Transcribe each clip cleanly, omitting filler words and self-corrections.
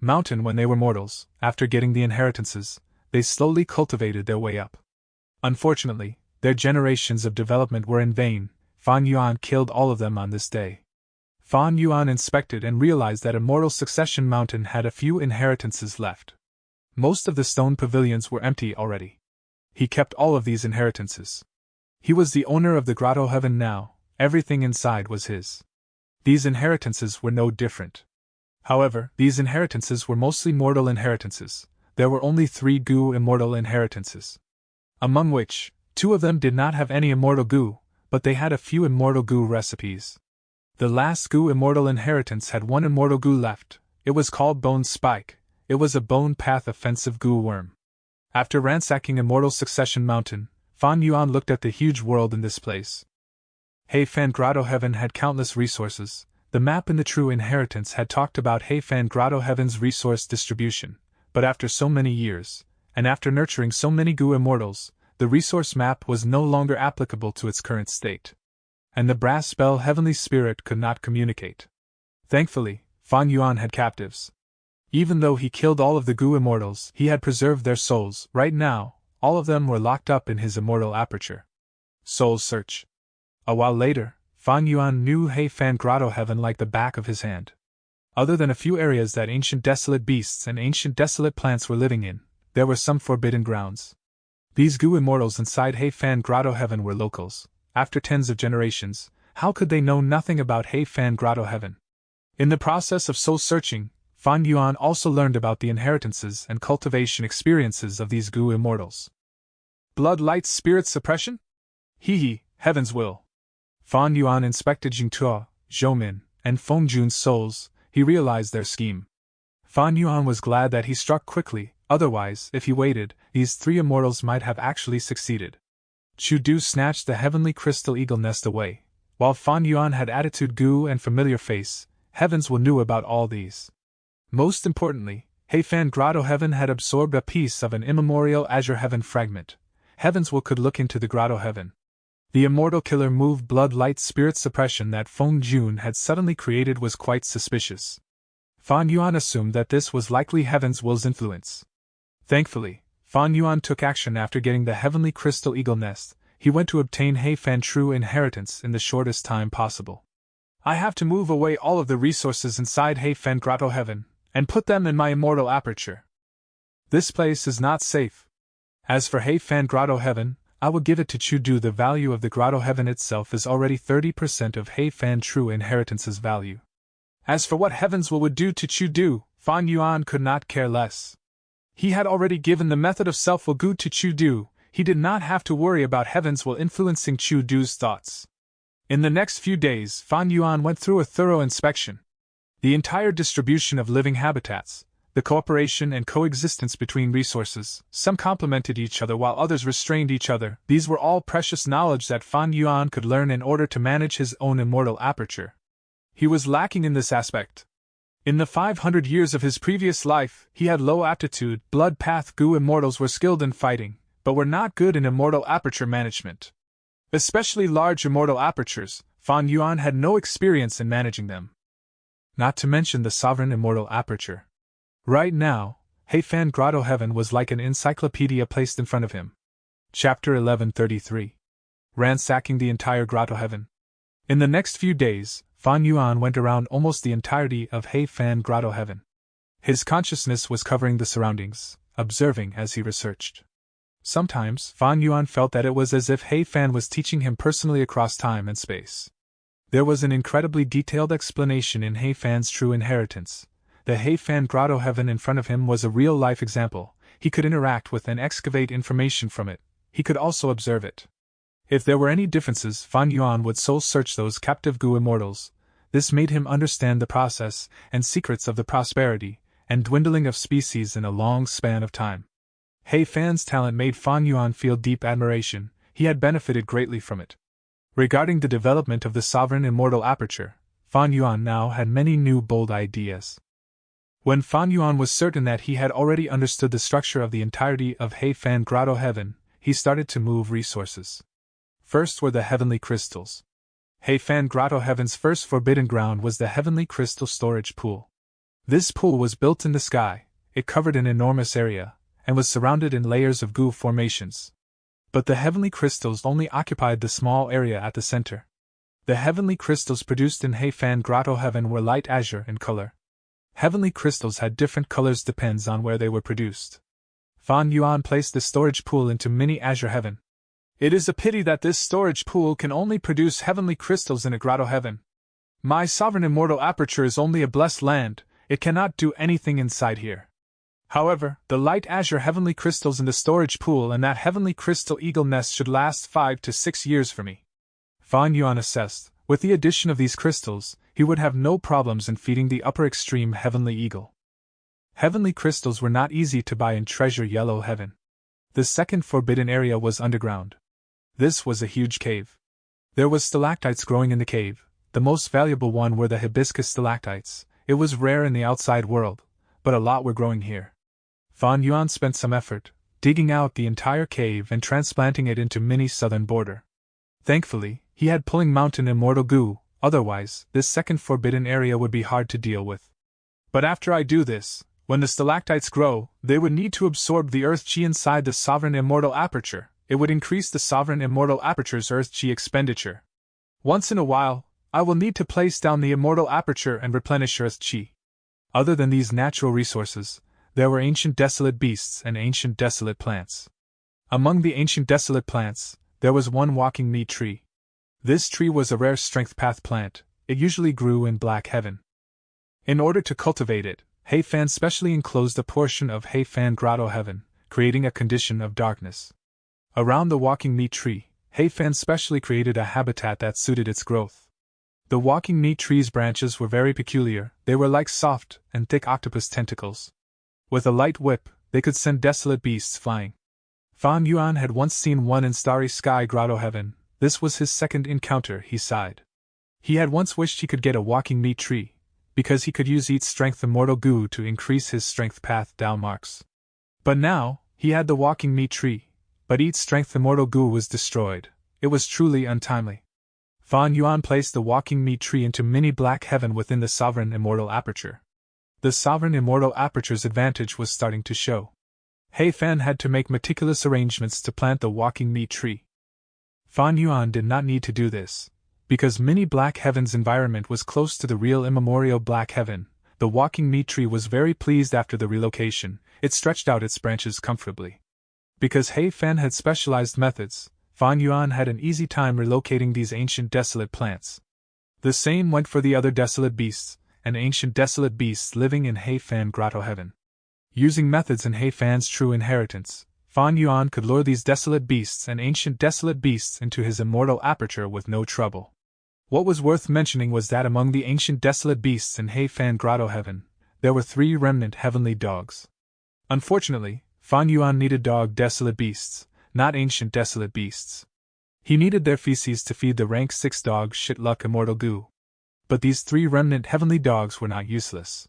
mountain when they were mortals. After getting the inheritances, they slowly cultivated their way up. Unfortunately, their generations of development were in vain. Fan Yuan killed all of them on this day. Fan Yuan inspected and realized that Immortal Succession Mountain had a few inheritances left. Most of the stone pavilions were empty already. He kept all of these inheritances. He was the owner of the Grotto Heaven now, everything inside was his. These inheritances were no different. However, these inheritances were mostly mortal inheritances. There were only 3 goo immortal inheritances, among which 2 of them did not have any immortal goo, but they had a few immortal goo recipes. The last goo immortal inheritance had 1 immortal goo left. It was called Bone Spike. It was a bone path offensive goo worm. After ransacking Immortal Succession Mountain, Fan Yuan looked at the huge world in this place. Heifan Grotto Heaven had countless resources. The map in the True Inheritance had talked about Heifan Grotto Heaven's resource distribution, but after so many years, and after nurturing so many goo immortals, the resource map was no longer applicable to its current state. And the brass spell Heavenly Spirit could not communicate. Thankfully, Fan Yuan had captives. Even though he killed all of the goo immortals, he had preserved their souls. Right now, all of them were locked up in his immortal aperture. Soul Search. A while later, Fan Yuan knew Heifan Grotto Heaven like the back of his hand. Other than a few areas that ancient desolate beasts and ancient desolate plants were living in, there were some forbidden grounds. These goo immortals inside Heifan Grotto Heaven were locals. After tens of generations, how could they know nothing about Heifan Grotto Heaven? In the process of soul searching, Fan Yuan also learned about the inheritances and cultivation experiences of these goo immortals. Blood Light Spirit Suppression? Heaven's will. Fan Yuan inspected Jingtuo, Zhoumin, and Fengjun's souls. He realized their scheme. Fan Yuan was glad that he struck quickly, otherwise, if he waited, these 3 immortals might have actually succeeded. Chu Du snatched the heavenly crystal eagle nest away. While Fan Yuan had attitude goo and familiar face, Heaven's will knew about all these. Most importantly, Heifan Grotto Heaven had absorbed a piece of an immemorial Azure Heaven fragment. Heaven's will could look into the Grotto Heaven. The immortal killer move blood light spirit suppression that Feng Jun had suddenly created was quite suspicious. Fan Yuan assumed that this was likely Heaven's will's influence. Thankfully, Fan Yuan took action after getting the heavenly crystal eagle nest. He went to obtain Heifan True Inheritance in the shortest time possible. I have to move away all of the resources inside Heifan Grotto Heaven, and put them in my immortal aperture. This place is not safe. As for Heifan Grotto Heaven, I will give it to Chu Du. The value of the Grotto Heaven itself is already 30% of Heifan True Inheritance's value. As for what Heaven's will would do to Chu Du, Fan Yuan could not care less. He had already given the method of self-will goo to Chu Du. He did not have to worry about Heaven's will influencing Chu Du's thoughts. In the next few days, Fan Yuan went through a thorough inspection. The entire distribution of living habitats, the cooperation and coexistence between resources, some complemented each other while others restrained each other. These were all precious knowledge that Fan Yuan could learn in order to manage his own immortal aperture. He was lacking in this aspect. In the 500 years of his previous life, he had low aptitude. Blood Path goo immortals were skilled in fighting, but were not good in immortal aperture management. Especially large immortal apertures, Fan Yuan had no experience in managing them. Not to mention the sovereign immortal aperture. Right now, Heifan Grotto Heaven was like an encyclopedia placed in front of him. Chapter 1133. Ransacking the entire Grotto Heaven. In the next few days, Fan Yuan went around almost the entirety of Heifan Grotto Heaven. His consciousness was covering the surroundings, observing as he researched. Sometimes, Fan Yuan felt that it was as if Heifan was teaching him personally across time and space. There was an incredibly detailed explanation in Heifan's True Inheritance. The Heifan Grotto Heaven in front of him was a real-life example. He could interact with and excavate information from it. He could also observe it. If there were any differences, Fan Yuan would soul-search those captive goo immortals. This made him understand the process and secrets of the prosperity and dwindling of species in a long span of time. Heifan's talent made Fan Yuan feel deep admiration. He had benefited greatly from it. Regarding the development of the sovereign immortal aperture, Fan Yuan now had many new bold ideas. When Fan Yuan was certain that he had already understood the structure of the entirety of Heifan Grotto Heaven, he started to move resources. First were the heavenly crystals. Heifan Grotto Heaven's first forbidden ground was the heavenly crystal storage pool. This pool was built in the sky, it covered an enormous area, and was surrounded in layers of goo formations. But the heavenly crystals only occupied the small area at the center. The heavenly crystals produced in Heifan Grotto Heaven were light azure in color. Heavenly crystals had different colors depends on where they were produced. Fan Yuan placed the storage pool into Mini Azure Heaven. It is a pity that this storage pool can only produce heavenly crystals in a grotto heaven. My sovereign immortal aperture is only a blessed land, it cannot do anything inside here. However, the light azure heavenly crystals in the storage pool and that heavenly crystal eagle nest should last 5 to 6 years for me. Fan Yuan assessed, with the addition of these crystals, he would have no problems in feeding the upper extreme heavenly eagle. Heavenly crystals were not easy to buy in Treasure Yellow Heaven. The second forbidden area was underground. This was a huge cave. There was stalactites growing in the cave. The most valuable one were the hibiscus stalactites. It was rare in the outside world, but a lot were growing here. Fan Yuan spent some effort, digging out the entire cave and transplanting it into Mini southern border. Thankfully, he had pulling mountain immortal goo, otherwise, this second forbidden area would be hard to deal with. But after I do this, when the stalactites grow, they would need to absorb the earth chi inside the sovereign immortal aperture. It would increase the sovereign immortal aperture's earth chi expenditure. Once in a while, I will need to place down the immortal aperture and replenish earth chi. Other than these natural resources, there were ancient desolate beasts and ancient desolate plants. Among the ancient desolate plants, there was one walking meat tree. This tree was a rare strength path plant, it usually grew in Black Heaven. In order to cultivate it, Heifan specially enclosed a portion of Heifan Grotto Heaven, creating a condition of darkness. Around the walking meat tree, Heifan specially created a habitat that suited its growth. The walking meat tree's branches were very peculiar, they were like soft and thick octopus tentacles. With a light whip, they could send desolate beasts flying. Fan Yuan had once seen one in Starry Sky Grotto Heaven. This was his second encounter, he sighed. He had once wished he could get a walking meat tree, because he could use Eat Strength Immortal Goo to increase his strength path down marks. But now, he had the walking meat tree, but Eat Strength Immortal Goo was destroyed. It was truly untimely. Fan Yuan placed the walking meat tree into Mini Black Heaven within the Sovereign Immortal Aperture. The Sovereign Immortal Aperture's advantage was starting to show. Heifan had to make meticulous arrangements to plant the walking meat tree. Fan Yuan did not need to do this. Because Mini Black Heaven's environment was close to the real immemorial Black Heaven, the walking meat tree was very pleased after the relocation, it stretched out its branches comfortably. Because Heifan had specialized methods, Fan Yuan had an easy time relocating these ancient desolate plants. The same went for the other desolate beasts, and ancient desolate beasts living in Heifan Grotto Heaven. Using methods in Heifan's true inheritance, Fan Yuan could lure these desolate beasts and ancient desolate beasts into his immortal aperture with no trouble. What was worth mentioning was that among the ancient desolate beasts in Heifan Grotto Heaven, there were 3 remnant heavenly dogs. Unfortunately, Fan Yuan needed dog desolate beasts, not ancient desolate beasts. He needed their feces to feed the rank 6 dog shit luck immortal goo. But these 3 remnant heavenly dogs were not useless.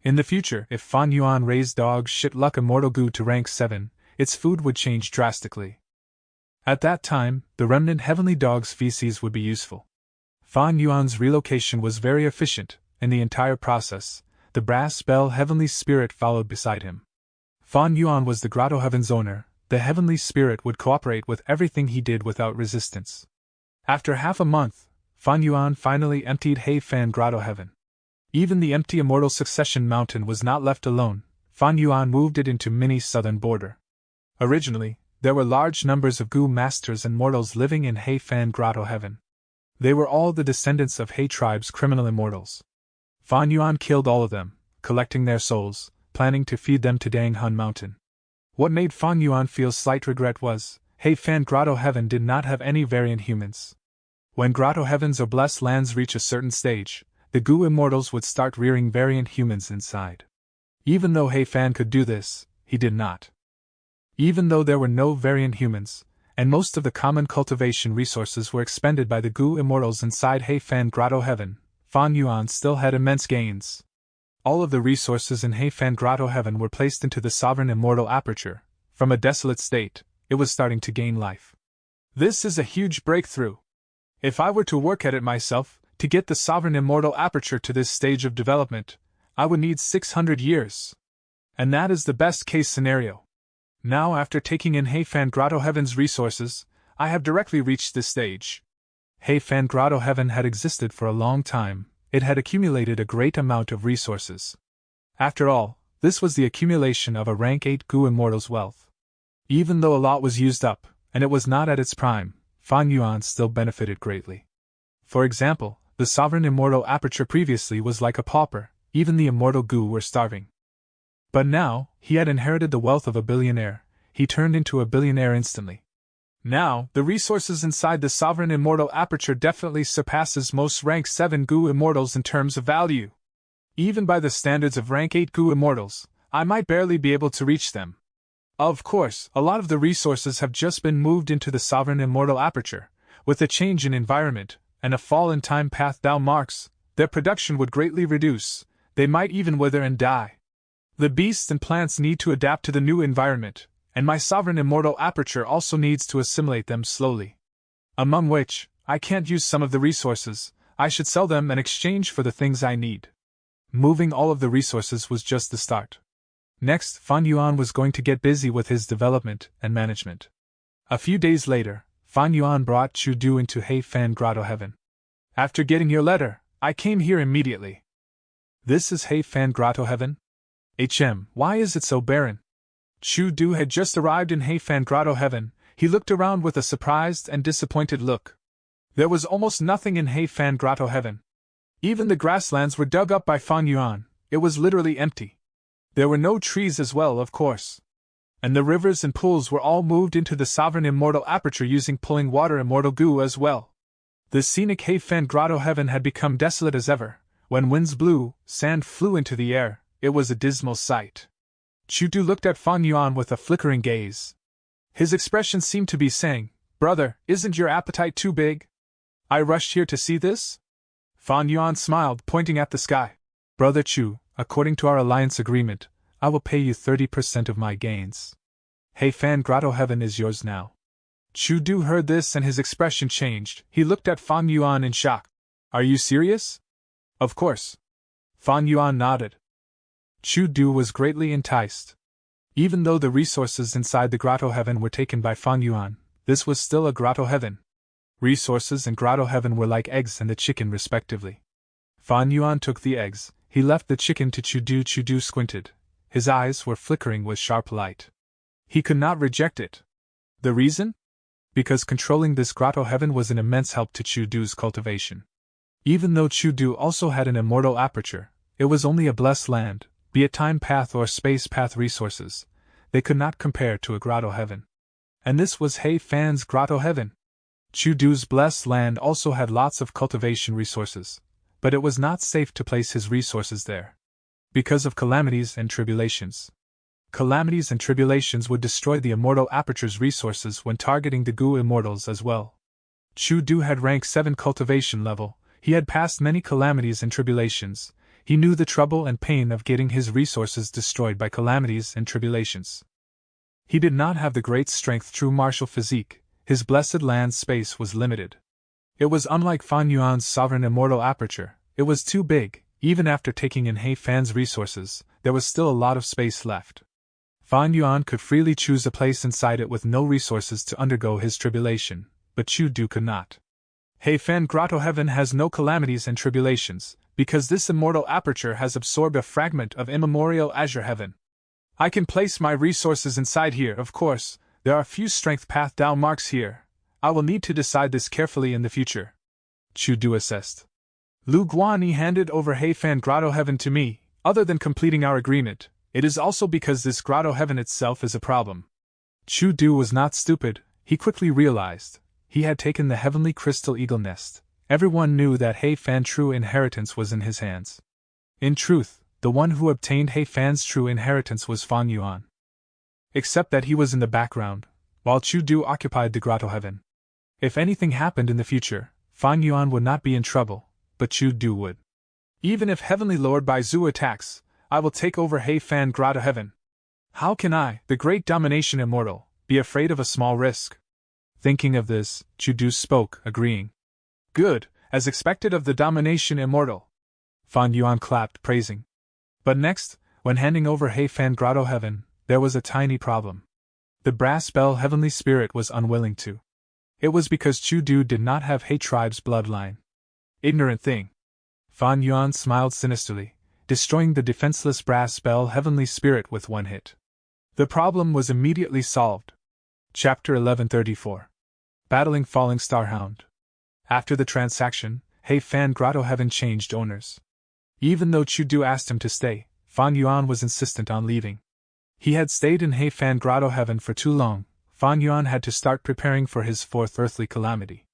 In the future, if Fan Yuan raised dog shit luck immortal goo to rank 7, its food would change drastically. At that time, the remnant heavenly dog's feces would be useful. Fan Yuan's relocation was very efficient. In the entire process, the brass bell heavenly spirit followed beside him. Fan Yuan was the Grotto Heaven's owner. The heavenly spirit would cooperate with everything he did without resistance. After half a month, Fan Yuan finally emptied Heifan Grotto Heaven. Even the empty immortal succession mountain was not left alone. Fan Yuan moved it into Mini southern border. Originally, there were large numbers of Goo masters and mortals living in Heifan Grotto Heaven. They were all the descendants of He tribe's criminal immortals. Fan Yuan killed all of them, collecting their souls, planning to feed them to Dang Hun Mountain. What made Fan Yuan feel slight regret was, Heifan Grotto Heaven did not have any variant humans. When Grotto Heavens or blessed lands reach a certain stage, the Goo immortals would start rearing variant humans inside. Even though Heifan could do this, he did not. Even though there were no variant humans, and most of the common cultivation resources were expended by the Goo immortals inside Heifan Grotto Heaven, Fan Yuan still had immense gains. All of the resources in Heifan Grotto Heaven were placed into the sovereign immortal aperture. From a desolate state, it was starting to gain life. This is a huge breakthrough. If I were to work at it myself, to get the sovereign immortal aperture to this stage of development, I would need 600 years. And that is the best case scenario. Now, after taking in Heifan Grotto Heaven's resources, I have directly reached this stage. Heifan Grotto Heaven had existed for a long time. It had accumulated a great amount of resources. After all, this was the accumulation of a rank 8 Gu Immortal's wealth. Even though a lot was used up, and it was not at its prime, Fan Yuan still benefited greatly. For example, the sovereign immortal Aperture previously was like a pauper, even the immortal Gu were starving. But now, he had inherited the wealth of a billionaire. He turned into a billionaire instantly. Now, the resources inside the sovereign immortal Aperture definitely surpasses most rank 7 Gu Immortals in terms of value. Even by the standards of rank 8 Gu Immortals, I might barely be able to reach them. Of course, a lot of the resources have just been moved into the sovereign immortal Aperture. With a change in environment, and a fall in time path Dao marks, their production would greatly reduce. They might even wither and die. The beasts and plants need to adapt to the new environment, and my sovereign immortal Aperture also needs to assimilate them slowly. Among which, I can't use some of the resources. I should sell them in exchange for the things I need. Moving all of the resources was just the start. Next, Fan Yuan was going to get busy with his development and management. A few days later, Fan Yuan brought Chu Du into Heifan Grotto Heaven. After getting your letter, I came here immediately. This is Heifan Grotto Heaven? Why is it so barren? Chu Du had just arrived in Heifan Grotto Heaven. He looked around with a surprised and disappointed look. There was almost nothing in Heifan Grotto Heaven. Even the grasslands were dug up by Fan Yuan. It was literally empty. There were no trees as well, of course. And the rivers and pools were all moved into the sovereign immortal Aperture using pulling water immortal Gu as well. The scenic Heifan Grotto Heaven had become desolate as ever. When winds blew, sand flew into the air. It was a dismal sight. Chu Du looked at Fan Yuan with a flickering gaze. His expression seemed to be saying, "Brother, isn't your appetite too big? I rushed here to see this?" Fan Yuan smiled, pointing at the sky. "Brother Chu, according to our alliance agreement, I will pay you 30% of my gains. Heifan Grotto Heaven is yours now." Chu Du heard this and his expression changed. He looked at Fan Yuan in shock. "Are you serious?" "Of course." Fan Yuan nodded. Chu Du was greatly enticed. Even though the resources inside the Grotto Heaven were taken by Fan Yuan, this was still a Grotto Heaven. Resources and Grotto Heaven were like eggs and the chicken respectively. Fan Yuan took the eggs. He left the chicken to Chu Du. Chu Du squinted. His eyes were flickering with sharp light. He could not reject it. The reason? Because controlling this Grotto Heaven was an immense help to Chu Du's cultivation. Even though Chu Du also had an immortal Aperture, it was only a blessed land, be it time path or space path resources. They could not compare to a Grotto Heaven. And this was Heifan's Grotto Heaven. Chu Du's blessed land also had lots of cultivation resources, but it was not safe to place his resources there. Because of calamities and tribulations. Calamities and tribulations would destroy the immortal Aperture's resources when targeting the Gu Immortals as well. Chu Du had rank 7 cultivation level. He had passed many calamities and tribulations. He knew the trouble and pain of getting his resources destroyed by calamities and tribulations. He did not have the great strength true martial physique. His blessed land space was limited. It was unlike Fan Yuan's sovereign immortal Aperture. It was too big. Even after taking in Heifan's resources, there was still a lot of space left. Fan Yuan could freely choose a place inside it with no resources to undergo his tribulation, but Chu Du could not. Heifan Grotto Heaven has no calamities and tribulations, because this immortal Aperture has absorbed a fragment of immemorial Azure Heaven. I can place my resources inside here, of course. There are few strength path Dao marks here. I will need to decide this carefully in the future. Chu Du assessed. Lu Guanyi handed over Heifan Grotto Heaven to me. Other than completing our agreement, it is also because this Grotto Heaven itself is a problem. Chu Du was not stupid. He quickly realized. He had taken the heavenly crystal eagle nest. Everyone knew that Heifan's true inheritance was in his hands. In truth, the one who obtained Heifan's true inheritance was Fan Yuan. Except that he was in the background, while Chu Du occupied the Grotto Heaven. If anything happened in the future, Fan Yuan would not be in trouble, but Chu Du would. Even if Heavenly Lord Baizu attacks, I will take over Heifan Grotto Heaven. How can I, the great domination immortal, be afraid of a small risk? Thinking of this, Chu Du spoke, agreeing. Good, as expected of the domination immortal. Fan Yuan clapped, praising. But next, when handing over He Fan Grotto Heaven, there was a tiny problem. The brass bell Heavenly Spirit was unwilling to. It was because Chu Du did not have He tribe's bloodline. Ignorant thing. Fan Yuan smiled sinisterly, destroying the defenseless brass bell Heavenly Spirit with one hit. The problem was immediately solved. Chapter 1134. Battling Falling Starhound. After the transaction, He Fan Grotto Heaven changed owners. Even though Chu Du asked him to stay, Fan Yuan was insistent on leaving. He had stayed in He Fan Grotto Heaven for too long. Fan Yuan had to start preparing for his fourth earthly calamity.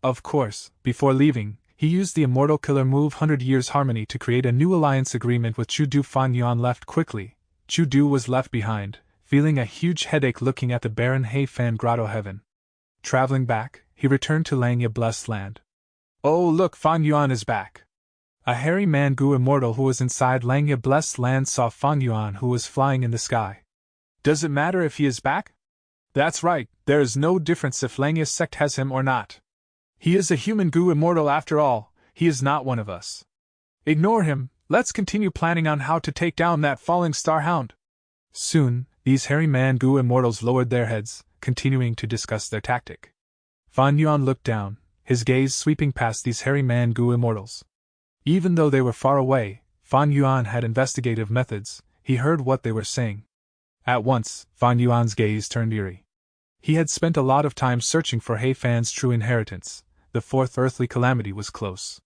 Of course, before leaving, he used the immortal killer move 100 Years Harmony to create a new alliance agreement with Chu Du. Fan Yuan left quickly. Chu Du was left behind, feeling a huge headache looking at the barren He Fan Grotto Heaven. Traveling back, he returned to Langya Blessed Land. Oh look, Fan Yuan is back! A hairy man-gu immortal who was inside Langya Blessed Land saw Fan Yuan who was flying in the sky. Does it matter if he is back? That's right, there is no difference if Langya's sect has him or not. He is a human gu immortal after all, he is not one of us. Ignore him, let's continue planning on how to take down that falling star hound. Soon, these hairy man-gu immortals lowered their heads, continuing to discuss their tactic. Fan Yuan looked down, his gaze sweeping past these hairy man-gu immortals. Even though they were far away, Fan Yuan had investigative methods, he heard what they were saying. At once, Fan Yuan's gaze turned eerie. He had spent a lot of time searching for He Fan's true inheritance. The fourth earthly calamity was close.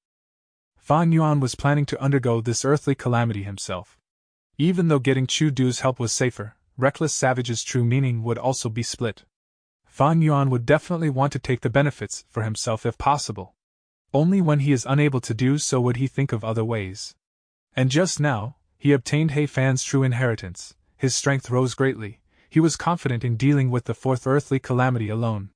Fan Yuan was planning to undergo this earthly calamity himself. Even though getting Chu Du's help was safer, Reckless Savage's true meaning would also be split. Fan Yuan would definitely want to take the benefits for himself if possible. Only when he is unable to do so would he think of other ways. And just now, he obtained He Fan's true inheritance, his strength rose greatly, he was confident in dealing with the fourth earthly calamity alone.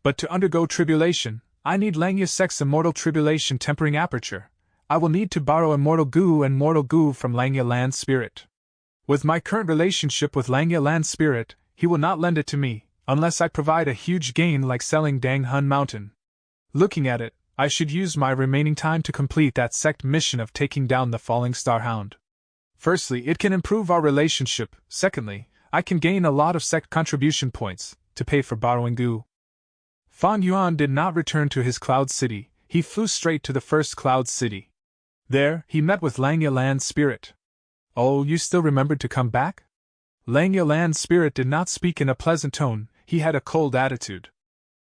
But to undergo tribulation, I need Langya Sect's immortal tribulation tempering aperture. I will need to borrow immortal goo and mortal goo from Langya Land Spirit. With my current relationship with Langya Land Spirit, he will not lend it to me, unless I provide a huge gain like selling Dang Hun Mountain. Looking at it, I should use my remaining time to complete that sect mission of taking down the falling star hound. Firstly, it can improve our relationship. Secondly, I can gain a lot of sect contribution points to pay for borrowing goo. Fan Yuan did not return to his Cloud City, he flew straight to the first Cloud City. There, he met with Langya Land Spirit. Oh, you still remembered to come back? Langya Land Spirit did not speak in a pleasant tone, he had a cold attitude.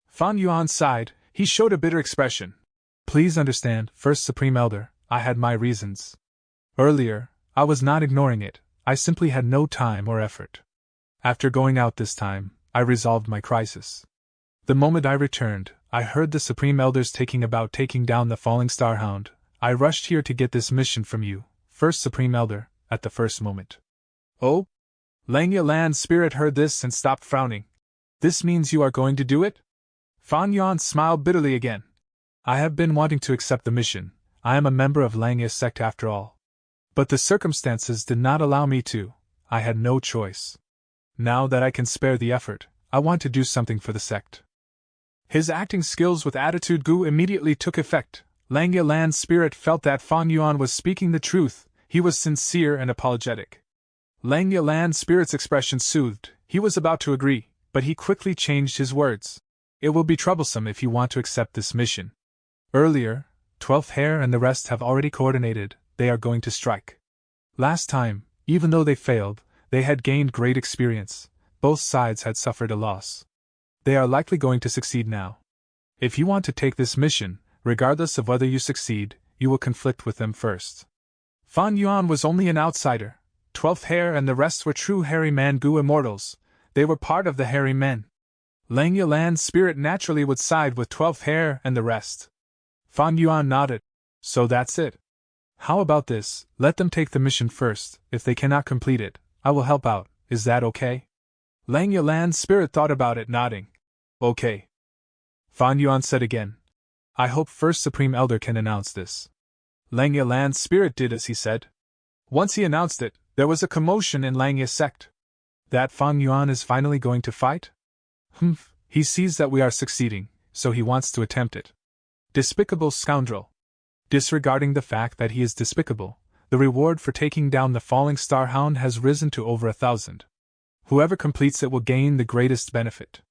Fan Yuan sighed, he showed a bitter expression. Please understand, First Supreme Elder, I had my reasons. Earlier, I was not ignoring it, I simply had no time or effort. After going out this time, I resolved my crisis. The moment I returned, I heard the Supreme Elders taking down the falling star hound. I rushed here to get this mission from you, First Supreme Elder, at the first moment. Oh? Langya Land Spirit heard this and stopped frowning. This means you are going to do it? Fan Yuan smiled bitterly again. I have been wanting to accept the mission, I am a member of Langya's sect after all. But the circumstances did not allow me to, I had no choice. Now that I can spare the effort, I want to do something for the sect. His acting skills with attitude goo immediately took effect. Langya Land Spirit felt that Fan Yuan was speaking the truth, he was sincere and apologetic. Langya Land Spirit's expression soothed, he was about to agree, but he quickly changed his words. It will be troublesome if you want to accept this mission. Earlier, 12th Hair and the rest have already coordinated, they are going to strike. Last time, even though they failed, they had gained great experience, both sides had suffered a loss. They are likely going to succeed now. If you want to take this mission, regardless of whether you succeed, you will conflict with them first. Fan Yuan was only an outsider, 12th Hair and the rest were true hairy man-gu immortals, they were part of the hairy men. Langya Land Spirit naturally would side with 12th Hair and the rest. Fan Yuan nodded. So that's it. How about this, let them take the mission first, if they cannot complete it, I will help out, is that okay? Langya Land Spirit thought about it, nodding. Okay. Fan Yuan said again. I hope First Supreme Elder can announce this. Langya Land Spirit did as he said. Once he announced it, there was a commotion in Langya's sect. That Fan Yuan is finally going to fight? He sees that we are succeeding, so he wants to attempt it. Despicable scoundrel. Disregarding the fact that he is despicable, The reward for taking down the falling star hound has risen to over 1,000. Whoever completes it will gain the greatest benefit.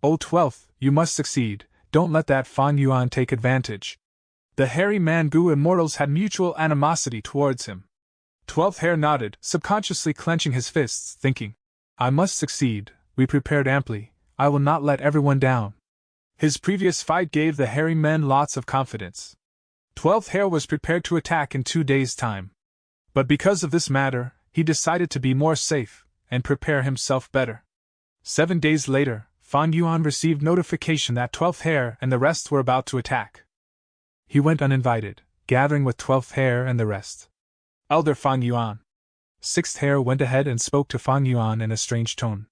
O 12th, you must succeed, don't let that Fan Yuan take advantage. The hairy man-gu immortals had mutual animosity towards him. 12th Hair nodded, subconsciously clenching his fists, thinking, I must succeed, we prepared amply, I will not let everyone down. His previous fight gave the hairy men lots of confidence. 12th Hair was prepared to attack in 2 days' time. But because of this matter, he decided to be more safe, and prepare himself better. 7 days later, Fan Yuan received notification that 12th Hair and the rest were about to attack. He went uninvited, gathering with 12th Hair and the rest. Elder Fan Yuan. 6th Hair went ahead and spoke to Fan Yuan in a strange tone.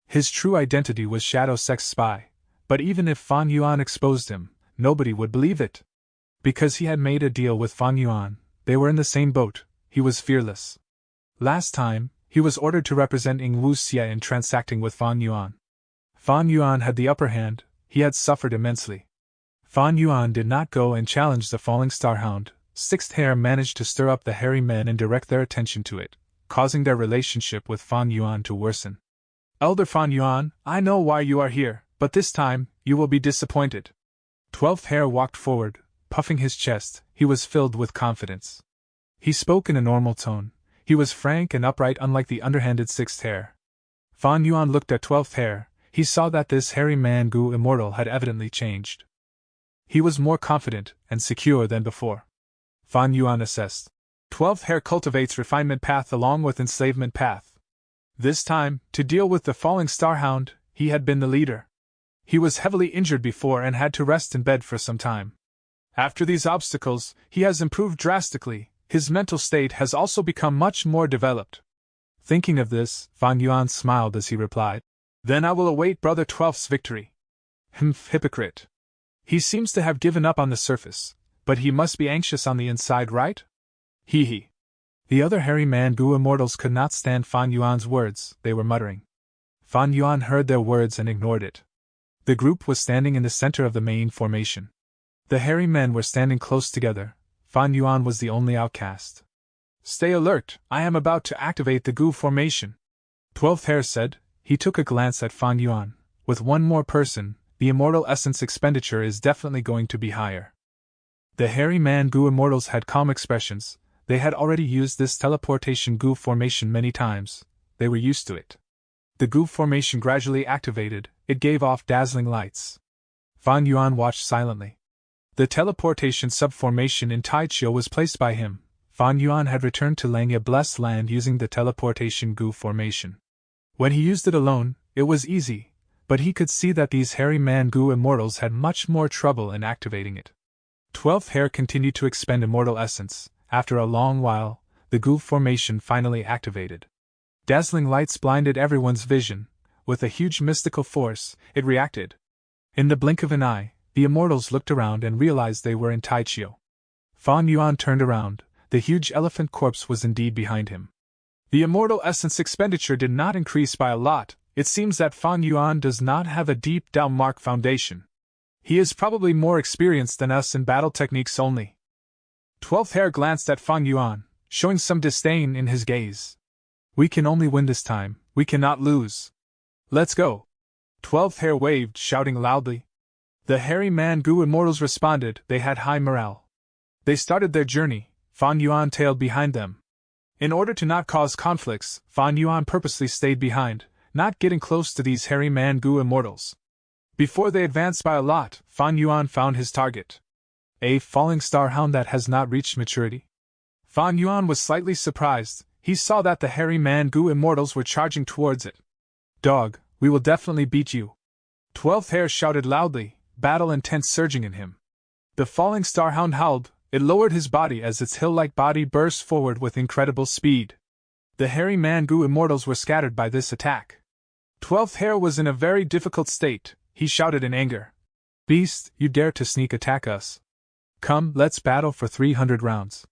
His true identity was Shadow Sex Spy, but even if Fan Yuan exposed him, nobody would believe it. Because he had made a deal with Fan Yuan, they were in the same boat, he was fearless. Last time, he was ordered to represent Ing Wuxia in transacting with Fan Yuan. Fan Yuan had the upper hand, he had suffered immensely. Fan Yuan did not go and challenge the falling star hound. 6th Hair managed to stir up the hairy men and direct their attention to it, causing their relationship with Fan Yuan to worsen. Elder Fan Yuan, I know why you are here, but this time, you will be disappointed. 12th Hair walked forward, puffing his chest, he was filled with confidence. He spoke in a normal tone, he was frank and upright unlike the underhanded 6th Hair. Fan Yuan looked at 12th Hair, he saw that this hairy man-gu immortal had evidently changed. He was more confident and secure than before. Fan Yuan assessed. 12th Hair cultivates refinement path along with enslavement path. This time, to deal with the falling star hound, he had been the leader. He was heavily injured before and had to rest in bed for some time. After these obstacles, he has improved drastically, his mental state has also become much more developed. Thinking of this, Fan Yuan smiled as he replied, Then I will await Brother 12th's victory. Hypocrite. He seems to have given up on the surface, but he must be anxious on the inside, right? Hee. The other hairy man-gu immortals could not stand Fan Yuan's words, they were muttering. Fan Yuan heard their words and ignored it. The group was standing in the center of the main formation. The hairy men were standing close together. Fan Yuan was the only outcast. Stay alert, I am about to activate the gu formation. 12th Hair said. He took a glance at Fan Yuan. With one more person, the immortal essence expenditure is definitely going to be higher. The hairy man-gu immortals had calm expressions. They had already used this teleportation gu formation many times. They were used to it. The gu formation gradually activated, it gave off dazzling lights. Fan Yuan watched silently. The teleportation subformation in Taichio was placed by him. Fan Yuan had returned to Langya Blessed Land using the teleportation gu formation. When he used it alone, it was easy, but he could see that these hairy man-gu immortals had much more trouble in activating it. 12th Hair continued to expend immortal essence. After a long while, the gu formation finally activated. Dazzling lights blinded everyone's vision. With a huge mystical force, it reacted. In the blink of an eye, the immortals looked around and realized they were in Taichio. Fan Yuan turned around. The huge elephant corpse was indeed behind him. The immortal essence expenditure did not increase by a lot. It seems that Fan Yuan does not have a deep Dao Mark foundation. He is probably more experienced than us in battle techniques only. 12th Hair glanced at Fan Yuan, showing some disdain in his gaze. We can only win this time, we cannot lose. Let's go. 12th Hair waved, shouting loudly. The hairy man-gu immortals responded, they had high morale. They started their journey, Fan Yuan tailed behind them. In order to not cause conflicts, Fan Yuan purposely stayed behind, not getting close to these hairy man-gu immortals. Before they advanced by a lot, Fan Yuan found his target. A falling star hound that has not reached maturity? Fan Yuan was slightly surprised. He saw that the hairy man-gu immortals were charging towards it. Dog, we will definitely beat you. 12th Hair shouted loudly, battle intent surging in him. The falling star hound howled, it lowered his body as its hill-like body burst forward with incredible speed. The hairy man-gu immortals were scattered by this attack. 12th Hair was in a very difficult state. He shouted in anger. Beast, you dare to sneak attack us. Come, let's battle for 300 rounds.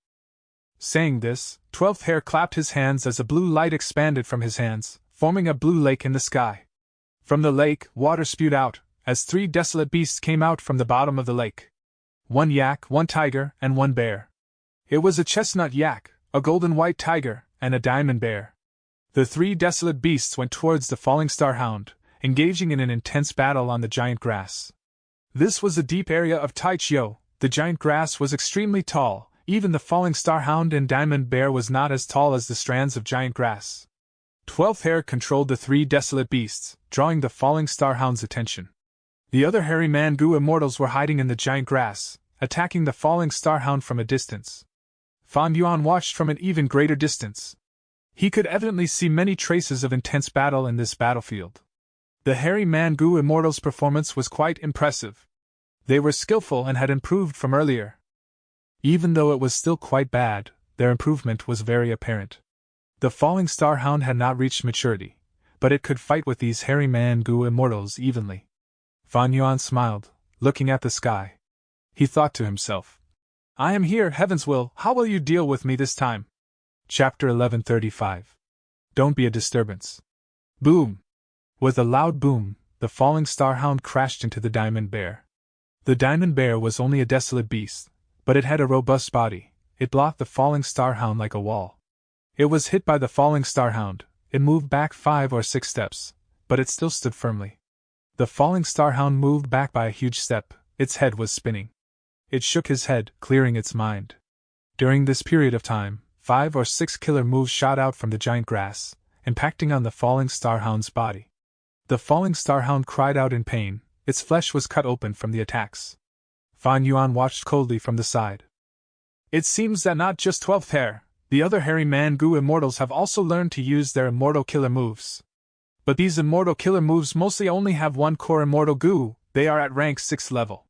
Saying this, 12th Hair clapped his hands as a blue light expanded from his hands, forming a blue lake in the sky. From the lake, water spewed out, as 3 desolate beasts came out from the bottom of the lake. 1 yak, 1 tiger, and 1 bear. It was a chestnut yak, a golden white tiger, and a diamond bear. The three desolate beasts went towards the falling star hound, engaging in an intense battle on the giant grass. This was a deep area of Taichio. The giant grass was extremely tall, even the falling star hound and diamond bear was not as tall as the strands of giant grass. 12th Hare controlled the three desolate beasts, drawing the falling star hound's attention. The other hairy man-goo immortals were hiding in the giant grass, attacking the falling star hound from a distance. Fan Yuan watched from an even greater distance. He could evidently see many traces of intense battle in this battlefield. The hairy man-goo immortals' performance was quite impressive. They were skillful and had improved from earlier. Even though it was still quite bad, their improvement was very apparent. The falling star hound had not reached maturity, but it could fight with these hairy man-goo immortals evenly. Fan Yuan smiled, looking at the sky. He thought to himself, I am here, heaven's will, how will you deal with me this time? Chapter 1135. Don't be a disturbance. Boom! With a loud boom, the falling star hound crashed into the diamond bear. The diamond bear was only a desolate beast, but it had a robust body. It blocked the falling star hound like a wall. It was hit by the falling star hound. It moved back 5 or 6 steps, but it still stood firmly. The falling star hound moved back by a huge step. Its head was spinning. It shook his head, clearing its mind. During this period of time, 5 or 6 killer moves shot out from the giant grass, impacting on the falling star hound's body. The falling star hound cried out in pain. Its flesh was cut open from the attacks. Fan Yuan watched coldly from the side. It seems that not just 12th Hare, the other hairy man-goo immortals have also learned to use their immortal killer moves. But these immortal killer moves mostly only have one core immortal goo. They are at rank 6 level.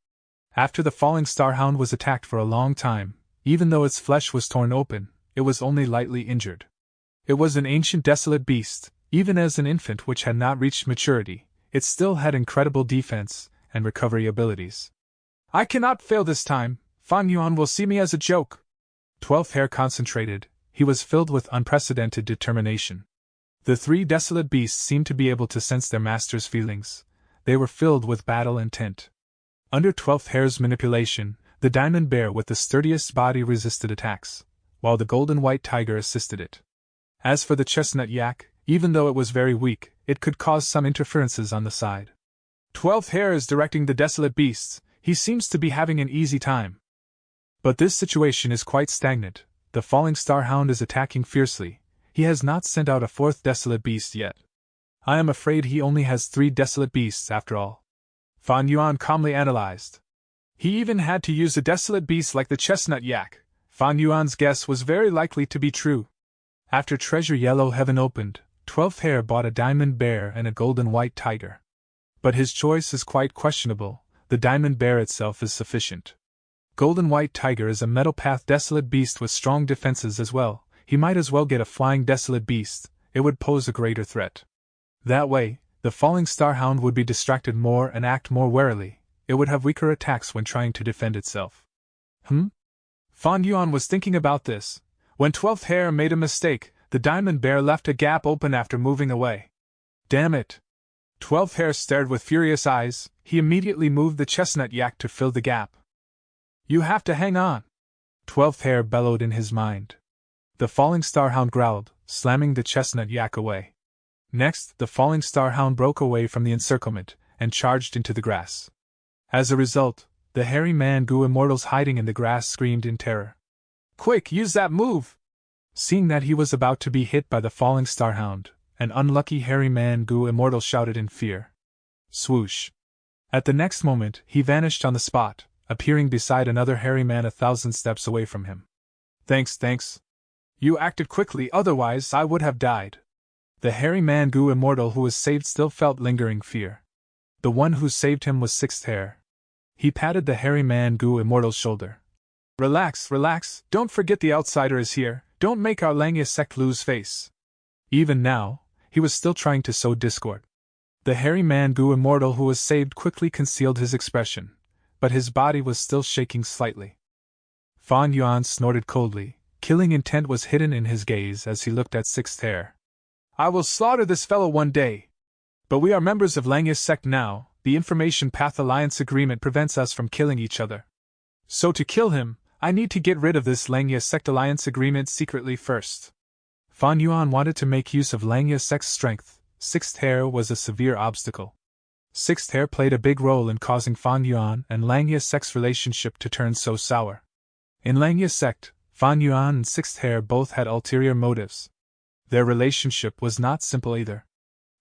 After the falling star hound was attacked for a long time, even though its flesh was torn open, it was only lightly injured. It was an ancient desolate beast. Even as an infant which had not reached maturity, it still had incredible defense and recovery abilities. I cannot fail this time. Fan Yuan will see me as a joke. 12th Hare concentrated. He was filled with unprecedented determination. The three desolate beasts seemed to be able to sense their master's feelings. They were filled with battle intent. Under 12th Hare's manipulation, the diamond bear with the sturdiest body resisted attacks, while the golden white tiger assisted it. As for the chestnut yak, even though it was very weak, it could cause some interferences on the side. 12th Hare is directing the desolate beasts. He seems to be having an easy time. But this situation is quite stagnant. The falling star hound is attacking fiercely. He has not sent out a 4th desolate beast yet. I am afraid he only has 3 desolate beasts after all. Fan Yuan calmly analyzed. He even had to use a desolate beast like the chestnut yak. Fan Yuan's guess was very likely to be true. After Treasure Yellow Heaven opened, 12th Hare bought a diamond bear and a golden white tiger. But his choice is quite questionable. The diamond bear itself is sufficient. Golden white tiger is a metal path desolate beast with strong defenses as well. He might as well get a flying desolate beast. It would pose a greater threat. That way, the falling star hound would be distracted more and act more warily. It would have weaker attacks when trying to defend itself. Fan Yuan was thinking about this. When 12th Hare made a mistake, the diamond bear left a gap open after moving away. Damn it! 12th Hare stared with furious eyes. He immediately moved the chestnut yak to fill the gap. You have to hang on! 12th Hare bellowed in his mind. The falling star hound growled, slamming the chestnut yak away. Next, the falling star hound broke away from the encirclement and charged into the grass. As a result, the hairy man-goo immortals hiding in the grass screamed in terror. Quick, use that move! Seeing that he was about to be hit by the falling star hound, an unlucky hairy man-goo immortal shouted in fear. Swoosh! At the next moment, he vanished on the spot, appearing beside another hairy man 1,000 steps away from him. Thanks. You acted quickly, otherwise I would have died. The hairy man-goo immortal who was saved still felt lingering fear. The one who saved him was 6th Hare. He patted the hairy man-goo immortal's shoulder. Relax, don't forget the outsider is here, don't make our Langya sect lose face. Even now, he was still trying to sow discord. The hairy man-goo immortal who was saved quickly concealed his expression, but his body was still shaking slightly. Fan Yuan snorted coldly. Killing intent was hidden in his gaze as he looked at 6th Hare. I will slaughter this fellow one day. But we are members of Langya's sect now. The Information Path Alliance agreement prevents us from killing each other. So to kill him, I need to get rid of this Langya sect alliance agreement secretly first. Fan Yuan wanted to make use of Langya sect's strength. Sixth Heir was a severe obstacle. Sixth Heir played a big role in causing Fan Yuan and Langya sect's relationship to turn so sour. In Langya sect, Fan Yuan and Sixth Heir both had ulterior motives. Their relationship was not simple either.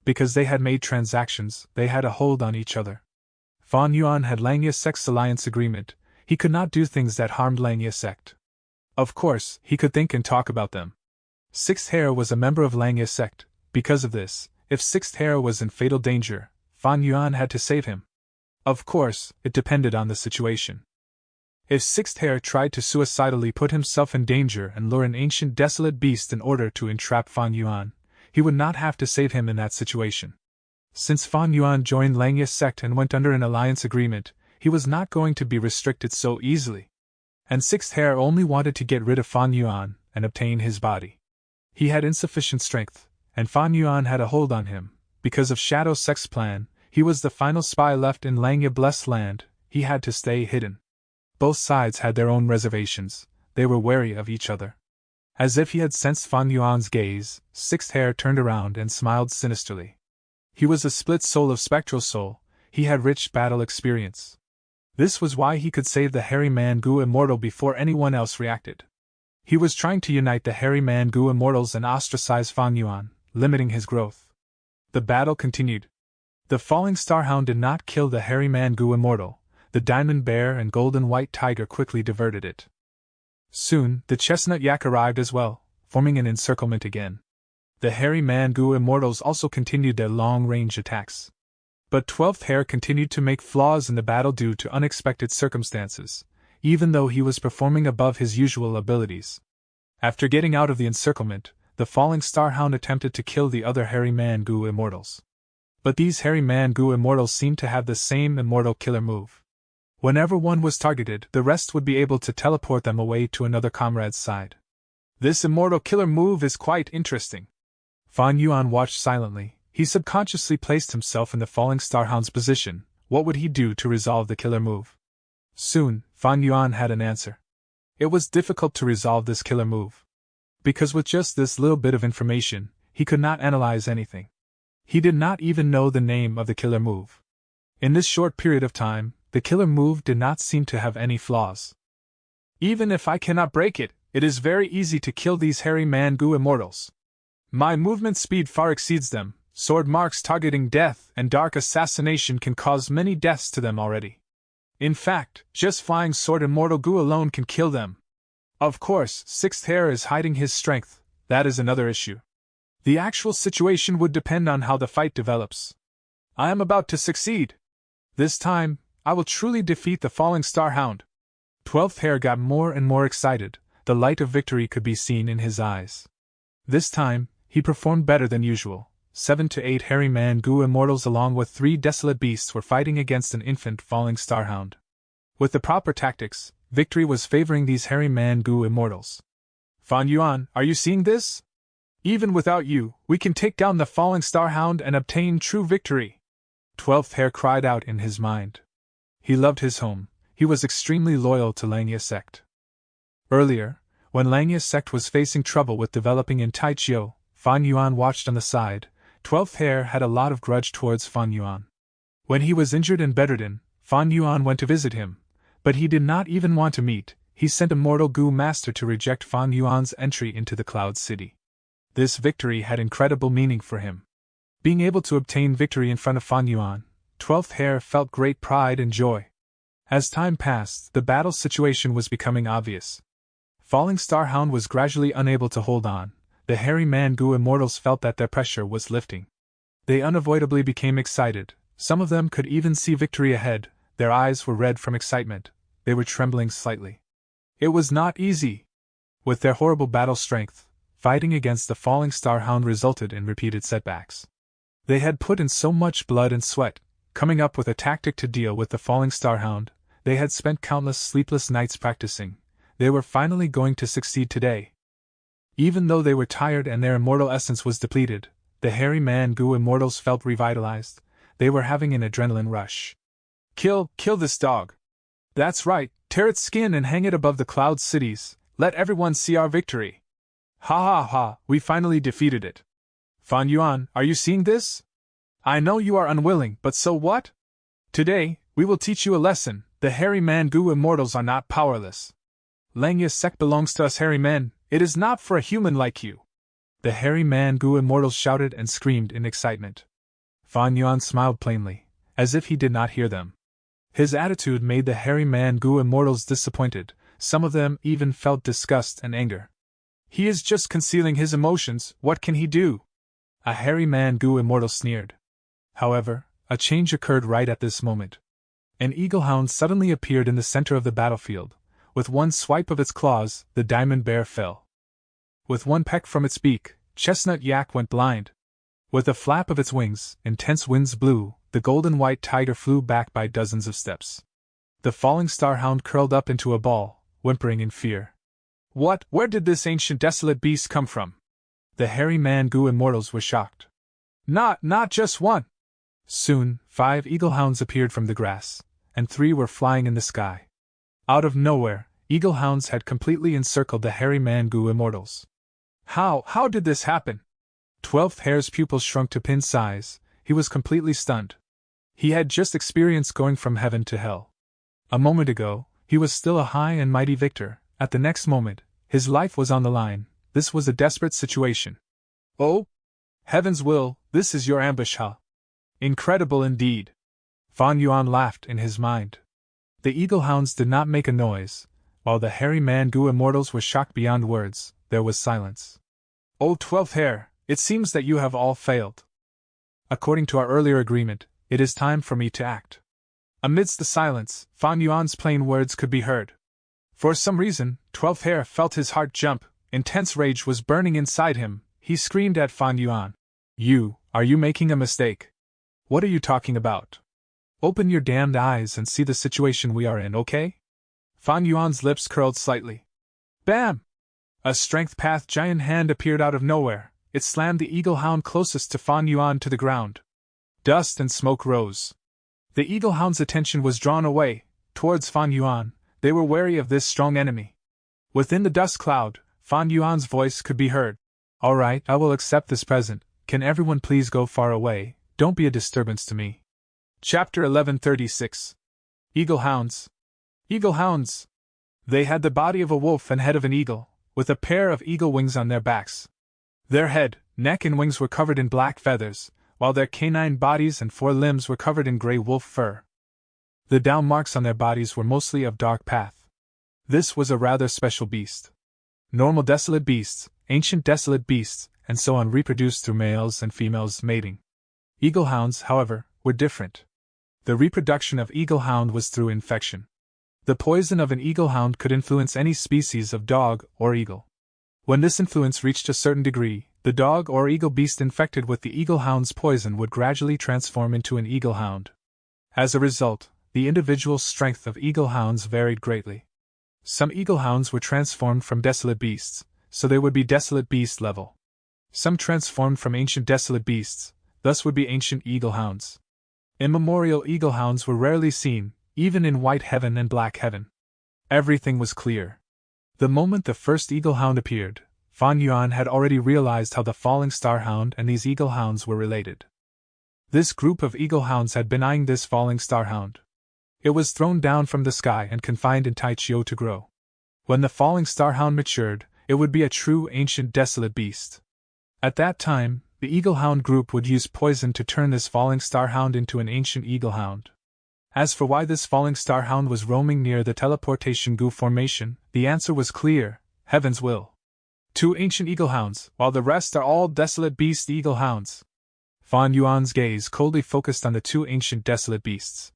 Because they had made transactions, they had a hold on each other. Fan Yuan had Langya sect's alliance agreement. He could not do things that harmed Langya sect. Of course, he could think and talk about them. Sixth Heir was a member of Langya sect. Because of this, if Sixth Heir was in fatal danger, Fan Yuan had to save him. Of course, it depended on the situation. If Sixth Heir tried to suicidally put himself in danger and lure an ancient desolate beast in order to entrap Fan Yuan, he would not have to save him in that situation. Since Fan Yuan joined Langya sect and went under an alliance agreement, he was not going to be restricted so easily. And Sixth Heir only wanted to get rid of Fan Yuan and obtain his body. He had insufficient strength, and Fan Yuan had a hold on him. Because of Shadow Sect's plan, he was the final spy left in Langya Blessed Land. He had to stay hidden. Both sides had their own reservations. They were wary of each other. As if he had sensed Fan Yuan's gaze, Sixth Heir turned around and smiled sinisterly. He was a split soul of spectral soul. He had rich battle experience. This was why he could save the Hairy Man Gu Immortal before anyone else reacted. He was trying to unite the Hairy Man Gu Immortals and ostracize Fan Yuan, limiting his growth. The battle continued. The Falling Starhound did not kill the Hairy Man Gu Immortal. The Diamond Bear and Golden White Tiger quickly diverted it. Soon, the Chestnut Yak arrived as well, forming an encirclement again. The Hairy Man Gu Immortals also continued their long-range attacks. But 12th Heir continued to make flaws in the battle due to unexpected circumstances, even though he was performing above his usual abilities. After getting out of the encirclement, the Falling Starhound attempted to kill the other Hairy Man Gu Immortals. But these Hairy Man Gu Immortals seemed to have the same immortal killer move. Whenever one was targeted, the rest would be able to teleport them away to another comrade's side. This immortal killer move is quite interesting. Fan Yuan watched silently. He subconsciously placed himself in the Falling Starhound's position. What would he do to resolve the killer move? Soon, Fan Yuan had an answer. It was difficult to resolve this killer move. Because with just this little bit of information, he could not analyze anything. He did not even know the name of the killer move. In this short period of time, the killer move did not seem to have any flaws. Even if I cannot break it, it is very easy to kill these Hairy Man Gu Immortals. My movement speed far exceeds them. Sword marks targeting death and dark assassination can cause many deaths to them already. In fact, just flying Sword Immortal Gu alone can kill them. Of course, Sixth Heir is hiding his strength. That is another issue. The actual situation would depend on how the fight develops. I am about to succeed. This time, I will truly defeat the Falling Starhound. 12th Heir got more and more excited. The light of victory could be seen in his eyes. This time, he performed better than usual. 7 to 8 Hairy Man Gu Immortals along with 3 desolate beasts were fighting against an infant Falling Starhound. With the proper tactics, victory was favoring these Hairy Man Gu Immortals. Fan Yuan, are you seeing this? Even without you, we can take down the Falling Starhound and obtain true victory. 12th Heir cried out in his mind. He loved his home. He was extremely loyal to Langya sect. Earlier, when Langya sect was facing trouble with developing in Taichio, Fan Yuan watched on the side. 12th Heir had a lot of grudge towards Fan Yuan. When he was injured and bedridden, Fan Yuan went to visit him, but he did not even want to meet. He sent a mortal Gu master to reject Fan Yuan's entry into the Cloud City. This victory had incredible meaning for him. Being able to obtain victory in front of Fan Yuan, 12th Heir felt great pride and joy. As time passed, the battle situation was becoming obvious. Falling Starhound was gradually unable to hold on. The Hairy Man Gu Immortals felt that their pressure was lifting. They unavoidably became excited. Some of them could even see victory ahead. Their eyes were red from excitement. They were trembling slightly. It was not easy. With their horrible battle strength, fighting against the Falling Starhound resulted in repeated setbacks. They had put in so much blood and sweat, coming up with a tactic to deal with the Falling Starhound. They had spent countless sleepless nights practicing. They were finally going to succeed today. Even though they were tired and their immortal essence was depleted, the Hairy Man Gu Immortals felt revitalized. They were having an adrenaline rush. Kill this dog. That's right, Tear its skin and hang it above the cloud cities, let everyone see our victory. Ha ha ha, we finally defeated it. Fan Yuan, are you seeing this? I know you are unwilling, but so what? Today, we will teach you a lesson. The hairy man Gu immortals are not powerless. Langya sect belongs to us hairy men, it is not for a human like you. The hairy man Gu immortals shouted and screamed in excitement. Fan Yuan smiled plainly, as if he did not hear them. His attitude made the hairy man Gu immortals disappointed, some of them even felt disgust and anger. He is just concealing his emotions, what can he do? A hairy man Gu immortal sneered. However, a change occurred right at this moment. An eagle hound suddenly appeared in the center of the battlefield. With one swipe of its claws, the diamond bear fell. With one peck from its beak, Chestnut Yak went blind. With a flap of its wings, intense winds blew, the golden white tiger flew back by dozens of steps. The falling star hound curled up into a ball, whimpering in fear. Where did this ancient desolate beast come from? The hairy man Gu immortals were shocked. Not just one. Soon, 5 eagle hounds appeared from the grass, and 3 were flying in the sky. Out of nowhere, eagle hounds had completely encircled the hairy man Gu immortals. How did this happen? 12th Hare's pupils shrunk to pin size, he was completely stunned. He had just experienced going from heaven to hell. A moment ago, he was still a high and mighty victor, at the next moment, his life was on the line, this was a desperate situation. Oh? Heaven's will, this is your ambush, huh? Incredible indeed. Fan Yuan laughed in his mind. The eagle hounds did not make a noise, while the hairy man Gu immortals were shocked beyond words, there was silence. Oh 12th Hare, it seems that you have all failed. According to our earlier agreement, it is time for me to act. Amidst the silence, Fan Yuan's plain words could be heard. For some reason, 12th Hare felt his heart jump, intense rage was burning inside him, he screamed at Fan Yuan. Are you making a mistake? What are you talking about? Open your damned eyes and see the situation we are in, okay? Fan Yuan's lips curled slightly. Bam! A strength path giant hand appeared out of nowhere, it slammed the eagle hound closest to Fan Yuan to the ground. Dust and smoke rose. The eagle hound's attention was drawn away, towards Fan Yuan, they were wary of this strong enemy. Within the dust cloud, Fan Yuan's voice could be heard. All right, I will accept this present, can everyone please go far away, don't be a disturbance to me. Chapter 1136. Eagle Hounds. Eagle Hounds! They had the body of a wolf and head of an eagle, with a pair of eagle wings on their backs. Their head, neck and wings were covered in black feathers, while their canine bodies and 4 limbs were covered in gray wolf fur. The down marks on their bodies were mostly of dark path. This was a rather special beast. Normal desolate beasts, ancient desolate beasts, and so on reproduced through males and females mating. Eagle hounds, however, were different. The reproduction of eagle hound was through infection. The poison of an eagle hound could influence any species of dog or eagle. When this influence reached a certain degree, the dog or eagle beast infected with the eagle hound's poison would gradually transform into an eagle hound. As a result, the individual strength of eagle hounds varied greatly. Some eagle hounds were transformed from desolate beasts, so they would be desolate beast level. Some transformed from ancient desolate beasts, thus would be ancient eagle hounds. Immemorial eagle hounds were rarely seen, even in white heaven and black heaven. Everything was clear. The moment the first eagle hound appeared, Fan Yuan had already realized how the falling star hound and these eagle hounds were related. This group of eagle hounds had been eyeing this falling star hound. It was thrown down from the sky and confined in Taichio to grow. When the falling star hound matured, it would be a true ancient desolate beast. At that time, the eagle hound group would use poison to turn this falling star hound into an ancient eagle hound. As for why this falling star hound was roaming near the teleportation Gu formation, the answer was clear: heaven's will. 2 ancient eagle hounds, while the rest are all desolate beast eagle hounds. Fan Yuan's gaze coldly focused on the 2 ancient desolate beasts.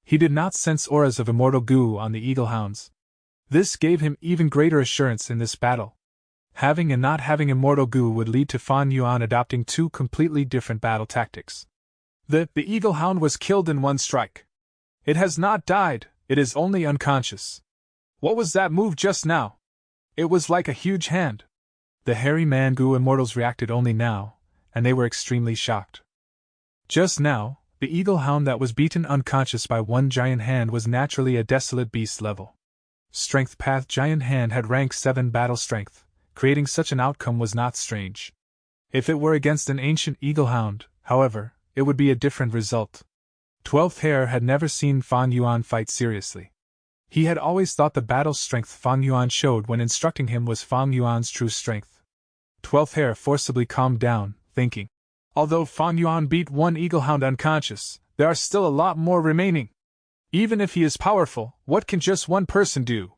He did not sense auras of immortal Gu on the eagle hounds. This gave him even greater assurance in this battle. Having and not having immortal Gu would lead to Fan Yuan adopting 2 completely different battle tactics. The eagle hound was killed in one strike. It has not died, it is only unconscious. What was that move just now? It was like a huge hand. The hairy man Gu immortals reacted only now, and they were extremely shocked. Just now, the eagle hound that was beaten unconscious by one giant hand was naturally a desolate beast level. Strength Path Giant Hand had rank 7 battle strength, creating such an outcome was not strange. If it were against an ancient eaglehound, however, it would be a different result. 12th Hare had never seen Fang Yuan fight seriously. He had always thought the battle strength Fang Yuan showed when instructing him was Fang Yuan's true strength. 12th Hare forcibly calmed down, thinking, although Fang Yuan beat one eaglehound unconscious, there are still a lot more remaining. Even if he is powerful, what can just one person do?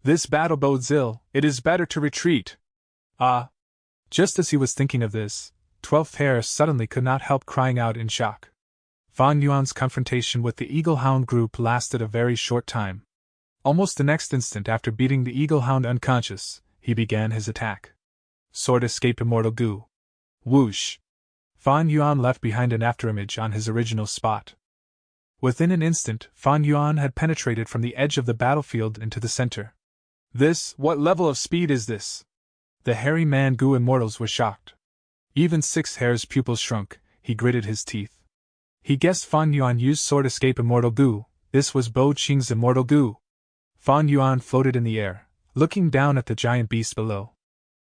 This battle bodes ill, it is better to retreat. Ah! Just as he was thinking of this, 12th Hare suddenly could not help crying out in shock. Fang Yuan's confrontation with the eaglehound group lasted a very short time. Almost the next instant after beating the eaglehound unconscious, he began his attack. Sword Escape Immortal Gu. Whoosh! Fang Yuan left behind an afterimage on his original spot. Within an instant, Fang Yuan had penetrated from the edge of the battlefield into the center. What level of speed is this? The hairy man Gu immortals were shocked. Even 6th Hare's pupils shrunk, he gritted his teeth. He guessed Fang Yuan used Sword Escape Immortal Gu, this was Bo Qing's Immortal Gu. Fang Yuan floated in the air, looking down at the giant beast below.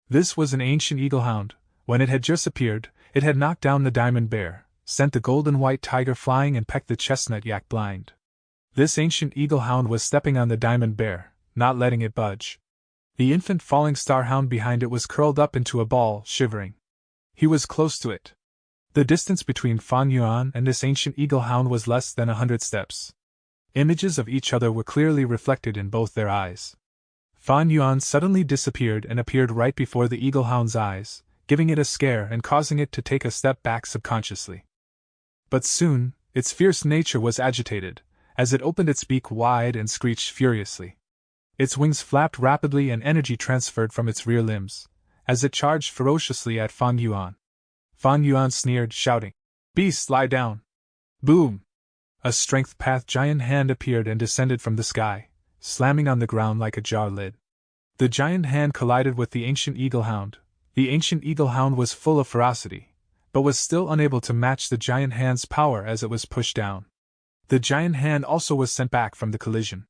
This was an ancient eaglehound. When it had just appeared, it had knocked down the diamond bear, sent the golden white tiger flying and pecked the chestnut yak blind. This ancient eaglehound was stepping on the diamond bear, not letting it budge. The infant falling star hound behind it was curled up into a ball, shivering. He was close to it. The distance between Fang Yuan and this ancient eaglehound was less than 100 steps. Images of each other were clearly reflected in both their eyes. Fang Yuan suddenly disappeared and appeared right before the eaglehound's eyes, giving it a scare and causing it to take a step back subconsciously. But soon, its fierce nature was agitated, as it opened its beak wide and screeched furiously. Its wings flapped rapidly and energy transferred from its rear limbs, as it charged ferociously at Fang Yuan. Fang Yuan sneered, shouting, "Beast, lie down!" Boom! A Strength Path Giant Hand appeared and descended from the sky, slamming on the ground like a jar lid. The giant hand collided with the ancient eaglehound. The ancient eaglehound was full of ferocity, but was still unable to match the giant hand's power as it was pushed down. The giant hand also was sent back from the collision.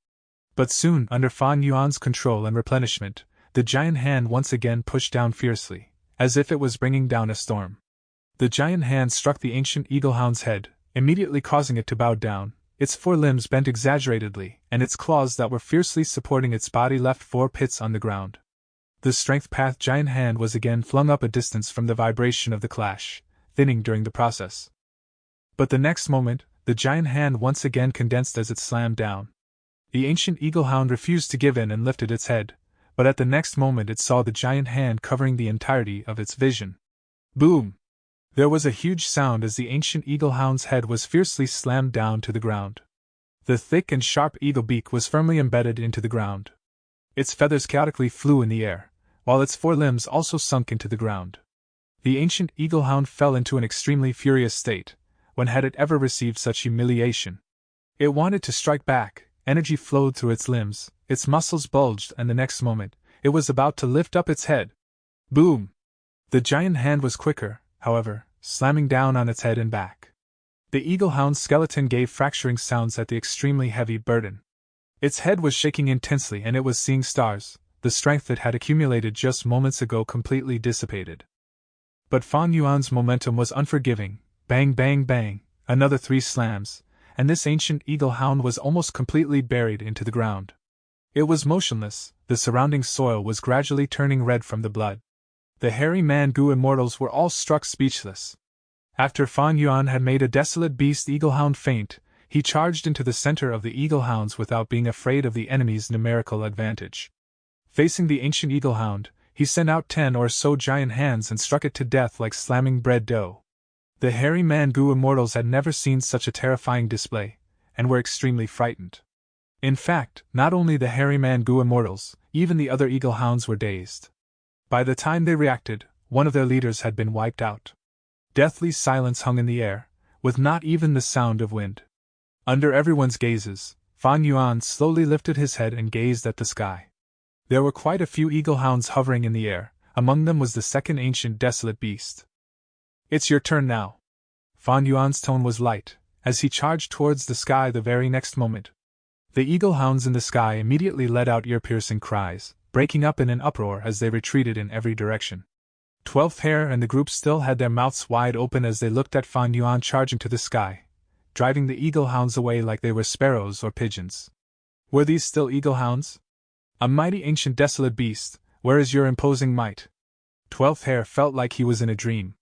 But soon, under Fang Yuan's control and replenishment, the giant hand once again pushed down fiercely, as if it was bringing down a storm. The giant hand struck the ancient eaglehound's head, immediately causing it to bow down. Its forelimbs bent exaggeratedly, and its claws that were fiercely supporting its body left 4 pits on the ground. The Strength Path Giant Hand was again flung up a distance from the vibration of the clash, thinning during the process. But the next moment, the giant hand once again condensed as it slammed down. The ancient eaglehound refused to give in and lifted its head, but at the next moment it saw the giant hand covering the entirety of its vision. Boom! There was a huge sound as the ancient eaglehound's head was fiercely slammed down to the ground. The thick and sharp eagle beak was firmly embedded into the ground. Its feathers chaotically flew in the air, while its forelimbs also sunk into the ground. The ancient eaglehound fell into an extremely furious state. When had it ever received such humiliation? It wanted to strike back, energy flowed through its limbs, its muscles bulged, and the next moment, it was about to lift up its head. Boom! The giant hand was quicker, however, slamming down on its head and back. The eaglehound's skeleton gave fracturing sounds at the extremely heavy burden. Its head was shaking intensely and it was seeing stars. The strength it had accumulated just moments ago completely dissipated. But Fang Yuan's momentum was unforgiving. Bang, bang, bang, another 3 slams, and this ancient eaglehound was almost completely buried into the ground. It was motionless, the surrounding soil was gradually turning red from the blood. The hairy man Gu immortals were all struck speechless. After Fang Yuan had made a desolate beast eaglehound faint, he charged into the center of the eaglehounds without being afraid of the enemy's numerical advantage. Facing the ancient eaglehound, he sent out 10 or so giant hands and struck it to death like slamming bread dough. The hairy man Gu immortals had never seen such a terrifying display, and were extremely frightened. In fact, not only the hairy man Gu immortals, even the other eaglehounds were dazed. By the time they reacted, one of their leaders had been wiped out. Deathly silence hung in the air, with not even the sound of wind. Under everyone's gazes, Fang Yuan slowly lifted his head and gazed at the sky. There were quite a few eaglehounds hovering in the air, among them was the second ancient desolate beast. "It's your turn now." Fang Yuan's tone was light, as he charged towards the sky the very next moment. The eagle hounds in the sky immediately let out ear-piercing cries, breaking up in an uproar as they retreated in every direction. 12th Hare and the group still had their mouths wide open as they looked at Fan Yuan charging to the sky, driving the eagle hounds away like they were sparrows or pigeons. Were these still eagle hounds? A mighty ancient desolate beast, where is your imposing might? 12th Hare felt like he was in a dream.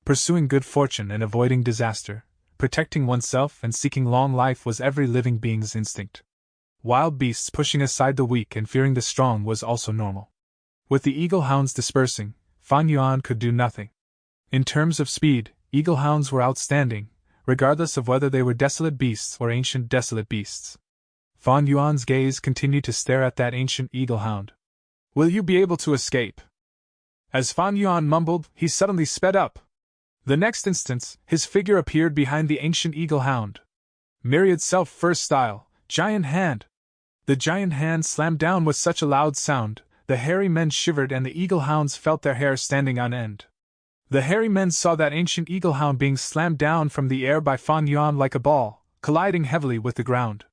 Pursuing good fortune and avoiding disaster, protecting oneself and seeking long life was every living being's instinct. Wild beasts pushing aside the weak and fearing the strong was also normal. With the eagle hounds dispersing, Fan Yuan could do nothing. In terms of speed, eagle hounds were outstanding, regardless of whether they were desolate beasts or ancient desolate beasts. Fan Yuan's gaze continued to stare at that ancient eagle hound. Will you be able to escape? As Fan Yuan mumbled, he suddenly sped up. The next instant, his figure appeared behind the ancient eagle hound. Myriad self first style, giant hand. The giant hand slammed down with such a loud sound, the hairy men shivered and the eagle hounds felt their hair standing on end. The hairy men saw that ancient eagle hound being slammed down from the air by Fan Yuan like a ball, colliding heavily with the ground.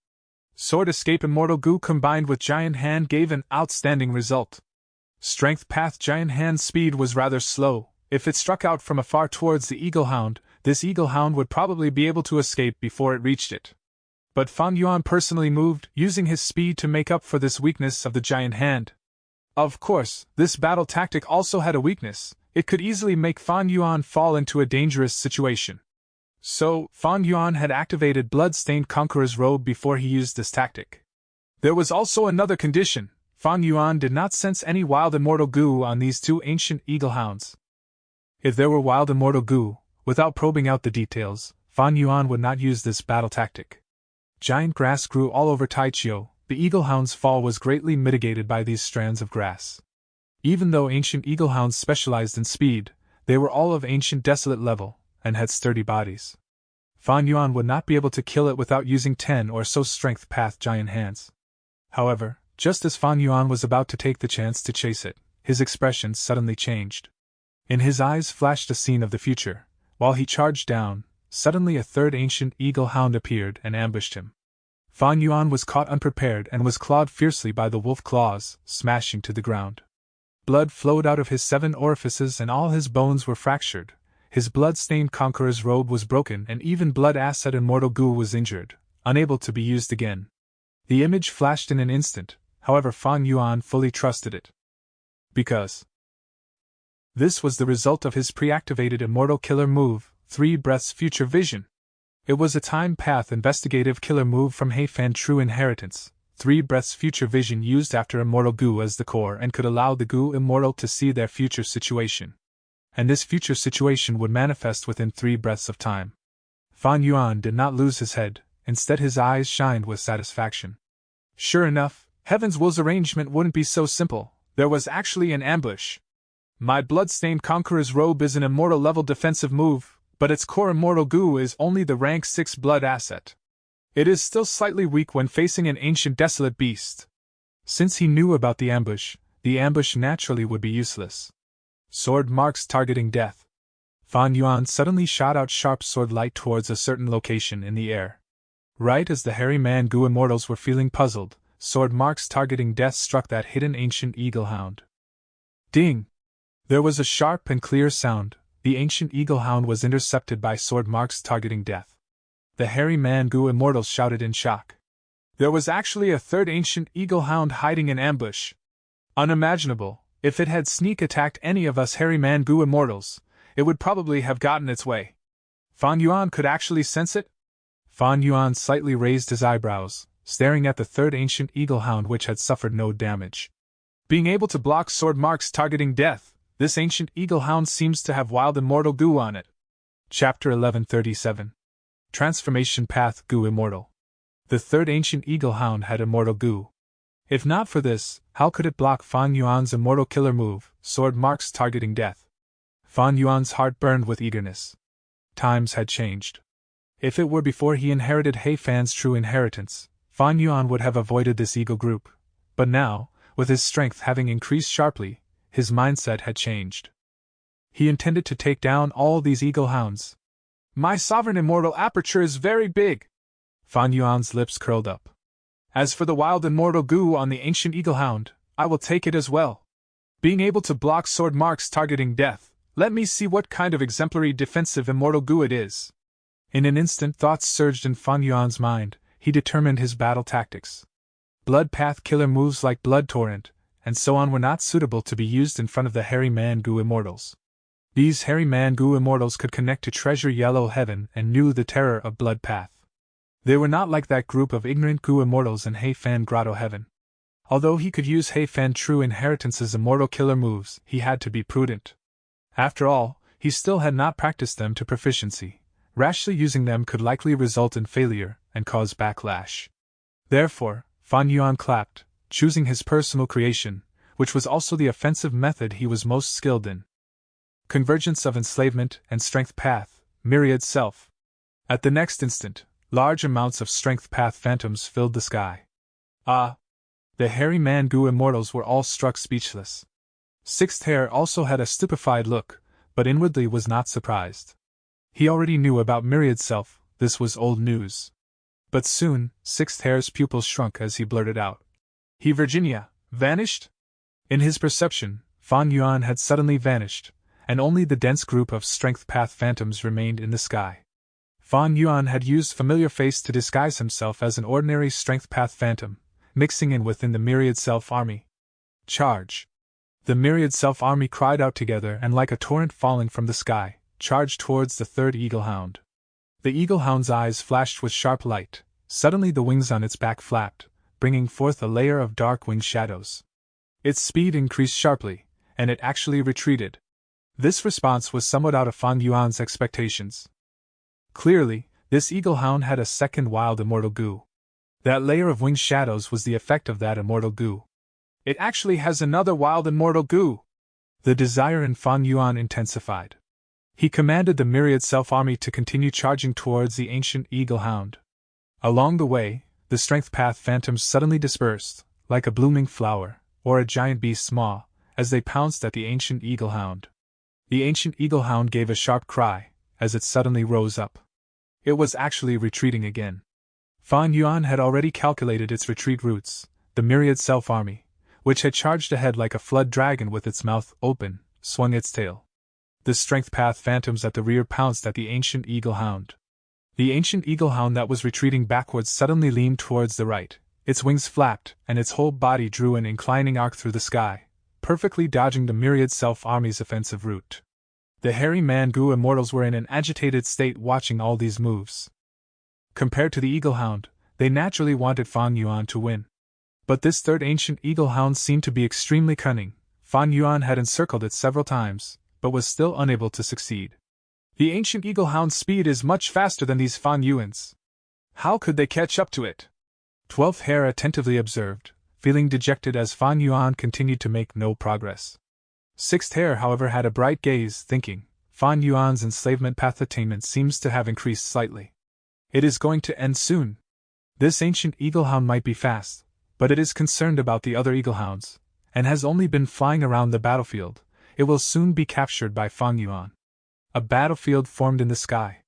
Sword escape immortal goo combined with giant hand gave an outstanding result. Strength path giant hand's speed was rather slow. If it struck out from afar towards the eagle hound, this eagle hound would probably be able to escape before it reached it. But Fan Yuan personally moved, using his speed to make up for this weakness of the giant hand. Of course, this battle tactic also had a weakness. It could easily make Fan Yuan fall into a dangerous situation. So, Fan Yuan had activated Blood-Stained Conqueror's robe before he used this tactic. There was also another condition. Fan Yuan did not sense any wild immortal goo on these two ancient eagle hounds. If there were wild immortal goo, without probing out the details, Fan Yuan would not use this battle tactic. Giant grass grew all over Taichio. The eagle hound's fall was greatly mitigated by these strands of grass. Even though ancient eagle hounds specialized in speed, they were all of ancient desolate level, and had sturdy bodies. Fan Yuan would not be able to kill it without using 10 or so strength path giant hands. However, just as Fan Yuan was about to take the chance to chase it, his expression suddenly changed. In his eyes flashed a scene of the future. While he charged down, suddenly a third ancient eagle hound appeared and ambushed him. Fan Yuan was caught unprepared and was clawed fiercely by the wolf claws, smashing to the ground. Blood flowed out of his 7 orifices and all his bones were fractured. His blood-stained conqueror's robe was broken and even blood acid immortal goo was injured, unable to be used again. The image flashed in an instant, however Fan Yuan fully trusted it. Because this was the result of his pre-activated immortal killer move, 3 Breaths Future Vision. It was a time path investigative killer move from Heifan True Inheritance. 3 Breaths Future Vision used after immortal goo as the core and could allow the goo immortal to see their future situation. And this future situation would manifest within 3 breaths of time. Fan Yuan did not lose his head, instead his eyes shined with satisfaction. Sure enough, Heaven's Will's arrangement wouldn't be so simple. There was actually an ambush. My blood-stained conqueror's robe is an immortal level defensive move, but its core immortal goo is only the rank 6 blood asset. It is still slightly weak when facing an ancient desolate beast. Since he knew about the ambush naturally would be useless. Sword marks targeting death. Fan Yuan suddenly shot out sharp sword light towards a certain location in the air. Right as the hairy man goo immortals were feeling puzzled, sword marks targeting death struck that hidden ancient eagle hound. Ding! There was a sharp and clear sound. The ancient eagle hound was intercepted by sword marks targeting death. The hairy man goo immortals shouted in shock. There was actually a third ancient eagle hound hiding in ambush. Unimaginable. If it had sneak attacked any of us hairy man goo immortals, it would probably have gotten its way. Fan Yuan could actually sense it? Fan Yuan slightly raised his eyebrows, staring at the third ancient eagle hound which had suffered no damage. Being able to block sword marks targeting death, this ancient eagle hound seems to have wild immortal goo on it. Chapter 1137. Transformation Path Goo Immortal. The third ancient eagle hound had immortal goo. If not for this, how could it block Fan Yuan's immortal killer move, sword marks targeting death? Fan Yuan's heart burned with eagerness. Times had changed. If it were before he inherited Heifan's true inheritance, Fan Yuan would have avoided this eagle group. But now, with his strength having increased sharply, his mindset had changed. He intended to take down all these eagle hounds. My sovereign immortal aperture is very big! Fan Yuan's lips curled up. As for the wild immortal goo on the ancient eaglehound, I will take it as well. Being able to block sword marks targeting death, let me see what kind of exemplary defensive immortal goo it is. In an instant thoughts surged in Fan Yuan's mind. He determined his battle tactics. Blood path killer moves like Blood Torrent, and so on were not suitable to be used in front of the Hairy Man Goo Immortals. These Hairy Man Goo Immortals could connect to Treasure Yellow Heaven and knew the terror of Blood Path. They were not like that group of ignorant Goo Immortals in Hei Fan Grotto Heaven. Although he could use Hei Fan True Inheritance's immortal killer moves, he had to be prudent. After all, he still had not practiced them to proficiency. Rashly using them could likely result in failure and cause backlash. Therefore, Fan Yuan clapped, choosing his personal creation, which was also the offensive method he was most skilled in. Convergence of Enslavement and Strength Path, Myriad Self. At the next instant, large amounts of Strength Path phantoms filled the sky. Ah! The Hairy Man Goo Immortals were all struck speechless. Sixth Hair also had a stupefied look, but inwardly was not surprised. He already knew about Myriad Self, this was old news. But soon, Sixth Hair's pupils shrunk as he blurted out. He Virginia, vanished? In his perception, Fan Yuan had suddenly vanished, and only the dense group of Strength Path phantoms remained in the sky. Fan Yuan had used Familiar Face to disguise himself as an ordinary Strength Path phantom, mixing in within the Myriad Self army. Charge! The Myriad Self army cried out together and like a torrent falling from the sky, charged towards the third eaglehound. The eaglehound's eyes flashed with sharp light. Suddenly the wings on its back flapped, bringing forth a layer of dark wing shadows. Its speed increased sharply, and it actually retreated. This response was somewhat out of Fan Yuan's expectations. Clearly, this eaglehound had a second wild immortal goo. That layer of wing shadows was the effect of that immortal goo. It actually has another wild immortal goo! The desire in Fan Yuan intensified. He commanded the Myriad Self army to continue charging towards the ancient eaglehound. Along the way, the Strength Path phantoms suddenly dispersed, like a blooming flower, or a giant beast's maw, as they pounced at the ancient eaglehound. The ancient eaglehound gave a sharp cry, as it suddenly rose up. It was actually retreating again. Fan Yuan had already calculated its retreat routes. The Myriad Self army, which had charged ahead like a flood dragon with its mouth open, swung its tail. The Strength Path phantoms at the rear pounced at the ancient eaglehound. The ancient eaglehound that was retreating backwards suddenly leaned towards the right, its wings flapped, and its whole body drew an inclining arc through the sky, perfectly dodging the Myriad Self army's offensive route. The Hairy Man Goo Immortals were in an agitated state watching all these moves. Compared to the eaglehound, they naturally wanted Fan Yuan to win. But this third ancient eaglehound seemed to be extremely cunning. Fan Yuan had encircled it several times, but was still unable to succeed. The ancient eaglehound's speed is much faster than these Fan Yuan's. How could they catch up to it? 12th Hair attentively observed, feeling dejected as Fan Yuan continued to make no progress. 6th Hair, however, had a bright gaze, thinking, Fan Yuan's enslavement path attainment seems to have increased slightly. It is going to end soon. This ancient eaglehound might be fast, but it is concerned about the other eaglehounds, and has only been flying around the battlefield. It will soon be captured by Fan Yuan. A battlefield formed in the sky.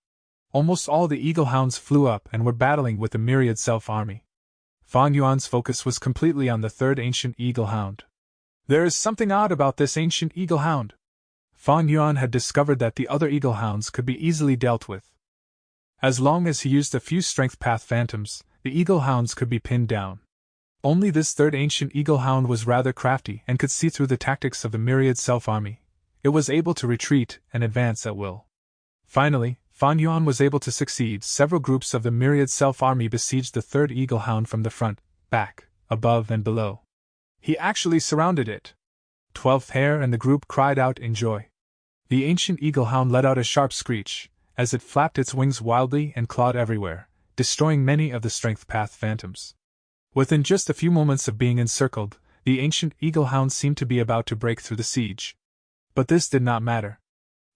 Almost all the eaglehounds flew up and were battling with the Myriad Self army. Fan Yuan's focus was completely on the third ancient eaglehound. There is something odd about this ancient eaglehound. Fan Yuan had discovered that the other eaglehounds could be easily dealt with. As long as he used a few Strength Path phantoms, the eaglehounds could be pinned down. Only this third ancient eaglehound was rather crafty and could see through the tactics of the Myriad Self army. It was able to retreat and advance at will. Finally, Fan Yuan was able to succeed. Several groups of the Myriad Self army besieged the third eaglehound from the front, back, above and below. He actually surrounded it. 12th Hair and the group cried out in joy. The ancient eaglehound let out a sharp screech, as it flapped its wings wildly and clawed everywhere, destroying many of the Strength Path phantoms. Within just a few moments of being encircled, the ancient eaglehound seemed to be about to break through the siege. But this did not matter.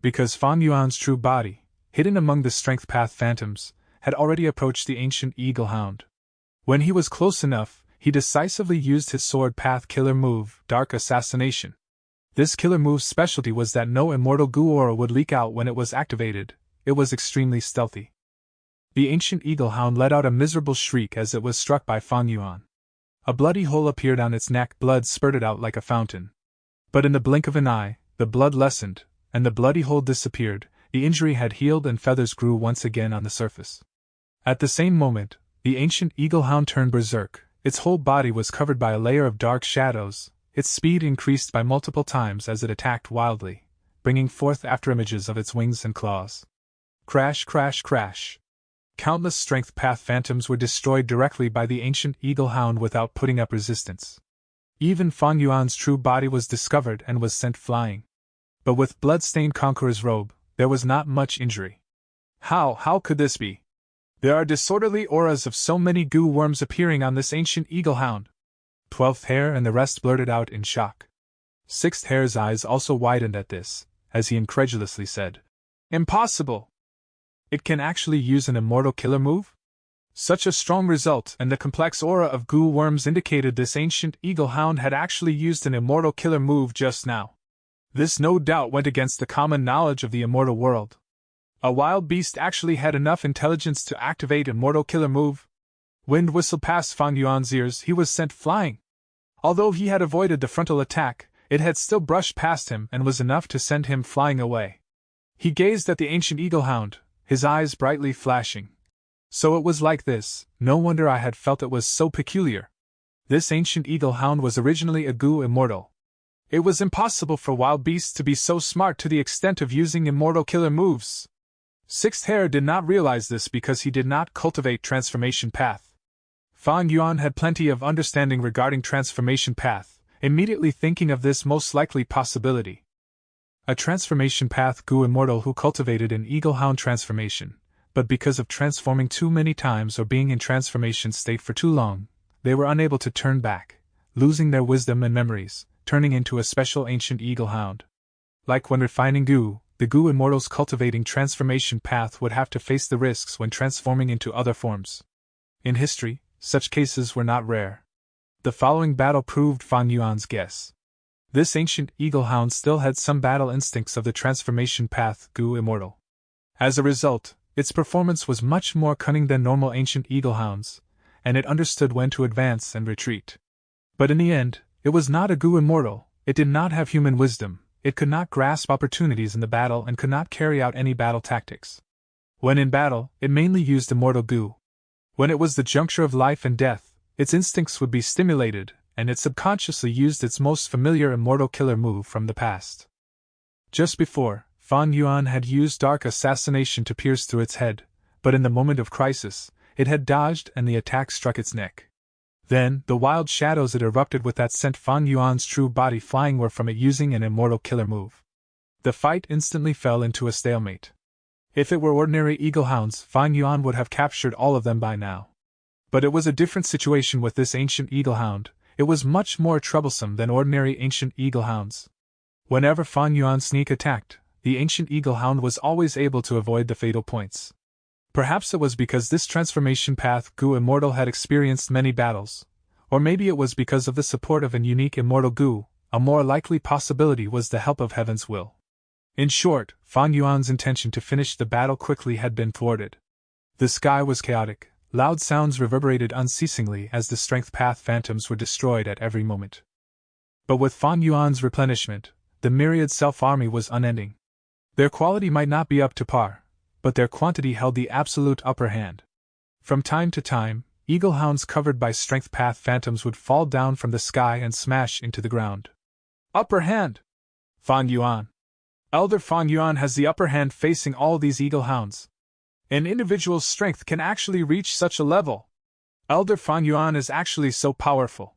Because Fan Yuan's true body, hidden among the Strength Path phantoms, had already approached the ancient eaglehound. When he was close enough, he decisively used his sword path killer move, Dark Assassination. This killer move's specialty was that no immortal goo aura would leak out when it was activated. It was extremely stealthy. the ancient eagle-hound let out a miserable shriek as it was struck by Fang Yuan. A bloody hole appeared on its neck, blood spurted out like a fountain. But in the blink of an eye, the blood lessened, and the bloody hole disappeared. The injury had healed and feathers grew once again on the surface. At the same moment, the ancient eagle-hound turned berserk. Its whole body was covered by a layer of dark shadows. Its speed increased by multiple times as it attacked wildly, bringing forth afterimages of its wings and claws. Crash, crash, crash. Countless strength path phantoms were destroyed directly by the ancient eagle-hound without putting up resistance. Even Fang Yuan's true body was discovered and was sent flying. But with blood-stained conqueror's robe, there was not much injury. How could this be? There are disorderly auras of so many goo worms appearing on this ancient eagle-hound. 12th Hare and the rest blurted out in shock. 6th Hare's eyes also widened at this, as he incredulously said, "Impossible! It can actually use an immortal killer move?" Such a strong result, and the complex aura of goo worms indicated this ancient eagle-hound had actually used an immortal killer move just now. This no doubt went against the common knowledge of the immortal world. A wild beast actually had enough intelligence to activate immortal killer move. Wind whistled past Fang Yuan's ears. He was sent flying. Although he had avoided the frontal attack, it had still brushed past him and was enough to send him flying away. He gazed at the ancient eagle-hound, his eyes brightly flashing. So it was like this. No wonder I had felt it was so peculiar. This ancient eagle-hound was originally a goo immortal. It was impossible for wild beasts to be so smart to the extent of using immortal killer moves. 6th Hare did not realize this because he did not cultivate transformation path. Fang Yuan had plenty of understanding regarding transformation path, immediately thinking of this most likely possibility. A transformation path goo immortal who cultivated an eagle-hound transformation, but because of transforming too many times or being in transformation state for too long, they were unable to turn back, losing their wisdom and memories, turning into a special ancient eagle-hound. Like when refining goo, the goo immortals cultivating transformation path would have to face the risks when transforming into other forms. In history, such cases were not rare. The following battle proved Fang Yuan's guess. This ancient eagle-hound still had some battle instincts of the transformation path goo immortal. As a result, its performance was much more cunning than normal ancient eagle-hounds, and it understood when to advance and retreat. But in the end, it was not a goo immortal. It did not have human wisdom. It could not grasp opportunities in the battle and could not carry out any battle tactics. When in battle, it mainly used immortal goo. When it was the juncture of life and death, its instincts would be stimulated, and it subconsciously used its most familiar immortal killer move from the past. Just before, Fang Yuan had used dark assassination to pierce through its head, but in the moment of crisis, it had dodged and the attack struck its neck. Then, the wild shadows it erupted with that sent Fang Yuan's true body flying were from it using an immortal killer move. The fight instantly fell into a stalemate. If it were ordinary eagle-hounds, Fang Yuan would have captured all of them by now. But it was a different situation with this ancient eagle-hound. It was much more troublesome than ordinary ancient eagle-hounds. Whenever Fang Yuan sneak attacked, the ancient eagle-hound was always able to avoid the fatal points. Perhaps it was because this transformation path goo immortal had experienced many battles, or maybe it was because of the support of an unique immortal goo. A more likely possibility was the help of heaven's will. In short, Fang Yuan's intention to finish the battle quickly had been thwarted. The sky was chaotic, loud sounds reverberated unceasingly as the strength path phantoms were destroyed at every moment. But with Fang Yuan's replenishment, the myriad self-army was unending. Their quality might not be up to par, but their quantity held the absolute upper hand. From time to time, eagle-hounds covered by strength path phantoms would fall down from the sky and smash into the ground. Upper hand! Fang Yuan. Elder Fang Yuan has the upper hand facing all these eagle-hounds. An individual's strength can actually reach such a level. Elder Fang Yuan is actually so powerful.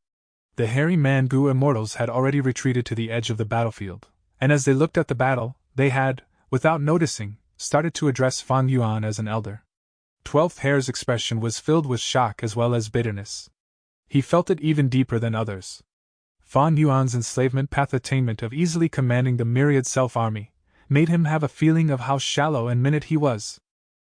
The hairy man goo immortals had already retreated to the edge of the battlefield, and as they looked at the battle, they had, without noticing, started to address Fang Yuan as an elder. 12th Hare's expression was filled with shock as well as bitterness. He felt it even deeper than others. Fang Yuan's enslavement path attainment of easily commanding the myriad self-army made him have a feeling of how shallow and minute he was.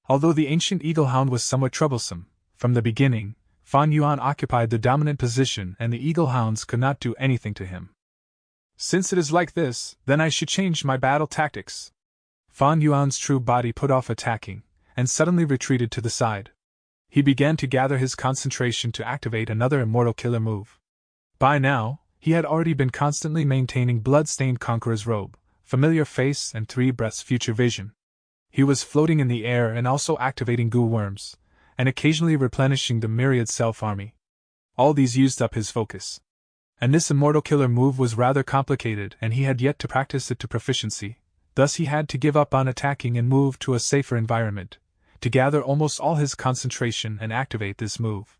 Although the ancient eagle-hound was somewhat troublesome, from the beginning, Fang Yuan occupied the dominant position and the eagle-hounds could not do anything to him. Since it is like this, then I should change my battle tactics. Fang Yuan's true body put off attacking, and suddenly retreated to the side. He began to gather his concentration to activate another immortal killer move. By now, he had already been constantly maintaining blood-stained Conqueror's robe, familiar face and 3 breaths future vision. He was floating in the air and also activating goo worms, and occasionally replenishing the myriad self-army. All these used up his focus. And this immortal killer move was rather complicated and he had yet to practice it to proficiency, thus he had to give up on attacking and move to a safer environment, to gather almost all his concentration and activate this move.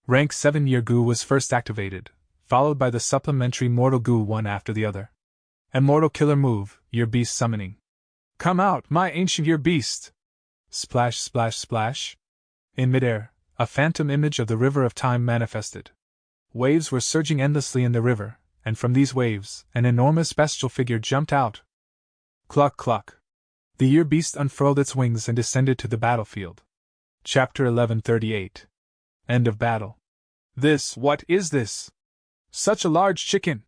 Rank 7 Year Goo was first activated, followed by the supplementary Mortal Goo one after the other. Immortal Killer Move, Year Beast Summoning. Come out, my ancient Year Beast! Splash, splash, splash. In midair, a phantom image of the River of Time manifested. Waves were surging endlessly in the river, and from these waves, an enormous bestial figure jumped out. Cluck, cluck. The Year Beast unfurled its wings and descended to the battlefield. Chapter 1138. End of battle. What is this? Such a large chicken!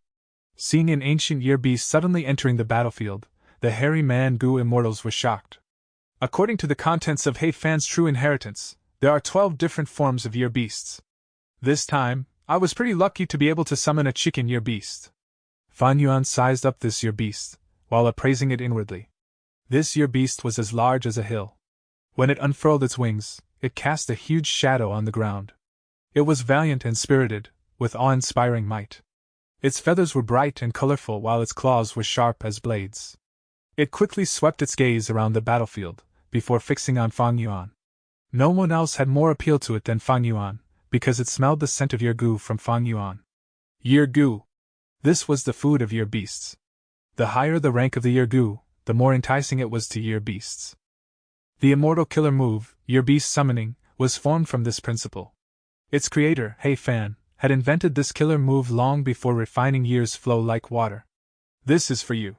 Seeing an ancient Year Beast suddenly entering the battlefield, the hairy man Goo immortals were shocked. According to the contents of He Fan's True Inheritance, there are 12 different forms of Year Beasts. This time, I was pretty lucky to be able to summon a chicken Year Beast. Fan Yuan sized up this Year Beast, while appraising it inwardly. This Year Beast was as large as a hill. When it unfurled its wings, it cast a huge shadow on the ground. It was valiant and spirited, with awe-inspiring might. Its feathers were bright and colorful while its claws were sharp as blades. It quickly swept its gaze around the battlefield, before fixing on Fan Yuan. No one else had more appeal to it than Fan Yuan, because it smelled the scent of Year Goo from Fan Yuan. Year Goo. This was the food of Year Beasts. The higher the rank of the Year Goo, the more enticing it was to Year Beasts. The immortal killer move, Year Beast Summoning, was formed from this principle. Its creator, He Fan, had invented this killer move long before refining years flow like water. This is for you.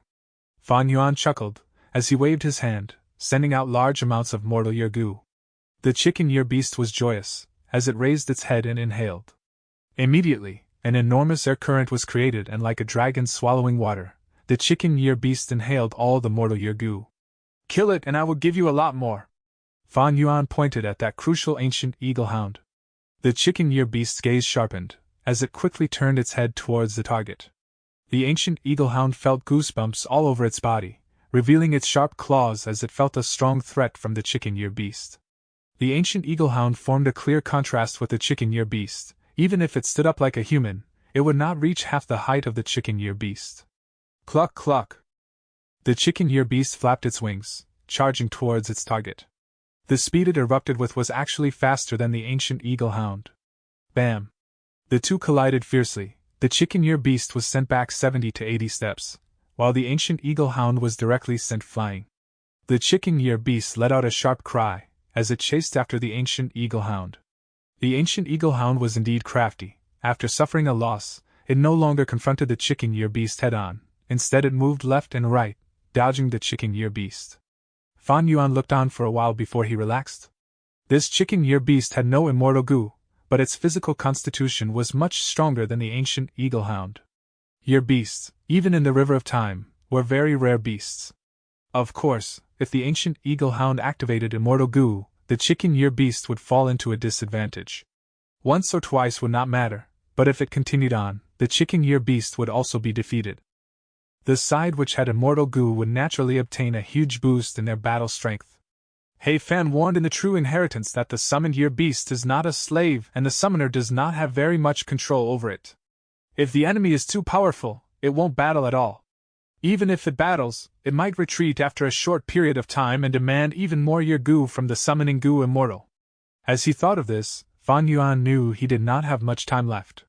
Fan Yuan chuckled, as he waved his hand, sending out large amounts of mortal Year Goo. The chicken Year Beast was joyous, as it raised its head and inhaled. Immediately, an enormous air current was created and like a dragon swallowing water, the chicken Year Beast inhaled all the mortal Year Goo. Kill it and I will give you a lot more. Fan Yuan pointed at that crucial ancient eagle hound. The chicken Year Beast's gaze sharpened, as it quickly turned its head towards the target. The ancient eagle hound felt goosebumps all over its body, revealing its sharp claws as it felt a strong threat from the chicken Year Beast. The ancient eagle hound formed a clear contrast with the chicken Year Beast. Even if it stood up like a human, it would not reach half the height of the chicken Year Beast. Cluck, cluck. The chicken Year Beast flapped its wings, charging towards its target. The speed it erupted with was actually faster than the ancient eagle hound. Bam! The two collided fiercely. The chicken Year Beast was sent back 70 to 80 steps, while the ancient eagle hound was directly sent flying. The chicken Year Beast let out a sharp cry, as it chased after the ancient eagle hound. The ancient eagle hound was indeed crafty. After suffering a loss, it no longer confronted the chicken Year Beast head-on. Instead it moved left and right, dodging the chicken Year Beast. Fan Yuan looked on for a while before he relaxed. This chicken Year Beast had no immortal goo, but its physical constitution was much stronger than the ancient eagle hound. Year Beasts, even in the River of Time, were very rare beasts. Of course, if the ancient eagle hound activated immortal goo, the chicken Year Beast would fall into a disadvantage. Once or twice would not matter, but if it continued on, the chicken Year Beast would also be defeated. The side which had immortal goo would naturally obtain a huge boost in their battle strength. He Fan warned in the True Inheritance that the summoned Year Beast is not a slave and the summoner does not have very much control over it. If the enemy is too powerful, it won't battle at all. Even if it battles, it might retreat after a short period of time and demand even more Year Goo from the summoning Goo Immortal. As he thought of this, Fan Yuan knew he did not have much time left.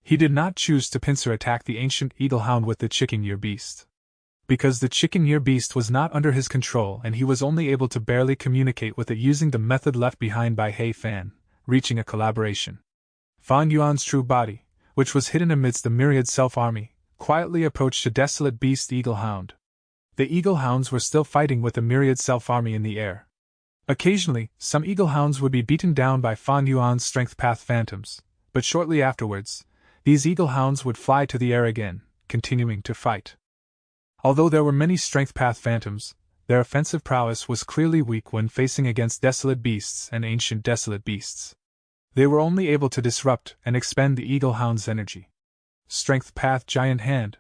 He did not choose to pincer attack the ancient eagle hound with the chicken Year Beast. Because the chicken Year Beast was not under his control and he was only able to barely communicate with it using the method left behind by He Fan, reaching a collaboration. Fan Yuan's true body, which was hidden amidst the myriad self-army, quietly approached a desolate beast eagle hound. The eagle hounds were still fighting with the myriad self-army in the air. Occasionally, some eagle hounds would be beaten down by Fan Yuan's strength path phantoms, but shortly afterwards, these eagle hounds would fly to the air again, continuing to fight. Although there were many strength path phantoms, their offensive prowess was clearly weak when facing against desolate beasts and ancient desolate beasts. They were only able to disrupt and expend the Eagle Hound's energy. Strength Path Giant Hand.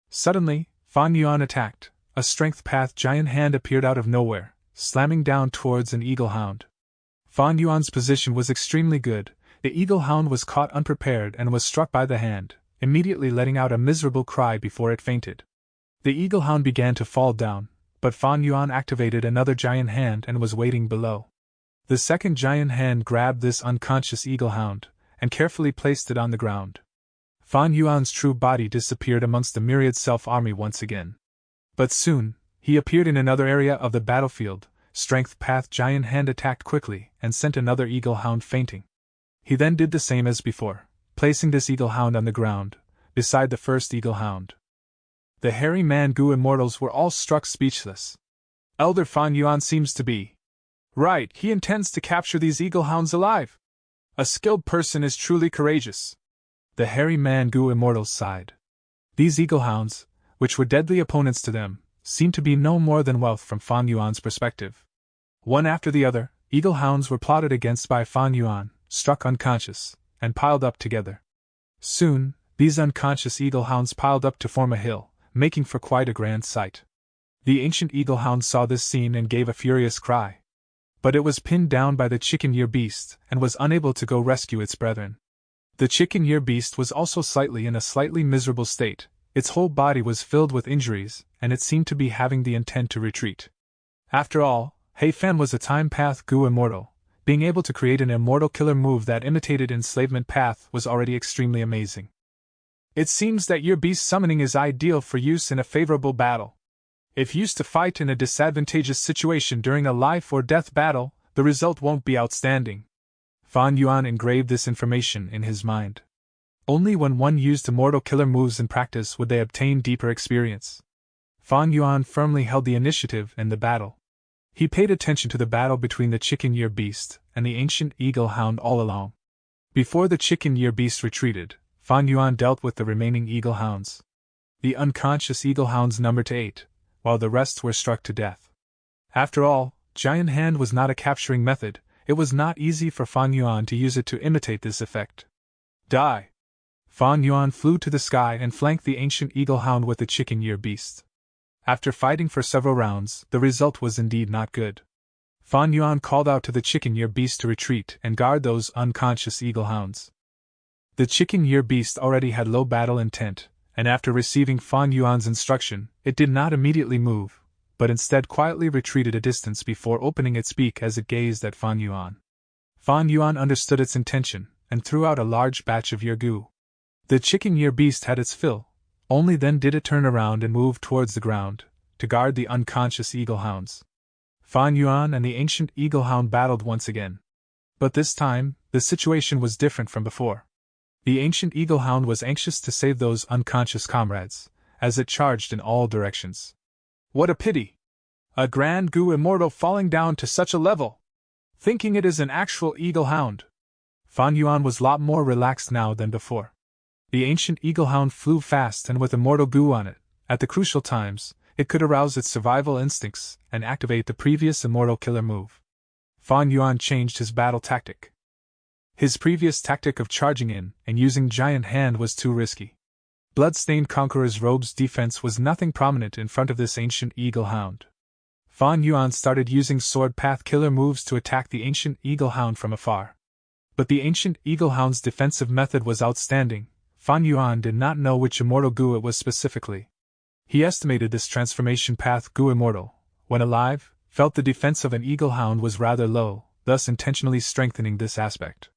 Suddenly, Fan Yuan attacked. A Strength Path Giant Hand appeared out of nowhere, slamming down towards an Eagle Hound. Fan Yuan's position was extremely good. The Eagle Hound was caught unprepared and was struck by the hand, immediately letting out a miserable cry before it fainted. The Eagle Hound began to fall down, but Fan Yuan activated another giant hand and was waiting below. The second giant hand grabbed this unconscious Eagle Hound and carefully placed it on the ground. Fan Yuan's true body disappeared amongst the myriad self-army once again. But soon, he appeared in another area of the battlefield. Strength Path Giant Hand attacked quickly and sent another Eagle Hound fainting. He then did the same as before, placing this Eagle Hound on the ground, beside the first Eagle Hound. The hairy Man-Gu immortals were all struck speechless. Elder Fan Yuan seems to be right. He intends to capture these Eagle Hounds alive. A skilled person is truly courageous. The hairy Man-Gu immortals sighed. These Eagle Hounds, which were deadly opponents to them, seemed to be no more than wealth from Fan Yuan's perspective. One after the other, Eagle Hounds were plotted against by Fan Yuan, struck unconscious, and piled up together. Soon, these unconscious Eagle Hounds piled up to form a hill, making for quite a grand sight. The ancient Eagle Hound saw this scene and gave a furious cry. But it was pinned down by the chicken-ear beast and was unable to go rescue its brethren. The chicken-ear beast was also in a slightly miserable state. Its whole body was filled with injuries, and it seemed to be having the intent to retreat. After all, He Fan was a Time Path Gu immortal. Being able to create an immortal killer move that imitated enslavement path was already extremely amazing. It seems that your beast summoning is ideal for use in a favorable battle. If used to fight in a disadvantageous situation during a life or death battle, the result won't be outstanding. Fan Yuan engraved this information in his mind. Only when one used immortal killer moves in practice would they obtain deeper experience. Fan Yuan firmly held the initiative in the battle. He paid attention to the battle between the chicken-ear beast and the ancient Eagle Hound all along. Before the chicken-ear beast retreated, Fan Yuan dealt with the remaining Eagle Hounds. The unconscious Eagle Hounds numbered to 8, while the rest were struck to death. After all, Giant Hand was not a capturing method. It was not easy for Fan Yuan to use it to imitate this effect. Die! Fan Yuan flew to the sky and flanked the ancient Eagle Hound with the chicken-ear beast. After fighting for several rounds, the result was indeed not good. Fan Yuan called out to the chicken-ear beast to retreat and guard those unconscious Eagle Hounds. The chicken-ear beast already had low battle intent, and after receiving Fan Yuan's instruction, it did not immediately move, but instead quietly retreated a distance before opening its beak as it gazed at Fan Yuan. Fan Yuan understood its intention, and threw out a large batch of gu. The chicken-ear beast had its fill, only then did it turn around and move towards the ground, to guard the unconscious Eagle Hounds. Fan Yuan and the ancient Eagle Hound battled once again. But this time, the situation was different from before. The ancient Eagle Hound was anxious to save those unconscious comrades, as it charged in all directions. What a pity! A Grand Gu immortal falling down to such a level! Thinking it is an actual Eagle Hound. Fan Yuan was lot more relaxed now than before. The ancient Eagle Hound flew fast and with immortal Gu on it. At the crucial times, it could arouse its survival instincts and activate the previous immortal killer move. Fan Yuan changed his battle tactic. His previous tactic of charging in and using Giant Hand was too risky. Bloodstained Conqueror's robe's defense was nothing prominent in front of this ancient Eagle Hound. Fan Yuan started using Sword Path killer moves to attack the ancient Eagle Hound from afar. But the ancient Eagle Hound's defensive method was outstanding. Fan Yuan did not know which immortal Gu it was specifically. He estimated this transformation path Gu immortal, when alive, felt the defense of an Eagle Hound was rather low, thus intentionally strengthening this aspect.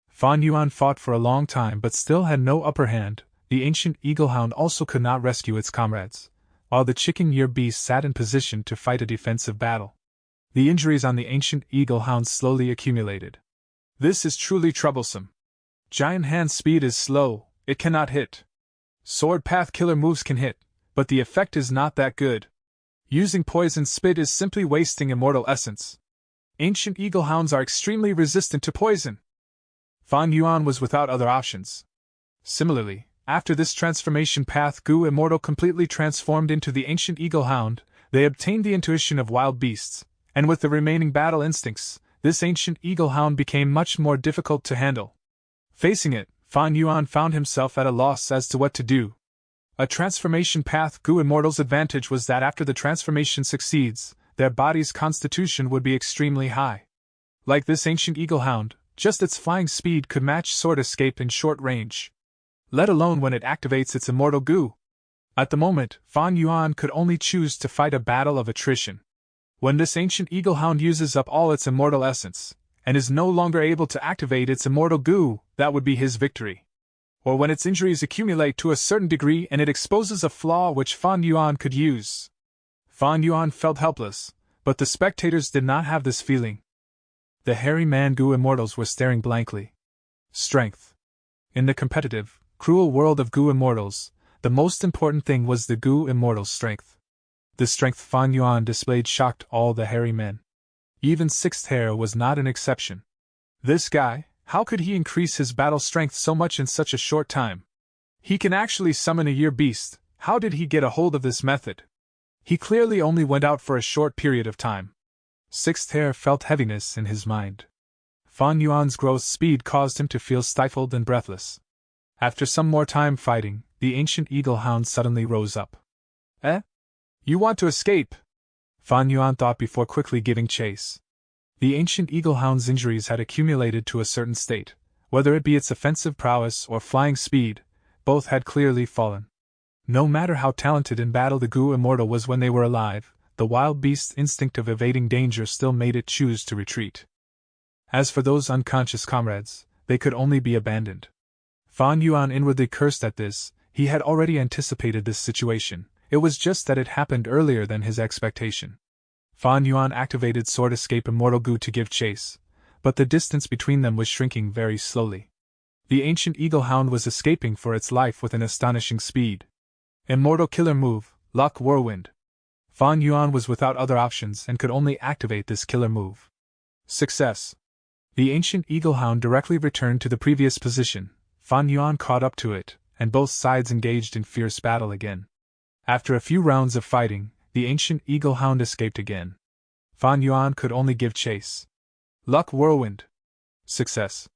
Fan Yuan fought for a long time but still had no upper hand. The ancient Eagle Hound also could not rescue its comrades, while the chicken-ear beast sat in position to fight a defensive battle. The injuries on the ancient Eagle Hound slowly accumulated. This is truly troublesome. Giant Hand's speed is slow, it cannot hit. Sword Path killer moves can hit, but the effect is not that good. Using Poison Spit is simply wasting immortal essence. Ancient Eagle Hounds are extremely resistant to poison. Fan Yuan was without other options. Similarly, after this transformation path Gu immortal completely transformed into the ancient Eagle Hound, They obtained the intuition of wild beasts, and with the remaining battle instincts, this ancient eagle hound became much more difficult to handle. Facing it, Fan Yuan found himself at a loss as to what to do. A transformation path. Gu Immortal's advantage was that after the transformation succeeds, their body's constitution would be extremely high. Like this ancient eagle hound, just its flying speed could match sword escape in short range, let alone when it activates its immortal Gu. At the moment, Fan Yuan could only choose to fight a battle of attrition. When this ancient eagle hound uses up all its immortal essence, and is no longer able to activate its immortal Gu, that would be his victory. Or when its injuries accumulate to a certain degree and it exposes a flaw which Fan Yuan could use. Fan Yuan felt helpless, but the spectators did not have this feeling. The hairy man Gu Immortals were staring blankly. Strength. In the competitive, cruel world of Gu Immortals, the most important thing was the Gu Immortals' strength. The strength Fan Yuan displayed shocked all the hairy men. Even Sixth Hair was not an exception. This guy, how could he increase his battle strength so much in such a short time? He can actually summon a year beast. How did he get a hold of this method? He clearly only went out for a short period of time. Sixth Hair felt heaviness in his mind. Fan Yuan's growth speed caused him to feel stifled and breathless. After some more time fighting, the ancient eagle hound suddenly rose up. Eh? You want to escape? Fan Yuan thought before quickly giving chase. The ancient eagle hound's injuries had accumulated to a certain state, whether it be its offensive prowess or flying speed, both had clearly fallen. No matter how talented in battle the Gu Immortal was when they were alive, the wild beast's instinct of evading danger still made it choose to retreat. As for those unconscious comrades, they could only be abandoned. Fan Yuan inwardly cursed at this. He had already anticipated this situation, it was just that it happened earlier than his expectation. Fan Yuan activated Sword Escape Immortal Gu to give chase, but the distance between them was shrinking very slowly. The ancient eagle hound was escaping for its life with an astonishing speed. Immortal Killer Move, Luck Whirlwind. Fan Yuan was without other options and could only activate this killer move. Success. The ancient eagle hound directly returned to the previous position. Fan Yuan caught up to it, and both sides engaged in fierce battle again. After a few rounds of fighting, the ancient eagle hound escaped again. Fan Yuan could only give chase. Luck Whirlwind. Success.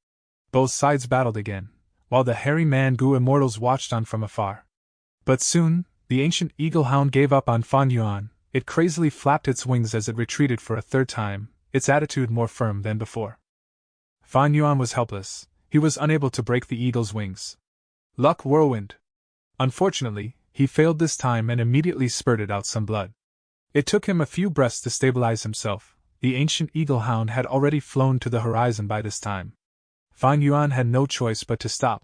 Both sides battled again, while the hairy man Gu Immortals watched on from afar. But soon, the ancient eagle hound gave up on Fan Yuan. It crazily flapped its wings as it retreated for a third time, its attitude more firm than before. Fan Yuan was helpless. He was unable to break the eagle's wings. Luck Whirlwind. Unfortunately, he failed this time and immediately spurted out some blood. It took him a few breaths to stabilize himself. The ancient eagle hound had already flown to the horizon by this time. Fan Yuan had no choice but to stop.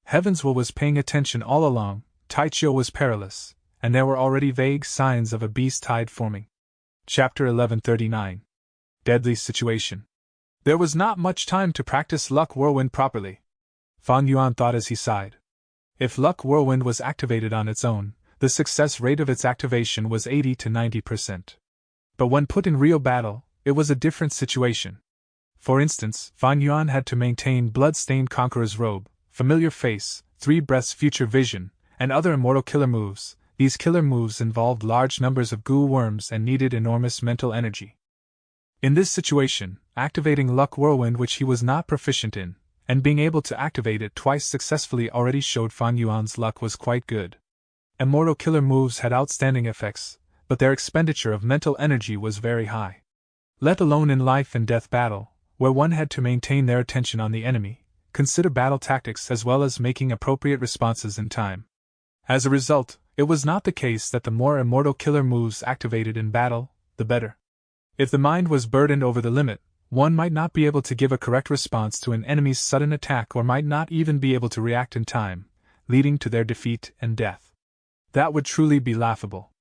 Heaven's Will was paying attention all along. Taichio was perilous, and there were already vague signs of a beast tide forming. Chapter 1139. Deadly Situation. There was not much time to practice Luck Whirlwind properly. Fan Yuan thought as he sighed. If Luck Whirlwind was activated on its own, the success rate of its activation was 80 to 90%. But when put in real battle, it was a different situation. For instance, Fan Yuan had to maintain Blood-Stained Conqueror's Robe, Familiar Face, 3 Breaths Future Vision, and other immortal killer moves. These killer moves involved large numbers of goo worms and needed enormous mental energy. In this situation, activating Luck Whirlwind, which he was not proficient in, and being able to activate it twice successfully already showed Fan Yuan's luck was quite good. Immortal killer moves had outstanding effects, but their expenditure of mental energy was very high. Let alone in life and death battle, where one had to maintain their attention on the enemy, consider battle tactics as well as making appropriate responses in time. As a result, it was not the case that the more immortal killer moves activated in battle, the better. If the mind was burdened over the limit, one might not be able to give a correct response to an enemy's sudden attack or might not even be able to react in time, leading to their defeat and death. That would truly be laughable.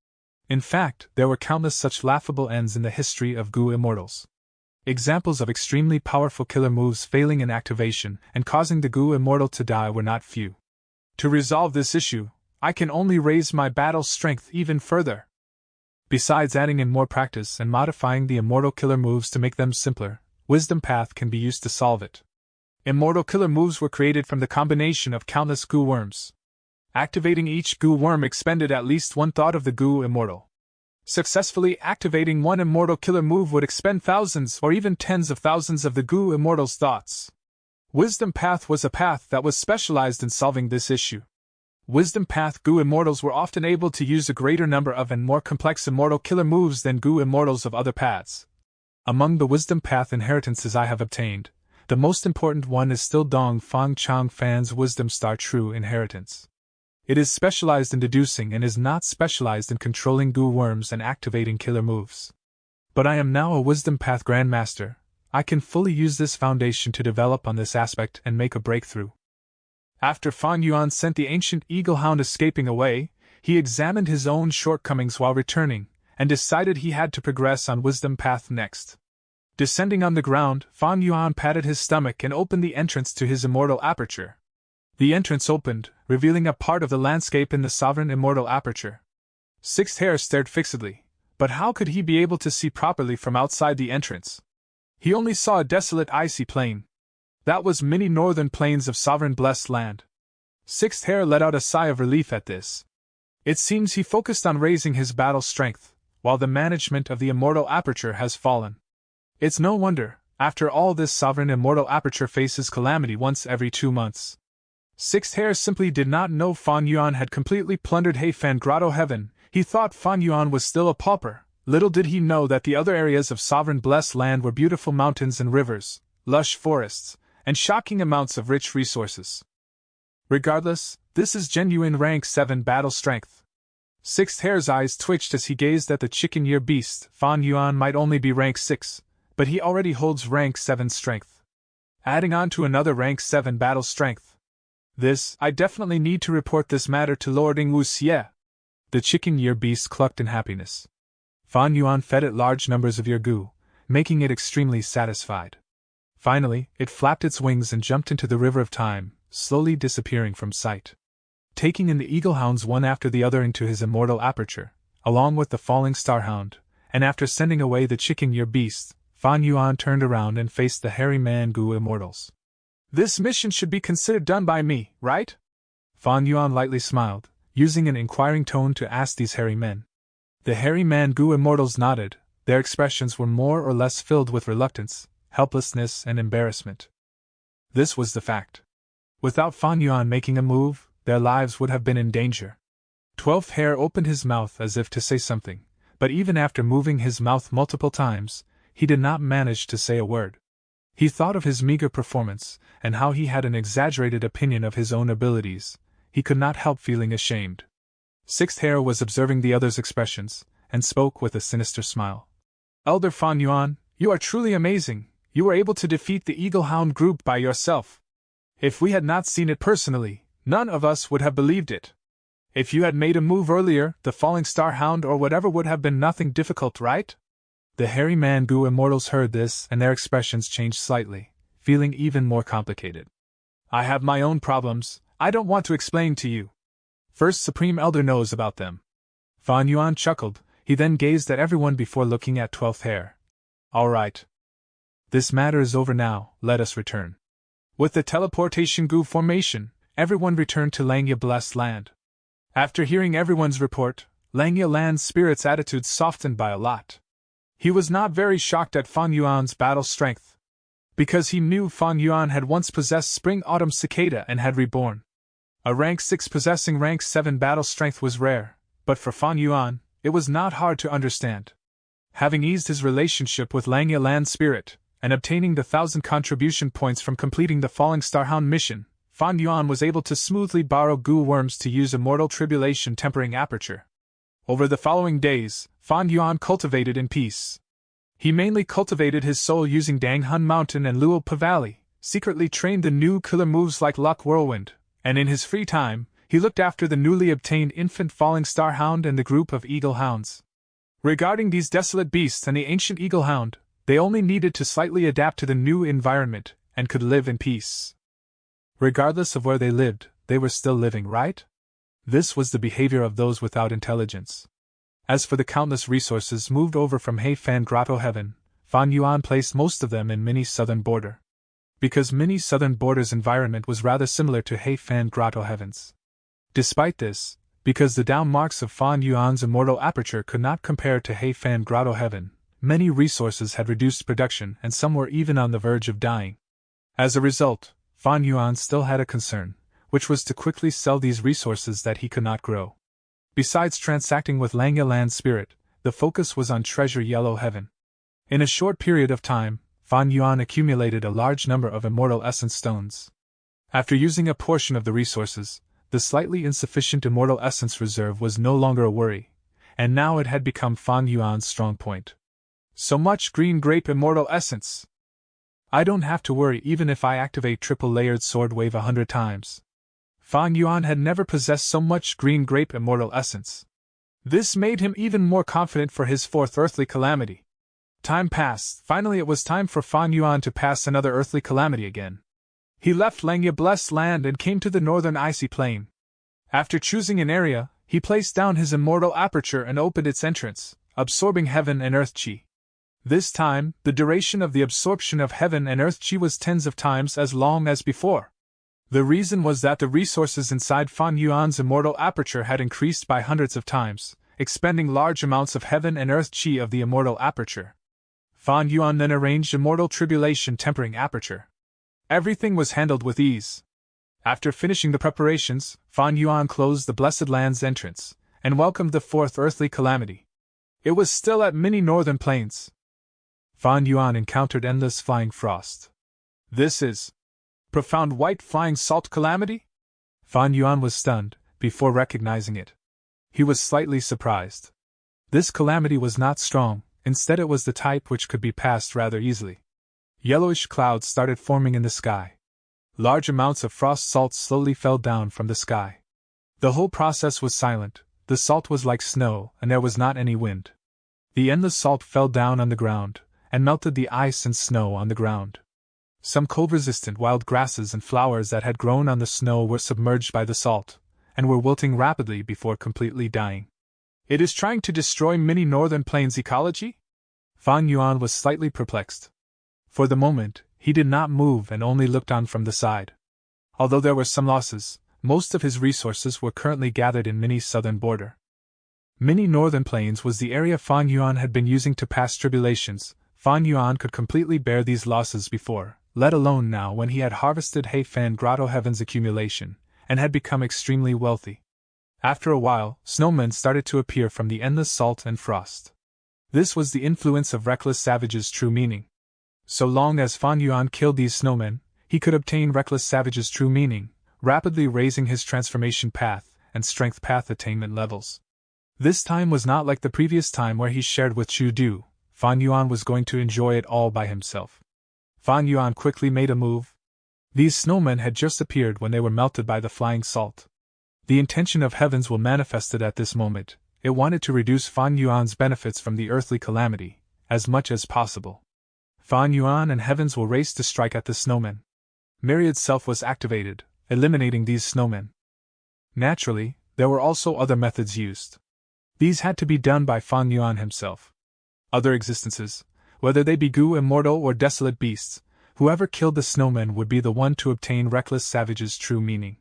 In fact, there were countless such laughable ends in the history of Gu Immortals. Examples of extremely powerful killer moves failing in activation and causing the Gu Immortal to die were not few. To resolve this issue, I can only raise my battle strength even further. Besides adding in more practice and modifying the immortal killer moves to make them simpler, Wisdom Path can be used to solve it. Immortal killer moves were created from the combination of countless goo worms. Activating each goo worm expended at least one thought of the Gu Immortal. Successfully activating one immortal killer move would expend thousands or even tens of thousands of the Goo Immortals' thoughts. Wisdom Path was a path that was specialized in solving this issue. Wisdom Path Goo Immortals were often able to use a greater number of and more complex immortal killer moves than Goo Immortals of other paths. Among the Wisdom Path inheritances I have obtained, the most important one is still Dong Fang Chang Fan's Wisdom Star True inheritance. It is specialized in deducing and is not specialized in controlling goo worms and activating killer moves. But I am now a Wisdom Path Grandmaster. I can fully use this foundation to develop on this aspect and make a breakthrough. After Fan Yuan sent the ancient eagle hound escaping away, he examined his own shortcomings while returning, and decided he had to progress on Wisdom Path next. Descending on the ground, Fan Yuan patted his stomach and opened the entrance to his immortal aperture. The entrance opened, revealing a part of the landscape in the sovereign immortal aperture. Sixth Hare stared fixedly, but how could he be able to see properly from outside the entrance? He only saw a desolate icy plain. That was many northern plains of sovereign blessed land. Sixth Hare let out a sigh of relief at this. It seems he focused on raising his battle strength, while the management of the immortal aperture has fallen. It's no wonder, after all this sovereign immortal aperture faces calamity once every 2 months. Sixth Hare simply did not know Fan Yuan had completely plundered Heifan Grotto Heaven. He thought Fan Yuan was still a pauper. Little did he know that the other areas of sovereign blessed land were beautiful mountains and rivers, lush forests, and shocking amounts of rich resources. Regardless, this is genuine rank 7 battle strength. Sixth Hare's eyes twitched as he gazed at the chicken-ear beast. Fan Yuan might only be rank 6, but he already holds rank 7 strength. Adding on to another rank 7 battle strength. I definitely need to report this matter to Lord Ing Wuxie. The chicken-ear beast clucked in happiness. Fan Yuan fed it large numbers of goo, making it extremely satisfied. Finally, it flapped its wings and jumped into the river of time, slowly disappearing from sight. Taking in the eagle hounds one after the other into his immortal aperture, along with the falling star hound, and after sending away the chicken-ear beast, Fan Yuan turned around and faced the hairy man Goo Immortals. This mission should be considered done by me, right? Fan Yuan lightly smiled, using an inquiring tone to ask these hairy men. The hairy man Goo Immortals nodded. Their expressions were more or less filled with reluctance, helplessness, and embarrassment. This was the fact. Without Fan Yuan making a move, their lives would have been in danger. 12th Hare opened his mouth as if to say something, but even after moving his mouth multiple times, he did not manage to say a word. He thought of his meager performance, and how he had an exaggerated opinion of his own abilities. He could not help feeling ashamed. Sixth Hare was observing the others' expressions, and spoke with a sinister smile. Elder Fan Yuan, you are truly amazing. You were able to defeat the Eagle Hound group by yourself. If we had not seen it personally, none of us would have believed it. If you had made a move earlier, the Falling Star Hound or whatever would have been nothing difficult, right? The hairy man Goo Immortals heard this, and their expressions changed slightly, feeling even more complicated. I have my own problems. I don't want to explain to you. First Supreme Elder knows about them. Fan Yuan chuckled. He then gazed at everyone before looking at 12th Hare. All right. This matter is over now, let us return. With the teleportation Goo formation, everyone returned to Langya Blessed Land. After hearing everyone's report, Langya Land's spirit's attitude softened by a lot. He was not very shocked at Fan Yuan's battle strength, because he knew Fan Yuan had once possessed Spring Autumn Cicada and had reborn. A rank 6 possessing rank 7 battle strength was rare, but for Fan Yuan, it was not hard to understand. Having eased his relationship with Langya Land Spirit, and obtaining the 1,000 contribution points from completing the Falling Star Hound mission, Fan Yuan was able to smoothly borrow goo worms to use Immortal Tribulation Tempering Aperture. Over the following days, Fan Yuan cultivated in peace. He mainly cultivated his soul using Danghun Mountain and Luopa Valley, secretly trained the new killer moves like Luck Whirlwind, and in his free time, he looked after the newly obtained infant Falling Star Hound and the group of Eagle Hounds. Regarding these desolate beasts and the ancient Eagle Hound, they only needed to slightly adapt to the new environment, and could live in peace. Regardless of where they lived, they were still living, right? This was the behavior of those without intelligence. As for the countless resources moved over from Heifan Grotto Heaven, Fan Yuan placed most of them in Mini Southern Border. Because Mini Southern Border's environment was rather similar to Heifan Grotto Heaven's. Despite this, Because the down marks of Fan Yuan's immortal aperture could not compare to Heifan Grotto Heaven, many resources had reduced production and some were even on the verge of dying. As a result, Fan Yuan still had a concern, which was to quickly sell these resources that he could not grow. Besides transacting with Langya Land Spirit, the focus was on Treasure Yellow Heaven. In a short period of time, Fan Yuan accumulated a large number of immortal essence stones. After using a portion of the resources, the slightly insufficient immortal essence reserve was no longer a worry, and now it had become Fan Yuan's strong point. So much green grape immortal essence! I don't have to worry even if I activate triple-layered sword wave 100 times. Fan Yuan had never possessed so much green grape immortal essence. This made him even more confident for his fourth earthly calamity. Time passed. Finally it was time for Fan Yuan to pass another earthly calamity again. He left Langya Blessed Land and came to the northern icy plain. After choosing an area, he placed down his immortal aperture and opened its entrance, absorbing heaven and earth chi. This time, the duration of the absorption of heaven and earth chi was tens of times as long as before. The reason was that the resources inside Fan Yuan's immortal aperture had increased by hundreds of times, expending large amounts of heaven and earth chi of the immortal aperture. Fan Yuan then arranged immortal tribulation tempering aperture. Everything was handled with ease. After finishing the preparations, Fan Yuan closed the Blessed Land's entrance, and welcomed the fourth earthly calamity. It was still at many northern plains. Fan Yuan encountered endless flying frost. This is profound white flying salt calamity? Fan Yuan was stunned, before recognizing it. He was slightly surprised. This calamity was not strong, instead it was the type which could be passed rather easily. Yellowish clouds started forming in the sky. Large amounts of frost salt slowly fell down from the sky. The whole process was silent, the salt was like snow and there was not any wind. The endless salt fell down on the ground, and melted the ice and snow on the ground. Some cold-resistant wild grasses and flowers that had grown on the snow were submerged by the salt, and were wilting rapidly before completely dying. It is trying to destroy many northern plains ecology? Fan Yuan was slightly perplexed. For the moment, he did not move and only looked on from the side. Although there were some losses, most of his resources were currently gathered in Mini's southern border. Mini Northern Plains was the area Fan Yuan had been using to pass tribulations. Fan Yuan could completely bear these losses before, let alone now when he had harvested Heifan Grotto Heaven's accumulation, and had become extremely wealthy. After a while, snowmen started to appear from the endless salt and frost. This was the influence of Reckless Savage's true meaning. So long as Fan Yuan killed these snowmen, he could obtain Reckless Savage's true meaning, rapidly raising his transformation path and strength path attainment levels. This time was not like the previous time where he shared with Chu Du. Fan Yuan was going to enjoy it all by himself. Fan Yuan quickly made a move. These snowmen had just appeared when they were melted by the flying salt. The intention of heavens will manifested at this moment. It wanted to reduce Fan Yuan's benefits from the earthly calamity, as much as possible. Fan Yuan and heavens will race to strike at the snowmen. Myriad Self was activated, eliminating these snowmen. Naturally, there were also other methods used. These had to be done by Fan Yuan himself. Other existences, whether they be Gu immortal or desolate beasts, whoever killed the snowmen would be the one to obtain Reckless Savage's true meaning.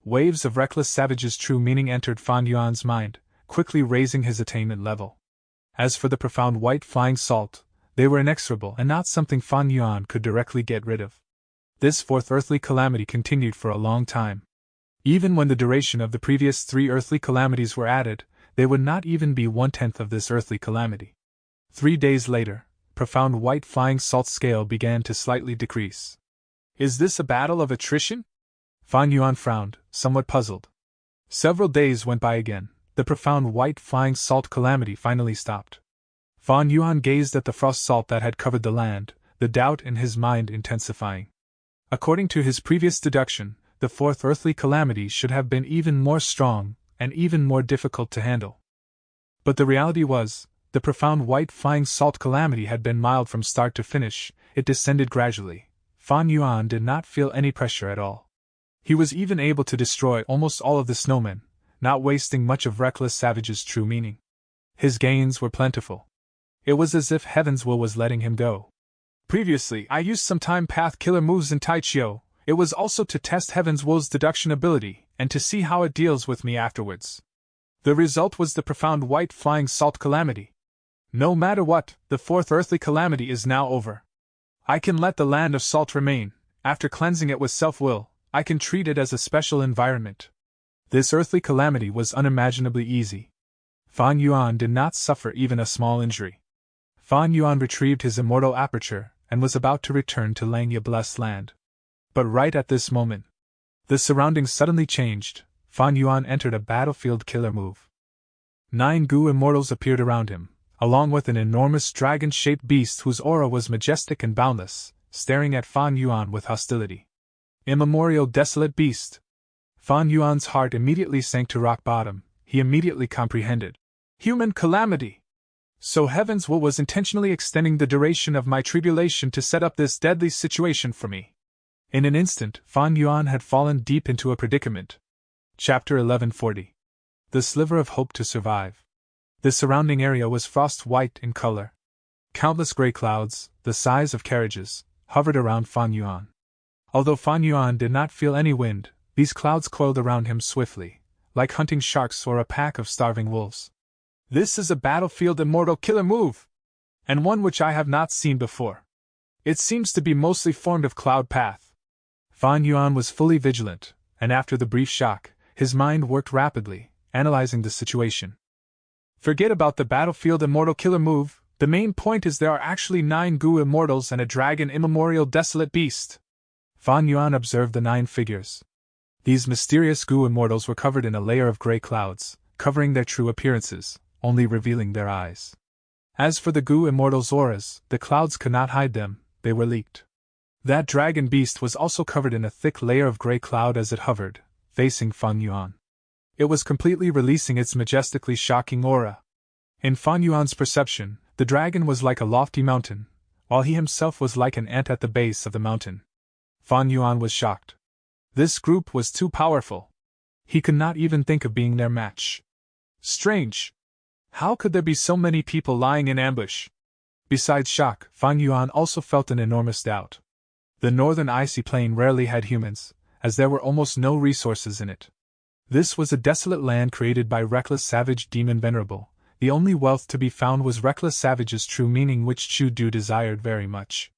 Waves of Reckless Savage's true meaning entered Fan Yuan's mind, quickly raising his attainment level. As for the profound white flying salt, they were inexorable and not something Fan Yuan could directly get rid of. This fourth earthly calamity continued for a long time. Even when the duration of the previous 3 earthly calamities were added, they would not even be 1/10 of this earthly calamity. 3 days later, profound white flying salt scale began to slightly decrease. Is this a battle of attrition? Fan Yuan frowned, somewhat puzzled. Several days went by again. The profound white flying salt calamity finally stopped. Fan Yuan gazed at the frost salt that had covered the land, the doubt in his mind intensifying. According to his previous deduction, the fourth earthly calamity should have been even more strong, and even more difficult to handle. But the reality was, the profound white flying salt calamity had been mild from start to finish. It descended gradually. Fan Yuan did not feel any pressure at all. He was even able to destroy almost all of the snowmen, not wasting much of Reckless Savage's true meaning. His gains were plentiful. It was as if Heaven's will was letting him go. Previously, I used some time path killer moves in Taichio. It was also to test Heaven's will's deduction ability, and to see how it deals with me afterwards. The result was the profound white flying salt calamity. No matter what, the fourth earthly calamity is now over. I can let the land of salt remain. After cleansing it with self-will, I can treat it as a special environment. This earthly calamity was unimaginably easy. Fan Yuan did not suffer even a small injury. Fan Yuan retrieved his immortal aperture and was about to return to Langya Blessed Land. But right at this moment, the surroundings suddenly changed. Fan Yuan entered a battlefield killer move. 9 Gu immortals appeared around him, along with an enormous dragon-shaped beast whose aura was majestic and boundless, staring at Fan Yuan with hostility. Immemorial desolate beast! Fan Yuan's heart immediately sank to rock bottom. He immediately comprehended. Human calamity! So Heaven's will was intentionally extending the duration of my tribulation to set up this deadly situation for me. In an instant, Fan Yuan had fallen deep into a predicament. Chapter 1140. The Sliver of Hope to Survive. The surrounding area was frost-white in color. Countless gray clouds, the size of carriages, hovered around Fan Yuan. Although Fan Yuan did not feel any wind, these clouds coiled around him swiftly, like hunting sharks or a pack of starving wolves. This is a battlefield immortal killer move, and one which I have not seen before. It seems to be mostly formed of cloud path. Fan Yuan was fully vigilant, and after the brief shock, his mind worked rapidly, analyzing the situation. Forget about the battlefield immortal killer move. The main point is there are actually 9 Gu immortals and a dragon immemorial desolate beast. Fan Yuan observed the 9 figures. These mysterious Gu immortals were covered in a layer of gray clouds, covering their true appearances, only revealing their eyes. As for the Gu immortals' auras, the clouds could not hide them, they were leaked. That dragon beast was also covered in a thick layer of gray cloud as it hovered, facing Fan Yuan. It was completely releasing its majestically shocking aura. In Fan Yuan's perception, the dragon was like a lofty mountain, while he himself was like an ant at the base of the mountain. Fan Yuan was shocked. This group was too powerful. He could not even think of being their match. Strange! How could there be so many people lying in ambush? Besides shock, Fan Yuan also felt an enormous doubt. The northern icy plain rarely had humans, as there were almost no resources in it. This was a desolate land created by reckless savage demon venerable. The only wealth to be found was reckless savage's true meaning, which Chu Du desired very much.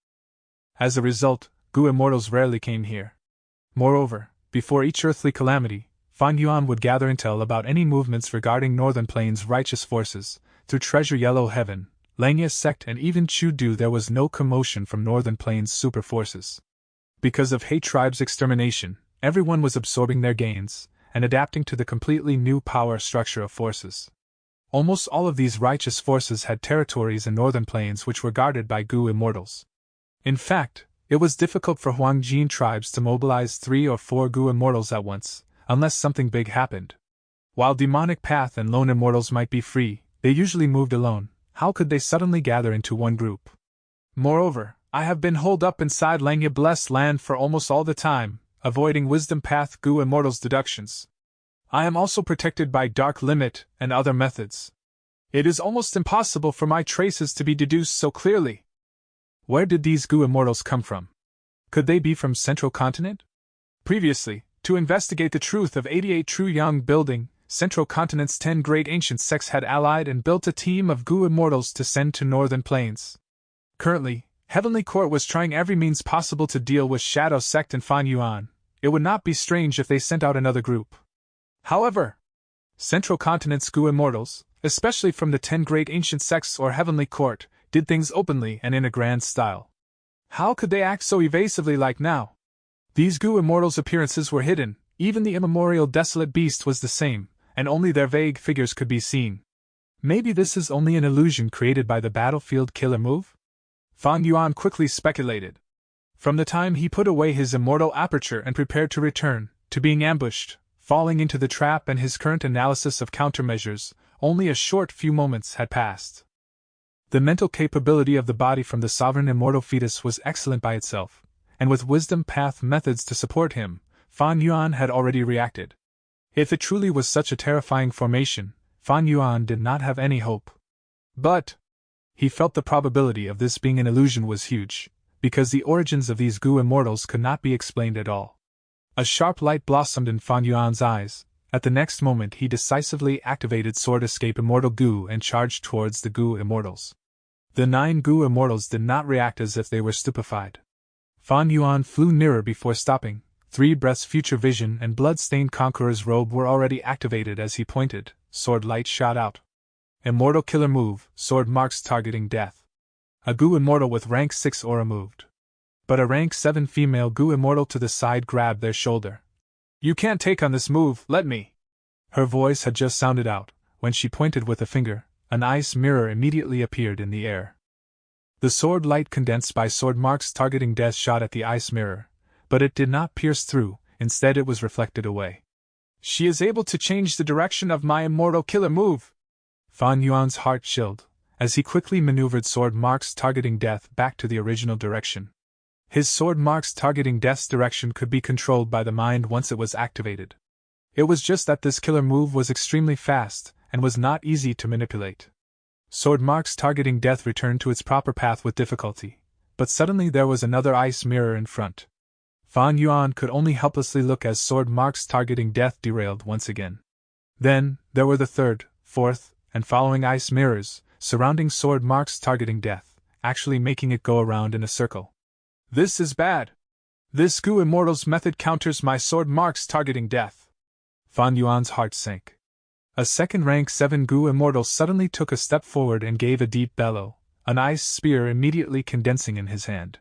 As a result, Gu immortals rarely came here. Moreover, before each earthly calamity, Fan Yuan would gather intel about any movements regarding Northern Plains' righteous forces. Through Treasure Yellow Heaven, Langya's sect and even Chu Du, there was no commotion from Northern Plains' super forces. Because of Hate Tribe's extermination, everyone was absorbing their gains, and adapting to the completely new power structure of forces. Almost all of these righteous forces had territories in Northern Plains which were guarded by Gu immortals. In fact, it was difficult for Huangjin tribes to mobilize 3 or 4 Gu immortals at once, unless something big happened. While Demonic Path and Lone Immortals might be free, they usually moved alone. How could they suddenly gather into one group? Moreover, I have been holed up inside Langya Blessed Land for almost all the time, avoiding Wisdom Path Gu immortals' deductions. I am also protected by Dark Limit and other methods. It is almost impossible for my traces to be deduced so clearly. Where did these Gu immortals come from? Could they be from Central Continent? Previously, to investigate the truth of 88 True Yang building, Central Continent's 10 great ancient sects had allied and built a team of Gu immortals to send to Northern Plains. Currently, Heavenly Court was trying every means possible to deal with Shadow Sect and Fan Yuan. It would not be strange if they sent out another group. However, Central Continent's Gu immortals, especially from the 10 great ancient sects or Heavenly Court, did things openly and in a grand style. How could they act so evasively like now? These Gu immortals' appearances were hidden, even the immemorial desolate beast was the same, and only their vague figures could be seen. Maybe this is only an illusion created by the battlefield killer move? Fan Yuan quickly speculated. From the time he put away his immortal aperture and prepared to return, to being ambushed, falling into the trap and his current analysis of countermeasures, only a short few moments had passed. The mental capability of the body from the sovereign immortal fetus was excellent by itself, and with Wisdom Path methods to support him, Fan Yuan had already reacted. If it truly was such a terrifying formation, Fan Yuan did not have any hope. But he felt the probability of this being an illusion was huge, because the origins of these Gu immortals could not be explained at all. A sharp light blossomed in Fan Yuan's eyes, At the next moment he decisively activated Sword Escape Immortal Goo and charged towards the Goo Immortals. The 9 Goo Immortals did not react as if they were stupefied. Fan Yuan flew nearer before stopping. 3 breaths Future Vision and Blood-Stained Conqueror's Robe were already activated as he pointed. Sword Light shot out. Immortal Killer Move, Sword Marks targeting death. A Goo Immortal with rank 6 aura moved. But a rank 7 female Goo Immortal to the side grabbed their shoulder. "You can't take on this move, let me." Her voice had just sounded out, when she pointed with a finger. An ice mirror immediately appeared in the air. The sword light condensed by sword marks targeting death shot at the ice mirror, but it did not pierce through, instead it was reflected away. "She is able to change the direction of my immortal killer move." Fan Yuan's heart chilled, as he quickly maneuvered sword marks targeting death back to the original direction. His sword marks targeting death's direction could be controlled by the mind once it was activated. It was just that this killer move was extremely fast, and was not easy to manipulate. Sword marks targeting death returned to its proper path with difficulty, but suddenly there was another ice mirror in front. Fan Yuan could only helplessly look as sword marks targeting death derailed once again. Then, there were the third, fourth, and following ice mirrors, surrounding sword marks targeting death, actually making it go around in a circle. "This is bad. This Goo Immortal's method counters my sword marks targeting death." Fan Yuan's heart sank. A second rank 7 Goo Immortal suddenly took a step forward and gave a deep bellow, an ice spear immediately condensing in his hand.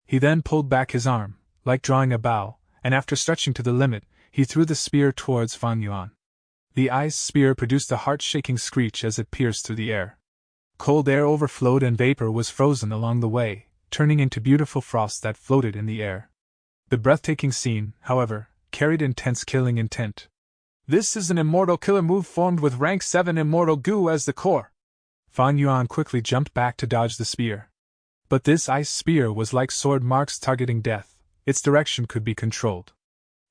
He then pulled back his arm, like drawing a bow, and after stretching to the limit, he threw the spear towards Fan Yuan. The ice spear produced a heart-shaking screech as it pierced through the air. Cold air overflowed and vapor was frozen along the way, turning into beautiful frost that floated in the air. The breathtaking scene, however, carried intense killing intent. "This is an immortal killer move formed with rank 7 immortal goo as the core." Fan Yuan quickly jumped back to dodge the spear. But this ice spear was like sword marks targeting death, its direction could be controlled.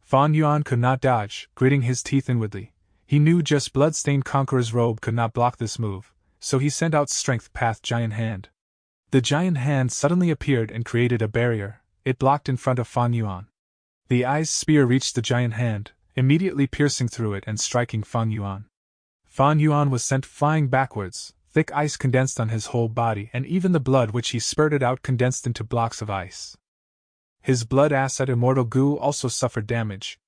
Fan Yuan could not dodge, gritting his teeth inwardly. He knew just Blood-Stained Conqueror's Robe could not block this move, so he sent out Strength Path Giant Hand. The giant hand suddenly appeared and created a barrier. It blocked in front of Fan Yuan. The ice spear reached the giant hand, immediately piercing through it and striking Fan Yuan. Fan Yuan was sent flying backwards, thick ice condensed on his whole body, and even the blood which he spurted out condensed into blocks of ice. His blood asset Immortal Goo also suffered damage.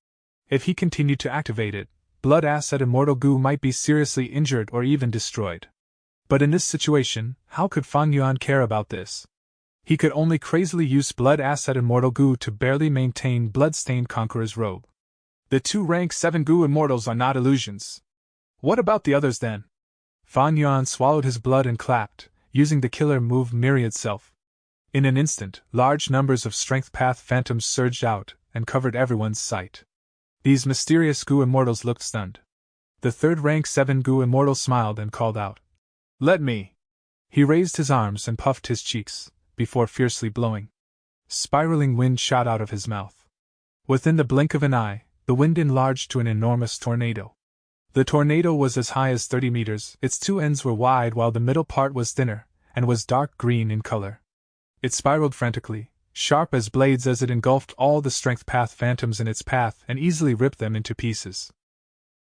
If he continued to activate it, blood asset Immortal Goo might be seriously injured or even destroyed. But in this situation, how could Fan Yuan care about this? He could only crazily use blood asset Immortal Goo to barely maintain Blood-Stained Conqueror's Robe. The 2 rank 7 Goo Immortals are not illusions. What about the others then? Fan Yuan swallowed his blood and clapped, using the killer move Myriad Self. In an instant, large numbers of Strength Path Phantoms surged out and covered everyone's sight. These mysterious Goo Immortals looked stunned. The 3rd rank 7 Goo Immortal smiled and called out, "Let me!" He raised his arms and puffed his cheeks, before fiercely blowing. Spiraling wind shot out of his mouth. Within the blink of an eye, the wind enlarged to an enormous tornado. The tornado was as high as 30 meters, its 2 ends were wide while the middle part was thinner, and was dark green in color. It spiraled frantically, sharp as blades as it engulfed all the Strength Path Phantoms in its path and easily ripped them into pieces.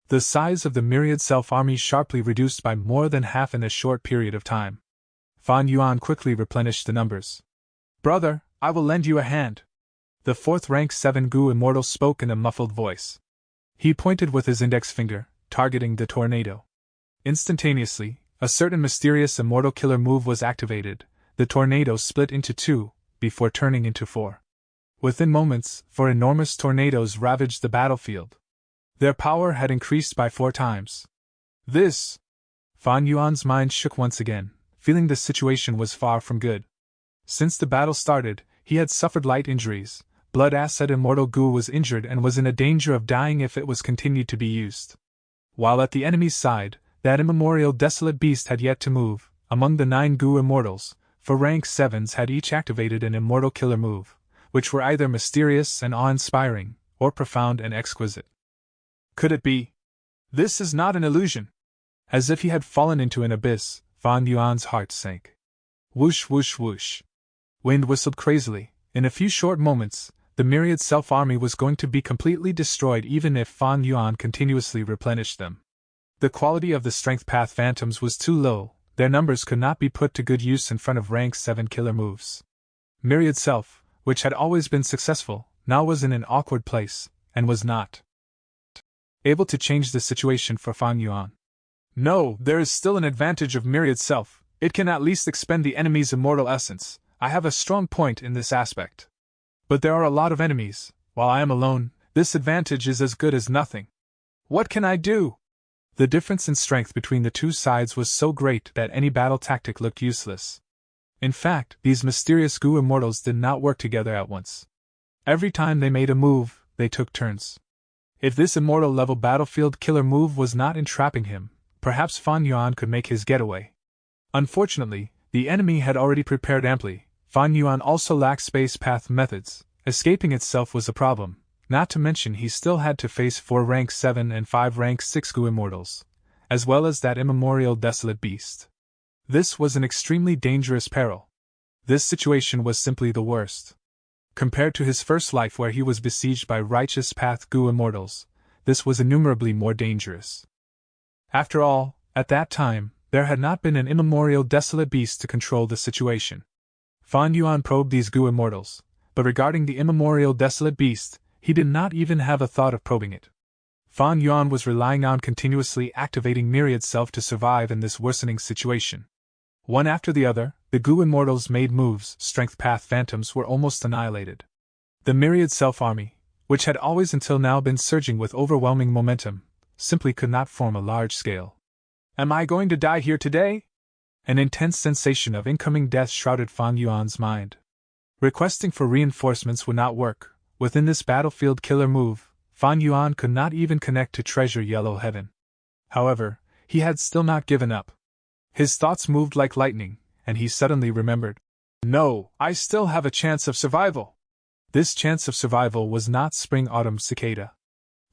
The size of the Myriad Self army sharply reduced by more than half in a short period of time. Fan Yuan quickly replenished the numbers. "Brother, I will lend you a hand." The 4th rank 7 Goo Immortal spoke in a muffled voice. He pointed with his index finger, targeting the tornado. Instantaneously, a certain mysterious immortal killer move was activated. The tornado split into 2, before turning into 4. Within moments, 4 enormous tornadoes ravaged the battlefield. Their power had increased by 4 times. This! Fan Yuan's mind shook once again, feeling the situation was far from good. Since the battle started, he had suffered light injuries. Blood asset Immortal Goo was injured and was in a danger of dying if it was continued to be used. While at the enemy's side, that immemorial desolate beast had yet to move. Among the 9 Goo Immortals, 4 rank 7s had each activated an immortal killer move, which were either mysterious and awe-inspiring, or profound and exquisite. Could it be? This is not an illusion. As if he had fallen into an abyss, Fan Yuan's heart sank. Whoosh whoosh whoosh. Wind whistled crazily. In a few short moments, the myriad self-army was going to be completely destroyed even if Fan Yuan continuously replenished them. The quality of the Strength Path Phantoms was too low, their numbers could not be put to good use in front of rank 7 killer moves. Myriad Self, which had always been successful, now was in an awkward place, and was not able to change the situation for Fan Yuan. No, there is still an advantage of Myriad Self, it can at least expend the enemy's immortal essence, I have a strong point in this aspect. But there are a lot of enemies, while I am alone, this advantage is as good as nothing. What can I do? The difference in strength between the two sides was so great that any battle tactic looked useless. In fact, these mysterious Gu immortals did not work together at once. Every time they made a move, they took turns. If this immortal-level battlefield killer move was not entrapping him, perhaps Fan Yuan could make his getaway. Unfortunately, the enemy had already prepared amply. Fan Yuan also lacked space path methods. Escaping itself was a problem, not to mention he still had to face 4 rank 7 and 5 rank 6 Gu immortals, as well as that immemorial desolate beast. This was an extremely dangerous peril. This situation was simply the worst. Compared to his first life where he was besieged by righteous path Gu immortals, this was innumerably more dangerous. After all, at that time, there had not been an immemorial desolate beast to control the situation. Fan Yuan probed these Gu immortals, but regarding the immemorial desolate beast, he did not even have a thought of probing it. Fan Yuan was relying on continuously activating Myriad Self to survive in this worsening situation. One after the other, the Gu immortals made moves, Strength Path Phantoms were almost annihilated. The Myriad Self army, which had always until now been surging with overwhelming momentum, simply could not form a large scale. Am I going to die here today? An intense sensation of incoming death shrouded Fan Yuan's mind. Requesting for reinforcements would not work. Within this battlefield killer move, Fan Yuan could not even connect to Treasure Yellow Heaven. However, he had still not given up. His thoughts moved like lightning, and he suddenly remembered. No, I still have a chance of survival. This chance of survival was not Spring-Autumn Cicada.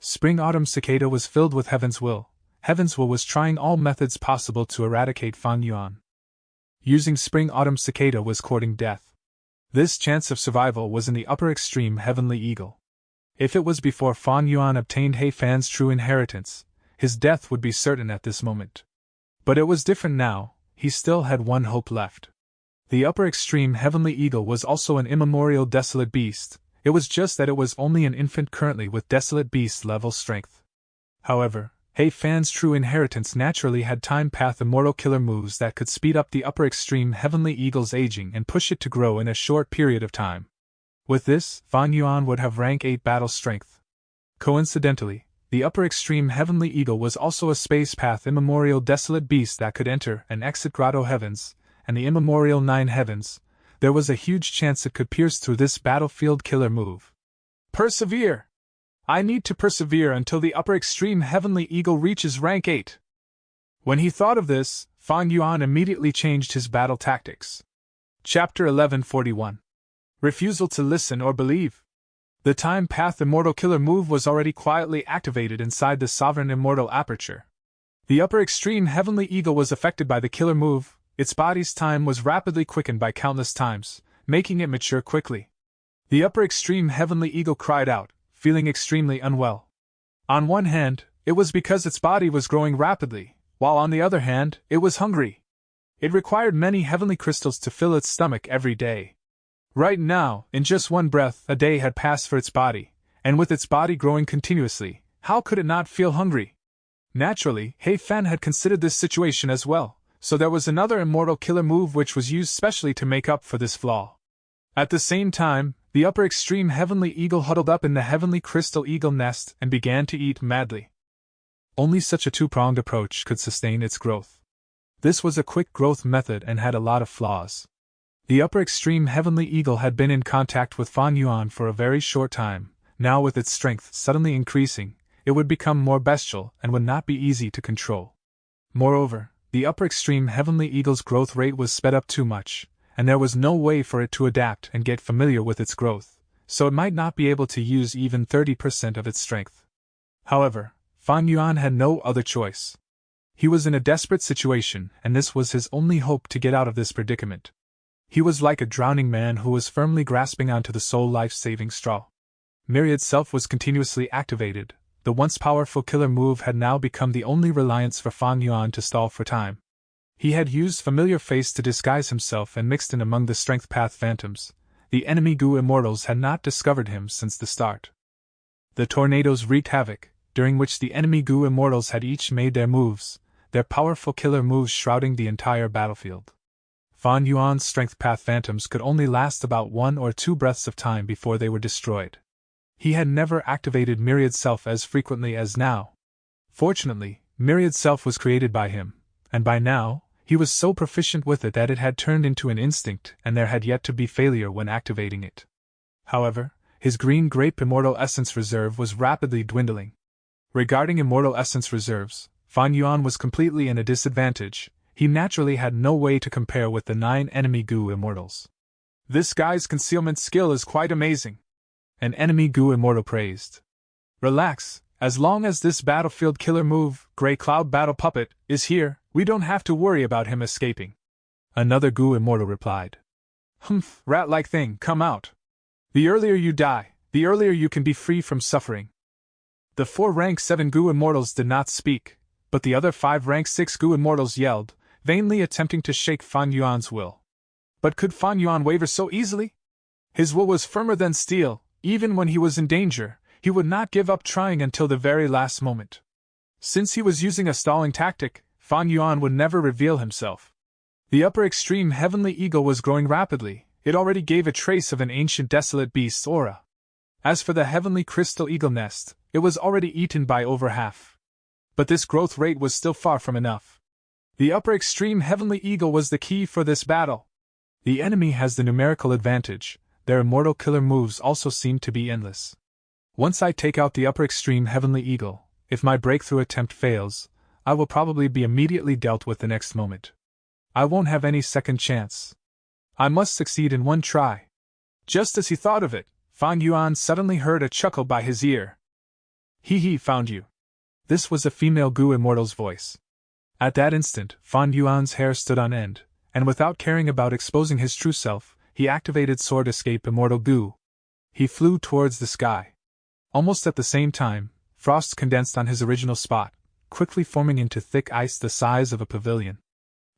Spring-Autumn Cicada was filled with Heaven's Will. Heaven's Will was trying all methods possible to eradicate Fan Yuan. Using Spring-Autumn Cicada was courting death. This chance of survival was in the upper extreme Heavenly Eagle. If it was before Fan Yuan obtained He Fan's true inheritance, his death would be certain at this moment. But it was different now, he still had one hope left. The upper extreme Heavenly Eagle was also an immemorial desolate beast, it was just that it was only an infant currently with desolate beast level strength. However, He Fan's true inheritance naturally had time path immortal killer moves that could speed up the upper extreme Heavenly Eagle's aging and push it to grow in a short period of time. With this, Fan Yuan would have rank 8 battle strength. Coincidentally, the upper extreme Heavenly Eagle was also a space path immemorial desolate beast that could enter and exit Grotto Heavens, and the immemorial 9 heavens. There was a huge chance it could pierce through this battlefield killer move. Persevere! I need to persevere until the upper extreme Heavenly Eagle reaches rank 8. When he thought of this, Fan Yuan immediately changed his battle tactics. Chapter 1141. Refusal to listen or believe. The Time Path Immortal Killer move was already quietly activated inside the Sovereign Immortal Aperture. The upper extreme Heavenly Eagle was affected by the killer move, its body's time was rapidly quickened by countless times, making it mature quickly. The upper extreme Heavenly Eagle cried out, feeling extremely unwell. On one hand, it was because its body was growing rapidly, while on the other hand, it was hungry. It required many heavenly crystals to fill its stomach every day. Right now, in just one breath, a day had passed for its body, and with its body growing continuously, how could it not feel hungry? Naturally, He Fan had considered this situation as well, so there was another immortal killer move which was used specially to make up for this flaw. At the same time, the upper extreme Heavenly Eagle huddled up in the Heavenly Crystal Eagle nest and began to eat madly. Only such a two-pronged approach could sustain its growth. This was a quick growth method and had a lot of flaws. The upper extreme Heavenly Eagle had been in contact with Fan Yuan for a very short time. Now with its strength suddenly increasing, it would become more bestial and would not be easy to control. Moreover, the upper extreme Heavenly Eagle's growth rate was sped up too much, and there was no way for it to adapt and get familiar with its growth, so it might not be able to use even 30% of its strength. However, Fan Yuan had no other choice. He was in a desperate situation, and this was his only hope to get out of this predicament. He was like a drowning man who was firmly grasping onto the sole life-saving straw. Myriad Self was continuously activated. The once powerful killer move had now become the only reliance for Fan Yuan to stall for time. He had used Familiar Face to disguise himself and mixed in among the Strength Path Phantoms. The enemy Gu Immortals had not discovered him since the start. The tornadoes wreaked havoc, during which the enemy Gu Immortals had each made their moves, their powerful killer moves shrouding the entire battlefield. Fan Yuan's Strength Path Phantoms could only last about 1 or 2 breaths of time before they were destroyed. He had never activated Myriad Self as frequently as now. Fortunately, Myriad Self was created by him, and by now, he was so proficient with it that it had turned into an instinct and there had yet to be failure when activating it. However, his Green Grape Immortal Essence Reserve was rapidly dwindling. Regarding Immortal Essence Reserves, Fan Yuan was completely in a disadvantage. He naturally had no way to compare with the 9 enemy Gu Immortals. "This guy's concealment skill is quite amazing," an enemy Gu Immortal praised. "Relax, as long as this battlefield killer move, Grey Cloud Battle Puppet, is here, we don't have to worry about him escaping," another Gu Immortal replied. "Humph, rat-like thing, come out. The earlier you die, the earlier you can be free from suffering." The 4 Rank 7 Gu Immortals did not speak, but the other 5 Rank 6 Gu Immortals yelled, vainly attempting to shake Fan Yuan's will. But could Fan Yuan waver so easily? His will was firmer than steel. Even when he was in danger, he would not give up trying until the very last moment. Since he was using a stalling tactic, Fan Yuan would never reveal himself. The upper extreme Heavenly Eagle was growing rapidly. It already gave a trace of an ancient desolate beast's aura. As for the Heavenly Crystal Eagle Nest, it was already eaten by over half. But this growth rate was still far from enough. The upper extreme Heavenly Eagle was the key for this battle. The enemy has the numerical advantage. Their immortal killer moves also seem to be endless. Once I take out the upper extreme Heavenly Eagle, if my breakthrough attempt fails, I will probably be immediately dealt with the next moment. I won't have any second chance. I must succeed in one try. Just as he thought of it, Fan Yuan suddenly heard a chuckle by his ear. "He found you." This was a female Gu Immortal's voice. At that instant, Fan Yuan's hair stood on end, and without caring about exposing his true self, he activated Sword Escape Immortal Gu. He flew towards the sky. Almost at the same time, frost condensed on his original spot, quickly forming into thick ice the size of a pavilion.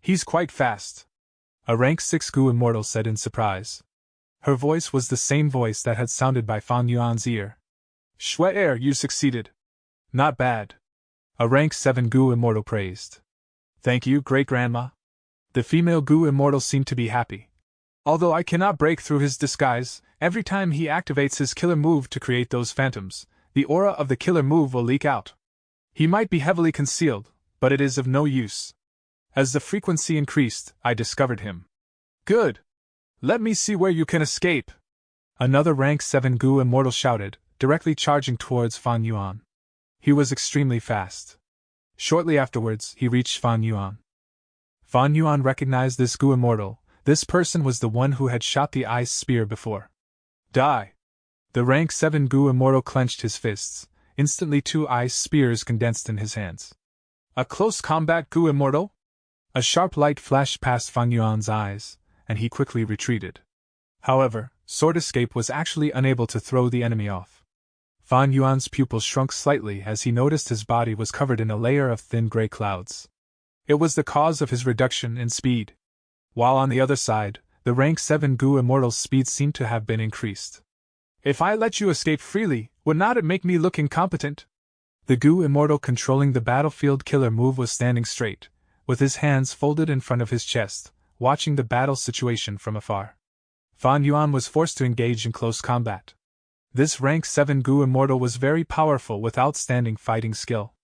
"He's quite fast," a Rank 6 Gu Immortal said in surprise. Her voice was the same voice that had sounded by Fan Yuan's ear. "Shwe-er, you succeeded." "Not bad," a Rank 7 Gu Immortal praised. "Thank you, Great-Grandma." The female Gu Immortal seemed to be happy. "Although I cannot break through his disguise, every time he activates his killer move to create those phantoms, the aura of the killer move will leak out. He might be heavily concealed, but it is of no use. As the frequency increased, I discovered him." "Good! Let me see where you can escape!" another Rank 7 Gu Immortal shouted, directly charging towards Fan Yuan. He was extremely fast. Shortly afterwards, he reached Fan Yuan. Fan Yuan recognized this Gu Immortal. This person was the one who had shot the ice spear before. "Die!" The Rank 7 Gu Immortal clenched his fists. Instantly 2 ice spears condensed in his hands. "A close combat Gu Immortal?" A sharp light flashed past Fan Yuan's eyes, and he quickly retreated. However, Sword Escape was actually unable to throw the enemy off. Fan Yuan's pupils shrunk slightly as he noticed his body was covered in a layer of thin gray clouds. It was the cause of his reduction in speed. While on the other side, the Rank 7 Gu Immortal's speed seemed to have been increased. "If I let you escape freely, would not it make me look incompetent?" The Gu Immortal controlling the battlefield killer move was standing straight, with his hands folded in front of his chest, watching the battle situation from afar. Fan Yuan was forced to engage in close combat. This Rank 7 Gu Immortal was very powerful with outstanding fighting skill.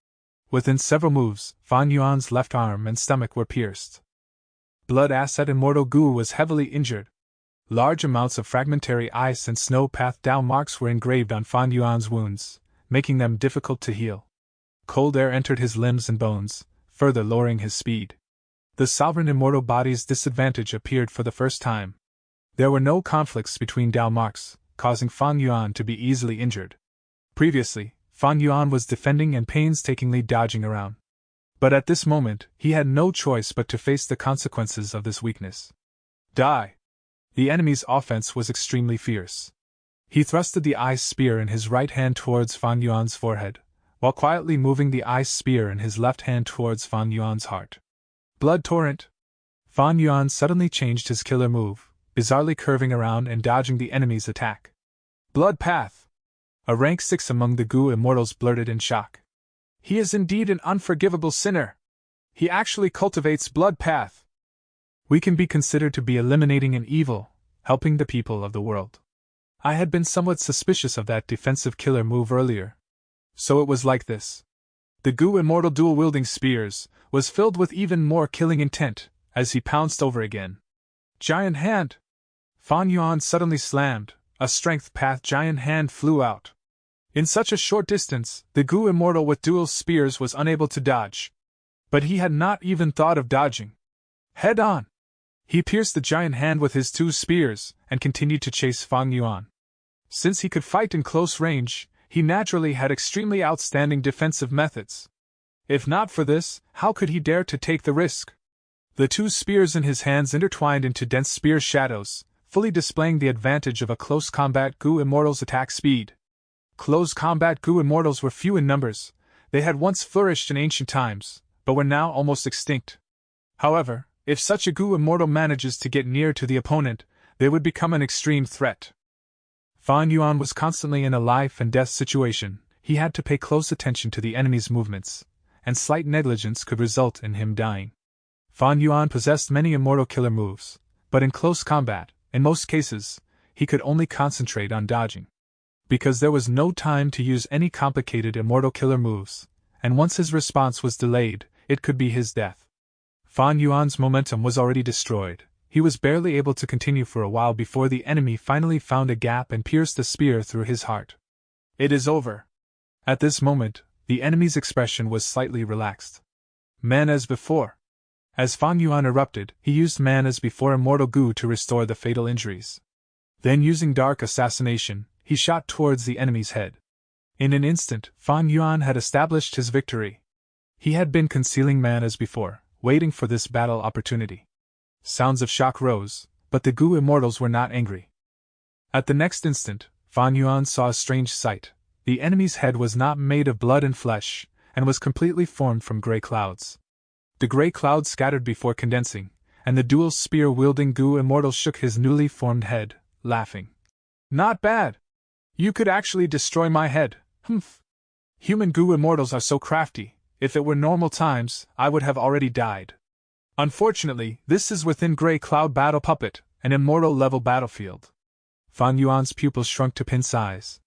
Within several moves, Fan Yuan's left arm and stomach were pierced. Blood Asset Immortal Gu was heavily injured. Large amounts of fragmentary ice and snow path Dao marks were engraved on Fan Yuan's wounds, making them difficult to heal. Cold air entered his limbs and bones, further lowering his speed. The Sovereign Immortal Body's disadvantage appeared for the first time. There were no conflicts between Dao marks, causing Fan Yuan to be easily injured. Previously, Fan Yuan was defending and painstakingly dodging around. But at this moment, he had no choice but to face the consequences of this weakness. "Die!" The enemy's offense was extremely fierce. He thrusted the ice spear in his right hand towards Fan Yuan's forehead, while quietly moving the ice spear in his left hand towards Fan Yuan's heart. Blood torrent! Fan Yuan suddenly changed his killer move, bizarrely curving around and dodging the enemy's attack. Blood path! A rank 6 among the Gu immortals blurted in shock. He is indeed an unforgivable sinner. He actually cultivates blood path. We can be considered to be eliminating an evil, helping the people of the world. I had been somewhat suspicious of that defensive killer move earlier. So it was like this. The Gu immortal dual-wielding spears was filled with even more killing intent, as he pounced over again. Giant hand! Fan Yuan suddenly slammed, a strength path giant hand flew out. In such a short distance, the Gu immortal with dual spears was unable to dodge. But he had not even thought of dodging. Head on! He pierced the giant hand with his 2 spears, and continued to chase Fan Yuan. Since he could fight in close range, he naturally had extremely outstanding defensive methods. If not for this, how could he dare to take the risk? The 2 spears in his hands intertwined into dense spear shadows, fully displaying the advantage of a close combat Gu immortal's attack speed. Close combat Gu immortals were few in numbers. They had once flourished in ancient times, but were now almost extinct. However, if such a Gu immortal manages to get near to the opponent, they would become an extreme threat. Fan Yuan was constantly in a life and death situation. He had to pay close attention to the enemy's movements, and slight negligence could result in him dying. Fan Yuan possessed many immortal killer moves, but in close combat, in most cases, he could only concentrate on dodging. Because there was no time to use any complicated immortal killer moves, and once his response was delayed, it could be his death. Fan Yuan's momentum was already destroyed. He was barely able to continue for a while before the enemy finally found a gap and pierced a spear through his heart. It is over. At this moment, the enemy's expression was slightly relaxed. Man as before. As Fan Yuan erupted, he used man as before immortal Gu to restore the fatal injuries. Then using dark assassination, he shot towards the enemy's head. In an instant, Fan Yuan had established his victory. He had been concealing man as before, waiting for this battle opportunity. Sounds of shock rose, but the Gu immortals were not angry. At the next instant, Fan Yuan saw a strange sight. The enemy's head was not made of blood and flesh, and was completely formed from gray clouds. The gray clouds scattered before condensing, and the dual spear-wielding Gu immortal shook his newly formed head, laughing. Not bad! You could actually destroy my head, humph! Human Gu immortals are so crafty. If it were normal times, I would have already died. Unfortunately, this is within Grey Cloud Battle Puppet, an immortal-level battlefield. Fan Yuan's pupils shrunk to pin size.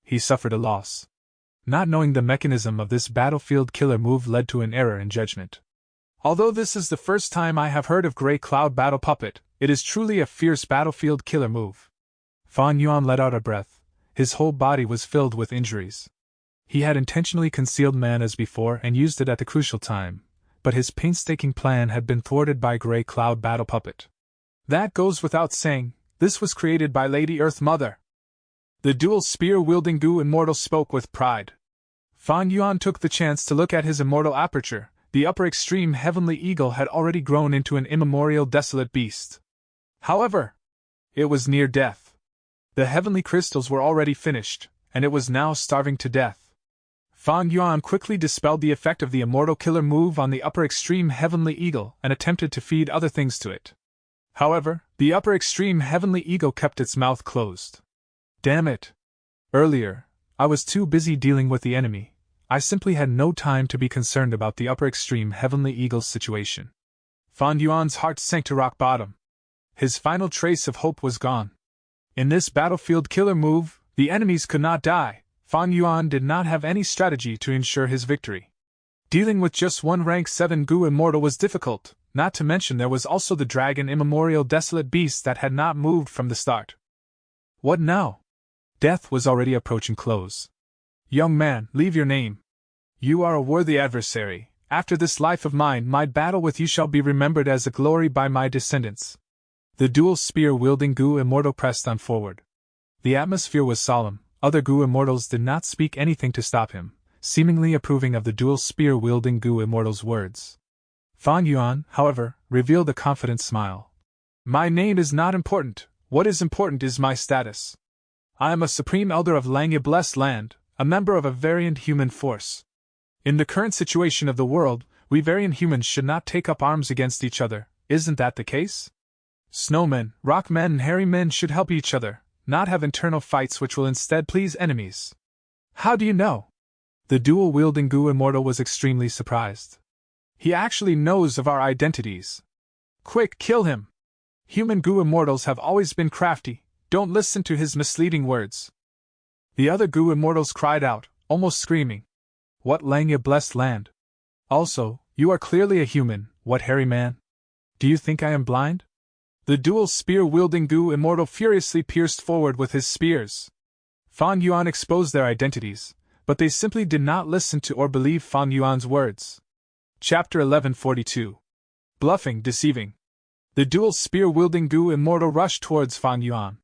He suffered a loss. Not knowing the mechanism of this battlefield killer move led to an error in judgment. Although this is the first time I have heard of Grey Cloud Battle Puppet, it is truly a fierce battlefield killer move. Fan Yuan let out a breath. His whole body was filled with injuries. He had intentionally concealed man as before and used it at the crucial time, but his painstaking plan had been thwarted by Grey Cloud Battle Puppet. That goes without saying. This was created by Lady Earth Mother. The dual spear-wielding Gu immortal spoke with pride. Fan Yuan took the chance to look at his immortal aperture. The upper extreme heavenly eagle had already grown into an immemorial desolate beast. However, it was near death. The heavenly crystals were already finished, and it was now starving to death. Fan Yuan quickly dispelled the effect of the immortal killer move on the upper extreme heavenly eagle and attempted to feed other things to it. However, the upper extreme heavenly eagle kept its mouth closed. Damn it! Earlier, I was too busy dealing with the enemy. I simply had no time to be concerned about the upper extreme heavenly eagle's situation. Fan Yuan's heart sank to rock bottom. His final trace of hope was gone. In this battlefield killer move, the enemies could not die. Fan Yuan did not have any strategy to ensure his victory. Dealing with just one rank 7 Gu immortal was difficult, not to mention there was also the dragon immemorial desolate beast that had not moved from the start. What now? Death was already approaching close. Young man, leave your name. You are a worthy adversary. After this life of mine, my battle with you shall be remembered as a glory by my descendants. The dual spear-wielding Gu immortal pressed on forward. The atmosphere was solemn. Other Gu immortals did not speak anything to stop him, seemingly approving of the dual spear-wielding Gu immortal's words. Fan Yuan, however, revealed a confident smile. My name is not important. What is important is my status. I am a Supreme Elder of Langya Blessed Land, a member of a variant human force. In the current situation of the world, we variant humans should not take up arms against each other, isn't that the case? Snowmen, rockmen and hairy men should help each other, not have internal fights which will instead please enemies. How do you know? The dual-wielding Gu Immortal was extremely surprised. He actually knows of our identities. Quick, kill him! Human Gu Immortals have always been crafty, don't listen to his misleading words. The other Gu Immortals cried out, almost screaming. What Langya Blessed Land? Also, you are clearly a human, what hairy man? Do you think I am blind? The dual spear-wielding Gu Immortal furiously pierced forward with his spears. Fan Yuan exposed their identities, but they simply did not listen to or believe Fan Yuan's words. Chapter 1142. Bluffing, deceiving. The dual spear-wielding Gu Immortal rushed towards Fan Yuan.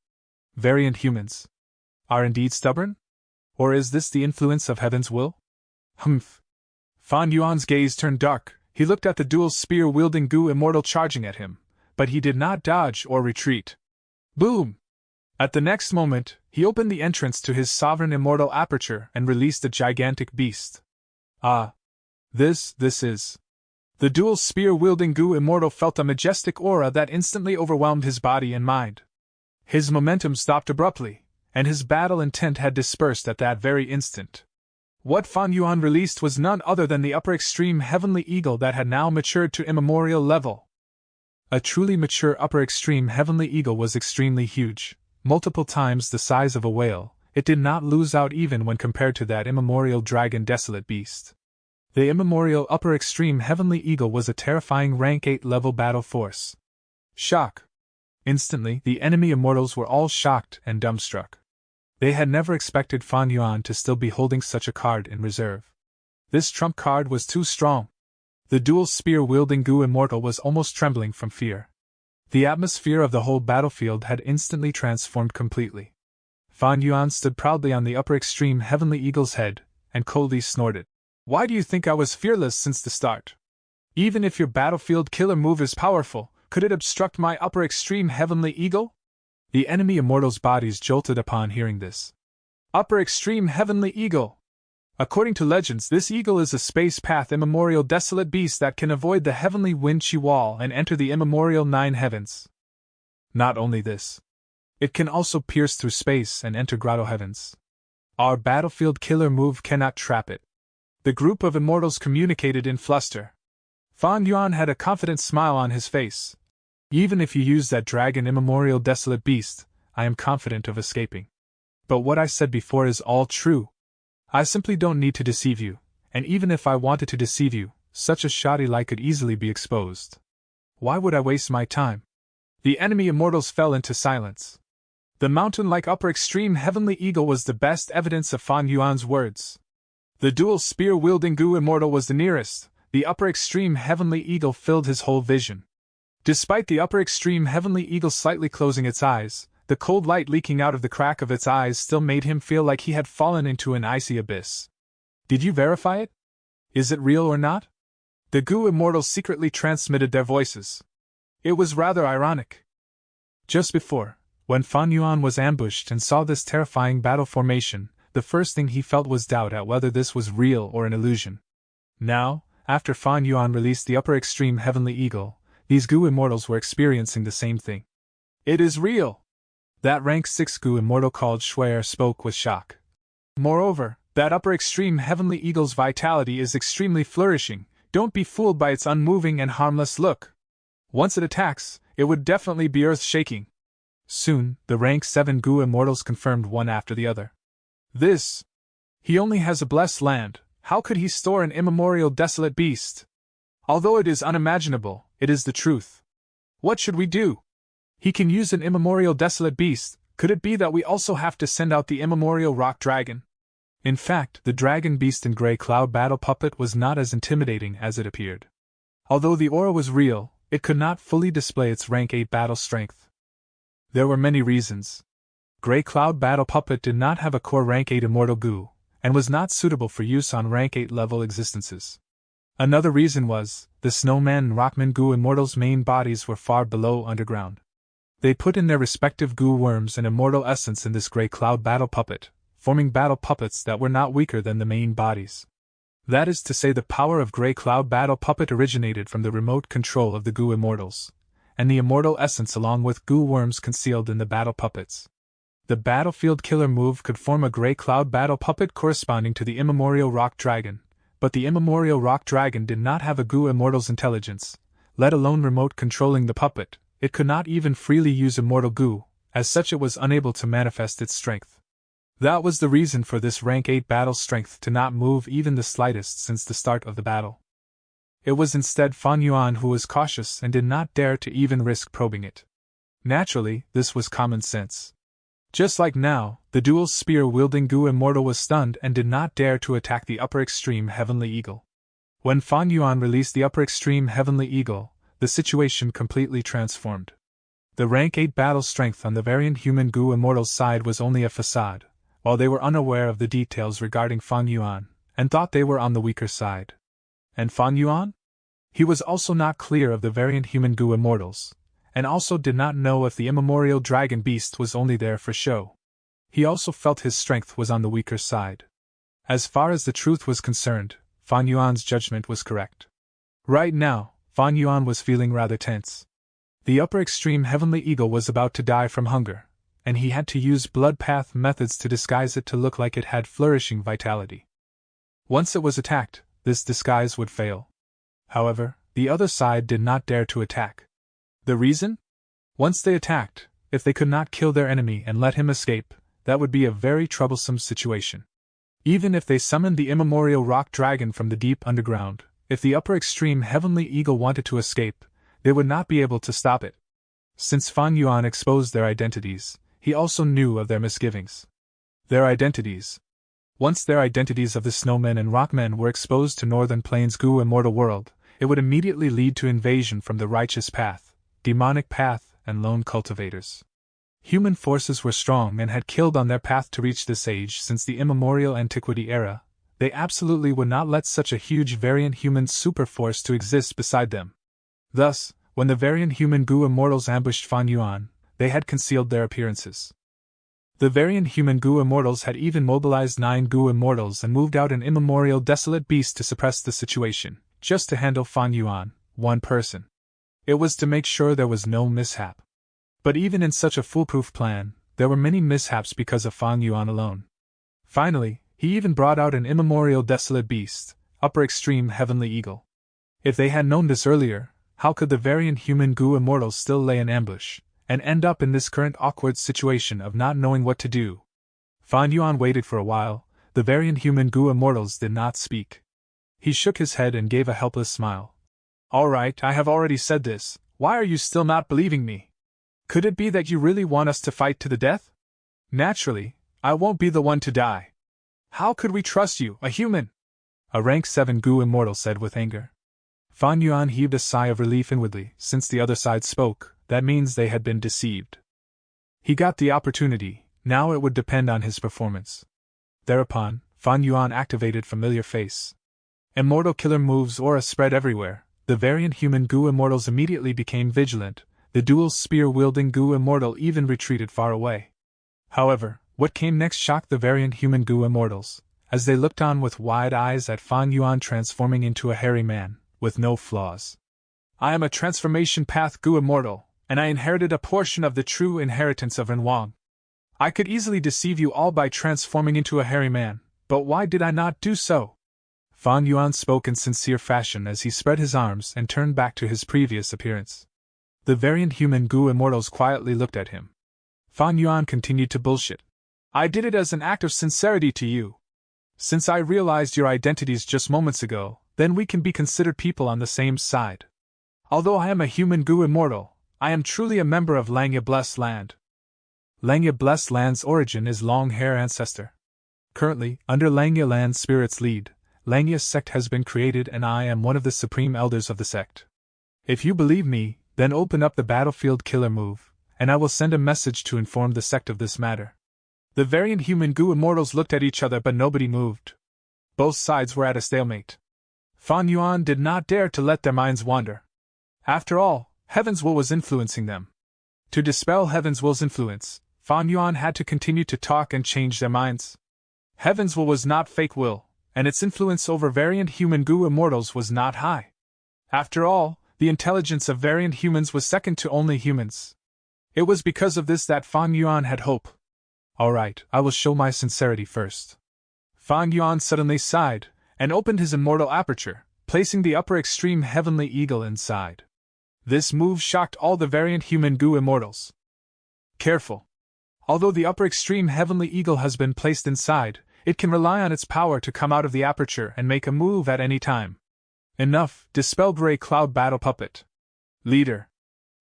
Variant humans are indeed stubborn? Or is this the influence of heaven's will? Humph. Fan Yuan's gaze turned dark. He looked at the dual spear-wielding Gu Immortal charging at him, but he did not dodge or retreat. Boom! At the next moment, he opened the entrance to his sovereign immortal aperture and released a gigantic beast. Ah! This is. The dual spear-wielding Gu Immortal felt a majestic aura that instantly overwhelmed his body and mind. His momentum stopped abruptly, and his battle intent had dispersed at that very instant. What Fan Yuan released was none other than the upper extreme heavenly eagle that had now matured to immemorial level. A truly mature upper extreme heavenly eagle was extremely huge, multiple times the size of a whale. It did not lose out even when compared to that immemorial dragon desolate beast. The immemorial upper extreme heavenly eagle was a terrifying rank 8 level battle force. Shock. Instantly, the enemy immortals were all shocked and dumbstruck. They had never expected Fan Yuan to still be holding such a card in reserve. This trump card was too strong. The dual spear-wielding Gu Immortal was almost trembling from fear. The atmosphere of the whole battlefield had instantly transformed completely. Fan Yuan stood proudly on the upper extreme heavenly eagle's head, and coldly snorted. Why do you think I was fearless since the start? Even if your battlefield killer move is powerful, could it obstruct my upper extreme heavenly eagle? The enemy immortals' bodies jolted upon hearing this. Upper extreme heavenly eagle! According to legends, this eagle is a space path immemorial desolate beast that can avoid the heavenly wind chi wall and enter the immemorial 9 heavens. Not only this, it can also pierce through space and enter grotto heavens. Our battlefield killer move cannot trap it. The group of immortals communicated in fluster. Fan Yuan had a confident smile on his face. Even if you use that dragon immemorial desolate beast, I am confident of escaping. But what I said before is all true. I simply don't need to deceive you, and even if I wanted to deceive you, such a shoddy lie could easily be exposed. Why would I waste my time? The enemy immortals fell into silence. The mountain-like upper extreme heavenly eagle was the best evidence of Fan Yuan's words. The dual spear-wielding Gu Immortal was the nearest. The upper extreme heavenly eagle filled his whole vision. Despite the upper extreme heavenly eagle slightly closing its eyes, the cold light leaking out of the crack of its eyes still made him feel like he had fallen into an icy abyss. Did you verify it? Is it real or not? The Gu Immortals secretly transmitted their voices. It was rather ironic. Just before, when Fan Yuan was ambushed and saw this terrifying battle formation, the first thing he felt was doubt at whether this was real or an illusion. Now, after Fan Yuan released the upper extreme heavenly eagle, these Gu Immortals were experiencing the same thing. It is real! That rank 6 Gu Immortal called Shuer spoke with shock. Moreover, that upper extreme heavenly eagle's vitality is extremely flourishing. Don't be fooled by its unmoving and harmless look. Once it attacks, it would definitely be earth-shaking. Soon, the rank 7 Gu Immortals confirmed one after the other. This! He only has a blessed land, how could he store an immemorial desolate beast? Although it is unimaginable, it is the truth. What should we do? He can use an immemorial desolate beast, could it be that we also have to send out the immemorial rock dragon? In fact, the dragon beast in Grey Cloud Battle Puppet was not as intimidating as it appeared. Although the aura was real, it could not fully display its rank 8 battle strength. There were many reasons. Grey Cloud Battle Puppet did not have a core rank 8 immortal Gu, and was not suitable for use on rank 8 level existences. Another reason was, the Snowman and Rockman Gu Immortals' main bodies were far below underground. They put in their respective goo worms and immortal essence in this gray cloud battle puppet, forming battle puppets that were not weaker than the main bodies. That is to say, the power of gray cloud battle puppet originated from the remote control of the goo immortals, and the immortal essence along with goo worms concealed in the battle puppets. The battlefield killer move could form a gray cloud battle puppet corresponding to the immemorial rock dragon, but the immemorial rock dragon did not have a goo immortal's intelligence, let alone remote controlling the puppet. It could not even freely use immortal goo, as such it was unable to manifest its strength. That was the reason for this rank 8 battle strength to not move even the slightest since the start of the battle. It was instead Fan Yuan who was cautious and did not dare to even risk probing it. Naturally, this was common sense. Just like now, the dual spear-wielding goo immortal was stunned and did not dare to attack the upper extreme heavenly eagle. When Fan Yuan released the upper extreme heavenly eagle, the situation completely transformed. The rank 8 battle strength on the variant human goo immortal's side was only a facade, while they were unaware of the details regarding Fan Yuan, and thought they were on the weaker side. And Fan Yuan? He was also not clear of the variant human goo immortals, and also did not know if the immemorial dragon beast was only there for show. He also felt his strength was on the weaker side. As far as the truth was concerned, Fan Yuan's judgment was correct. Right now, Fan Yuan was feeling rather tense. The upper extreme heavenly eagle was about to die from hunger, and he had to use blood path methods to disguise it to look like it had flourishing vitality. Once it was attacked, this disguise would fail. However, the other side did not dare to attack. The reason? Once they attacked, if they could not kill their enemy and let him escape, that would be a very troublesome situation. Even if they summoned the immemorial rock dragon from the deep underground, if the upper extreme heavenly eagle wanted to escape, they would not be able to stop it. Since Fan Yuan exposed their identities, he also knew of their misgivings. Their identities. Once their identities of the snowmen and rockmen were exposed to Northern Plains' goo immortal world, it would immediately lead to invasion from the righteous path, demonic path, and lone cultivators. Human forces were strong and had killed on their path to reach this age since the immemorial antiquity era. They absolutely would not let such a huge variant human superforce to exist beside them. Thus, when the variant human goo immortals ambushed Fan Yuan, they had concealed their appearances. The variant human goo immortals had even mobilized 9 goo immortals and moved out an immemorial desolate beast to suppress the situation, just to handle Fan Yuan, one person. It was to make sure there was no mishap. But even in such a foolproof plan, there were many mishaps because of Fan Yuan alone. Finally, he even brought out an immemorial desolate beast, upper extreme heavenly eagle. If they had known this earlier, how could the variant human goo immortals still lay in ambush, and end up in this current awkward situation of not knowing what to do? Fan Yuan waited for a while. The variant human goo immortals did not speak. He shook his head and gave a helpless smile. All right, I have already said this. Why are you still not believing me? Could it be that you really want us to fight to the death? Naturally, I won't be the one to die. How could we trust you, a human? A rank 7 goo immortal said with anger. Fan Yuan heaved a sigh of relief inwardly. Since the other side spoke, that means they had been deceived. He got the opportunity, now it would depend on his performance. Thereupon, Fan Yuan activated Familiar Face. Immortal killer moves aura spread everywhere. The variant human goo immortals immediately became vigilant. The dual spear-wielding goo immortal even retreated far away. However, what came next shocked the variant human goo immortals, as they looked on with wide eyes at Fan Yuan transforming into a hairy man, with no flaws. I am a transformation path goo immortal, and I inherited a portion of the true inheritance of Ren Wang. I could easily deceive you all by transforming into a hairy man, but why did I not do so? Fan Yuan spoke in sincere fashion as he spread his arms and turned back to his previous appearance. The variant human goo immortals quietly looked at him. Fan Yuan continued to bullshit. I did it as an act of sincerity to you. Since I realized your identities just moments ago, then we can be considered people on the same side. Although I am a human goo immortal, I am truly a member of Langya Blessed Land. Langya Blessed Land's origin is long hair ancestor. Currently, under Langya Land Spirit's lead, Langya's sect has been created and I am one of the supreme elders of the sect. If you believe me, then open up the battlefield killer move, and I will send a message to inform the sect of this matter. The variant human goo immortals looked at each other but nobody moved. Both sides were at a stalemate. Fan Yuan did not dare to let their minds wander. After all, Heaven's will was influencing them. To dispel Heaven's Will's influence, Fan Yuan had to continue to talk and change their minds. Heaven's Will was not fake will, and its influence over variant human goo immortals was not high. After all, the intelligence of variant humans was second to only humans. It was because of this that Fan Yuan had hope. Alright, I will show my sincerity first. Fan Yuan suddenly sighed, and opened his immortal aperture, placing the upper extreme heavenly eagle inside. This move shocked all the variant human goo immortals. Careful! Although the upper extreme heavenly eagle has been placed inside, it can rely on its power to come out of the aperture and make a move at any time. Enough, dispel Grey Cloud Battle Puppet. Leader.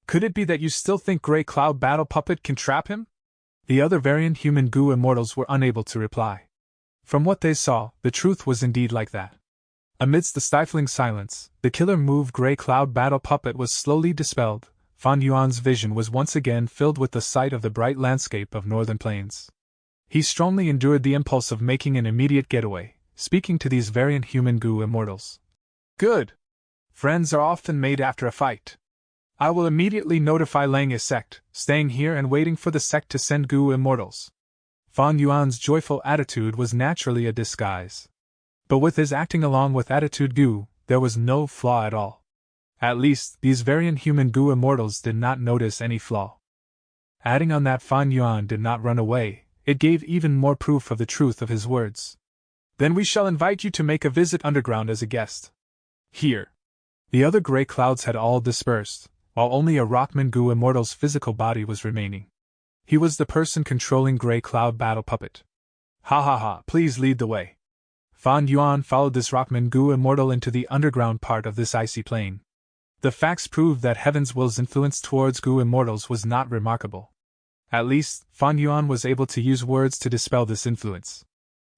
Could it be that you still think Grey Cloud Battle Puppet can trap him? The other variant human goo immortals were unable to reply. From what they saw, the truth was indeed like that. Amidst the stifling silence, the killer move Grey Cloud Battle Puppet was slowly dispelled. Fan Yuan's vision was once again filled with the sight of the bright landscape of northern plains. He strongly endured the impulse of making an immediate getaway, speaking to these variant human goo immortals. Good! Friends are often made after a fight. I will immediately notify Langya sect, staying here and waiting for the sect to send goo immortals. Fan Yuan's joyful attitude was naturally a disguise. But with his acting along with attitude goo, there was no flaw at all. At least, these variant human goo immortals did not notice any flaw. Adding on that Fan Yuan did not run away, it gave even more proof of the truth of his words. Then we shall invite you to make a visit underground as a guest. Here. The other gray clouds had all dispersed, while only a Rockman goo immortal's physical body was remaining. He was the person controlling Grey Cloud Battle Puppet. Ha ha ha, please lead the way. Fan Yuan followed this Rockman goo immortal into the underground part of this icy plain. The facts proved that Heaven's Will's influence towards goo immortals was not remarkable. At least, Fan Yuan was able to use words to dispel this influence.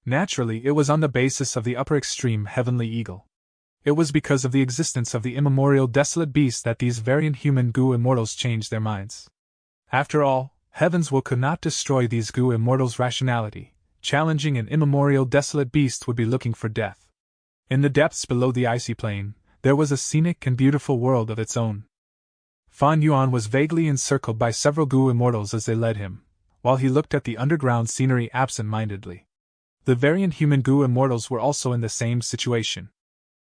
Naturally, it was on the basis of the upper extreme heavenly eagle. It was because of the existence of the immemorial desolate beast that these variant human goo immortals changed their minds. After all, Heaven's Will could not destroy these goo immortals' rationality. Challenging an immemorial desolate beast would be looking for death. In the depths below the icy plain, there was a scenic and beautiful world of its own. Fan Yuan was vaguely encircled by several goo immortals as they led him, while he looked at the underground scenery absent-mindedly. The variant human goo immortals were also in the same situation.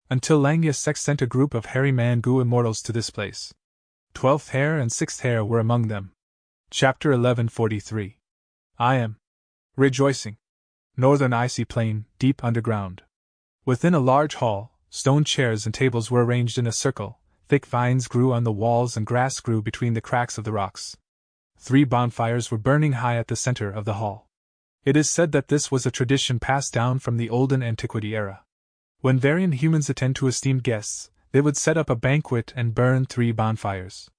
Until Langya sect sent a group of hairy man goo immortals to this place. 12th Hair and 6th Hair were among them. Chapter 1143. I am rejoicing. Northern icy plain, deep underground. Within a large hall, stone chairs and tables were arranged in a circle, thick vines grew on the walls and grass grew between the cracks of the rocks. 3 bonfires were burning high at the center of the hall. It is said that this was a tradition passed down from the olden antiquity era. When variant humans attend to esteemed guests, they would set up a banquet and burn 3 bonfires.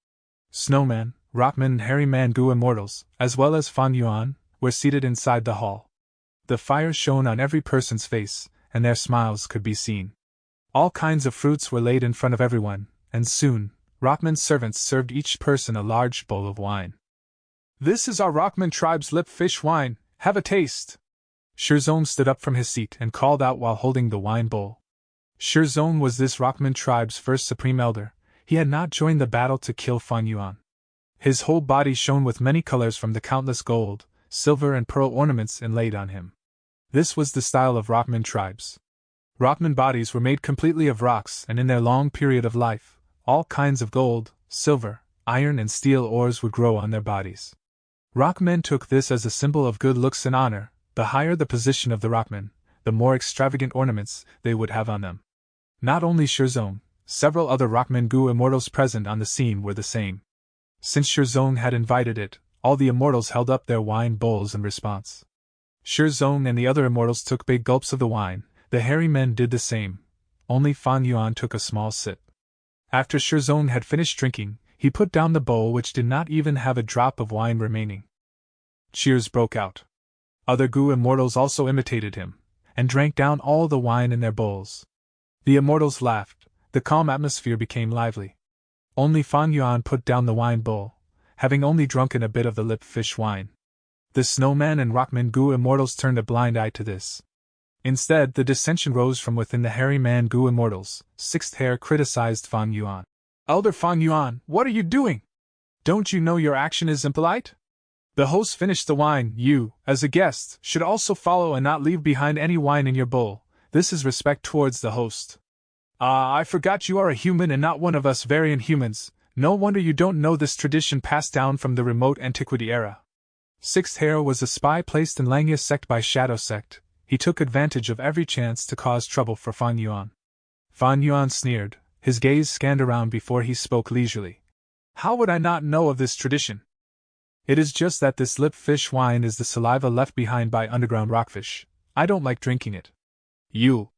Snowman, Rockman and Hairy Man goo immortals, as well as Fan Yuan, were seated inside the hall. The fires shone on every person's face, and their smiles could be seen. All kinds of fruits were laid in front of everyone, and soon, Rockman's servants served each person a large bowl of wine. This is our Rockman tribe's lip fish wine, have a taste. Shirzong stood up from his seat and called out while holding the wine bowl. Shirzong was this Rockman tribe's first supreme elder. He had not joined the battle to kill Fan Yuan. His whole body shone with many colors from the countless gold, silver and pearl ornaments inlaid on him. This was the style of Rockman tribes. Rockman bodies were made completely of rocks, and in their long period of life, all kinds of gold, silver, iron and steel ores would grow on their bodies. Rockmen took this as a symbol of good looks and honor. The higher the position of the Rockman, the more extravagant ornaments they would have on them. Not only Shirzong, several other Rockman goo immortals present on the scene were the same. Since Shirzong had invited it, all the immortals held up their wine bowls in response. Shirzong and the other immortals took big gulps of the wine, the hairy men did the same. Only Fan Yuan took a small sip. After Shirzong had finished drinking, he put down the bowl which did not even have a drop of wine remaining. Cheers broke out. Other goo immortals also imitated him, and drank down all the wine in their bowls. The immortals laughed, the calm atmosphere became lively. Only Fan Yuan put down the wine bowl, having only drunken a bit of the lip fish wine. The snowman and Rockman goo immortals turned a blind eye to this. Instead, the dissension rose from within the hairy man goo immortals. 6th Hair criticized Fan Yuan. Elder Fan Yuan, what are you doing? Don't you know your action is impolite? The host finished the wine. You, as a guest, should also follow and not leave behind any wine in your bowl. This is respect towards the host. Ah, I forgot you are a human and not one of us variant humans. No wonder you don't know this tradition passed down from the remote antiquity era. Sixth Hare was a spy placed in Langya's sect by Shadow Sect. He took advantage of every chance to cause trouble for Fan Yuan. Fan Yuan sneered, his gaze scanned around before he spoke leisurely. How would I not know of this tradition? It is just that this lip fish wine is the saliva left behind by underground rockfish. I don't like drinking it. You.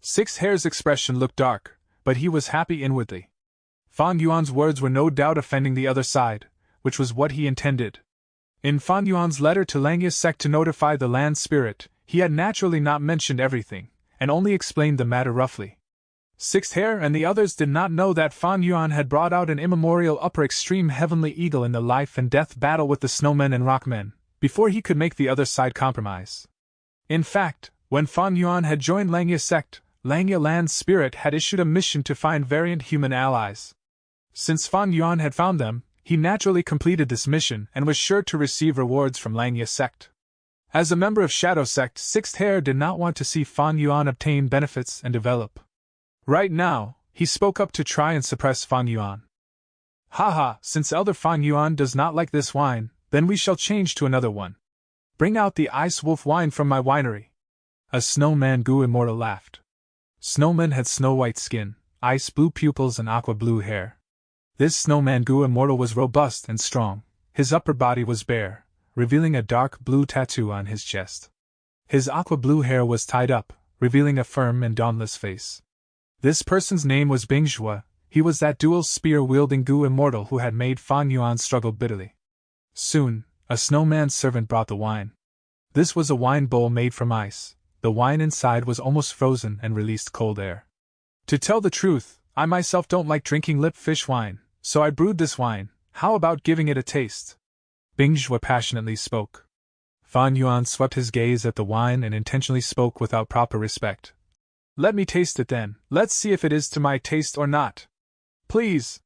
Sixth Hare's expression looked dark, but he was happy inwardly. Fan Yuan's words were no doubt offending the other side, which was what he intended. In Fan Yuan's letter to Langya's sect to notify the land spirit, he had naturally not mentioned everything, and only explained the matter roughly. Sixth Hare and the others did not know that Fan Yuan had brought out an immemorial upper extreme heavenly eagle in the life and death battle with the snowmen and rockmen, before he could make the other side compromise. In fact, when Fan Yuan had joined Langya's sect, Langya Land Spirit had issued a mission to find variant human allies. Since Fan Yuan had found them, he naturally completed this mission and was sure to receive rewards from Langya's sect. As a member of Shadow Sect, Sixth Hare did not want to see Fan Yuan obtain benefits and develop. Right now, he spoke up to try and suppress Fan Yuan. Haha, since Elder Fan Yuan does not like this wine, then we shall change to another one. Bring out the Ice Wolf wine from my winery. A snowman Gu Immortal laughed. Snowman had snow-white skin, ice-blue pupils and aqua-blue hair. This snowman Gu Immortal was robust and strong. His upper body was bare, revealing a dark blue tattoo on his chest. His aqua-blue hair was tied up, revealing a firm and dauntless face. This person's name was Bingzhua. He was that dual spear-wielding Gu Immortal who had made Fan Yuan struggle bitterly. Soon, a snowman's servant brought the wine. This was a wine bowl made from ice. The wine inside was almost frozen and released cold air. To tell the truth, I myself don't like drinking lip fish wine, so I brewed this wine. How about giving it a taste? Bingzhua passionately spoke. Fan Yuan swept his gaze at the wine and intentionally spoke without proper respect. Let me taste it then. Let's see if it is to my taste or not. Please.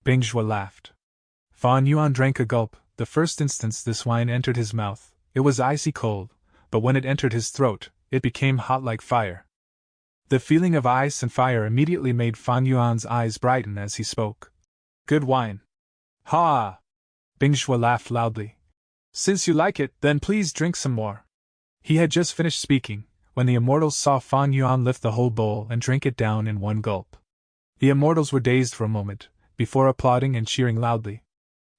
Bingzhua laughed. Fan Yuan drank a gulp. The first instance this wine entered his mouth, it was icy cold, but when it entered his throat, it became hot like fire. The feeling of ice and fire immediately made Fan Yuan's eyes brighten as he spoke. Good wine. Ha! Bingzhua laughed loudly. Since you like it, then please drink some more. He had just finished speaking, when the immortals saw Fan Yuan lift the whole bowl and drink it down in one gulp. The immortals were dazed for a moment, before applauding and cheering loudly.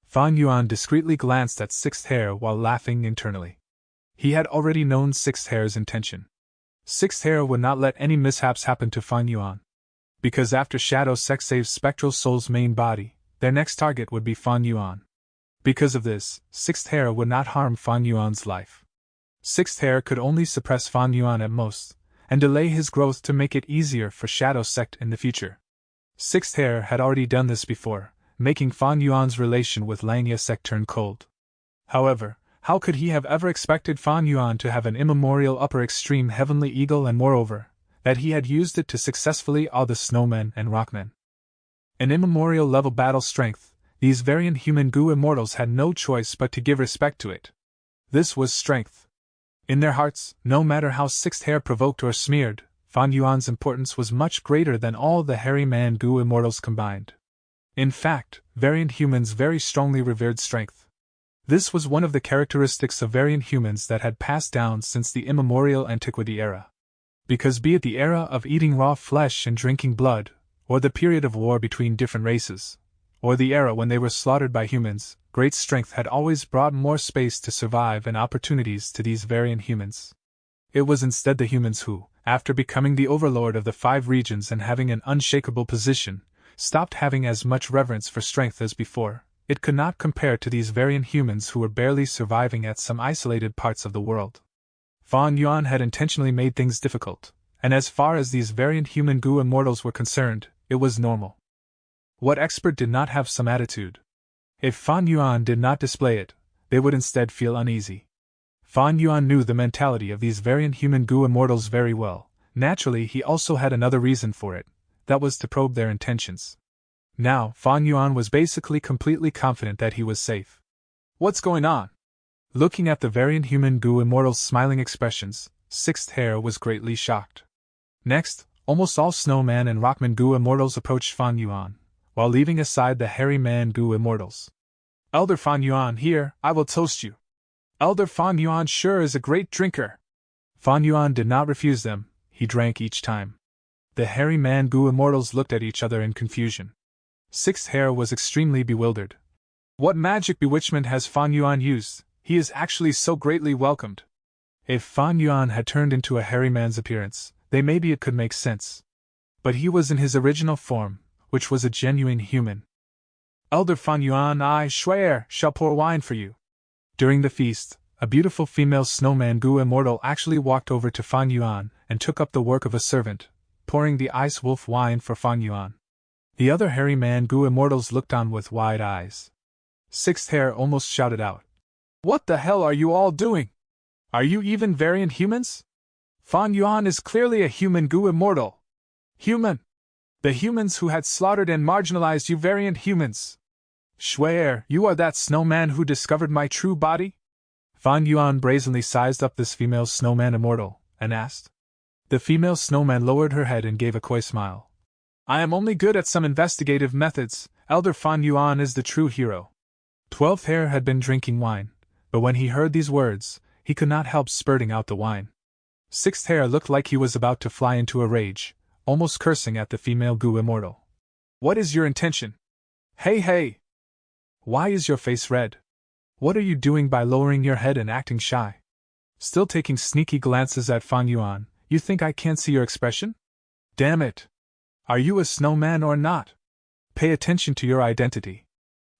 Fan Yuan discreetly glanced at Sixth Hare while laughing internally. He had already known Sixth Hare's intention. Sixth Hare would not let any mishaps happen to Fan Yuan. Because after Shadow Sect saves Spectral Soul's main body, their next target would be Fan Yuan. Because of this, Sixth Hare would not harm Fan Yuan's life. Sixth Hare could only suppress Fan Yuan at most, and delay his growth to make it easier for Shadow Sect in the future. Sixth Hare had already done this before, making Fan Yuan's relation with Langya Sect turn cold. However, how could he have ever expected Fan Yuan to have an immemorial upper extreme heavenly eagle and moreover, that he had used it to successfully awe the snowmen and rockmen? An immemorial level battle strength, these variant human Gu immortals had no choice but to give respect to it. This was strength. In their hearts, no matter how Sixth Hare provoked or smeared, Fan Yuan's importance was much greater than all the hairy man Gu immortals combined. In fact, variant humans very strongly revered strength. This was one of the characteristics of variant humans that had passed down since the immemorial antiquity era. Because be it the era of eating raw flesh and drinking blood, or the period of war between different races, or the era when they were slaughtered by humans, great strength had always brought more space to survive and opportunities to these variant humans. It was instead the humans who, after becoming the overlord of the 5 regions and having an unshakable position, stopped having as much reverence for strength as before. It could not compare to these variant humans who were barely surviving at some isolated parts of the world. Fan Yuan had intentionally made things difficult, and as far as these variant human Gu immortals were concerned, it was normal. What expert did not have some attitude? If Fan Yuan did not display it, they would instead feel uneasy. Fan Yuan knew the mentality of these variant human Gu immortals very well. Naturally, he also had another reason for it, that was to probe their intentions. Now, Fan Yuan was basically completely confident that he was safe. What's going on? Looking at the variant human Gu Immortal's smiling expressions, Sixth Hair was greatly shocked. Next, almost all Snowman and Rockman Gu Immortals approached Fan Yuan, while leaving aside the Hairy Man Gu Immortals. Elder Fan Yuan, here, I will toast you. Elder Fan Yuan sure is a great drinker. Fan Yuan did not refuse them, he drank each time. The Hairy Man Gu Immortals looked at each other in confusion. Sixth Hair was extremely bewildered. What magic bewitchment has Fan Yuan used? He is actually so greatly welcomed. If Fan Yuan had turned into a hairy man's appearance, then maybe it could make sense. But he was in his original form, which was a genuine human. Elder Fan Yuan, I swear, shall pour wine for you. During the feast, a beautiful female snowman Gu Immortal actually walked over to Fan Yuan and took up the work of a servant, pouring the ice wolf wine for Fan Yuan. The other hairy man Gu Immortals looked on with wide eyes. Sixth Hair almost shouted out, "What the hell are you all doing? Are you even variant humans? Fan Yuan is clearly a human Gu Immortal. Human! The humans who had slaughtered and marginalized you variant humans. Swear, you are that snowman who discovered my true body?" Fan Yuan brazenly sized up this female snowman immortal, and asked. The female snowman lowered her head and gave a coy smile. "I am only good at some investigative methods. Elder Fan Yuan is the true hero." 12th Hair had been drinking wine, but when he heard these words, he could not help spurting out the wine. 6th Hair looked like he was about to fly into a rage, almost cursing at the female Gu Immortal. "What is your intention? Hey hey! Why is your face red? What are you doing by lowering your head and acting shy? Still taking sneaky glances at Fan Yuan, you think I can't see your expression? Damn it! Are you a snowman or not? Pay attention to your identity.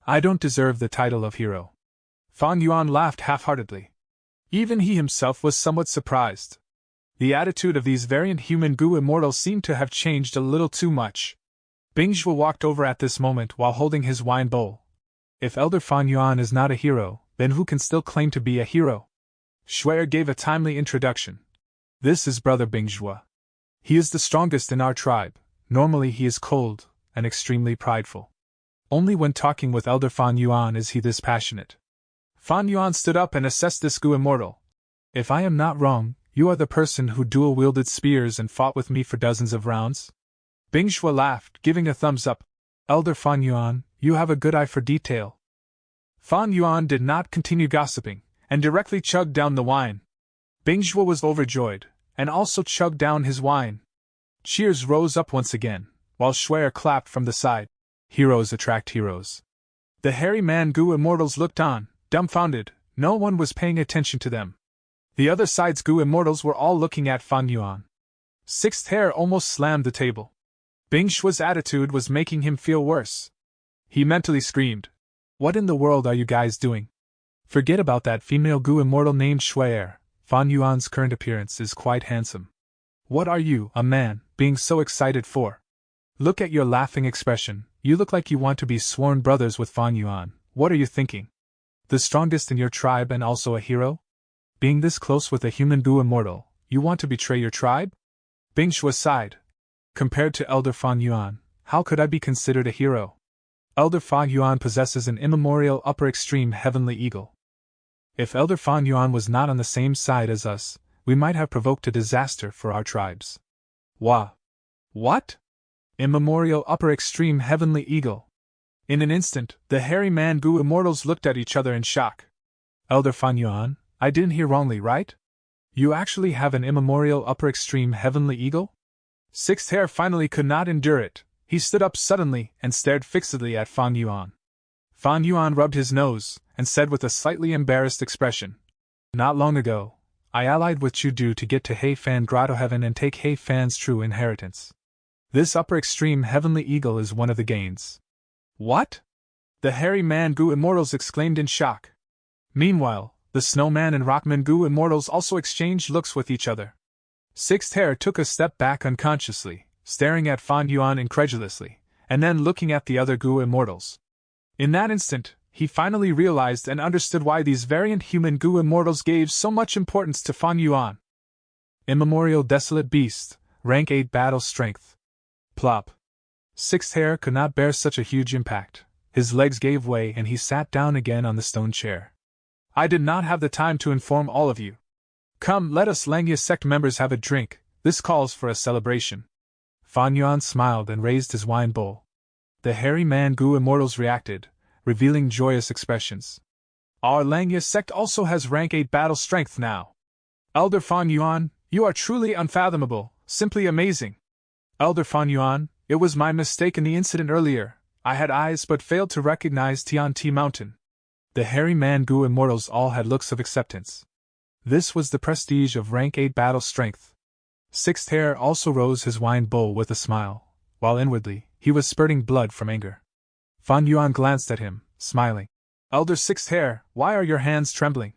I don't deserve the title of hero." Fan Yuan laughed half-heartedly. Even he himself was somewhat surprised. The attitude of these variant human Gu Immortals seemed to have changed a little too much. Bingzhou walked over at this moment while holding his wine bowl. If Elder Fan Yuan is not a hero, then who can still claim to be a hero? Shuer gave a timely introduction. "This is Brother Bingzhou. He is the strongest in our tribe. Normally he is cold and extremely prideful. Only when talking with Elder Fan Yuan is he this passionate." Fan Yuan stood up and assessed this Gu Immortal. "If I am not wrong, you are the person who dual-wielded spears and fought with me for dozens of rounds?" Bingzhou laughed, giving a thumbs up. "Elder Fan Yuan, you have a good eye for detail." Fan Yuan did not continue gossiping, and directly chugged down the wine. Bingzhou was overjoyed, and also chugged down his wine. Cheers rose up once again, while Shuer clapped from the side. Heroes attract heroes. The hairy man Gu Immortals looked on, dumbfounded. No one was paying attention to them. The other side's Gu Immortals were all looking at Fan Yuan. 6th Hair almost slammed the table. Bingzhuo's attitude was making him feel worse. He mentally screamed, "What in the world are you guys doing? Forget about that female Gu Immortal named Shuer. Fan Yuan's current appearance is quite handsome. What are you, a man, being so excited for? Look at your laughing expression. You look like you want to be sworn brothers with Fan Yuan. What are you thinking? The strongest in your tribe and also a hero? Being this close with a human Gu Immortal, you want to betray your tribe?" Bingzhou sighed. "Compared to Elder Fan Yuan, how could I be considered a hero? Elder Fan Yuan possesses an immemorial upper extreme heavenly eagle. If Elder Fan Yuan was not on the same side as us, we might have provoked a disaster for our tribes." What? Immemorial upper extreme heavenly eagle. In an instant, the hairy man Gu Immortals looked at each other in shock. "Elder Fan Yuan, I didn't hear wrongly, right? You actually have an immemorial upper extreme heavenly eagle?" 6th Hair finally could not endure it. He stood up suddenly and stared fixedly at Fan Yuan. Fan Yuan rubbed his nose and said with a slightly embarrassed expression, "Not long ago, I allied with Chudu to get to Hei Fan Grotto Heaven and take Hei Fan's true inheritance. This upper extreme heavenly eagle is one of the gains." "What?" the hairy man Gu Immortals exclaimed in shock. Meanwhile, the snowman and rockman Gu Immortals also exchanged looks with each other. 6th Hair took a step back unconsciously, staring at Fan Yuan incredulously, and then looking at the other Gu Immortals. In that instant, he finally realized and understood why these variant human Gu Immortals gave so much importance to Fan Yuan. Immemorial Desolate Beast, Rank 8 Battle Strength. Plop. Sixth Hair could not bear such a huge impact. His legs gave way and he sat down again on the stone chair. I did not have the time to inform all of you. Come, let us Langya sect members have a drink, this calls for a celebration. Fan Yuan smiled and raised his wine bowl. The hairy man Gu immortals reacted, revealing joyous expressions. Our Langya sect also has rank 8 battle strength now. Elder Fan Yuan, you are truly unfathomable, simply amazing. Elder Fan Yuan, it was my mistake in the incident earlier, I had eyes but failed to recognize Tianti Mountain. The hairy man Gu immortals all had looks of acceptance. This was the prestige of rank 8 battle strength. Sixth Hair also rose his wine bowl with a smile, while inwardly, he was spurting blood from anger. Fan Yuan glanced at him, smiling. Elder Sixth Hair, why are your hands trembling?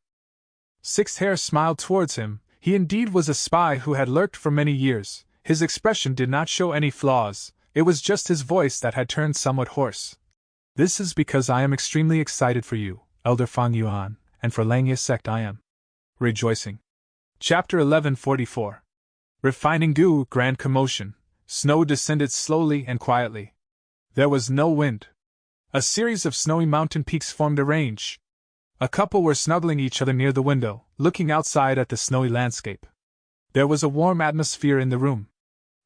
Sixth Hair smiled towards him. He indeed was a spy who had lurked for many years. His expression did not show any flaws, it was just his voice that had turned somewhat hoarse. This is because I am extremely excited for you, Elder Fan Yuan, and for Langya sect I am rejoicing. Chapter 1144. Refining Gu, grand commotion. Snow descended slowly and quietly. There was no wind. A series of snowy mountain peaks formed a range. A couple were snuggling each other near the window, looking outside at the snowy landscape. There was a warm atmosphere in the room.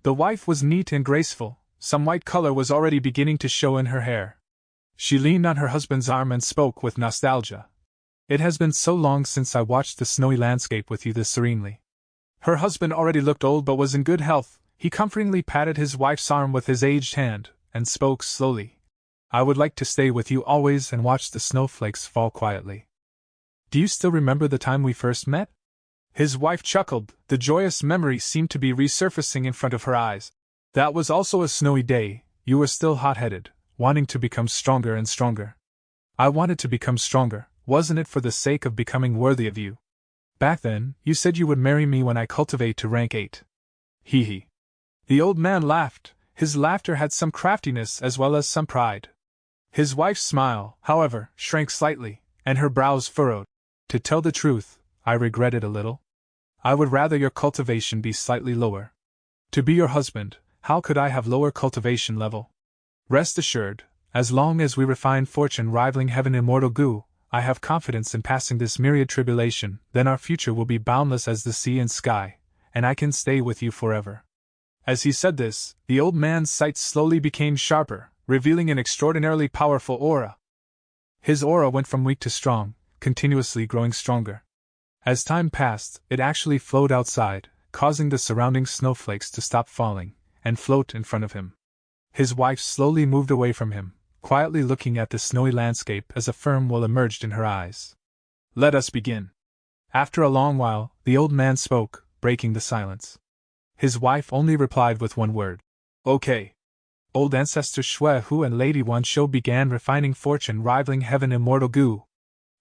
The wife was neat and graceful, some white color was already beginning to show in her hair. She leaned on her husband's arm and spoke with nostalgia. It has been so long since I watched the snowy landscape with you this serenely. Her husband already looked old but was in good health. He comfortingly patted his wife's arm with his aged hand, and spoke slowly. I would like to stay with you always and watch the snowflakes fall quietly. Do you still remember the time we first met? His wife chuckled, the joyous memory seemed to be resurfacing in front of her eyes. That was also a snowy day, you were still hot-headed, wanting to become stronger and stronger. I wanted to become stronger, wasn't it for the sake of becoming worthy of you? Back then, you said you would marry me when I cultivate to rank 8. Hee hee. The old man laughed, his laughter had some craftiness as well as some pride. His wife's smile, however, shrank slightly, and her brows furrowed. To tell the truth, I regret it a little. I would rather your cultivation be slightly lower. To be your husband, how could I have lower cultivation level? Rest assured, as long as we refine fortune rivaling heaven immortal Gu, I have confidence in passing this myriad tribulation, then our future will be boundless as the sea and sky, and I can stay with you forever. As he said this, the old man's sight slowly became sharper, revealing an extraordinarily powerful aura. His aura went from weak to strong, continuously growing stronger. As time passed, it actually flowed outside, causing the surrounding snowflakes to stop falling, and float in front of him. His wife slowly moved away from him, quietly looking at the snowy landscape as a firm will emerged in her eyes. Let us begin. After a long while, the old man spoke, breaking the silence. His wife only replied with one word. Okay. Old ancestor Shui Hu and Lady Wan Shou began refining fortune rivaling heaven immortal Gu.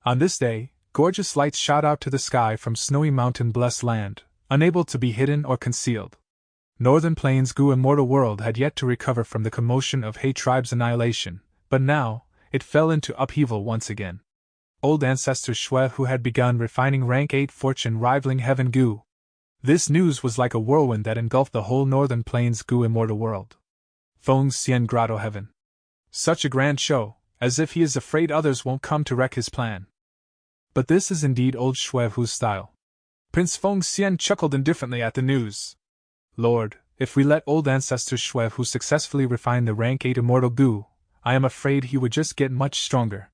On this day, gorgeous lights shot out to the sky from snowy mountain blessed land, unable to be hidden or concealed. Northern Plains Gu immortal world had yet to recover from the commotion of He tribe's annihilation, but now, it fell into upheaval once again. Old ancestor Shui Hu had begun refining rank 8 fortune rivaling heaven Gu. This news was like a whirlwind that engulfed the whole Northern Plains Gu immortal world. Feng Xian Grotto Heaven. Such a grand show, as if he is afraid others won't come to wreck his plan. But this is indeed old Shui Hu's style. Prince Feng Xian chuckled indifferently at the news. Lord, if we let old ancestor Shui Hu successfully refine the rank 8 immortal Gu, I am afraid he would just get much stronger.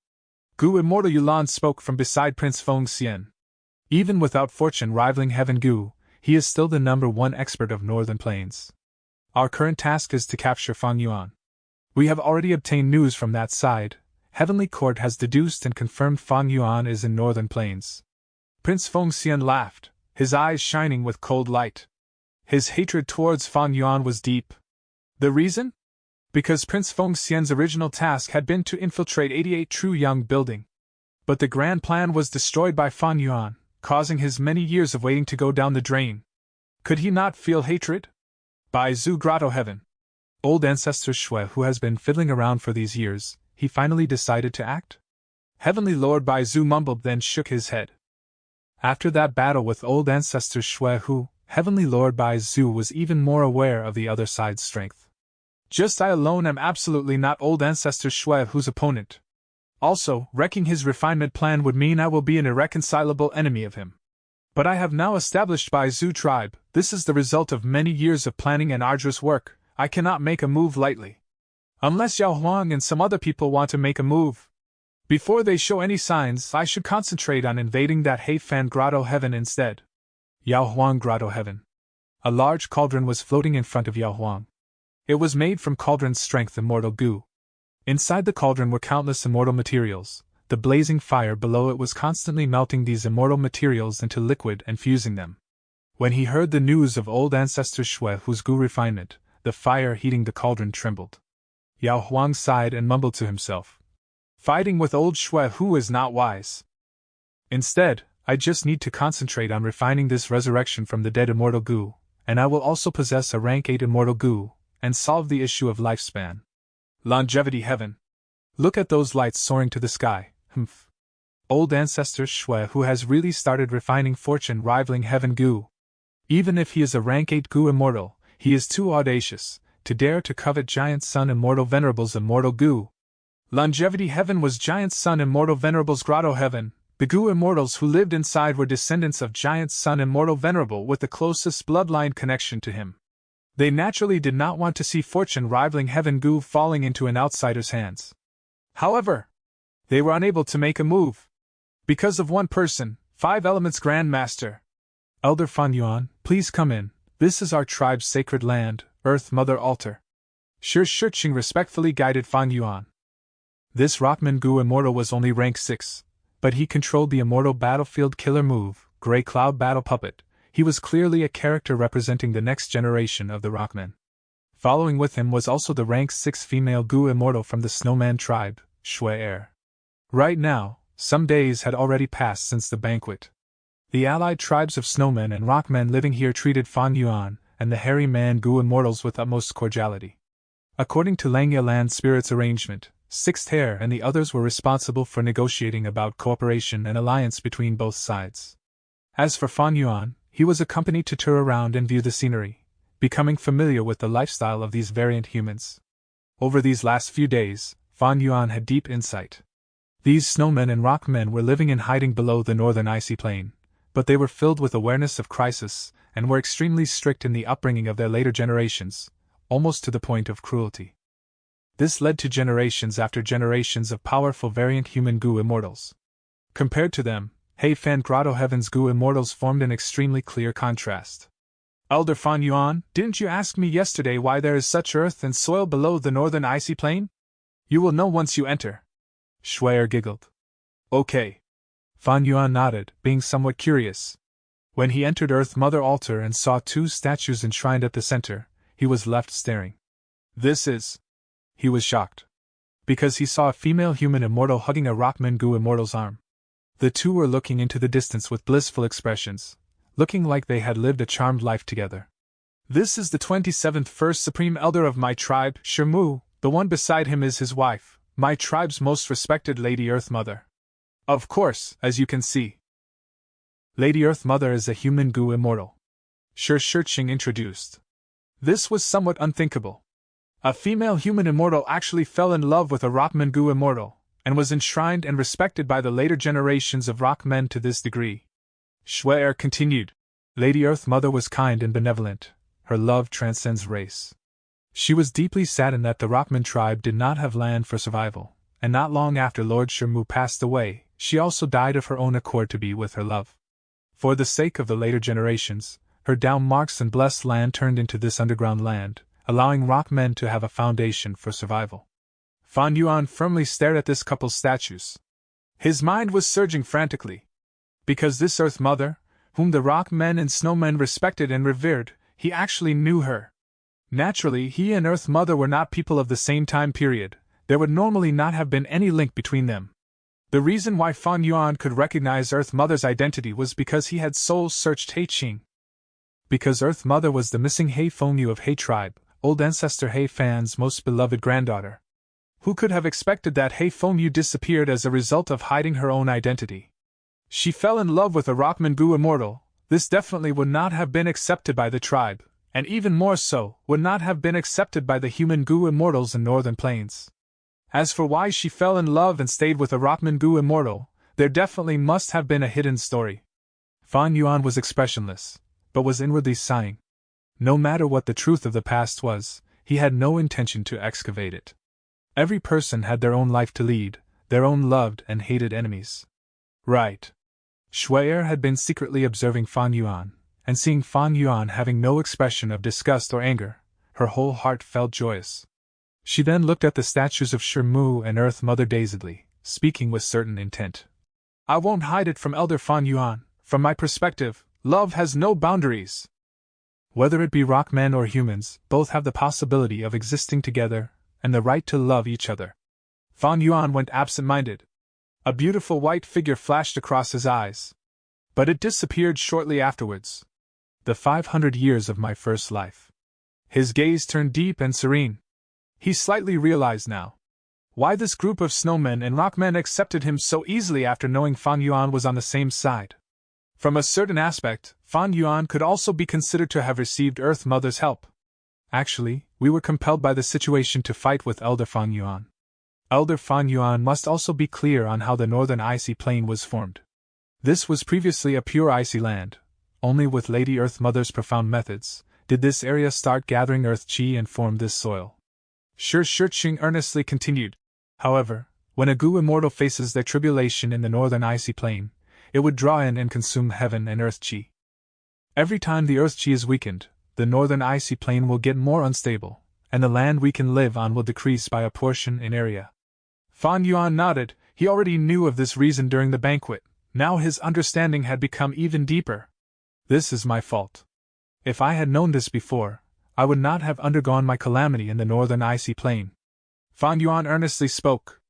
Gu immortal Yulan spoke from beside Prince Feng Xian. Even without fortune rivaling heaven Gu, he is still the #1 expert of Northern Plains. Our current task is to capture Fang Yuan. We have already obtained news from that side. Heavenly Court has deduced and confirmed Fang Yuan is in Northern Plains. Prince Feng Xian laughed, his eyes shining with cold light. His hatred towards Fang Yuan was deep. The reason? Because Prince Feng Xian's original task had been to infiltrate 88 True Young Building. But the grand plan was destroyed by Fang Yuan, causing his many years of waiting to go down the drain. Could he not feel hatred? By Zhu Grotto Heaven. Old ancestor Shui, who has been fiddling around for these years, he finally decided to act? Heavenly Lord Bai Zhu mumbled, then shook his head. After that battle with old ancestor Shui Hu, Heavenly Lord Bai Zhu was even more aware of the other side's strength. Just I alone am absolutely not old ancestor Shui whose opponent. Also, wrecking his refinement plan would mean I will be an irreconcilable enemy of him. But I have now established Bai Zhu tribe. This is the result of many years of planning and arduous work. I cannot make a move lightly. Unless Yao Huang and some other people want to make a move. Before they show any signs, I should concentrate on invading that Heifan Grotto Heaven instead. Yao Huang Grotto Heaven. A large cauldron was floating in front of Yao Huang. It was made from cauldron's strength immortal goo. Inside the cauldron were countless immortal materials. The blazing fire below it was constantly melting these immortal materials into liquid and fusing them. When he heard the news of old ancestor Shui whose goo refinement, the fire heating the cauldron trembled. Yao Huang sighed and mumbled to himself. Fighting with old Shui Hu is not wise. Instead, I just need to concentrate on refining this resurrection from the dead immortal goo, and I will also possess a rank 8 immortal goo, and solve the issue of lifespan. Longevity heaven. Look at those lights soaring to the sky. Humph. Old ancestor Shui Hu has really started refining fortune rivaling heaven goo. Even if he is a rank 8 goo immortal, he is too audacious to dare to covet Giant Sun Immortal Venerable's immortal goo. Longevity heaven was Giant Sun Immortal Venerable's grotto heaven. The goo immortals who lived inside were descendants of Giant Sun Immortal Venerable with the closest bloodline connection to him. They naturally did not want to see fortune rivaling heaven goo falling into an outsider's hands. However, they were unable to make a move. Because of one person, 5 Elements Grandmaster. Elder Fan Yuan, please come in. This is our tribe's sacred land, Earth Mother Altar. Shi Shiqing respectfully guided Fan Yuan. This Rockman Gu Immortal was only rank 6, but he controlled the immortal battlefield killer move, Grey Cloud Battle Puppet. He was clearly a character representing the next generation of the Rockmen. Following with him was also the rank 6 female Gu Immortal from the Snowman tribe, Shui Er. Right now, some days had already passed since the banquet. The allied tribes of Snowmen and Rockmen living here treated Fan Yuan and the Hairy Man Gu Immortals with utmost cordiality. According to Langya Land Spirit's arrangement, Sixth Hair and the others were responsible for negotiating about cooperation and alliance between both sides. As for Fan Yuan, he was accompanied to tour around and view the scenery, becoming familiar with the lifestyle of these variant humans. Over these last few days, Fan Yuan had deep insight. These snowmen and rockmen were living in hiding below the northern icy plain, but they were filled with awareness of crisis and were extremely strict in the upbringing of their later generations, almost to the point of cruelty. This led to generations after generations of powerful variant human Gu Immortals. Compared to them, Heifan Grotto Heaven's Gu Immortals formed an extremely clear contrast. Elder Fan Yuan, didn't you ask me yesterday why there is such earth and soil below the northern icy plain? You will know once you enter. Shui giggled. Okay. Fan Yuan nodded, being somewhat curious. When he entered Earth Mother Altar and saw 2 statues enshrined at the center, he was left staring. This is... He was shocked. Because he saw a female human immortal hugging a Rockman Gu Immortal's arm. The two were looking into the distance with blissful expressions, looking like they had lived a charmed life together. This is the 27th First Supreme Elder of my tribe, Shimu. The one beside him is his wife, my tribe's most respected Lady Earth Mother. Of course, as you can see. Lady Earth Mother is a human Gu Immortal. Shi Shiqing introduced. This was somewhat unthinkable. A female human immortal actually fell in love with a Rockman Gu Immortal, and was enshrined and respected by the later generations of Rockmen to this degree. Shui continued. Lady Earth Mother was kind and benevolent. Her love transcends race. She was deeply saddened that the Rockman tribe did not have land for survival, and not long after Lord Shimu passed away, she also died of her own accord to be with her love. For the sake of the later generations, her down marks and blessed land turned into this underground land, allowing Rockmen to have a foundation for survival. Fan Yuan firmly stared at this couple's statues. His mind was surging frantically. Because this Earth Mother, whom the Rockmen and Snowmen respected and revered, he actually knew her. Naturally, he and Earth Mother were not people of the same time period. There would normally not have been any link between them. The reason why Fan Yuan could recognize Earth Mother's identity was because he had soul-searched He Qing. Because Earth Mother was the missing He Fengyu of He tribe, old ancestor He Fan's most beloved granddaughter. Who could have expected that He Fengyu disappeared as a result of hiding her own identity? She fell in love with a Rockman Gu Immortal. This definitely would not have been accepted by the tribe, and even more so, would not have been accepted by the human goo immortals in Northern Plains. As for why she fell in love and stayed with a Rockman goo immortal, there definitely must have been a hidden story. Fan Yuan was expressionless, but was inwardly sighing. No matter what the truth of the past was, he had no intention to excavate it. Every person had their own life to lead, their own loved and hated enemies. Right. Shui had been secretly observing Fan Yuan, and seeing Fan Yuan having no expression of disgust or anger, her whole heart felt joyous. She then looked at the statues of Shimu and Earth Mother dazedly, speaking with certain intent. I won't hide it from Elder Fan Yuan. From my perspective, love has no boundaries. Whether it be rockmen or humans, both have the possibility of existing together, and the right to love each other. Fan Yuan went absent-minded. A beautiful white figure flashed across his eyes. But it disappeared shortly afterwards. The 500 years of my first life. His gaze turned deep and serene. He slightly realized now why this group of snowmen and rockmen accepted him so easily after knowing Fan Yuan was on the same side. From a certain aspect, Fan Yuan could also be considered to have received Earth Mother's help. Actually, we were compelled by the situation to fight with Elder Fan Yuan. Elder Fan Yuan must also be clear on how the northern icy plain was formed. This was previously a pure icy land. Only with Lady Earth Mother's profound methods did this area start gathering earth chi and form this soil. Shurching earnestly continued. However, when a goo immortal faces their tribulation in the northern icy plain, it would draw in and consume heaven and earth chi. Every time the earth chi is weakened, the northern icy plain will get more unstable, and the land we can live on will decrease by a portion in area. Fan Yuan nodded. He already knew of this reason during the banquet. Now his understanding had become even deeper. This is my fault. If I had known this before, I would not have undergone my calamity in the northern icy plain. Fan Yuan earnestly spoke.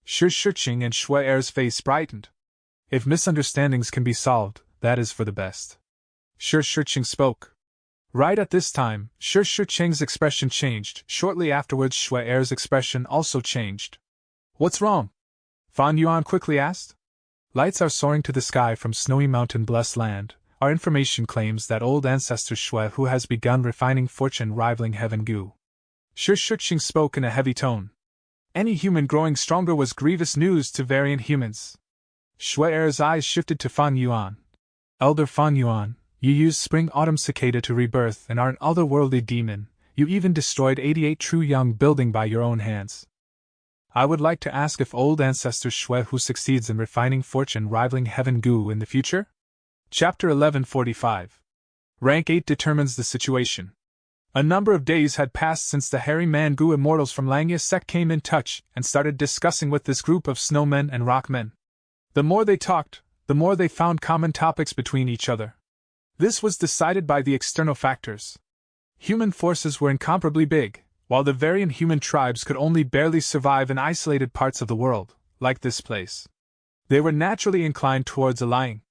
Shurching and Shui-er's face brightened. If misunderstandings can be solved, that is for the best. Shurching spoke. Right at this time, Shurcheng's expression changed. Shortly afterwards, Shui-er's expression also changed. What's wrong? Fan Yuan quickly asked. Lights are soaring to the sky from snowy mountain blessed land. Our information claims that old ancestor Shui who has begun refining fortune rivaling heaven goo. Shurching spoke in a heavy tone. Any human growing stronger was grievous news to variant humans. Shui-er's eyes shifted to Fan Yuan. Elder Fan Yuan, you used spring-autumn cicada to rebirth and are an otherworldly demon. You even destroyed 88 true young building by your own hands. I would like to ask if old ancestor Shui who succeeds in refining fortune rivaling heaven goo in the future? Chapter 1145. Rank 8 determines the situation. A number of days had passed since the hairy man goo immortals from Langya sect came in touch and started discussing with this group of snowmen and rockmen. The more they talked, the more they found common topics between each other. This was decided by the external factors. Human forces were incomparably big, while the variant human tribes could only barely survive in isolated parts of the world, like this place. They were naturally inclined towards allying.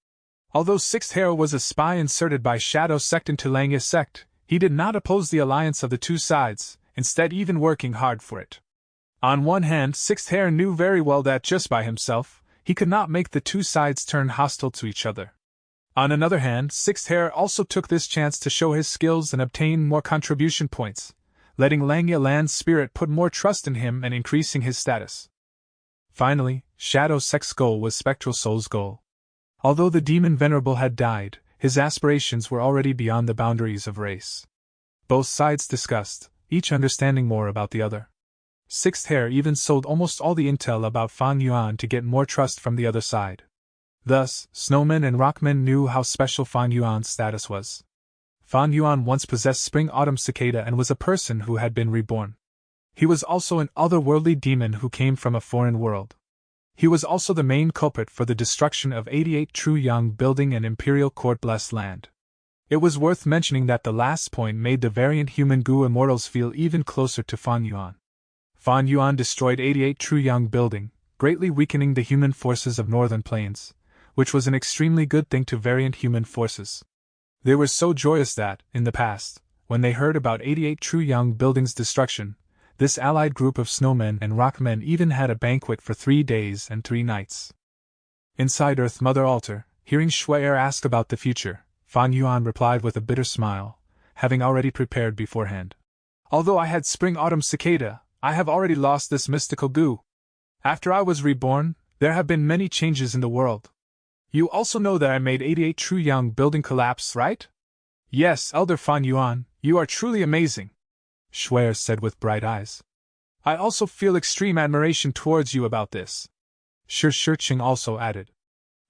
Although Sixth Hair was a spy inserted by Shadow Sect into Langya Sect, he did not oppose the alliance of the two sides, instead even working hard for it. On one hand, Sixth Hair knew very well that just by himself, he could not make the two sides turn hostile to each other. On another hand, Sixth Hair also took this chance to show his skills and obtain more contribution points, letting Langya Land's spirit put more trust in him and increasing his status. Finally, Shadow Sect's goal was Spectral Soul's goal. Although the demon Venerable had died, his aspirations were already beyond the boundaries of race. Both sides discussed, each understanding more about the other. Sixth Hair even sold almost all the intel about Fan Yuan to get more trust from the other side. Thus, snowmen and rockmen knew how special Fan Yuan's status was. Fan Yuan once possessed spring-autumn cicada and was a person who had been reborn. He was also an otherworldly demon who came from a foreign world. He was also the main culprit for the destruction of 88 True Young building and Imperial Court-blessed land. It was worth mentioning that the last point made the variant human goo immortals feel even closer to Fan Yuan. Fan Yuan destroyed 88 True Young building, greatly weakening the human forces of Northern Plains, which was an extremely good thing to variant human forces. They were so joyous that, in the past, when they heard about 88 True Young building's destruction, this allied group of snowmen and rockmen even had a banquet for 3 days and 3 nights. Inside Earth Mother altar, hearing Shui ask about the future, Fan Yuan replied with a bitter smile, having already prepared beforehand. Although I had spring-autumn cicada, I have already lost this mystical goo. After I was reborn, there have been many changes in the world. You also know that I made 88 True Young building collapse, right? Yes, Elder Fan Yuan, you are truly amazing, Shuer said with bright eyes. I also feel extreme admiration towards you about this. Shiqing also added.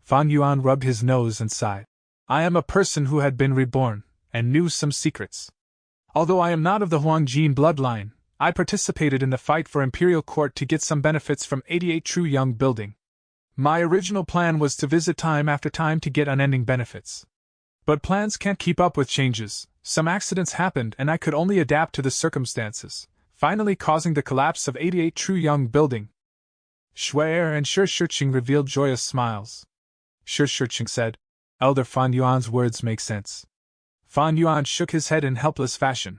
Fan Yuan rubbed his nose and sighed. I am a person who had been reborn, and knew some secrets. Although I am not of the Huangjin bloodline, I participated in the fight for Imperial Court to get some benefits from 88 True Young building. My original plan was to visit time after time to get unending benefits. But plans can't keep up with changes, some accidents happened and I could only adapt to the circumstances, finally causing the collapse of 88 True Young building. Shuer and Shiqing revealed joyous smiles. Shiqing said, Elder Fan Yuan's words make sense. Fan Yuan shook his head in helpless fashion.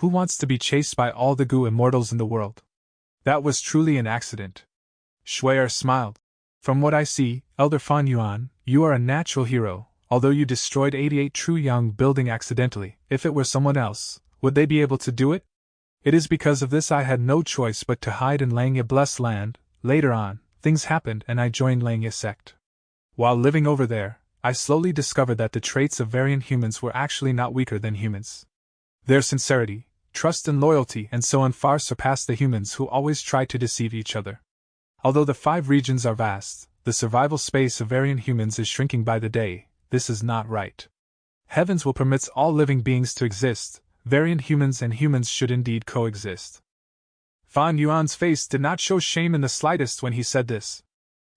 Who wants to be chased by all the Gu immortals in the world? That was truly an accident. Shuer smiled. From what I see, Elder Fan Yuan, you are a natural hero, although you destroyed 88 True Young building accidentally. If it were someone else, would they be able to do it? It is because of this I had no choice but to hide in Langya Blessed Land. Later on, things happened and I joined Langya sect. While living over there, I slowly discovered that the traits of variant humans were actually not weaker than humans. Their sincerity, trust and loyalty and so on far surpassed the humans who always try to deceive each other. Although the 5 regions are vast, the survival space of variant humans is shrinking by the day. This is not right. Heavens will permit all living beings to exist. Variant humans and humans should indeed coexist. Fan Yuan's face did not show shame in the slightest when he said this.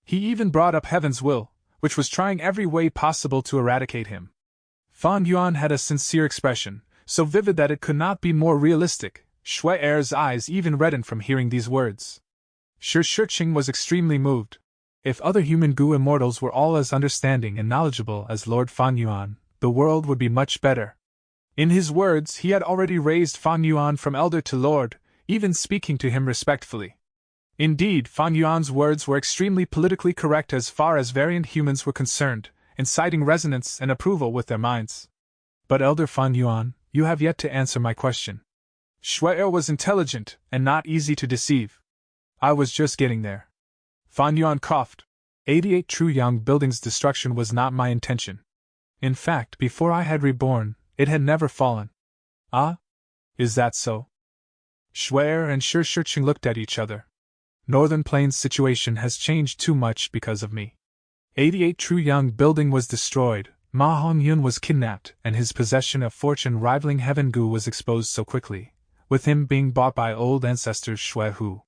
He even brought up Heaven's will, which was trying every way possible to eradicate him. Fan Yuan had a sincere expression, so vivid that it could not be more realistic. Shuer's eyes even reddened from hearing these words. Shiqing was extremely moved. If other human Gu immortals were all as understanding and knowledgeable as Lord Fan Yuan, the world would be much better. In his words, he had already raised Fan Yuan from elder to lord, even speaking to him respectfully. Indeed, Fan Yuan's words were extremely politically correct as far as variant humans were concerned, inciting resonance and approval with their minds. But Elder Fan Yuan, you have yet to answer my question. Shuer was intelligent and not easy to deceive. I was just getting there. Fan Yuan coughed. 88 True Young building's destruction was not my intention. In fact, before I had reborn, it had never fallen. Ah? Is that so? Shuer and Shiqing looked at each other. Northern Plains' situation has changed too much because of me. 88 True Young building was destroyed, Ma Hongyun was kidnapped, and his possession of fortune rivaling Heaven Gu was exposed so quickly, with him being bought by old ancestors Shui Hu.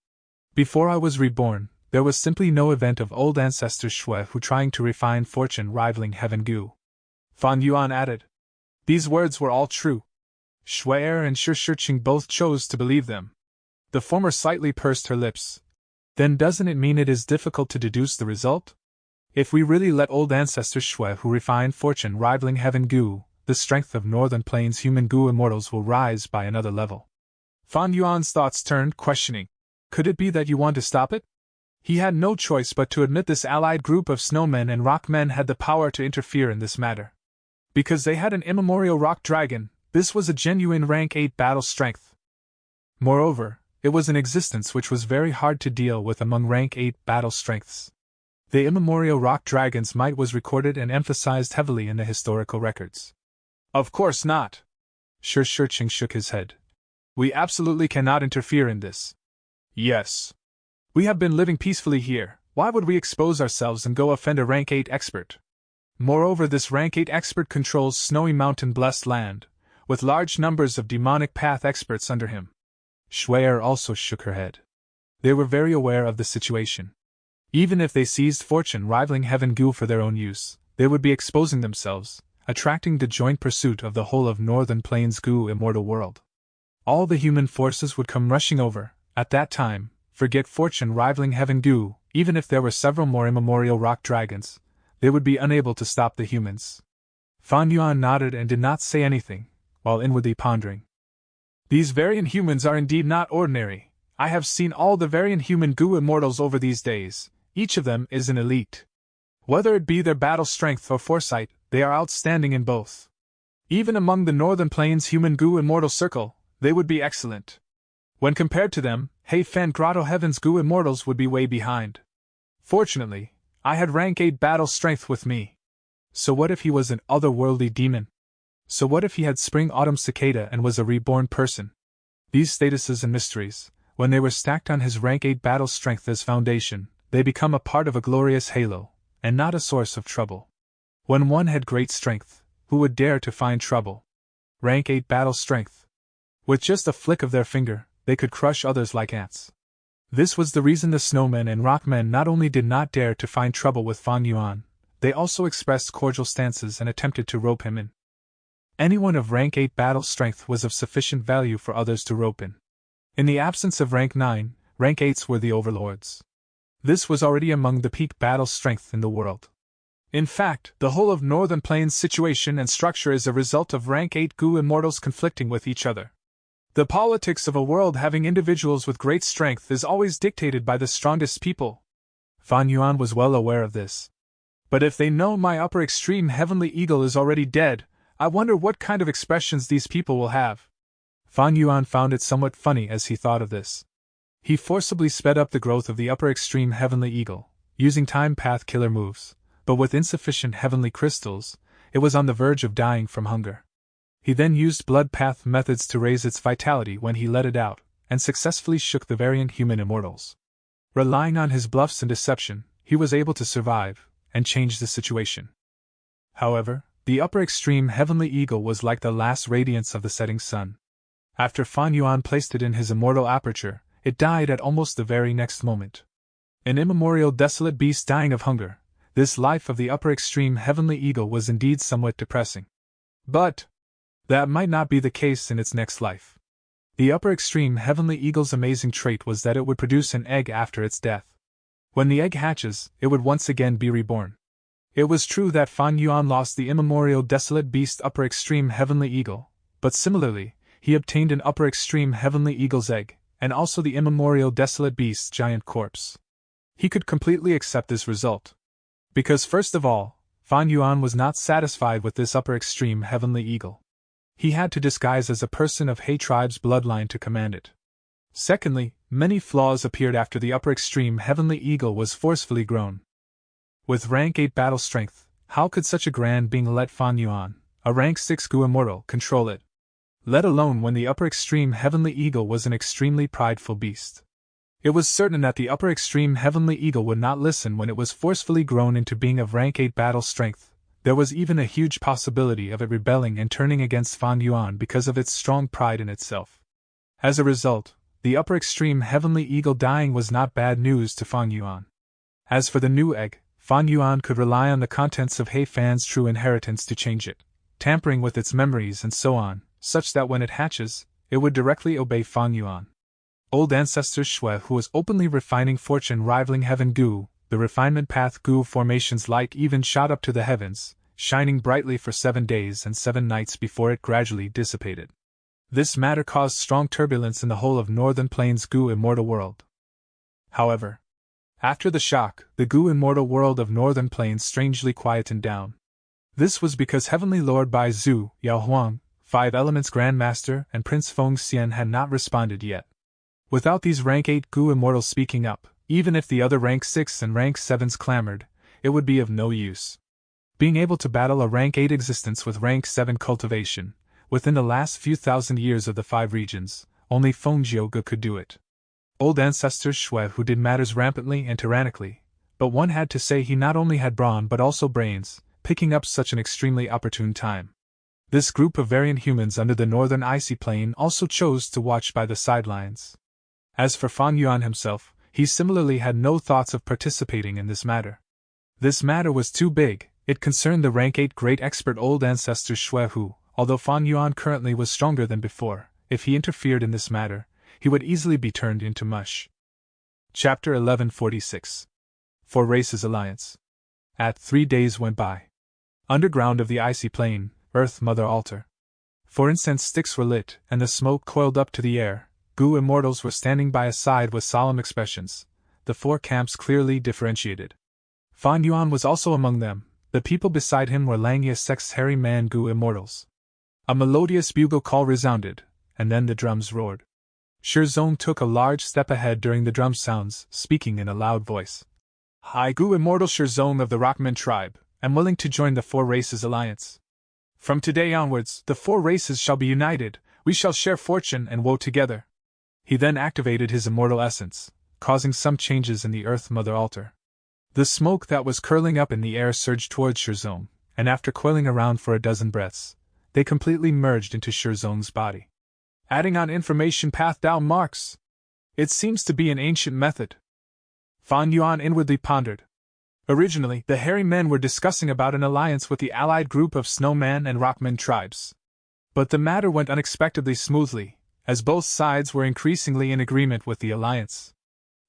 Before I was reborn, there was simply no event of old ancestors Shui Hu trying to refine fortune rivaling Heaven Gu. Fan Yuan added. These words were all true. Shuer and Shiqing both chose to believe them. The former slightly pursed her lips. Then doesn't it mean it is difficult to deduce the result? If we really let old ancestors Shui Hu refine fortune rivaling Heaven Gu, the strength of Northern Plains human Gu immortals will rise by another level. Fan Yuan's thoughts turned questioning. Could it be that you want to stop it? He had no choice but to admit this allied group of snowmen and rockmen had the power to interfere in this matter. Because they had an immemorial rock dragon, this was a genuine rank 8 battle strength. Moreover, it was an existence which was very hard to deal with among rank 8 battle strengths. The immemorial rock dragon's might was recorded and emphasized heavily in the historical records. Of course not. Shiqing shook his head. We absolutely cannot interfere in this. Yes. We have been living peacefully here, why would we expose ourselves and go offend a rank 8 expert? Moreover, this rank 8 expert controls Snowy Mountain Blessed Land, with large numbers of demonic path experts under him. Shuer also shook her head. They were very aware of the situation. Even if they seized fortune rivaling Heaven Gu for their own use, they would be exposing themselves, attracting the joint pursuit of the whole of Northern Plains Gu immortal world. All the human forces would come rushing over, at that time, forget fortune rivaling Heaven Gu, even if there were several more immemorial rock dragons, they would be unable to stop the humans. Fan Yuan nodded and did not say anything, while inwardly pondering. These variant humans are indeed not ordinary. I have seen all the variant human Gu immortals over these days, each of them is an elite. Whether it be their battle strength or foresight, they are outstanding in both. Even among the Northern Plains human Gu Immortal Circle, they would be excellent. When compared to them, He Fan Grotto Heaven's Gu Immortals would be way behind. Fortunately, I had rank 8 battle strength with me. So what if he was an otherworldly demon? So what if he had Spring-Autumn Cicada and was a reborn person? These statuses and mysteries, when they were stacked on his rank 8 battle strength as foundation, they become a part of a glorious halo, and not a source of trouble. When one had great strength, who would dare to find trouble? Rank 8 battle strength. With just a flick of their finger, they could crush others like ants. This was the reason the snowmen and rockmen not only did not dare to find trouble with Fan Yuan, they also expressed cordial stances and attempted to rope him in. Anyone of rank 8 battle strength was of sufficient value for others to rope in. In the absence of rank 9, rank 8s were the overlords. This was already among the peak battle strength in the world. In fact, the whole of Northern Plains' situation and structure is a result of rank 8 Gu Immortals conflicting with each other. The politics of a world having individuals with great strength is always dictated by the strongest people. Fan Yuan was well aware of this. But if they know my upper extreme heavenly eagle is already dead, I wonder what kind of expressions these people will have. Fan Yuan found it somewhat funny as he thought of this. He forcibly sped up the growth of the upper extreme heavenly eagle, using time path killer moves, but with insufficient heavenly crystals, it was on the verge of dying from hunger. He then used blood path methods to raise its vitality when he let it out, and successfully shook the variant human immortals. Relying on his bluffs and deception, he was able to survive, and change the situation. However, the upper extreme heavenly eagle was like the last radiance of the setting sun. After Fan Yuan placed it in his immortal aperture, it died at almost the very next moment. An immemorial desolate beast dying of hunger, this life of the upper extreme heavenly eagle was indeed somewhat depressing. But that might not be the case in its next life. The upper extreme heavenly eagle's amazing trait was that it would produce an egg after its death. When the egg hatches, it would once again be reborn. It was true that Fan Yuan lost the immemorial desolate beast upper extreme heavenly eagle, but similarly, he obtained an upper extreme heavenly eagle's egg, and also the immemorial desolate beast's giant corpse. He could completely accept this result. Because first of all, Fan Yuan was not satisfied with this upper extreme heavenly eagle. He had to disguise as a person of He tribe's bloodline to command it. Secondly, many flaws appeared after the upper extreme heavenly eagle was forcefully grown. With rank 8 battle strength, how could such a grand being let Fan Yuan, a rank 6 Gu Immortal, control it? Let alone when the upper extreme heavenly eagle was an extremely prideful beast. It was certain that the upper extreme heavenly eagle would not listen when it was forcefully grown into being of rank 8 battle strength. There was even a huge possibility of it rebelling and turning against Fan Yuan because of its strong pride in itself. As a result, the upper extreme heavenly eagle dying was not bad news to Fan Yuan. As for the new egg, Fan Yuan could rely on the contents of He Fan's true inheritance to change it, tampering with its memories and so on, such that when it hatches, it would directly obey Fan Yuan. Old ancestor Shui, who was openly refining fortune rivaling heaven Gu, the refinement path Gu formation's light even shot up to the heavens, shining brightly for 7 days and 7 nights before it gradually dissipated. This matter caused strong turbulence in the whole of Northern Plains Gu immortal world. However, after the shock, the Gu immortal world of Northern Plains strangely quietened down. This was because Heavenly Lord Bai Zhu, Yao Huang, 5 Elements Grandmaster, and Prince Feng Xian had not responded yet. Without these rank 8 Gu immortals speaking up, even if the other rank 6 and rank 7s clamored, it would be of no use. Being able to battle a rank 8 existence with rank 7 cultivation, within the last few thousand years of the 5 regions, only Feng Jiuge could do it. Old ancestor Shui who did matters rampantly and tyrannically, but one had to say he not only had brawn but also brains, picking up such an extremely opportune time. This group of variant humans under the northern icy plain also chose to watch by the sidelines. As for Fan Yuan himself, he similarly had no thoughts of participating in this matter. This matter was too big. It concerned the rank 8 great expert old ancestor Shui who, although Fan Yuan currently was stronger than before, if he interfered in this matter, he would easily be turned into mush. Chapter 1146. For Races Alliance. At 3 days went by. Underground of the icy plain, Earth Mother Altar. For incense sticks were lit, and the smoke coiled up to the air. Gu immortals were standing by his side with solemn expressions, the 4 camps clearly differentiated. Fan Yuan was also among them. The people beside him were Langya Sect's hairy man Gu immortals. A melodious bugle call resounded, and then the drums roared. Shirzong took a large step ahead during the drum sounds, speaking in a loud voice. I, Gu Immortal Shirzong of the Rockman tribe, am willing to join the Four Races Alliance. From today onwards, the four races shall be united, we shall share fortune and woe together. He then activated his immortal essence, causing some changes in the Earth Mother altar. The smoke that was curling up in the air surged towards Shirzong, and after coiling around for a dozen breaths, they completely merged into Shirzong's body. Adding on information path down marks. It seems to be an ancient method. Fan Yuan inwardly pondered. Originally, the hairy men were discussing about an alliance with the allied group of Snowman and Rockman tribes. But the matter went unexpectedly smoothly, as both sides were increasingly in agreement with the alliance.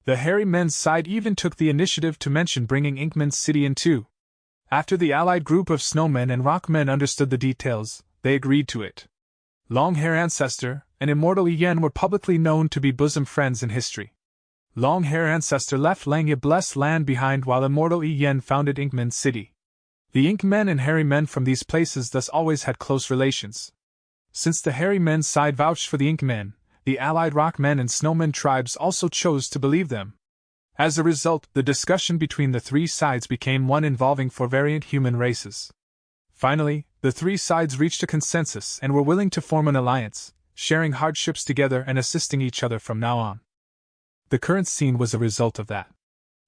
The hairy men's side even took the initiative to mention bringing Inkman City in too. After the allied group of Snowmen and Rockmen understood the details, they agreed to it. Long-Hair Ancestor and Immortal Yen were publicly known to be bosom friends in history. Long-Hair Ancestor left Langya Blessed Land behind while Immortal Yen founded Inkman City. The Inkmen and hairy men from these places thus always had close relations. Since the hairy men's side vouched for the Inkmen, the allied Rockmen and Snowmen tribes also chose to believe them. As a result, the discussion between the three sides became one involving four variant human races. Finally, the three sides reached a consensus and were willing to form an alliance, sharing hardships together and assisting each other from now on. The current scene was a result of that.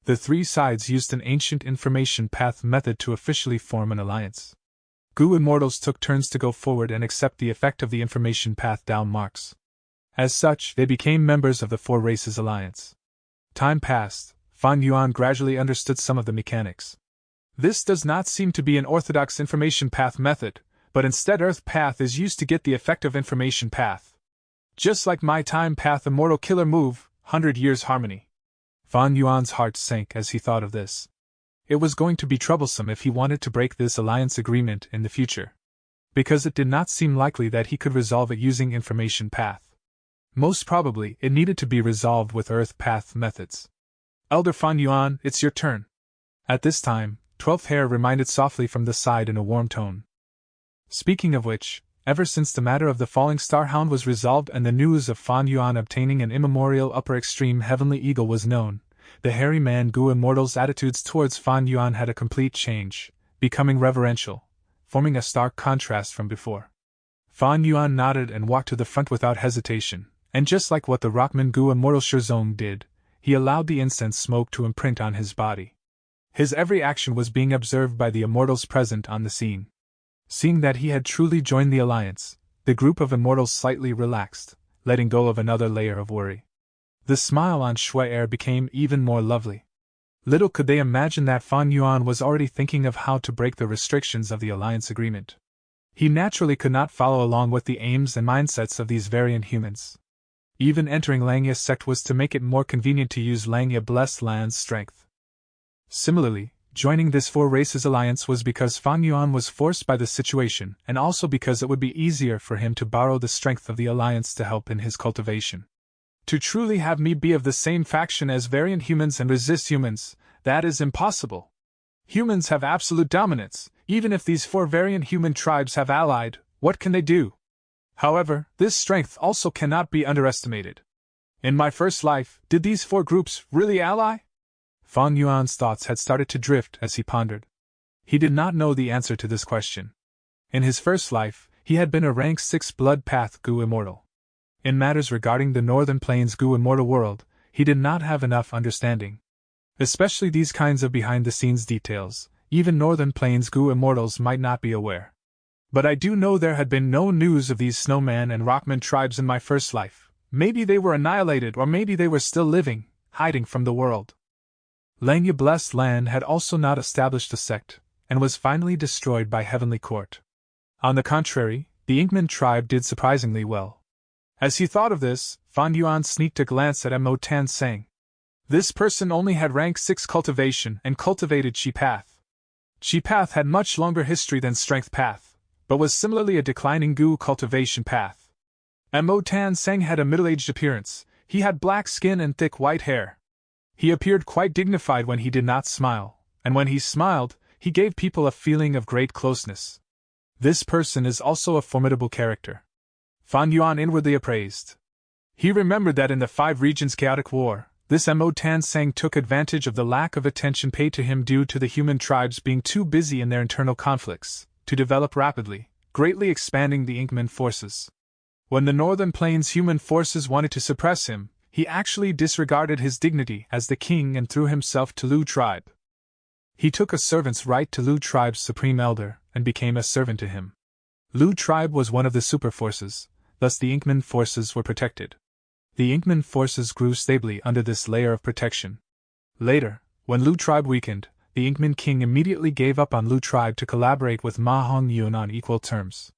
The three sides used an ancient information path method to officially form an alliance. Gu Immortals took turns to go forward and accept the effect of the information path down marks. As such, they became members of the Four Races Alliance. Time passed. Fan Yuan gradually understood some of the mechanics. This does not seem to be an orthodox information path method, but instead Earth Path is used to get the effect of information path. Just like my Time Path Immortal Killer move, 100 Years Harmony. Fan Yuan's heart sank as he thought of this. It was going to be troublesome if he wanted to break this alliance agreement in the future, because it did not seem likely that he could resolve it using information path. Most probably, it needed to be resolved with Earth Path methods. Elder Fan Yuan, it's your turn. At this time, 12th Hair reminded softly from the side in a warm tone. Speaking of which, ever since the matter of the falling star hound was resolved and the news of Fan Yuan obtaining an immemorial upper extreme heavenly eagle was known, the hairy man Gu Immortal's attitudes towards Fan Yuan had a complete change, becoming reverential, forming a stark contrast from before. Fan Yuan nodded and walked to the front without hesitation, and just like what the Rockman Gu Immortal Shirzong did, he allowed the incense smoke to imprint on his body. His every action was being observed by the immortals present on the scene. Seeing that he had truly joined the alliance, the group of immortals slightly relaxed, letting go of another layer of worry. The smile on Shui Er became even more lovely. Little could they imagine that Fan Yuan was already thinking of how to break the restrictions of the alliance agreement. He naturally could not follow along with the aims and mindsets of these variant humans. Even entering Langya's sect was to make it more convenient to use Langya Blessed Land's strength. Similarly, joining this Four Races Alliance was because Fan Yuan was forced by the situation and also because it would be easier for him to borrow the strength of the alliance to help in his cultivation. To truly have me be of the same faction as variant humans and resist humans, that is impossible. Humans have absolute dominance. Even if these four variant human tribes have allied, what can they do? However, this strength also cannot be underestimated. In my first life, did these four groups really ally? Fan Yuan's thoughts had started to drift as he pondered. He did not know the answer to this question. In his first life, he had been a rank 6 blood path Gu Immortal. In matters regarding the Northern Plains Gu Immortal world, he did not have enough understanding. Especially these kinds of behind-the-scenes details, even Northern Plains Gu Immortals might not be aware. But I do know there had been no news of these Snowman and Rockman tribes in my first life. Maybe they were annihilated or maybe they were still living, hiding from the world. Langya Blessed Land had also not established a sect, and was finally destroyed by Heavenly Court. On the contrary, the Inkman tribe did surprisingly well. As he thought of this, Fan Yuan sneaked a glance at Mo Tan saying, "This person only had rank 6 cultivation and cultivated Chi Path. Chi Path had much longer history than Strength Path, but was similarly a declining Gu cultivation path. Mo Tan Sang had a middle-aged appearance. He had black skin and thick white hair. He appeared quite dignified when he did not smile, and when he smiled, he gave people a feeling of great closeness. This person is also a formidable character. Fan Yuan inwardly appraised. He remembered that in the Five Regions chaotic war, this Mo Tan Sang took advantage of the lack of attention paid to him due to the human tribes being too busy in their internal conflicts, to develop rapidly, greatly expanding the Inkman forces. When the Northern Plains human forces wanted to suppress him, he actually disregarded his dignity as the king and threw himself to Lu tribe. He took a servant's right to Lu tribe's supreme elder, and became a servant to him. Lu tribe was one of the super forces, thus the Inkman forces were protected. The Inkman forces grew stably under this layer of protection. Later, when Lu tribe weakened, the Inkman king immediately gave up on Lu tribe to collaborate with Ma Hongyun on equal terms.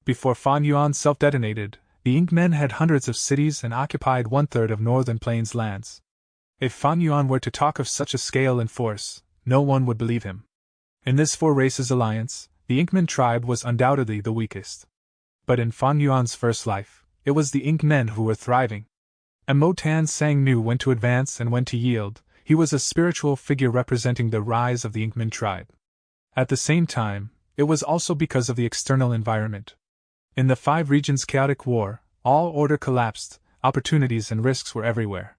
Before Fan Yuan self-detonated, the Inkmen had hundreds of cities and occupied one-third of Northern Plains lands. If Fan Yuan were to talk of such a scale and force, no one would believe him. In this Four Races alliance, the Inkman tribe was undoubtedly the weakest. But in Fan Yuan's first life, it was the Inkmen who were thriving. And Mo Tan Sang knew when to advance and when to yield. He was a spiritual figure representing the rise of the Inkman tribe. At the same time, it was also because of the external environment. In the Five Regions chaotic war, all order collapsed, opportunities and risks were everywhere.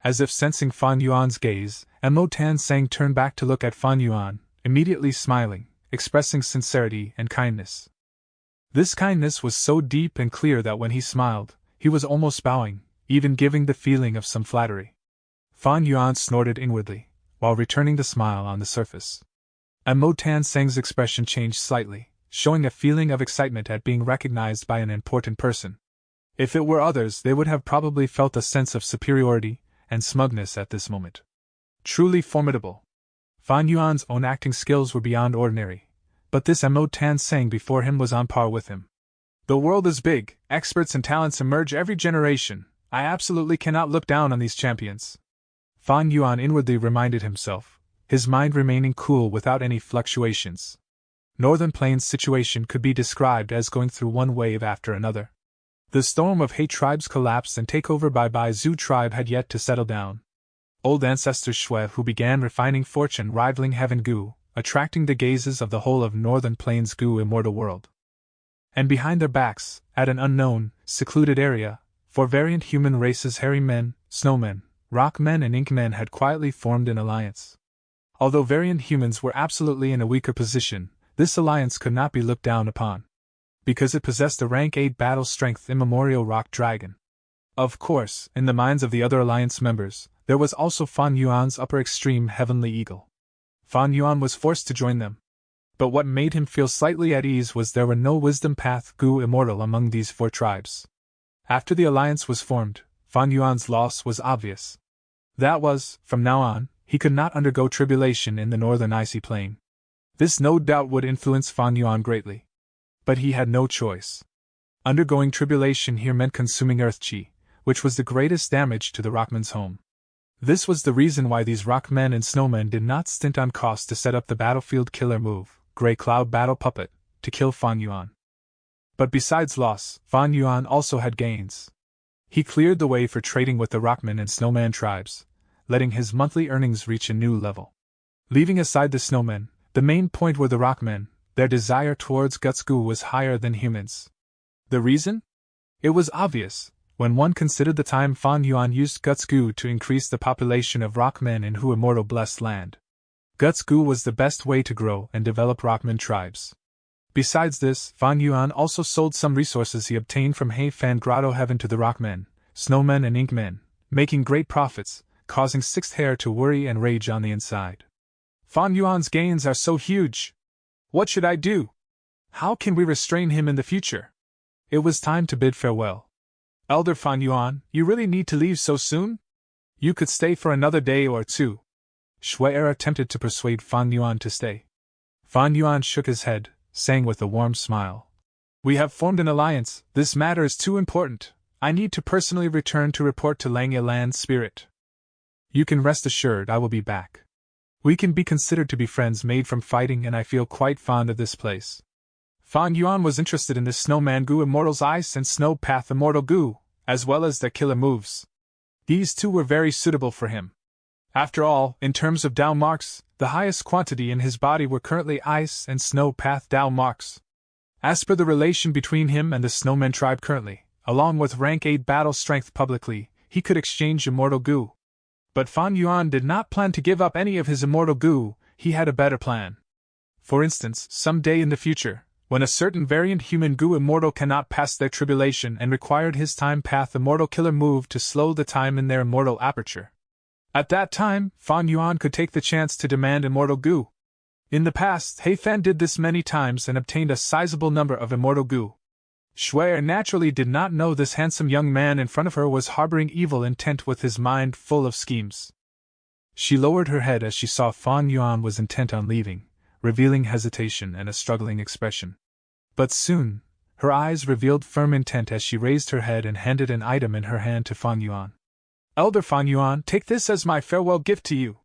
As if sensing Fan Yuan's gaze, Mo Tan Sang turned back to look at Fan Yuan, immediately smiling, expressing sincerity and kindness. This kindness was so deep and clear that when he smiled, he was almost bowing, even giving the feeling of some flattery. Fan Yuan snorted inwardly, while returning the smile on the surface. And Mo Tan Sang's expression changed slightly, showing a feeling of excitement at being recognized by an important person. If it were others, they would have probably felt a sense of superiority and smugness at this moment. Truly formidable. Fan Yuan's own acting skills were beyond ordinary, but this Mo Tan Sang before him was on par with him. The world is big, experts and talents emerge every generation. I absolutely cannot look down on these champions. Fan Yuan inwardly reminded himself, his mind remaining cool without any fluctuations. Northern Plains' situation could be described as going through one wave after another. The storm of He tribe's collapse and takeover by Bai Zhu tribe had yet to settle down. Old ancestors Shui who began refining fortune rivaling heaven Gu, attracting the gazes of the whole of Northern Plains Gu immortal world. And behind their backs, at an unknown, secluded area, four variant human races hairy men, snowmen, rock men and ink men had quietly formed an alliance. Although variant humans were absolutely in a weaker position, this alliance could not be looked down upon. Because it possessed a rank 8 battle strength immemorial rock dragon. Of course, in the minds of the other alliance members, there was also Fan Yuan's upper extreme heavenly eagle. Fan Yuan was forced to join them. But what made him feel slightly at ease was there were no wisdom path Gu immortal among these four tribes. After the alliance was formed, Fan Yuan's loss was obvious. That was, from now on, he could not undergo tribulation in the northern icy plain. This no doubt would influence Fan Yuan greatly. But he had no choice. Undergoing tribulation here meant consuming earth chi, which was the greatest damage to the Rockman's home. This was the reason why these rockmen and snowmen did not stint on cost to set up the battlefield killer move, Grey Cloud Battle Puppet, to kill Fan Yuan. But besides loss, Fan Yuan also had gains. He cleared the way for trading with the Rockman and Snowman tribes, letting his monthly earnings reach a new level. Leaving aside the Snowmen, the main point were the Rockmen. Their desire towards Gutsgu was higher than humans. The reason? It was obvious, when one considered the time Fan Yuan used Gutsgu to increase the population of Rockmen in Hu Immortal Blessed Land. Gutsgu was the best way to grow and develop Rockman tribes. Besides this, Fan Yuan also sold some resources he obtained from He Fan Grotto Heaven to the Rockmen, Snowmen and Inkmen, making great profits, causing Sixth Hair to worry and rage on the inside. Fan Yuan's gains are so huge. What should I do? How can we restrain him in the future? It was time to bid farewell. Elder Fan Yuan, you really need to leave so soon? You could stay for another day or two. Shui attempted to persuade Fan Yuan to stay. Fan Yuan shook his head, saying with a warm smile, "We have formed an alliance, this matter is too important. I need to personally return to report to Langya Land Spirit. You can rest assured I will be back. We can be considered to be friends made from fighting and I feel quite fond of this place." Fan Yuan was interested in the Snowman Gu Immortal's Ice and Snow Path Immortal Gu, as well as their killer moves. These two were very suitable for him. After all, in terms of Dao marks, the highest quantity in his body were currently Ice and Snow Path Dao marks. As per the relation between him and the Snowman tribe currently, along with rank 8 battle strength publicly, he could exchange immortal goo. But Fan Yuan did not plan to give up any of his immortal goo. He had a better plan. For instance, some day in the future, when a certain variant human goo immortal cannot pass their tribulation and required his time path immortal killer move to slow the time in their immortal aperture. At that time, Fan Yuan could take the chance to demand immortal goo. In the past, He Fan did this many times and obtained a sizable number of immortal goo. Shui naturally did not know this handsome young man in front of her was harboring evil intent with his mind full of schemes. She lowered her head as she saw Fan Yuan was intent on leaving, revealing hesitation and a struggling expression. But soon, her eyes revealed firm intent as she raised her head and handed an item in her hand to Fan Yuan. Elder Fan Yuan, take this as my farewell gift to you.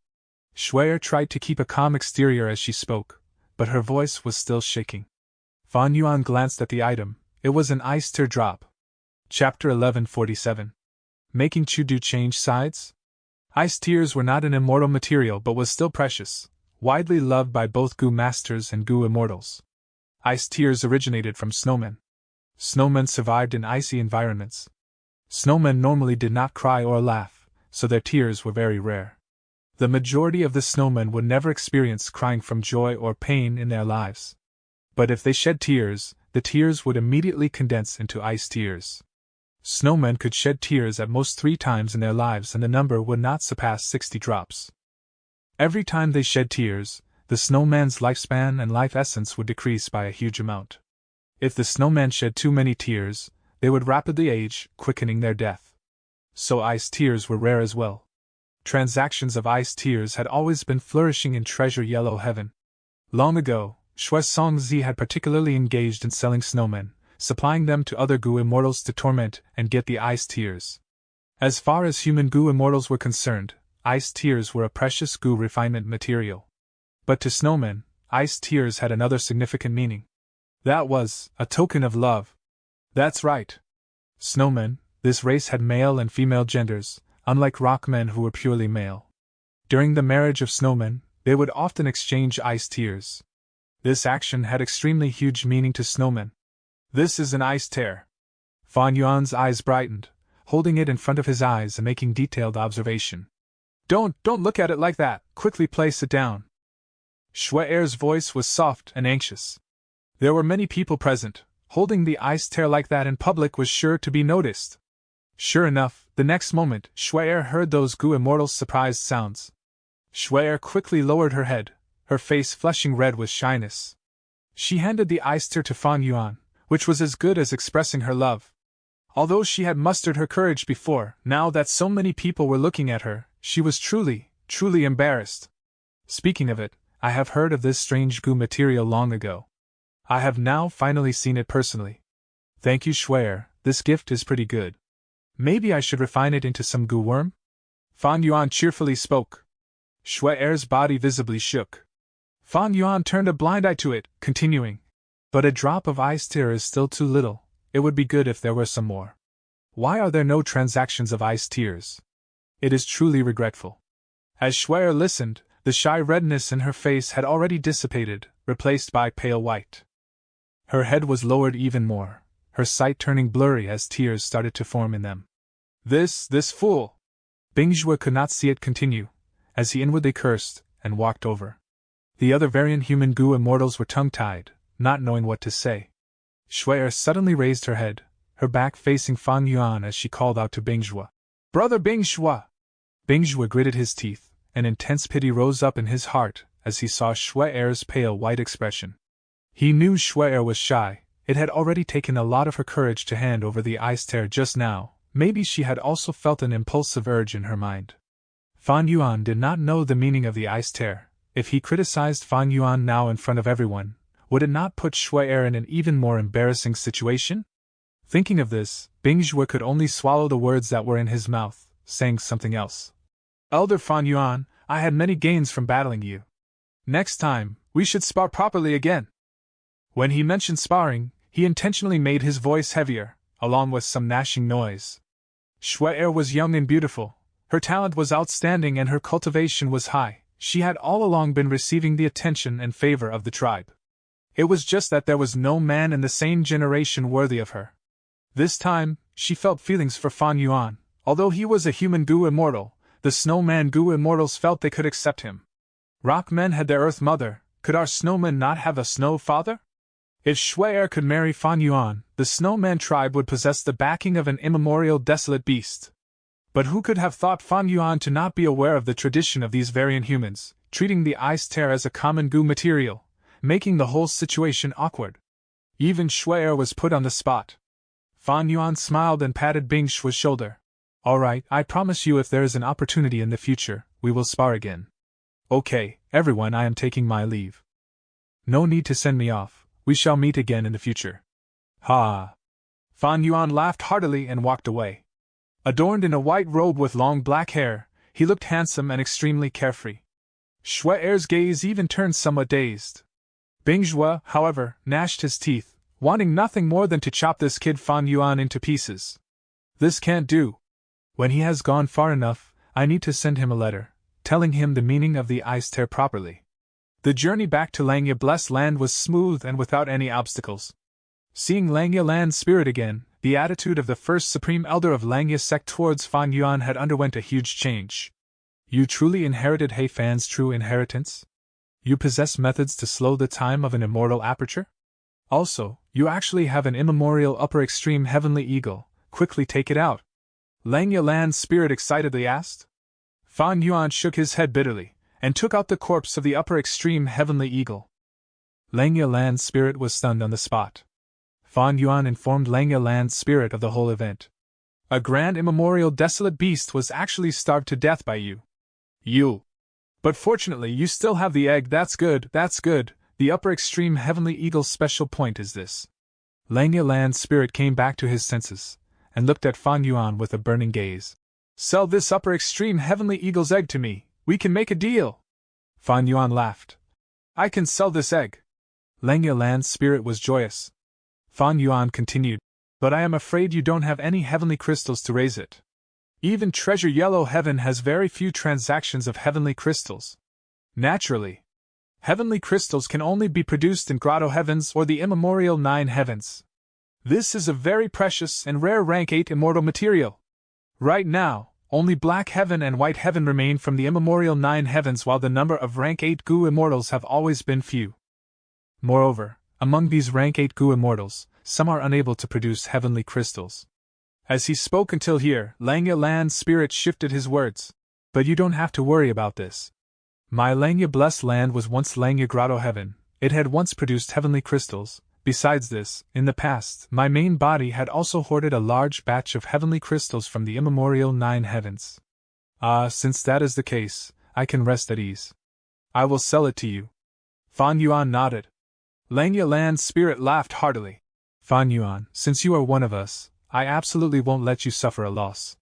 Shui tried to keep a calm exterior as she spoke, but her voice was still shaking. Fan Yuan glanced at the item. It was an ice tear drop. Chapter 1147. Making Chudu change sides? Ice tears were not an immortal material but was still precious, widely loved by both goo masters and goo immortals. Ice tears originated from snowmen. Snowmen survived in icy environments. Snowmen normally did not cry or laugh, so their tears were very rare. The majority of the snowmen would never experience crying from joy or pain in their lives. But if they shed tears, the tears would immediately condense into ice tears. Snowmen could shed tears at most 3 times in their lives and the number would not surpass 60 drops. Every time they shed tears, the snowman's lifespan and life essence would decrease by a huge amount. If the snowman shed too many tears, they would rapidly age, quickening their death. So ice tears were rare as well. Transactions of ice tears had always been flourishing in Treasure Yellow Heaven. Long ago, Shui Songzi had particularly engaged in selling snowmen, supplying them to other goo immortals to torment and get the ice tears. As far as human goo immortals were concerned, ice tears were a precious goo refinement material. But to snowmen, ice tears had another significant meaning. That was a token of love. That's right. Snowmen, this race had male and female genders, unlike rockmen who were purely male. During the marriage of snowmen, they would often exchange ice tears. This action had extremely huge meaning to snowmen. This is an ice tear. Fan Yuan's eyes brightened, holding it in front of his eyes and making detailed observation. Don't look at it like that, quickly place it down. Shui-er's voice was soft and anxious. There were many people present. Holding the ice tear like that in public was sure to be noticed. Sure enough, the next moment, Shui-er heard those goo immortals' surprised sounds. Shui-er quickly lowered her head, her face flushing red with shyness. She handed the ice tear to Fan Yuan, which was as good as expressing her love. Although she had mustered her courage before, now that so many people were looking at her, she was truly embarrassed. Speaking of it, I have heard of this strange goo material long ago. I have now finally seen it personally. Thank you, Shui-er, this gift is pretty good. Maybe I should refine it into some goo worm? Fan Yuan cheerfully spoke. Shui-er's body visibly shook. Fan Yuan turned a blind eye to it, continuing. But a drop of ice tear is still too little. It would be good if there were some more. Why are there no transactions of ice tears? It is truly regretful. As Shui-er listened, the shy redness in her face had already dissipated, replaced by pale white. Her head was lowered even more, her sight turning blurry as tears started to form in them. This fool! Bingzhou could not see it continue, as he inwardly cursed, and walked over. The other variant human goo immortals were tongue-tied, not knowing what to say. Shui-er suddenly raised her head, her back facing Fan Yuan as she called out to Bingzhou. Brother Bingzhou! Bingzhou gritted his teeth, and intense pity rose up in his heart as he saw Shui-er's pale white expression. He knew Shui-er was shy. It had already taken a lot of her courage to hand over the ice tear just now. Maybe she had also felt an impulsive urge in her mind. Fan Yuan did not know the meaning of the ice tear. If he criticized Fan Yuan now in front of everyone, would it not put Shui-er in an even more embarrassing situation? Thinking of this, Bingzhou could only swallow the words that were in his mouth, saying something else. Elder Fan Yuan, I had many gains from battling you. Next time, we should spar properly again. When he mentioned sparring, he intentionally made his voice heavier, along with some gnashing noise. Shui-er was young and beautiful. Her talent was outstanding and her cultivation was high. She had all along been receiving the attention and favor of the tribe. It was just that there was no man in the same generation worthy of her. This time, she felt feelings for Fan Yuan. Although he was a human goo immortal, the snowman goo immortals felt they could accept him. Rock men had their earth mother, could our snowmen not have a snow father? If Shui could marry Fan Yuan, the snowman tribe would possess the backing of an immemorial desolate beast. But who could have thought Fan Yuan to not be aware of the tradition of these variant humans, treating the ice tear as a common goo material, making the whole situation awkward? Even Shui was put on the spot. Fan Yuan smiled and patted Bing Shui's shoulder. All right, I promise you if there is an opportunity in the future, we will spar again. Okay, everyone, I am taking my leave. No need to send me off, we shall meet again in the future. Ha! Fan Yuan laughed heartily and walked away. Adorned in a white robe with long black hair, he looked handsome and extremely carefree. Shui's gaze even turned somewhat dazed. Bing Shui, however, gnashed his teeth, wanting nothing more than to chop this kid Fan Yuan into pieces. This can't do. When he has gone far enough, I need to send him a letter, telling him the meaning of the ice tear properly. The journey back to Langya Blessed Land was smooth and without any obstacles. Seeing Langya Land's spirit again, the attitude of the first supreme elder of Langya sect towards Fan Yuan had underwent a huge change. You truly inherited He Fan's true inheritance? You possess methods to slow the time of an immortal aperture? Also, you actually have an immemorial upper extreme heavenly eagle, quickly take it out. Langya Land's spirit excitedly asked. Fan Yuan shook his head bitterly, and took out the corpse of the upper extreme heavenly eagle. Langya Land's spirit was stunned on the spot. Fan Yuan informed Langya Land's spirit of the whole event. A grand immemorial desolate beast was actually starved to death by you. You. But fortunately you still have the egg, that's good, that's good. The upper extreme heavenly eagle's special point is this. Langya Land's spirit came back to his senses, and looked at Fan Yuan with a burning gaze. Sell this upper extreme heavenly eagle's egg to me, we can make a deal. Fan Yuan laughed. I can sell this egg. Langya Land's spirit was joyous. Fan Yuan continued, but I am afraid you don't have any heavenly crystals to raise it. Even Treasure Yellow Heaven has very few transactions of heavenly crystals. Naturally, heavenly crystals can only be produced in Grotto Heavens or the immemorial 9 heavens. This is a very precious and rare rank 8 immortal material. Right now, only Black Heaven and White Heaven remain from the immemorial 9 heavens, while the number of rank 8 goo immortals have always been few. Moreover, among these rank 8 goo immortals, some are unable to produce heavenly crystals. As he spoke until here, Langya Land's spirit shifted his words. But you don't have to worry about this. My Langya Blessed Land was once Langya Grotto Heaven. It had once produced heavenly crystals. Besides this, in the past, my main body had also hoarded a large batch of heavenly crystals from the immemorial 9 heavens. Since that is the case, I can rest at ease. I will sell it to you. Fan Yuan nodded. Langya Land's spirit laughed heartily. Fan Yuan, since you are one of us, I absolutely won't let you suffer a loss.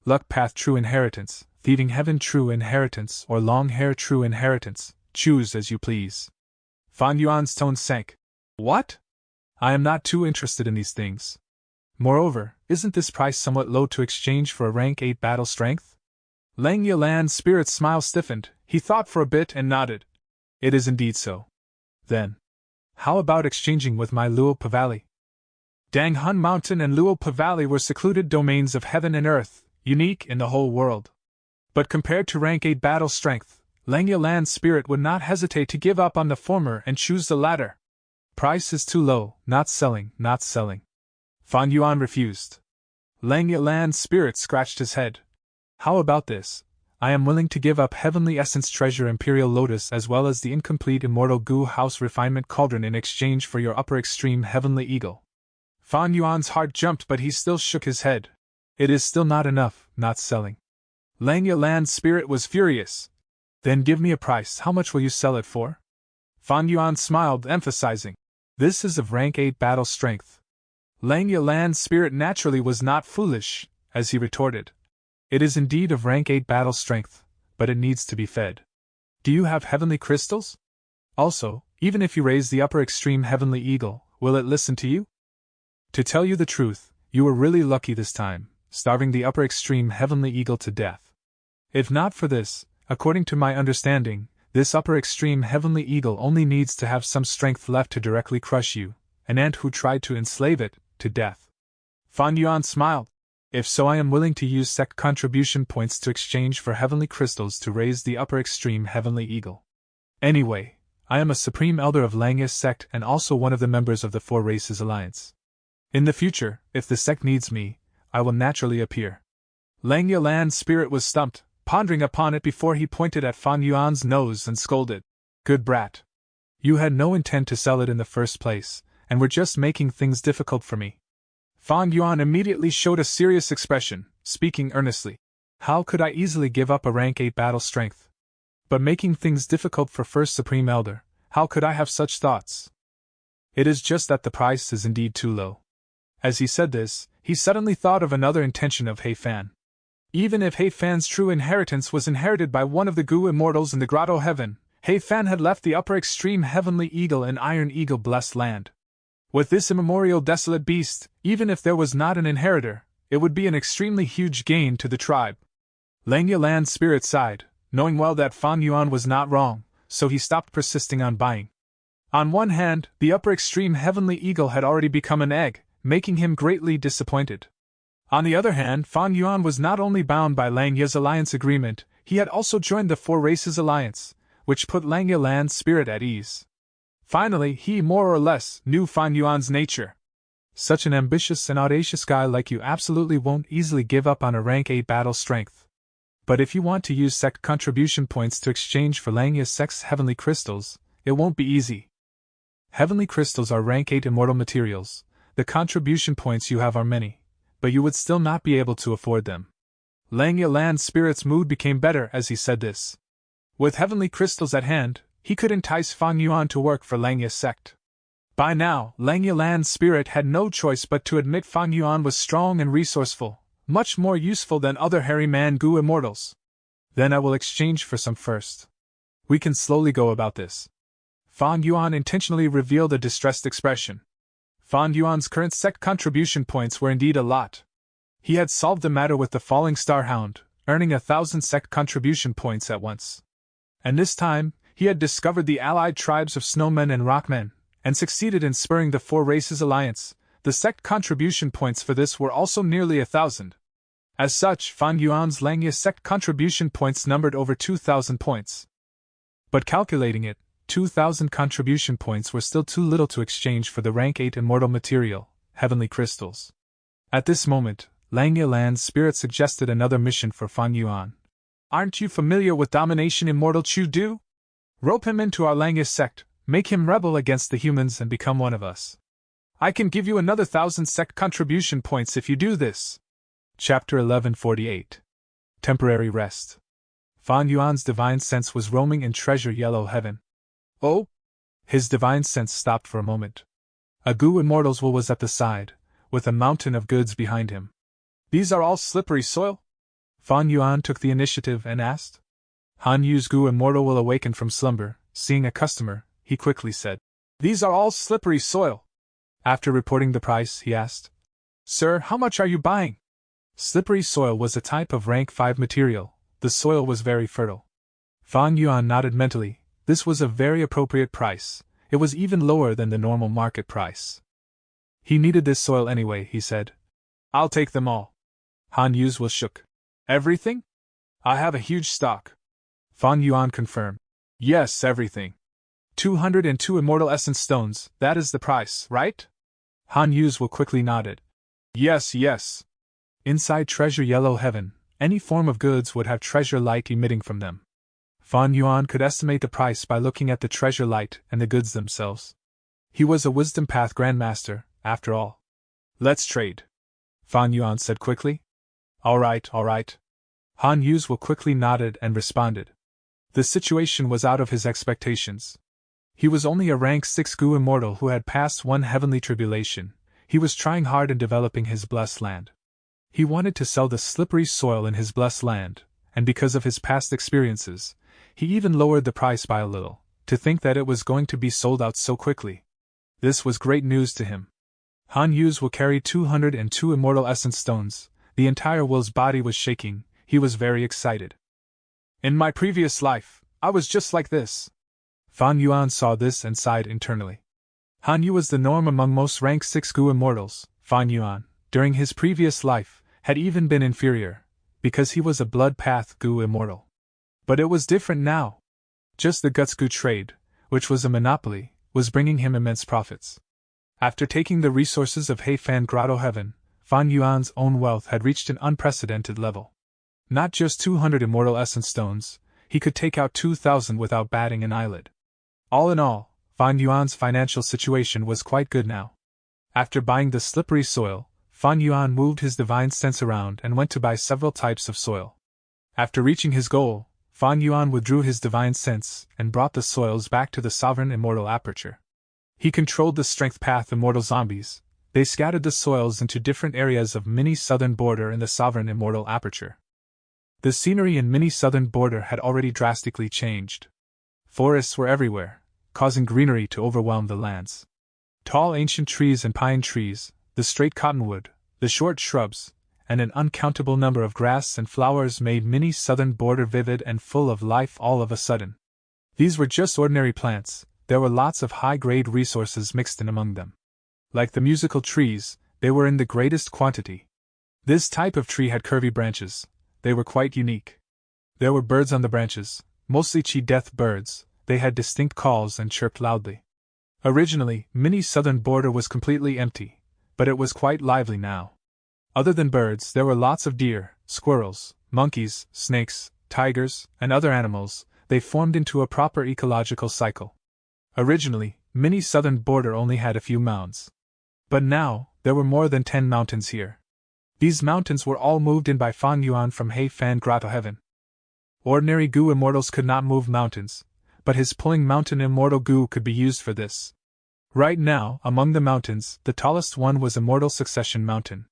Luck Path True Inheritance, Thieving Heaven True Inheritance, or Long Hair True Inheritance, choose as you please. Fan Yuan's tone sank. What? I am not too interested in these things. Moreover, isn't this price somewhat low to exchange for a rank 8 battle strength? Langya Land's spirit's smile stiffened, he thought for a bit and nodded. It is indeed so. Then, how about exchanging with my Luopa Valley? Dang Hun Mountain and Luopa Valley were secluded domains of heaven and earth, unique in the whole world. But compared to rank 8 battle strength, Langya Land's spirit would not hesitate to give up on the former and choose the latter. Price is too low, not selling, not selling. Fan Yuan refused. Langya Land's spirit scratched his head. How about this? I am willing to give up Heavenly Essence Treasure Imperial Lotus as well as the incomplete Immortal Goo House Refinement Cauldron in exchange for your upper extreme Heavenly Eagle. Fan Yuan's heart jumped, but he still shook his head. It is still not enough, not selling. Langya Land's spirit was furious. Then give me a price, how much will you sell it for? Fan Yuan smiled, emphasizing. This is of rank 8 battle strength. Langya Land's spirit naturally was not foolish, as he retorted. It is indeed of rank 8 battle strength, but it needs to be fed. Do you have heavenly crystals? Also, even if you raise the upper extreme heavenly eagle, will it listen to you? To tell you the truth, you were really lucky this time, starving the upper extreme heavenly eagle to death. If not for this, according to my understanding, This upper extreme heavenly eagle only needs to have some strength left to directly crush you, an ant who tried to enslave it, to death. Fan Yuan smiled. If so, I am willing to use sect contribution points to exchange for heavenly crystals to raise the upper extreme heavenly eagle. Anyway, I am a supreme elder of Langya's sect and also one of the members of the Four Races Alliance. In the future, if the sect needs me, I will naturally appear. Langya Land Spirit was stumped, pondering upon it before he pointed at Fan Yuan's nose and scolded. Good brat. You had no intent to sell it in the first place, and were just making things difficult for me. Fan Yuan immediately showed a serious expression, speaking earnestly. How could I easily give up a rank 8 battle strength? But making things difficult for First Supreme Elder, how could I have such thoughts? It is just that the price is indeed too low. As he said this, he suddenly thought of another intention of He Fan. Even if He Fan's true inheritance was inherited by one of the Gu immortals in the Grotto Heaven, He Fan had left the upper extreme heavenly eagle in Iron Eagle blessed land. With this immemorial desolate beast, even if there was not an inheritor, it would be an extremely huge gain to the tribe. Langya Land Spirit sighed, knowing well that Fan Yuan was not wrong, so he stopped persisting on buying. On one hand, the upper extreme heavenly eagle had already become an egg, making him greatly disappointed. On the other hand, Fan Yuan was not only bound by Langya's alliance agreement, he had also joined the Four Races Alliance, which put Langya Land Spirit at ease. Finally, he more or less knew Fan Yuan's nature. Such an ambitious and audacious guy like you absolutely won't easily give up on a rank 8 battle strength. But if you want to use sect contribution points to exchange for Langya's sect's heavenly crystals, it won't be easy. Heavenly crystals are rank 8 immortal materials. The contribution points you have are many, but you would still not be able to afford them. Langya Land Spirit's mood became better as he said this. With heavenly crystals at hand, he could entice Fan Yuan to work for Langya's sect. By now, Langya Land Spirit had no choice but to admit Fan Yuan was strong and resourceful, much more useful than other hairy man Gu immortals. Then I will exchange for some first. We can slowly go about this. Fan Yuan intentionally revealed a distressed expression. Fan Yuan's current sect contribution points were indeed a lot. He had solved the matter with the Falling Star Hound, earning 1,000 sect contribution points at once. And this time, he had discovered the allied tribes of Snowmen and Rockmen, and succeeded in spurring the Four Races Alliance. The sect contribution points for this were also nearly 1,000. As such, Fan Yuan's Langya sect contribution points numbered over 2,000 points. But calculating it, 2,000 contribution points were still too little to exchange for the rank 8 immortal material, heavenly crystals. At this moment, Langya Land Spirit suggested another mission for Fan Yuan. Aren't you familiar with Domination Immortal Chu Du? Rope him into our Langya sect, make him rebel against the humans and become one of us. I can give you another 1,000 sect contribution points if you do this. Chapter 1148. Temporary Rest. Fan Yuan's divine sense was roaming in treasure yellow heaven. Oh? His divine sense stopped for a moment. A Gu immortal's will was at the side, with a mountain of goods behind him. These are all slippery soil? Fan Yuan took the initiative and asked. Han Yu's Gu immortal will awakened from slumber. Seeing a customer, he quickly said, These are all slippery soil. After reporting the price, he asked, Sir, how much are you buying? Slippery soil was a type of rank 5 material. The soil was very fertile. Fan Yuan nodded mentally. This was a very appropriate price. It was even lower than the normal market price. He needed this soil anyway, he said. I'll take them all. Han Yu's will shook. Everything? I have a huge stock. Fan Yuan confirmed. Yes, everything. 202 immortal essence stones, that is the price, right? Han Yu's will quickly nodded. Yes, yes. Inside treasure yellow heaven, any form of goods would have treasure light emitting from them. Fan Yuan could estimate the price by looking at the treasure light and the goods themselves. He was a Wisdom Path Grandmaster, after all. Let's trade. Fan Yuan said quickly. All right. Han Yu's will quickly nodded and responded. The situation was out of his expectations. He was only a rank 6 Gu immortal who had passed one heavenly tribulation. He was trying hard in developing his blessed land. He wanted to sell the slippery soil in his blessed land, and because of his past experiences, he even lowered the price by a little, to think that it was going to be sold out so quickly. This was great news to him. Han Yu's will carry 202 immortal essence stones. The entire will's body was shaking. He was very excited. In my previous life, I was just like this. Fan Yuan saw this and sighed internally. Han Yu was the norm among most rank 6 Gu immortals. Fan Yuan, during his previous life, had even been inferior, because he was a blood path Gu immortal. But it was different now. Just the Guts Gu trade, which was a monopoly, was bringing him immense profits. After taking the resources of Heifan Grotto Heaven, Fan Yuan's own wealth had reached an unprecedented level. Not just 200 immortal essence stones, he could take out 2,000 without batting an eyelid. All in all, Fan Yuan's financial situation was quite good now. After buying the slippery soil, Fan Yuan moved his divine sense around and went to buy several types of soil. After reaching his goal, Fan Yuan withdrew his divine sense and brought the soils back to the sovereign immortal aperture. He controlled the strength path immortal zombies. They scattered the soils into different areas of mini southern border in the sovereign immortal aperture. The scenery in mini southern border had already drastically changed. Forests were everywhere, causing greenery to overwhelm the lands. Tall ancient trees and pine trees, the straight cottonwood, the short shrubs, and an uncountable number of grass and flowers made mini southern border vivid and full of life all of a sudden. These were just ordinary plants, there were lots of high-grade resources mixed in among them. Like the musical trees, they were in the greatest quantity. This type of tree had curvy branches. They were quite unique. There were birds on the branches, mostly chi-death birds. They had distinct calls and chirped loudly. Originally, mini southern border was completely empty, but it was quite lively now. Other than birds, there were lots of deer, squirrels, monkeys, snakes, tigers, and other animals. They formed into a proper ecological cycle. Originally, mini southern border only had a few mounds. But now, there were more than 10 mountains here. These mountains were all moved in by Fan Yuan from Heifan Grotto Heaven. Ordinary Gu immortals could not move mountains, but his pulling mountain immortal Gu could be used for this. Right now, among the mountains, the tallest one was Immortal Succession Mountain.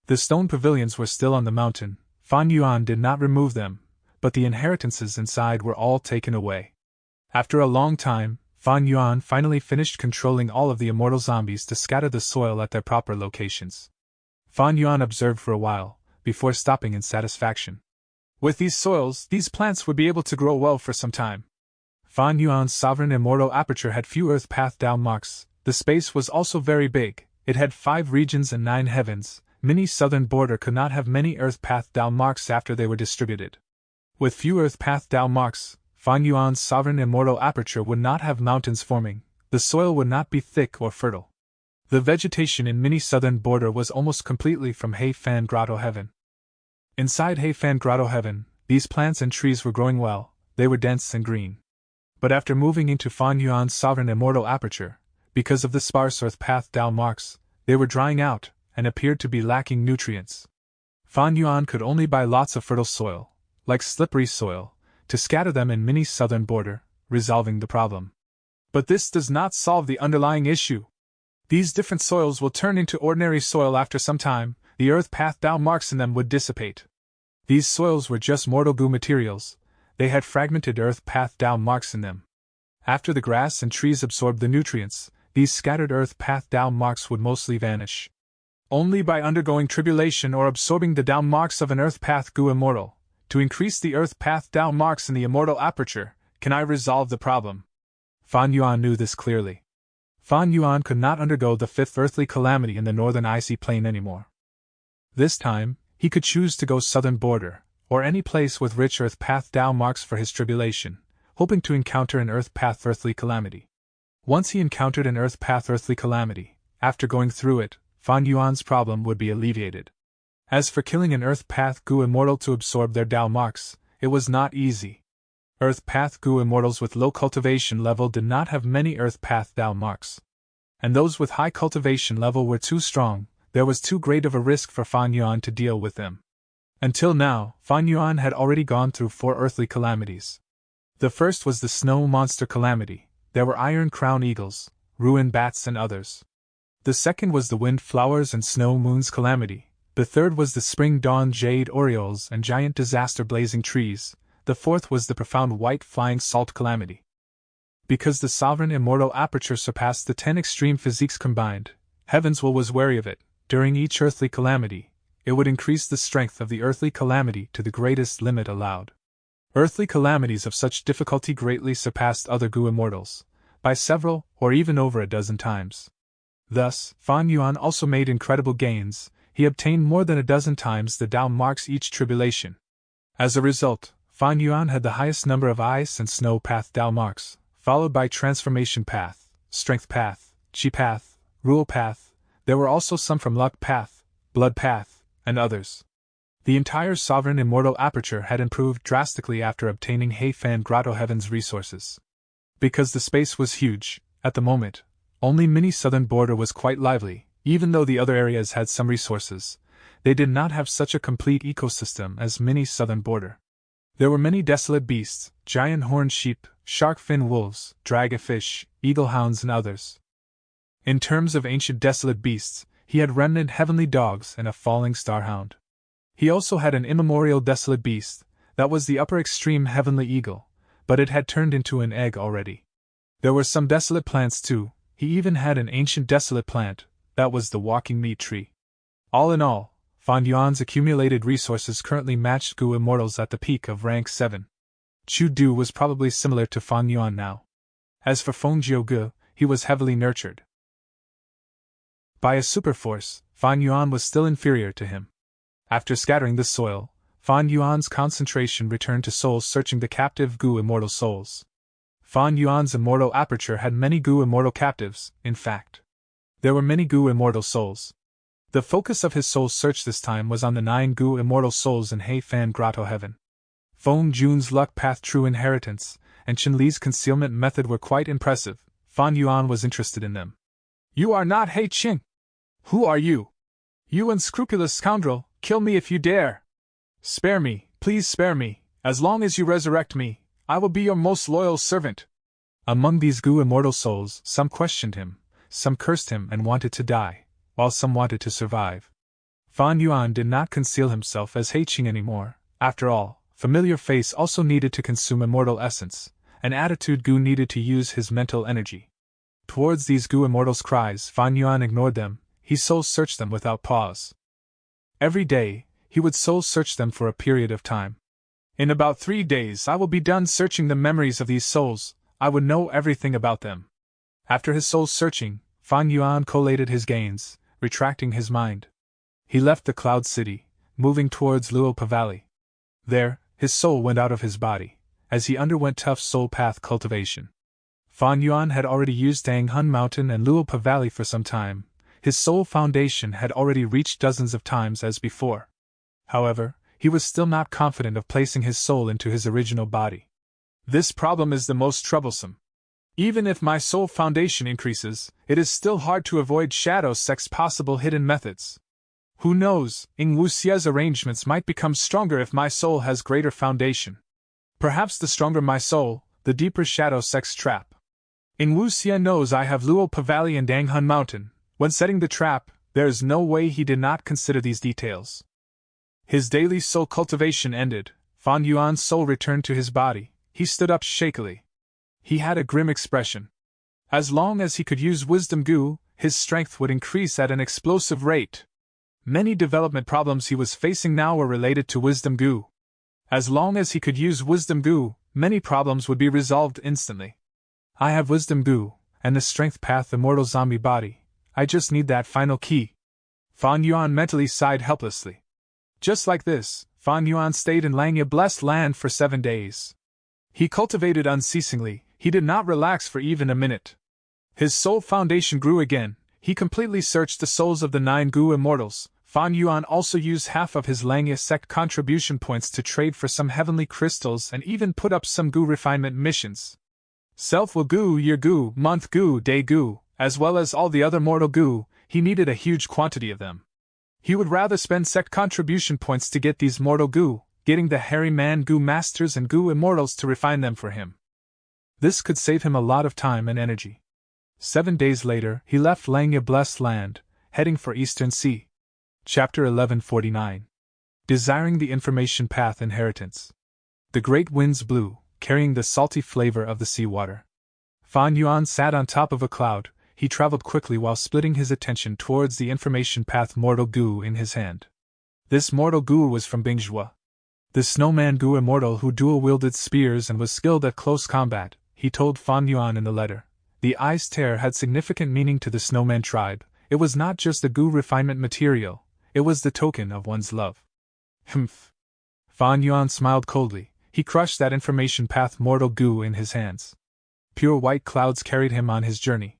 The stone pavilions were still on the mountain. Fan Yuan did not remove them, but the inheritances inside were all taken away. After a long time, Fan Yuan finally finished controlling all of the immortal zombies to scatter the soil at their proper locations. Fan Yuan observed for a while, before stopping in satisfaction. With these soils, these plants would be able to grow well for some time. Fan Yuan's sovereign immortal aperture had few earth path Dao marks. The space was also very big. It had 5 regions and 9 heavens. Mini southern border could not have many earth path Dao marks after they were distributed. With few earth path Dao marks, Fan Yuan's sovereign immortal aperture would not have mountains forming. The soil would not be thick or fertile. The vegetation in mini southern border was almost completely from Heifan Grotto Heaven. Inside Heifan Grotto Heaven, these plants and trees were growing well. They were dense and green. But after moving into Fan Yuan's sovereign immortal aperture, because of the sparse earth path Dao marks, they were drying out and appeared to be lacking nutrients. Fan Yuan could only buy lots of fertile soil, like slippery soil, to scatter them in mini southern border, resolving the problem. But this does not solve the underlying issue. These different soils will turn into ordinary soil after some time. The earth path Dao marks in them would dissipate. These soils were just mortal Gu materials. They had fragmented earth path Dao marks in them. After the grass and trees absorbed the nutrients, these scattered earth path Dao marks would mostly vanish. Only by undergoing tribulation or absorbing the Dao marks of an earth path Gu immortal, to increase the earth path Dao marks in the immortal aperture, can I resolve the problem. Fan Yuan knew this clearly. Fan Yuan could not undergo the 5th earthly calamity in the northern icy plain anymore. This time, he could choose to go southern border, or any place with rich earth path Dao marks for his tribulation, hoping to encounter an earth path earthly calamity. Once he encountered an earth path earthly calamity, after going through it, Fan Yuan's problem would be alleviated. As for killing an earth path Gu immortal to absorb their Dao marks, it was not easy. Earth path Gu immortals with low cultivation level did not have many earth path Dao marks. And those with high cultivation level were too strong. There was too great of a risk for Fan Yuan to deal with them. Until now, Fan Yuan had already gone through 4 earthly calamities. The first was the snow monster calamity. There were iron crown eagles, ruin bats and others. The second was the wind flowers and snow moons calamity. The third was the spring dawn jade orioles and giant disaster blazing trees. The fourth was the profound white flying salt calamity. Because the sovereign immortal aperture surpassed the 10 extreme physiques combined, Heaven's will was wary of it. During each earthly calamity, it would increase the strength of the earthly calamity to the greatest limit allowed. Earthly calamities of such difficulty greatly surpassed other Gu immortals, by several or even over a dozen times. Thus, Fan Yuan also made incredible gains. He obtained more than a dozen times the Tao marks each tribulation. As a result, Fan Yuan had the highest number of ice and snow path Tao marks, followed by transformation path, strength path, chi path, rule path. There were also some from luck path, blood path, and others. The entire sovereign immortal aperture had improved drastically after obtaining Heifan Grotto Heaven's resources. Because the space was huge, at the moment, only mini southern border was quite lively. Even though the other areas had some resources, they did not have such a complete ecosystem as mini southern border. There were many desolate beasts, giant horned sheep, shark-fin wolves, dragonfish, eagle-hounds and others. In terms of ancient desolate beasts, he had remnant heavenly dogs and a falling star-hound. He also had an immemorial desolate beast, that was the upper extreme heavenly eagle, but it had turned into an egg already. There were some desolate plants too. He even had an ancient desolate plant, that was the walking meat tree. All in all, Fan Yuan's accumulated resources currently matched Gu immortals at the peak of rank 7. Chu Du was probably similar to Fan Yuan now. As for Feng Jiuge, he was heavily nurtured. By a superforce, Fan Yuan was still inferior to him. After scattering the soil, Fan Yuan's concentration returned to souls searching the captive Gu immortal souls. Fan Yuan's immortal aperture had many Gu immortal captives, in fact. There were many Gu immortal souls. The focus of his soul search this time was on the 9 Gu immortal souls in Heifan Grotto Heaven. Feng Jun's luck path true inheritance, and Chen Li's concealment method were quite impressive. Fan Yuan was interested in them. You are not He Qing! Who are you? You unscrupulous scoundrel, kill me if you dare! Spare me, please spare me, as long as you resurrect me, I will be your most loyal servant. Among these Gu immortal souls, some questioned him. Some cursed him and wanted to die, while some wanted to survive. Fan Yuan did not conceal himself as He Qing anymore. After all, familiar face also needed to consume immortal essence, and attitude Gu needed to use his mental energy. Towards these Gu immortals' cries, Fan Yuan ignored them. He soul searched them without pause. Every day, he would soul search them for a period of time. In about 3 days I will be done searching the memories of these souls. I would know everything about them. After his soul searching, Fan Yuan collated his gains, retracting his mind. He left the Cloud City, moving towards Luopa Valley. There, his soul went out of his body, as he underwent tough soul path cultivation. Fan Yuan had already used Danghun Mountain and Luopa Valley for some time. His soul foundation had already reached dozens of times as before. However, he was still not confident of placing his soul into his original body. This problem is the most troublesome. Even if my soul foundation increases, it is still hard to avoid shadow sect's possible hidden methods. Who knows, Ing Wuxie's arrangements might become stronger if my soul has greater foundation. Perhaps the stronger my soul, the deeper shadow sect's trap. Ing Wuxie knows I have Luopa Valley and Danghun Mountain. When setting the trap, there is no way he did not consider these details. His daily soul cultivation ended, Fan Yuan's soul returned to his body. He stood up shakily. He had a grim expression. As long as he could use Wisdom Gu, his strength would increase at an explosive rate. Many development problems he was facing now were related to Wisdom Gu. As long as he could use Wisdom Gu, many problems would be resolved instantly. I have Wisdom Gu, and the Strength Path Immortal Zombie Body. I just need that final key. Fan Yuan mentally sighed helplessly. Just like this, Fan Yuan stayed in Langya Blessed Land for 7 days. He cultivated unceasingly. He did not relax for even a minute. His soul foundation grew again. He completely searched the souls of the 9 Gu immortals. Fan Yuan also used half of his Langya sect contribution points to trade for some heavenly crystals and even put up some Gu refinement missions. Self will Gu, year Gu, month Gu, day Gu, as well as all the other mortal Gu, he needed a huge quantity of them. He would rather spend sect contribution points to get these mortal Gu, getting the hairy man Gu masters and Gu immortals to refine them for him. This could save him a lot of time and energy. 7 days later, he left Langya Blessed Land, heading for Eastern Sea. Chapter 1149. Desiring the Information Path Inheritance. The great winds blew, carrying the salty flavor of the seawater. Fan Yuan sat on top of a cloud. He traveled quickly while splitting his attention towards the Information Path Mortal Gu in his hand. This Mortal Gu was from Bingzhua. The snowman Gu immortal who dual-wielded spears and was skilled at close combat, he told Fan Yuan in the letter. The Ice Tear had significant meaning to the snowman tribe. It was not just the Gu refinement material, it was the token of one's love. Humph. Fan Yuan smiled coldly. He crushed that information path mortal Gu in his hands. Pure white clouds carried him on his journey.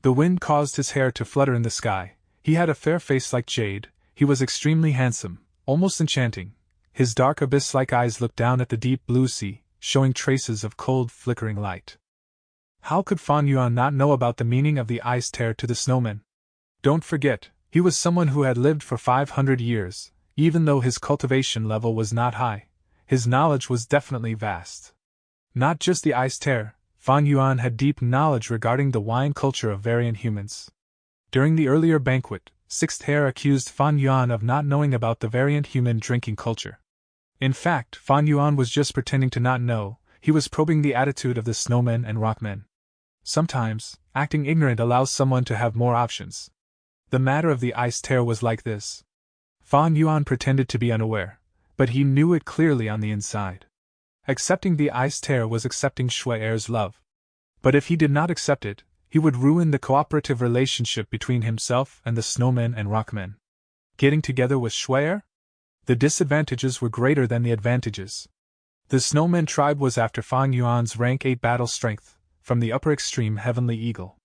The wind caused his hair to flutter in the sky. He had a fair face like jade. He was extremely handsome, almost enchanting. His dark abyss-like eyes looked down at the deep blue sea, showing traces of cold, flickering light. How could Fan Yuan not know about the meaning of the Ice Tear to the snowman? Don't forget, he was someone who had lived for 500 years. Even though his cultivation level was not high, his knowledge was definitely vast. Not just the Ice Tear, Fan Yuan had deep knowledge regarding the wine culture of variant humans. During the earlier banquet, Sixth Hair accused Fan Yuan of not knowing about the variant human drinking culture. In fact, Fan Yuan was just pretending to not know. He was probing the attitude of the snowmen and rockmen. Sometimes, acting ignorant allows someone to have more options. The matter of the Ice Tear was like this. Fan Yuan pretended to be unaware, but he knew it clearly on the inside. Accepting the Ice Tear was accepting Shui Er's love. But if he did not accept it, he would ruin the cooperative relationship between himself and the snowmen and rockmen. Getting together with Shui Er? The disadvantages were greater than the advantages. The snowman tribe was after Fan Yuan's rank 8 battle strength, from the upper extreme Heavenly Eagle.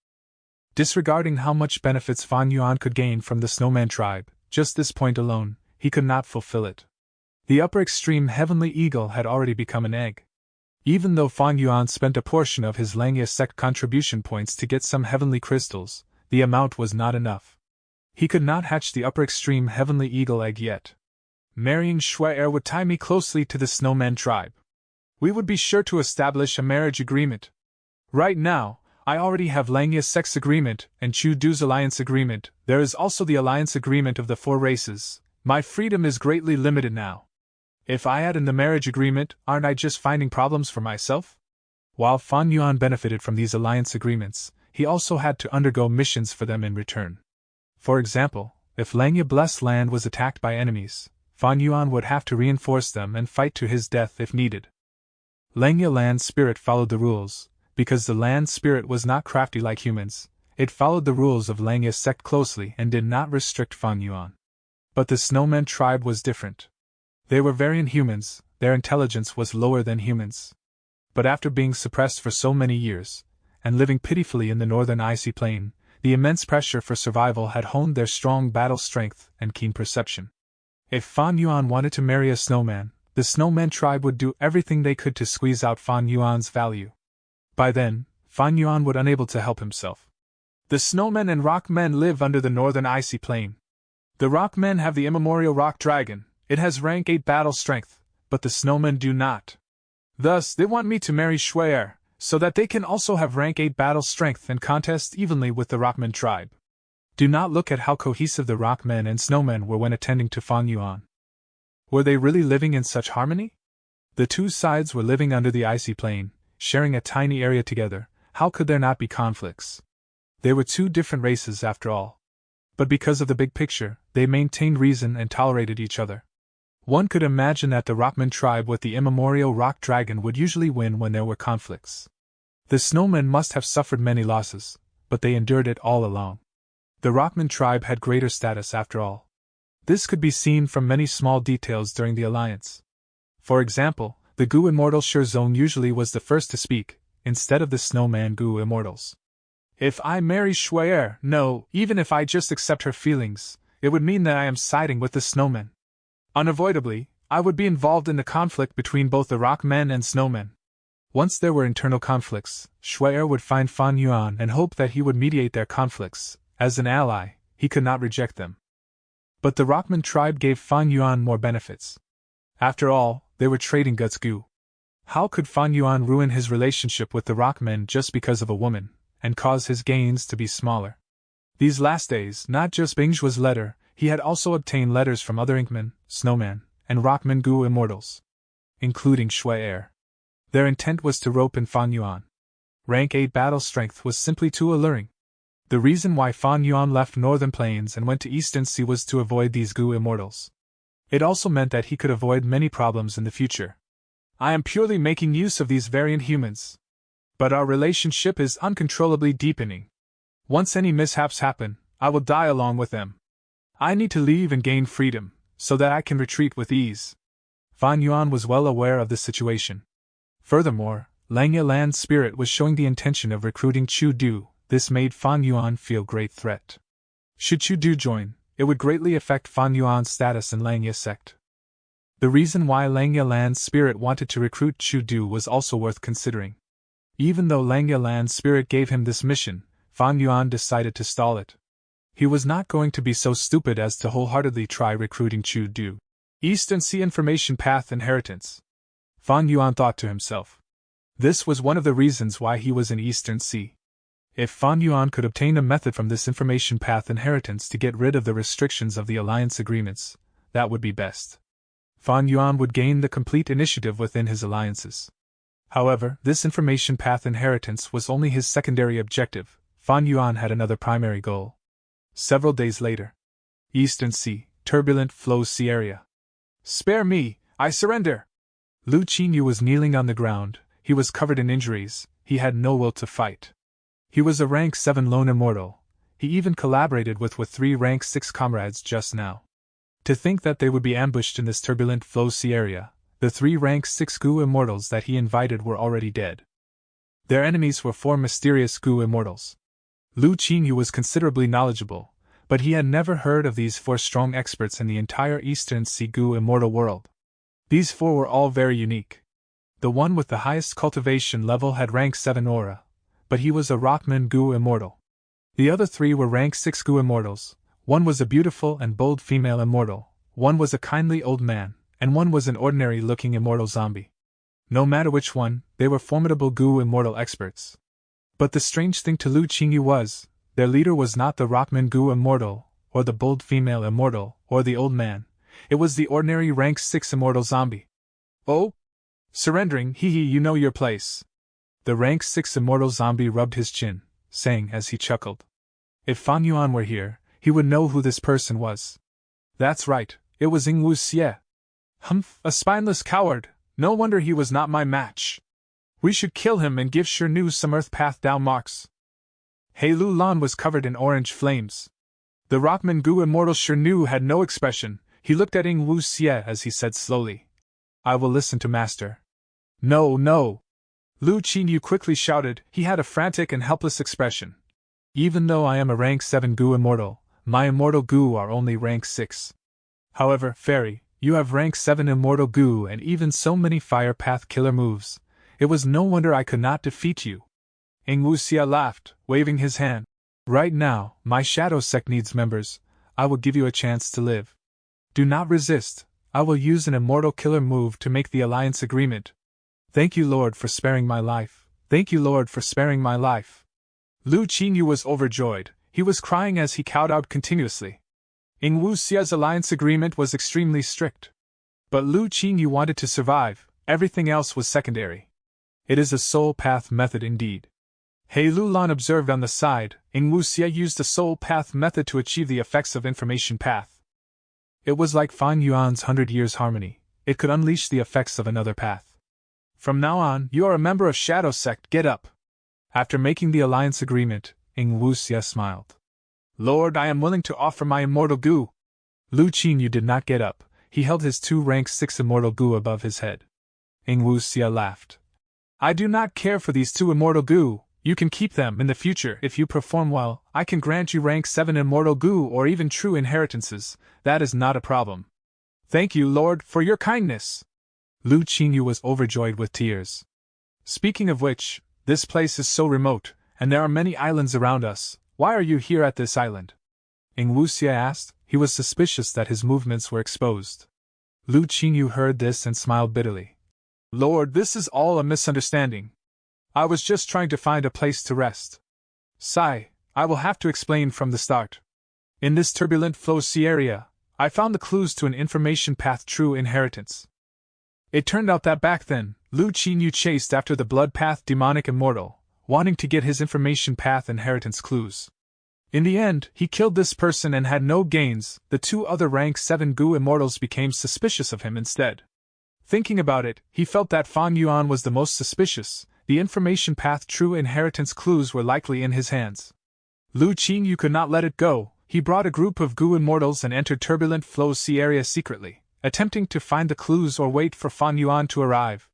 Disregarding how much benefits Fan Yuan could gain from the snowman tribe, just this point alone, he could not fulfill it. The upper extreme Heavenly Eagle had already become an egg. Even though Fan Yuan spent a portion of his Langya sect contribution points to get some heavenly crystals, the amount was not enough. He could not hatch the upper extreme Heavenly Eagle egg yet. Marrying Shui Er would tie me closely to the snowman tribe. We would be sure to establish a marriage agreement. Right now, I already have Langya's sex agreement and Chu Du's alliance agreement. There is also the alliance agreement of the 4 races. My freedom is greatly limited now. If I add in the marriage agreement, aren't I just finding problems for myself? While Fan Yuan benefited from these alliance agreements, he also had to undergo missions for them in return. For example, if Langya Blessed Land was attacked by enemies, Fan Yuan would have to reinforce them and fight to his death if needed. Langya Land Spirit followed the rules. Because the land spirit was not crafty like humans, it followed the rules of Langya's sect closely and did not restrict Fan Yuan. But the snowman tribe was different. They were variant humans, their intelligence was lower than humans. But after being suppressed for so many years, and living pitifully in the northern icy plain, the immense pressure for survival had honed their strong battle strength and keen perception. If Fan Yuan wanted to marry a snowman, the snowman tribe would do everything they could to squeeze out Fan Yuan's value. By then, Fan Yuan would unable to help himself. The snowmen and rockmen live under the northern icy plain. The rockmen have the immemorial rock dragon. It has rank 8 battle strength, but the snowmen do not. Thus, they want me to marry Shui Er, so that they can also have rank 8 battle strength and contest evenly with the rockmen tribe. Do not look at how cohesive the rockmen and snowmen were when attending to Fan Yuan. Were they really living in such harmony? The two sides were living under the icy plain, sharing a tiny area together. How could there not be conflicts? They were 2 different races after all. But because of the big picture, they maintained reason and tolerated each other. One could imagine that the Rockman tribe with the immemorial rock dragon would usually win when there were conflicts. The snowmen must have suffered many losses, but they endured it all along. The Rockman tribe had greater status after all. This could be seen from many small details during the alliance. For example, the Gu Immortal Shirzong usually was the first to speak, instead of the snowman Gu Immortals. If I marry Shui Er, no, even if I just accept her feelings, it would mean that I am siding with the snowmen. Unavoidably, I would be involved in the conflict between both the rockmen and snowmen. Once there were internal conflicts, Shui Er would find Fan Yuan and hope that he would mediate their conflicts. As an ally, he could not reject them. But the Rockman tribe gave Fan Yuan more benefits. After all, they were trading guts Gu. How could Fan Yuan ruin his relationship with the rockmen just because of a woman, and cause his gains to be smaller? These last days, not just Bingjua's letter, he had also obtained letters from other Inkmen, Snowmen, and Rockman Gu Immortals, including Shui Er. Their intent was to rope in Fan Yuan. Rank 8 battle strength was simply too alluring. The reason why Fan Yuan left Northern Plains and went to Eastern Sea was to avoid these Gu Immortals. It also meant that he could avoid many problems in the future. I am purely making use of these variant humans. But our relationship is uncontrollably deepening. Once any mishaps happen, I will die along with them. I need to leave and gain freedom, so that I can retreat with ease. Fan Yuan was well aware of this situation. Furthermore, Lang Yalan's spirit was showing the intention of recruiting Chu Du. This made Fan Yuan feel great threat. Should Chu Du join, it would greatly affect Fan Yuan's status in Lang Ya sect. The reason why Lang Yalan's spirit wanted to recruit Chu Du was also worth considering. Even though Lang Yalan's spirit gave him this mission, Fan Yuan decided to stall it. He was not going to be so stupid as to wholeheartedly try recruiting Chu Du. Eastern Sea Information Path Inheritance. Fan Yuan thought to himself. This was one of the reasons why he was in Eastern Sea. If Fan Yuan could obtain a method from this information path inheritance to get rid of the restrictions of the alliance agreements, that would be best. Fan Yuan would gain the complete initiative within his alliances. However, this information path inheritance was only his secondary objective. Fan Yuan had another primary goal. Several days later. Eastern Sea, turbulent flow sea area. Spare me, I surrender! Lu Qinyu was kneeling on the ground. He was covered in injuries. He had no will to fight. He was a rank 7 lone immortal. He even collaborated with 3 rank 6 comrades just now. To think that they would be ambushed in this turbulent flow sea area, the 3 rank 6 Gu immortals that he invited were already dead. Their enemies were 4 mysterious Gu immortals. Lu Qinyu was considerably knowledgeable, but he had never heard of these 4 strong experts in the entire Eastern Sea Gu immortal world. These 4 were all very unique. The one with the highest cultivation level had rank 7 aura, but he was a Rockman Gu immortal. The other 3 were rank 6 Gu immortals. One was a beautiful and bold female immortal, one was a kindly old man, and one was an ordinary-looking immortal zombie. No matter which one, they were formidable Gu immortal experts. But the strange thing to Lu Qinyu was, their leader was not the Rockman Gu immortal, or the bold female immortal, or the old man. It was the ordinary rank 6 immortal zombie. Oh? Surrendering, hee hee, you know your place. The rank 6 immortal zombie rubbed his chin, saying as he chuckled. If Fan Yuan were here, he would know who this person was. That's right, it was Yingwu Xie. Humph, a spineless coward, no wonder he was not my match. We should kill him and give Shirnu some Earth Path Dao marks. He Lu Lan was covered in orange flames. The Rockman Gu immortal Shirnu had no expression. He looked at Yingwu Xie as he said slowly, I will listen to master. No, no! Lu Qinyu quickly shouted. He had a frantic and helpless expression. Even though I am a rank 7 Gu immortal, my immortal Gu are only rank 6. However, Fairy, you have rank 7 immortal Gu and even so many fire path killer moves. It was no wonder I could not defeat you. Yingwu Xie laughed, waving his hand. Right now, my shadow sect needs members. I will give you a chance to live. Do not resist. I will use an immortal killer move to make the alliance agreement. Thank you, Lord, for sparing my life. Thank you, Lord, for sparing my life. Lu Qinyu was overjoyed. He was crying as he cowed out continuously. Yingwu Xie's alliance agreement was extremely strict. But Lu Qinyu wanted to survive. Everything else was secondary. It is a soul path method indeed. He Lu Lan observed on the side. Yingwu Xie used the soul path method to achieve the effects of information path. It was like Fan Yuan's 100 Years Harmony. It could unleash the effects of another path. From now on, you are a member of Shadow Sect, get up. After making the alliance agreement, Yingwu Xie smiled. Lord, I am willing to offer my immortal Gu. Lu Qinyu did not get up. He held his 2 rank 6 immortal Gu above his head. Yingwu Xie laughed. I do not care for these 2 immortal Gu. You can keep them in the future if you perform well. I can grant you rank 7 immortal Gu or even true inheritances. That is not a problem. Thank you, Lord, for your kindness. Lu Qinyu was overjoyed with tears. Speaking of which, this place is so remote, and there are many islands around us. Why are you here at this island? Yingwu Xie asked. He was suspicious that his movements were exposed. Lu Qinyu heard this and smiled bitterly. Lord, this is all a misunderstanding. I was just trying to find a place to rest. Sigh, I will have to explain from the start. In this turbulent flow sea area, I found the clues to an information path true inheritance. It turned out that back then, Lu Qinyu chased after the blood path demonic immortal, wanting to get his information path inheritance clues. In the end, he killed this person and had no gains. The two other rank 7 Gu immortals became suspicious of him instead. Thinking about it, he felt that Fan Yuan was the most suspicious. The information path true inheritance clues were likely in his hands. Lu Qingyu could not let it go. He brought a group of Gu immortals and entered Turbulent Flow Sea area secretly, attempting to find the clues or wait for Fan Yuan to arrive.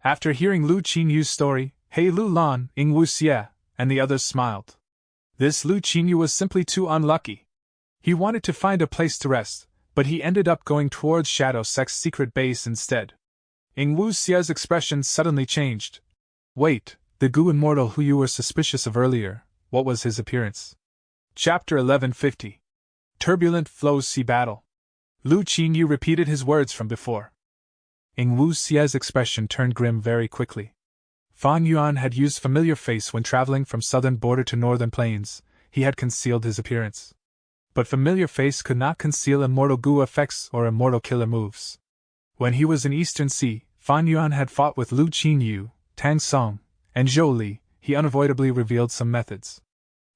After hearing Lu Qingyu's story, He Lu Lan, Ing Wu Xie, and the others smiled. This Lu Qingyu was simply too unlucky. He wanted to find a place to rest, but he ended up going towards Shadow Sect's secret base instead. Ing Wu Xie's expression suddenly changed. Wait, the Gu immortal who you were suspicious of earlier, what was his appearance? Chapter 1150. Turbulent Flow Sea Battle. Lu Qingyu repeated his words from before. Ing Wu Xie's expression turned grim very quickly. Fan Yuan had used Familiar Face when traveling from southern border to northern plains. He had concealed his appearance. But Familiar Face could not conceal immortal Gu effects or immortal killer moves. When he was in Eastern Sea, Fan Yuan had fought with Lu Qingyu, Tang Song, and Zhou Li. He unavoidably revealed some methods.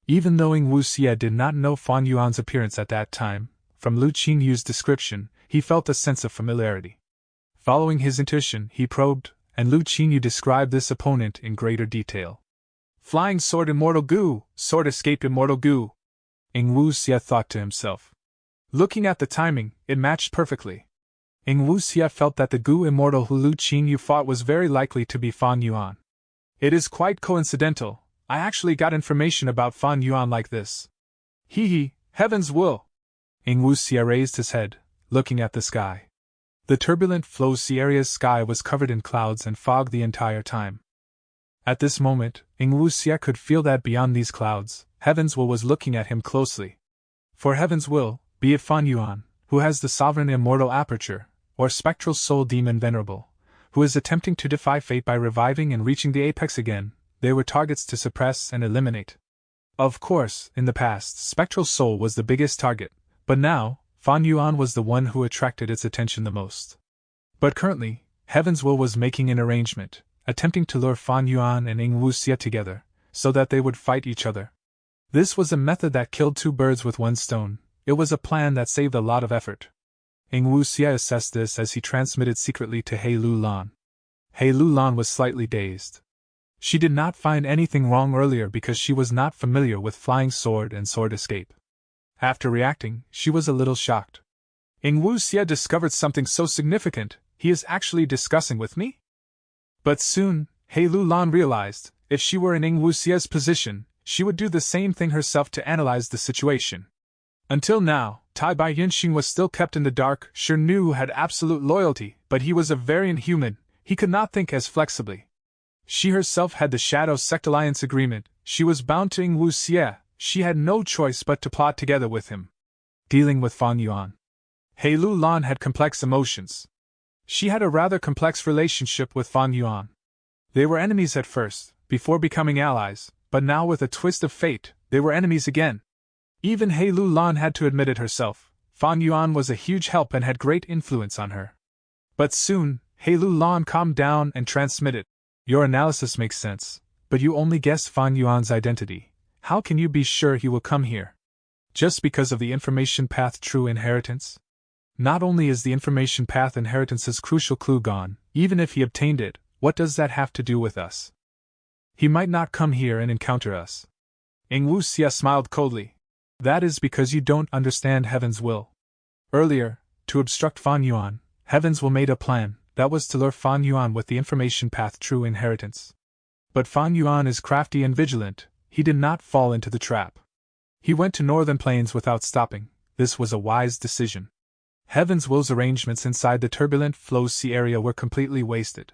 Even though Ing Wu Xie did not know Fan Yuan's appearance at that time, from Lu Qingyu's description, he felt a sense of familiarity. Following his intuition, he probed, and Lu Qingyu described this opponent in greater detail. Flying Sword Immortal Gu, Sword Escape Immortal Gu. Ing Wu Xie thought to himself. Looking at the timing, it matched perfectly. Ing Wu Xie felt that the Gu immortal who Lu Qingyu fought was very likely to be Fan Yuan. It is quite coincidental. I actually got information about Fan Yuan like this. Hee, heaven's will. Ing Wu Xie raised his head, looking at the sky. The turbulent Flow Sea area's sky was covered in clouds and fog the entire time. At this moment, Ing Wu Xie could feel that beyond these clouds, Heaven's Will was looking at him closely. For Heaven's Will, be it Fan Yuan, who has the sovereign immortal aperture, or spectral soul demon Venerable, who is attempting to defy fate by reviving and reaching the apex again, they were targets to suppress and eliminate. Of course, in the past, spectral soul was the biggest target, but now, Fan Yuan was the one who attracted its attention the most. But currently, Heaven's Will was making an arrangement, attempting to lure Fan Yuan and Ing Wu Xie together, so that they would fight each other. This was a method that killed two birds with one stone. It was a plan that saved a lot of effort. Ing Wu Xie assessed this as he transmitted secretly to He Lu Lan. He Lu Lan was slightly dazed. She did not find anything wrong earlier because she was not familiar with Flying Sword and Sword Escape. After reacting, she was a little shocked. Ing Wu Xie discovered something so significant, he is actually discussing with me? But soon, He Lu Lan realized, if she were in Ing Wu Xie's position, she would do the same thing herself to analyze the situation. Until now, Tai Bai Yinxing was still kept in the dark. Shi Nu had absolute loyalty, but he was a variant human, he could not think as flexibly. She herself had the Shadow Sect Alliance agreement, she was bound to Ing Wu Xie, she had no choice but to plot together with him. Dealing with Fan Yuan. He Lu Lan had complex emotions. She had a rather complex relationship with Fan Yuan. They were enemies at first, before becoming allies, but now with a twist of fate, they were enemies again. Even He Lu Lan had to admit it herself, Fan Yuan was a huge help and had great influence on her. But soon, He Lu Lan calmed down and transmitted. Your analysis makes sense, but you only guessed Fan Yuan's identity. How can you be sure he will come here? Just because of the information path true inheritance? Not only is the information path inheritance's crucial clue gone, even if he obtained it, what does that have to do with us? He might not come here and encounter us. Ing Wu Xie smiled coldly. That is because you don't understand Heaven's Will. Earlier, to obstruct Fan Yuan, Heaven's Will made a plan, that was to lure Fan Yuan with the information path true inheritance. But Fan Yuan is crafty and vigilant, he did not fall into the trap. He went to northern plains without stopping, this was a wise decision. Heaven's Will's arrangements inside the turbulent Flow Sea area were completely wasted.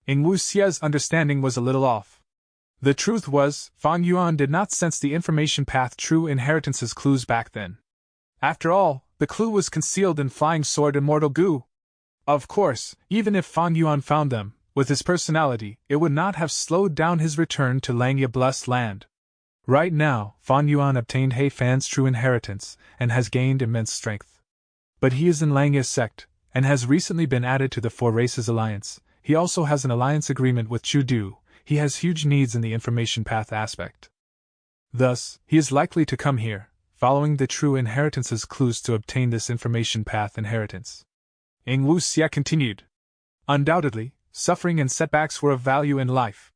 Ing Wu Xie's understanding was a little off. The truth was, Fan Yuan did not sense the information path true inheritance's clues back then. After all, the clue was concealed in Flying Sword Immortal Gu. Of course, even if Fan Yuan found them, with his personality, it would not have slowed down his return to Langya Blessed Land. Right now, Fan Yuan obtained He Fan's true inheritance, and has gained immense strength. But he is in Langya sect, and has recently been added to the Four Races Alliance. He also has an alliance agreement with Chu Du. He has huge needs in the information path aspect. Thus, he is likely to come here, following the true inheritance's clues to obtain this information path inheritance. Ing Wu Xia continued. Undoubtedly, suffering and setbacks were of value in life.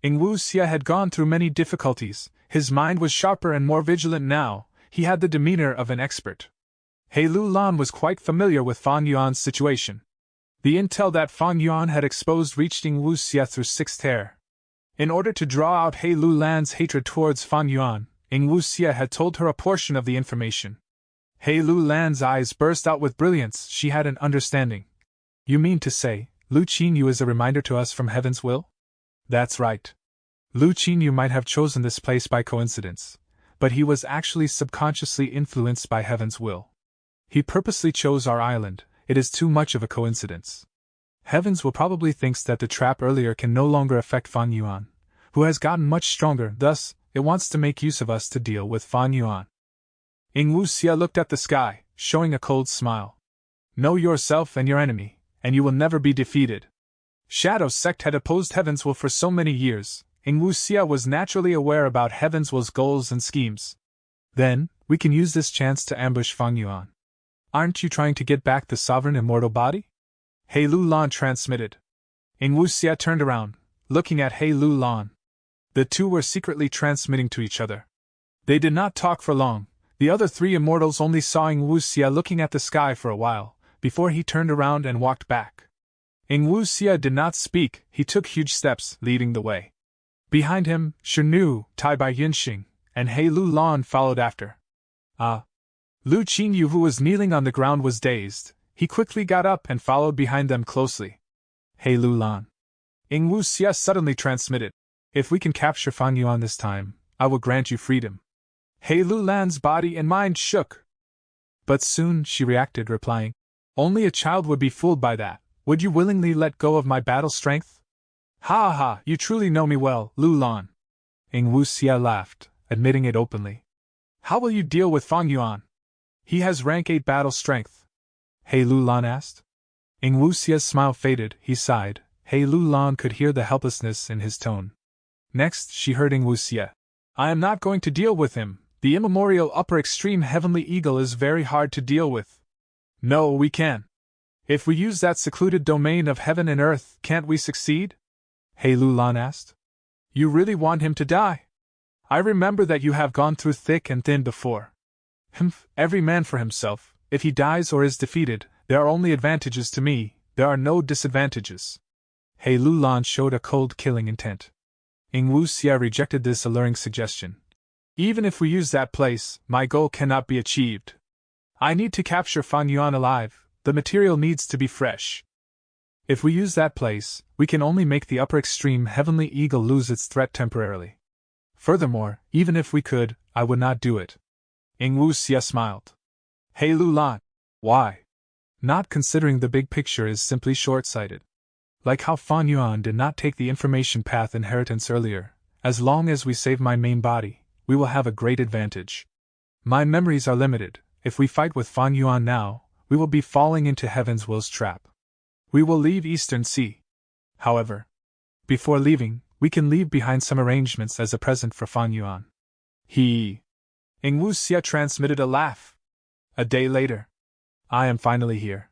Ing Wu Xia had gone through many difficulties, his mind was sharper and more vigilant now, he had the demeanor of an expert. He Lu Lan was quite familiar with Fan Yuan's situation. The intel that Fan Yuan had exposed reached Ing Wu Xia through sixth hair. In order to draw out He Lu Lan's hatred towards Fan Yuan, Ing Wu Xia had told her a portion of the information. He Lu Lan's eyes burst out with brilliance, she had an understanding. You mean to say, Lu Qinyu is a reminder to us from heaven's will? That's right. Lu Qinyu might have chosen this place by coincidence, but he was actually subconsciously influenced by heaven's will. He purposely chose our island, it is too much of a coincidence. Heaven's will probably thinks that the trap earlier can no longer affect Fan Yuan, who has gotten much stronger, thus, it wants to make use of us to deal with Fan Yuan. Ing Wu Xia looked at the sky, showing a cold smile. Know yourself and your enemy, and you will never be defeated. Shadow Sect had opposed Heaven's will for so many years, Ing Wu Xia was naturally aware about Heaven's will's goals and schemes. Then, we can use this chance to ambush Fan Yuan. Aren't you trying to get back the sovereign immortal body? He Lu Lan transmitted. Ing Wu Xia turned around, looking at He Lu Lan. The two were secretly transmitting to each other. They did not talk for long. The other three immortals only saw Ing Wu Xia looking at the sky for a while, before he turned around and walked back. Ing Wu Xia did not speak, he took huge steps, leading the way. Behind him, Shenu, Tai Bai Yinxing, and He Lu Lan followed after. Lu Qinyu, who was kneeling on the ground, was dazed. He quickly got up and followed behind them closely. He Lu Lan. Ing Wu Xia suddenly transmitted. If we can capture Fan Yuan this time, I will grant you freedom. He Lu Lan's body and mind shook. But soon she reacted, replying, only a child would be fooled by that. Would you willingly let go of my battle strength? Ha ha, you truly know me well, Lu Lan. Ing Wu Xia laughed, admitting it openly. How will you deal with Fan Yuan? He has rank 8 battle strength. He Lu Lan asked. Ing Wu Xia's smile faded, he sighed. He Lu Lan could hear the helplessness in his tone. Next, she heard Ing Wu Xia. I am not going to deal with him. The immemorial upper extreme heavenly eagle is very hard to deal with. No, we can. If we use that secluded domain of heaven and earth, can't we succeed? He Lu Lan asked. You really want him to die? I remember that you have gone through thick and thin before. Every man for himself. If he dies or is defeated, there are only advantages to me, there are no disadvantages. He Lu Lan showed a cold killing intent. Ing Wu Xia rejected this alluring suggestion. Even if we use that place, my goal cannot be achieved. I need to capture Fan Yuan alive, the material needs to be fresh. If we use that place, we can only make the upper extreme heavenly eagle lose its threat temporarily. Furthermore, even if we could, I would not do it. Ing Wu Xia smiled. He Lu Lan. Why? Not considering the big picture is simply short-sighted. Like how Fan Yuan did not take the information path inheritance earlier, as long as we save my main body, we will have a great advantage. My memories are limited. If we fight with Fan Yuan now, we will be falling into Heaven's will's trap. We will leave Eastern Sea. However, before leaving, we can leave behind some arrangements as a present for Fan Yuan. Ing Wu Xia transmitted a laugh. A day later. I am finally here.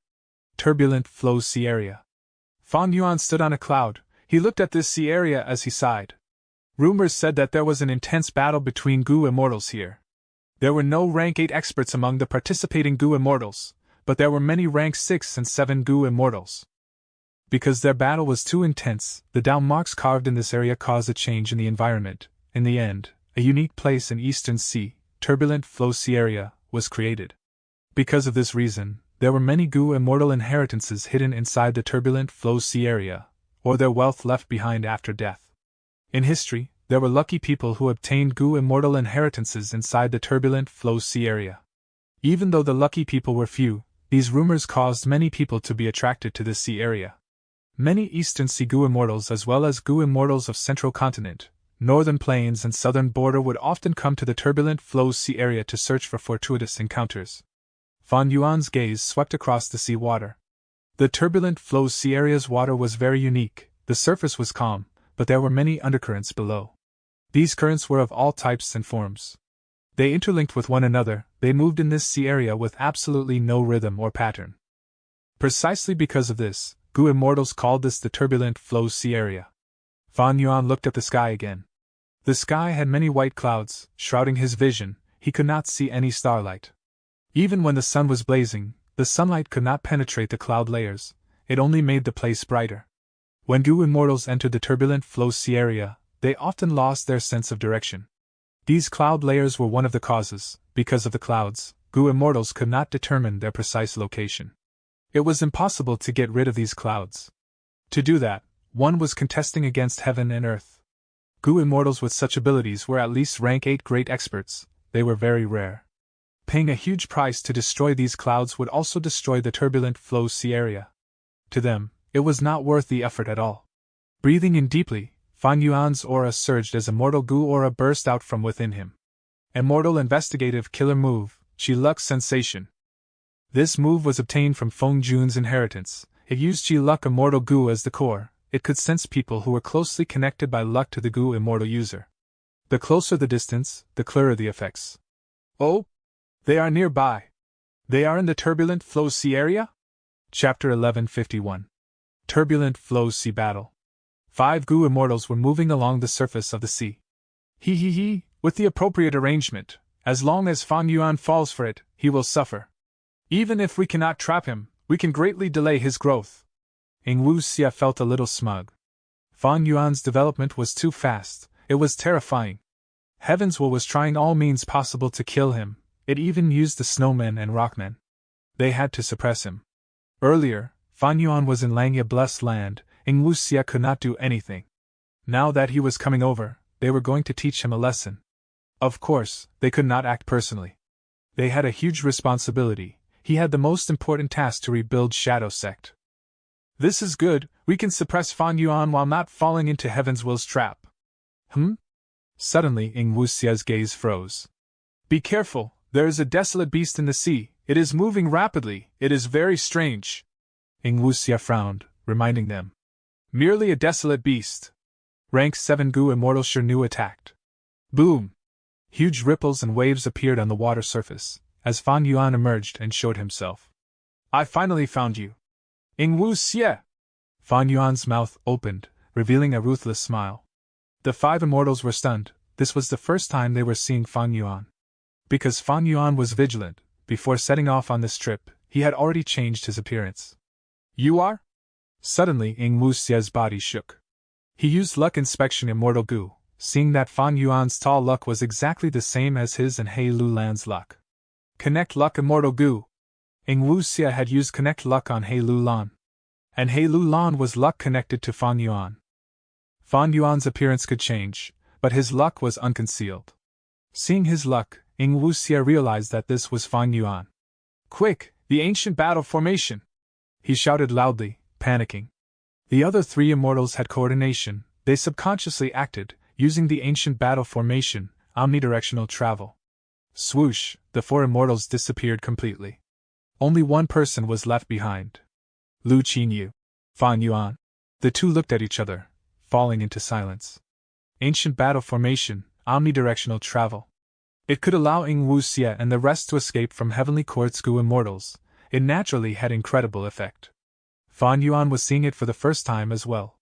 Turbulent flow sea area. Fan Yuan stood on a cloud. He looked at this sea area as he sighed. Rumors said that there was an intense battle between Gu immortals here. There were no rank 8 experts among the participating Gu immortals, but there were many rank 6 and 7 Gu immortals. Because their battle was too intense, the down marks carved in this area caused a change in the environment. In the end, a unique place in Eastern Sea, Turbulent Flow Sea area, was created. Because of this reason, there were many Gu immortal inheritances hidden inside the Turbulent Flow Sea area, or their wealth left behind after death. In history, there were lucky people who obtained Gu immortal inheritances inside the Turbulent Flow Sea area. Even though the lucky people were few, these rumors caused many people to be attracted to this sea area. Many Eastern Sea Gu immortals as well as Gu immortals of Central Continent, Northern Plains and Southern Border would often come to the Turbulent Flow Sea area to search for fortuitous encounters. Fan Yuan's gaze swept across the sea water. The Turbulent Flow Sea area's water was very unique. The surface was calm, but there were many undercurrents below. These currents were of all types and forms. They interlinked with one another, they moved in this sea area with absolutely no rhythm or pattern. Precisely because of this, Gu immortals called this the turbulent flow sea area. Fan Yuan looked at the sky again. The sky had many white clouds, shrouding his vision. He could not see any starlight. Even when the sun was blazing, the sunlight could not penetrate the cloud layers, it only made the place brighter. When Gu immortals entered the turbulent flow sea area, they often lost their sense of direction. These cloud layers were one of the causes. Because of the clouds, Gu immortals could not determine their precise location. It was impossible to get rid of these clouds. To do that, one was contesting against heaven and earth. Gu immortals with such abilities were at least rank 8 great experts, they were very rare. Paying a huge price to destroy these clouds would also destroy the turbulent flow sea area. To them, it was not worth the effort at all. Breathing in deeply, Fan Yuan's aura surged as Immortal Gu aura burst out from within him. Immortal Investigative Killer Move, Chi Luck Sensation. This move was obtained from Feng Jun's inheritance. It used Chi Luck Immortal Gu as the core. It could sense people who were closely connected by luck to the Gu immortal user. The closer the distance, the clearer the effects. Oh! They are nearby. They are in the turbulent flow sea area? Chapter 1151. Turbulent Flow Sea Battle. 5 Gu immortals were moving along the surface of the sea. With the appropriate arrangement, as long as Fan Yuan falls for it, he will suffer. Even if we cannot trap him, we can greatly delay his growth. Ing Wuxia felt a little smug. Fan Yuan's development was too fast, it was terrifying. Heaven's Will was trying all means possible to kill him, it even used the snowmen and rockmen. They had to suppress him. Earlier, Fan Yuan was in Langya Blessed Land, Ing Wuxia could not do anything. Now that he was coming over, they were going to teach him a lesson. Of course, they could not act personally. They had a huge responsibility. He had the most important task to rebuild Shadow Sect. This is good, we can suppress Fan Yuan while not falling into Heaven's Will's trap. Suddenly Ing Wuxia's gaze froze. Be careful, there is a desolate beast in the sea, it is moving rapidly, it is very strange. Ing Wuxia frowned, reminding them. Merely a desolate beast. Rank 7 Gu Immortal Shirnu attacked. Boom! Huge ripples and waves appeared on the water surface, as Fan Yuan emerged and showed himself. I finally found you. Ing Wuxia! Fan Yuan's mouth opened, revealing a ruthless smile. The 5 immortals were stunned, this was the first time they were seeing Fan Yuan. Because Fan Yuan was vigilant, before setting off on this trip, he had already changed his appearance. You are? Suddenly Ing Wuxia's body shook. He used Luck Inspection Immortal Gu, seeing that Fan Yuan's tall luck was exactly the same as his and He Lu Lan's luck. Connect Luck Immortal Gu. Ing Wuxia had used Connect Luck on He Lu Lan. And He Lu Lan was luck connected to Fan Yuan. Fan Yuan's appearance could change, but his luck was unconcealed. Seeing his luck, Ing Wuxia realized that this was Fan Yuan. Quick, the ancient battle formation! He shouted loudly, panicking. The other 3 immortals had coordination, they subconsciously acted, using the ancient battle formation, omnidirectional travel. Swoosh, the 4 immortals disappeared completely. Only one person was left behind. Lu Qinyu. Fan Yuan. The 2 looked at each other, falling into silence. Ancient battle formation, omnidirectional travel. It could allow Ing Wuxia and the rest to escape from Heavenly Court's Gu immortals. It naturally had incredible effect. Fan Yuan was seeing it for the first time as well.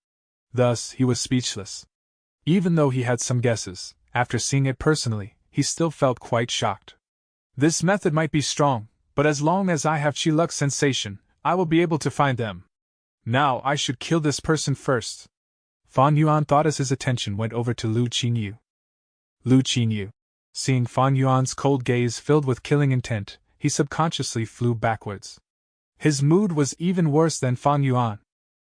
Thus, he was speechless. Even though he had some guesses, after seeing it personally, he still felt quite shocked. This method might be strong, but as long as I have Chi Luck Sensation, I will be able to find them. Now I should kill this person first. Fan Yuan thought as his attention went over to Lu Qinyu. Lu Qinyu. Seeing Fan Yuan's cold gaze filled with killing intent, he subconsciously flew backwards. His mood was even worse than Fan Yuan.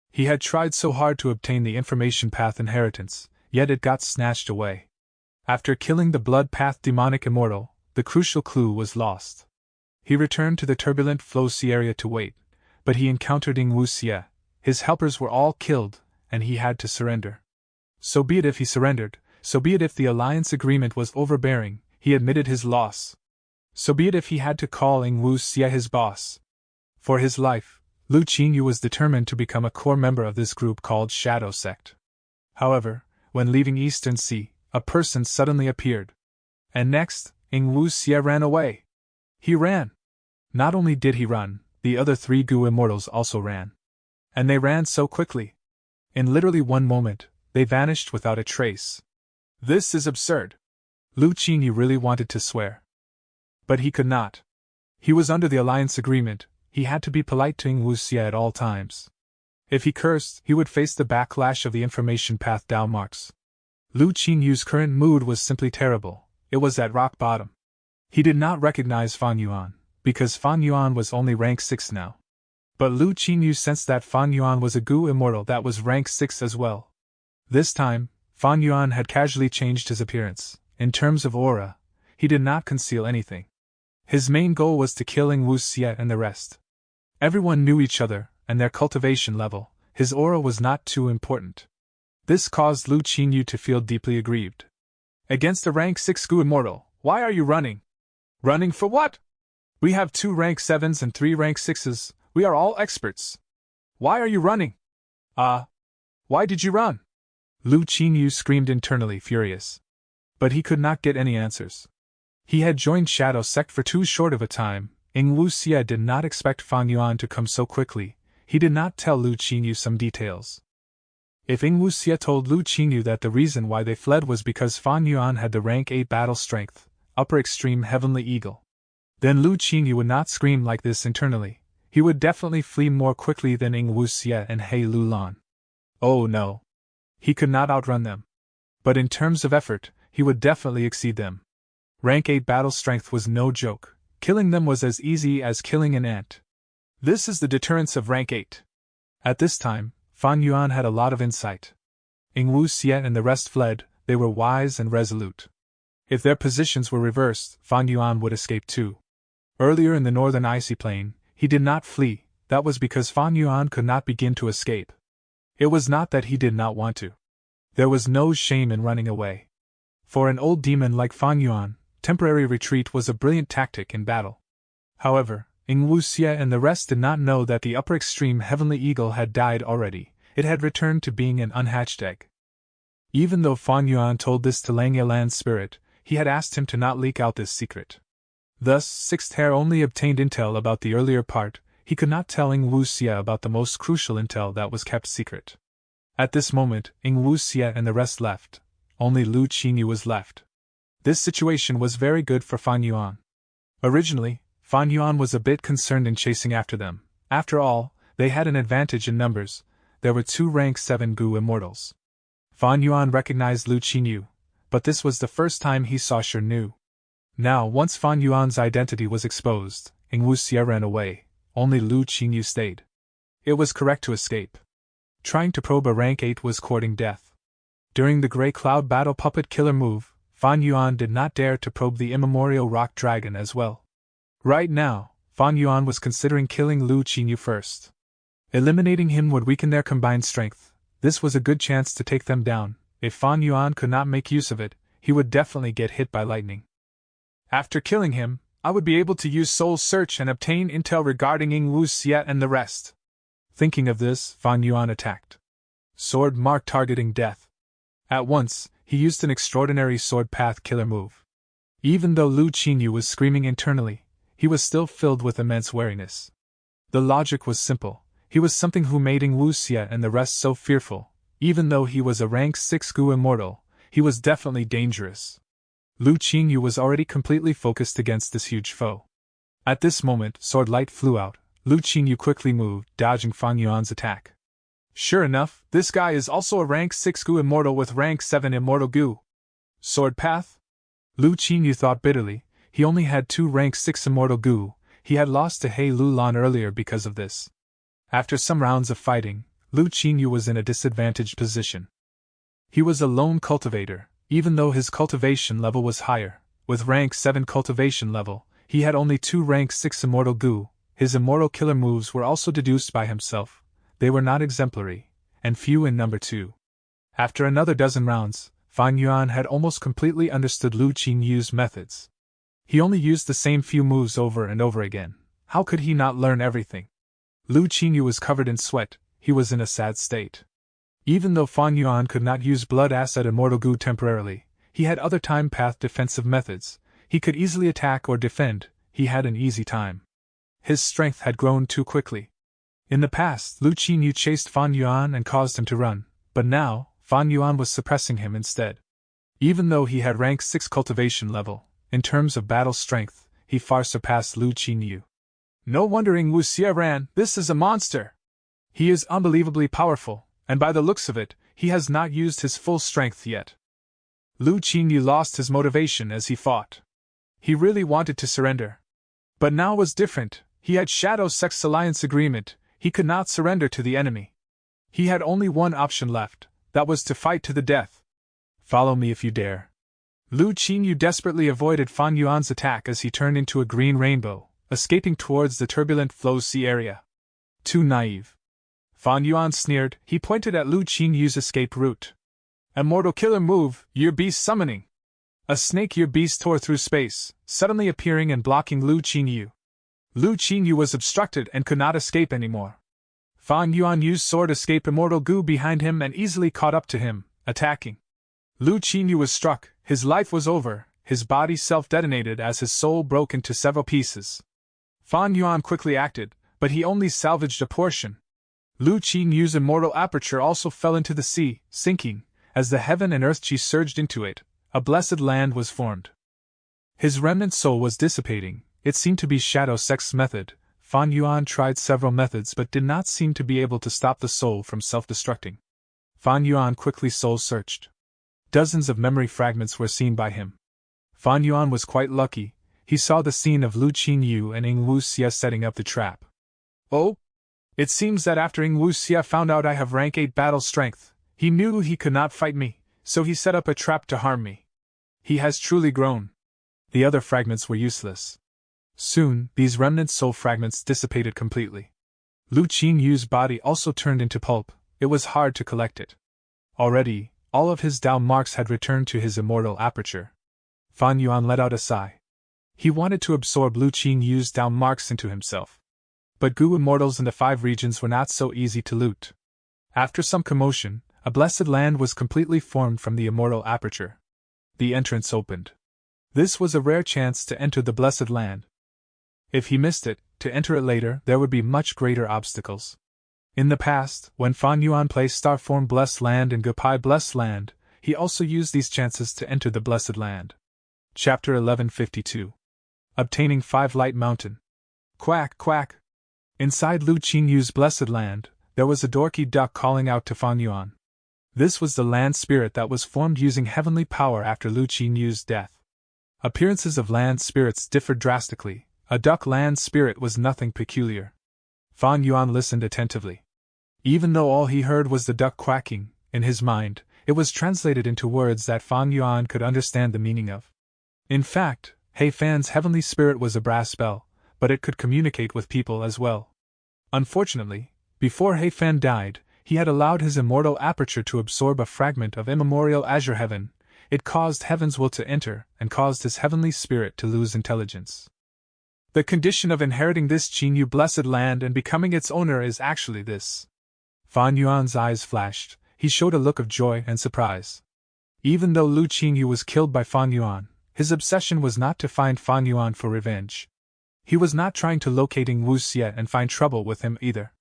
He had tried so hard to obtain the information path inheritance, yet it got snatched away. After killing the blood path demonic immortal, the crucial clue was lost. He returned to the turbulent flow sea area to wait, but he encountered Ing Wuxia. His helpers were all killed, and he had to surrender. So be it if he surrendered, so be it if the alliance agreement was overbearing, he admitted his loss. So be it if he had to call Ing Wuxia his boss. For his life, Lu Qinyu was determined to become a core member of this group called Shadow Sect. However, when leaving Eastern Sea, a person suddenly appeared. And next, Ing Wuxia ran away. He ran. Not only did he run, the other 3 Gu immortals also ran. And they ran so quickly. In literally one moment, they vanished without a trace. This is absurd. Lu Qingyu really wanted to swear. But he could not. He was under the alliance agreement, he had to be polite to Ing Wuxia at all times. If he cursed, he would face the backlash of the information path Dao marks. Lu Qingyu's current mood was simply terrible, it was at rock bottom. He did not recognize Fan Yuan, because Fan Yuan was only rank 6 now. But Lu Qingyu sensed that Fan Yuan was a Gu immortal that was rank 6 as well. This time, Fan Yuan had casually changed his appearance. In terms of aura, he did not conceal anything. His main goal was to kill Ing Wuxia and the rest. Everyone knew each other, and their cultivation level, his aura was not too important. This caused Lu Qingyu to feel deeply aggrieved. Against a rank 6 Gu immortal, why are you running? Running for what? We have 2 rank 7s and 3 rank 6s, we are all experts. Why are you running? Why did you run? Lu Qingyu screamed internally, furious. But he could not get any answers. He had joined Shadow Sect for too short of a time. Ing Wuxia did not expect Fan Yuan to come so quickly. He did not tell Lu Qingyu some details. If Ing Wuxia told Lu Qingyu that the reason why they fled was because Fan Yuan had the rank 8 battle strength, upper extreme heavenly eagle, then Lu Qingyu would not scream like this internally. He would definitely flee more quickly than Ing Wuxia and He Lulan. Oh no. He could not outrun them. But in terms of effort, he would definitely exceed them. Rank 8 battle strength was no joke. Killing them was as easy as killing an ant. This is the deterrence of rank 8. At this time, Fan Yuan had a lot of insight. Ing Wuxia and the rest fled, they were wise and resolute. If their positions were reversed, Fan Yuan would escape too. Earlier in the northern icy plain, he did not flee, that was because Fan Yuan could not begin to escape. It was not that he did not want to. There was no shame in running away. For an old demon like Fan Yuan, temporary retreat was a brilliant tactic in battle. However, Ing Wuxia and the rest did not know that the upper extreme heavenly eagle had died already, it had returned to being an unhatched egg. Even though Fan Yuan told this to Lang Yilan's spirit, he had asked him to not leak out this secret. Thus, Sixth Hair only obtained intel about the earlier part, he could not tell Ing Wuxia about the most crucial intel that was kept secret. At this moment, Ing Wuxia and the rest left. Only Lu Qingyu was left. This situation was very good for Fan Yuan. Originally, Fan Yuan was a bit concerned in chasing after them. After all, they had an advantage in numbers. There were 2 rank 7 Gu immortals. Fan Yuan recognized Lu Qingyu, but this was the first time he saw Shi Nu. Now, once Fan Yuan's identity was exposed, Ing Wuxia ran away. Only Lu Qingyu stayed. It was correct to escape. Trying to probe a rank 8 was courting death. During the Grey Cloud Battle Puppet Killer move, Fan Yuan did not dare to probe the immemorial rock dragon as well. Right now, Fan Yuan was considering killing Lu Qingyu first. Eliminating him would weaken their combined strength. This was a good chance to take them down. If Fan Yuan could not make use of it, he would definitely get hit by lightning. After killing him, I would be able to use Soul Search and obtain intel regarding Ing Wuxia and the rest. Thinking of this, Fan Yuan attacked. Sword mark targeting death. At once, he used an extraordinary sword path killer move. Even though Lu Qingyu was screaming internally, he was still filled with immense wariness. The logic was simple. He was something who made Ing Wuxia and the rest so fearful. Even though he was a rank 6 Gu immortal, he was definitely dangerous. Lu Qingyu was already completely focused against this huge foe. At this moment, sword light flew out. Lu Qingyu quickly moved, dodging Fan Yuan's attack. Sure enough, this guy is also a rank 6 Gu immortal with rank 7 immortal Gu. Sword path? Lu Qingyu thought bitterly. He only had 2 rank 6 immortal Gu. He had lost to He Lulan earlier because of this. After some rounds of fighting, Lu Qingyu was in a disadvantaged position. He was a lone cultivator. Even though his cultivation level was higher, with rank 7 cultivation level, he had only 2 rank 6 immortal Gu. His immortal killer moves were also deduced by himself. They were not exemplary, and few in number too. After another dozen rounds, Fan Yuan had almost completely understood Lu Qingyu's methods. He only used the same few moves over and over again. How could he not learn everything? Lu Qingyu was covered in sweat, he was in a sad state. Even though Fan Yuan could not use Blood Acid Immortal Gu temporarily, he had other time-path defensive methods. He could easily attack or defend. He had an easy time. His strength had grown too quickly. In the past, Lu Qinyu chased Fan Yuan and caused him to run, but now, Fan Yuan was suppressing him instead. Even though he had rank 6 cultivation level, in terms of battle strength, he far surpassed Lu Qinyu. No wonder Wu Xie ran. This is a monster! He is unbelievably powerful, and by the looks of it, he has not used his full strength yet. Lu Qinyu lost his motivation as he fought. He really wanted to surrender. But now was different. He had Shadow Sect's alliance agreement. He could not surrender to the enemy. He had only one option left, that was to fight to the death. Follow me if you dare. Lu Qinyu desperately avoided Fan Yuan's attack as he turned into a green rainbow, escaping towards the turbulent flow sea area. Too naive. Fan Yuan sneered. He pointed at Lu Qinyu's escape route. Immortal killer move, Year Beast summoning. A snake Year Beast tore through space, suddenly appearing and blocking Lu Qinyu. Lu Qinyu was obstructed and could not escape anymore. Fan Yuan used sword escape Immortal Goo behind him and easily caught up to him, attacking. Lu Qinyu was struck. His life was over. His body self-detonated as his soul broke into several pieces. Fan Yuan quickly acted, but he only salvaged a portion. Lu Qinyu's immortal aperture also fell into the sea, sinking. As the heaven and earth chi surged into it, a blessed land was formed. His remnant soul was dissipating. It seemed to be Shadow Sect's method. Fan Yuan tried several methods but did not seem to be able to stop the soul from self-destructing. Fan Yuan quickly soul-searched. Dozens of memory fragments were seen by him. Fan Yuan was quite lucky. He saw the scene of Lu Qinyu and Wu Xie setting up the trap. Oh? It seems that after Wu Xie found out I have rank 8 battle strength, he knew he could not fight me, so he set up a trap to harm me. He has truly grown. The other fragments were useless. Soon, these remnant soul fragments dissipated completely. Lu Qinyu's body also turned into pulp. It was hard to collect it. Already, all of his Dao marks had returned to his immortal aperture. Fan Yuan let out a sigh. He wanted to absorb Lu Qinyu's Dao marks into himself. But Gu immortals in the 5 regions were not so easy to loot. After some commotion, a blessed land was completely formed from the immortal aperture. The entrance opened. This was a rare chance to enter the blessed land. If he missed it, to enter it later, there would be much greater obstacles. In the past, when Fan Yuan placed Starform Blessed Land and Gupai Blessed Land, he also used these chances to enter the blessed land. Chapter 1152. Obtaining 5 Light Mountain. Quack, quack. Inside Lu Qinyu's blessed land, there was a dorky duck calling out to Fan Yuan. This was the land spirit that was formed using heavenly power after Lu Qinyu's death. Appearances of land spirits differed drastically. A duck land spirit was nothing peculiar. Fan Yuan listened attentively. Even though all he heard was the duck quacking, in his mind, it was translated into words that Fan Yuan could understand the meaning of. In fact, He Fan's heavenly spirit was a brass bell, but it could communicate with people as well. Unfortunately, before He Fan died, he had allowed his immortal aperture to absorb a fragment of immemorial azure heaven. It caused heaven's will to enter, and caused his heavenly spirit to lose intelligence. The condition of inheriting this Qinyu blessed land and becoming its owner is actually this. Fan Yuan's eyes flashed. He showed a look of joy and surprise. Even though Lu Qinyu was killed by Fan Yuan, his obsession was not to find Fan Yuan for revenge. He was not trying to locate Wu Xie and find trouble with him either.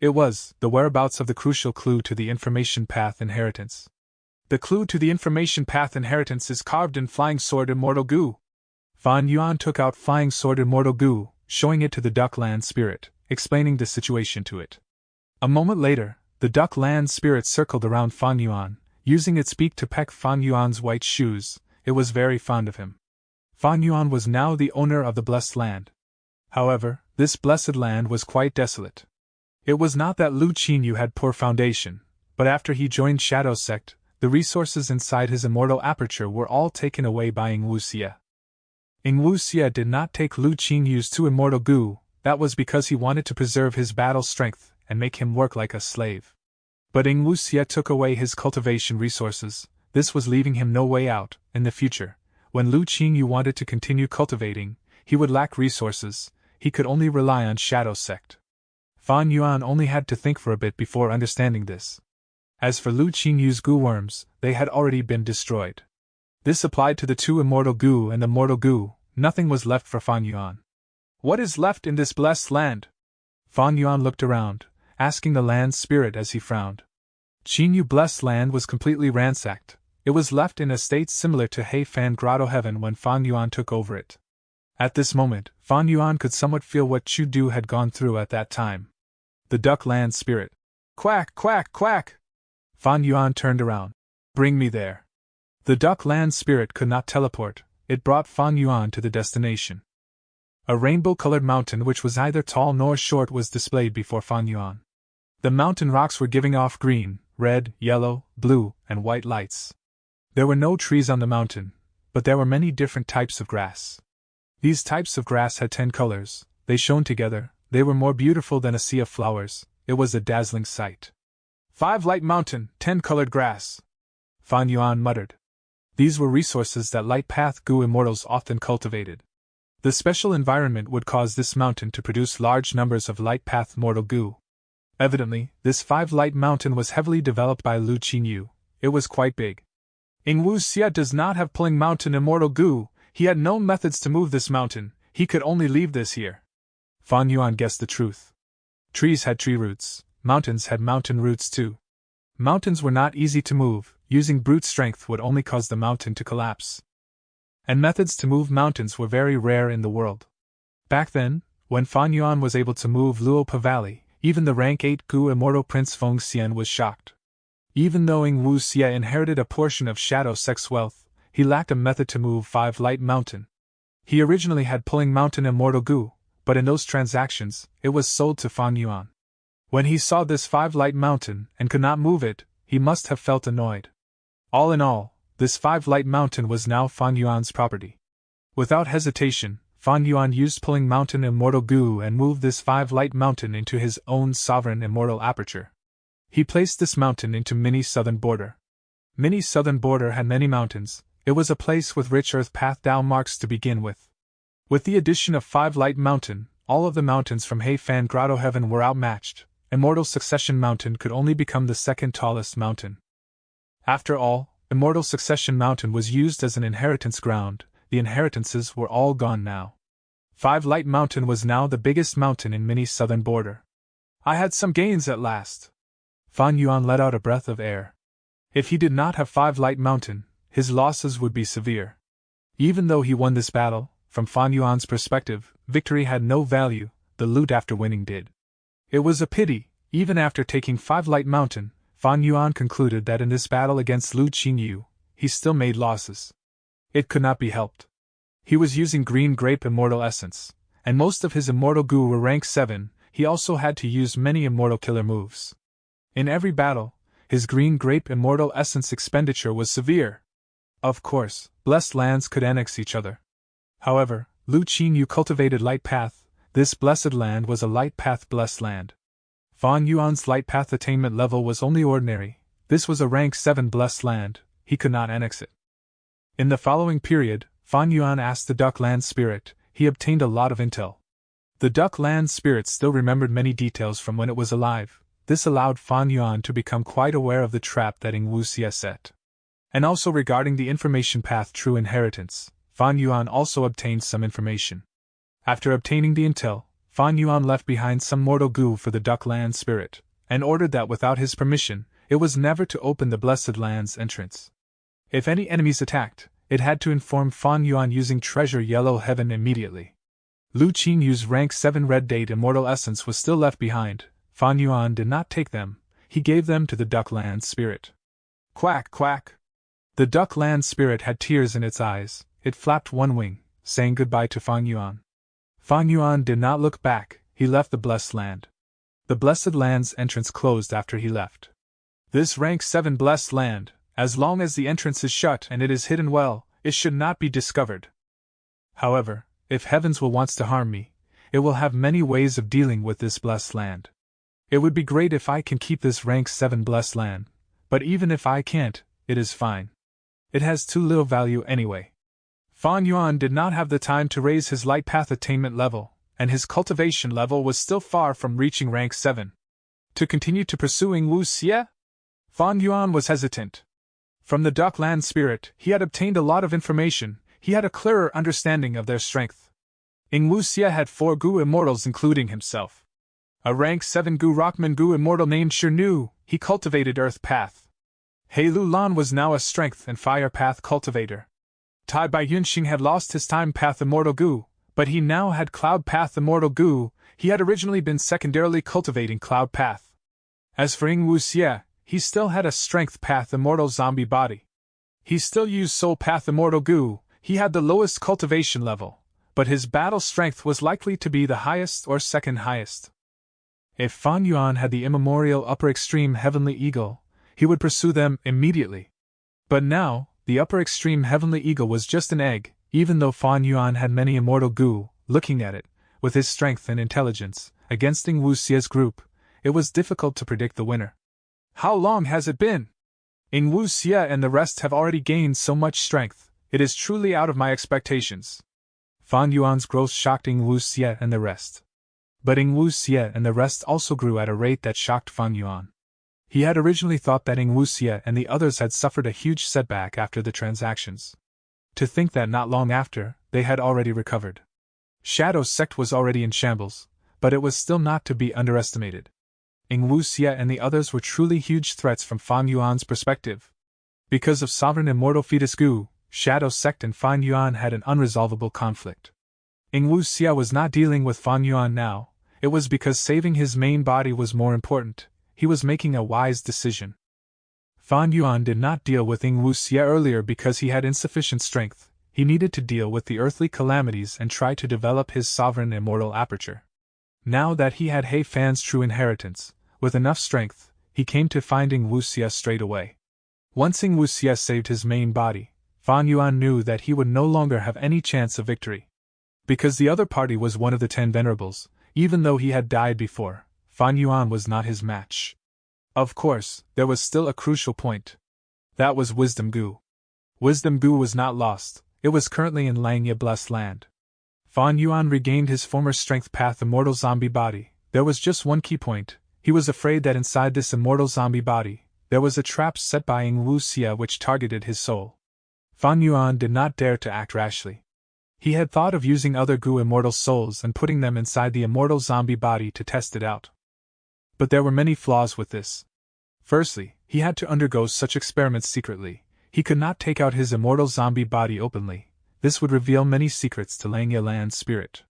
It was the whereabouts of the crucial clue to the information path inheritance. The clue to the information path inheritance is carved in Flying Sword Immortal Gu. Fan Yuan took out Flying Sword Immortal Gu, showing it to the duck land spirit, explaining the situation to it. A moment later, the duck land spirit circled around Fan Yuan, using its beak to peck Fan Yuan's white shoes. It was very fond of him. Fan Yuan was now the owner of the blessed land. However, this blessed land was quite desolate. It was not that Lu Qinyu had poor foundation, but after he joined Shadow Sect, the resources inside his immortal aperture were all taken away by Wu Xie. Wu Xie did not take Lu Qinyu's 2 immortal Gu. That was because he wanted to preserve his battle strength and make him work like a slave. But Wu Xie took away his cultivation resources. This was leaving him no way out. In the future, when Lu Qinyu wanted to continue cultivating, he would lack resources. He could only rely on Shadow Sect. Fan Yuan only had to think for a bit before understanding this. As for Lu Qinyu's Gu worms, they had already been destroyed. This applied to the two immortal Gu and the mortal Gu. Nothing was left for Fan Yuan. What is left in this blessed land? Fan Yuan looked around, asking the land spirit as he frowned. Qinyu blessed land was completely ransacked. It was left in a state similar to Heifan Grotto Heaven when Fan Yuan took over it. At this moment, Fan Yuan could somewhat feel what Chu Du had gone through at that time. The duck land spirit. Quack, quack, quack! Fan Yuan turned around. Bring me there. The duck land spirit could not teleport. It brought Fan Yuan to the destination. A rainbow-colored mountain which was neither tall nor short was displayed before Fan Yuan. The mountain rocks were giving off green, red, yellow, blue, and white lights. There were no trees on the mountain, but there were many different types of grass. These types of grass had 10 colors. They shone together. They were more beautiful than a sea of flowers. It was a dazzling sight. 5 light mountain, 10 colored grass. Fan Yuan muttered. These were resources that Light Path Gu immortals often cultivated. The special environment would cause this mountain to produce large numbers of Light Path mortal Gu. Evidently, this 5 light mountain was heavily developed by Lu Qinyu. It was quite big. Ingwu Xia does not have pulling mountain immortal Gu. He had no methods to move this mountain. He could only leave this here. Fan Yuan guessed the truth. Trees had tree roots. Mountains had mountain roots too. Mountains were not easy to move. Using brute strength would only cause the mountain to collapse. And methods to move mountains were very rare in the world. Back then, when Fan Yuan was able to move Luopa Valley, even the rank 8 Gu immortal Prince Feng Xian was shocked. Even though Ingwu Xia inherited a portion of Shadow Sex wealth, he lacked a method to move 5 light mountain. He originally had pulling mountain immortal Gu, but in those transactions, it was sold to Fan Yuan. When he saw this 5 light mountain and could not move it, he must have felt annoyed. All in all, this 5 light mountain was now Fan Yuan's property. Without hesitation, Fan Yuan used pulling mountain immortal Gu and moved this 5 light mountain into his own sovereign immortal aperture. He placed this mountain into Mini Southern Border. Mini Southern Border had many mountains. It was a place with rich earth path Dao marks to begin with. With the addition of 5 light mountain, all of the mountains from Heifan Grotto Heaven were outmatched. Immortal Succession Mountain could only become the second tallest mountain. After all, Immortal Succession Mountain was used as an inheritance ground. The inheritances were all gone now. 5 Light Mountain was now the biggest mountain in Mini Southern Border. I had some gains at last. Fan Yuan let out a breath of air. If he did not have 5 Light Mountain, his losses would be severe. Even though he won this battle, from Fan Yuan's perspective, victory had no value, the loot after winning did. It was a pity. Even after taking 5 Light Mountain, Fan Yuan concluded that in this battle against Lu Qinyu, he still made losses. It could not be helped. He was using Green Grape Immortal Essence, and most of his Immortal Gu were rank 7, he also had to use many Immortal Killer moves. In every battle, his Green Grape Immortal Essence expenditure was severe. Of course, blessed lands could annex each other. However, Lu Qinyu cultivated Light Path. This blessed land was a Light Path blessed land. Fan Yuan's Light Path attainment level was only ordinary. This was a rank 7 blessed land, he could not annex it. In the following period, Fan Yuan asked the Duck Land Spirit. He obtained a lot of intel. The Duck Land Spirit still remembered many details from when it was alive. This allowed Fan Yuan to become quite aware of the trap that Ingwu Xia set. And also regarding the information path True Inheritance, Fan Yuan also obtained some information. After obtaining the intel, Fan Yuan left behind some mortal Gu for the Duck Land Spirit, and ordered that without his permission, it was never to open the Blessed Land's entrance. If any enemies attacked, it had to inform Fan Yuan using Treasure Yellow Heaven immediately. Lu Qinyu's rank 7 Red Date Immortal Essence was still left behind. Fan Yuan did not take them, he gave them to the Duck Land Spirit. Quack, quack! The Duck Land Spirit had tears in its eyes. It flapped one wing, saying goodbye to Fan Yuan. Fan Yuan did not look back, he left the Blessed Land. The Blessed Land's entrance closed after he left. This rank 7 Blessed Land, as long as the entrance is shut and it is hidden well, it should not be discovered. However, if Heavens will wants to harm me, it will have many ways of dealing with this Blessed Land. It would be great if I can keep this rank 7 Blessed Land, but even if I can't, it is fine. It has too little value anyway. Fan Yuan did not have the time to raise his Light Path attainment level, and his cultivation level was still far from reaching rank 7. To continue to pursuing Wu Xie? Fan Yuan was hesitant. From the Duck Land Spirit, he had obtained a lot of information. He had a clearer understanding of their strength. Ing Wuxia had 4 Gu immortals including himself. A rank 7 Gu Rockman Gu immortal named Shirnu, he cultivated Earth Path. He Lu Lan was now a Strength and Fire Path cultivator. Tai Bai Yunxing had lost his Time Path immortal Gu, but he now had Cloud Path immortal Gu. He had originally been secondarily cultivating Cloud Path. As for Ing Wuxia, he still had a Strength Path immortal zombie body. He still used Soul Path immortal Gu. He had the lowest cultivation level, but his battle strength was likely to be the highest or second highest. If Fan Yuan had the immemorial upper extreme Heavenly Eagle, he would pursue them immediately. But now, the upper extreme Heavenly Eagle was just an egg, even though Fan Yuan had many immortal Gu. Looking at it, with his strength and intelligence, against Ing Wuxia's group, it was difficult to predict the winner. How long has it been? Ing Wuxia and the rest have already gained so much strength. It is truly out of my expectations. Fan Yuan's growth shocked Ing Wuxia and the rest. But Ing Wuxia and the rest also grew at a rate that shocked Fan Yuan. He had originally thought that Ing Wuxia and the others had suffered a huge setback after the transactions. To think that not long after, they had already recovered. Shadow's sect was already in shambles, but it was still not to be underestimated. Ing Wuxia and the others were truly huge threats from Fan Yuan's perspective. Because of Sovereign Immortal Fetus Gu, Shadow Sect and Fan Yuan had an unresolvable conflict. Ing Wuxia was not dealing with Fan Yuan now. It was because saving his main body was more important. He was making a wise decision. Fan Yuan did not deal with Ing Wuxia earlier because he had insufficient strength. He needed to deal with the earthly calamities and try to develop his sovereign immortal aperture. Now that he had He Fan's true inheritance, with enough strength, he came to find Ing Wuxia straight away. Once Ing Wuxia saved his main body, Fan Yuan knew that he would no longer have any chance of victory. Because the other party was one of the 10 venerables, even though he had died before, Fan Yuan was not his match. Of course, there was still a crucial point. That was Wisdom Gu. Wisdom Gu was not lost, it was currently in Langya Blessed Land. Fan Yuan regained his former Strength Path immortal zombie body. There was just one key point. He was afraid that inside this immortal zombie body, there was a trap set by Ing Wuxia which targeted his soul. Fan Yuan did not dare to act rashly. He had thought of using other Gu immortal souls and putting them inside the immortal zombie body to test it out. But there were many flaws with this. Firstly, he had to undergo such experiments secretly. He could not take out his immortal zombie body openly. This would reveal many secrets to Langya Land's spirit.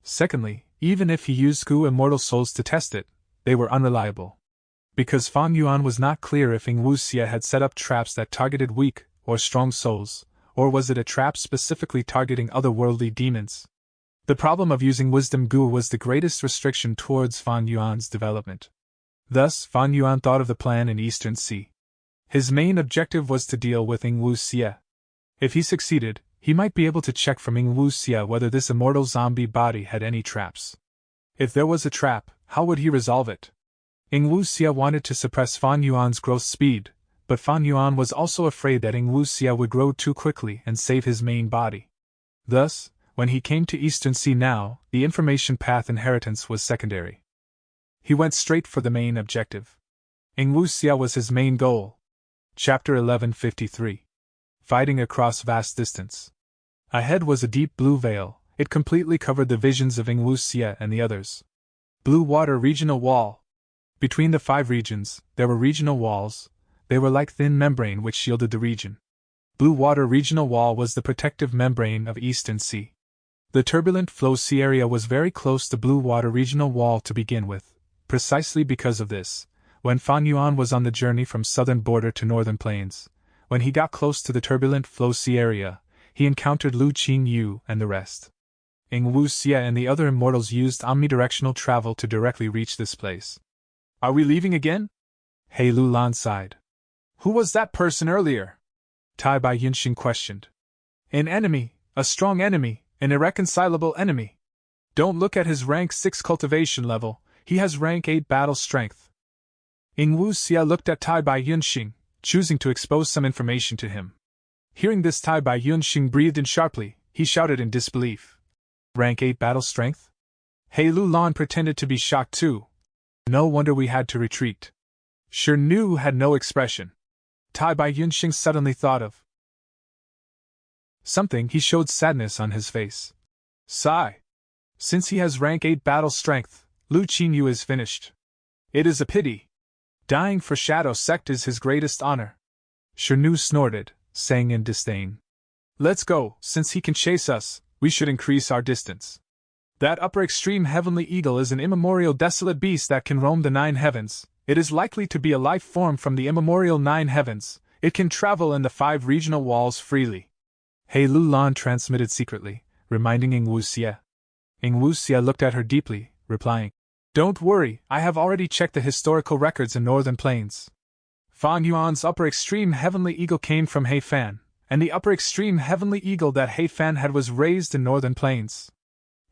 Secondly, even if he used Gu immortal souls to test it, they were unreliable. Because Fan Yuan was not clear if Ing Wuxia had set up traps that targeted weak or strong souls, or was it a trap specifically targeting otherworldly demons? The problem of using Wisdom Gu was the greatest restriction towards Fan Yuan's development. Thus, Fan Yuan thought of the plan in Eastern Sea. His main objective was to deal with Ing Wuxia. If he succeeded, he might be able to check from Ing Wuxia whether this immortal zombie body had any traps. If there was a trap, how would he resolve it? Ing Wuxia wanted to suppress Fan Yuan's growth speed, but Fan Yuan was also afraid that Ing Wuxia would grow too quickly and save his main body. Thus, when he came to Eastern Sea now, the information path inheritance was secondary. He went straight for the main objective. Ing Wuxia was his main goal. Chapter 1153. Fighting across vast distance. Ahead was a deep blue veil. It completely covered the visions of Ing Wuxia and the others. Blue Water Regional Wall. Between the 5 regions, there were regional walls. They were like thin membrane which shielded the region. Blue Water Regional Wall was the protective membrane of Eastern Sea. The turbulent flow sea area was very close to Blue Water Regional Wall to begin with. Precisely because of this, when Fan Yuan was on the journey from southern border to northern plains, when he got close to the turbulent flow sea area, he encountered Lu Qingyu and the rest. Ing Wuxia and the other immortals used omnidirectional travel to directly reach this place. Are we leaving again? He Lu Lan sighed. Who was that person earlier? Tai Bai Yunxing questioned. An enemy, a strong enemy, an irreconcilable enemy. Don't look at his rank 6 cultivation level, he has rank 8 battle strength. Ing Wuxia looked at Tai Bai Yunxing, choosing to expose some information to him. Hearing this, Tai Bai Yunxing breathed in sharply. He shouted in disbelief. Rank 8 battle strength? He Lu Lan pretended to be shocked too. No wonder we had to retreat. Shirnu had no expression. Tai Bai Yunxing suddenly thought of something. He showed sadness on his face. Sigh. Since he has rank 8 battle strength, Lu Qinyu is finished. It is a pity. Dying for Shadow Sect is his greatest honor. Shirnu snorted, saying in disdain. Let's go. Since he can chase us, we should increase our distance. That upper extreme heavenly eagle is an immemorial desolate beast that can roam the 9 heavens. It is likely to be a life form from the immemorial 9 heavens. It can travel in the 5 regional walls freely. He Lulan transmitted secretly, reminding Ing Wuxie. Ing Wuxie looked at her deeply, replying, Don't worry, I have already checked the historical records in Northern Plains. Fan Yuan's upper extreme heavenly eagle came from He Fan, and the upper extreme heavenly eagle that He Fan had was raised in Northern Plains.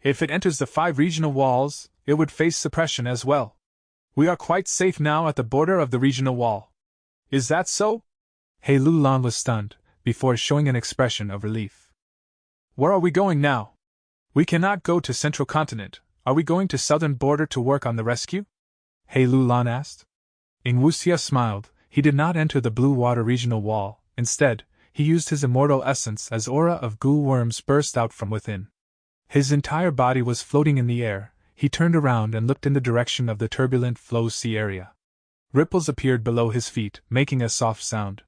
If it enters the 5 regional walls, it would face suppression as well. We are quite safe now at the border of the regional wall. Is that so? He Lulan was stunned, before showing an expression of relief. Where are we going now? We cannot go to Central Continent. Are we going to Southern Border to work on the rescue? He Lulan asked. Ing Wuxie smiled. He did not enter the Blue Water regional wall. Instead, he used his immortal essence as aura of ghoul worms burst out from within. His entire body was floating in the air. He turned around and looked in the direction of the turbulent flow sea area. Ripples appeared below his feet, making a soft sound.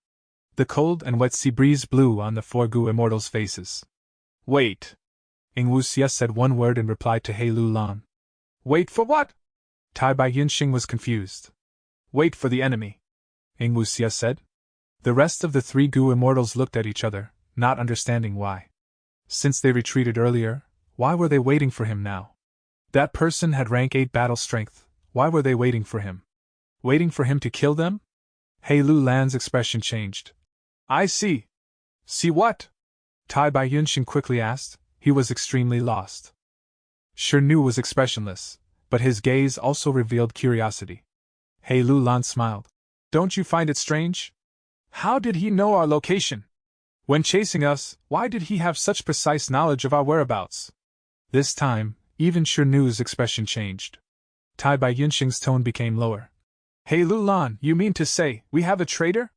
The cold and wet sea breeze blew on the 4 Gu immortals' faces. Wait! Ing Wuxie said one word in reply to He Lulan. Wait for what? Tai Bai Yunxing was confused. Wait for the enemy, Ing Wuxie said. The rest of the 3 Gu immortals looked at each other, not understanding why. Since they retreated earlier, why were they waiting for him now? That person had rank 8 battle strength. Why were they waiting for him? Waiting for him to kill them? He Lulan's expression changed. I see. See what? Tai Bai Yunxing quickly asked. He was extremely lost. Shirnu was expressionless, but his gaze also revealed curiosity. He Lulan smiled. Don't you find it strange? How did he know our location? When chasing us, why did he have such precise knowledge of our whereabouts? This time, even Shirnu's expression changed. Tai Bai Yunxing's tone became lower. He Lulan, you mean to say, we have a traitor?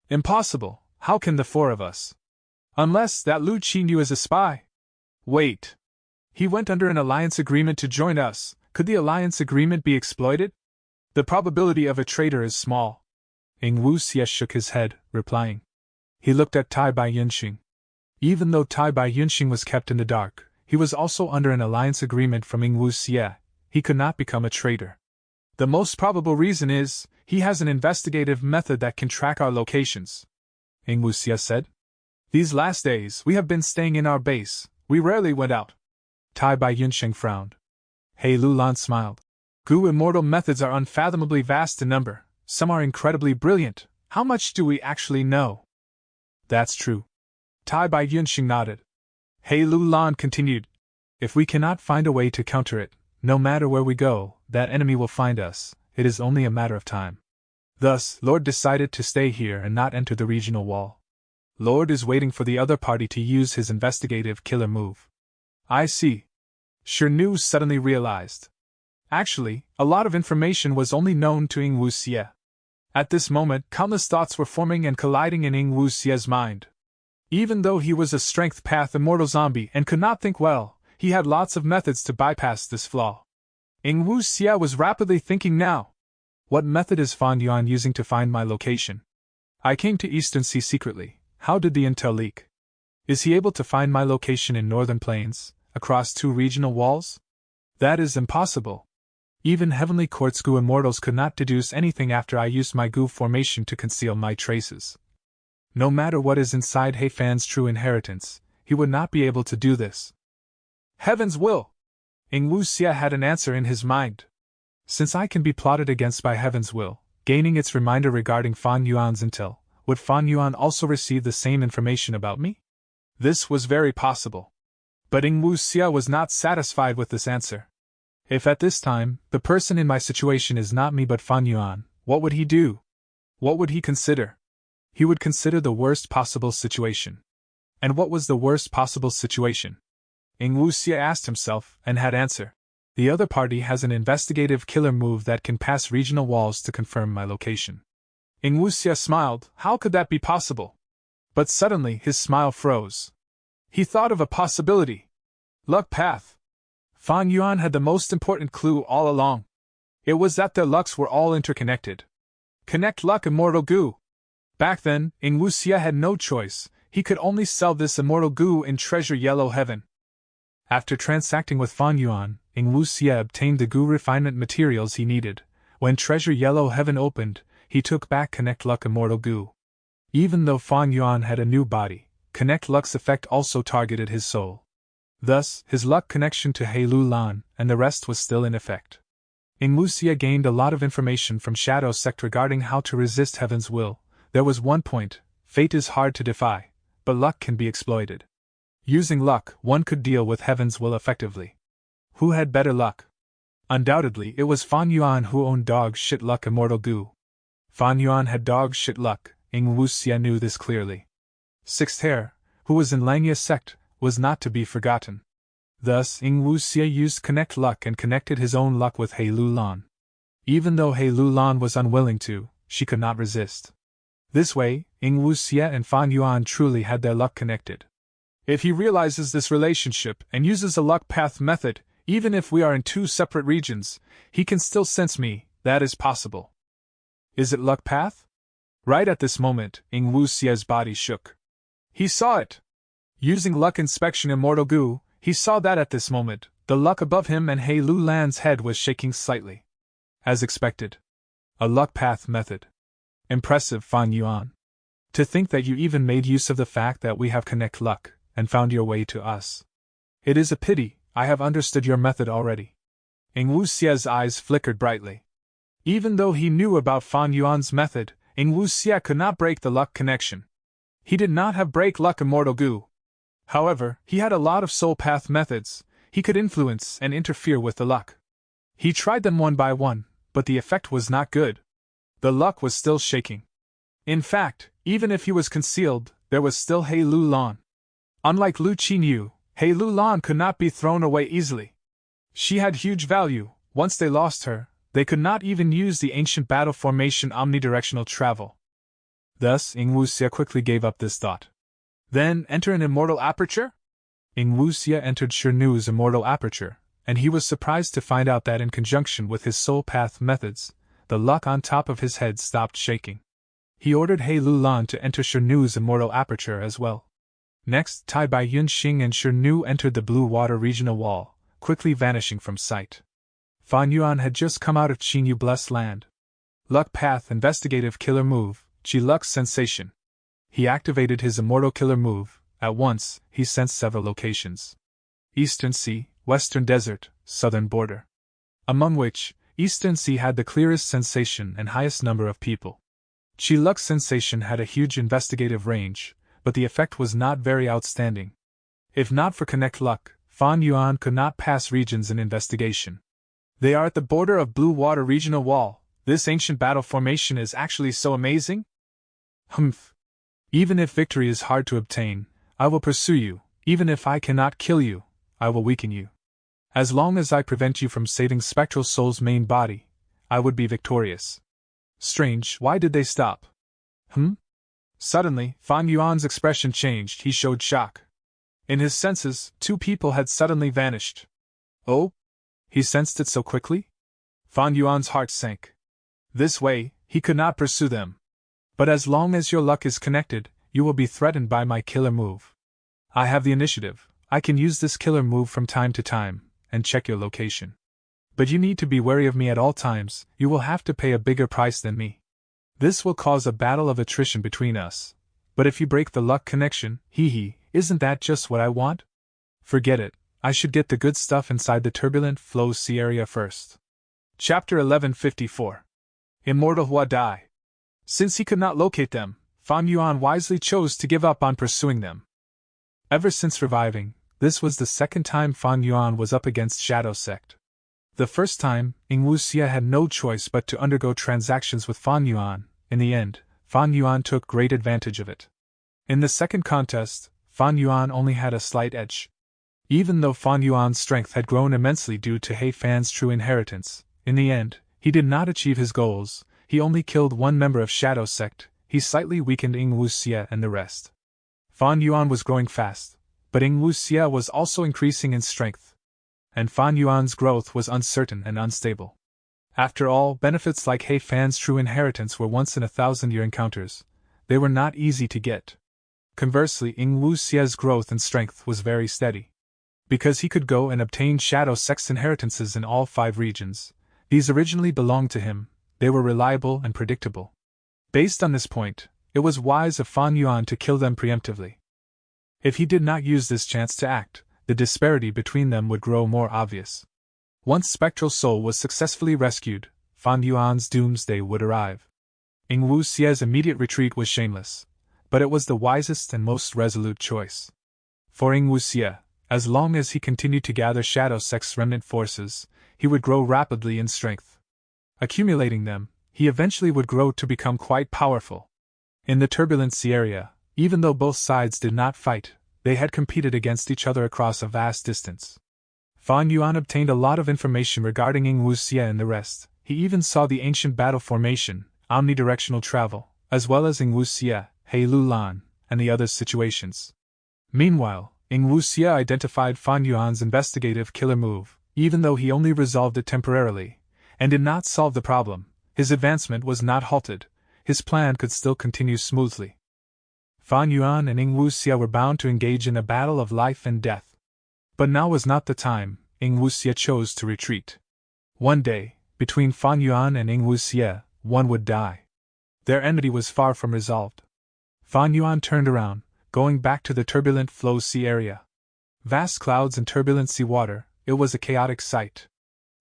Impossible, how can the 4 of us? Unless that Lu Qinyu is a spy. Wait. He went under an alliance agreement to join us. Could the alliance agreement be exploited? The probability of a traitor is small. Ing Wuxie shook his head, replying. He looked at Tai Bai Yunxing. Even though Tai Bai Yunxing was kept in the dark, he was also under an alliance agreement from Ing Wuxie. He could not become a traitor. The most probable reason is, he has an investigative method that can track our locations, Ing Wuxie said. These last days we have been staying in our base. We rarely went out. Tai Bai Yunxing frowned. He Lulan smiled. Gu immortal methods are unfathomably vast in number. Some are incredibly brilliant. How much do we actually know? That's true. Tai Bai Yunxing nodded. He Lulan continued. If we cannot find a way to counter it, no matter where we go, that enemy will find us. It is only a matter of time. Thus, Lord decided to stay here and not enter the regional wall. Lord is waiting for the other party to use his investigative killer move. I see. Shirnu suddenly realized. Actually, a lot of information was only known to Ing Wuxie. At this moment, countless thoughts were forming and colliding in Ing Wuxie's mind. Even though he was a strength path immortal zombie and could not think well, he had lots of methods to bypass this flaw. Ing Wuxie was rapidly thinking now. What method is Fan Yuan using to find my location? I came to Eastern Sea secretly. How did the intel leak? Is he able to find my location in Northern Plains, across 2 regional walls? That is impossible. Even Heavenly Court's Gu immortals could not deduce anything after I used my Gu formation to conceal my traces. No matter what is inside He Fan's true inheritance, he would not be able to do this. Heaven's will! Ing Wuxie had an answer in his mind. Since I can be plotted against by Heaven's will, gaining its reminder regarding Fan Yuan's intel, would Fan Yuan also receive the same information about me? This was very possible. But Ing Wuxie was not satisfied with this answer. If at this time, the person in my situation is not me but Fan Yuan, what would he do? What would he consider? He would consider the worst possible situation. And what was the worst possible situation? Ing Wuxie asked himself, and had answer. The other party has an investigative killer move that can pass regional walls to confirm my location. Ing Wuxia smiled. How could that be possible? But suddenly his smile froze. He thought of a possibility. Luck path. Fan Yuan had the most important clue all along. It was that their lucks were all interconnected. Connect luck immortal goo. Back then, Ing Wuxia had no choice. He could only sell this immortal goo in Treasure Yellow Heaven. After transacting with Fan Yuan, Ing Wuxia obtained the goo refinement materials he needed. When Treasure Yellow Heaven opened, he took back Connect Luck Immortal Goo. Even though Fan Yuan had a new body, Connect Luck's effect also targeted his soul. Thus, his luck connection to He Lu Lan and the rest was still in effect. Ing Wuxia gained a lot of information from Shadow Sect regarding how to resist Heaven's will. There was one point: fate is hard to defy, but luck can be exploited. Using luck, one could deal with Heaven's will effectively. Who had better luck? Undoubtedly, it was Fan Yuan who owned dog shit luck immortal goo. Fan Yuan had dog shit luck. Ing Wuxia knew this clearly. Sixth Hair, who was in Langya's sect, was not to be forgotten. Thus, Ing Wuxia used Connect Luck and connected his own luck with He Lu Lan. Even though He Lu Lan was unwilling to, she could not resist. This way, Ing Wuxia and Fan Yuan truly had their luck connected. If he realizes this relationship and uses a luck path method, even if we are in two separate regions, he can still sense me. That is possible. Is it luck path? Right at this moment, Ing Wuxia's body shook. He saw it. Using luck inspection immortal goo, he saw that at this moment, the luck above him and He Lu Lan's head was shaking slightly. As expected. A luck path method. Impressive, Fan Yuan. To think that you even made use of the fact that we have Connect Luck, and found your way to us. It is a pity, I have understood your method already. Ing Wuxia's eyes flickered brightly. Even though he knew about Fan Yuan's method, Ing Wuxia could not break the luck connection. He did not have break luck immortal goo. However, he had a lot of soul path methods. He could influence and interfere with the luck. He tried them one by one, but the effect was not good. The luck was still shaking. In fact, even if he was concealed, there was still He Lu Lan. Unlike Lu Qinyu, He Lu Lan could not be thrown away easily. She had huge value. Once they lost her, they could not even use the ancient battle formation omnidirectional travel. Thus, Ing Wuxia quickly gave up this thought. Then, enter an immortal aperture? Ing Wuxia entered Shirnu's immortal aperture, and he was surprised to find out that in conjunction with his soul path methods, the luck on top of his head stopped shaking. He ordered He Lu Lan to enter Shirnu's immortal aperture as well. Next, Tai Bai Yunxing and Shirnu entered the blue water regional wall, quickly vanishing from sight. Fan Yuan had just come out of Qinyu Blessed Land. Luck Path Investigative Killer Move, Qi Luck's Sensation. He activated his immortal killer move. At once, he sensed several locations. Eastern Sea, Western Desert, Southern Border. Among which, Eastern Sea had the clearest sensation and highest number of people. Qi Luck's Sensation had a huge investigative range, but the effect was not very outstanding. If not for Connect Luck, Fan Yuan could not pass regions in investigation. They are at the border of Blue Water Regional Wall. This ancient battle formation is actually so amazing? Humph. Even if victory is hard to obtain, I will pursue you. Even if I cannot kill you, I will weaken you. As long as I prevent you from saving Spectral Soul's main body, I would be victorious. Strange, why did they stop? Suddenly, Fan Yuan's expression changed. He showed shock. In his senses, two people had suddenly vanished. Oh? He sensed it so quickly? Fan Yuan's heart sank. This way, he could not pursue them. But as long as your luck is connected, you will be threatened by my killer move. I have the initiative. I can use this killer move from time to time, and check your location. But you need to be wary of me at all times. You will have to pay a bigger price than me. This will cause a battle of attrition between us. But if you break the luck connection, isn't that just what I want? Forget it. I should get the good stuff inside the turbulent flow sea area first. Chapter 1154. Immortal Hua Dai. Since he could not locate them, Fan Yuan wisely chose to give up on pursuing them. Ever since reviving, this was the second time Fan Yuan was up against Shadow Sect. The first time, Ing Wuxia had no choice but to undergo transactions with Fan Yuan. In the end, Fan Yuan took great advantage of it. In the second contest, Fan Yuan only had a slight edge. Even though Fan Yuan's strength had grown immensely due to He Fan's true inheritance, in the end, he did not achieve his goals. he only killed one member of Shadow Sect. He slightly weakened Ing Wuxia and the rest. Fan Yuan was growing fast, but Ing Wuxia was also increasing in strength. And Fan Yuan's growth was uncertain and unstable. After all, benefits like He Fan's true inheritance were once-in-a-thousand-year encounters. They were not easy to get. Conversely, Ing Wuxia's growth and strength was very steady. Because he could go and obtain Shadow Sect's inheritances in all 5 regions. These originally belonged to him, they were reliable and predictable. Based on this point, it was wise of Fan Yuan to kill them preemptively. If he did not use this chance to act, the disparity between them would grow more obvious. Once Spectral Soul was successfully rescued, Fan Yuan's doomsday would arrive. Ing Wuxia's immediate retreat was shameless, but it was the wisest and most resolute choice. For Ing Wuxia, as long as he continued to gather Shadow Sect's remnant forces, he would grow rapidly in strength. Accumulating them, he eventually would grow to become quite powerful. In the Turbulent Sea area, even though both sides did not fight, they had competed against each other across a vast distance. Fan Yuan obtained a lot of information regarding Ing Wuxia and the rest. He even saw the ancient battle formation, omnidirectional travel, as well as Ing Wuxia, He Lulan, and the others' situations. Meanwhile, Ing Wuxia identified Fan Yuan's investigative killer move, even though he only resolved it temporarily, and did not solve the problem. His advancement was not halted. His plan could still continue smoothly. Fan Yuan and Ing Wuxia were bound to engage in a battle of life and death. But now was not the time. Ing Wuxia chose to retreat. One day, between Fan Yuan and Ing Wuxia, one would die. Their enmity was far from resolved. Fan Yuan turned around, going back to the turbulent flow sea area. Vast clouds and turbulent sea water, it was a chaotic sight.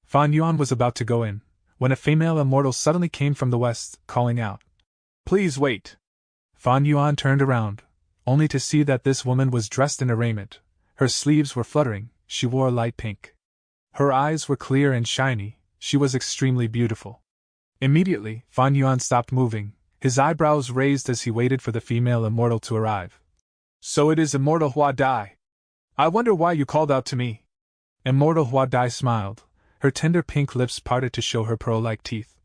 Fan Yuan was about to go in, when a female immortal suddenly came from the west, calling out, "Please wait." Fan Yuan turned around, only to see that this woman was dressed in a raiment. Her sleeves were fluttering, she wore light pink. Her eyes were clear and shiny, she was extremely beautiful. Immediately, Fan Yuan stopped moving, his eyebrows raised as he waited for the female immortal to arrive. "So it is Immortal Hua Dai. I wonder why you called out to me." Immortal Hua Dai smiled, her tender pink lips parted to show her pearl-like teeth.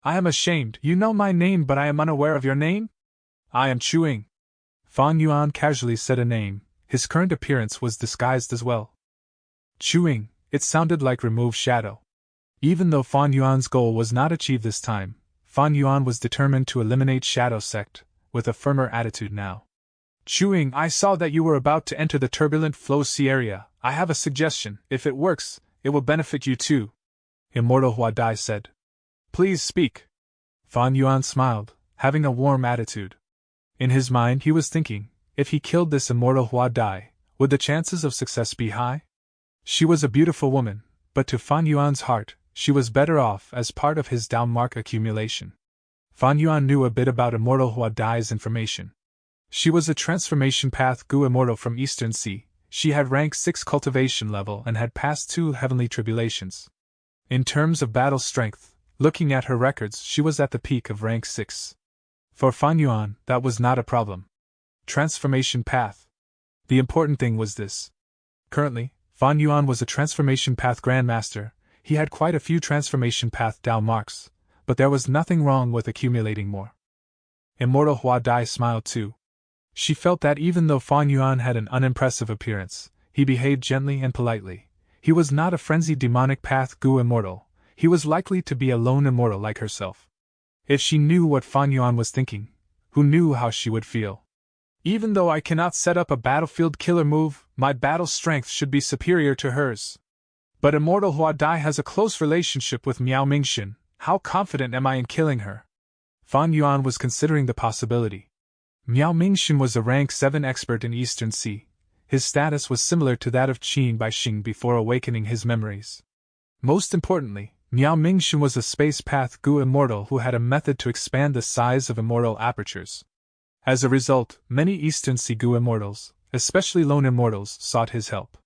"I am ashamed, you know my name but I am unaware of your name?" "I am Chuing." Fan Yuan casually said a name, his current appearance was disguised as well. Chuing, it sounded like remove shadow. Even though Fan Yuan's goal was not achieved this time, Fan Yuan was determined to eliminate Shadow Sect, with a firmer attitude now. "Chuing, I saw that you were about to enter the turbulent flow sea area. I have a suggestion. If it works, it will benefit you too," Immortal Hua Dai said. "Please speak." Fan Yuan smiled, having a warm attitude. In his mind he was thinking, if he killed this Immortal Hua Dai, would the chances of success be high? She was a beautiful woman, but to Fan Yuan's heart, she was better off as part of his downmark accumulation. Fan Yuan knew a bit about Immortal Hua Dai's information. She was a transformation path Gu immortal from Eastern Sea. She had rank 6 cultivation level and had passed 2 heavenly tribulations. In terms of battle strength, looking at her records, she was at the peak of rank 6. For Fan Yuan, that was not a problem. Transformation path. The important thing was this. Currently, Fan Yuan was a transformation path grandmaster. He had quite a few transformation path down marks, but there was nothing wrong with accumulating more. Immortal Hua Dai smiled too. She felt that even though Fan Yuan had an unimpressive appearance, he behaved gently and politely. He was not a frenzied demonic path Gu immortal, he was likely to be a lone immortal like herself. If she knew what Fan Yuan was thinking, who knew how she would feel? "Even though I cannot set up a battlefield killer move, my battle strength should be superior to hers. But Immortal Hua Dai has a close relationship with Miao Mingxin, how confident am I in killing her?" Fan Yuan was considering the possibility. Miao Mingxin was a rank 7 expert in Eastern Sea. His status was similar to that of Qin Baixing before awakening his memories. Most importantly, Miao Mingxin was a space path Gu immortal who had a method to expand the size of immortal apertures. As a result, many Eastern Sea Gu immortals, especially lone immortals, sought his help.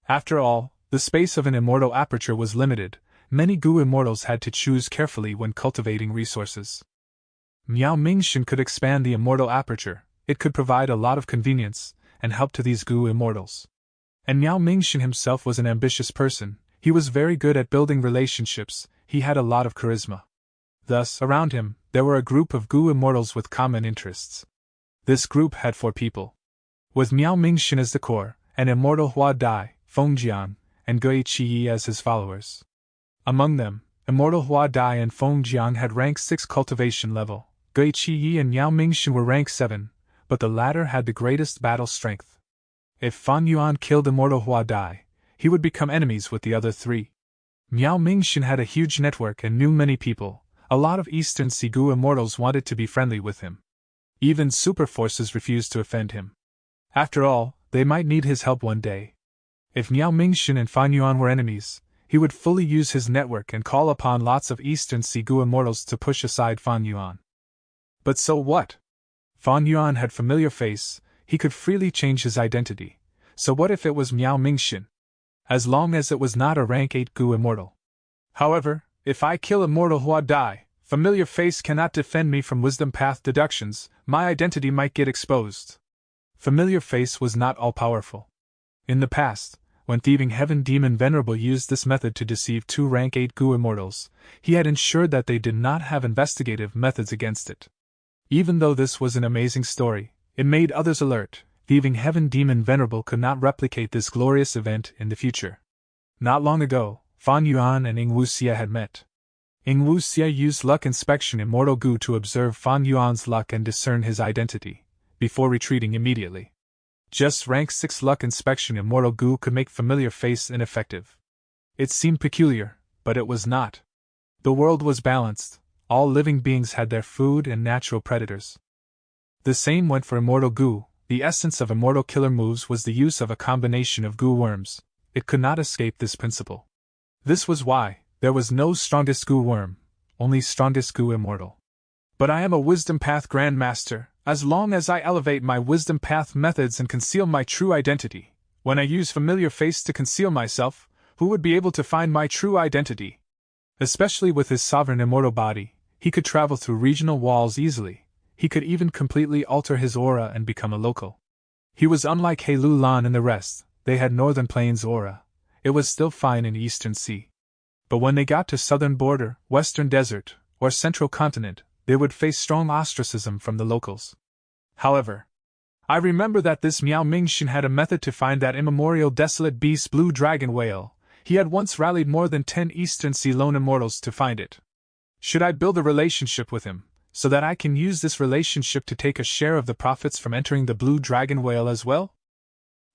After all, the space of an immortal aperture was limited. Many Gu immortals had to choose carefully when cultivating resources. Miao Mingxin could expand the immortal aperture, it could provide a lot of convenience and help to these Gu immortals. And Miao Mingxin himself was an ambitious person, he was very good at building relationships, he had a lot of charisma. Thus, around him, there were a group of Gu immortals with common interests. This group had 4 people. With Miao Mingxin as the core, an immortal Hua Dai, Feng Jiang, and Gui Qi as his followers. Among them, immortal Hua Dai and Feng Jiang had rank 6 cultivation level. Gui Qi and Miao Mingxin were rank 7, but the latter had the greatest battle strength. If Fan Yuan killed immortal Hua Dai, he would become enemies with the other 3. Miao Mingxin had a huge network and knew many people. A lot of Eastern Sea Gu immortals wanted to be friendly with him. Even super forces refused to offend him. After all, they might need his help one day. If Miao Mingxin and Fan Yuan were enemies, he would fully use his network and call upon lots of Eastern Sea Gu immortals to push aside Fan Yuan. But so what? Fan Yuan had familiar face, he could freely change his identity. So what if it was Miao Mingxin? As long as it was not a rank 8 Gu immortal. However, if I kill immortal Hua Dai, familiar face cannot defend me from wisdom path deductions, my identity might get exposed. Familiar face was not all-powerful. In the past, when Thieving Heaven Demon Venerable used this method to deceive 2 rank 8 Gu immortals, he had ensured that they did not have investigative methods against it. Even though this was an amazing story, it made others alert. Thieving Heaven Demon Venerable could not replicate this glorious event in the future. Not long ago, Fan Yuan and Ying Wuxia had met. Ying Wuxia used luck inspection immortal Gu to observe Fan Yuan's luck and discern his identity, before retreating immediately. Just rank 6 luck inspection immortal Gu could make familiar face ineffective. It seemed peculiar, but it was not. The world was balanced, all living beings had their food and natural predators. The same went for immortal Gu. The essence of immortal killer moves was the use of a combination of Gu worms. It could not escape this principle. This was why there was no strongest Gu worm, only strongest Gu immortal. But I am a wisdom path grandmaster. As long as I elevate my wisdom path methods and conceal my true identity, when I use familiar face to conceal myself, who would be able to find my true identity? Especially with his sovereign immortal body, he could travel through regional walls easily. He could even completely alter his aura and become a local. He was unlike He Lu Lan and the rest. They had Northern Plains aura. It was still fine in Eastern Sea. But when they got to Southern Border, Western Desert, or Central Continent, they would face strong ostracism from the locals. However, I remember that this Miao Mingxin had a method to find that immemorial desolate beast blue dragon whale. He had once rallied more than 10 Eastern Sea lone immortals to find it. Should I build a relationship with him, so that I can use this relationship to take a share of the profits from entering the blue dragon whale as well?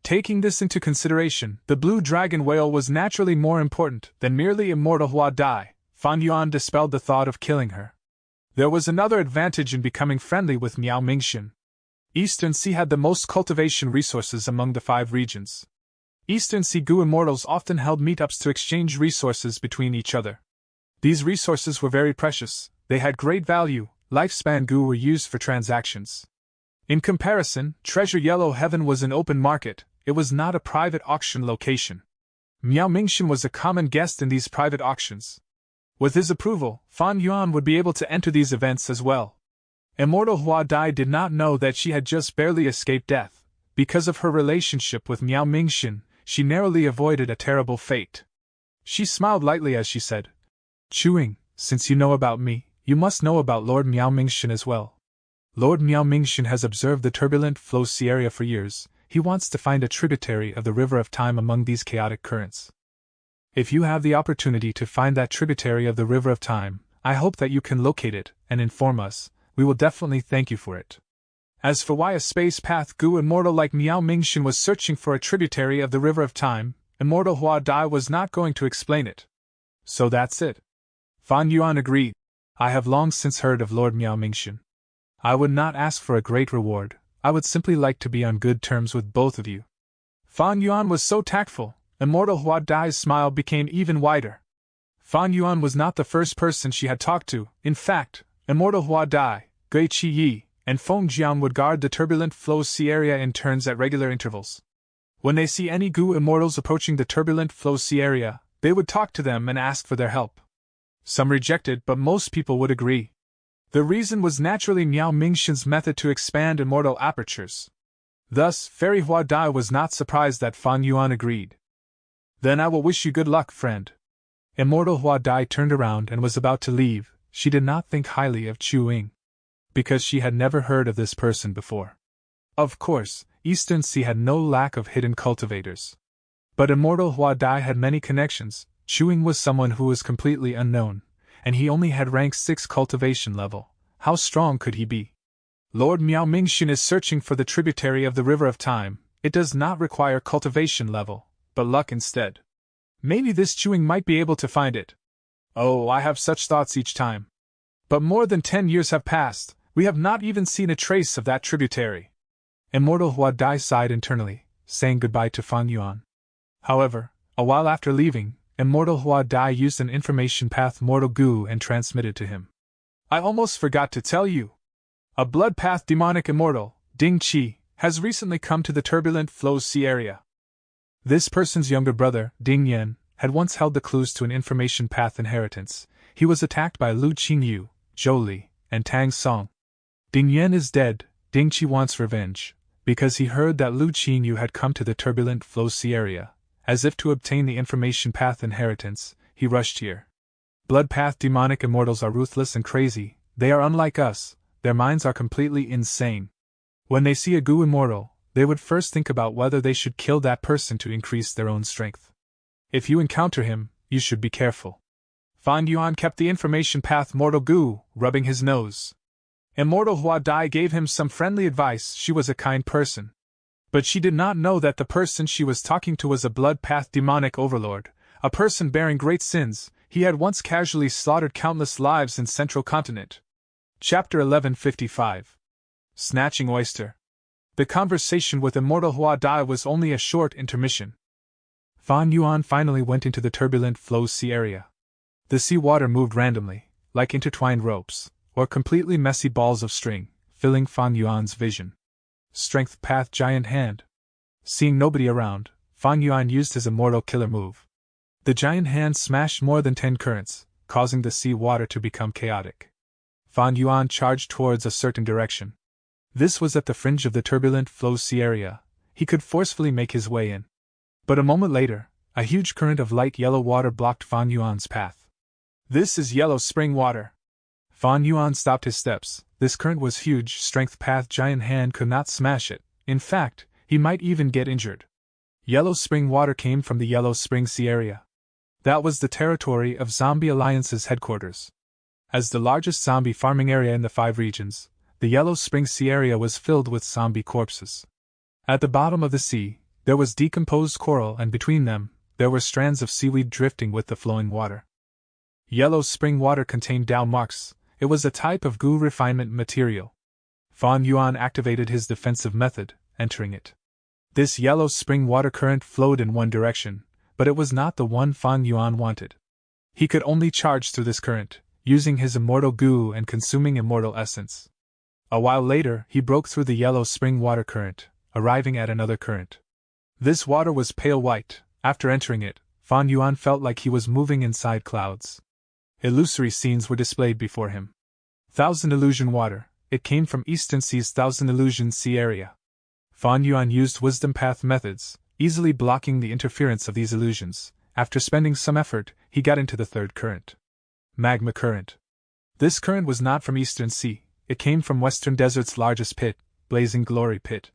Taking this into consideration, the blue dragon whale was naturally more important than merely immortal Hua Dai. Fan Yuan dispelled the thought of killing her. There was another advantage in becoming friendly with Miao Mingxin. Eastern Sea had the most cultivation resources among the 5 regions. Eastern Sea Gu immortals often held meetups to exchange resources between each other. These resources were very precious, they had great value, lifespan Gu were used for transactions. In comparison, Treasure Yellow Heaven was an open market, it was not a private auction location. Miao Mingxin was a common guest in these private auctions. With his approval, Fan Yuan would be able to enter these events as well. Immortal Hua Dai did not know that she had just barely escaped death. Because of her relationship with Miao Mingxin, she narrowly avoided a terrible fate. She smiled lightly as she said, "Chuing, since you know about me, you must know about Lord Miao Mingxin as well. Lord Miao Mingxin has observed the turbulent flow sea area for years. He wants to find a tributary of the River of Time among these chaotic currents. If you have the opportunity to find that tributary of the River of Time, I hope that you can locate it and inform us. We will definitely thank you for it." As for why a space path Gu immortal like Miao Mingxin was searching for a tributary of the River of Time, immortal Hua Dai was not going to explain it. So that's it. Fan Yuan agreed. I have long since heard of Lord Miao Mingxin. I would not ask for a great reward, I would simply like to be on good terms with both of you. Fan Yuan was so tactful, immortal Hua Dai's smile became even wider. Fan Yuan was not the first person she had talked to. In fact, immortal Hua Dai, Gui Qi, and Feng Jiang would guard the turbulent flow sea area in turns at regular intervals. When they see any Gu immortals approaching the turbulent flow sea area, they would talk to them and ask for their help. Some rejected, but most people would agree. The reason was naturally Miao Mingxin's method to expand immortal apertures. Thus, Fairy Hua Dai was not surprised that Fan Yuan agreed. Then I will wish you good luck, friend. Immortal Hua Dai turned around and was about to leave. she did not think highly of Chu Ying, because she had never heard of this person before. Of course, Eastern Sea had no lack of hidden cultivators. But Immortal Hua Dai had many connections. Chu Ying was someone who was completely unknown, and he only had rank 6 cultivation level. How strong could he be? Lord Miao Mingxun is searching for the tributary of the River of Time. It does not require cultivation level, but luck instead. Maybe this Chu Ying might be able to find it. Oh, I have such thoughts each time. But more than 10 years have passed, we have not even seen a trace of that tributary. Immortal Hua Dai sighed internally, saying goodbye to Fan Yuan. However, a while after leaving, Immortal Hua Dai used an information path Mortal Gu and transmitted to him. I almost forgot to tell you. A blood path demonic immortal, Ding Qi, has recently come to the turbulent flow sea area. This person's younger brother, Ding Yan, had once held the clues to an information path inheritance. He was attacked by Lu Qingyu, Zhou Li, and Tang Song. Ding Yan is dead. Ding Qi wants revenge, because he heard that Lu Qingyu had come to the turbulent flow sea area. As if to obtain the information path inheritance, he rushed here. Blood path demonic immortals are ruthless and crazy. They are unlike us. Their minds are completely insane. When they see a Gu immortal, they would first think about whether they should kill that person to increase their own strength. If you encounter him, you should be careful. Fan Yuan kept the information path Mortal Gu, rubbing his nose. Immortal Hua Dai gave him some friendly advice. She was a kind person. But she did not know that the person she was talking to was a blood path demonic overlord, a person bearing great sins. He had once casually slaughtered countless lives in Central Continent. Chapter 1155. Snatching Oyster. The conversation with Immortal Hua Dai was only a short intermission. Fan Yuan finally went into the turbulent flow sea area. The sea water moved randomly, like intertwined ropes, or completely messy balls of string, filling Fan Yuan's vision. Strength path giant hand. Seeing nobody around, Fan Yuan used his immortal killer move. The giant hand smashed more than 10 currents, causing the sea water to become chaotic. Fan Yuan charged towards a certain direction. This was at the fringe of the turbulent flow sea area. He could forcefully make his way in. But a moment later, a huge current of light yellow water blocked Fan Yuan's path. This is yellow spring water. Fan Yuan stopped his steps. This current was huge. Strength path giant hand could not smash it. In fact, he might even get injured. Yellow spring water came from the Yellow Spring Sea area. That was the territory of Zombie Alliance's headquarters. As the largest zombie farming area in the 5 regions, the Yellow Spring Sea area was filled with zombie corpses. At the bottom of the sea, there was decomposed coral, and between them, there were strands of seaweed drifting with the flowing water. Yellow spring water contained Dao marks. It was a type of Gu refinement material. Fan Yuan activated his defensive method, entering it. This yellow spring water current flowed in one direction, but it was not the one Fan Yuan wanted. He could only charge through this current, using his immortal Gu and consuming immortal essence. A while later, he broke through the yellow spring water current, arriving at another current. This water was pale white. After entering it, Fan Yuan felt like he was moving inside clouds. Illusory scenes were displayed before him. Thousand Illusion Water. It came from Eastern Sea's Thousand Illusion Sea area. Fan Yuan used wisdom path methods, easily blocking the interference of these illusions. After spending some effort, he got into the third current. Magma current. This current was not from Eastern Sea. It came from Western Desert's largest pit, Blazing Glory Pit.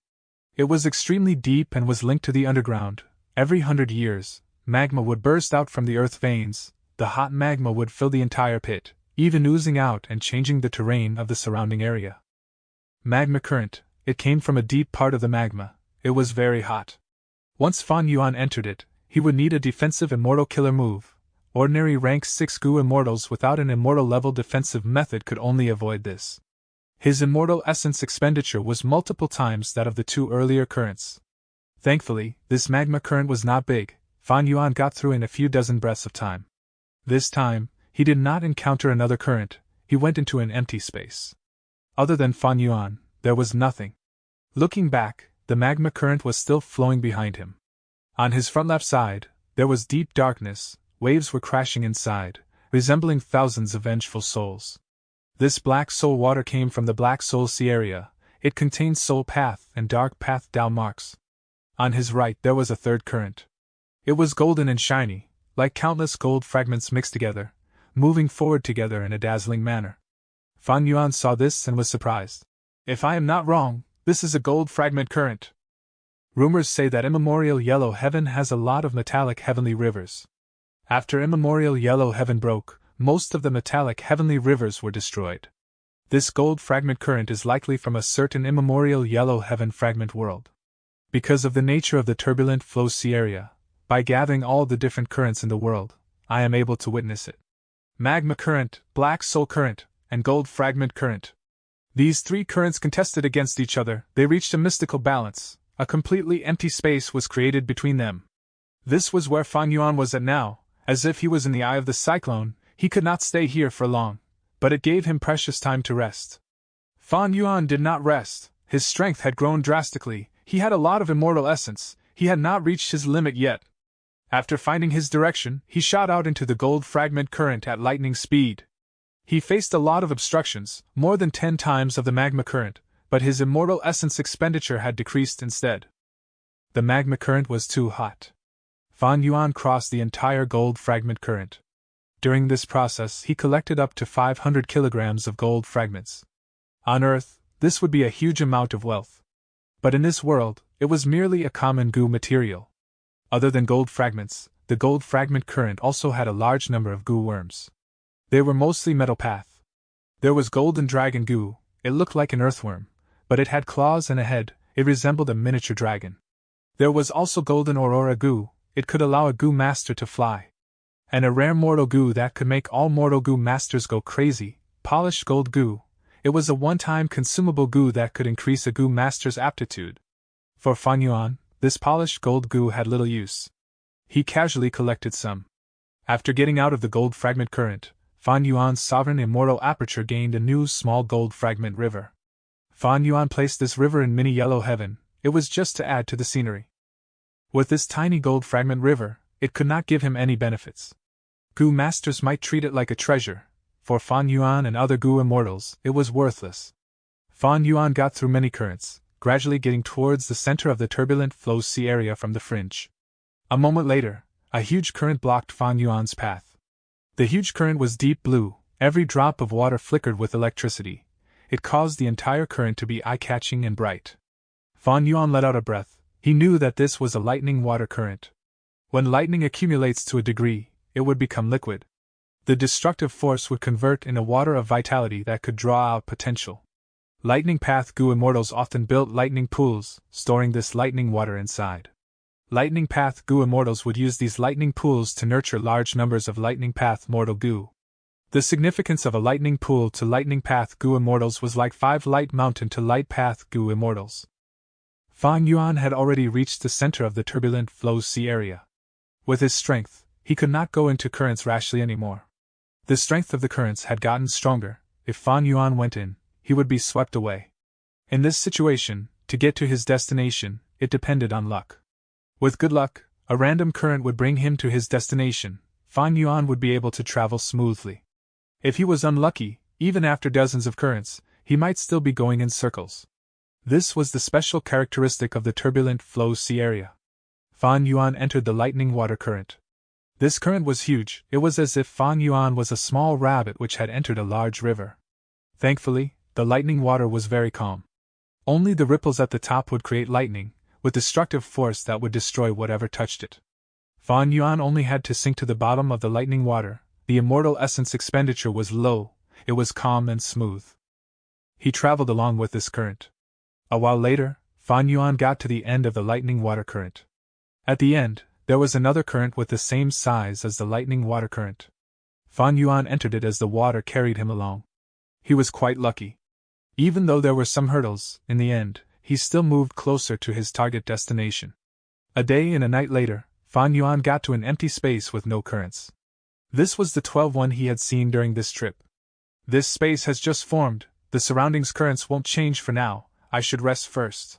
It was extremely deep and was linked to the underground. Every 100 years, magma would burst out from the earth veins. The hot magma would fill the entire pit, even oozing out and changing the terrain of the surrounding area. Magma current. It came from a deep part of the magma. It was very hot. Once Fan Yuan entered it, he would need a defensive immortal killer move. Ordinary rank 6 Gu immortals without an immortal level defensive method could only avoid this. His immortal essence expenditure was multiple times that of the 2 earlier currents. Thankfully, this magma current was not big. Fan Yuan got through in a few dozen breaths of time. This time, he did not encounter another current. He went into an empty space. Other than Fan Yuan, there was nothing. Looking back, the magma current was still flowing behind him. On his front left side, there was deep darkness. Waves were crashing inside, resembling thousands of vengeful souls. This black soul water came from the Black Soul Sea area. It contained soul path and dark path Dao marks. On his right there was a third current. It was golden and shiny, like countless gold fragments mixed together, moving forward together in a dazzling manner. Fan Yuan saw this and was surprised. If I am not wrong, this is a gold fragment current. Rumors say that immemorial yellow heaven has a lot of metallic heavenly rivers. After immemorial yellow heaven broke, most of the metallic heavenly rivers were destroyed. This gold fragment current is likely from a certain immemorial yellow heaven fragment world. Because of the nature of the turbulent flow sea area, by gathering all the different currents in the world, I am able to witness it. Magma current, black soul current, and gold fragment current. These three currents contested against each other. They reached a mystical balance. A completely empty space was created between them. This was where Fan Yuan was at now. As if he was in the eye of the cyclone, he could not stay here for long, but it gave him precious time to rest. Fan Yuan did not rest. His strength had grown drastically. He had a lot of immortal essence. He had not reached his limit yet. After finding his direction, he shot out into the gold fragment current at lightning speed. He faced a lot of obstructions, more than 10 times of the magma current, but his immortal essence expenditure had decreased instead. The magma current was too hot. Fan Yuan crossed the entire gold fragment current. During this process, he collected up to 500 kilograms of gold fragments. On Earth, this would be a huge amount of wealth. But in this world, it was merely a common goo material. Other than gold fragments, the gold fragment current also had a large number of goo worms. They were mostly metal path. There was golden dragon goo. It looked like an earthworm, but it had claws and a head. It resembled a miniature dragon. There was also golden aurora goo. It could allow a goo master to fly. And a rare mortal goo that could make all mortal goo masters go crazy, polished gold goo. It was a one-time consumable goo that could increase a goo master's aptitude. For Fan Yuan, this polished gold goo had little use. He casually collected some. After getting out of the gold fragment current, Fan Yuan's sovereign immortal aperture gained a new small gold fragment river. Fan Yuan placed this river in mini yellow heaven. It was just to add to the scenery. With this tiny gold fragment river, it could not give him any benefits. Goo masters might treat it like a treasure. For Fan Yuan and other goo immortals, it was worthless. Fan Yuan got through many currents, gradually getting towards the center of the turbulent flow sea area from the fringe. A moment later, a huge current blocked Fan Yuan's path. The huge current was deep blue. Every drop of water flickered with electricity. It caused the entire current to be eye-catching and bright. Fan Yuan let out a breath. He knew that this was a lightning water current. When lightning accumulates to a degree, it would become liquid. The destructive force would convert in a water of vitality that could draw out potential. Lightning path goo immortals often built lightning pools, storing this lightning water inside. Lightning path goo immortals would use these lightning pools to nurture large numbers of lightning path mortal goo. The significance of a lightning pool to lightning path goo immortals was like 5 light mountain to light path goo immortals. Fan Yuan had already reached the center of the turbulent flow sea area. With his strength, he could not go into currents rashly anymore. The strength of the currents had gotten stronger. If Fan Yuan went in, he would be swept away. In this situation, to get to his destination, it depended on luck. With good luck, a random current would bring him to his destination. Fan Yuan would be able to travel smoothly. If he was unlucky, even after dozens of currents, he might still be going in circles. This was the special characteristic of the turbulent flow sea area. Fan Yuan entered the lightning water current. This current was huge. It was as if Fan Yuan was a small rabbit which had entered a large river. Thankfully, the lightning water was very calm. Only the ripples at the top would create lightning, with destructive force that would destroy whatever touched it. Fan Yuan only had to sink to the bottom of the lightning water. The immortal essence expenditure was low. It was calm and smooth. He traveled along with this current. A while later, Fan Yuan got to the end of the lightning water current. At the end, there was another current with the same size as the lightning water current. Fan Yuan entered it as the water carried him along. He was quite lucky. Even though there were some hurdles, in the end, he still moved closer to his target destination. A day and a night later, Fan Yuan got to an empty space with no currents. This was the 12th one he had seen during this trip. This space has just formed. The surroundings currents won't change for now. I should rest first.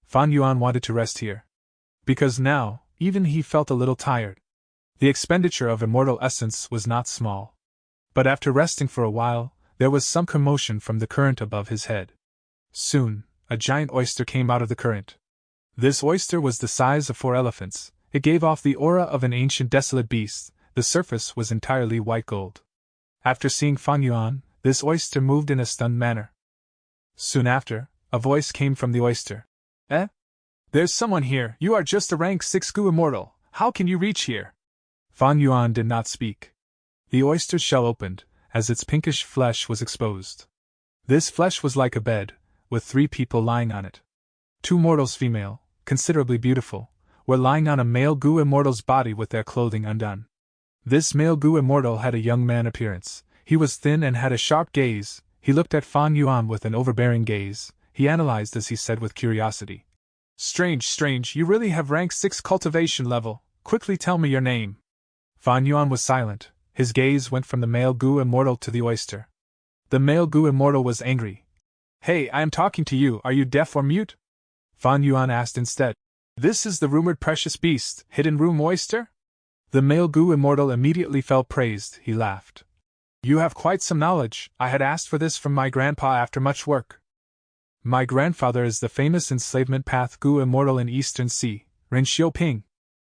Fan Yuan wanted to rest here. Because now, even he felt a little tired. The expenditure of immortal essence was not small. But after resting for a while, there was some commotion from the current above his head. Soon, a giant oyster came out of the current. This oyster was the size of 4 elephants. It gave off the aura of an ancient desolate beast. The surface was entirely white gold. After seeing Fan Yuan, this oyster moved in a stunned manner. Soon after, a voice came from the oyster. Eh? There's someone here. You are just a rank 6 Gu immortal. How can you reach here? Fan Yuan did not speak. The oyster's shell opened, as its pinkish flesh was exposed. This flesh was like a bed, with 3 people lying on it. 2 mortals female, considerably beautiful, were lying on a male Gu immortal's body with their clothing undone. This male Gu immortal had a young man appearance. He was thin and had a sharp gaze. He looked at Fan Yuan with an overbearing gaze. He analyzed as he said with curiosity. Strange, you really have rank 6 cultivation level. Quickly tell me your name. Fan Yuan was silent. His gaze went from the male Gu immortal to the oyster. The male Gu immortal was angry. Hey, I am talking to you. Are you deaf or mute? Fan Yuan asked instead. This is the rumored precious beast, hidden room oyster? The male Gu immortal immediately felt praised. He laughed. You have quite some knowledge. I had asked for this from my grandpa after much work. My grandfather is the famous enslavement path Gu immortal in Eastern Sea, Ren Xiaoping.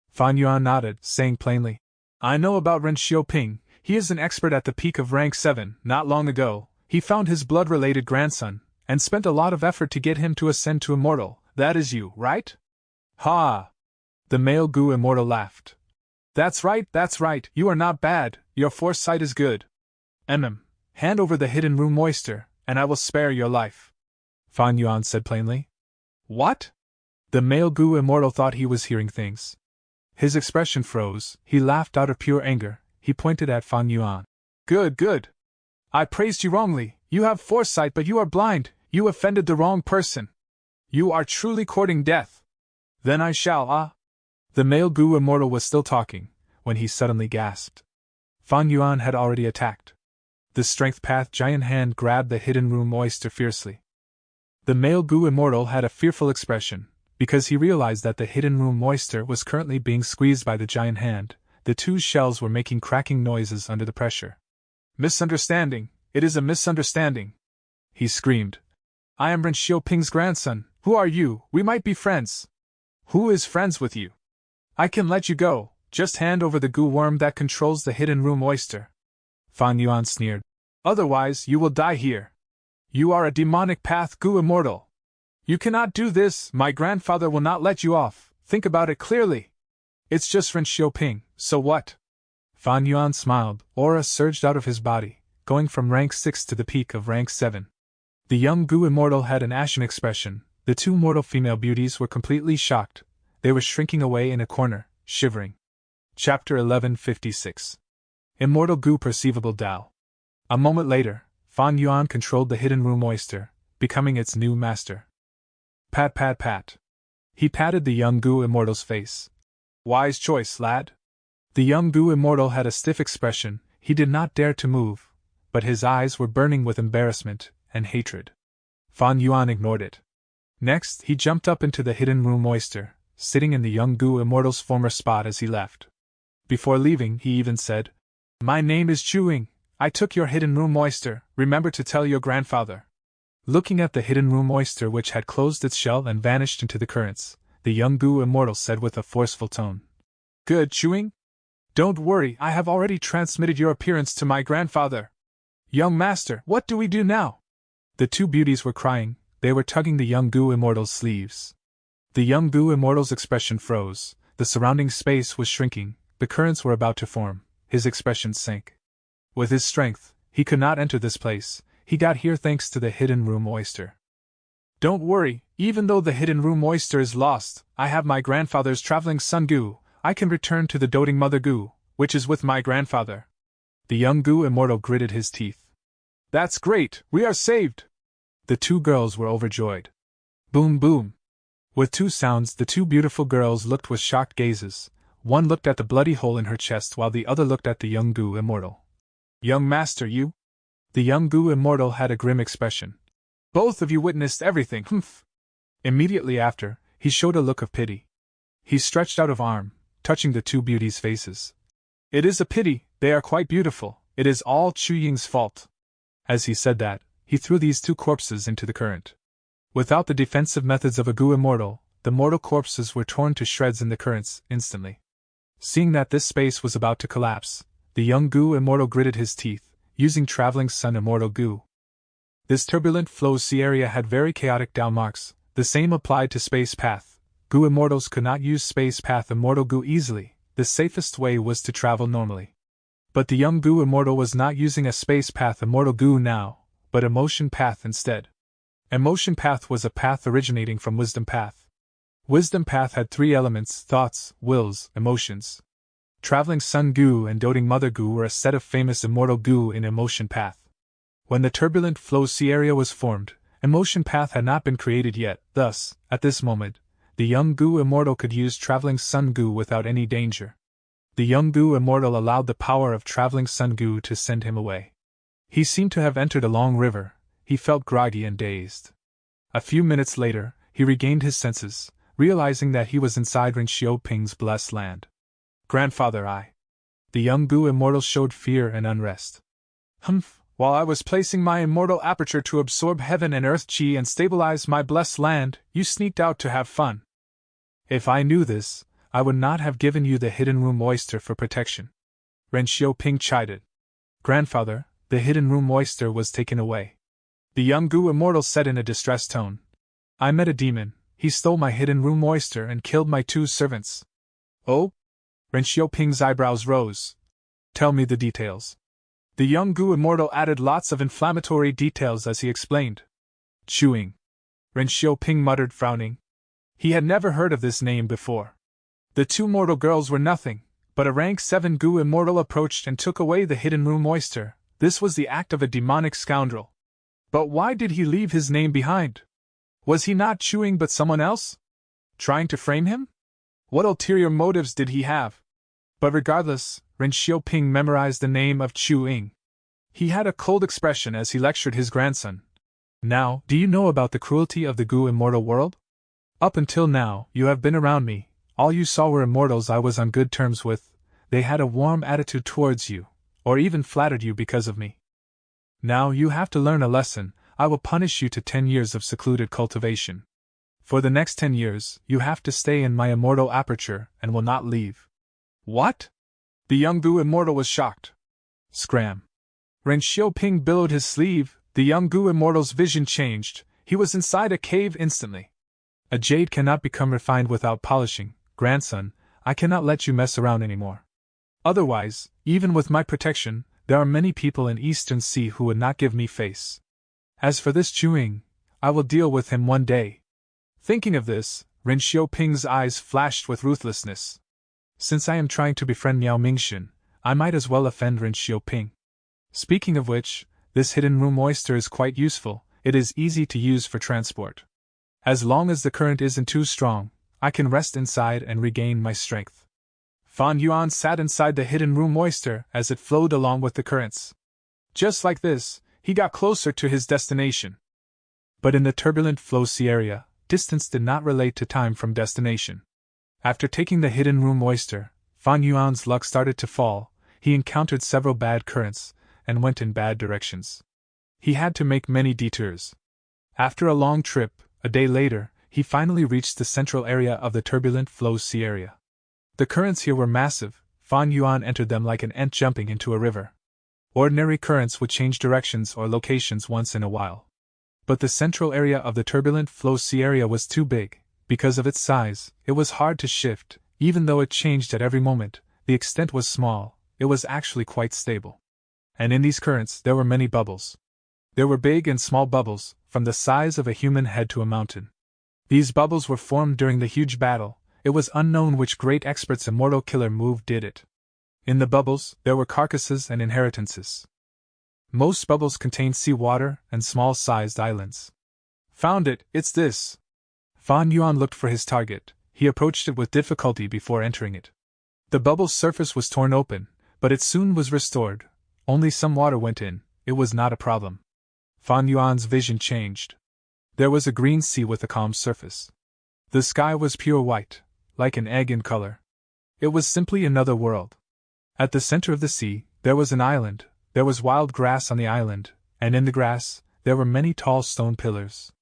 Fan Yuan nodded, saying plainly, I know about Ren Xiaoping. He is an expert at the peak of rank 7. Not long ago, he found his blood-related grandson, and spent a lot of effort to get him to ascend to immortal. That is you, right? Ha! The male Gu immortal laughed. That's right, you are not bad, your foresight is good. Hand over the hidden room oyster, and I will spare your life. Fan Yuan said plainly. What? The male Gu immortal thought he was hearing things. His expression froze. He laughed out of pure anger. He pointed at Fan Yuan. Good. I praised you wrongly. You have foresight, but you are blind. You offended the wrong person. You are truly courting death. Then I shall, The male Gu immortal was still talking, when he suddenly gasped. Fan Yuan had already attacked. The strength path giant hand grabbed the hidden room oyster fiercely. The male Gu immortal had a fearful expression, because he realized that the hidden room oyster was currently being squeezed by the giant hand. The 2 shells were making cracking noises under the pressure. Misunderstanding! It is a misunderstanding! He screamed. I am Ren Xiaoping's grandson. Who are you? We might be friends. Who is friends with you? I can let you go. Just hand over the Gu worm that controls the hidden room oyster. Fan Yuan sneered. Otherwise, you will die here. You are a demonic path Gu immortal. You cannot do this. My grandfather will not let you off. Think about it clearly. It's just Ren Xiaoping, so what? Fan Yuan smiled. Aura surged out of his body, going from rank 6 to the peak of rank 7. The young Gu immortal had an ashen expression. The 2 mortal female beauties were completely shocked. They were shrinking away in a corner, shivering. Chapter 1156. Immortal Gu Perceivable Tao. A moment later, Fan Yuan controlled the hidden room oyster, becoming its new master. Pat. He patted the young Gu immortal's face. Wise choice, lad. The young Gu immortal had a stiff expression. He did not dare to move, but his eyes were burning with embarrassment and hatred. Fan Yuan ignored it. Next, he jumped up into the hidden room oyster, sitting in the young Gu immortal's former spot as he left. Before leaving, he even said, My name is Chuing. I took your hidden room oyster. Remember to tell your grandfather. Looking at the hidden room oyster which had closed its shell and vanished into the currents, the young Gu immortal said with a forceful tone. Good, Chuing? Don't worry, I have already transmitted your appearance to my grandfather. Young master, what do we do now? The 2 beauties were crying. They were tugging the young Gu immortal's sleeves. The young Gu immortal's expression froze. The surrounding space was shrinking. The currents were about to form. His expression sank. With his strength, he could not enter this place. He got here thanks to the hidden room oyster. Don't worry, even though the hidden room oyster is lost, I have my grandfather's traveling son Gu. I can return to the doting mother Gu, which is with my grandfather. The young Gu immortal gritted his teeth. That's great, we are saved! The 2 girls were overjoyed. Boom boom! With 2 sounds, the 2 beautiful girls looked with shocked gazes. One looked at the bloody hole in her chest while the other looked at the young Gu immortal. Young master, you? The young Gu immortal had a grim expression. Both of you witnessed everything, humph! Immediately after, he showed a look of pity. He stretched out an arm, touching the 2 beauties' faces. It is a pity, they are quite beautiful. It is all Chu Ying's fault. As he said that, he threw these 2 corpses into the current. Without the defensive methods of a Gu immortal, the mortal corpses were torn to shreds in the currents instantly. Seeing that this space was about to collapse, the young Gu immortal gritted his teeth. using Traveling Sun Immortal Goo. This turbulent flow sea area had very chaotic down marks, the same applied to Space Path. Goo Immortals could not use Space Path Immortal Goo easily, the safest way was to travel normally. But the young Goo Immortal was not using a Space Path Immortal Goo now, but Emotion Path instead. Emotion Path was a path originating from Wisdom Path. Wisdom Path had 3 elements: thoughts, wills, emotions. Traveling Sun Goo and Doting Mother Goo were a set of famous Immortal Goo in Emotion Path. When the turbulent flow sea area was formed, Emotion Path had not been created yet, thus, at this moment, the young Goo Immortal could use Traveling Sun Goo without any danger. The young Goo Immortal allowed the power of Traveling Sun Goo to send him away. He seemed to have entered a long river, he felt groggy and dazed. A few minutes later, he regained his senses, realizing that he was inside Ren Xiaoping's blessed land. Grandfather, The young Goo Immortal showed fear and unrest. Humph, while I was placing my immortal aperture to absorb heaven and earth chi and stabilize my blessed land, you sneaked out to have fun. If I knew this, I would not have given you the Hidden Room Oyster for protection. Ren Xiaoping chided. Grandfather, the Hidden Room Oyster was taken away. The young Goo Immortal said in a distressed tone. I met a demon, he stole my Hidden Room Oyster and killed my 2 servants. Oh? Ren Xiaoping's eyebrows rose. Tell me the details. The young Goo Immortal added lots of inflammatory details as he explained. Chewing. Ren Xiaoping muttered, frowning. He had never heard of this name before. The 2 mortal girls were nothing, but a rank 7 Goo Immortal approached and took away the Hidden Room Oyster. This was the act of a demonic scoundrel. But why did he leave his name behind? Was he not Chewing but someone else? Trying to frame him? What ulterior motives did he have? But regardless, Ren Xiaoping memorized the name of Chewing. He had a cold expression as he lectured his grandson. Now, do you know about the cruelty of the Goo Immortal world? Up until now, you have been around me. All you saw were immortals I was on good terms with. They had a warm attitude towards you, or even flattered you because of me. Now you have to learn a lesson. I will punish you to 10 years of secluded cultivation. For the next 10 years, you have to stay in my immortal aperture and will not leave. What? The young Goo Immortal was shocked. Scram. Ren Xiaoping billowed his sleeve. The young Goo Immortal's vision changed. He was inside a cave instantly. A jade cannot become refined without polishing. Grandson, I cannot let you mess around anymore. Otherwise, even with my protection, there are many people in Eastern Sea who would not give me face. As for this Chewing, I will deal with him one day. Thinking of this, Ren Xiaoping's eyes flashed with ruthlessness. Since I am trying to befriend Miao Mingxin, I might as well offend Ren Xiaoping. Speaking of which, this Hidden Room Oyster is quite useful. It is easy to use for transport. As long as the current isn't too strong, I can rest inside and regain my strength. Fan Yuan sat inside the Hidden Room Oyster as it flowed along with the currents. Just like this, he got closer to his destination. But in the turbulent flow sea area, distance did not relate to time from destination. After taking the Hidden Room Oyster, Fan Yuan's luck started to fall. He encountered several bad currents and went in bad directions. He had to make many detours. After a long trip, a day later, he finally reached the central area of the turbulent flow sea area. The currents here were massive. Fan Yuan entered them like an ant jumping into a river. Ordinary currents would change directions or locations once in a while. But the central area of the turbulent flow sea area was too big. Because of its size, it was hard to shift. Even though it changed at every moment, the extent was small, it was actually quite stable. And in these currents there were many bubbles. There were big and small bubbles, from the size of a human head to a mountain. These bubbles were formed during the huge battle. It was unknown which great expert's immortal killer move did it. In the bubbles, there were carcasses and inheritances. Most bubbles contained seawater and small-sized islands. Found it, it's this. Fan Yuan looked for his target. He approached it with difficulty before entering it. The bubble's surface was torn open, but it soon was restored. Only some water went in. It was not a problem. Fan Yuan's vision changed. There was a green sea with a calm surface. The sky was pure white, like an egg in color. It was simply another world. At the center of the sea, there was an island. There was wild grass on the island, and in the grass, there were many tall stone pillars.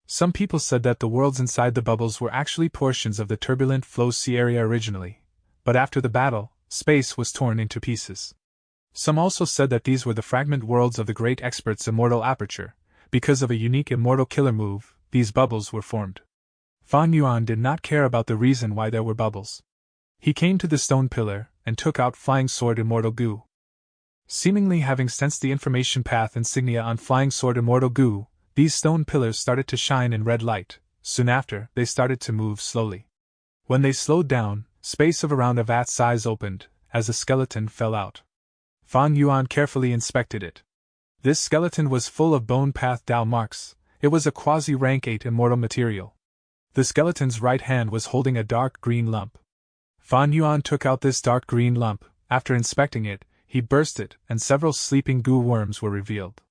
Some people said that the worlds inside the bubbles were actually portions of the turbulent flow sea area originally, but after the battle, space was torn into pieces. Some also said that these were the fragment worlds of the great expert's immortal aperture. Because of a unique immortal killer move, these bubbles were formed. Fan Yuan did not care about the reason why there were bubbles. He came to the stone pillar and took out Flying Sword Immortal Goo. Seemingly having sensed the information path insignia on Flying Sword Immortal Goo, these stone pillars started to shine in red light. Soon after, they started to move slowly. When they slowed down, space of around a vat size opened, as a skeleton fell out. Fan Yuan carefully inspected it. This skeleton was full of bone path Dao marks. It was a quasi-rank 8 immortal material. The skeleton's right hand was holding a dark green lump. Fan Yuan took out this dark green lump. After inspecting it, he burst it, and several sleeping goo worms were revealed.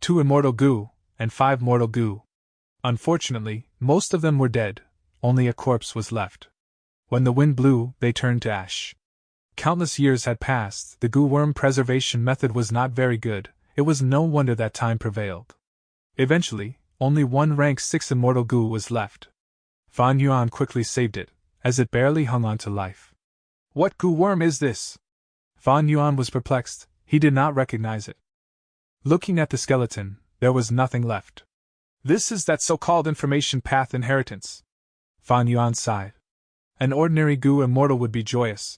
2 immortal goo, and 5 mortal goo. Unfortunately, most of them were dead, only a corpse was left. When the wind blew, they turned to ash. Countless years had passed, the goo worm preservation method was not very good, it was no wonder that time prevailed. Eventually, only one rank 6 immortal goo was left. Fan Yuan quickly saved it, as it barely hung on to life. What goo worm is this? Fan Yuan was perplexed, he did not recognize it. Looking at the skeleton, there was nothing left. This is that so-called information path inheritance. Fan Yuan sighed. An ordinary goo immortal would be joyous.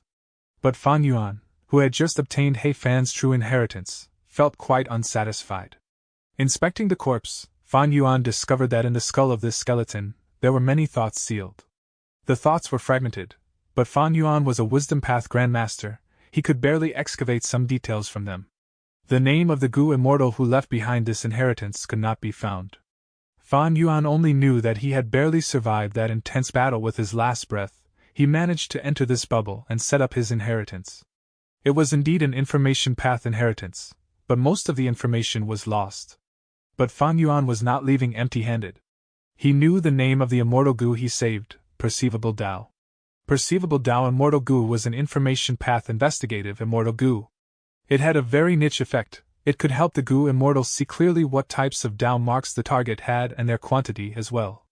But Fan Yuan, who had just obtained He Fan's true inheritance, felt quite unsatisfied. Inspecting the corpse, Fan Yuan discovered that in the skull of this skeleton, there were many thoughts sealed. The thoughts were fragmented, but Fan Yuan was a wisdom path grandmaster, he could barely excavate some details from them. The name of the goo immortal who left behind this inheritance could not be found. Fan Yuan only knew that he had barely survived that intense battle with his last breath. He managed to enter this bubble and set up his inheritance. It was indeed an information path inheritance, but most of the information was lost. But Fan Yuan was not leaving empty-handed. He knew the name of the immortal goo he saved, Perceivable Dao. Perceivable Dao Immortal Goo was an information path investigative immortal goo. It had a very niche effect. It could help the goo immortals see clearly what types of Dao marks the target had and their quantity as well.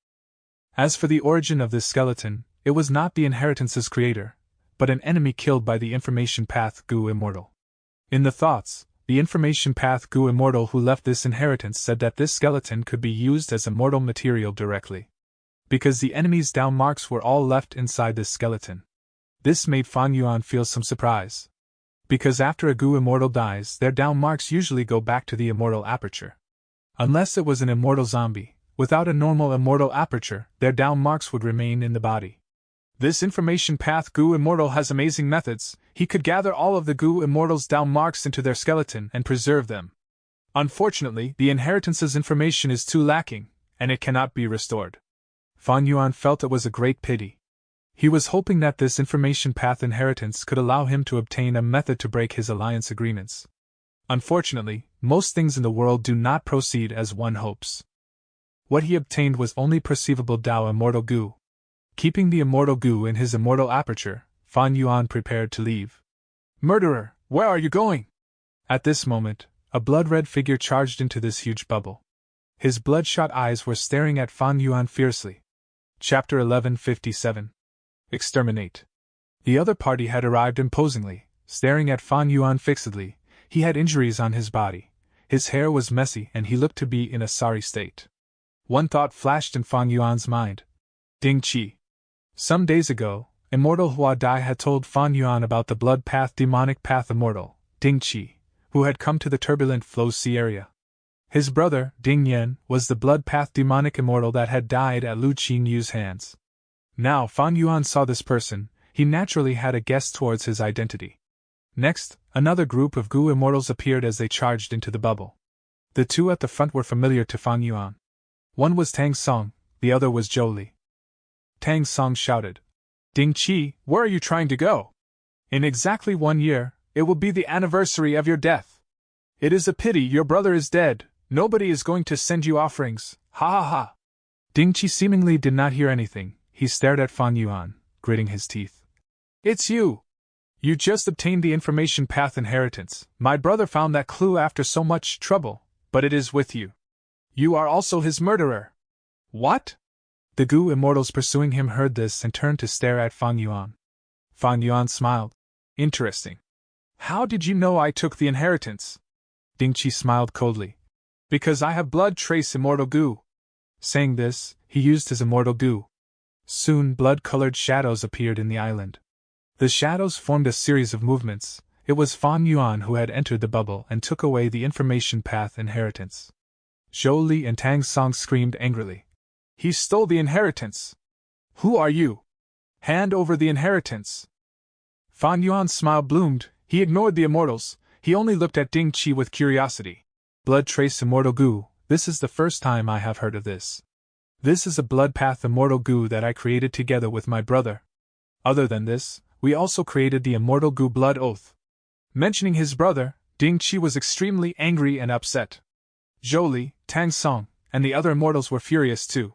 As for the origin of this skeleton, it was not the inheritance's creator, but an enemy killed by the information path goo immortal. In the thoughts, the information path goo immortal who left this inheritance said that this skeleton could be used as immortal material directly. Because the enemy's Dao marks were all left inside this skeleton. This made Fan Yuan feel some surprise. Because after a goo immortal dies, their Dao marks usually go back to the immortal aperture. Unless it was an immortal zombie, without a normal immortal aperture, their Dao marks would remain in the body. This information path goo immortal has amazing methods. He could gather all of the goo immortals' Dao marks into their skeleton and preserve them. Unfortunately, the inheritance's information is too lacking, and it cannot be restored. Fan Yuan felt it was a great pity. He was hoping that this information path inheritance could allow him to obtain a method to break his alliance agreements. Unfortunately, most things in the world do not proceed as one hopes. What he obtained was only Perceivable Dao Immortal Goo. Keeping the immortal goo in his immortal aperture, Fan Yuan prepared to leave. Murderer, where are you going? At this moment, a blood-red figure charged into this huge bubble. His bloodshot eyes were staring at Fan Yuan fiercely. Chapter 1157. Exterminate. The other party had arrived imposingly, staring at Fan Yuan fixedly. He had injuries on his body. His hair was messy and he looked to be in a sorry state. One thought flashed in Fan Yuan's mind. Ding Qi. Some days ago, Immortal Hua Dai had told Fan Yuan about the blood path demonic path immortal, Ding Qi, who had come to the turbulent Flow Sea area. His brother, Ding Yan, was the blood path demonic immortal that had died at Lu Qin Yu's hands. Now Fan Yuan saw this person, he naturally had a guess towards his identity. Next, another group of goo immortals appeared as they charged into the bubble. The two at the front were familiar to Fan Yuan. One was Tang Song, the other was Zhou Li. Tang Song shouted, Ding Qi, where are you trying to go? In exactly 1 year, it will be the anniversary of your death. It is a pity your brother is dead, nobody is going to send you offerings, ha ha ha. Ding Qi seemingly did not hear anything, he stared at Fan Yuan, gritting his teeth. It's you! You just obtained the information path inheritance. My brother found that clue after so much trouble, but it is with you. You are also his murderer. What? The goo immortals pursuing him heard this and turned to stare at Fan Yuan. Fan Yuan smiled. Interesting. How did you know I took the inheritance? Ding-Chi smiled coldly. Because I have blood trace immortal goo. Saying this, he used his immortal goo. Soon blood-colored shadows appeared in the island. The shadows formed a series of movements. It was Fan Yuan who had entered the bubble and took away the information path inheritance. Zhou Li and Tang Song screamed angrily. He stole the inheritance! Who are you? Hand over the inheritance! Fan Yuan's smile bloomed. He ignored the immortals. He only looked at Ding-Chi with curiosity. Blood trace immortal goo, this is the first time I have heard of this. This is a blood path immortal goo that I created together with my brother. Other than this, we also created the immortal goo blood oath. Mentioning his brother, Ding-Chi was extremely angry and upset. Zhou Li, Tang Song, and the other immortals were furious too.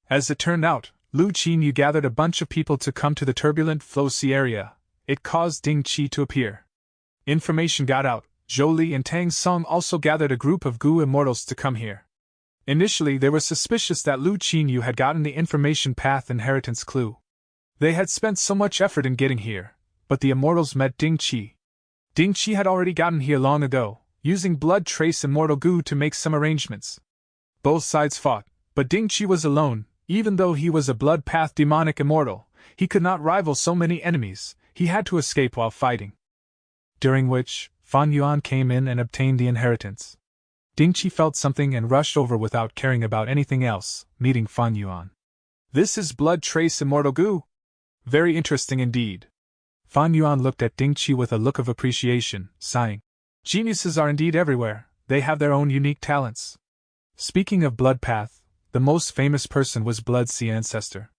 As it turned out, Lu Qinyu gathered a bunch of people to come to the turbulent Flow Sea area. It caused Ding-Chi to appear. Information got out. Zhou Li and Tang Song also gathered a group of Gu immortals to come here. Initially, they were suspicious that Lu Qinyu had gotten the information path inheritance clue. They had spent so much effort in getting here, but the immortals met Ding-Chi. Ding-Chi had already gotten here long ago, using blood trace immortal Gu to make some arrangements. Both sides fought, but Ding-Chi was alone. Even though he was a blood path demonic immortal, he could not rival so many enemies. He had to escape while fighting. During which, Fan Yuan came in and obtained the inheritance. Ding-Chi felt something and rushed over without caring about anything else, meeting Fan Yuan. This is blood trace immortal Gu? Very interesting indeed. Fan Yuan looked at Ding-Chi with a look of appreciation, sighing. Geniuses are indeed everywhere, they have their own unique talents. Speaking of blood path, the most famous person was Blood Sea Ancestor.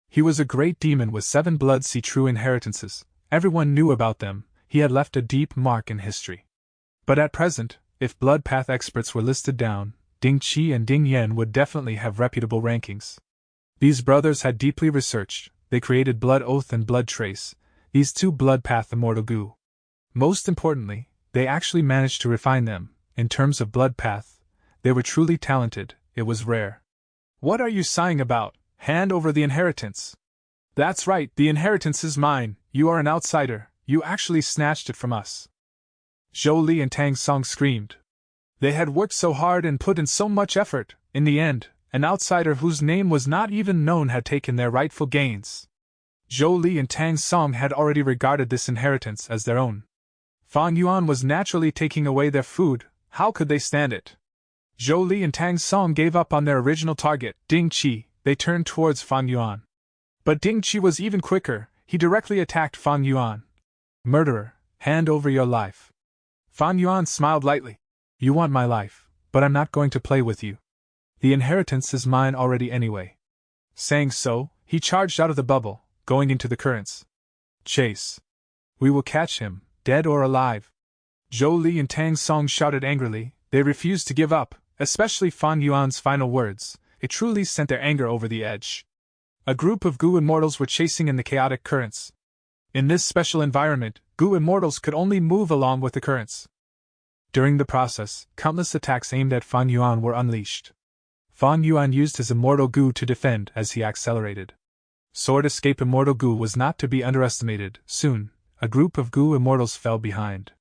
He was a great demon with 7 Blood Sea true inheritances. Everyone knew about them. He had left a deep mark in history. But at present, if blood path experts were listed down, Ding-Chi and Ding Yan would definitely have reputable rankings. These brothers had deeply researched. They created Blood Oath and Blood Trace, these 2 blood path immortal Gu. Most importantly, they actually managed to refine them. In terms of blood path, they were truly talented. It was rare. What are you sighing about? Hand over the inheritance. That's right, the inheritance is mine. You are an outsider. You actually snatched it from us. Zhou Li and Tang Song screamed. They had worked so hard and put in so much effort. In the end, an outsider whose name was not even known had taken their rightful gains. Zhou Li and Tang Song had already regarded this inheritance as their own. Fan Yuan was naturally taking away their food. How could they stand it? Zhou Li and Tang Song gave up on their original target, Ding-Chi. They turned towards Fan Yuan. But Ding-Chi was even quicker. He directly attacked Fan Yuan. Murderer, hand over your life. Fan Yuan smiled lightly. You want my life, but I'm not going to play with you. The inheritance is mine already anyway. Saying so, he charged out of the bubble, going into the currents. Chase. We will catch him, dead or alive. Zhou Li and Tang Song shouted angrily. They refused to give up, especially Fan Yuan's final words. It truly sent their anger over the edge. A group of Gu immortals were chasing in the chaotic currents. In this special environment, Gu immortals could only move along with the currents. During the process, countless attacks aimed at Fan Yuan were unleashed. Fan Yuan used his immortal Gu to defend as he accelerated. Sword escape immortal Gu was not to be underestimated. Soon, a group of Gu immortals fell behind.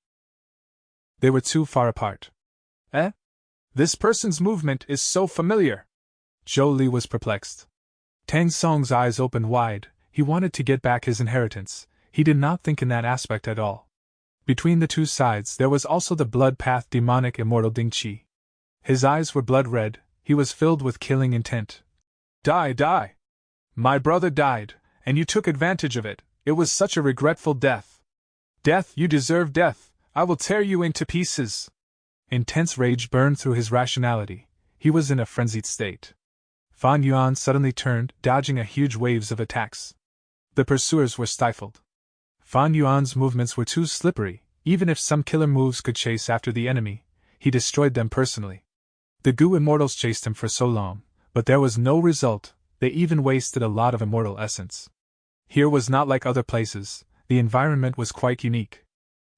They were too far apart. This person's movement is so familiar. Zhou Li was perplexed. Tang Song's eyes opened wide. He wanted to get back his inheritance. He did not think in that aspect at all. Between the two sides there was also the blood path demonic immortal Ding-Chi. His eyes were blood red. He was filled with killing intent. Die! My brother died, and you took advantage of it. It was such a regretful death. Death, you deserve death. I will tear you into pieces. Intense rage burned through his rationality. He was in a frenzied state. Fan Yuan suddenly turned, dodging a huge waves of attacks. The pursuers were stifled. Fan Yuan's movements were too slippery. Even if some killer moves could chase after the enemy, he destroyed them personally. The Gu immortals chased him for so long, but there was no result. They even wasted a lot of immortal essence. Here was not like other places. The environment was quite unique.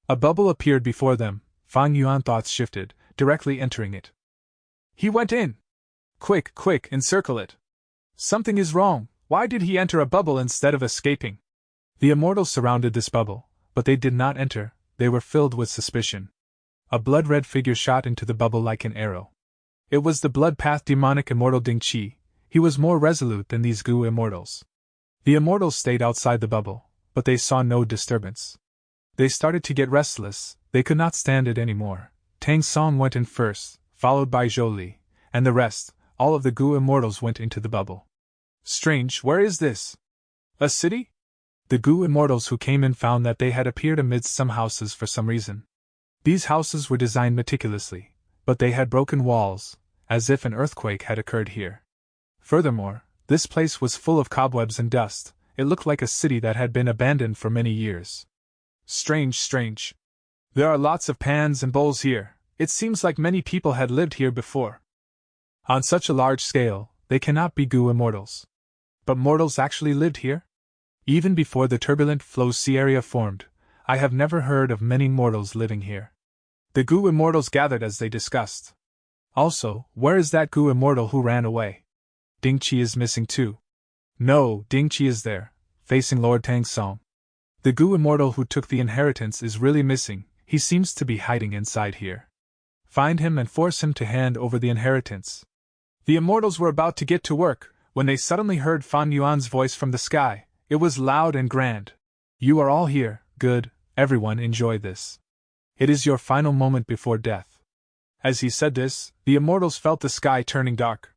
A bubble appeared before them. Fan Yuan's thoughts shifted, directly entering it. He went in! Quick, encircle it! Something is wrong. Why did he enter a bubble instead of escaping? The immortals surrounded this bubble, but they did not enter. they were filled with suspicion. A blood-red figure shot into the bubble like an arrow. It was the blood-path demonic immortal Ding Qi. He was more resolute than these Gu immortals. The immortals stayed outside the bubble, but they saw no disturbance. They started to get restless, they could not stand it anymore. Tang Song went in first, followed by Zhou Li, and the rest, all of the Gu immortals went into the bubble. Strange, where is this? A city? The Gu immortals who came in found that they had appeared amidst some houses for some reason. These houses were designed meticulously, but they had broken walls, as if an earthquake had occurred here. Furthermore, this place was full of cobwebs and dust. It looked like a city that had been abandoned for many years. Strange, strange. There are lots of pans and bowls here. It seems like many people had lived here before. On such a large scale, they cannot be Gu immortals. But mortals actually lived here? Even before the turbulent flow sea area formed, I have never heard of many mortals living here. The Gu immortals gathered as they discussed. Also, where is that Gu immortal who ran away? Ding Qi is missing too. No, Ding Qi is there, facing Lord Tang Song. The Gu immortal who took the inheritance is really missing. He seems to be hiding inside here. Find him and force him to hand over the inheritance. The immortals were about to get to work, when they suddenly heard Fan Yuan's voice from the sky. It was loud and grand. You are all here, good, everyone enjoy this. It is your final moment before death. As he said this, the immortals felt the sky turning dark.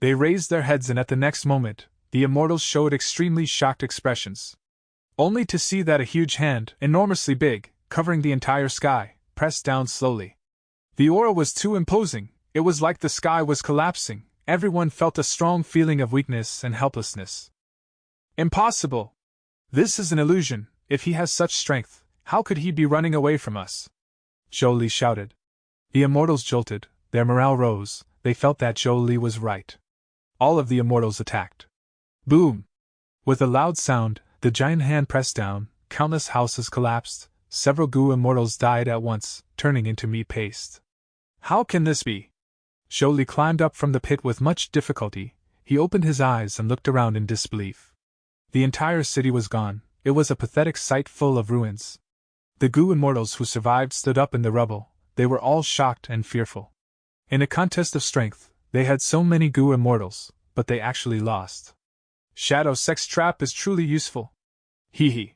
They raised their heads and at the next moment, the immortals showed extremely shocked expressions. Only to see that a huge hand, enormously big, covering the entire sky, pressed down slowly. The aura was too imposing, it was like the sky was collapsing. Everyone felt a strong feeling of weakness and helplessness. Impossible! This is an illusion. If he has such strength, how could he be running away from us? Zhou Li shouted. The immortals jolted, their morale rose, they felt that Zhou Li was right. All of the immortals attacked. Boom! With a loud sound, the giant hand pressed down, countless houses collapsed, several Gu immortals died at once, turning into meat paste. How can this be? Zhou Li climbed up from the pit with much difficulty. He opened his eyes and looked around in disbelief. The entire city was gone. It was a pathetic sight full of ruins. The Gu immortals who survived stood up in the rubble. They were all shocked and fearful. In a contest of strength, they had so many Gu immortals, but they actually lost. Shadow sex trap is truly useful. Hee hee.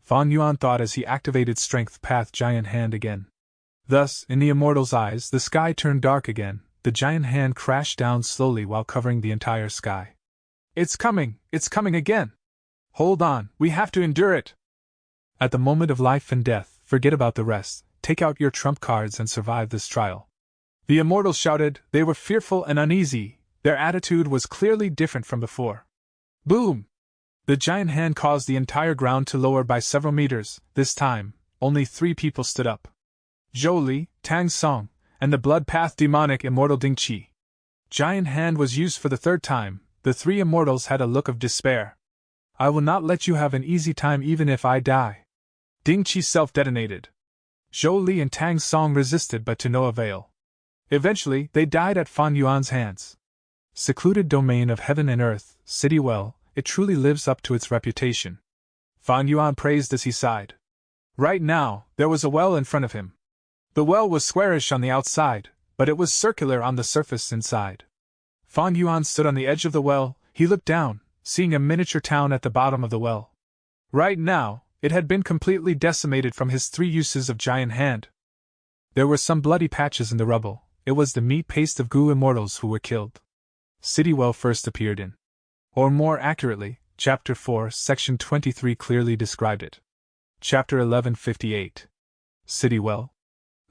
Fan Yuan thought as he activated Strength Path Giant Hand again. Thus, in the immortals' eyes, the sky turned dark again. The giant hand crashed down slowly while covering the entire sky. It's coming again! Hold on, we have to endure it! At the moment of life and death, forget about the rest, take out your trump cards and survive this trial. The immortals shouted, they were fearful and uneasy, their attitude was clearly different from before. Boom! The giant hand caused the entire ground to lower by several meters. This time, only 3 people stood up. Zhou Li, Tang Song, and the blood path demonic immortal Ding Qi. Giant hand was used for the 3rd time. The 3 immortals had a look of despair. I will not let you have an easy time even if I die. Ding Qi self-detonated. Zhou Li and Tang Song resisted but to no avail. Eventually, they died at Fan Yuan's hands. Secluded domain of heaven and earth, city well, it truly lives up to its reputation. Fan Yuan praised as he sighed. Right now, there was a well in front of him. The well was squarish on the outside, but it was circular on the surface inside. Fan Yuan stood on the edge of the well. He looked down, seeing a miniature town at the bottom of the well. Right now, it had been completely decimated from his 3 uses of giant hand. There were some bloody patches in the rubble. It was the meat paste of Gu immortals who were killed. City well first appeared in. Or more accurately, Chapter 4, Section 23 clearly described it. Chapter 1158. City well.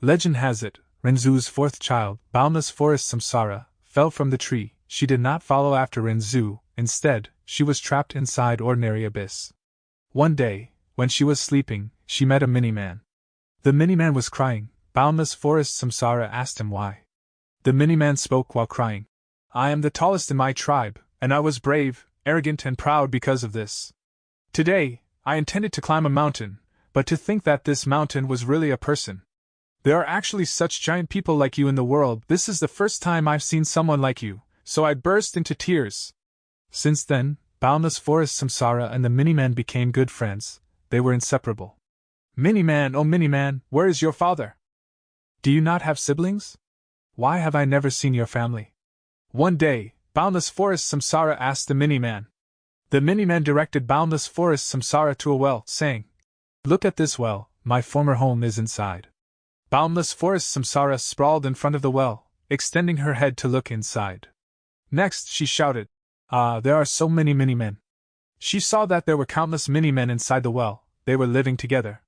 Legend has it, Renzu's 4th child, Boundless Forest Samsara, fell from the tree. She did not follow after Renzu, instead, she was trapped inside ordinary abyss. One day, when she was sleeping, she met a mini-man. The mini-man was crying. Boundless Forest Samsara asked him why. The mini-man spoke while crying. I am the tallest in my tribe, and I was brave, arrogant and proud because of this. Today, I intended to climb a mountain, but to think that this mountain was really a person. There are actually such giant people like you in the world. This is the first time I've seen someone like you, so I burst into tears. Since then, Boundless Forest Samsara and the mini-man became good friends. They were inseparable. Mini-Man, oh Mini-Man, where is your father? Do you not have siblings? Why have I never seen your family? One day, Boundless Forest Samsara asked the Mini-Man. The Mini-Man directed Boundless Forest Samsara to a well, saying, Look at this well, my former home is inside. Boundless Forest Samsara sprawled in front of the well, extending her head to look inside. Next, she shouted, Ah, there are so many Mini-Men. She saw that there were countless Mini-Men inside the well. They were living together.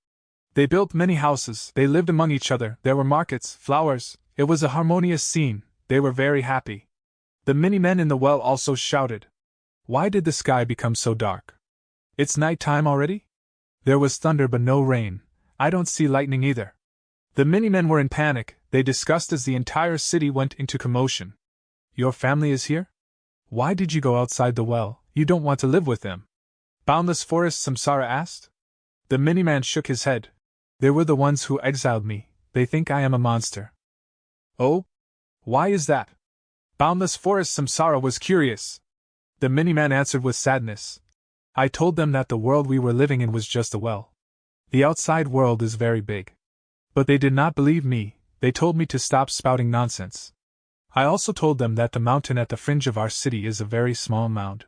They built many houses, they lived among each other, there were markets, flowers, it was a harmonious scene, they were very happy. The Mini-Men in the well also shouted, Why did the sky become so dark? It's night time already? There was thunder but no rain, I don't see lightning either. The Mini-Men were in panic, they discussed as the entire city went into commotion. Your family is here? Why did you go outside the well, you don't want to live with them? Boundless Forest Samsara asked. The Mini-Man shook his head. They were the ones who exiled me, they think I am a monster. Oh? Why is that? Boundless Forest Samsara was curious. The Mini-Man answered with sadness. I told them that the world we were living in was just a well. The outside world is very big. But they did not believe me, they told me to stop spouting nonsense. I also told them that the mountain at the fringe of our city is a very small mound.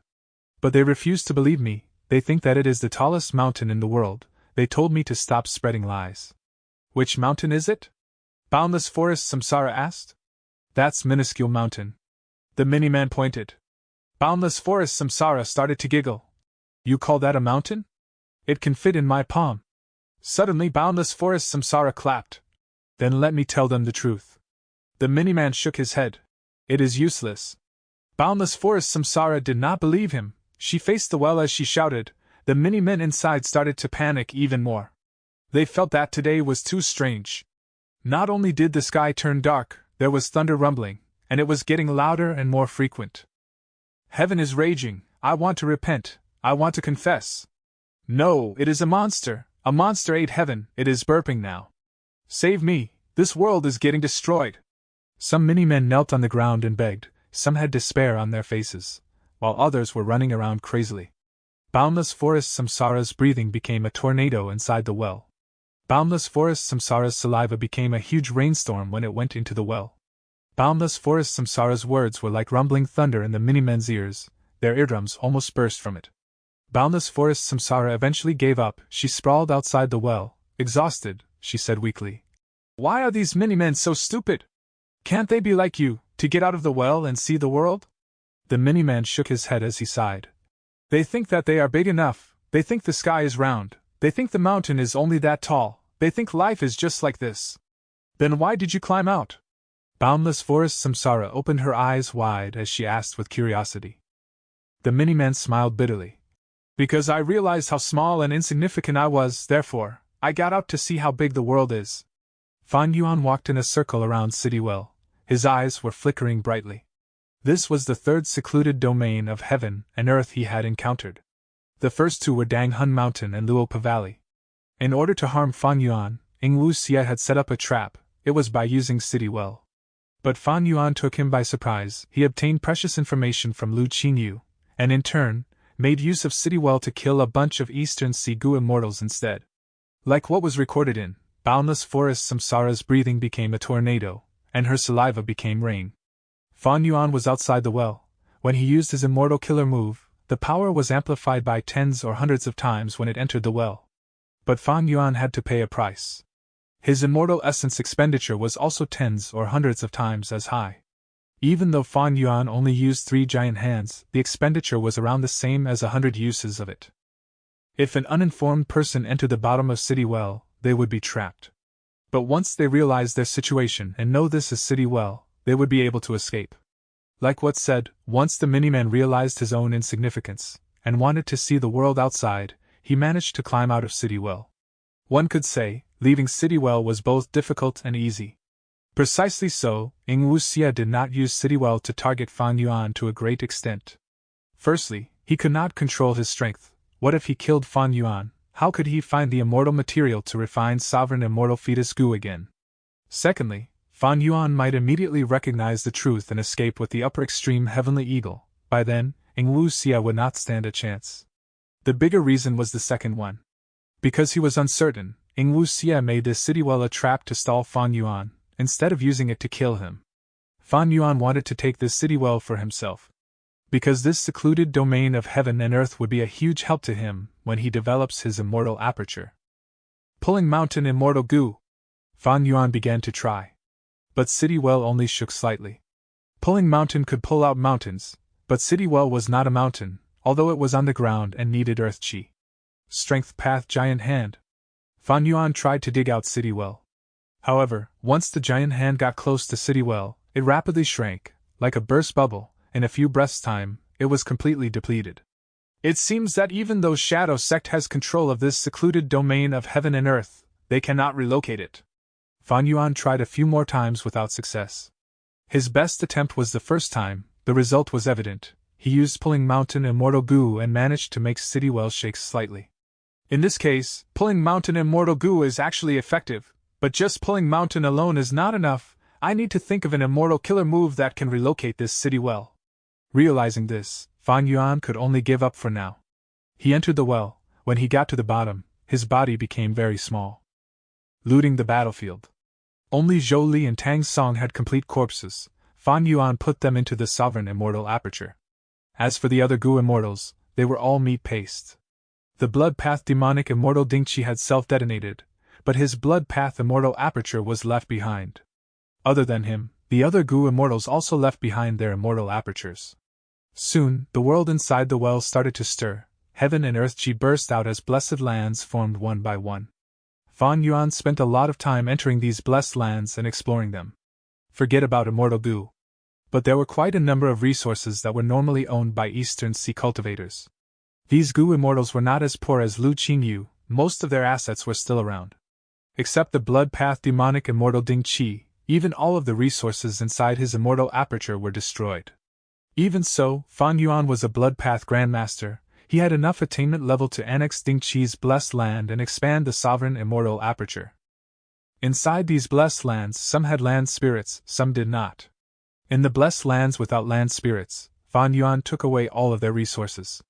But they refused to believe me, they think that it is the tallest mountain in the world. They told me to stop spreading lies. Which mountain is it? Boundless Forest Samsara asked. That's Minuscule Mountain. The Mini-Man pointed. Boundless Forest Samsara started to giggle. You call that a mountain? It can fit in my palm. Suddenly Boundless Forest Samsara clapped. Then let me tell them the truth. The Mini-Man shook his head. It is useless. Boundless Forest Samsara did not believe him. She faced the well as she shouted. The Mini-Men inside started to panic even more. They felt that today was too strange. Not only did the sky turn dark, there was thunder rumbling, and it was getting louder and more frequent. Heaven is raging, I want to repent, I want to confess. No, it is a monster ate heaven, it is burping now. Save me, this world is getting destroyed. Some Mini-Men knelt on the ground and begged, some had despair on their faces, while others were running around crazily. Boundless Forest Samsara's breathing became a tornado inside the well. Boundless Forest Samsara's saliva became a huge rainstorm when it went into the well. Boundless Forest Samsara's words were like rumbling thunder in the Mini-Men's ears, their eardrums almost burst from it. Boundless Forest Samsara eventually gave up, she sprawled outside the well, exhausted, she said weakly. Why are these Mini-Men so stupid? Can't they be like you, to get out of the well and see the world? The Mini-Man shook his head as he sighed. They think that they are big enough, they think the sky is round, they think the mountain is only that tall, they think life is just like this. Then why did you climb out? Boundless Forest Samsara opened her eyes wide as she asked with curiosity. The Mini-Man smiled bitterly. Because I realized how small and insignificant I was, therefore, I got out to see how big the world is. Fan Yuan walked in a circle around City Well, his eyes were flickering brightly. This was the third secluded domain of heaven and earth he had encountered. The first two were Dang Hun Mountain and Luopa Valley. In order to harm Fan Yuan, Ing Wu Xie had set up a trap, it was by using City Well. But Fan Yuan took him by surprise, he obtained precious information from Lu Qingyu, and in turn, made use of City Well to kill a bunch of Eastern Sea Gu immortals instead. Like what was recorded in Boundless Forest Samsara's breathing became a tornado, and her saliva became rain. Fan Yuan was outside the well. When he used his immortal killer move, the power was amplified by tens or hundreds of times when it entered the well. But Fan Yuan had to pay a price. His immortal essence expenditure was also tens or hundreds of times as high. Even though Fan Yuan only used 3 giant hands, the expenditure was around the same as 100 uses of it. If an uninformed person entered the bottom of City Well, they would be trapped. But once they realized their situation and know this is City Well, they would be able to escape. Like what said, once the Mini-Man realized his own insignificance, and wanted to see the world outside, he managed to climb out of City Well. One could say, leaving City Well was both difficult and easy. Precisely so, Ing Wu Xie did not use City Well to target Fan Yuan to a great extent. Firstly, he could not control his strength. What if he killed Fan Yuan? How could he find the immortal material to refine sovereign immortal fetus Gu again? Secondly, Fan Yuan might immediately recognize the truth and escape with the upper extreme heavenly eagle. By then, Ing Wu Xie would not stand a chance. The bigger reason was the second one. Because he was uncertain, Ing Wuxie made this city well a trap to stall Fan Yuan, instead of using it to kill him. Fan Yuan wanted to take this city well for himself, because this secluded domain of heaven and earth would be a huge help to him when he develops his immortal aperture. Pulling mountain immortal goo. Fan Yuan began to try. But City Well only shook slightly. Pulling mountain could pull out mountains, but City Well was not a mountain, although it was on the ground and needed earth chi. Strength path giant hand. Fan Yuan tried to dig out City Well. However, once the giant hand got close to City Well, it rapidly shrank, like a burst bubble. In a few breaths' time, it was completely depleted. It seems that even though Shadow Sect has control of this secluded domain of heaven and earth, they cannot relocate it. Fan Yuan tried a few more times without success. His best attempt was the first time. The result was evident. He used Pulling Mountain Immortal Goo and managed to make City Well shake slightly. In this case, Pulling Mountain Immortal Goo is actually effective, but just Pulling Mountain alone is not enough. I need to think of an immortal killer move that can relocate this City Well. Realizing this, Fan Yuan could only give up for now. He entered the well. When he got to the bottom, his body became very small. Looting the battlefield. Only Zhou Li and Tang Song had complete corpses. Fan Yuan put them into the sovereign immortal aperture. As for the other Gu immortals, they were all meat paste. The blood path demonic immortal Dingqi had self-detonated, but his blood path immortal aperture was left behind. Other than him, the other Gu immortals also left behind their immortal apertures. Soon, the world inside the well started to stir. Heaven and earth chi burst out as blessed lands formed one by one. Fan Yuan spent a lot of time entering these blessed lands and exploring them. Forget about immortal Gu. But there were quite a number of resources that were normally owned by Eastern Sea cultivators. These Gu immortals were not as poor as Lu Qingyu. Most of their assets were still around. Except the blood path demonic immortal Ding Qi, even all of the resources inside his immortal aperture were destroyed. Even so, Fan Yuan was a blood path grandmaster. He had enough attainment level to annex Ding Qi's blessed land and expand the sovereign immortal aperture. Inside these blessed lands, some had land spirits, some did not. In the blessed lands without land spirits, Fan Yuan took away all of their resources.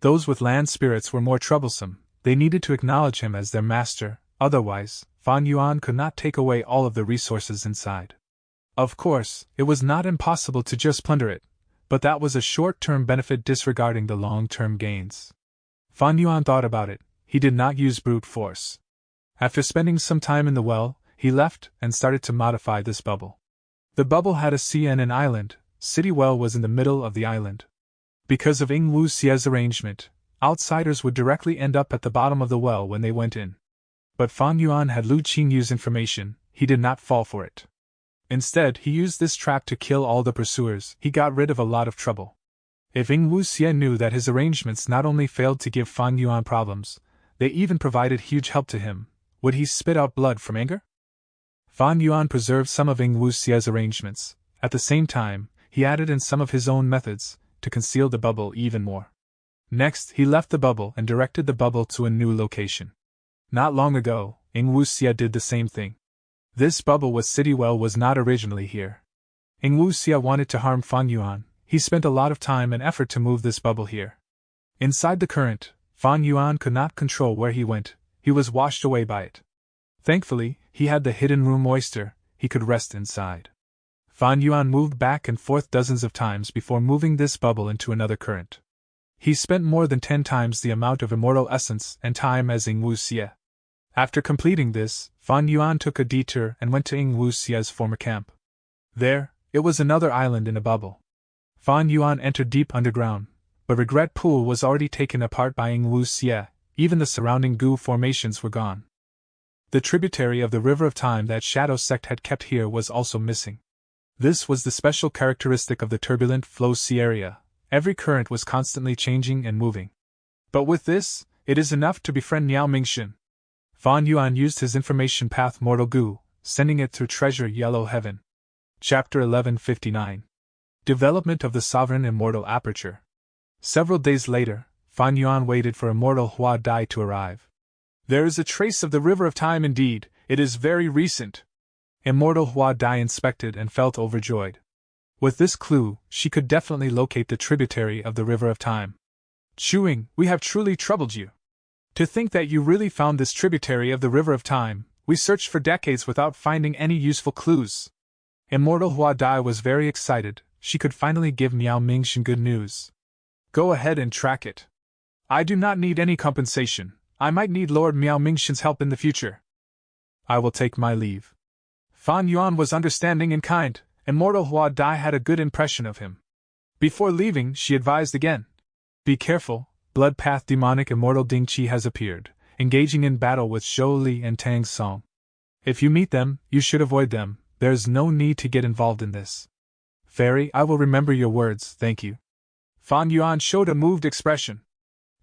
Those with land spirits were more troublesome. They needed to acknowledge him as their master, otherwise, Fan Yuan could not take away all of the resources inside. Of course, it was not impossible to just plunder it, but that was a short-term benefit disregarding the long-term gains. Fan Yuan thought about it. He did not use brute force. After spending some time in the well, he left and started to modify this bubble. The bubble had a sea and an island. City Well was in the middle of the island. Because of Ing Wuxie's arrangement, outsiders would directly end up at the bottom of the well when they went in. But Fan Yuan had Lu Qingyu's information. He did not fall for it. Instead, he used this trap to kill all the pursuers. He got rid of a lot of trouble. If Ing Wuxie knew that his arrangements not only failed to give Fan Yuan problems, they even provided huge help to him, would he spit out blood from anger? Fan Yuan preserved some of Ing Wuxie's arrangements. At the same time, he added in some of his own methods to conceal the bubble even more. Next, he left the bubble and directed the bubble to a new location. Not long ago, Ing Wuxie did the same thing. This bubble with City Well was not originally here. Ing Wuxie wanted to harm Fan Yuan. He spent a lot of time and effort to move this bubble here. Inside the current, Fan Yuan could not control where he went. He was washed away by it. Thankfully, he had the hidden room oyster. He could rest inside. Fan Yuan moved back and forth dozens of times before moving this bubble into another current. He spent more than 10 times the amount of immortal essence and time as Ing Wuxie. After completing this, Fan Yuan took a detour and went to Ing Wuxie's former camp. There, it was another island in a bubble. Fan Yuan entered deep underground, but Regret Pool was already taken apart by Ing Wuxie. Even the surrounding Gu formations were gone. The tributary of the River of Time that Shadow Sect had kept here was also missing. This was the special characteristic of the turbulent flow sea area. Every current was constantly changing and moving. But with this, it is enough to befriend Niao Mingxin. Fan Yuan used his information path Mortal Gu, sending it through Treasure Yellow Heaven. Chapter 1159. Development of the Sovereign Immortal Aperture. Several days later, Fan Yuan waited for Immortal Hua Dai to arrive. There is a trace of the River of Time indeed. It is very recent. Immortal Hua Dai inspected and felt overjoyed. With this clue, she could definitely locate the tributary of the River of Time. Chewing, we have truly troubled you. To think that you really found this tributary of the River of Time. We searched for decades without finding any useful clues. Immortal Hua Dai was very excited. She could finally give Miao Mingxin good news. Go ahead and track it. I do not need any compensation. I might need Lord Miao Mingxin's help in the future. I will take my leave. Fan Yuan was understanding and kind. Immortal Hua Dai had a good impression of him. Before leaving, she advised again. Be careful, Blood Path demonic Immortal Ding Qi has appeared, engaging in battle with Zhou Li and Tang Song. If you meet them, you should avoid them. There is no need to get involved in this. Fairy, I will remember your words, thank you. Fan Yuan showed a moved expression.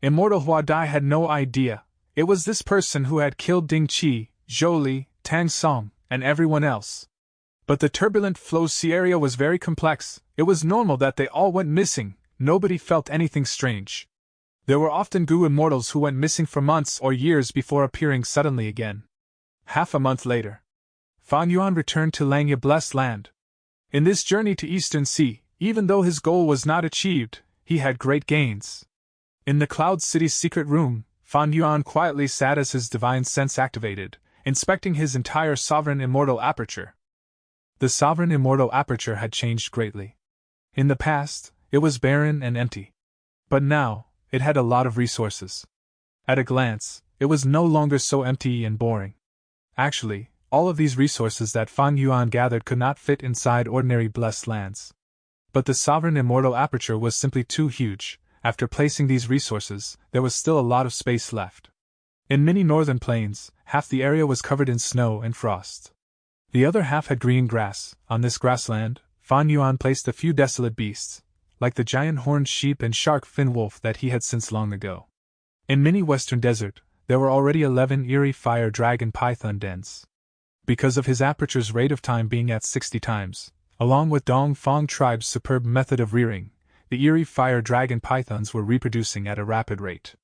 Immortal Hua Dai had no idea. It was this person who had killed Ding Qi, Zhou Li, Tang Song, and everyone else. But the turbulent flow sea area was very complex. It was normal that they all went missing. Nobody felt anything strange. There were often Gu immortals who went missing for months or years before appearing suddenly again. Half a month later, Fan Yuan returned to Langya Blessed Land. In this journey to Eastern Sea, even though his goal was not achieved, he had great gains. In the Cloud City's secret room, Fan Yuan quietly sat as his divine sense activated, inspecting his entire sovereign immortal aperture. The sovereign immortal aperture had changed greatly. In the past, it was barren and empty. But now, it had a lot of resources. At a glance, it was no longer so empty and boring. Actually, all of these resources that Fan Yuan gathered could not fit inside ordinary blessed lands. But the sovereign immortal aperture was simply too huge. After placing these resources, there was still a lot of space left. In many northern plains, half the area was covered in snow and frost. The other half had green grass. On this grassland, Fan Yuan placed a few desolate beasts, like the giant horned sheep and shark fin wolf that he had since long ago. In many western desert, there were already 11 eerie fire dragon python dens. Because of his aperture's rate of time being at 60 times, along with Dong Fong tribe's superb method of rearing, the eerie fire dragon pythons were reproducing at a rapid rate.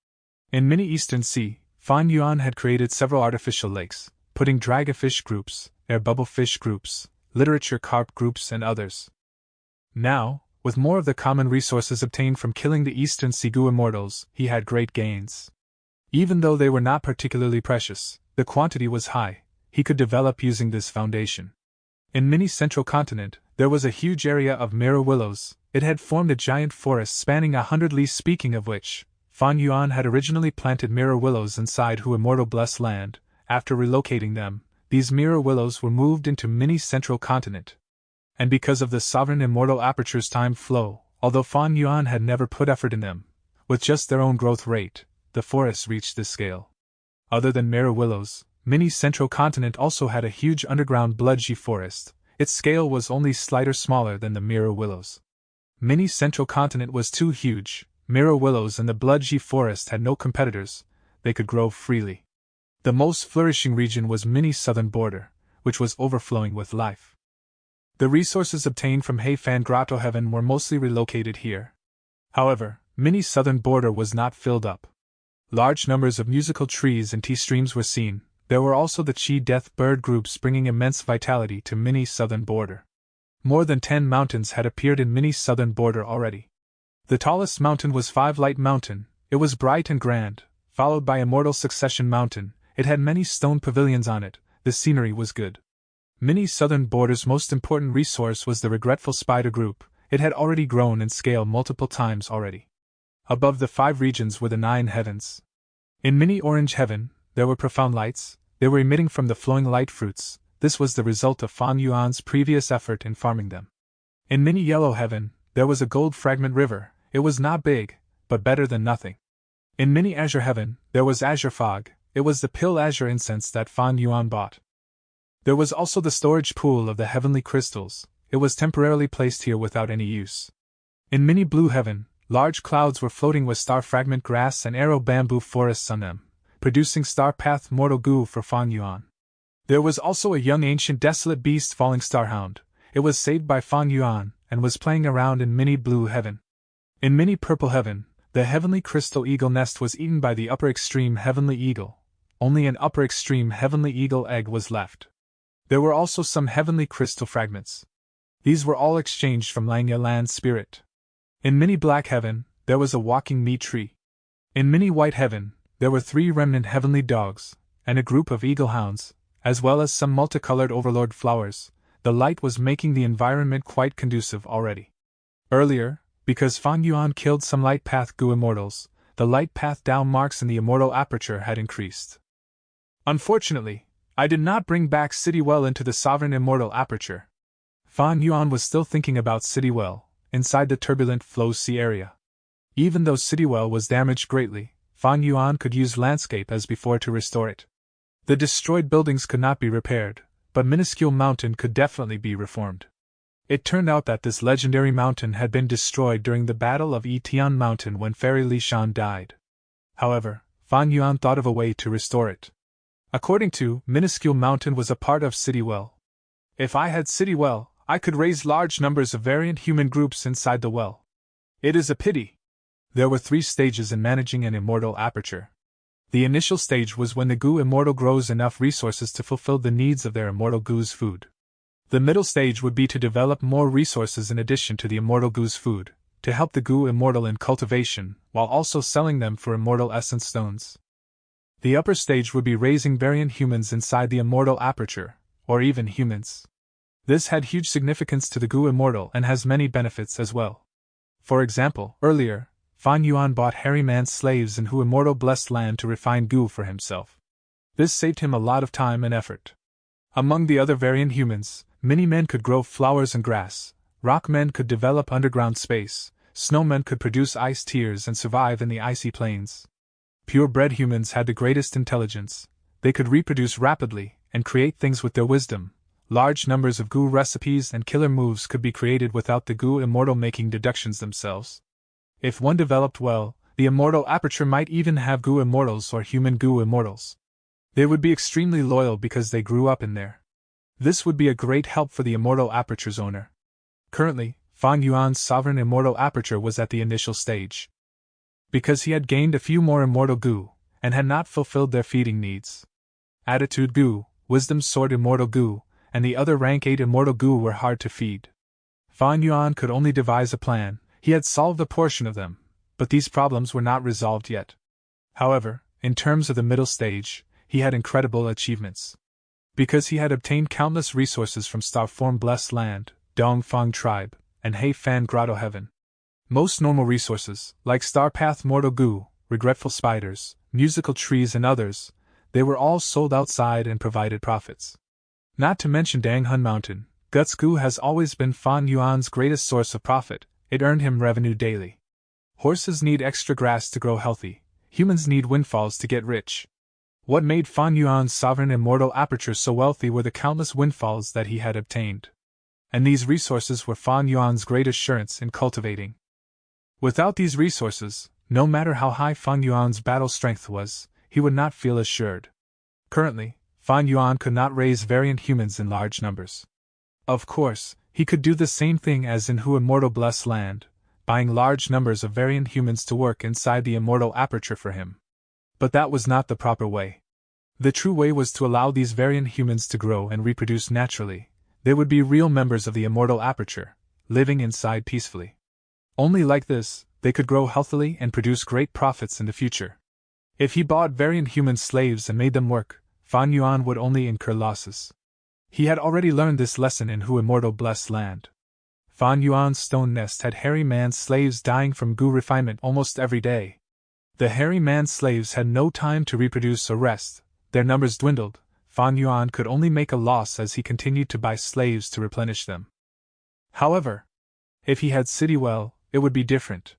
In many Eastern Sea, Fan Yuan had created several artificial lakes, putting dragonfish groups, air bubblefish groups, literature carp groups and others. Now, with more of the common resources obtained from killing the Eastern Sea Gu immortals, he had great gains. Even though they were not particularly precious, the quantity was high. He could develop using this foundation. In many central continent, there was a huge area of mirror willows. It had formed a giant forest spanning 100 li, speaking of which, Fan Yuan had originally planted mirror willows inside Hu Immortal Blessed Land. After relocating them, these mirror willows were moved into many central continent. And because of the sovereign immortal aperture's time flow, although Fan Yuan had never put effort in them, with just their own growth rate, the forests reached this scale. Other than mirror willows, many central continent also had a huge underground bloodji forest. Its scale was only slightly smaller than the mirror willows. Many central continent was too huge. Mirror willows and the bloodji forest had no competitors. They could grow freely. The most flourishing region was Mini southern border, which was overflowing with life. The resources obtained from Heifan Grotto Heaven were mostly relocated here. However, Mini southern border was not filled up. Large numbers of musical trees and tea streams were seen. There were also the Chi Death bird groups bringing immense vitality to Mini southern border. More than 10 mountains had appeared in Mini southern border already. The tallest mountain was 5 Light Mountain. It was bright and grand, followed by Immortal Succession Mountain. It had many stone pavilions on it. The scenery was good. Mini southern border's most important resource was the Regretful Spider group. It had already grown in scale multiple times already. Above the 5 regions were the 9 heavens. In Mini Orange Heaven, there were profound lights. They were emitting from the flowing light fruits. This was the result of Fan Yuan's previous effort in farming them. In Mini Yellow Heaven, there was a gold fragment river. It was not big, but better than nothing. In Mini Azure Heaven, there was azure fog. It was the pill azure incense that Fan Yuan bought. There was also the storage pool of the heavenly crystals. It was temporarily placed here without any use. In Mini Blue Heaven, large clouds were floating with star fragment grass and arrow bamboo forests on them, producing star path mortal goo for Fan Yuan. There was also a young ancient desolate beast falling starhound. It was saved by Fan Yuan and was playing around in Mini Blue Heaven. In Mini Purple Heaven, the heavenly crystal eagle nest was eaten by the upper extreme heavenly eagle. Only an upper extreme heavenly eagle egg was left. There were also some heavenly crystal fragments. These were all exchanged from Langya Land Spirit. In Mini Black Heaven, there was a walking meat tree. In Mini White Heaven, There were 3 remnant heavenly dogs, and a group of eagle hounds, as well as some multicolored overlord flowers. The light was making the environment quite conducive already. Earlier, because Fan Yuan killed some light path Gu immortals, the light path Dao marks in the immortal aperture had increased. Unfortunately, I did not bring back City Well into the sovereign immortal aperture. Fan Yuan was still thinking about City Well, inside the turbulent flow sea area. Even though City Well was damaged greatly, Fan Yuan could use landscape as before to restore it. The destroyed buildings could not be repaired, but minuscule mountain could definitely be reformed. It turned out that this legendary mountain had been destroyed during the Battle of Yitian Mountain when Fairy Li Shan died. However, Fan Yuan thought of a way to restore it. According to minuscule mountain was a part of City Well. If I had City Well, I could raise large numbers of variant human groups inside the well. It is a pity. There were 3 stages in managing an immortal aperture. The initial stage was when the Gu immortal grows enough resources to fulfill the needs of their immortal Gu's food. The middle stage would be to develop more resources in addition to the immortal Gu's food, to help the Gu immortal in cultivation, while also selling them for immortal essence stones. The upper stage would be raising variant humans inside the immortal aperture, or even humans. This had huge significance to the Gu immortal and has many benefits as well. For example, earlier, Fan Yuan bought hairy man slaves in Hu immortal blessed land to refine Gu for himself. This saved him a lot of time and effort. Among the other variant humans, mini-men could grow flowers and grass, rock-men could develop underground space, snowmen could produce ice tiers and survive in the icy plains. Purebred humans had the greatest intelligence. They could reproduce rapidly and create things with their wisdom. Large numbers of Gu recipes and killer moves could be created without the Gu immortal making deductions themselves. If one developed well, the immortal aperture might even have Gu immortals or human Gu immortals. They would be extremely loyal because they grew up in there. This would be a great help for the immortal aperture's owner. Currently, Fan Yuan's sovereign immortal aperture was at the initial stage. Because he had gained a few more immortal Gu, and had not fulfilled their feeding needs. Attitude Gu, Wisdom Sword immortal Gu, and the other rank 8 immortal Gu were hard to feed. Fan Yuan could only devise a plan. He had solved a portion of them, but these problems were not resolved yet. However, in terms of the middle stage, he had incredible achievements. Because he had obtained countless resources from Starform Blessed Land, Dongfang Tribe, and Heifan Grotto Heaven. Most normal resources, like Starpath Mortal Gu, Regretful Spiders, Musical Trees and others, they were all sold outside and provided profits. Not to mention Danghun Mountain, Guts Gu has always been Fan Yuan's greatest source of profit. It earned him revenue daily. Horses need extra grass to grow healthy, humans need windfalls to get rich. What made Fan Yuan's sovereign immortal aperture so wealthy were the countless windfalls that he had obtained. And these resources were Fan Yuan's great assurance in cultivating. Without these resources, no matter how high Fan Yuan's battle strength was, he would not feel assured. Currently, Fan Yuan could not raise variant humans in large numbers. Of course, he could do the same thing as in Hu Immortal Blessed Land, buying large numbers of variant humans to work inside the immortal aperture for him. But that was not the proper way. The true way was to allow these variant humans to grow and reproduce naturally. They would be real members of the immortal aperture, living inside peacefully. Only like this, they could grow healthily and produce great profits in the future. If he bought variant human slaves and made them work, Fan Yuan would only incur losses. He had already learned this lesson in Hu Immortal Blessed Land. Fan Yuan's stone nest had hairy man slaves dying from Gu refinement almost every day. The hairy man slaves had no time to reproduce or rest, their numbers dwindled. Fan Yuan could only make a loss as he continued to buy slaves to replenish them. However, if he had City Well, it would be different.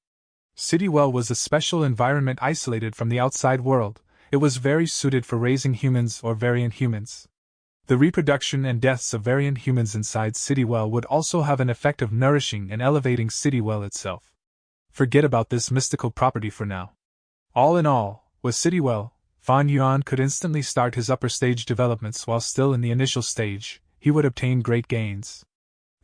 City Well was a special environment isolated from the outside world. It was very suited for raising humans or variant humans. The reproduction and deaths of variant humans inside City Well would also have an effect of nourishing and elevating City Well itself. Forget about this mystical property for now. All in all, with City Well, Fan Yuan could instantly start his upper stage developments while still in the initial stage. He would obtain great gains.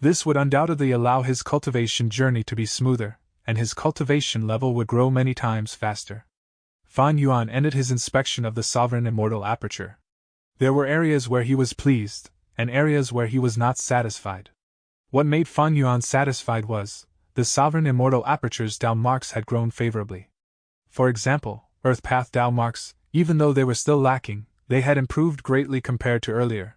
This would undoubtedly allow his cultivation journey to be smoother, and his cultivation level would grow many times faster. Fan Yuan ended his inspection of the sovereign immortal aperture. There were areas where he was pleased, and areas where he was not satisfied. What made Fan Yuan satisfied was, the sovereign immortal aperture's Dao marks had grown favorably. For example, Earth Path Dao marks, even though they were still lacking, they had improved greatly compared to earlier.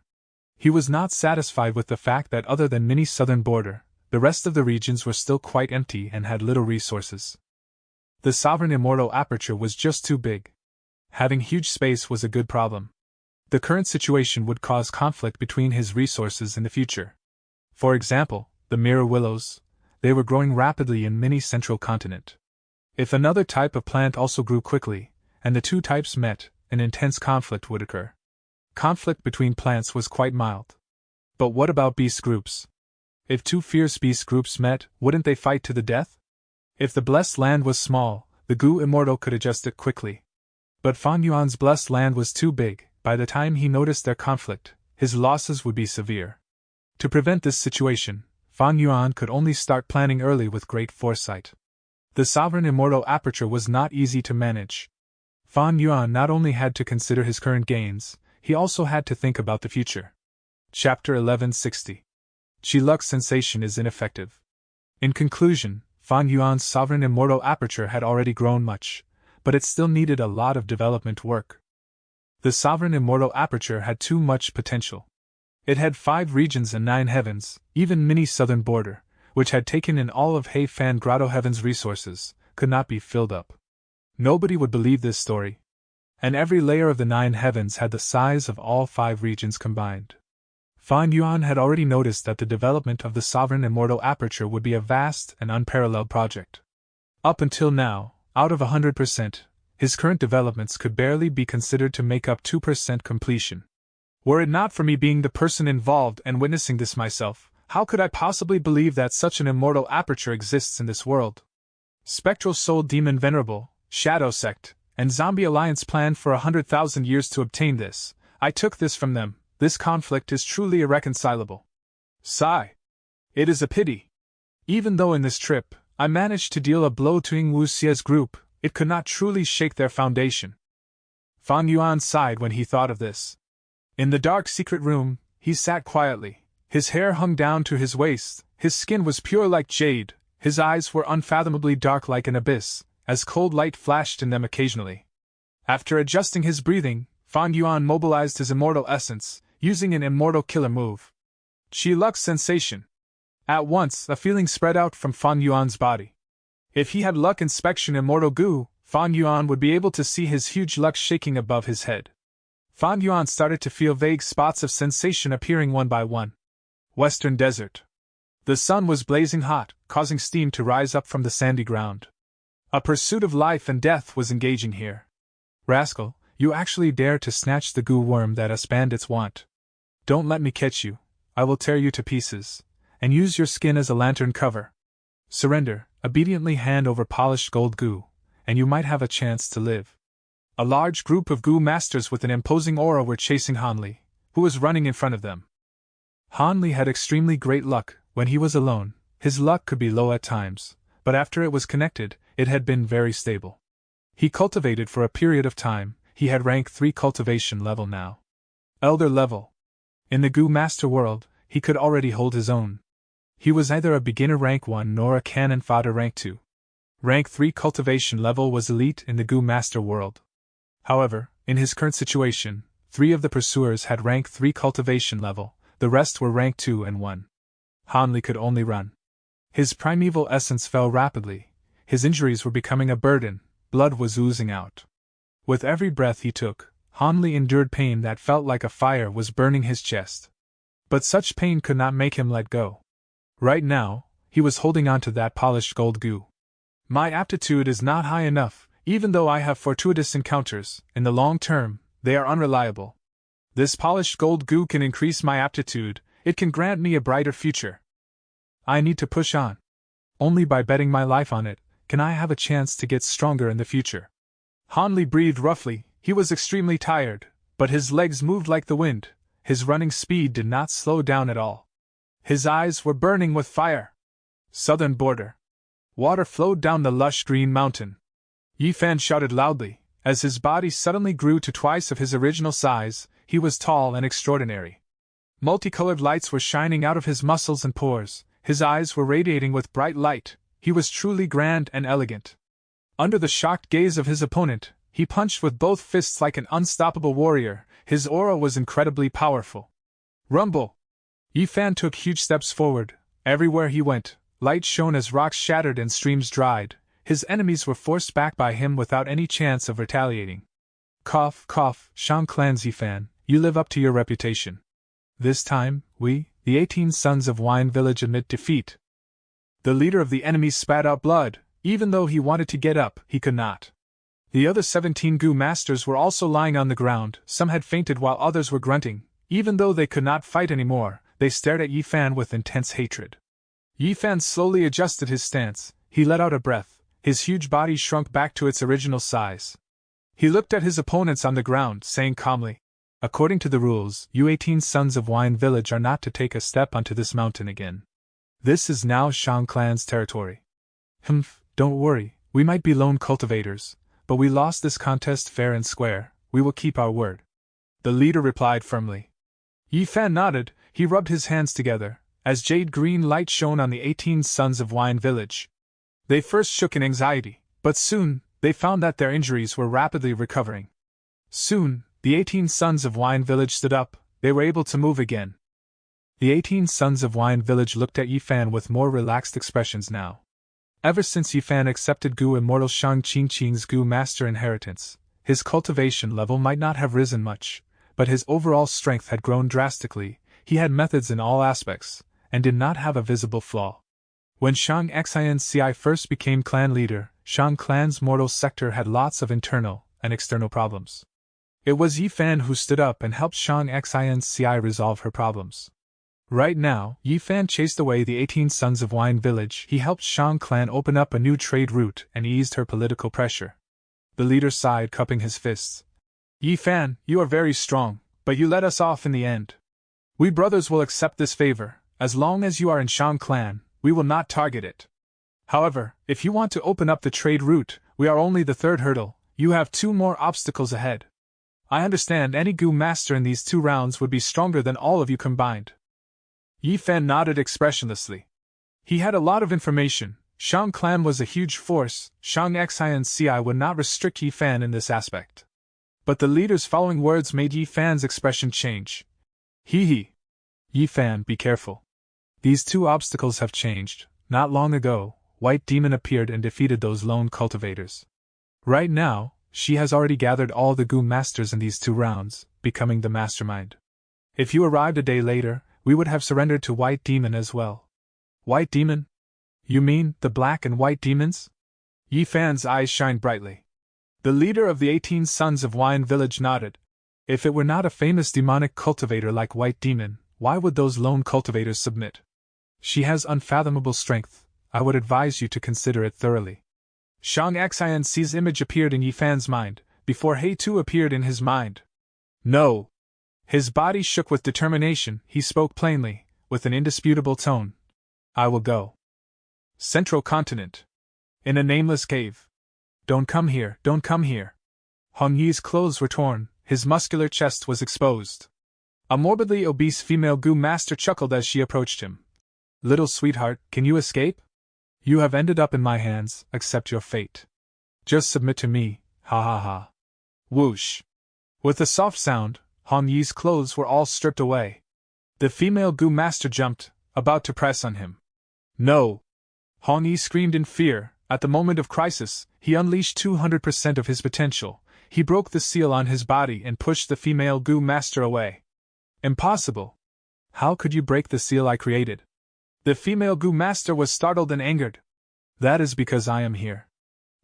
He was not satisfied with the fact that other than Mini's southern border, the rest of the regions were still quite empty and had little resources. The sovereign immortal aperture was just too big. Having huge space was a good problem. The current situation would cause conflict between his resources in the future. For example, the mirror willows, they were growing rapidly in Mini's central continent. If another type of plant also grew quickly, and the two types met, an intense conflict would occur. Conflict between plants was quite mild. But what about beast groups? If two fierce beast groups met, wouldn't they fight to the death? If the blessed land was small, the Gu Immortal could adjust it quickly. But Fan Yuan's blessed land was too big. By the time he noticed their conflict, his losses would be severe. To prevent this situation, Fan Yuan could only start planning early with great foresight. The sovereign immortal aperture was not easy to manage. Fan Yuan not only had to consider his current gains, he also had to think about the future. Chapter 1160. Qi Lux Sensation is ineffective. In conclusion, Fan Yuan's sovereign immortal aperture had already grown much, but it still needed a lot of development work. The sovereign immortal aperture had too much potential. It had 5 regions and 9 heavens, even Mini's southern border, which had taken in all of Hei Fan Grotto Heaven's resources, could not be filled up. Nobody would believe this story. And every layer of the 9 heavens had the size of all 5 regions combined. Fan Yuan had already noticed that the development of the sovereign immortal aperture would be a vast and unparalleled project. Up until now, out of 100%, his current developments could barely be considered to make up 2% completion. Were it not for me being the person involved and witnessing this myself, how could I possibly believe that such an immortal aperture exists in this world? Spectral Soul Demon Venerable, Shadow Sect, and Zombie Alliance planned for 100,000 years to obtain this. I took this from them. This conflict is truly irreconcilable. Sigh. It is a pity. Even though in this trip, I managed to deal a blow to Ying Wuxia's group, it could not truly shake their foundation. Fan Yuan sighed when he thought of this. In the dark secret room, he sat quietly. His hair hung down to his waist, his skin was pure like jade, his eyes were unfathomably dark like an abyss, as cold light flashed in them occasionally. After adjusting his breathing, Fan Yuan mobilized his immortal essence, using an immortal killer move. Qi Lux Sensation. At once, a feeling spread out from Fan Yuan's body. If he had Luck Inspection Immortal Gu, Fan Yuan would be able to see his huge Luck shaking above his head. Fan Yuan started to feel vague spots of sensation appearing one by one. Western Desert. The sun was blazing hot, causing steam to rise up from the sandy ground. A pursuit of life and death was engaging here. Rascal, you actually dare to snatch the Gu worm that us bandits want. Don't let me catch you, I will tear you to pieces, and use your skin as a lantern cover. Surrender, obediently hand over polished gold Gu, and you might have a chance to live. A large group of Gu masters with an imposing aura were chasing Hanli, who was running in front of them. Hanli had extremely great luck. When he was alone, his luck could be low at times, but after it was connected, it had been very stable. He cultivated for a period of time. He had rank 3 cultivation level now. Elder level. In the Gu Master world, he could already hold his own. He was neither a beginner rank 1 nor a cannon fodder rank 2. Rank 3 cultivation level was elite in the Gu Master world. However, in his current situation, 3 of the pursuers had rank 3 cultivation level, the rest were rank 2 and 1. Hanli could only run. His primeval essence fell rapidly, his injuries were becoming a burden, blood was oozing out. With every breath he took, Hanli endured pain that felt like a fire was burning his chest. But such pain could not make him let go. Right now, he was holding on to that polished gold Gu. My aptitude is not high enough, even though I have fortuitous encounters, in the long term, they are unreliable. This polished gold Gu can increase my aptitude, it can grant me a brighter future. I need to push on. Only by betting my life on it, can I have a chance to get stronger in the future. Hanli breathed roughly, he was extremely tired, but his legs moved like the wind, his running speed did not slow down at all. His eyes were burning with fire. Southern border. Water flowed down the lush green mountain. Yi Fan shouted loudly, as his body suddenly grew to twice of his original size, he was tall and extraordinary. Multicolored lights were shining out of his muscles and pores, his eyes were radiating with bright light, he was truly grand and elegant. Under the shocked gaze of his opponent, He punched with both fists like an unstoppable warrior. His aura was incredibly powerful. Rumble! Yi Fan took huge steps forward. Everywhere he went, light shone as rocks shattered and streams dried. His enemies were forced back by him without any chance of retaliating. Cough, cough, Shang Clan's Yi Fan, you live up to your reputation. This time, we, the 18 Sons of Wine Village, admit defeat. The leader of the enemies spat out blood. Even though he wanted to get up, he could not. The other 17 Gu Masters were also lying on the ground. Some had fainted while others were grunting. Even though they could not fight anymore, they stared at Yi Fan with intense hatred. Yi Fan slowly adjusted his stance. He let out a breath. His huge body shrunk back to its original size. He looked at his opponents on the ground, saying calmly, "According to the rules, you 18 Sons of Wine Village are not to take a step onto this mountain again. This is now Shang Clan's territory." Don't worry, we might be lone cultivators, but we lost this contest fair and square. We will keep our word. The leader replied firmly. Yi Fan nodded. He rubbed his hands together, as jade green light shone on the 18 Sons of Wine Village. They first shook in anxiety, but soon, they found that their injuries were rapidly recovering. Soon, the 18 Sons of Wine Village stood up. They were able to move again. The 18 Sons of Wine Village looked at Yi Fan with more relaxed expressions now. Ever since Yi Fan accepted Gu Immortal Shang Qingqing's Gu Master inheritance, his cultivation level might not have risen much, but his overall strength had grown drastically. He had methods in all aspects, and did not have a visible flaw. When Shang Xinci first became clan leader, Shang Clan's mortal sector had lots of internal and external problems. It was Yi Fan who stood up and helped Shang Xinci resolve her problems. Right now, Yi Fan chased away the 18 Sons of Wine Village. He helped Shang Clan open up a new trade route and eased her political pressure. The leader sighed, cupping his fists. Yi Fan, you are very strong, but you let us off in the end. We brothers will accept this favor. As long as you are in Shang Clan, we will not target it. However, if you want to open up the trade route, we are only the third hurdle. You have 2 more obstacles ahead. I understand any Gu Master in these 2 rounds would be stronger than all of you combined. Yi Fan nodded expressionlessly. He had a lot of information. Shang Clan was a huge force. Shang Xinci would not restrict Yi Fan in this aspect. But the leader's following words made Yi Fan's expression change. Hee. Yi Fan, be careful. These 2 obstacles have changed. Not long ago, White Demon appeared and defeated those lone cultivators. Right now, she has already gathered all the Gu Masters in these 2 rounds, becoming the mastermind. If you arrived a day later, we would have surrendered to White Demon as well. White Demon? You mean the Black and White Demons? Yi Fan's eyes shined brightly. The leader of the 18 Sons of Wine Village nodded. If it were not a famous demonic cultivator like White Demon, why would those lone cultivators submit? She has unfathomable strength. I would advise you to consider it thoroughly. Shang Xinci's image appeared in Yi Fan's mind, before He too appeared in his mind. No! His body shook with determination. He spoke plainly, with an indisputable tone. I will go. Central Continent. In a nameless cave. Don't come here, don't come here. Hong Yi's clothes were torn, his muscular chest was exposed. A morbidly obese female Gu Master chuckled as she approached him. Little sweetheart, can you escape? You have ended up in my hands, accept your fate. Just submit to me, ha ha ha. Whoosh. With a soft sound, Hong Yi's clothes were all stripped away. The female Gu Master jumped, about to press on him. No! Hong Yi screamed in fear. At the moment of crisis, he unleashed 200% of his potential. He broke the seal on his body and pushed the female Gu Master away. Impossible! How could you break the seal I created? The female Gu Master was startled and angered. That is because I am here.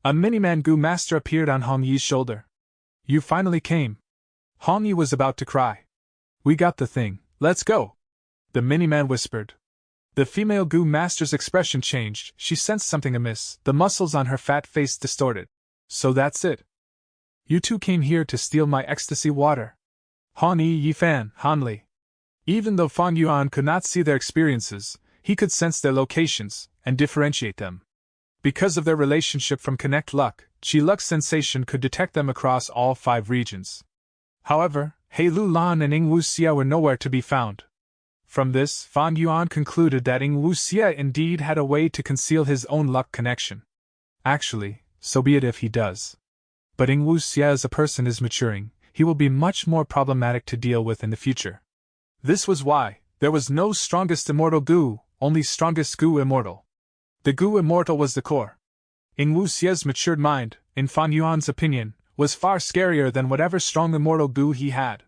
A Miniman Gu Master appeared on Hong Yi's shoulder. You finally came. Hong Yi was about to cry. We got the thing, let's go! The Miniman whispered. The female Gu Master's expression changed. She sensed something amiss. The muscles on her fat face distorted. So that's it. You two came here to steal my ecstasy water. Han Yi, Yi Fan, Han Li. Even though Fang Yuan could not see their experiences, he could sense their locations and differentiate them. Because of their relationship from Connect Luck, Chi Luck's sensation could detect them across all 5 regions. However, He Lu Lan and Ing Wu Xia were nowhere to be found. From this, Fang Yuan concluded that Ing Wu Xia indeed had a way to conceal his own luck connection. Actually, so be it if he does. But Ing Wu Xie as a person is maturing, he will be much more problematic to deal with in the future. This was why there was no strongest immortal Gu, only strongest Gu immortal. The Gu immortal was the core. Ing Wu Xie's matured mind, in Fan Yuan's opinion, was far scarier than whatever strong immortal Gu he had.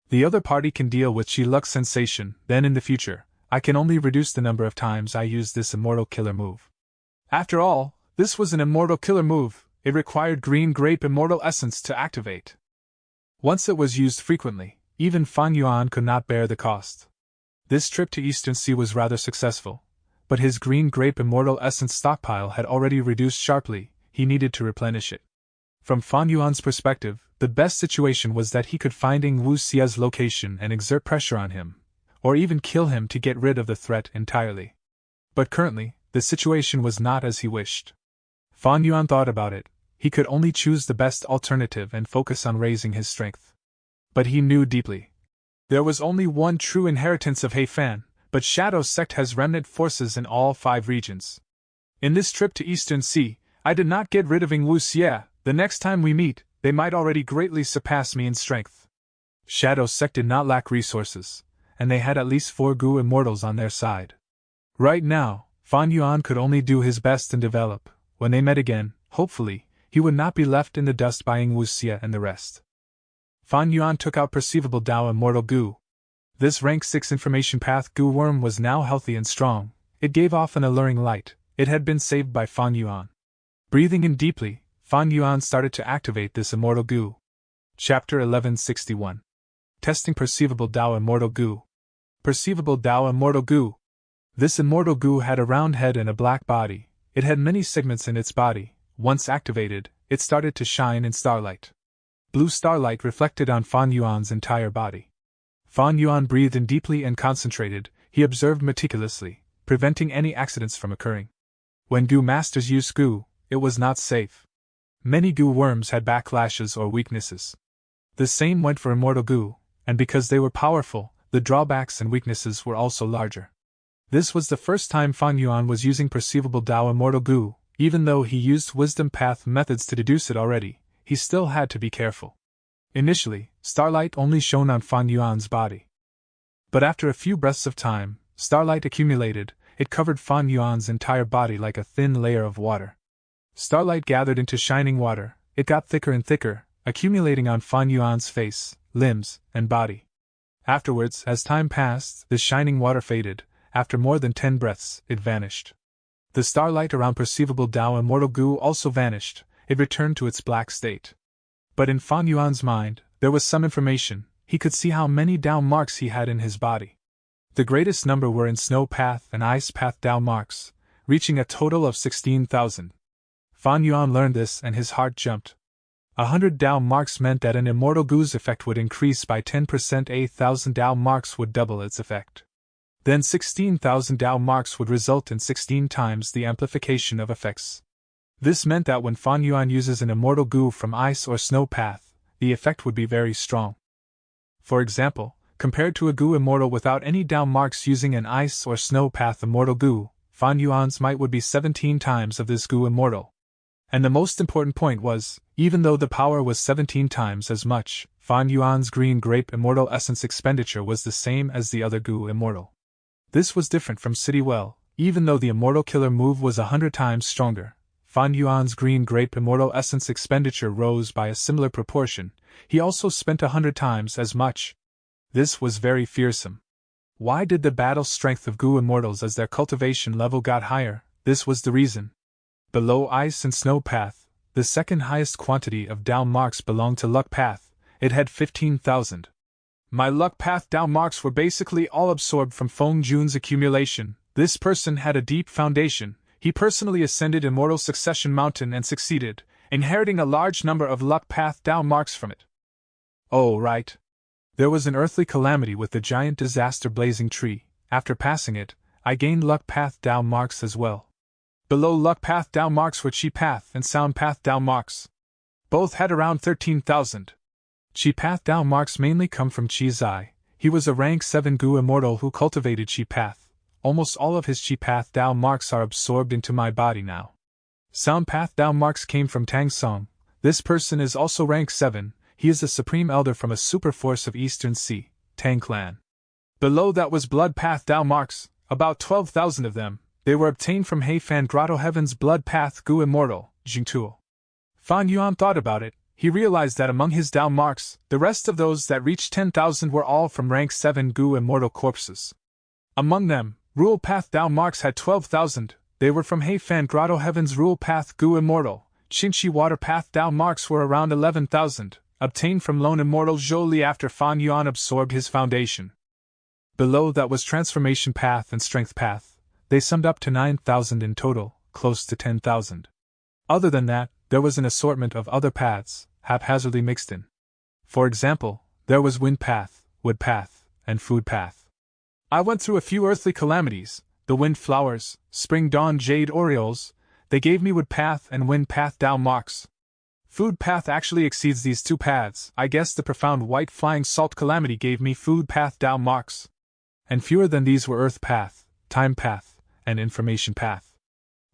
The other party can deal with Qi Luck sensation, then in the future, I can only reduce the number of times I use this immortal killer move. After all, this was an immortal killer move, it required green grape immortal essence to activate. Once it was used frequently, even Fan Yuan could not bear the cost. This trip to Eastern Sea was rather successful, but his green grape immortal essence stockpile had already reduced sharply, he needed to replenish it. From Fan Yuan's perspective, the best situation was that he could find Ing Wu Xie's location and exert pressure on him, or even kill him to get rid of the threat entirely. But currently, the situation was not as he wished. Fan Yuan thought about it, he could only choose the best alternative and focus on raising his strength. But he knew deeply. There was only one true inheritance of Heifan, but Shadow Sect has remnant forces in all 5 regions. In this trip to Eastern Sea, I did not get rid of Ing Wu Xie. The next time we meet, they might already greatly surpass me in strength. Shadow Sect did not lack resources, and they had at least 4 Gu immortals on their side. Right now, Fan Yuan could only do his best and develop. When they met again, hopefully, he would not be left in the dust by Ing Wu Xie and the rest. Fan Yuan took out Perceivable Dao Immortal Gu. This rank 6 information path Gu worm was now healthy and strong, it gave off an alluring light, it had been saved by Fan Yuan. Breathing in deeply, Fan Yuan started to activate this Immortal Gu. Chapter 1161. Testing Perceivable Dao Immortal Gu. Perceivable Dao Immortal Gu. This Immortal Gu had a round head and a black body, it had many segments in its body, once activated, it started to shine in starlight. Blue starlight reflected on Fan Yuan's entire body. Fan Yuan breathed in deeply and concentrated, he observed meticulously, preventing any accidents from occurring. When Gu masters used Gu, it was not safe. Many Gu worms had backlashes or weaknesses. The same went for Immortal Gu, and because they were powerful, the drawbacks and weaknesses were also larger. This was the first time Fan Yuan was using Perceivable Dao Immortal Gu, even though he used Wisdom Path methods to deduce it already, he still had to be careful. Initially, starlight only shone on Fan Yuan's body. But after a few breaths of time, starlight accumulated, it covered Fan Yuan's entire body like a thin layer of water. Starlight gathered into shining water, it got thicker and thicker, accumulating on Fan Yuan's face, limbs, and body. Afterwards, as time passed, the shining water faded, after more than 10 breaths, it vanished. The starlight around Perceivable Dao Immortal Gu also vanished, it returned to its black state. But in Fan Yuan's mind, there was some information, he could see how many Dao marks he had in his body. The greatest number were in Snow Path and Ice Path Dao marks, reaching a total of 16,000. Fan Yuan learned this and his heart jumped. 100 Dao marks meant that an Immortal Gu's effect would increase by 10%, 8,000 Dao marks would double its effect. Then 16,000 Dao marks would result in 16 times the amplification of effects. This meant that when Fan Yuan uses an Immortal Gu from Ice or Snow Path, the effect would be very strong. For example, compared to a Gu Immortal without any Dao marks using an Ice or Snow Path Immortal Gu, Fan Yuan's might would be 17 times of this Gu Immortal. And the most important point was, even though the power was 17 times as much, Fan Yuan's green grape immortal essence expenditure was the same as the other Gu Immortal. This was different from City Well, even though the Immortal Killer move was 100 times stronger. Fan Yuan's green grape immortal essence expenditure rose by a similar proportion, he also spent 100 times as much. This was very fearsome. Why did the battle strength of Gu Immortals as their cultivation level got higher? This was the reason. Below Ice and Snow Path, the second highest quantity of Dao marks belonged to Luck Path, it had 15,000. My Luck Path Dao marks were basically all absorbed from Feng Jun's accumulation. This person had a deep foundation, he personally ascended Immortal Succession Mountain and succeeded, inheriting a large number of Luck Path Dao marks from it. Oh, right. There was an earthly calamity with the giant disaster blazing tree. After passing it, I gained Luck Path Dao marks as well. Below Luck Path Dao marks were Chi Path and Sound Path Dao marks. Both had around 13,000. Chi Path Dao marks mainly come from Chi Zai. He was a rank 7 Gu Immortal who cultivated Chi Path. Almost all of his Chi Path Dao marks are absorbed into my body now. Sound Path Dao marks came from Tang Song. This person is also rank 7, he is the supreme elder from a super force of Eastern Sea, Tang clan. Below that was blood path Dao marks, about 12,000 of them. They were obtained from Heifan Grotto Heaven's blood path Gu Immortal, Jingtuo. Fan Yuan thought about it. He realized that among his Dao marks, the rest of those that reached 10,000 were all from rank 7 Gu Immortal corpses. Among them, Rule Path Dao marks had 12,000, they were from Heifan Grotto Heaven's Rule Path Gu Immortal. Qingqi Water Path Dao marks were around 11,000, obtained from Lone Immortal Zhou Li after Fan Yuan absorbed his foundation. Below that was Transformation Path and Strength Path, they summed up to 9,000 in total, close to 10,000. Other than that, there was an assortment of other paths, haphazardly mixed in. For example, there was Wind Path, Wood Path, and Food Path. I went through a few earthly calamities, the wind flowers, spring dawn jade orioles, they gave me Wood Path and Wind Path Dao marks. Food Path actually exceeds these two paths, I guess the profound white flying salt calamity gave me Food Path Dao marks. And fewer than these were Earth Path, Time Path, and Information Path.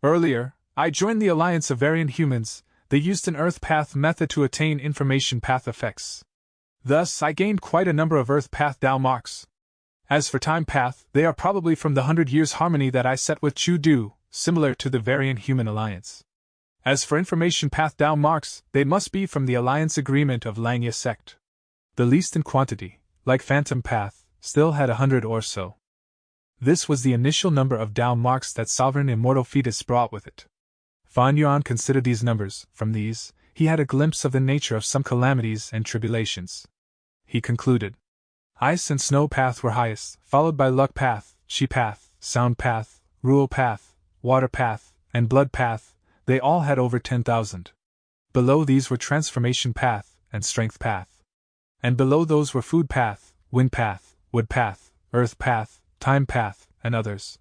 Earlier, I joined the Alliance of Variant Humans. They used an Earth Path method to attain Information Path effects. Thus, I gained quite a number of Earth Path Dao marks. As for Time Path, they are probably from the 100 Years Harmony that I set with Chu Du, similar to the Variant Human Alliance. As for Information Path Dao marks, they must be from the Alliance Agreement of Langya Sect. The least in quantity, like Phantom Path, still had 100 or so. This was the initial number of Dao marks that Sovereign Immortal Fetus brought with it. Fan Yuan considered these numbers. From these, he had a glimpse of the nature of some calamities and tribulations. He concluded. Ice and Snow Path were highest, followed by Luck Path, Chi Path, Sound Path, Rule Path, Water Path, and Blood Path. They all had over 10,000. Below these were Transformation Path and Strength Path. And below those were Food Path, Wind Path, Wood Path, Earth Path, Time Path, and others.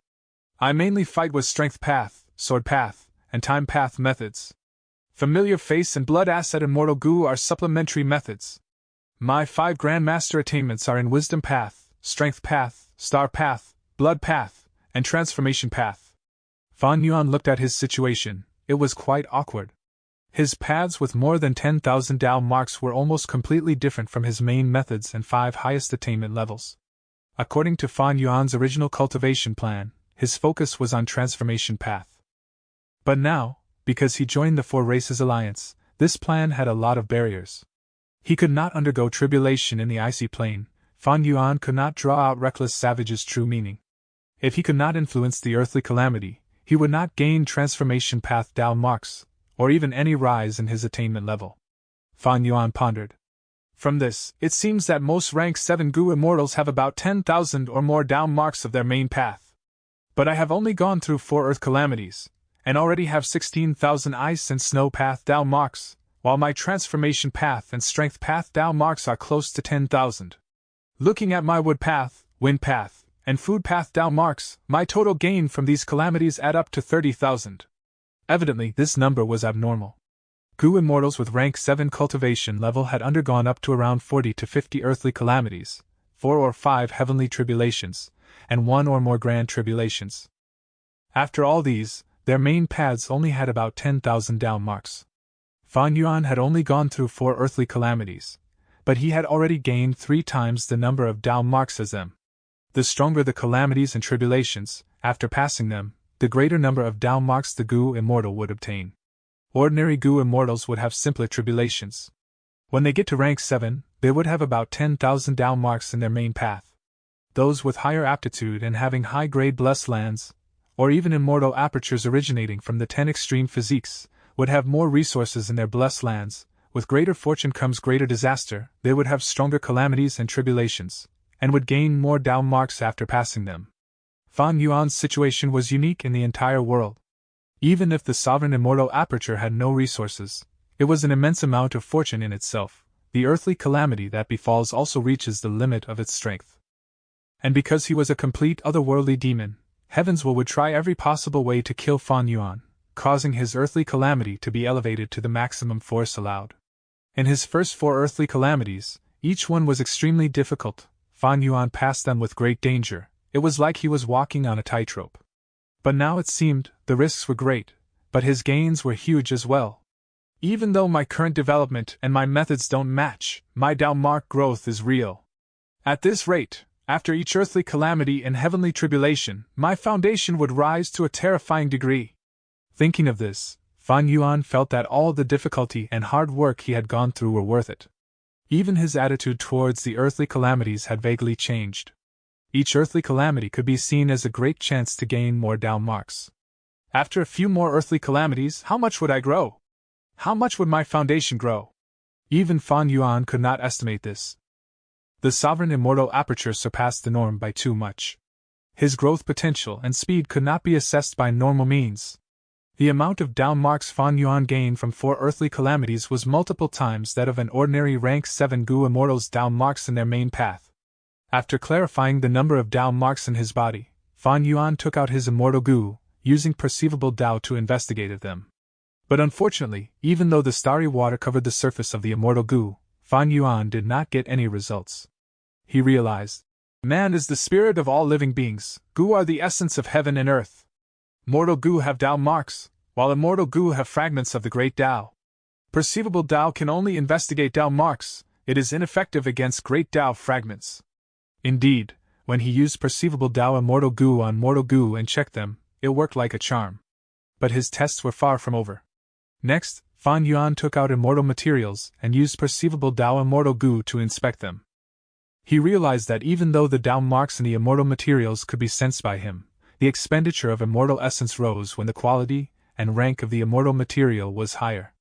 I mainly fight with Strength Path, Sword Path, and Time Path methods. Familiar Face and Blood Asset Immortal Gu are supplementary methods. My 5 Grandmaster attainments are in Wisdom Path, Strength Path, Star Path, Blood Path, and Transformation Path. Fan Yuan looked at his situation. It was quite awkward. His paths with more than 10,000 Dao marks were almost completely different from his main methods and 5 highest attainment levels. According to Fan Yuan's original cultivation plan, his focus was on Transformation Path. But now, because he joined the Four Races Alliance, this plan had a lot of barriers. He could not undergo tribulation in the icy plane. Fan Yuan could not draw out Reckless Savage's true meaning. If he could not influence the earthly calamity, he would not gain Transformation Path Dao marks, or even any rise in his attainment level. Fan Yuan pondered. From this, it seems that most rank 7 Gu Immortals have about 10,000 or more Dao marks of their main path. But I have only gone through 4 earth calamities, and already have 16,000 Ice and Snow Path Dao marks, while my Transformation Path and Strength Path Dao marks are close to 10,000. Looking at my Wood Path, Wind Path, and Food Path Dao marks, my total gain from these calamities add up to 30,000. Evidently, this number was abnormal. Gu Immortals with rank 7 cultivation level had undergone up to around 40 to 50 earthly calamities, 4 or 5 heavenly tribulations, and 1 or more grand tribulations. After all these, their main paths only had about 10,000 Dao marks. Fan Yuan had only gone through 4 earthly calamities, but he had already gained 3 times the number of Dao marks as them. The stronger the calamities and tribulations, after passing them, the greater number of Dao marks the Gu Immortal would obtain. Ordinary Gu Immortals would have simpler tribulations. When they get to rank 7, they would have about 10,000 Dao marks in their main path. Those with higher aptitude and having high-grade blessed lands, or even immortal apertures originating from the 10 extreme physiques, would have more resources in their blessed lands. With greater fortune comes greater disaster. They would have stronger calamities and tribulations, and would gain more Dao marks after passing them. Fan Yuan's situation was unique in the entire world. Even if the Sovereign Immortal Aperture had no resources, it was an immense amount of fortune in itself. The earthly calamity that befalls also reaches the limit of its strength. And because he was a complete otherworldly demon, Heaven's Will would try every possible way to kill Fan Yuan, causing his earthly calamity to be elevated to the maximum force allowed. In his first 4 earthly calamities, each one was extremely difficult. Fan Yuan passed them with great danger. It was like he was walking on a tightrope. But now it seemed, the risks were great, but his gains were huge as well. Even though my current development and my methods don't match, my Dalmark growth is real. At this rate, after each earthly calamity and heavenly tribulation, my foundation would rise to a terrifying degree. Thinking of this, Fan Yuan felt that all the difficulty and hard work he had gone through were worth it. Even his attitude towards the earthly calamities had vaguely changed. Each earthly calamity could be seen as a great chance to gain more Dalmarks. After a few more earthly calamities, how much would I grow? How much would my foundation grow? Even Fan Yuan could not estimate this. The sovereign immortal aperture surpassed the norm by too much. His growth potential and speed could not be assessed by normal means. The amount of Dalmarks Fan Yuan gained from 4 earthly calamities was multiple times that of an ordinary rank 7 Gu immortals' Dalmarks in their main path. After clarifying the number of Dalmarks in his body, Fan Yuan took out his immortal Gu, using perceivable Dao to investigate them. But unfortunately, even though the starry water covered the surface of the immortal Gu, Fan Yuan did not get any results. He realized, man is the spirit of all living beings, Gu are the essence of heaven and earth. Mortal Gu have Dalmarks, while immortal Gu have fragments of the great Dao. Perceivable Dao can only investigate Dalmarks, it is ineffective against great Dao fragments. Indeed, when he used perceivable Dao immortal Gu on mortal Gu and checked them, it worked like a charm. But his tests were far from over. Next, Fan Yuan took out immortal materials and used perceivable Dao immortal Gu to inspect them. He realized that even though the Dalmarks in the immortal materials could be sensed by him, the expenditure of immortal essence rose when the quality and rank of the immortal material was higher.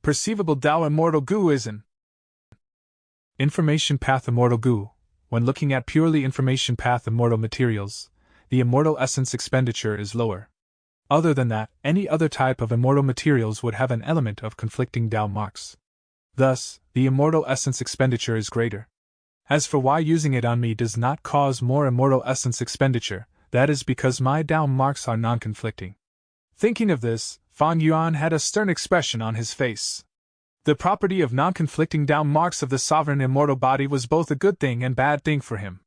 Perceivable Dao immortal Gu is an information path immortal Gu. When looking at purely information path immortal materials, the immortal essence expenditure is lower. Other than that, any other type of immortal materials would have an element of conflicting Dalmarks. Thus, the immortal essence expenditure is greater. As for why using it on me does not cause more immortal essence expenditure, that is because my Dalmarks are non-conflicting. Thinking of this, Fan Yuan had a stern expression on his face. The property of non-conflicting Dalmarks of the sovereign immortal body was both a good thing and bad thing for him.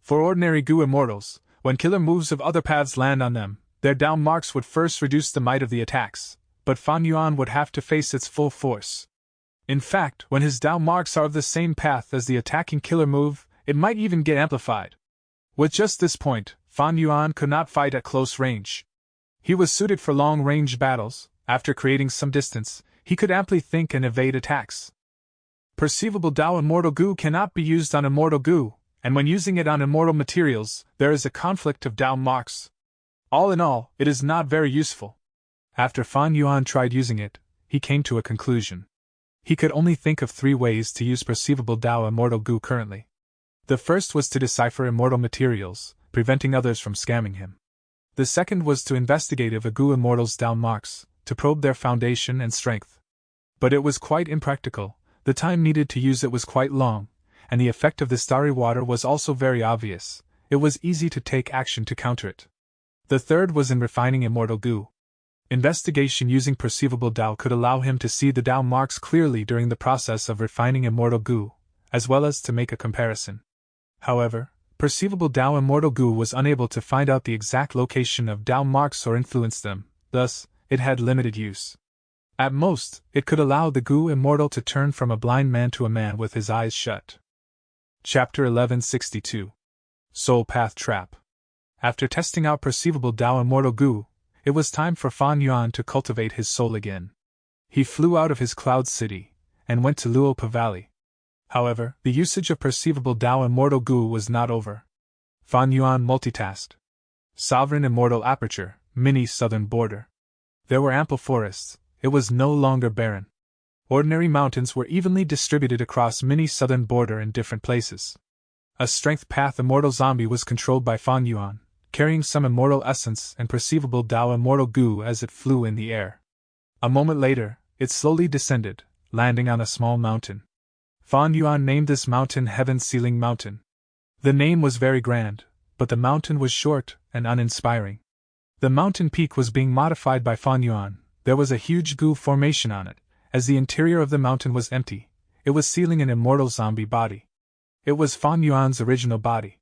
For ordinary Gu immortals, when killer moves of other paths land on them, their Dalmarks would first reduce the might of the attacks, but Fan Yuan would have to face its full force. In fact, when his Dalmarks are of the same path as the attacking killer move, it might even get amplified. With just this point, Fan Yuan could not fight at close range. He was suited for long-range battles. After creating some distance, he could amply think and evade attacks. Perceivable Dao immortal Gu cannot be used on immortal Gu, and when using it on immortal materials, there is a conflict of Dalmarks. All in all, it is not very useful. After Fan Yuan tried using it, he came to a conclusion. He could only think of 3 ways to use perceivable Dao immortal Gu currently. The first was to decipher immortal materials, preventing others from scamming him. The second was to investigate a Gu immortal's Dalmarks, to probe their foundation and strength. But it was quite impractical, the time needed to use it was quite long, and the effect of the starry water was also very obvious. It was easy to take action to counter it. The third was in refining immortal Gu. Investigation using perceivable Dao could allow him to see the Dalmarks clearly during the process of refining immortal Gu, as well as to make a comparison. However, perceivable Dao immortal Gu was unable to find out the exact location of Dalmarks or influence them, thus, it had limited use. At most, it could allow the Gu immortal to turn from a blind man to a man with his eyes shut. Chapter 1162. Soul Path Trap. After testing out perceivable Dao immortal Gu, it was time for Fan Yuan to cultivate his soul again. He flew out of his cloud city, and went to Luopa Valley. However, the usage of perceivable Dao immortal Gu was not over. Fan Yuan multitasked. Sovereign immortal aperture, mini southern border. There were ample forests, it was no longer barren. Ordinary mountains were evenly distributed across mini southern border in different places. A strength path immortal zombie was controlled by Fan Yuan, carrying some immortal essence and perceivable Dao immortal Gu as it flew in the air. A moment later, it slowly descended, landing on a small mountain. Fan Yuan named this mountain Heaven Ceiling Mountain. The name was very grand, but the mountain was short and uninspiring. The mountain peak was being modified by Fan Yuan. There was a huge Gu formation on it. As the interior of the mountain was empty, it was sealing an immortal zombie body. It was Fan Yuan's original body.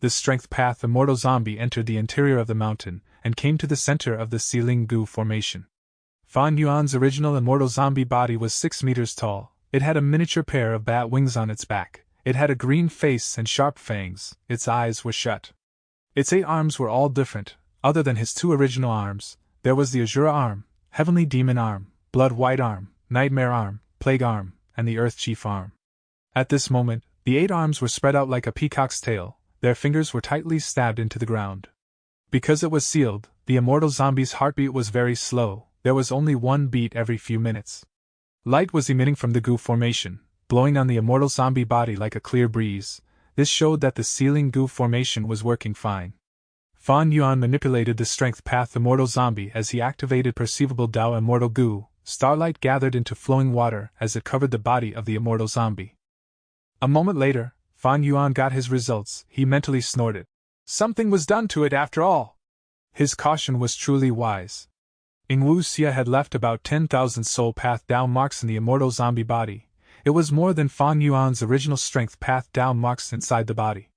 The strength path immortal zombie entered the interior of the mountain and came to the center of the sealing Gu formation. Fan Yuan's original immortal zombie body was 6 meters tall. It had a miniature pair of bat wings on its back. It had a green face and sharp fangs. Its eyes were shut. Its 8 arms were all different. Other than his 2 original arms, there was the Azura arm, Heavenly Demon arm, Blood White arm, Nightmare arm, Plague arm, and the Earth Chief arm. At this moment, the 8 arms were spread out like a peacock's tail. Their fingers were tightly stabbed into the ground. Because it was sealed, the immortal zombie's heartbeat was very slow. There was only 1 beat every few minutes. Light was emitting from the goo formation, blowing on the immortal zombie body like a clear breeze. This showed that the sealing goo formation was working fine. Fan Yuan manipulated the strength path immortal zombie as he activated perceivable Dao immortal goo. Starlight gathered into flowing water as it covered the body of the immortal zombie. A moment later, Fan Yuan got his results. He mentally snorted. Something was done to it after all. His caution was truly wise. Ing Wuxia had left about 10,000 soul path Dao marks in the immortal zombie body. It was more than Fan Yuan's original strength path Dao marks inside the body.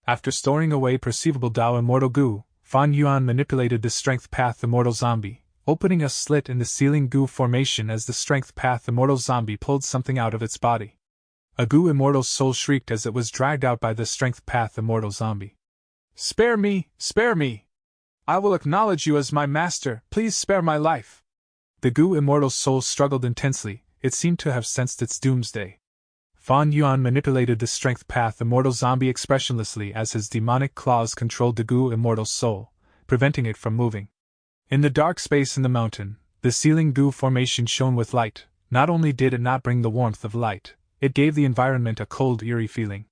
After storing away perceivable Dao immortal goo, Fan Yuan manipulated the strength path immortal zombie, opening a slit in the sealing goo formation as the strength path immortal zombie pulled something out of its body. A goo immortal soul shrieked as it was dragged out by the strength path immortal zombie. Spare me! Spare me! I will acknowledge you as my master, please spare my life. The goo immortal soul struggled intensely. It seemed to have sensed its doomsday. Fan Yuan manipulated the strength path immortal zombie expressionlessly as his demonic claws controlled the goo immortal soul, preventing it from moving. In the dark space in the mountain, the sealing goo formation shone with light. Not only did it not bring the warmth of light, it gave the environment a cold, eerie feeling.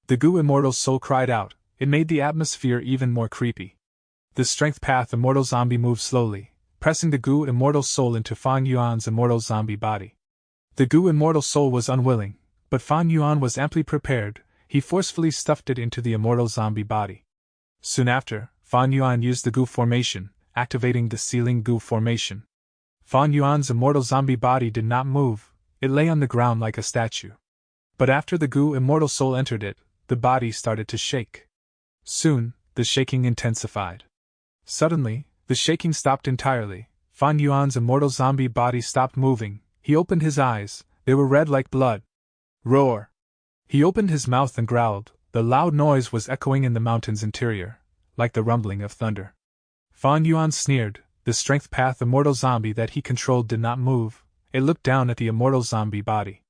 The goo immortal soul cried out. It made the atmosphere even more creepy. The strength path immortal zombie moved slowly, pressing the goo immortal soul into Fan Yuan's immortal zombie body. The goo immortal soul was unwilling, but Fan Yuan was amply prepared. He forcefully stuffed it into the immortal zombie body. Soon after, Fan Yuan used the goo formation, activating the sealing goo formation. Fan Yuan's immortal zombie body did not move. It lay on the ground like a statue. But after the goo immortal soul entered it, the body started to shake. Soon, the shaking intensified. Suddenly, the shaking stopped entirely. Fan Yuan's immortal zombie body stopped moving. He opened his eyes. They were red like blood. Roar! He opened his mouth and growled. The loud noise was echoing in the mountain's interior, like the rumbling of thunder. Fan Yuan sneered. The strength path immortal zombie that he controlled did not move. It looked down at the immortal zombie body.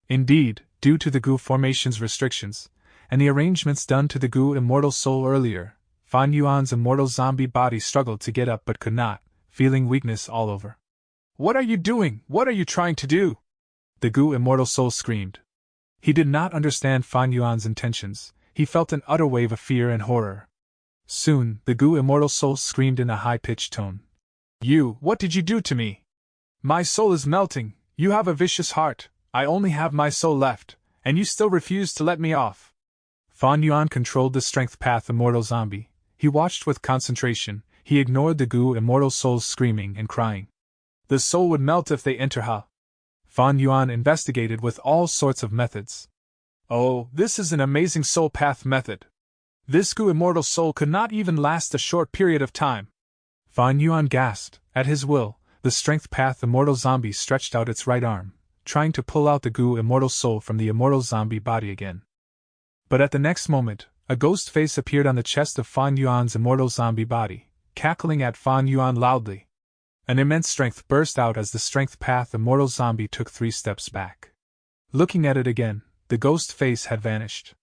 Indeed, due to the goo formation's restrictions, and the arrangements done to the goo immortal soul earlier, Fan Yuan's immortal zombie body struggled to get up but could not, feeling weakness all over. What are you doing? What are you trying to do? The goo immortal soul screamed. He did not understand Fan Yuan's intentions. He felt an utter wave of fear and horror. Soon, the goo immortal soul screamed in a high-pitched tone. What did you do to me? My soul is melting. You have a vicious heart. I only have my soul left, and you still refuse to let me off. Fan Yuan controlled the strength path immortal zombie. He watched with concentration. He ignored the goo immortal soul's screaming and crying. The soul would melt if they enter Ha. Fan Yuan investigated with all sorts of methods. Oh, this is an amazing soul path method. This goo immortal soul could not even last a short period of time. Fan Yuan gasped. At his will, the strength path immortal zombie stretched out its right arm, trying to pull out the goo immortal soul from the immortal zombie body again. But at the next moment, a ghost face appeared on the chest of Fan Yuan's immortal zombie body, cackling at Fan Yuan loudly. An immense strength burst out as the strength path immortal zombie took 3 steps back. Looking at it again, the ghost face had vanished.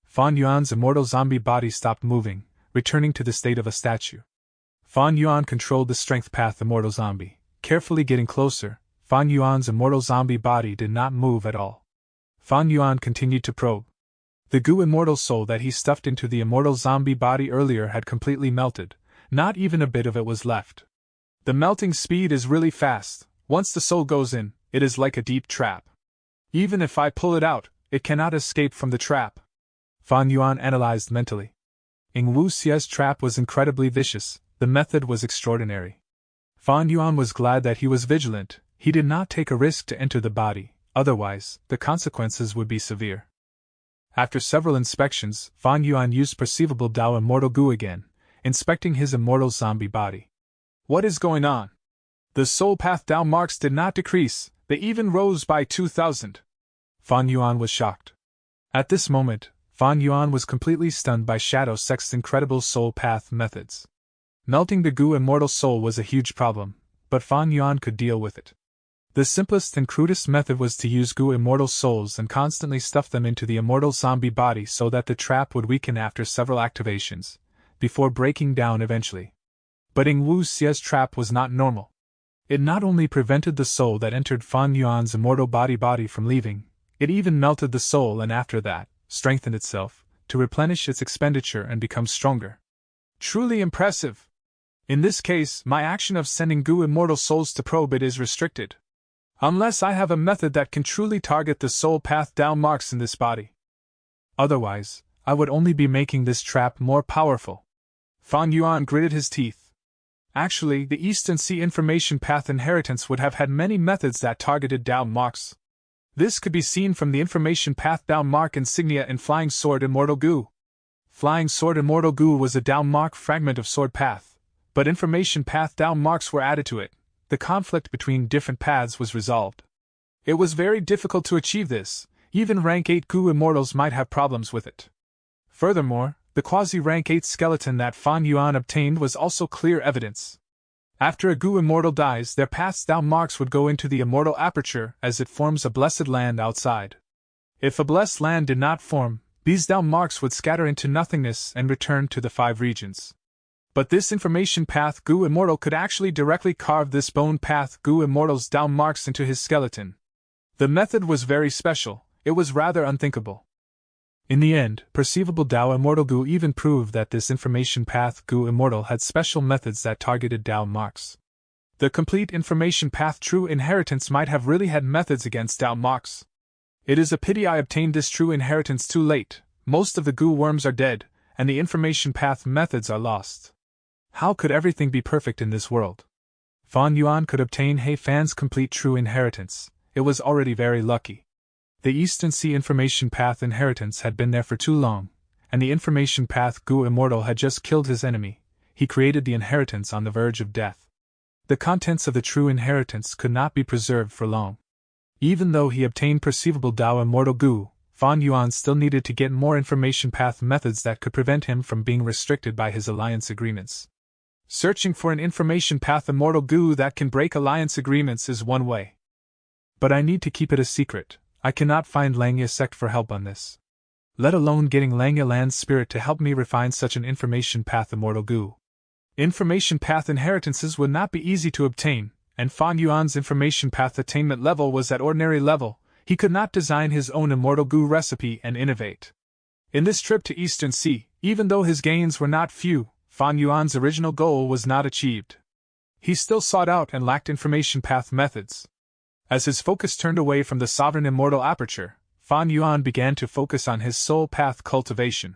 Fan Yuan's immortal zombie body stopped moving, returning to the state of a statue. Fan Yuan controlled the strength path immortal zombie. Carefully getting closer, Fan Yuan's immortal zombie body did not move at all. Fan Yuan continued to probe. The goo immortal soul that he stuffed into the immortal zombie body earlier had completely melted. Not even a bit of it was left. The melting speed is really fast. Once the soul goes in, it is like a deep trap. Even if I pull it out, it cannot escape from the trap. Fan Yuan analyzed mentally. Ing Wuxia's trap was incredibly vicious. The method was extraordinary. Fan Yuan was glad that he was vigilant. He did not take a risk to enter the body, otherwise, the consequences would be severe. After several inspections, Fan Yuan used perceivable Dao immortal goo again, inspecting his immortal zombie body. What is going on? The soul path down marks did not decrease, they even rose by 2,000. Fan Yuan was shocked. At this moment, Fan Yuan was completely stunned by Shadow Sect's incredible soul path methods. Melting the Gu immortal soul was a huge problem, but Fan Yuan could deal with it. The simplest and crudest method was to use Gu immortal souls and constantly stuff them into the immortal zombie body so that the trap would weaken after several activations, before breaking down eventually. But Ing Wu Xia's trap was not normal. It not only prevented the soul that entered Fan Yuan's immortal body from leaving, it even melted the soul and after that, strengthened itself, to replenish its expenditure and become stronger. Truly impressive! In this case, my action of sending Gu immortal souls to probe it is restricted. Unless I have a method that can truly target the soul path down marks in this body. Otherwise, I would only be making this trap more powerful. Fan Yuan gritted his teeth. Actually, the Eastern Sea Information Path Inheritance would have had many methods that targeted down marks. This could be seen from the Information Path down mark insignia in Flying Sword Immortal Gu. Flying Sword Immortal Gu was a down mark fragment of Sword Path, but Information Path down marks were added to it. The conflict between different paths was resolved. It was very difficult to achieve this, even rank 8 Gu immortals might have problems with it. Furthermore, the quasi-rank 8 skeleton that Fan Yuan obtained was also clear evidence. After a Gu immortal dies, their paths down marks would go into the immortal aperture as it forms a blessed land outside. If a blessed land did not form, these down marks would scatter into nothingness and return to the 5 regions. But this Information Path Gu immortal could actually directly carve this Bone Path Gu immortal's down marks into his skeleton. The method was very special, it was rather unthinkable. In the end, Perceivable Dao Immortal Gu even proved that this Information Path Gu immortal had special methods that targeted down marks. The complete Information Path True Inheritance might have really had methods against down marks. It is a pity I obtained this True Inheritance too late. Most of the Gu worms are dead, and the Information Path methods are lost. How could everything be perfect in this world? Fan Yuan could obtain He Fan's complete True Inheritance. It was already very lucky. The Eastern Sea Information Path Inheritance had been there for too long, and the Information Path Gu Immortal had just killed his enemy. He created the inheritance on the verge of death. The contents of the True Inheritance could not be preserved for long. Even though he obtained Perceivable Dao Immortal Gu, Fan Yuan still needed to get more Information Path methods that could prevent him from being restricted by his alliance agreements. Searching for an Information Path Immortal Gu that can break alliance agreements is one way. But I need to keep it a secret. I cannot find Langya Sect for help on this. Let alone getting Langya Land's spirit to help me refine such an Information Path Immortal Gu. Information Path inheritances would not be easy to obtain, and Fan Yuan's Information Path attainment level was at ordinary level. He could not design his own Immortal Gu recipe and innovate. In this trip to Eastern Sea, even though his gains were not few, Fan Yuan's original goal was not achieved. He still sought out and lacked Information Path methods. As his focus turned away from the sovereign immortal aperture, Fan Yuan began to focus on his soul path cultivation.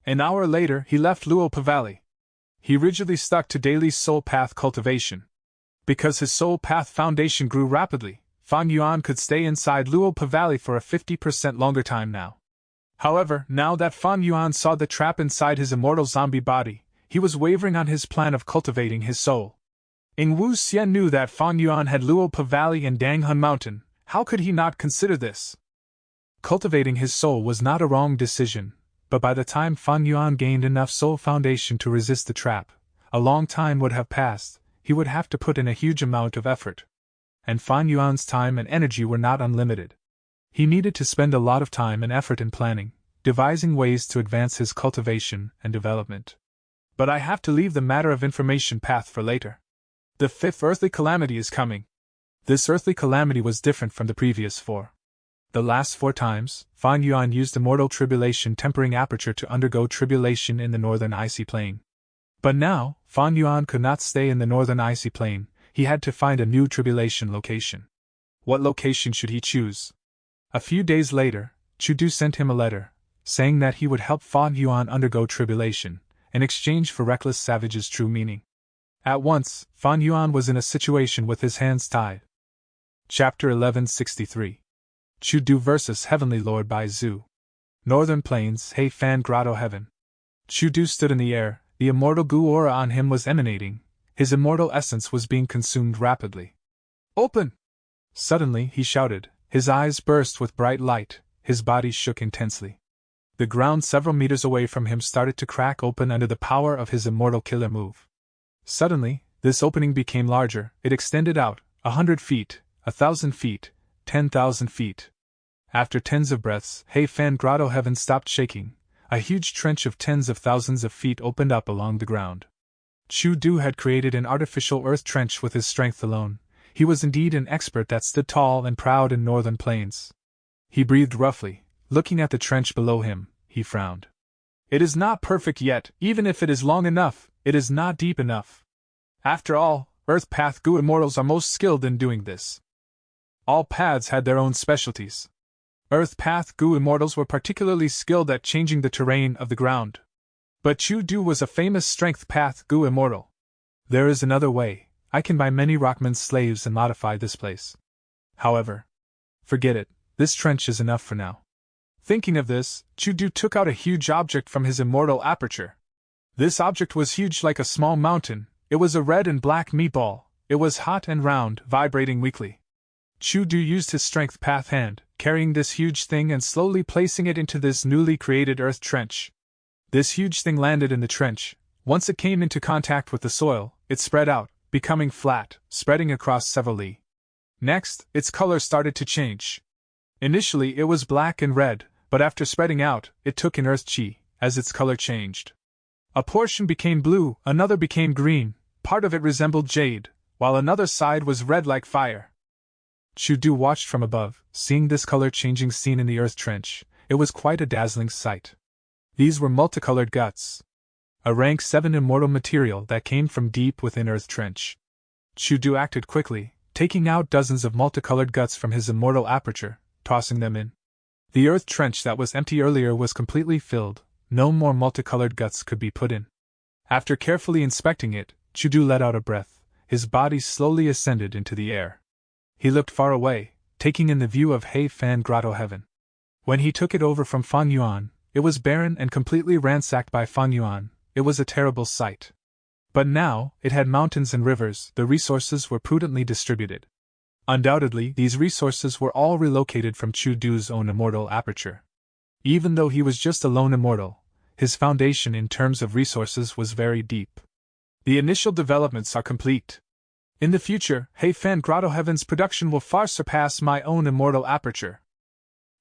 An hour later, he left Luopa Valley. He rigidly stuck to daily soul path cultivation. Because his soul path foundation grew rapidly, Fan Yuan could stay inside Luopa Valley for a 50% longer time now. However, now that Fan Yuan saw the trap inside his immortal zombie body, he was wavering on his plan of cultivating his soul. Ing Wu Xian knew that Fan Yuan had Luopa Valley and Danghun Mountain. How could he not consider this? Cultivating his soul was not a wrong decision, but by the time Fan Yuan gained enough soul foundation to resist the trap, a long time would have passed. He would have to put in a huge amount of effort. And Fan Yuan's time and energy were not unlimited. He needed to spend a lot of time and effort in planning, devising ways to advance his cultivation and development. But I have to leave the matter of Information Path for later. The 5th earthly calamity is coming. This earthly calamity was different from the previous 4. The last 4 times, Fan Yuan used Immortal Tribulation Tempering Aperture to undergo tribulation in the northern icy plain. But now, Fan Yuan could not stay in the northern icy plain. He had to find a new tribulation location. What location should he choose? A few days later, Chudu sent him a letter, saying that he would help Fan Yuan undergo tribulation, in exchange for Reckless Savage's true meaning. At once, Fan Yuan was in a situation with his hands tied. Chapter 1163. Chudu vs. Heavenly Lord by Zhu. Northern Plains, He Fan Grotto Heaven. Chudu stood in the air, the immortal Gu aura on him was emanating, His immortal essence was being consumed rapidly. "Open!" Suddenly, he shouted. His eyes burst with bright light, his body shook intensely. The ground several meters away from him started to crack open under the power of his immortal killer move. Suddenly, this opening became larger, it extended out, 100 feet, 1,000 feet, 10,000 feet. After tens of breaths, He-Fan Grotto Heaven stopped shaking. A huge trench of tens of thousands of feet opened up along the ground. Chu-Du had created an artificial earth trench with his strength alone. He was indeed an expert that stood tall and proud in northern plains. He breathed roughly. Looking at the trench below him, he frowned. "It is not perfect yet, even if it is long enough, it is not deep enough. After all, Earth Path Gu Immortals are most skilled in doing this." All paths had their own specialties. Earth Path Gu Immortals were particularly skilled at changing the terrain of the ground. But Chu-Du was a famous Strength Path Gu Immortal. "There is another way. I can buy many Rockman's slaves and modify this place. However, forget it, this trench is enough for now." Thinking of this, Chu-Du took out a huge object from his immortal aperture. This object was huge like a small mountain. It was a red and black meatball. It was hot and round, vibrating weakly. Chu-Du used his Strength Path hand, carrying this huge thing and slowly placing it into this newly created earth trench. This huge thing landed in the trench. Once it came into contact with the soil, it spread out, becoming flat, spreading across several li. Next, its color started to change. Initially it was black and red, but after spreading out, it took in earth chi, as its color changed. A portion became blue, another became green, part of it resembled jade, while another side was red like fire. Chu-Du watched from above, seeing this color-changing scene in the earth trench. It was quite a dazzling sight. These were multicolored guts. A rank 7 immortal material that came from deep within earth trench. Chu-Du acted quickly, taking out dozens of multicolored guts from his immortal aperture, tossing them in. The earth trench that was empty earlier was completely filled. No more multicolored guts could be put in. After carefully inspecting it, Chu-Du let out a breath. His body slowly ascended into the air. He looked far away, taking in the view of He-Fan Grotto Heaven. When he took it over from Fang Yuan, it was barren and completely ransacked by Fang Yuan. It was a terrible sight. But now, it had mountains and rivers. The resources were prudently distributed. Undoubtedly, these resources were all relocated from Chu-Du's own immortal aperture. Even though he was just a lone immortal, his foundation in terms of resources was very deep. The initial developments are complete. In the future, He-Fan Grotto Heaven's production will far surpass my own immortal aperture.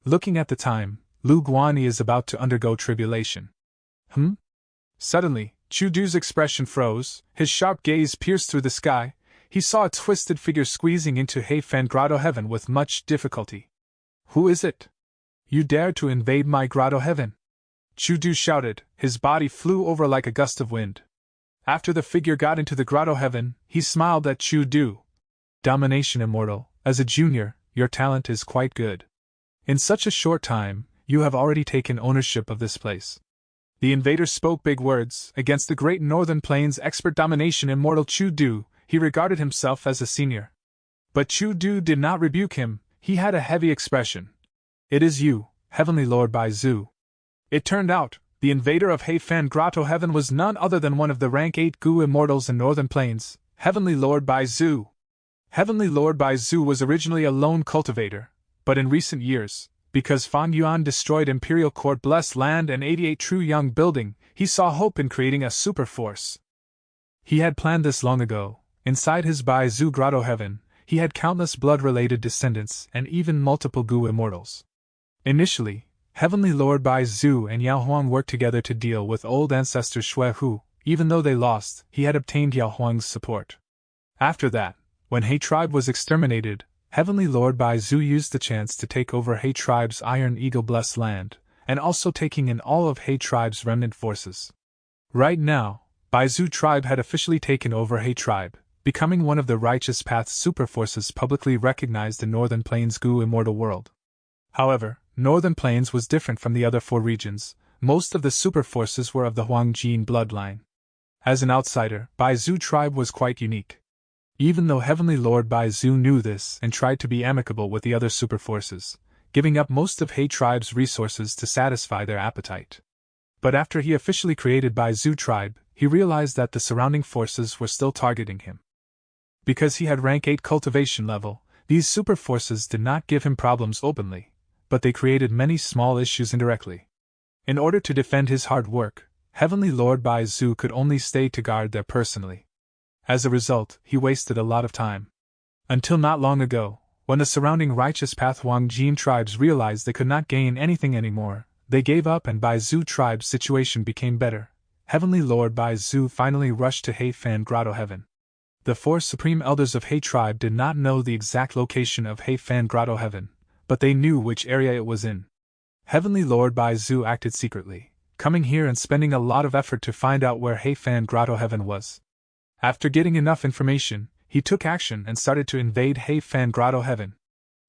Looking at the time, Lu Guanyi is about to undergo tribulation. Suddenly, Chu-Du's expression froze, his sharp gaze pierced through the sky. He saw a twisted figure squeezing into He-Fan Grotto Heaven with much difficulty. "Who is it? You dare to invade my Grotto Heaven?" Chu-Du shouted. His body flew over like a gust of wind. After the figure got into the Grotto Heaven, he smiled at Chu-Du. "Domination Immortal, as a junior, your talent is quite good. In such a short time, you have already taken ownership of this place." The invader spoke big words against the great Northern Plains expert Domination Immortal Chu-Du. He regarded himself as a senior. But Chu-Du did not rebuke him. He had a heavy expression. "It is you, Heavenly Lord Baizu." It turned out, the invader of He-Fan Grotto Heaven was none other than one of the rank 8 Gu Immortals in Northern Plains, Heavenly Lord Baizu. Heavenly Lord Baizu was originally a lone cultivator, but in recent years, because Fang Yuan destroyed Imperial Court Blessed Land and 88 True Young Building, he saw hope in creating a super force. He had planned this long ago. Inside his Baizu Grotto Heaven, he had countless blood-related descendants and even multiple Gu Immortals. Initially, Heavenly Lord Baizu and Yao Huang worked together to deal with old ancestor Shui Hu. Even though they lost, he had obtained Yao Huang's support. After that, when He tribe was exterminated, Heavenly Lord Baizu used the chance to take over He tribe's Iron Eagle Blessed Land, and also taking in all of He tribe's remnant forces. Right now, Baizu tribe had officially taken over He tribe, becoming one of the Righteous Path super forces publicly recognized in Northern Plains Gu Immortal World. However, Northern Plains was different from the other 4 regions. Most of the super forces were of the Huangjin bloodline. As an outsider, Baizu tribe was quite unique. Even though Heavenly Lord Baizu knew this and tried to be amicable with the other super forces, giving up most of He tribe's resources to satisfy their appetite. But after he officially created Bai Zhu tribe, he realized that the surrounding forces were still targeting him. Because he had rank 8 cultivation level, these super forces did not give him problems openly, but they created many small issues indirectly. In order to defend his hard work, Heavenly Lord Bai Zhu could only stay to guard there personally. As a result, he wasted a lot of time. Until not long ago, when the surrounding Righteous Path Wang Jin tribes realized they could not gain anything anymore, they gave up and Bai Zhu tribe's situation became better. Heavenly Lord Bai Zhu finally rushed to Heifan Grotto Heaven. The 4 supreme elders of He tribe did not know the exact location of Heifan Grotto Heaven, but they knew which area it was in. Heavenly Lord Bai Zhu acted secretly, coming here and spending a lot of effort to find out where Heifan Grotto Heaven was. After getting enough information, he took action and started to invade Heifan Grotto Heaven.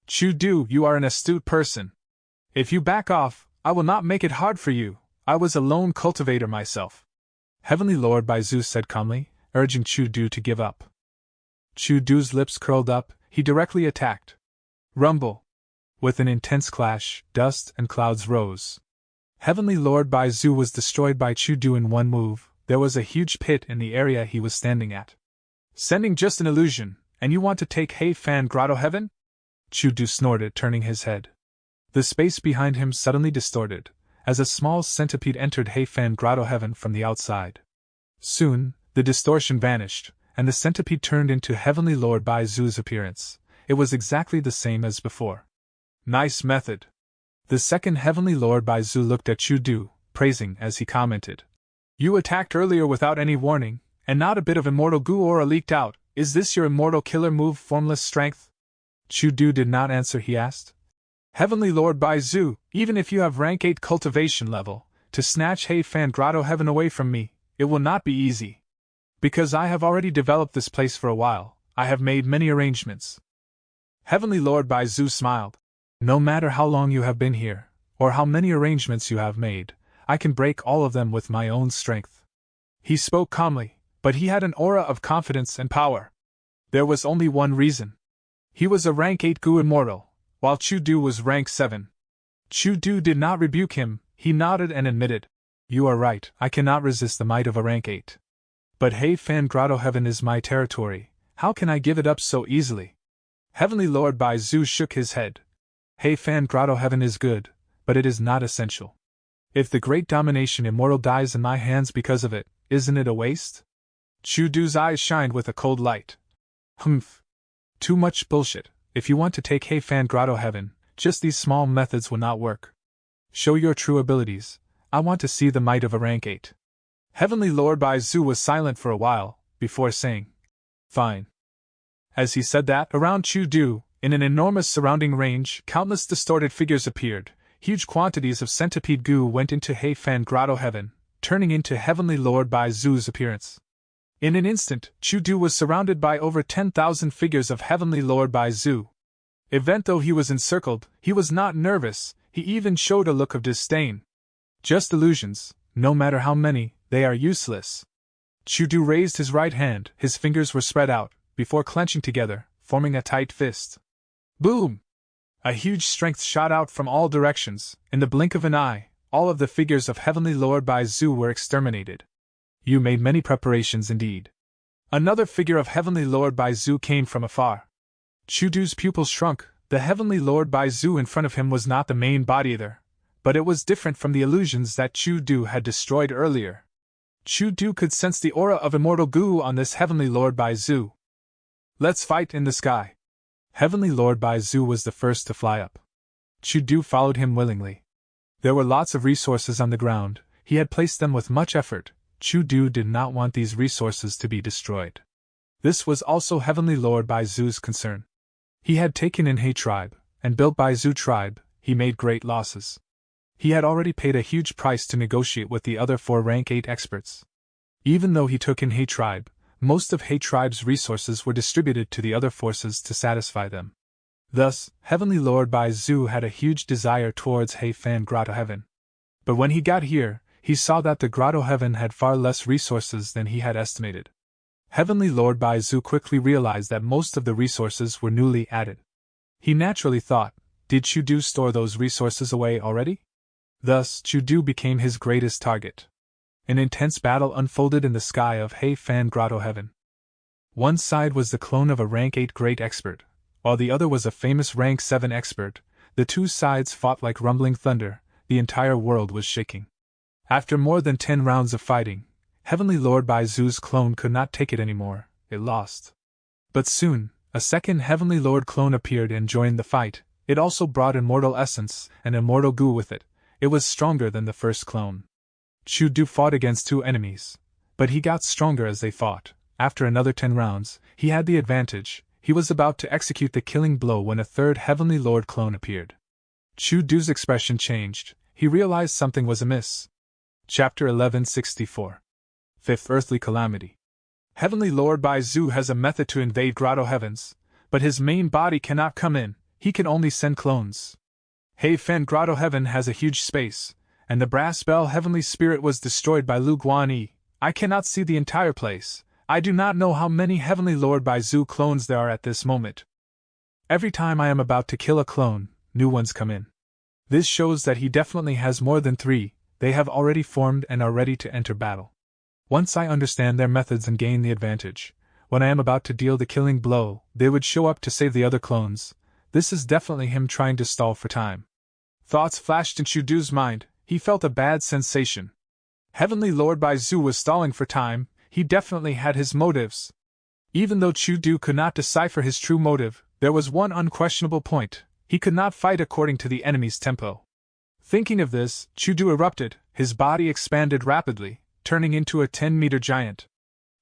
Chu Du, you are an astute person. If you back off, I will not make it hard for you. I was a lone cultivator myself. Heavenly Lord Bai Zhu said calmly, urging Chu Du to give up. Chu Du's lips curled up, he directly attacked. Rumble! With an intense clash, dust and clouds rose. Heavenly Lord Bai Zhu was destroyed by Chu Du in one move. There was a huge pit in the area he was standing at. Sending just an illusion, and you want to take Heifan Grotto Heaven? Chu Du snorted, turning his head. The space behind him suddenly distorted, as a small centipede entered Heifan Grotto Heaven from the outside. Soon, the distortion vanished, and the centipede turned into Heavenly Lord Bai Zhu's appearance. It was exactly the same as before. Nice method. The second Heavenly Lord Bai Zhu looked at Chu Du, praising as he commented. You attacked earlier without any warning, and not a bit of immortal goo aura leaked out. Is this your immortal killer move, Formless Strength? Chu Du did not answer, he asked. Heavenly Lord Bai Zhu, even if you have rank 8 cultivation level, to snatch Heifan Grotto Heaven away from me, it will not be easy. Because I have already developed this place for a while, I have made many arrangements. Heavenly Lord Bai Zhu smiled. No matter how long you have been here, or how many arrangements you have made, I can break all of them with my own strength. He spoke calmly, but he had an aura of confidence and power. There was only one reason. He was a rank 8 Gu immortal, while Chu Du was rank 7. Chu Du did not rebuke him, he nodded and admitted. You are right, I cannot resist the might of a rank 8. But Heifan Grotto Heaven is my territory, how can I give it up so easily? Heavenly Lord Bai Zhu shook his head. Heifan Grotto Heaven is good, but it is not essential. If the great domination immortal dies in my hands because of it, isn't it a waste? Chu Du's eyes shined with a cold light. Humph. Too much bullshit. If you want to take Heifan Grotto Heaven, just these small methods will not work. Show your true abilities. I want to see the might of a rank 8. Heavenly Lord Bai Zhu was silent for a while, before saying, Fine. As he said that, around Chu Du, in an enormous surrounding range, countless distorted figures appeared. Huge quantities of centipede goo went into Heifan Grotto Heaven, turning into Heavenly Lord Bai Zhu's appearance. In an instant, Chu Du was surrounded by over 10,000 figures of Heavenly Lord Bai Zhu. Even though he was encircled, he was not nervous, he even showed a look of disdain. Just illusions, no matter how many, they are useless. Chu Du raised his right hand, his fingers were spread out, before clenching together, forming a tight fist. Boom! A huge strength shot out from all directions. In the blink of an eye, all of the figures of Heavenly Lord Bai Zhu were exterminated. You made many preparations indeed. Another figure of Heavenly Lord Bai Zhu came from afar. Chu Du's pupils shrunk. The Heavenly Lord Bai Zhu in front of him was not the main body either, but it was different from the illusions that Chu Du had destroyed earlier. Chu Du could sense the aura of immortal goo on this Heavenly Lord Bai Zhu. Let's fight in the sky. Heavenly Lord Bai Zhu was the first to fly up. Chu Du followed him willingly. There were lots of resources on the ground, he had placed them with much effort. Chu Du did not want these resources to be destroyed. This was also Heavenly Lord Bai Zhu's concern. He had taken in He tribe, and built Bai Zhu tribe, he made great losses. He had already paid a huge price to negotiate with the other 4 rank 8 experts. Even though he took in He tribe, most of He tribe's resources were distributed to the other forces to satisfy them. Thus, Heavenly Lord Bai Zhu had a huge desire towards Heifan Grotto Heaven. But when he got here, he saw that the Grotto Heaven had far less resources than he had estimated. Heavenly Lord Bai Zhu quickly realized that most of the resources were newly added. He naturally thought, did Chu Du store those resources away already? Thus, Chudu became his greatest target. An intense battle unfolded in the sky of Hei Fan Grotto Heaven. One side was the clone of a rank 8 great expert, while the other was a famous rank 7 expert. The two sides fought like rumbling thunder, the entire world was shaking. After more than 10 rounds of fighting, Heavenly Lord Baizu's clone could not take it anymore, it lost. But soon, a second Heavenly Lord clone appeared and joined the fight. It also brought immortal essence and immortal goo with it. It was stronger than the first clone. Chudu fought against 2 enemies, but he got stronger as they fought. After another 10 rounds, he had the advantage. He was about to execute the killing blow when a third Heavenly Lord clone appeared. Chudu's expression changed. He realized something was amiss. Chapter 1164. Fifth Earthly Calamity. Heavenly Lord Baizu has a method to invade Grotto Heavens, but his main body cannot come in, he can only send clones. Hei Fan Grotto Heaven has a huge space, and the brass bell Heavenly Spirit was destroyed by Lu Guanyi. I cannot see the entire place. I do not know how many Heavenly Lord Baizu clones there are at this moment. Every time I am about to kill a clone, new ones come in. This shows that he definitely has more than 3, they have already formed and are ready to enter battle. Once I understand their methods and gain the advantage, when I am about to deal the killing blow, they would show up to save the other clones. This is definitely him trying to stall for time. Thoughts flashed in Chudu's mind, he felt a bad sensation. Heavenly Lord Baizu was stalling for time, he definitely had his motives. Even though Chudu could not decipher his true motive, there was one unquestionable point: he could not fight according to the enemy's tempo. Thinking of this, Chudu erupted, his body expanded rapidly, turning into a 10-meter giant.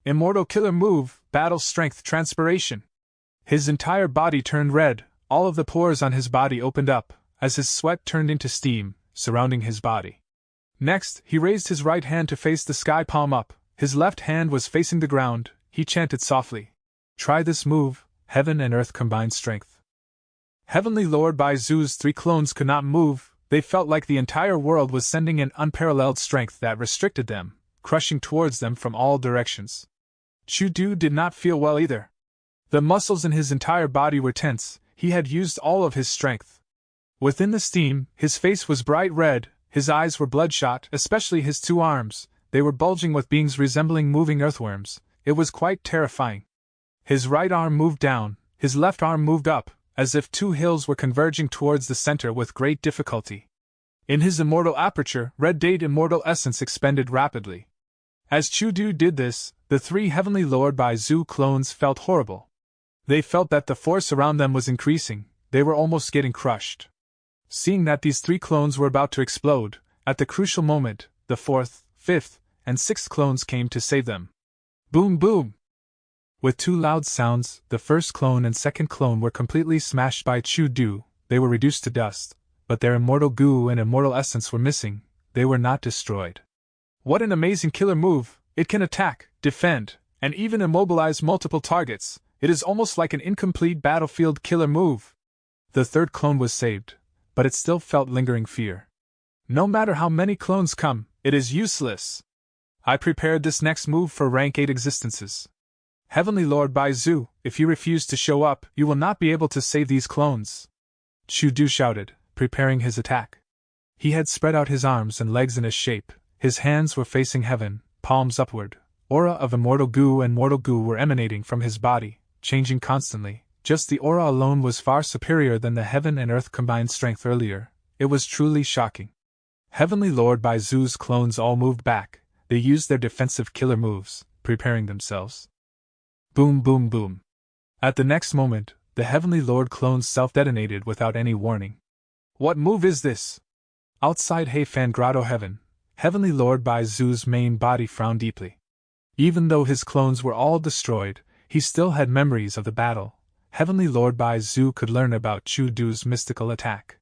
Immortal Killer Move, Battle Strength Transpiration. His entire body turned red, all of the pores on his body opened up, as his sweat turned into steam, surrounding his body. Next, he raised his right hand to face the sky, palm up, his left hand was facing the ground. He chanted softly, "Try this move, heaven and earth combined strength." Heavenly Lord Baizu's 3 clones could not move, they felt like the entire world was sending an unparalleled strength that restricted them, crushing towards them from all directions. Chudu did not feel well either. The muscles in his entire body were tense, he had used all of his strength. Within the steam, his face was bright red, his eyes were bloodshot, especially his 2 arms, they were bulging with beings resembling moving earthworms. It was quite terrifying. His right arm moved down, his left arm moved up, as if 2 hills were converging towards the center with great difficulty. In his immortal aperture, red date immortal essence expended rapidly. As Chudu did this, the 3 Heavenly Lord Baizu clones felt horrible. They felt that the force around them was increasing, they were almost getting crushed. Seeing that these 3 clones were about to explode, at the crucial moment, the 4th, 5th, and 6th clones came to save them. Boom boom! With 2 loud sounds, the first clone and second clone were completely smashed by Chudu. They were reduced to dust, but their immortal goo and immortal essence were missing, they were not destroyed. What an amazing killer move! It can attack, defend, and even immobilize multiple targets. It is almost like an incomplete battlefield killer move. The third clone was saved, but it still felt lingering fear. No matter how many clones come, it is useless. I prepared this next move for rank 8 existences. Heavenly Lord Baizu, if you refuse to show up, you will not be able to save these clones. Chudu shouted, preparing his attack. He had spread out his arms and legs in a shape, his hands were facing heaven, palms upward. Aura of immortal goo and mortal goo were emanating from his body, changing constantly. Just the aura alone was far superior than the heaven and earth combined strength earlier. It was truly shocking. Heavenly Lord Baizu's clones all moved back. They used their defensive killer moves, preparing themselves. Boom boom boom. At the next moment, the Heavenly Lord clones self-detonated without any warning. What move is this? Outside Hei Fan Grotto Heaven, Heavenly Lord Baizu's main body frowned deeply. Even though his clones were all destroyed, he still had memories of the battle. Heavenly Lord Baizu could learn about Chudu's mystical attack.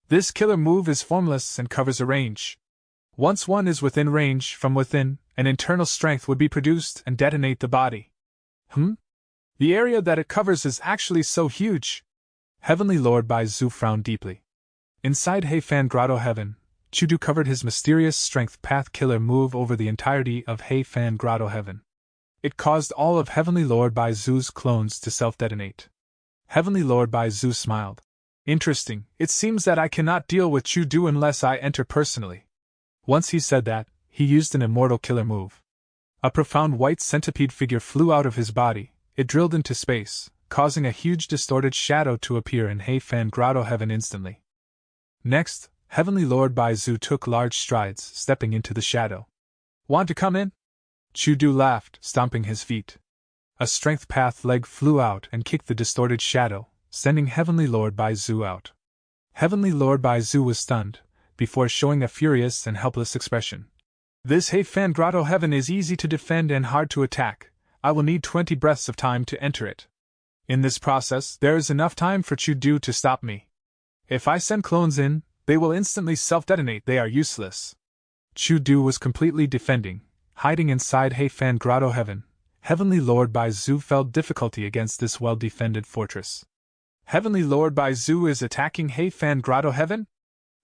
This killer move is formless and covers a range. Once one is within range, from within, an internal strength would be produced and detonate the body. The area that it covers is actually so huge. Heavenly Lord Baizu frowned deeply. Inside Hei Fan Grotto Heaven, Chudu covered his mysterious strength path killer move over the entirety of Hei Fan Grotto Heaven. It caused all of Heavenly Lord Baizu's clones to self-detonate. Heavenly Lord Baizu smiled. Interesting, it seems that I cannot deal with Chu-Du unless I enter personally. Once he said that, he used an immortal killer move. A profound white centipede figure flew out of his body, it drilled into space, causing a huge distorted shadow to appear in Heifan Grotto Heaven instantly. Next, Heavenly Lord Baizu took large strides, stepping into the shadow. Want to come in? Chu-Du laughed, stomping his feet. A strength path leg flew out and kicked the distorted shadow, sending Heavenly Lord Baizu out. Heavenly Lord Baizu was stunned, before showing a furious and helpless expression. This Heifan Grotto Heaven is easy to defend and hard to attack. I will need 20 breaths of time to enter it. In this process, there is enough time for Chu-Du to stop me. If I send clones in, they will instantly self-detonate. They are useless. Chu-Du was completely defending, hiding inside Heifan Grotto Heaven. Heavenly Lord Baizu felt difficulty against this well-defended fortress. Heavenly Lord Baizu is attacking Heifan Grotto Heaven?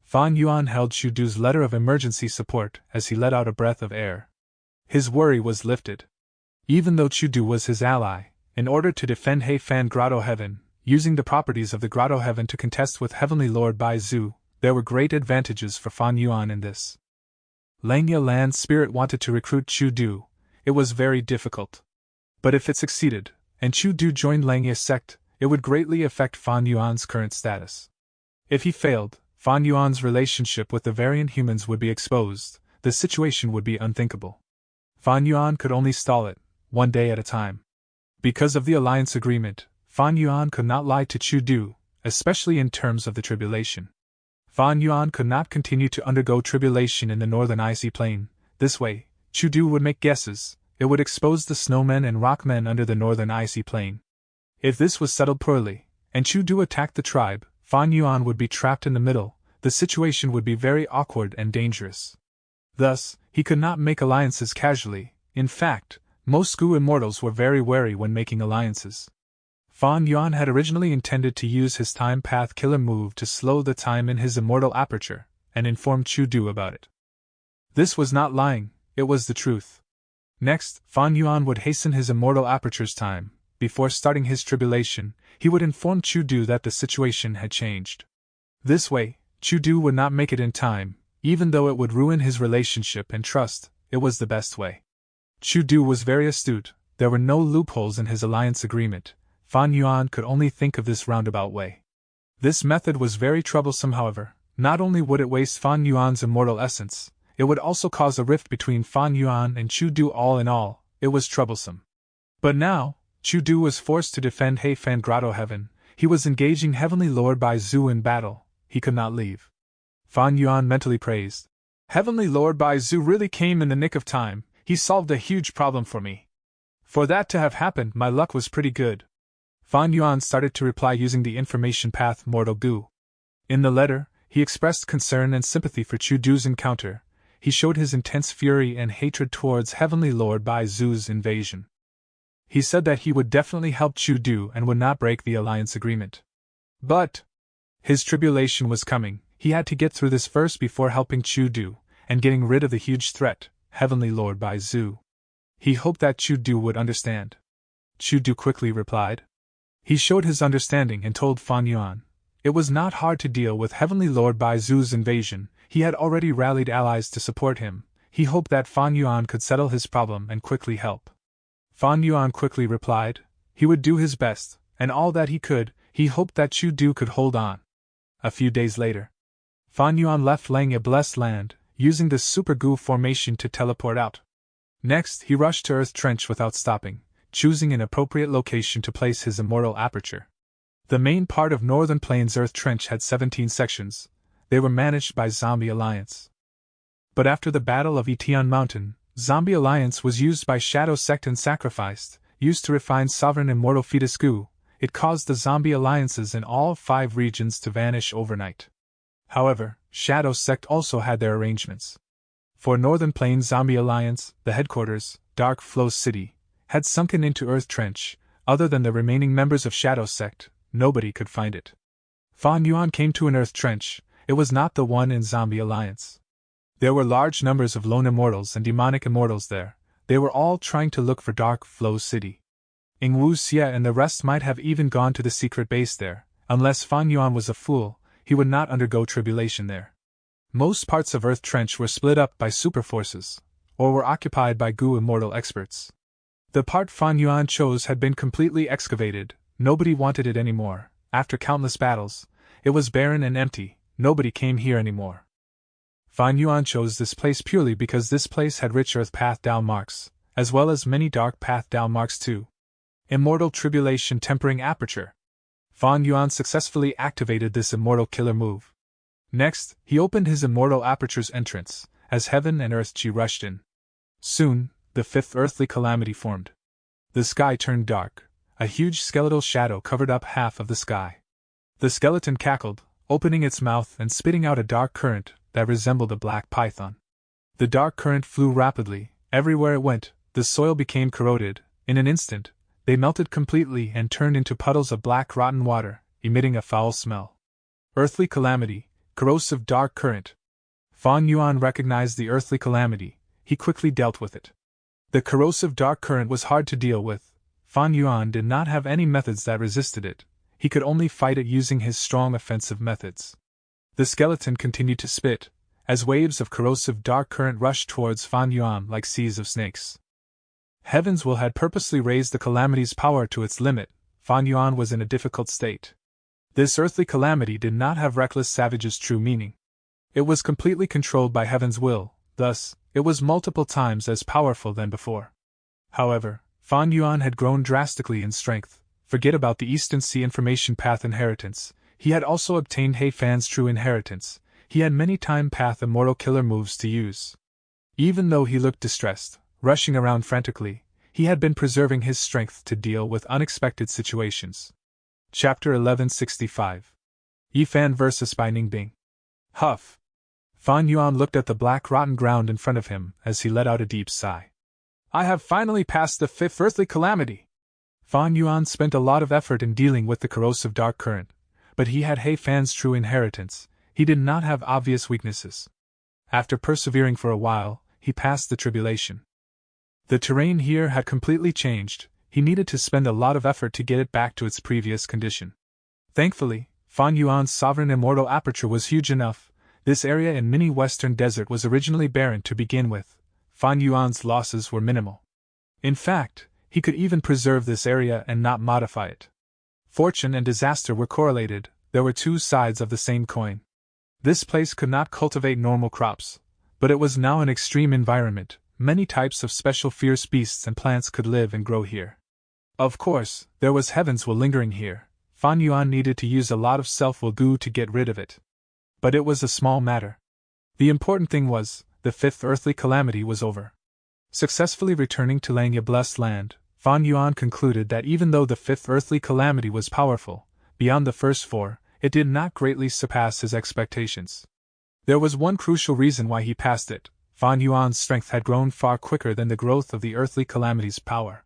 Fan Yuan held Chu-Du's letter of emergency support as he let out a breath of air. His worry was lifted. Even though Chu-Du was his ally, in order to defend Heifan Grotto Heaven, using the properties of the Grotto Heaven to contest with Heavenly Lord Baizu, there were great advantages for Fan Yuan in this. Langya Land Spirit wanted to recruit Chu-Du. It was very difficult. But if it succeeded, and Chu-Du joined Langya's sect, it would greatly affect Fan Yuan's current status. If he failed, Fan Yuan's relationship with the variant humans would be exposed. The situation would be unthinkable. Fan Yuan could only stall it, one day at a time. Because of the alliance agreement, Fan Yuan could not lie to Chu-Du, especially in terms of the tribulation. Fan Yuan could not continue to undergo tribulation in the northern icy plain. This way, Chu-Du would make guesses. It would expose the snowmen and rockmen under the northern icy plain. If this was settled poorly, and Chu-Du attacked the tribe, Fan Yuan would be trapped in the middle. The situation would be very awkward and dangerous. Thus, he could not make alliances casually. In fact, most Sku immortals were very wary when making alliances. Fan Yuan had originally intended to use his time path killer move to slow the time in his immortal aperture, and inform Chu-Du about it. This was not lying, it was the truth. Next, Fan Yuan would hasten his immortal aperture's time. Before starting his tribulation, he would inform Chu-Du that the situation had changed. This way, Chu-Du would not make it in time, even though it would ruin his relationship and trust. It was the best way. Chu-Du was very astute. There were no loopholes in his alliance agreement. Fan Yuan could only think of this roundabout way. This method was very troublesome, however. Not only would it waste Fan Yuan's immortal essence, it would also cause a rift between Fan Yuan and Chu-Du. All in all, it was troublesome. But now, Chu-Du was forced to defend Heifan Grotto Heaven. He was engaging Heavenly Lord Baizu in battle. He could not leave. Fan Yuan mentally praised. Heavenly Lord Baizu really came in the nick of time. He solved a huge problem for me. For that to have happened, my luck was pretty good. Fan Yuan started to reply using the information path Mortal Gu. In the letter, he expressed concern and sympathy for Chu-Du's encounter. He showed his intense fury and hatred towards Heavenly Lord Baizu's invasion. He said that he would definitely help Chu-Du and would not break the alliance agreement. But his tribulation was coming. He had to get through this first before helping Chu-Du and getting rid of the huge threat, Heavenly Lord Baizu. He hoped that Chu-Du would understand. Chu-Du quickly replied. He showed his understanding and told Fan Yuan. It was not hard to deal with Heavenly Lord Baizu's invasion. He had already rallied allies to support him. He hoped that Fan Yuan could settle his problem and quickly help. Fan Yuan quickly replied. He would do his best, and all that he could. He hoped that Chu-Du could hold on. A few days later, Fan Yuan left Langya Blessed Land, using the Super Gu formation to teleport out. Next, he rushed to Earth Trench without stopping, choosing an appropriate location to place his immortal aperture. The main part of Northern Plains Earth Trench had 17 sections. They were managed by Zombie Alliance. But after the Battle of Etion Mountain, Zombie Alliance was used by Shadow Sect and sacrificed, used to refine Sovereign Immortal Fetus Gu. It caused the Zombie Alliances in all 5 regions to vanish overnight. However, Shadow Sect also had their arrangements. For Northern Plains Zombie Alliance, the headquarters, Dark Flow City, had sunken into Earth Trench. Other than the remaining members of Shadow Sect, nobody could find it. Fan Yuan came to an Earth Trench. It was not the one in Zombie Alliance. There were large numbers of lone immortals and demonic immortals there. They were all trying to look for Dark Flow City. Ing Wu Xie and the rest might have even gone to the secret base there, Unless Fan Yuan was a fool, he would not undergo tribulation there. Most parts of Earth Trench were split up by superforces, or were occupied by Gu immortal experts. The part Fan Yuan chose had been completely excavated, nobody wanted it anymore. After countless battles, it was barren and empty, nobody came here anymore. Fan Yuan chose this place purely because this place had rich Earth Path Dao marks, as well as many Dark Path Dao marks too. Immortal Tribulation Tempering Aperture. Fan Yuan successfully activated this immortal killer move. Next, he opened his immortal aperture's entrance, as heaven and earth Chi rushed in. Soon, the fifth earthly calamity formed. The sky turned dark, a huge skeletal shadow covered up half of the sky. The skeleton cackled, opening its mouth and spitting out a dark current that resembled a black python. The dark current flew rapidly, everywhere it went, the soil became corroded. In an instant, they melted completely and turned into puddles of black rotten water, emitting a foul smell. Earthly calamity, corrosive dark current. Fan Yuan recognized the earthly calamity, he quickly dealt with it. The corrosive dark current was hard to deal with. Fan Yuan did not have any methods that resisted it, he could only fight it using his strong offensive methods. The skeleton continued to spit, as waves of corrosive dark current rushed towards Fan Yuan like seas of snakes. Heaven's will had purposely raised the calamity's power to its limit. Fan Yuan was in a difficult state. This earthly calamity did not have reckless savage's true meaning. It was completely controlled by Heaven's will, thus, it was multiple times as powerful than before. However, Fan Yuan had grown drastically in strength. Forget about the Eastern Sea Information Path inheritance, he had also obtained He Fan's true inheritance, he had many time path immortal killer moves to use. Even though he looked distressed, rushing around frantically, he had been preserving his strength to deal with unexpected situations. Chapter 1165. Yi Fan vs. Bai Ningbing. Huff! Fan Yuan looked at the black rotten ground in front of him as he let out a deep sigh. I have finally passed the fifth earthly calamity! Fan Yuan spent a lot of effort in dealing with the corrosive dark current, but he had He Fan's true inheritance, he did not have obvious weaknesses. After persevering for a while, he passed the tribulation. The terrain here had completely changed, he needed to spend a lot of effort to get it back to its previous condition. Thankfully, Fan Yuan's sovereign immortal aperture was huge enough. This area in mini-western desert was originally barren to begin with. Fan Yuan's losses were minimal. In fact, he could even preserve this area and not modify it. Fortune and disaster were correlated, there were two sides of the same coin. This place could not cultivate normal crops, but it was now an extreme environment. Many types of special fierce beasts and plants could live and grow here. Of course, there was Heaven's will lingering here. Fan Yuan needed to use a lot of self-will Gu to get rid of it. But it was a small matter. The important thing was, the fifth earthly calamity was over. Successfully returning to Langya blessed land, Fan Yuan concluded that even though the fifth earthly calamity was powerful, beyond the first four, it did not greatly surpass his expectations. There was one crucial reason why he passed it. Fan Yuan's strength had grown far quicker than the growth of the earthly calamity's power.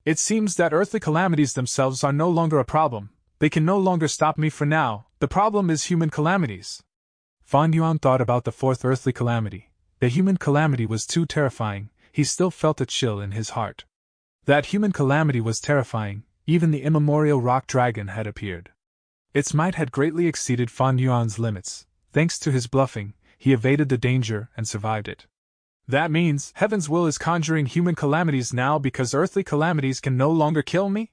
It seems that earthly calamities themselves are no longer a problem, they can no longer stop me for now, the problem is human calamities. Fan Yuan thought about the fourth earthly calamity. The human calamity was too terrifying, he still felt a chill in his heart. That human calamity was terrifying, even the immemorial rock dragon had appeared. Its might had greatly exceeded Fan Yuan's limits. Thanks to his bluffing, he evaded the danger and survived it. That means Heaven's will is conjuring human calamities now because earthly calamities can no longer kill me?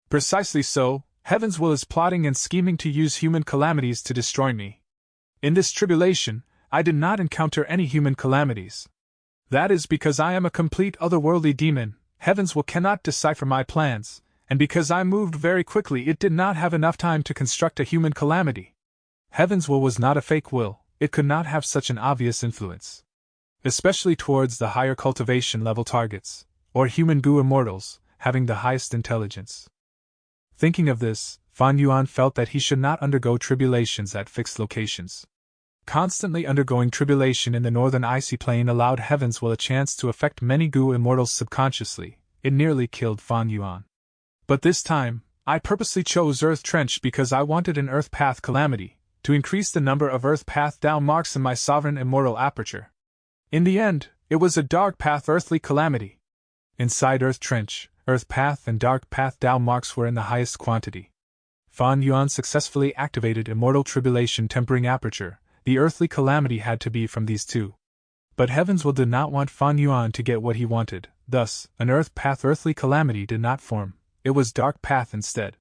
Precisely so, Heaven's will is plotting and scheming to use human calamities to destroy me. In this tribulation, I did not encounter any human calamities. That is because I am a complete otherworldly demon, Heaven's will cannot decipher my plans, and because I moved very quickly it did not have enough time to construct a human calamity. Heaven's will was not a fake will. It could not have such an obvious influence. Especially towards the higher cultivation level targets, or human Gu immortals, having the highest intelligence. Thinking of this, Fan Yuan felt that he should not undergo tribulations at fixed locations. Constantly undergoing tribulation in the northern icy plain allowed Heaven's will a chance to affect many Gu immortals subconsciously, it nearly killed Fan Yuan. But this time, I purposely chose Earth Trench because I wanted an Earth Path calamity, to increase the number of Earth Path Dao marks in my sovereign immortal aperture. In the end, it was a Dark Path earthly calamity. Inside Earth Trench, Earth Path and Dark Path Dao marks were in the highest quantity. Fan Yuan successfully activated Immortal Tribulation Tempering Aperture. The earthly calamity had to be from these two. But Heaven's will did not want Fan Yuan to get what he wanted, thus, an earth path earthly calamity did not form, it was dark path instead.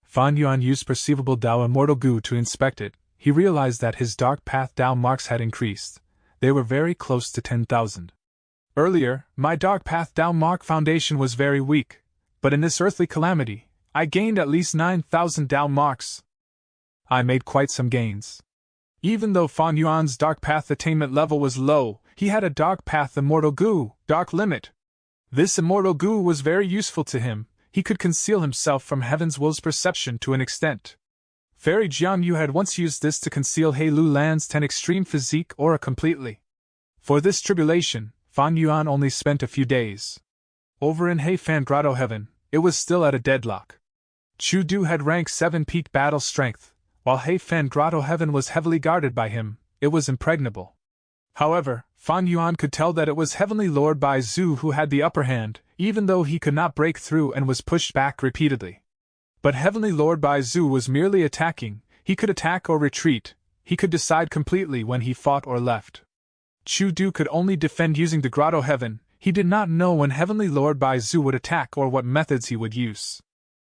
Fan Yuan used perceivable Dao Immortal Gu to inspect it. He realized that his dark path Dao marks had increased. They were very close to 10,000. Earlier, my dark path Dao mark foundation was very weak, but in this earthly calamity, I gained at least 9,000 Dao marks. I made quite some gains. Even though Fan Yuan's dark path attainment level was low, he had a dark path Immortal Gu, dark limit. This Immortal Gu was very useful to him. He could conceal himself from Heaven's will's perception to an extent. Fairy Jiang Yu had once used this to conceal He Lu Lan's 10 extreme physique aura completely. For this tribulation, Fan Yuan only spent a few days. Over in He Fan Grotto Heaven, it was still at a deadlock. Chu Du had rank 7 peak battle strength, while He Fan Grotto Heaven was heavily guarded by him, it was impregnable. However, Fan Yuan could tell that it was Heavenly Lord Bai Zhu who had the upper hand, even though he could not break through and was pushed back repeatedly. But Heavenly Lord Bai Zhu was merely attacking, he could attack or retreat, he could decide completely when he fought or left. Chu Du could only defend using the Grotto Heaven, he did not know when Heavenly Lord Bai Zhu would attack or what methods he would use.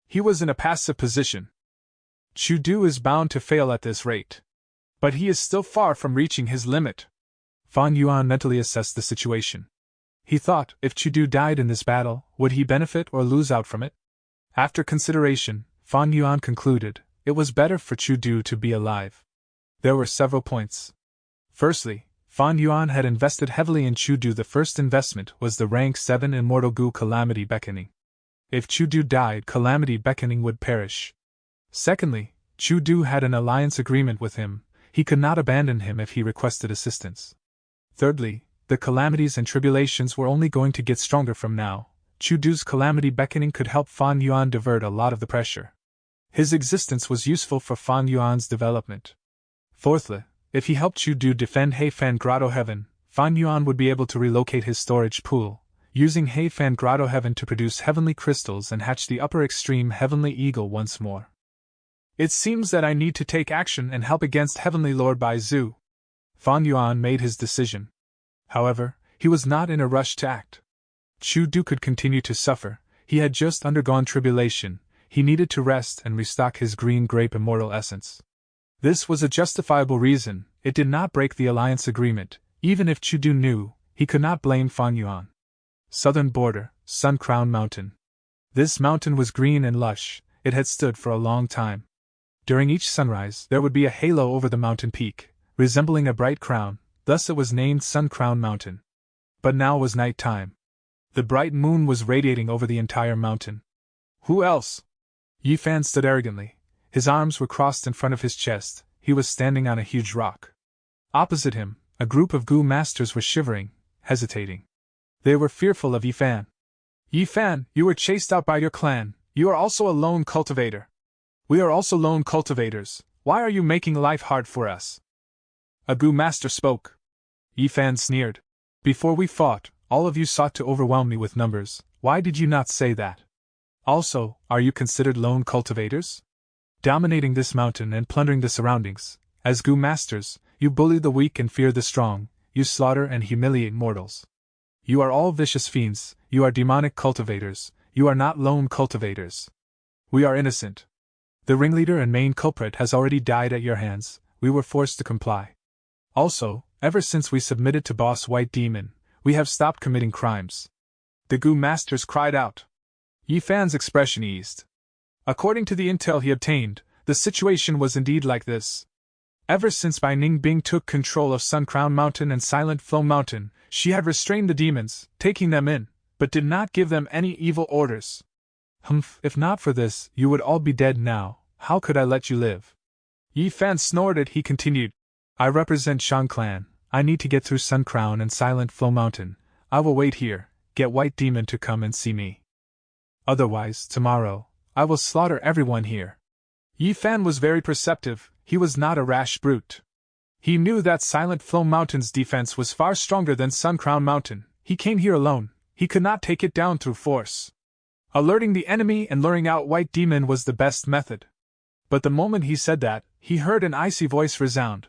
He was in a passive position. Chu Du is bound to fail at this rate. But he is still far from reaching his limit. Fan Yuan mentally assessed the situation. He thought, if Chu Du died in this battle, would he benefit or lose out from it? After consideration, Fan Yuan concluded, it was better for Chu Du to be alive. There were several points. Firstly, Fan Yuan had invested heavily in Chu Du. The first investment was the rank 7 Immortal Gu Calamity Beckoning. If Chu Du died, Calamity Beckoning would perish. Secondly, Chu Du had an alliance agreement with him, he could not abandon him if he requested assistance. Thirdly, the calamities and tribulations were only going to get stronger from now. Chu Du's Calamity Beckoning could help Fan Yuan divert a lot of the pressure. His existence was useful for Fan Yuan's development. Fourthly, if he helped Chu Du defend He Fan Grotto Heaven, Fan Yuan would be able to relocate his storage pool, using He Fan Grotto Heaven to produce heavenly crystals and hatch the upper extreme Heavenly Eagle once more. It seems that I need to take action and help against Heavenly Lord Bai Zhu. Fan Yuan made his decision. However, he was not in a rush to act. Chu Du could continue to suffer, he had just undergone tribulation, he needed to rest and restock his green grape immortal essence. This was a justifiable reason, it did not break the alliance agreement, even if Chu Du knew, he could not blame Fan Yuan. Southern border, Sun Crown Mountain. This mountain was green and lush, it had stood for a long time. During each sunrise, there would be a halo over the mountain peak, resembling a bright crown, thus it was named Sun Crown Mountain. But now was night time. The bright moon was radiating over the entire mountain. Who else? Yi Fan stood arrogantly. His arms were crossed in front of his chest, he was standing on a huge rock. Opposite him, a group of Gu masters were shivering, hesitating. They were fearful of Yi Fan. Yi Fan, you were chased out by your clan, you are also a lone cultivator. We are also lone cultivators, why are you making life hard for us? A Gu master spoke. Yi Fan sneered. Before we fought, all of you sought to overwhelm me with numbers, why did you not say that? Also, are you considered lone cultivators? Dominating this mountain and plundering the surroundings, as Gu masters, you bully the weak and fear the strong, you slaughter and humiliate mortals. You are all vicious fiends, you are demonic cultivators, you are not lone cultivators. We are innocent. The ringleader and main culprit has already died at your hands, we were forced to comply. Also, ever since we submitted to Boss White Demon, we have stopped committing crimes. The Gu masters cried out. Yi Fan's expression eased. According to the intel he obtained, the situation was indeed like this. Ever since Bai Ningbing took control of Sun Crown Mountain and Silent Flow Mountain, she had restrained the demons, taking them in, but did not give them any evil orders. Humph, if not for this, you would all be dead now, how could I let you live? Yi Fan snorted, he continued. I represent Shang Clan, I need to get through Sun Crown and Silent Flow Mountain, I will wait here, get White Demon to come and see me. Otherwise, tomorrow, I will slaughter everyone here. Yi Fan was very perceptive, he was not a rash brute. He knew that Silent Flow Mountain's defense was far stronger than Sun Crown Mountain, he came here alone, he could not take it down through force. Alerting the enemy and luring out White Demon was the best method. But the moment he said that, he heard an icy voice resound.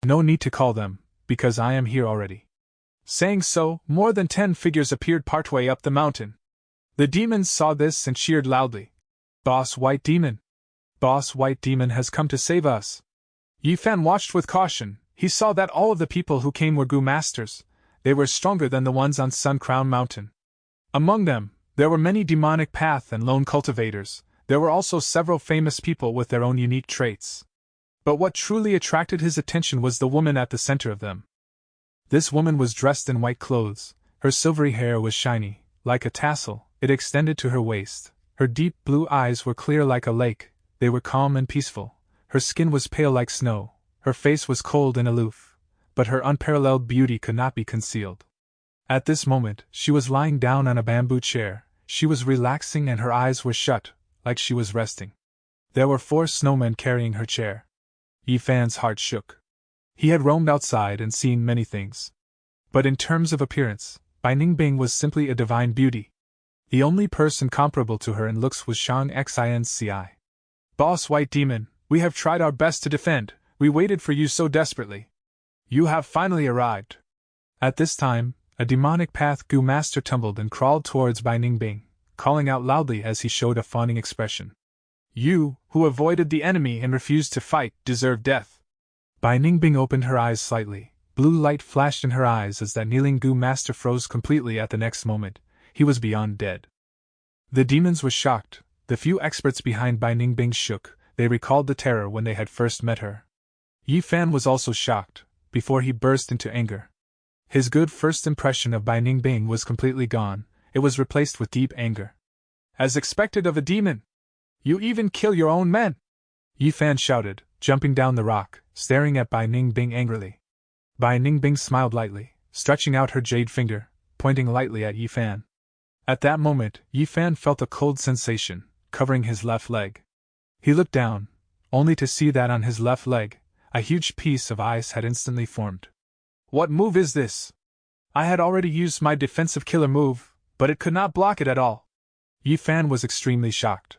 "No need to call them, because I am here already." Saying so, more than 10 figures appeared partway up the mountain. The demons saw this and cheered loudly. "Boss White Demon! Boss White Demon has come to save us!" Yi Fan watched with caution. He saw that all of the people who came were Gu masters. They were stronger than the ones on Sun Crown Mountain. Among them, there were many demonic path and lone cultivators. There were also several famous people with their own unique traits. But what truly attracted his attention was the woman at the center of them. This woman was dressed in white clothes. Her silvery hair was shiny, like a tassel. It extended to her waist. Her deep blue eyes were clear like a lake. They were calm and peaceful. Her skin was pale like snow. Her face was cold and aloof. But her unparalleled beauty could not be concealed. At this moment, she was lying down on a bamboo chair. She was relaxing and her eyes were shut, like she was resting. There were 4 snowmen carrying her chair. Yi Fan's heart shook. He had roamed outside and seen many things. But in terms of appearance, Bai Ningbing was simply a divine beauty. The only person comparable to her in looks was Shang Xinci. "Boss White Demon, we have tried our best to defend. We waited for you so desperately. You have finally arrived." At this time, a demonic path Gu master tumbled and crawled towards Bai Ningbing, calling out loudly as he showed a fawning expression. "You, who avoided the enemy and refused to fight, deserve death." Bai Ningbing opened her eyes slightly. Blue light flashed in her eyes as that kneeling Gu master froze completely at the next moment. He was beyond dead. The demons were shocked. The few experts behind Bai Ningbing shook. They recalled the terror when they had first met her. Yi Fan was also shocked, before he burst into anger. His good first impression of Bai Ningbing was completely gone. It was replaced with deep anger. "As expected of a demon! You even kill your own men!" Yi Fan shouted, jumping down the rock, staring at Bai Ningbing angrily. Bai Ningbing smiled lightly, stretching out her jade finger, pointing lightly at Yi Fan. At that moment, Yi Fan felt a cold sensation, covering his left leg. He looked down, only to see that on his left leg, a huge piece of ice had instantly formed. "What move is this? I had already used my defensive killer move, but it could not block it at all." Yi Fan was extremely shocked.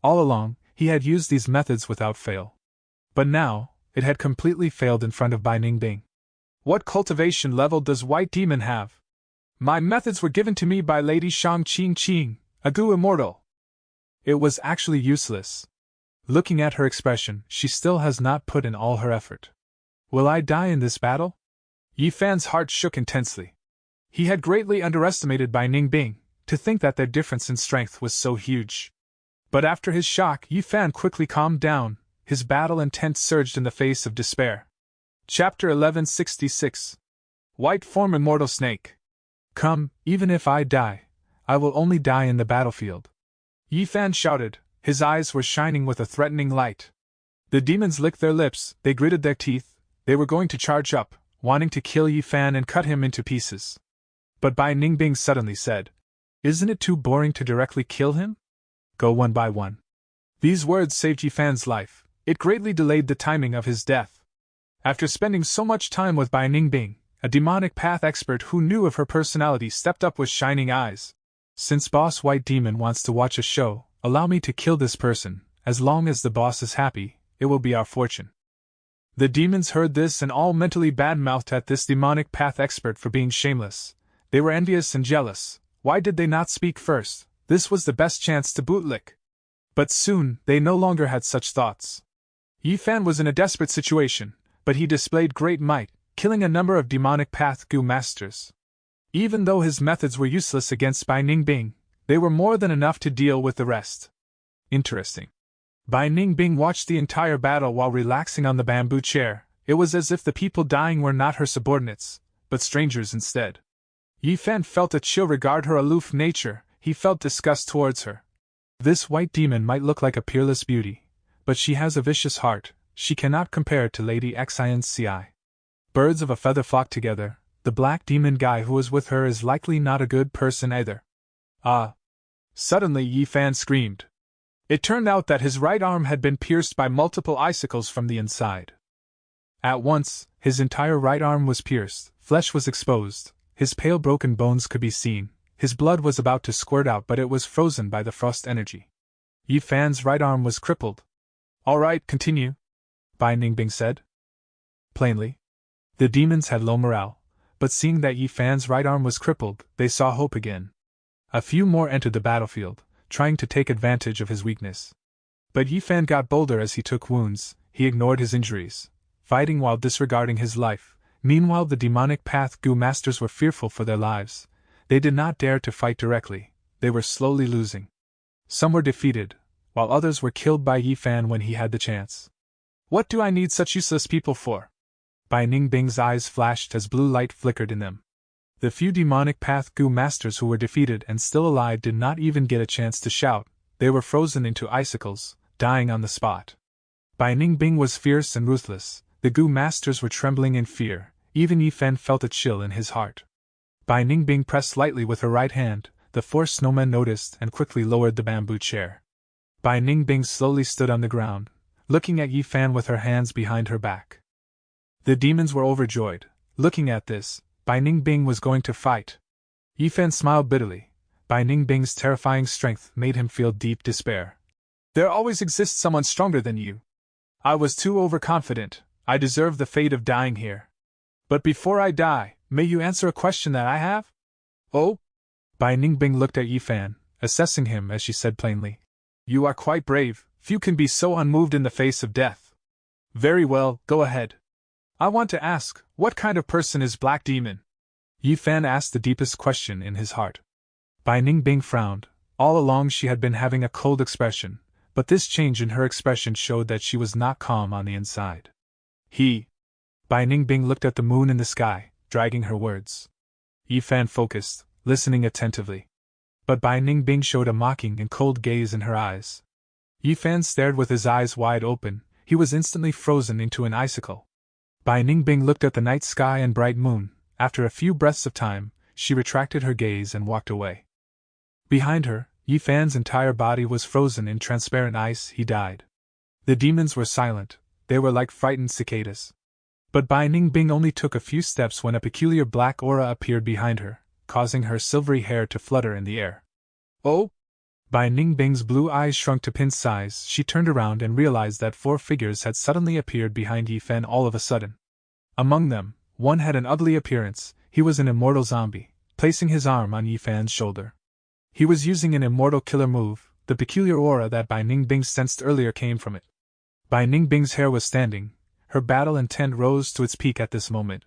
All along, he had used these methods without fail. But now, it had completely failed in front of Bai Ningbing. "What cultivation level does White Demon have? My methods were given to me by Lady Shang Qing, a Gu immortal." It was actually useless. Looking at her expression, she still has not put in all her effort. "Will I die in this battle?" Yi Fan's heart shook intensely. He had greatly underestimated Bai Ningbing, to think that their difference in strength was so huge. But after his shock, Yi Fan quickly calmed down. His battle intent surged in the face of despair. Chapter 1166. White Form Immortal Snake. "Come, even if I die, I will only die in the battlefield," Yi Fan shouted. His eyes were shining with a threatening light. The demons licked their lips, they gritted their teeth. They were going to charge up, wanting to kill Yi Fan and cut him into pieces. But Bai Ningbing suddenly said, "Isn't it too boring to directly kill him? Go one by one." These words saved Yi Fan's life. It greatly delayed the timing of his death. After spending so much time with Bai Ningbing, a demonic path expert who knew of her personality stepped up with shining eyes. "Since Boss White Demon wants to watch a show, allow me to kill this person. As long as the boss is happy, it will be our fortune." The demons heard this and all mentally bad-mouthed at this demonic path expert for being shameless. They were envious and jealous. Why did they not speak first? This was the best chance to bootlick. But soon, they no longer had such thoughts. Yi Fan was in a desperate situation, but he displayed great might, killing a number of demonic path Gu masters. Even though his methods were useless against Bai Ningbing, they were more than enough to deal with the rest. Interesting. Bai Ningbing watched the entire battle while relaxing on the bamboo chair. It was as if the people dying were not her subordinates, but strangers instead. Yi Fan felt a chill regard her aloof nature. He felt disgust towards her. This white demon might look like a peerless beauty, but she has a vicious heart. She cannot compare to Lady Xinci. Birds of a feather flock together. The black demon guy who is with her is likely not a good person either. Ah! Suddenly Yi Fan screamed. It turned out that his right arm had been pierced by multiple icicles from the inside. At once, his entire right arm was pierced, flesh was exposed, his pale broken bones could be seen, his blood was about to squirt out but it was frozen by the frost energy. Yi Fan's right arm was crippled. All right, continue, Bai Ningbing said. Plainly, the demons had low morale, but seeing that Yi Fan's right arm was crippled, they saw hope again. A few more entered the battlefield, trying to take advantage of his weakness. But Yi Fan got bolder as he took wounds. He ignored his injuries, fighting while disregarding his life. Meanwhile, the demonic Path Gu masters were fearful for their lives. They did not dare to fight directly. They were slowly losing. Some were defeated, while others were killed by Yi Fan when he had the chance. What do I need such useless people for? Bai Ningbing's eyes flashed as blue light flickered in them. The few demonic Path Gu masters who were defeated and still alive did not even get a chance to shout. They were frozen into icicles, dying on the spot. Bai Ningbing was fierce and ruthless. The Gu masters were trembling in fear. Even Yi Fan felt a chill in his heart. Bai Ningbing pressed lightly with her right hand. The four snowmen noticed and quickly lowered the bamboo chair. Bai Ningbing slowly stood on the ground, looking at Yi Fan with her hands behind her back. The demons were overjoyed. Looking at this, Bai Ningbing was going to fight. Yi Fan smiled bitterly. Bai Ningbing's terrifying strength made him feel deep despair. There always exists someone stronger than you. I was too overconfident. I deserve the fate of dying here. But before I die, may you answer a question that I have? Oh? Bai Ningbing looked at Yi Fan, assessing him as she said plainly. You are quite brave. Few can be so unmoved in the face of death. Very well, go ahead. I want to ask, what kind of person is Black Demon? Yi Fan asked the deepest question in his heart. Bai Ningbing frowned. All along she had been having a cold expression, but this change in her expression showed that she was not calm on the inside. Bai Ningbing looked at the moon in the sky, dragging her words. Yi Fan focused, listening attentively. But Bai Ningbing showed a mocking and cold gaze in her eyes. Yi Fan stared with his eyes wide open. He was instantly frozen into an icicle. Bai Ningbing looked at the night sky and bright moon. After a few breaths of time, she retracted her gaze and walked away. Behind her, Yi Fan's entire body was frozen in transparent ice. He died. The demons were silent. They were like frightened cicadas. But Bai Ningbing only took a few steps when a peculiar black aura appeared behind her, causing her silvery hair to flutter in the air. Oh! Bai Ningbing's blue eyes shrunk to pin size. She turned around and realized that four figures had suddenly appeared behind Yi Fan all of a sudden. Among them, one had an ugly appearance. He was an immortal zombie, placing his arm on Yi Fan's shoulder. He was using an immortal killer move. The peculiar aura that Bai Ningbing sensed earlier came from it. Bai Ningbing's hair was standing. Her battle intent rose to its peak at this moment.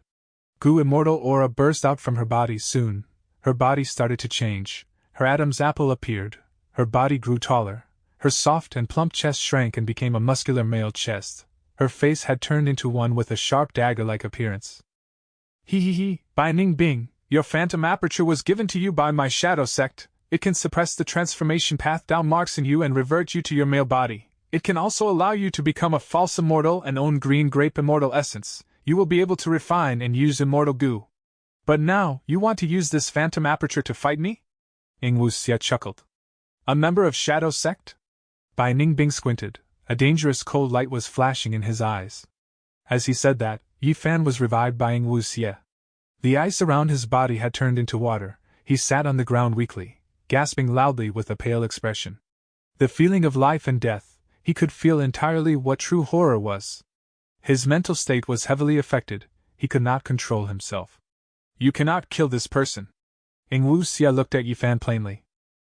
Gu immortal aura burst out from her body soon. Her body started to change. Her Adam's apple appeared. Her body grew taller. Her soft and plump chest shrank and became a muscular male chest. Her face had turned into one with a sharp dagger-like appearance. Bai Ningbing, your phantom aperture was given to you by my shadow sect. It can suppress the transformation path down marks in you and revert you to your male body. It can also allow you to become a false immortal and own green grape immortal essence. You will be able to refine and use immortal goo. But now, you want to use this phantom aperture to fight me? Ing Wuxia chuckled. A member of Shadow Sect? Bai Ningbing squinted. A dangerous cold light was flashing in his eyes. As he said that, Yi Fan was revived by Ing Wuxia. The ice around his body had turned into water. He sat on the ground weakly, gasping loudly with a pale expression. The feeling of life and death, he could feel entirely what true horror was. His mental state was heavily affected. He could not control himself. You cannot kill this person. Ing Wuxia looked at Yi Fan plainly.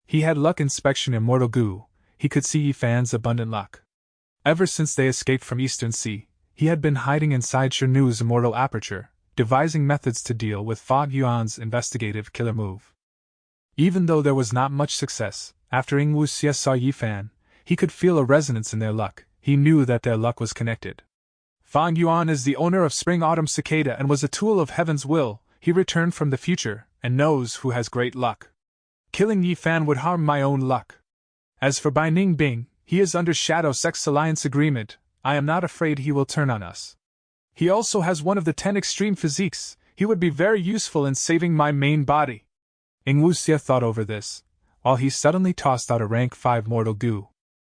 He had luck inspection immortal goo. He could see Yi Fan's abundant luck. Ever since they escaped from Eastern Sea, he had been hiding inside Shirnu's immortal aperture, devising methods to deal with Fa Yuan's investigative killer move. Even though there was not much success, after Ing Wuxia saw Yi Fan, he could feel a resonance in their luck. He knew that their luck was connected. Fa Yuan is the owner of Spring-Autumn Cicada and was a tool of Heaven's will. He returned from the future, and knows who has great luck. Killing Yi Fan would harm my own luck. As for Bai Ningbing, he is under Shadow Sect's alliance agreement. I am not afraid he will turn on us. He also has one of the 10 extreme physiques. He would be very useful in saving my main body. Ing Wuxia thought over this, while he suddenly tossed out a rank 5 mortal goo.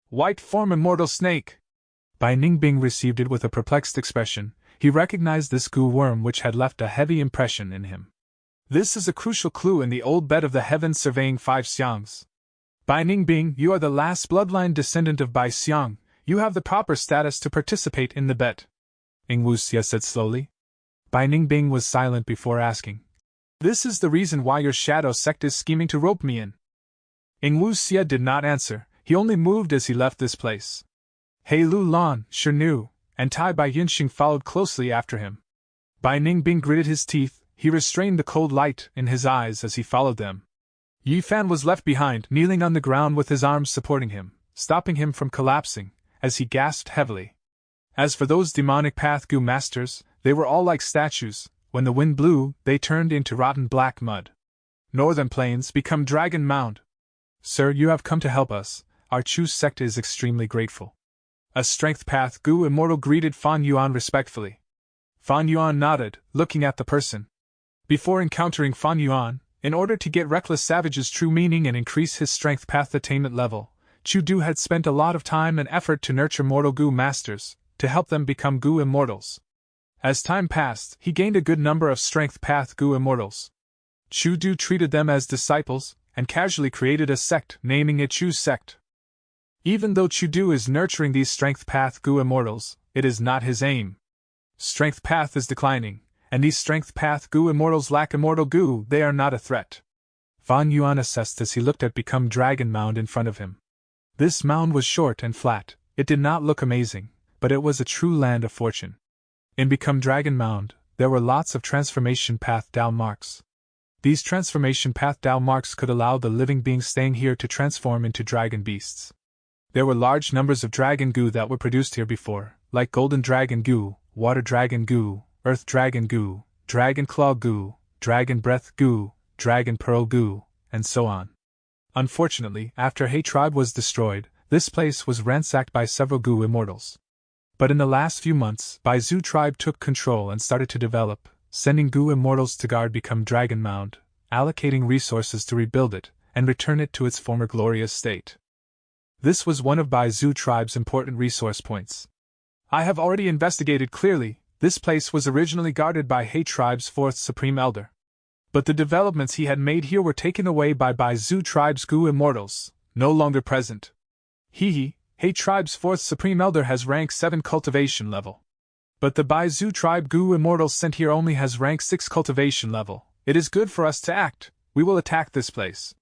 White form immortal snake. Bai Ningbing received it with a perplexed expression. He recognized this goo worm which had left a heavy impression in him. This is a crucial clue in the old bed of the heavens surveying 5 Xiangs. Bai Ningbing, you are the last bloodline descendant of Bai Xiang. You have the proper status to participate in the bet, Ing Wuxia said slowly. Bai Ningbing was silent before asking. This is the reason why your shadow sect is scheming to rope me in. Ing Wuxia did not answer, he only moved as he left this place. He Lu Lan, Shi Nu, and Tai Bai Yunxing followed closely after him. Bai Ningbing gritted his teeth, he restrained the cold light in his eyes as he followed them. Yi Fan was left behind, kneeling on the ground with his arms supporting him, stopping him from collapsing, as he gasped heavily. As for those demonic Path Gu masters, they were all like statues. When the wind blew, they turned into rotten black mud. Northern Plains become Dragon Mound. Sir, you have come to help us. Our Chu sect is extremely grateful. A strength Path Gu immortal greeted Fan Yuan respectfully. Fan Yuan nodded, looking at the person. Before encountering Fan Yuan, in order to get Reckless Savage's true meaning and increase his strength path attainment level, Chu Du had spent a lot of time and effort to nurture mortal Gu masters, to help them become Gu immortals. As time passed, he gained a good number of strength path Gu immortals. Chu Du treated them as disciples, and casually created a sect, naming it Chu sect. Even though Chu Du is nurturing these strength path Gu immortals, it is not his aim. Strength path is declining, and these strength path Gu immortals lack immortal Gu, they are not a threat. Fan Yuan assessed as he looked at Become Dragon Mound in front of him. This mound was short and flat, it did not look amazing, but it was a true land of fortune. In Become Dragon Mound, there were lots of transformation path Dao marks. These transformation path Dao marks could allow the living beings staying here to transform into dragon beasts. There were large numbers of dragon Gu that were produced here before, like Golden Dragon Gu, Water Dragon Gu, Earth Dragon Gu, Dragon Claw Gu, Dragon Breath Gu, Dragon Pearl Gu, and so on. Unfortunately, after He tribe was destroyed, this place was ransacked by several Gu immortals. But in the last few months, Bai Zhu tribe took control and started to develop, sending Gu immortals to guard Become Dragon Mound, allocating resources to rebuild it, and return it to its former glorious state. This was one of Bai Zhu tribe's important resource points. I have already investigated clearly, this place was originally guarded by He tribe's fourth supreme elder. But the developments he had made here were taken away by Bai Zhu tribe's Gu immortals, no longer present. He tribe's fourth supreme elder has rank 7 cultivation level. But the Bai Zhu tribe Gu immortals sent here only has rank 6 cultivation level. It is good for us to act, we will attack this place.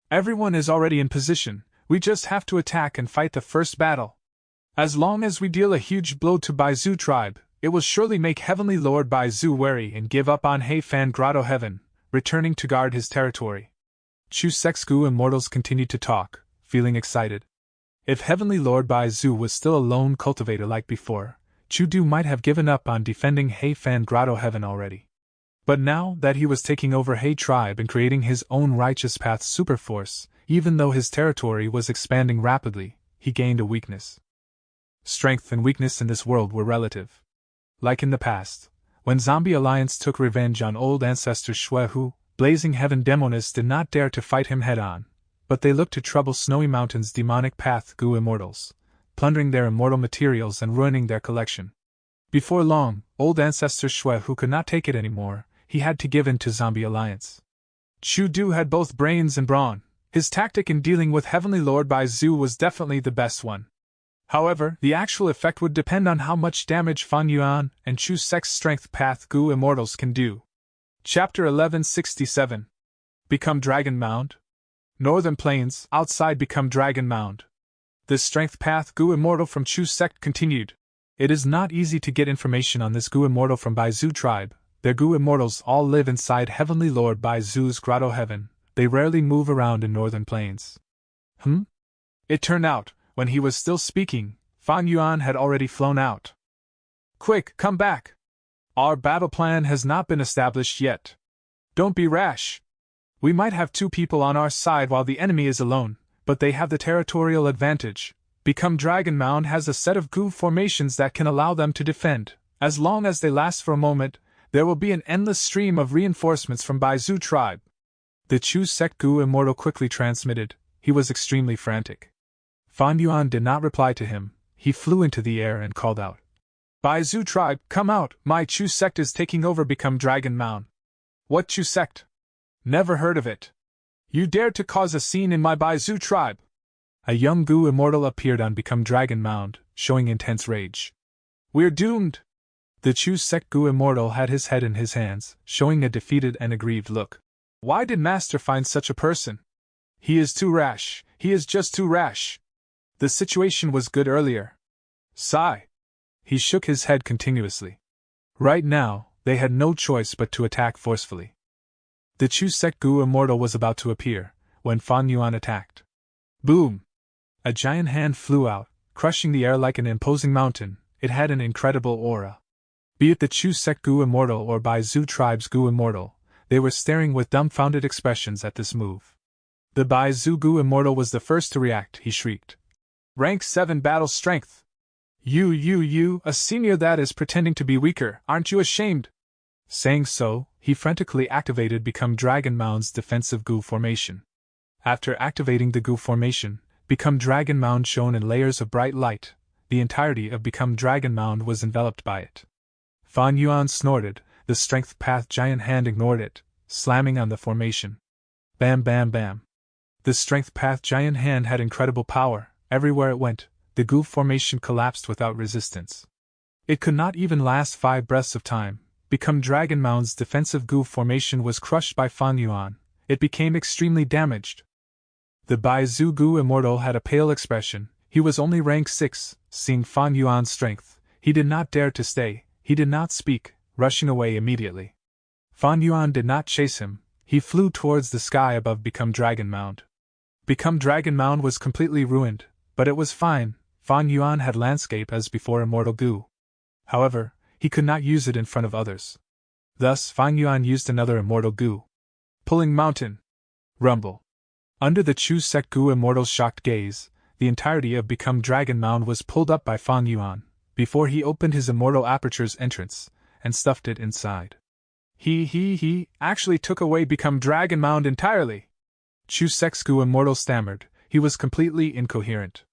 Everyone is already in position, we just have to attack and fight the first battle. As long as we deal a huge blow to Bai Zhu tribe, it will surely make Heavenly Lord Bai Zhu wary and give up on He Fan Grotto Heaven, returning to guard his territory. Chu sect's Gu immortals continued to talk, feeling excited. If Heavenly Lord Bai Zhu was still a lone cultivator like before, Chu Du might have given up on defending He Fan Grotto Heaven already. But now that he was taking over He tribe and creating his own Righteous Path superforce, even though his territory was expanding rapidly, he gained a weakness. Strength and weakness in this world were relative. Like in the past, when Zombie Alliance took revenge on old ancestor Shuehu, Blazing Heaven Demonists did not dare to fight him head-on, but they looked to trouble Snowy Mountain's demonic path Gu immortals, plundering their immortal materials and ruining their collection. Before long, old ancestor Shuehu could not take it anymore, he had to give in to Zombie Alliance. Chu Du had both brains and brawn. His tactic in dealing with Heavenly Lord Bai Zhu was definitely the best one. However, the actual effect would depend on how much damage Fan Yuan and Chu sect's strength path Gu immortals can do. Chapter 1167. Become Dragon Mound. Northern Plains, outside Become Dragon Mound. This strength path Gu immortal from Chu sect continued. It is not easy to get information on this Gu immortal from Bai Zhu tribe. Their Gu immortals all live inside Heavenly Lord Bai Zhu's Grotto Heaven. They rarely move around in Northern Plains. It turned out, when he was still speaking, Fan Yuan had already flown out. Quick, come back! Our battle plan has not been established yet. Don't be rash. We might have 2 people on our side while the enemy is alone, but they have the territorial advantage. Become Dragon Mound has a set of Gu formations that can allow them to defend. As long as they last for a moment, there will be an endless stream of reinforcements from Bai Zhu tribe. The Chu sect Gu immortal quickly transmitted. He was extremely frantic. Fan Yuan did not reply to him. He flew into the air and called out. Bai Zhu tribe, come out, my Chu sect is taking over Become Dragon Mound. What Chu sect? Never heard of it. You dared to cause a scene in my Bai Zhu tribe. A young Gu immortal appeared on Become Dragon Mound, showing intense rage. "We're doomed!" The Chu Sect Gu Immortal had his head in his hands, showing a defeated and aggrieved look. "Why did Master find such a person? He is too rash, he is just too rash. The situation was good earlier." Sigh. He shook his head continuously. Right now, they had no choice but to attack forcefully. The Chu Sect Gu Immortal was about to appear, when Fan Yuan attacked. Boom! A giant hand flew out, crushing the air like an imposing mountain. It had an incredible aura. Be it the Chu Sect Gu Immortal or Bai Zhu Tribe's Gu Immortal, they were staring with dumbfounded expressions at this move. The Bai Zhu Gu Immortal was the first to react. He shrieked. "Rank 7 battle strength! You, a senior that is pretending to be weaker, aren't you ashamed?" Saying so, he frantically activated Become Dragon Mound's defensive Gu formation. After activating the Gu formation, Become Dragon Mound shone in layers of bright light. The entirety of Become Dragon Mound was enveloped by it. Fan Yuan snorted. The Strength Path giant hand ignored it, slamming on the formation. Bam bam bam. The Strength Path giant hand had incredible power. Everywhere it went, the Gu formation collapsed without resistance. It could not even last 5 breaths of time. Become Dragon Mound's defensive Gu formation was crushed by Fan Yuan. It became extremely damaged. The Bai Zhu Gu Immortal had a pale expression. He was only rank 6, seeing Fan Yuan's strength. He did not dare to stay. He did not speak, rushing away immediately. Fan Yuan did not chase him. He flew towards the sky above Become Dragon Mound. Become Dragon Mound was completely ruined, but it was fine. Fan Yuan had landscape as before Immortal Gu. However, he could not use it in front of others. Thus Fan Yuan used another Immortal Gu. Pulling Mountain. Rumble. Under the Chu Sect Gu Immortal's shocked gaze, the entirety of Become Dragon Mound was pulled up by Fan Yuan, before he opened his Immortal Aperture's entrance, and stuffed it inside. He actually took away Become Dragon Mound entirely. Chu Sect Gu Immortal stammered. He was completely incoherent.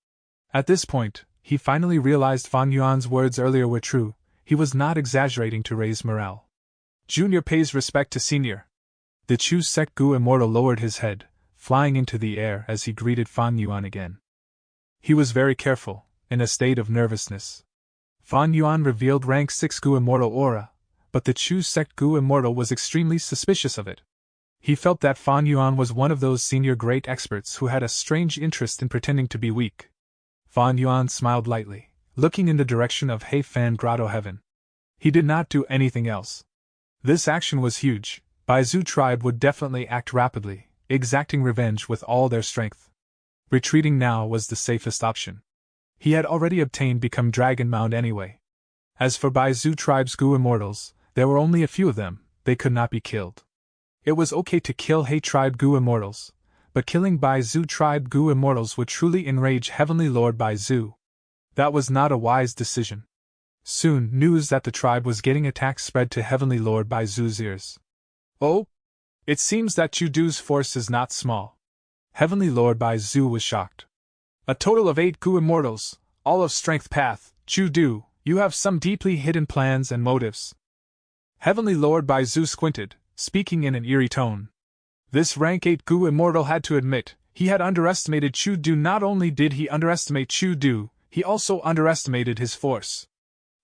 At this point, he finally realized Fan Yuan's words earlier were true. He was not exaggerating to raise morale. Junior pays respect to senior. The Chu Sect Gu Immortal lowered his head, flying into the air as he greeted Fan Yuan again. He was very careful, in a state of nervousness. Fan Yuan revealed rank 6 Gu Immortal aura, but the Chu Sect Gu Immortal was extremely suspicious of it. He felt that Fan Yuan was one of those senior great experts who had a strange interest in pretending to be weak. Fan Yuan smiled lightly, looking in the direction of Heifan Grotto Heaven. He did not do anything else. This action was huge. Bai Zhu tribe would definitely act rapidly, exacting revenge with all their strength. Retreating now was the safest option. He had already obtained Become Dragon Mound anyway. As for Bai Zhu tribe's Gu Immortals, there were only a few of them. They could not be killed. It was okay to kill He tribe Gu Immortals, but killing Bai Zhu tribe Gu Immortals would truly enrage Heavenly Lord Bai Zhu. That was not a wise decision. Soon, news that the tribe was getting attacked spread to Heavenly Lord Bai Zhu's ears. "Oh? It seems that Chu Du's force is not small." Heavenly Lord Bai Zhu was shocked. "A total of 8 Gu Immortals, all of Strength Path. Chu Du, you have some deeply hidden plans and motives." Heavenly Lord Bai Zhu squinted, speaking in an eerie tone. This rank 8 Gu Immortal had to admit, he had underestimated Chu Du. Not only did he underestimate Chu Du, he also underestimated his force.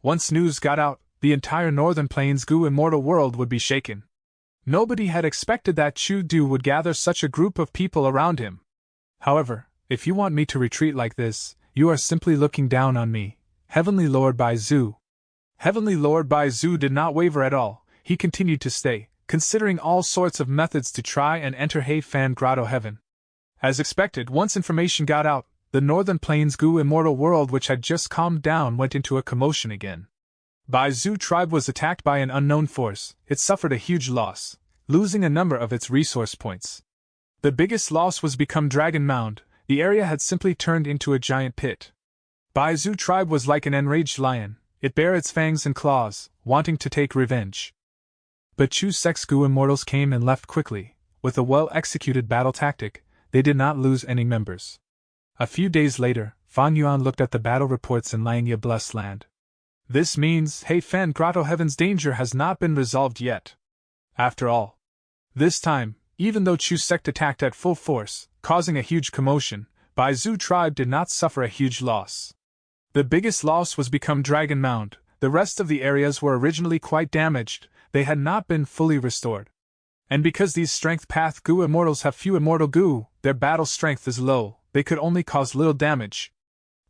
Once news got out, the entire Northern Plains Gu Immortal world would be shaken. Nobody had expected that Chu Du would gather such a group of people around him. However, if you want me to retreat like this, you are simply looking down on me, Heavenly Lord Bai Zhu. Heavenly Lord Bai Zhu did not waver at all. He continued to stay, considering all sorts of methods to try and enter Heifan Grotto Heaven. As expected, once information got out, the Northern Plains Gu Immortal world, which had just calmed down, went into a commotion again. Bai Zhu tribe was attacked by an unknown force. It suffered a huge loss, losing a number of its resource points. The biggest loss was Become Dragon Mound. The area had simply turned into a giant pit. Bai Zhu tribe was like an enraged lion. It bare its fangs and claws, wanting to take revenge. But Chu Sect Gu Immortals came and left quickly. With a well-executed battle tactic, they did not lose any members. A few days later, Fan Yuan looked at the battle reports in Langya Blessed Land. This means Heifan Grotto Heaven's danger has not been resolved yet. After all, this time, even though Chu Sect attacked at full force, causing a huge commotion, Bai Zhu tribe did not suffer a huge loss. The biggest loss was become Dragon Mound. The rest of the areas were originally quite damaged, they had not been fully restored. And because these Strength Path Goo Immortals have few immortal goo, their battle strength is low, they could only cause little damage.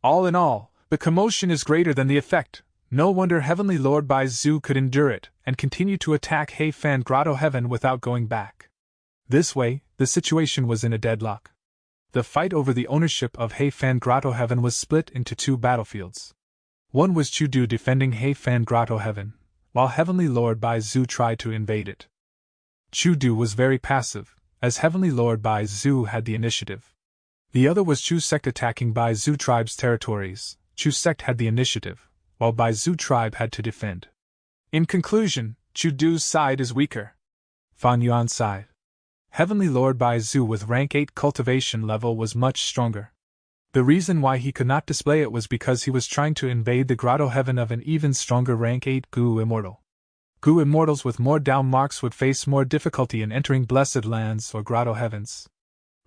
All in all, the commotion is greater than the effect. No wonder Heavenly Lord Bai Zu could endure it, and continue to attack Hei Fan Grotto Heaven without going back. This way, the situation was in a deadlock. The fight over the ownership of Hei Fan Grotto Heaven was split into two battlefields. One was Chudu defending Hei Fan Grotto Heaven, while Heavenly Lord Bai Zu tried to invade it. Chudu was very passive, as Heavenly Lord Bai Zu had the initiative. The other was Chu Sect attacking Bai Zu tribe's territories. Chu Sect had the initiative, while Bai Zu tribe had to defend. In conclusion, Chudu's side is weaker. Fan Yuan's side. Heavenly Lord Bai Zu with rank 8 cultivation level was much stronger. The reason why he could not display it was because he was trying to invade the grotto heaven of an even stronger rank 8 Goo Immortal. Goo Immortals with more down marks would face more difficulty in entering Blessed Lands or grotto heavens.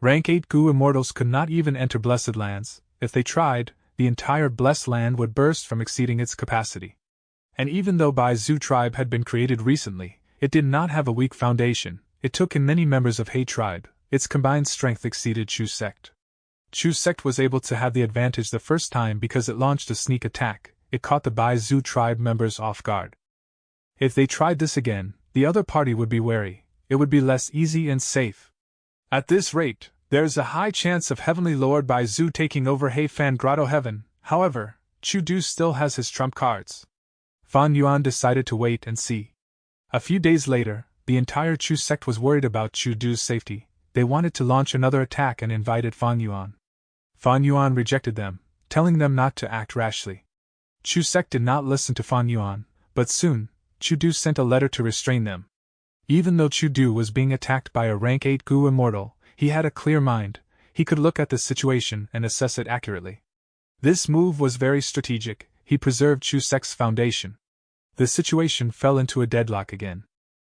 Rank 8 Goo Immortals could not even enter Blessed Lands. If they tried, the entire Blessed Land would burst from exceeding its capacity. And even though Bai Zu tribe had been created recently, it did not have a weak foundation. It took in many members of Hei tribe. Its combined strength exceeded Chu Sect. Chu Sect was able to have the advantage the first time because it launched a sneak attack. It caught the Bai Zu tribe members off guard. If they tried this again, the other party would be wary. It would be less easy and safe. At this rate, there is a high chance of Heavenly Lord Bai Zu taking over Hei Fan Grotto Heaven. However, Chu Du still has his trump cards. Fan Yuan decided to wait and see. A few days later, the entire Chu Sect was worried about Chu Du's safety. They wanted to launch another attack and invited Fan Yuan. Fan Yuan rejected them, telling them not to act rashly. Chu Sect did not listen to Fan Yuan, but soon, Chu Du sent a letter to restrain them. Even though Chu Du was being attacked by a rank 8 Goo Immortal, he had a clear mind. He could look at the situation and assess it accurately. This move was very strategic. He preserved Chu Sect's foundation. The situation fell into a deadlock again.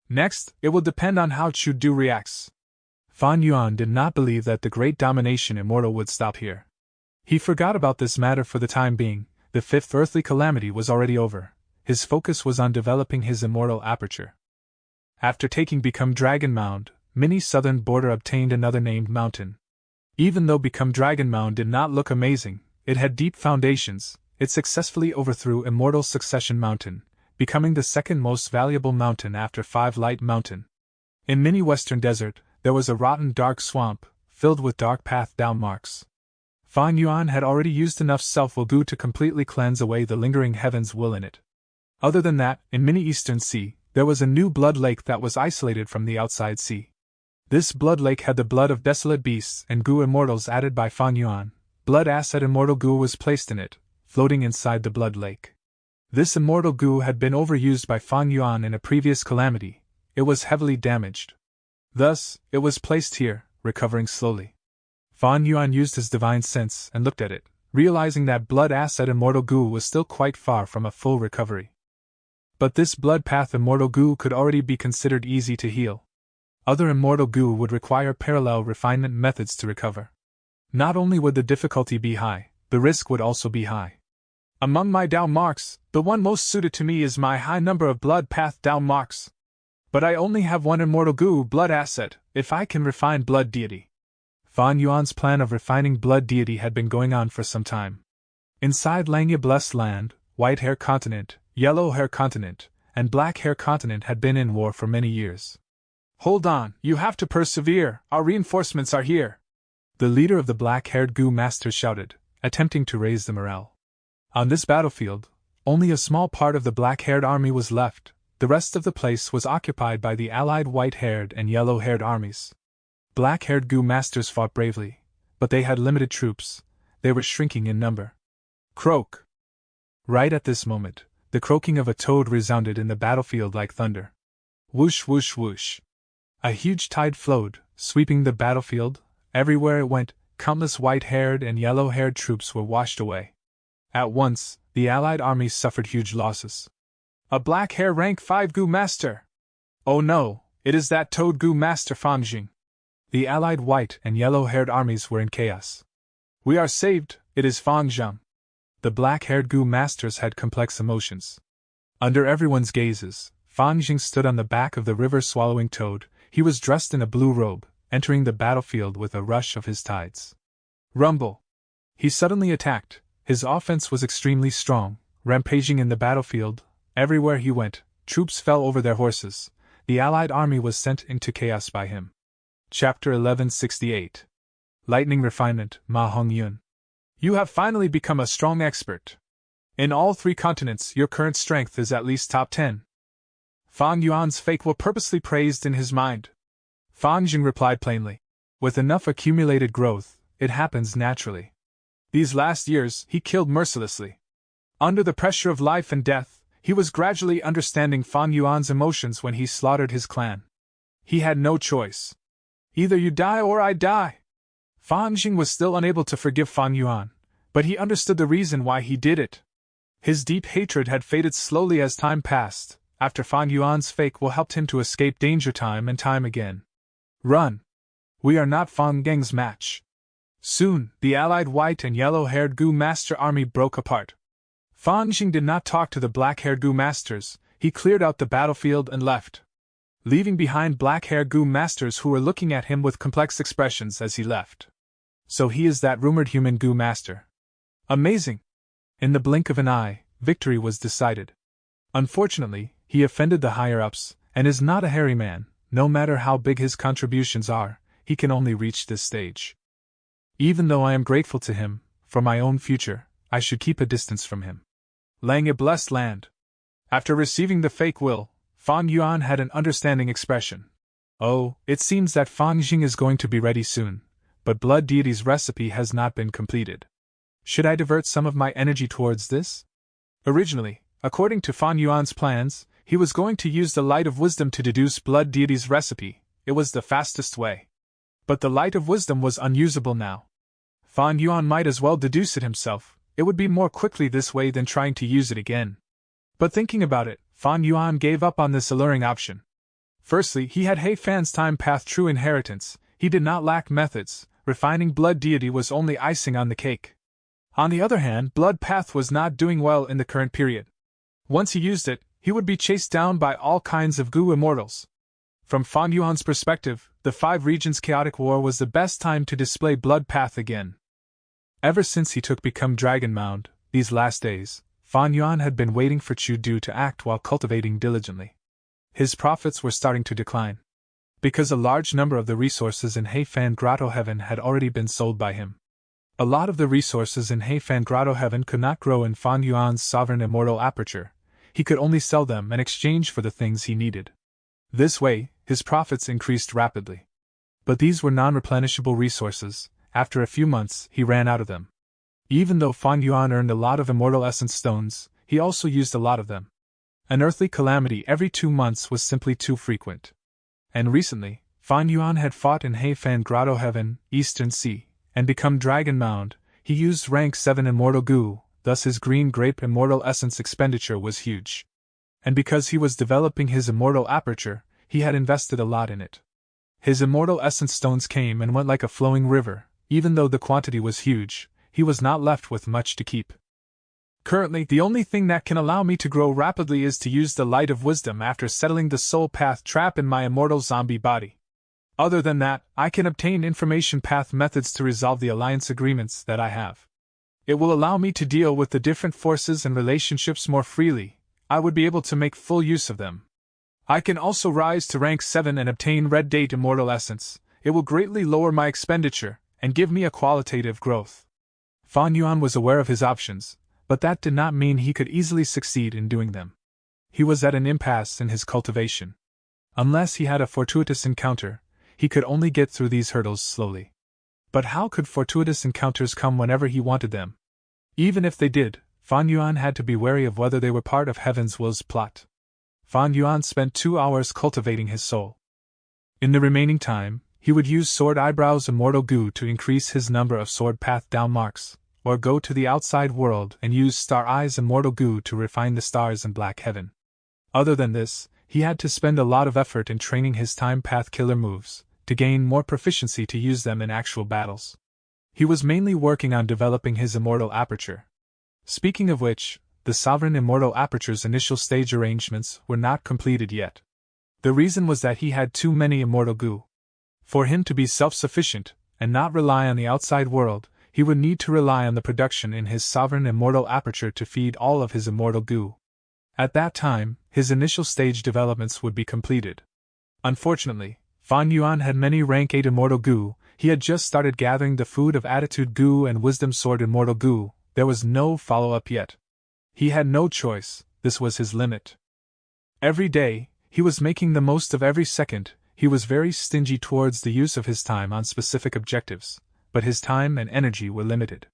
Next, it will depend on how Chu Du reacts. Fan Yuan did not believe that the great domination immortal would stop here. He forgot about this matter for the time being. The fifth earthly calamity was already over. His focus was on developing his immortal aperture. After taking Become Dragon Mound, Mini Southern Border obtained another named mountain. Even though Become Dragon Mound did not look amazing, it had deep foundations. It successfully overthrew Immortal Succession Mountain, becoming the second most valuable mountain after Five Light Mountain. In Mini Western Desert, there was a rotten dark swamp, filled with dark path down marks. Fan Yuan had already used enough self-will goo to completely cleanse away the lingering heaven's will in it. Other than that, in Mini Eastern Sea, there was a new blood lake that was isolated from the outside sea. This blood lake had the blood of desolate beasts and goo immortals added by Fan Yuan. Blood acid immortal goo was placed in it, floating inside the blood lake. This immortal goo had been overused by Fan Yuan in a previous calamity. It was heavily damaged. Thus, it was placed here, recovering slowly. Fan Yuan used his divine sense and looked at it, realizing that blood acid immortal goo was still quite far from a full recovery. But this blood path immortal goo could already be considered easy to heal. Other immortal goo would require parallel refinement methods to recover. Not only would the difficulty be high, the risk would also be high. Among my down marks, the one most suited to me is my high number of blood path down marks. But I only have one immortal goo blood asset, if I can refine blood deity. Fan Yuan's plan of refining blood deity had been going on for some time. Inside Langya Blessed Land, White Hair Continent, Yellow Hair Continent, and Black Hair Continent had been in war for many years. Hold on, you have to persevere, our reinforcements are here. The leader of the black-haired goo masters shouted, attempting to raise the morale. On this battlefield, only a small part of the black-haired army was left. The rest of the place was occupied by the allied white-haired and yellow-haired armies. Black-haired goo masters fought bravely, but they had limited troops. They were shrinking in number. Croak! Right at this moment, the croaking of a toad resounded in the battlefield like thunder. Whoosh whoosh whoosh. A huge tide flowed, sweeping the battlefield. Everywhere it went, countless white-haired and yellow-haired troops were washed away. At once, the allied armies suffered huge losses. A black-hair rank 5 goo master! Oh no, it is that toad goo master Fang Jing. The allied white and yellow-haired armies were in chaos. We are saved, it is Fang Zhang. The black-haired Gu masters had complex emotions. Under everyone's gazes, Fan Jing stood on the back of the river-swallowing toad. He was dressed in a blue robe, entering the battlefield with a rush of his tides. Rumble! He suddenly attacked. His offense was extremely strong, rampaging in the battlefield. Everywhere he went, troops fell over their horses. The allied army was sent into chaos by him. Chapter 1168. Lightning Refinement, Ma Hongyun. You have finally become a strong expert. In all 3 continents, your current strength is at least top 10. Fan Yuan's fake will purposely praised in his mind. Fan Jing replied plainly. With enough accumulated growth, it happens naturally. These last years, he killed mercilessly. Under the pressure of life and death, he was gradually understanding Fan Yuan's emotions when he slaughtered his clan. He had no choice. Either you die or I die. Fan Jing was still unable to forgive Fan Yuan, but he understood the reason why he did it. His deep hatred had faded slowly as time passed, after Fan Yuan's fake will helped him to escape danger time and time again. Run! We are not Fan Geng's match. Soon, the allied white and yellow-haired Gu master army broke apart. Fan Jing did not talk to the black-haired Gu masters. He cleared out the battlefield and left, leaving behind black-haired Gu masters who were looking at him with complex expressions as he left. So he is that rumored human Gu master. Amazing! In the blink of an eye, victory was decided. Unfortunately, he offended the higher-ups, and is not a hairy man. No matter how big his contributions are, he can only reach this stage. Even though I am grateful to him, for my own future, I should keep a distance from him. Lang a blessed land. After receiving the fake will, Fan Yuan had an understanding expression. Oh, it seems that Fan Jing is going to be ready soon, but Blood Deity's recipe has not been completed. Should I divert some of my energy towards this? Originally, according to Fan Yuan's plans, he was going to use the Light of Wisdom to deduce Blood Deity's recipe. It was the fastest way. But the Light of Wisdom was unusable now. Fan Yuan might as well deduce it himself. It would be more quickly this way than trying to use it again. But thinking about it, Fan Yuan gave up on this alluring option. Firstly, he had He Fan's time path true inheritance. He did not lack methods. Refining Blood Deity was only icing on the cake. On the other hand, Blood Path was not doing well in the current period. Once he used it, he would be chased down by all kinds of Gu immortals. From Fan Yuan's perspective, the 5 regions' chaotic war was the best time to display Blood Path again. Ever since he took Become Dragon Mound, these last days, Fan Yuan had been waiting for Chu Du to act while cultivating diligently. His profits were starting to decline, because a large number of the resources in He Fan Grotto Heaven had already been sold by him. A lot of the resources in He Fan Grotto Heaven could not grow in Fan Yuan's sovereign immortal aperture. He could only sell them in exchange for the things he needed. This way, his profits increased rapidly. But these were non-replenishable resources. After a few months, he ran out of them. Even though Fan Yuan earned a lot of immortal essence stones, he also used a lot of them. An earthly calamity every 2 months was simply too frequent. And recently, Fan Yuan had fought in He Fan Grotto Heaven, Eastern Sea, and Become Dragon Mound. He used rank 7 immortal Gu, thus his green grape immortal essence expenditure was huge. And because he was developing his immortal aperture, he had invested a lot in it. His immortal essence stones came and went like a flowing river. Even though the quantity was huge, he was not left with much to keep. Currently, the only thing that can allow me to grow rapidly is to use the Light of Wisdom after settling the soul path trap in my immortal zombie body. Other than that, I can obtain information path methods to resolve the alliance agreements that I have. It will allow me to deal with the different forces and relationships more freely. I would be able to make full use of them. I can also rise to rank 7 and obtain Red Date Immortal Essence. It will greatly lower my expenditure and give me a qualitative growth. Fan Yuan was aware of his options, but that did not mean he could easily succeed in doing them. He was at an impasse in his cultivation. Unless he had a fortuitous encounter, he could only get through these hurdles slowly. But how could fortuitous encounters come whenever he wanted them? Even if they did, Fan Yuan had to be wary of whether they were part of Heaven's Will's plot. Fan Yuan spent 2 hours cultivating his soul. In the remaining time, he would use Sword Eyebrows Immortal Gu to increase his number of sword path down marks, or go to the outside world and use Star Eyes Immortal Gu to refine the stars in Black Heaven. Other than this, he had to spend a lot of effort in training his time path killer moves, to gain more proficiency to use them in actual battles. He was mainly working on developing his immortal aperture. Speaking of which, the Sovereign Immortal Aperture's initial stage arrangements were not completed yet. The reason was that he had too many immortal goo. For him to be self-sufficient, and not rely on the outside world, he would need to rely on the production in his Sovereign Immortal Aperture to feed all of his immortal goo. At that time, his initial stage developments would be completed. Unfortunately, Fan Yuan had many rank 8 immortal goo. He had just started gathering the food of attitude goo and wisdom sword immortal goo. There was no follow-up yet. He had no choice, this was his limit. Every day, he was making the most of every second. He was very stingy towards the use of his time on specific objectives, but his time and energy were limited.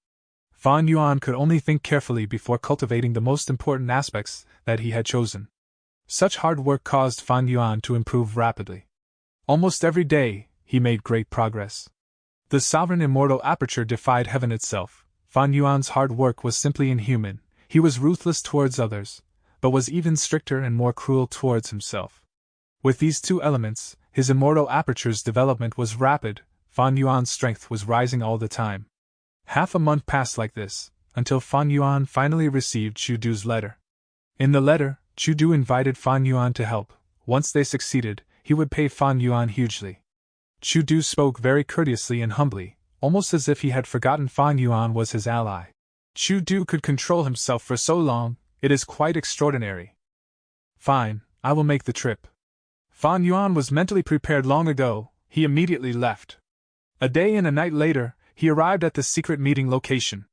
Fan Yuan could only think carefully before cultivating the most important aspects that he had chosen. Such hard work caused Fan Yuan to improve rapidly. Almost every day, he made great progress. The Sovereign Immortal Aperture defied heaven itself. Fan Yuan's hard work was simply inhuman. He was ruthless towards others, but was even stricter and more cruel towards himself. With these two elements, his Immortal Aperture's development was rapid. Fan Yuan's strength was rising all the time. Half a month passed like this, until Fan Yuan finally received Chu Du's letter. In the letter, Chu Du invited Fan Yuan to help. Once they succeeded, he would pay Fan Yuan hugely. Chu Du spoke very courteously and humbly, almost as if he had forgotten Fan Yuan was his ally. Chu Du could control himself for so long, it is quite extraordinary. Fine, I will make the trip. Fan Yuan was mentally prepared long ago. He immediately left. A day and a night later, he arrived at the secret meeting location.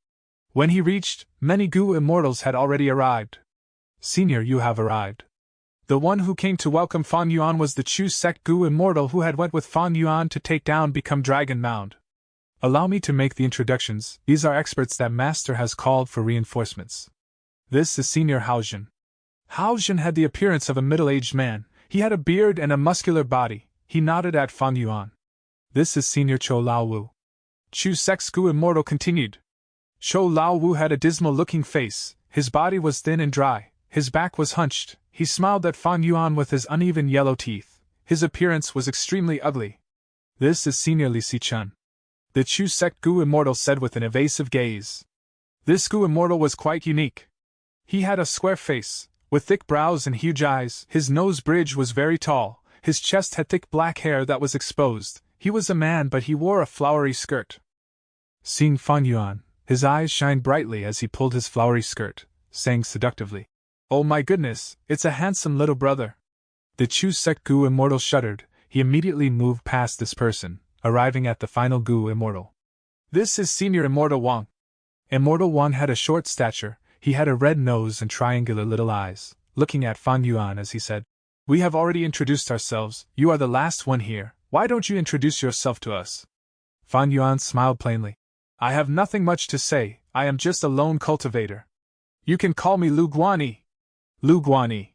When he reached, many Gu Immortals had already arrived. Senior, you have arrived. The one who came to welcome Fan Yuan was the Chu sect Gu Immortal who had went with Fan Yuan to take down Become Dragon Mound. Allow me to make the introductions. These are experts that Master has called for reinforcements. This is Senior Haojin. Haojin had the appearance of a middle-aged man. He had a beard and a muscular body. He nodded at Fan Yuan. This is Senior Cho Lao Wu. Chu sect's Gu Immortal continued. Cho Lao Wu had a dismal-looking face. His body was thin and dry. His back was hunched. He smiled at Fan Yuan with his uneven yellow teeth. His appearance was extremely ugly. This is Senior Li Si-chun. The Chu sect Gu Immortal said with an evasive gaze. This Gu Immortal was quite unique. He had a square face, with thick brows and huge eyes. His nose bridge was very tall. His chest had thick black hair that was exposed. He was a man, but he wore a flowery skirt. Seeing Fan Yuan, his eyes shined brightly as he pulled his flowery skirt, saying seductively, "Oh my goodness, it's a handsome little brother." The Chu sect Gu Immortal shuddered. He immediately moved past this person, arriving at the final Gu Immortal. This is Senior Immortal Wang. Immortal Wang had a short stature. He had a red nose and triangular little eyes, looking at Fan Yuan as he said, "We have already introduced ourselves. You are the last one here. Why don't you introduce yourself to us?" Fan Yuan smiled plainly. "I have nothing much to say. I am just a lone cultivator. You can call me Lu Guanyi." Lu Guanyi.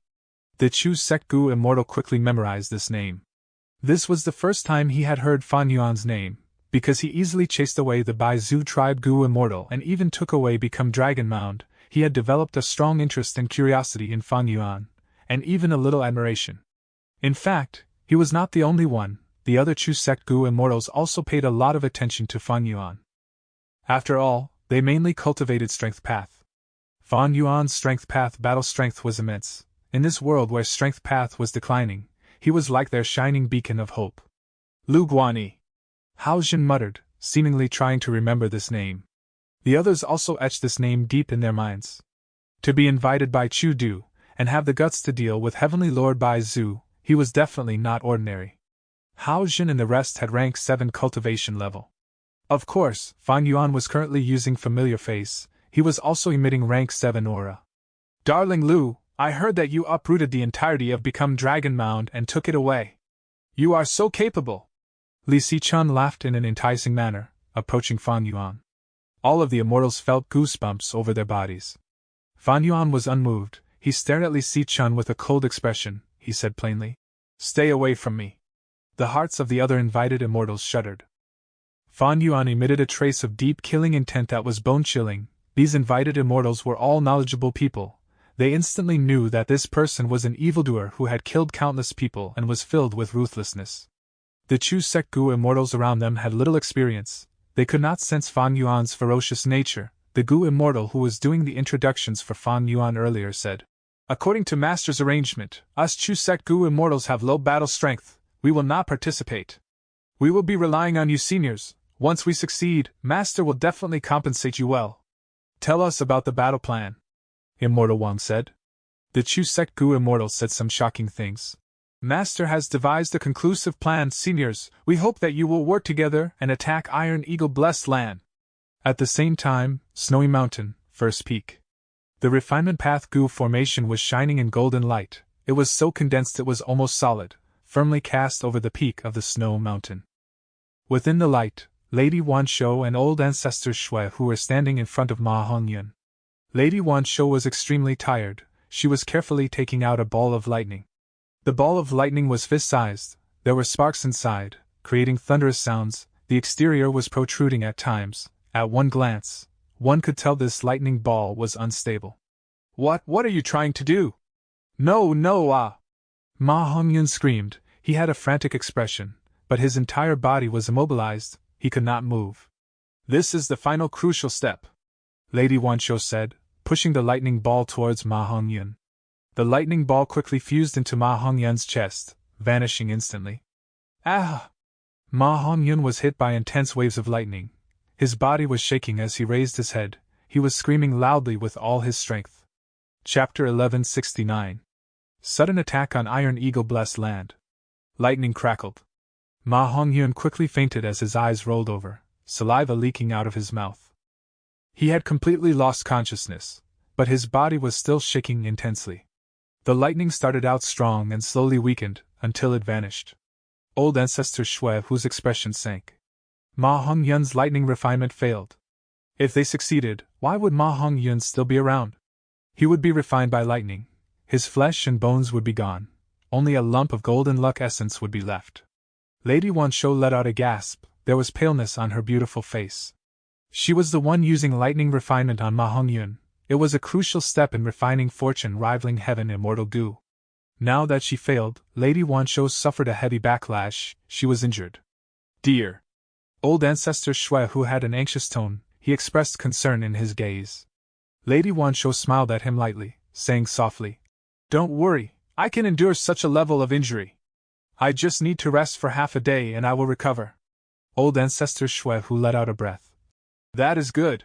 The Chu sect Gu Immortal quickly memorized this name. This was the first time he had heard Fan Yuan's name, because he easily chased away the Baizu tribe Gu Immortal and even took away Become Dragon Mound. He had developed a strong interest and curiosity in Fan Yuan, and even a little admiration. In fact, he was not the only one. The other Chu sect Gu Immortals also paid a lot of attention to Fan Yuan. After all, they mainly cultivated Strength Path. Fan Yuan's Strength Path battle strength was immense. In this world where Strength Path was declining, he was like their shining beacon of hope. Lu Guanyi. Haojin muttered, seemingly trying to remember this name. The others also etched this name deep in their minds. To be invited by Chu Du, and have the guts to deal with Heavenly Lord Bai Zhu, he was definitely not ordinary. Haojin and the rest had rank 7 cultivation level. Of course, Fan Yuan was currently using Familiar Face. He was also emitting rank 7 aura. "Darling Lu, I heard that you uprooted the entirety of Become Dragon Mound and took it away. You are so capable." Li Si-chun laughed in an enticing manner, approaching Fan Yuan. All of the immortals felt goosebumps over their bodies. Fan Yuan was unmoved. He stared at Li Si-chun with a cold expression. He said plainly, "Stay away from me." The hearts of the other invited immortals shuddered. Fan Yuan emitted a trace of deep killing intent that was bone-chilling. These invited immortals were all knowledgeable people. They instantly knew that this person was an evildoer who had killed countless people and was filled with ruthlessness. The Chu sect Gu Immortals around them had little experience. They could not sense Fan Yuan's ferocious nature. the Gu Immortal who was doing the introductions for Fang Yuan earlier said. According to Master's arrangement, us Chu sect Gu Immortals have low battle strength, we will not participate. We will be relying on you seniors. Once we succeed, Master will definitely compensate you well. Tell us about the battle plan, Immortal Wang said. The Chu sect Gu Immortals said some shocking things. Master has devised a conclusive plan, seniors. We hope that you will work together and attack Iron Eagle Blessed Land. At the same time, Snowy Mountain, First Peak. The refinement path Gu formation was shining in golden light. It was so condensed it was almost solid, firmly cast over the peak of the Snow Mountain. Within the light, Lady Wanshou and old ancestor Shui who were standing in front of Ma Hongyun. Lady Wanshou was extremely tired. She was carefully taking out a ball of lightning. The ball of lightning was fist-sized, there were sparks inside, creating thunderous sounds, the exterior was protruding at times. At one glance, one could tell this lightning ball was unstable. What are you trying to do? No, Ma Hongyun screamed. He had a frantic expression, but his entire body was immobilized, he could not move. This is the final crucial step, Lady Wanshou said, pushing the lightning ball towards Ma Hongyun. The lightning ball quickly fused into Ma Hongyun's chest, vanishing instantly. Ah! Ma Hongyun was hit by intense waves of lightning. His body was shaking as he raised his head. He was screaming loudly with all his strength. Chapter 1169. Sudden attack on Iron Eagle Blessed Land. Lightning crackled. Ma Hongyun quickly fainted as his eyes rolled over, saliva leaking out of his mouth. He had completely lost consciousness, but his body was still shaking intensely. The lightning started out strong and slowly weakened, until it vanished. Old ancestor Shui whose expression sank. Ma Hongyun's lightning refinement failed. If they succeeded, why would Ma Hongyun still be around? He would be refined by lightning. His flesh and bones would be gone. Only a lump of golden luck essence would be left. Lady Wanshou let out a gasp. There was paleness on her beautiful face. She was the one using lightning refinement on Ma Hongyun. It was a crucial step in refining fortune rivaling heaven immortal Gu. Now that she failed, Lady Wanshou suffered a heavy backlash. She was injured. Dear. Old ancestor Shui who had an anxious tone, he expressed concern in his gaze. Lady Wanshou smiled at him lightly, saying softly, Don't worry, I can endure such a level of injury. I just need to rest for half a day and I will recover. Old ancestor Shui who let out a breath. That is good.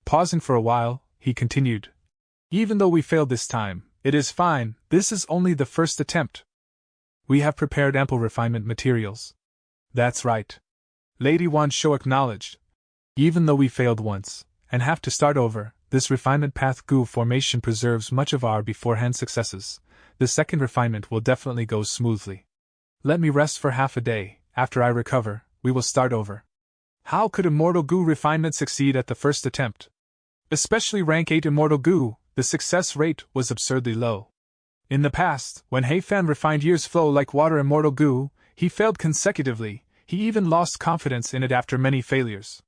Pausing for a while, he continued. Even though we failed this time, it is fine, this is only the first attempt. We have prepared ample refinement materials. That's right. Lady Wanshou acknowledged. Even though we failed once, and have to start over, this refinement path Gu formation preserves much of our beforehand successes. The second refinement will definitely go smoothly. Let me rest for half a day, after I recover, we will start over. How could Immortal Gu refinement succeed at the first attempt? Especially rank 8 Immortal Gu, the success rate was absurdly low. In the past, when Heifan refined years flow like water Immortal Gu, he failed consecutively, he even lost confidence in it after many failures.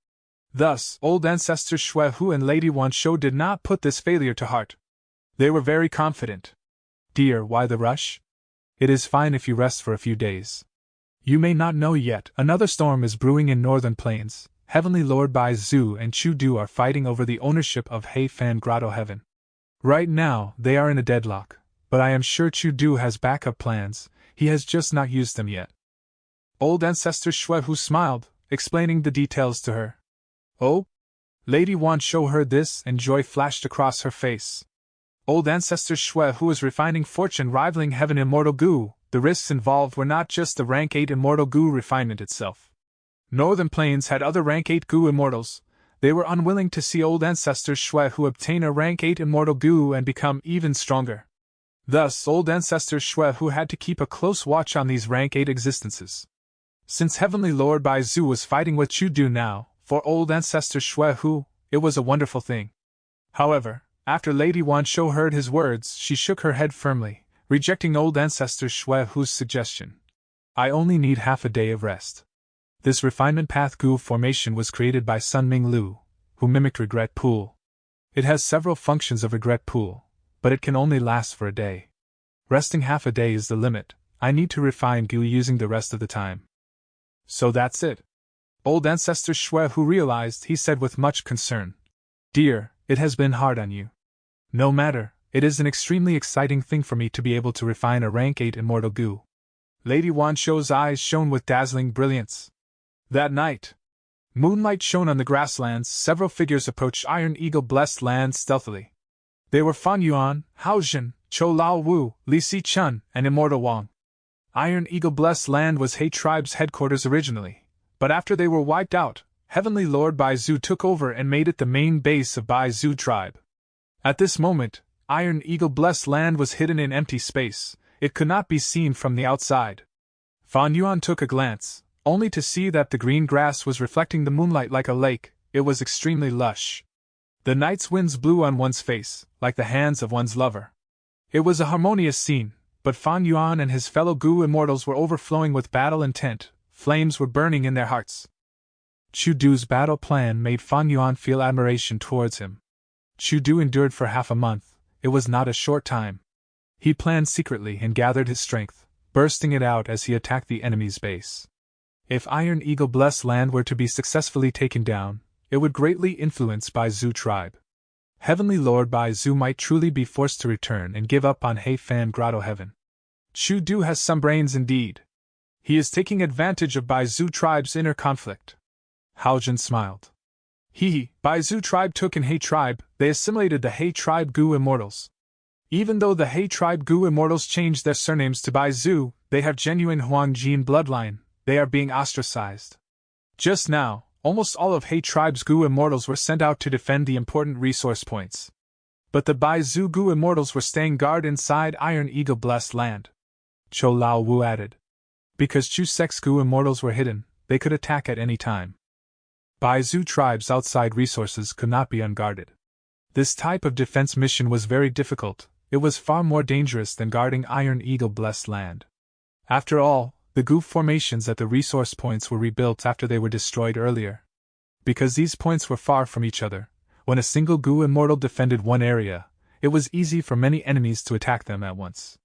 Thus, old ancestors Shui Hu and Lady Wanshou did not put this failure to heart. They were very confident. Dear, why the rush? It is fine if you rest for a few days. You may not know yet, another storm is brewing in northern plains. Heavenly Lord Bai Zhu and Chu Du are fighting over the ownership of Heifan Grotto Heaven. Right now, they are in a deadlock, but I am sure Chu Du has backup plans, he has just not used them yet. Old ancestor Shui Hu smiled, explaining the details to her. Oh? Lady Wanshou heard this and joy flashed across her face. Old ancestor Shui Hu was refining fortune rivaling heaven Immortal Gu. The risks involved were not just the rank 8 Immortal Gu refinement itself. Northern Plains had other rank 8 Gu immortals. They were unwilling to see old ancestors Shui Hu obtain a rank 8 Immortal Gu and become even stronger. Thus, old ancestors Shui Hu had to keep a close watch on these rank 8 existences. Since Heavenly Lord Bai Zhu was fighting with Chu Du now, for old ancestor Shui Hu, it was a wonderful thing. However, after Lady Wanshou heard his words, she shook her head firmly, rejecting old ancestor Shui Hu's suggestion. I only need half a day of rest. This refinement path Gu formation was created by Sun Ming Lu, who mimicked Regret Pool. It has several functions of Regret Pool, but it can only last for a day. Resting half a day is the limit. I need to refine Gu using the rest of the time. So that's it. Old ancestor Shui Hu realized, he said with much concern. Dear, it has been hard on you. No matter, it is an extremely exciting thing for me to be able to refine a rank 8 immortal goo. Lady Wancho's eyes shone with dazzling brilliance. That night, moonlight shone on the grasslands. Several figures approached Iron Eagle blessed land stealthily. They were Fan Yuan, Hao Jin, Cho Lao Wu, Li Si Chun, and Immortal Wang. Iron Eagle blessed land was He tribe's headquarters originally, but after they were wiped out, Heavenly Lord Bai Zhu took over and made it the main base of Bai Zhu tribe. At this moment, Iron Eagle blessed land was hidden in empty space. It could not be seen from the outside. Fan Yuan took a glance, only to see that the green grass was reflecting the moonlight like a lake. It was extremely lush. The night's winds blew on one's face, like the hands of one's lover. It was a harmonious scene, but Fan Yuan and his fellow Gu immortals were overflowing with battle intent. Flames were burning in their hearts. Chu Du's battle plan made Fan Yuan feel admiration towards him. Chu Du endured for half a month. It was not a short time. He planned secretly and gathered his strength, bursting it out as he attacked the enemy's base. If Iron Eagle blessed land were to be successfully taken down, it would greatly influence Bai Zhu tribe. Heavenly Lord Bai Zhu might truly be forced to return and give up on He Fan Grotto Heaven. Chu Du has some brains indeed. He is taking advantage of Bai Zhu tribe's inner conflict. Hao Jin smiled. Bai Zhu tribe took in He tribe. They assimilated the He tribe Gu immortals. Even though the He tribe Gu immortals changed their surnames to Bai Zhu, they have genuine Huangjin bloodline. They are being ostracized. Just now, almost all of He tribe's Gu immortals were sent out to defend the important resource points. But the Bai Zhu Gu immortals were staying guard inside Iron Eagle blessed land. Cho Lao Wu added. Because Chu Sex Gu immortals were hidden, they could attack at any time. Bai Zhu tribe's outside resources could not be unguarded. This type of defense mission was very difficult. It was far more dangerous than guarding Iron Eagle blessed land. After all, the Gu formations at the resource points were rebuilt after they were destroyed earlier. Because these points were far from each other, when a single Gu immortal defended one area, it was easy for many enemies to attack them at once.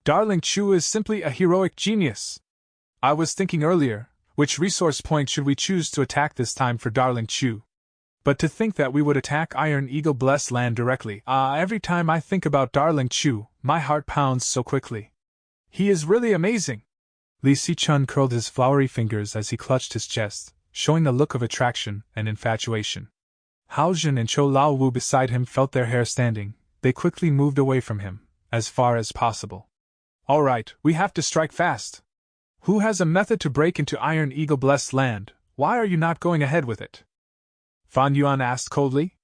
Darling Chu is simply a heroic genius. I was thinking earlier, which resource point should we choose to attack this time for Darling Chu? But to think that we would attack Iron Eagle blessed land directly, every time I think about Darling Chu, my heart pounds so quickly. He is really amazing. Li Si Chun curled his flowery fingers as he clutched his chest, showing a look of attraction and infatuation. Hao Jin and Cho Lao Wu beside him felt their hair standing. They quickly moved away from him, as far as possible. All right, we have to strike fast. Who has a method to break into Iron Eagle blessed land? Why are you not going ahead with it? Fan Yuan asked coldly.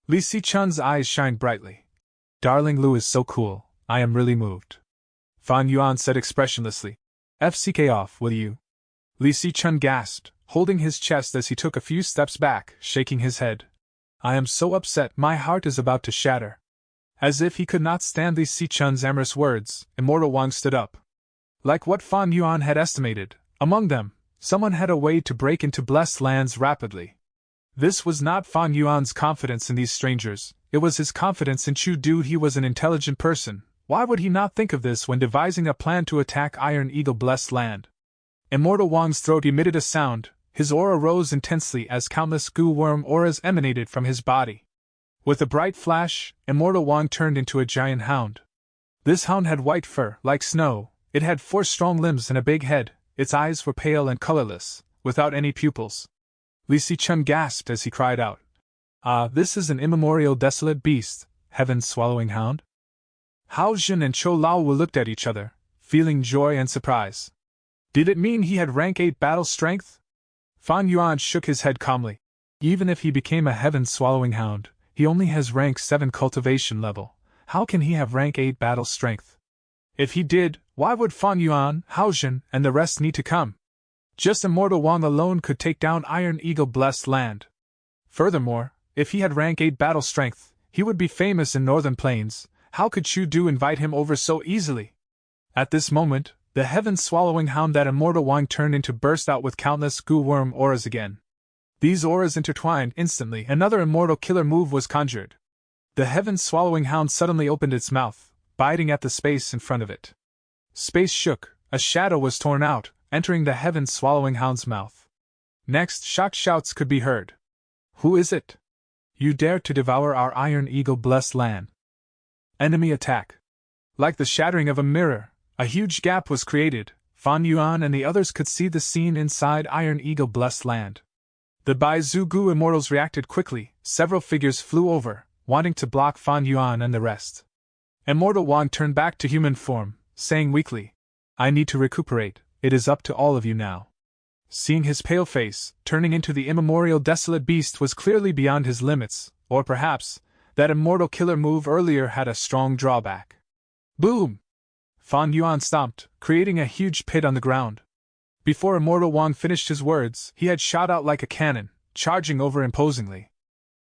Li Si Chun's eyes shined brightly. Darling Lu is so cool, I am really moved. Fan Yuan said expressionlessly. FCK off, will you? Li Si Chun gasped, holding his chest as he took a few steps back, shaking his head. I am so upset, my heart is about to shatter. As if he could not stand Li Si Chun's amorous words, Immortal Wang stood up. Like what Fan Yuan had estimated, among them, someone had a way to break into blessed lands rapidly. This was not Fan Yuan's confidence in these strangers, it was his confidence in Chu Du. He was an intelligent person. Why would he not think of this when devising a plan to attack Iron Eagle blessed land? Immortal Wang's throat emitted a sound, his aura rose intensely as countless Gu worm auras emanated from his body. With a bright flash, Immortal Wang turned into a giant hound. This hound had white fur, like snow. It had 4 strong limbs and a big head. Its eyes were pale and colorless, without any pupils. Li Si Chun gasped as he cried out. This is an immemorial desolate beast, heaven's swallowing hound? Hao Jin and Cho Lao Wu looked at each other, feeling joy and surprise. Did it mean he had rank 8 battle strength? Fan Yuan shook his head calmly. Even if he became a heaven's swallowing hound, he only has rank 7 cultivation level. How can he have rank 8 battle strength? If he did, why would Fan Yuan, Hao Jin, and the rest need to come? Just Immortal Wang alone could take down Iron Eagle blessed land. Furthermore, if he had rank 8 battle strength, he would be famous in Northern Plains. How could Chu Du invite him over so easily? At this moment, the heaven-swallowing hound that Immortal Wang turned into burst out with countless Gu worm auras again. These auras intertwined instantly. Another immortal killer move was conjured. The heaven-swallowing hound suddenly opened its mouth, biting at the space in front of it. Space shook, a shadow was torn out, entering the heaven-swallowing hound's mouth. Next, shocked shouts could be heard. Who is it? You dare to devour our Iron Eagle-blessed land. Enemy attack. Like the shattering of a mirror, a huge gap was created. Fan Yuan and the others could see the scene inside Iron Eagle-blessed land. The Bai Zhu Gu immortals reacted quickly. Several figures flew over, wanting to block Fan Yuan and the rest. Immortal Wang turned back to human form, saying weakly, I need to recuperate, it is up to all of you now. Seeing his pale face, turning into the immemorial desolate beast was clearly beyond his limits, or perhaps, that immortal killer move earlier had a strong drawback. Boom! Fan Yuan stomped, creating a huge pit on the ground. Before Immortal Wang finished his words, he had shot out like a cannon, charging over imposingly.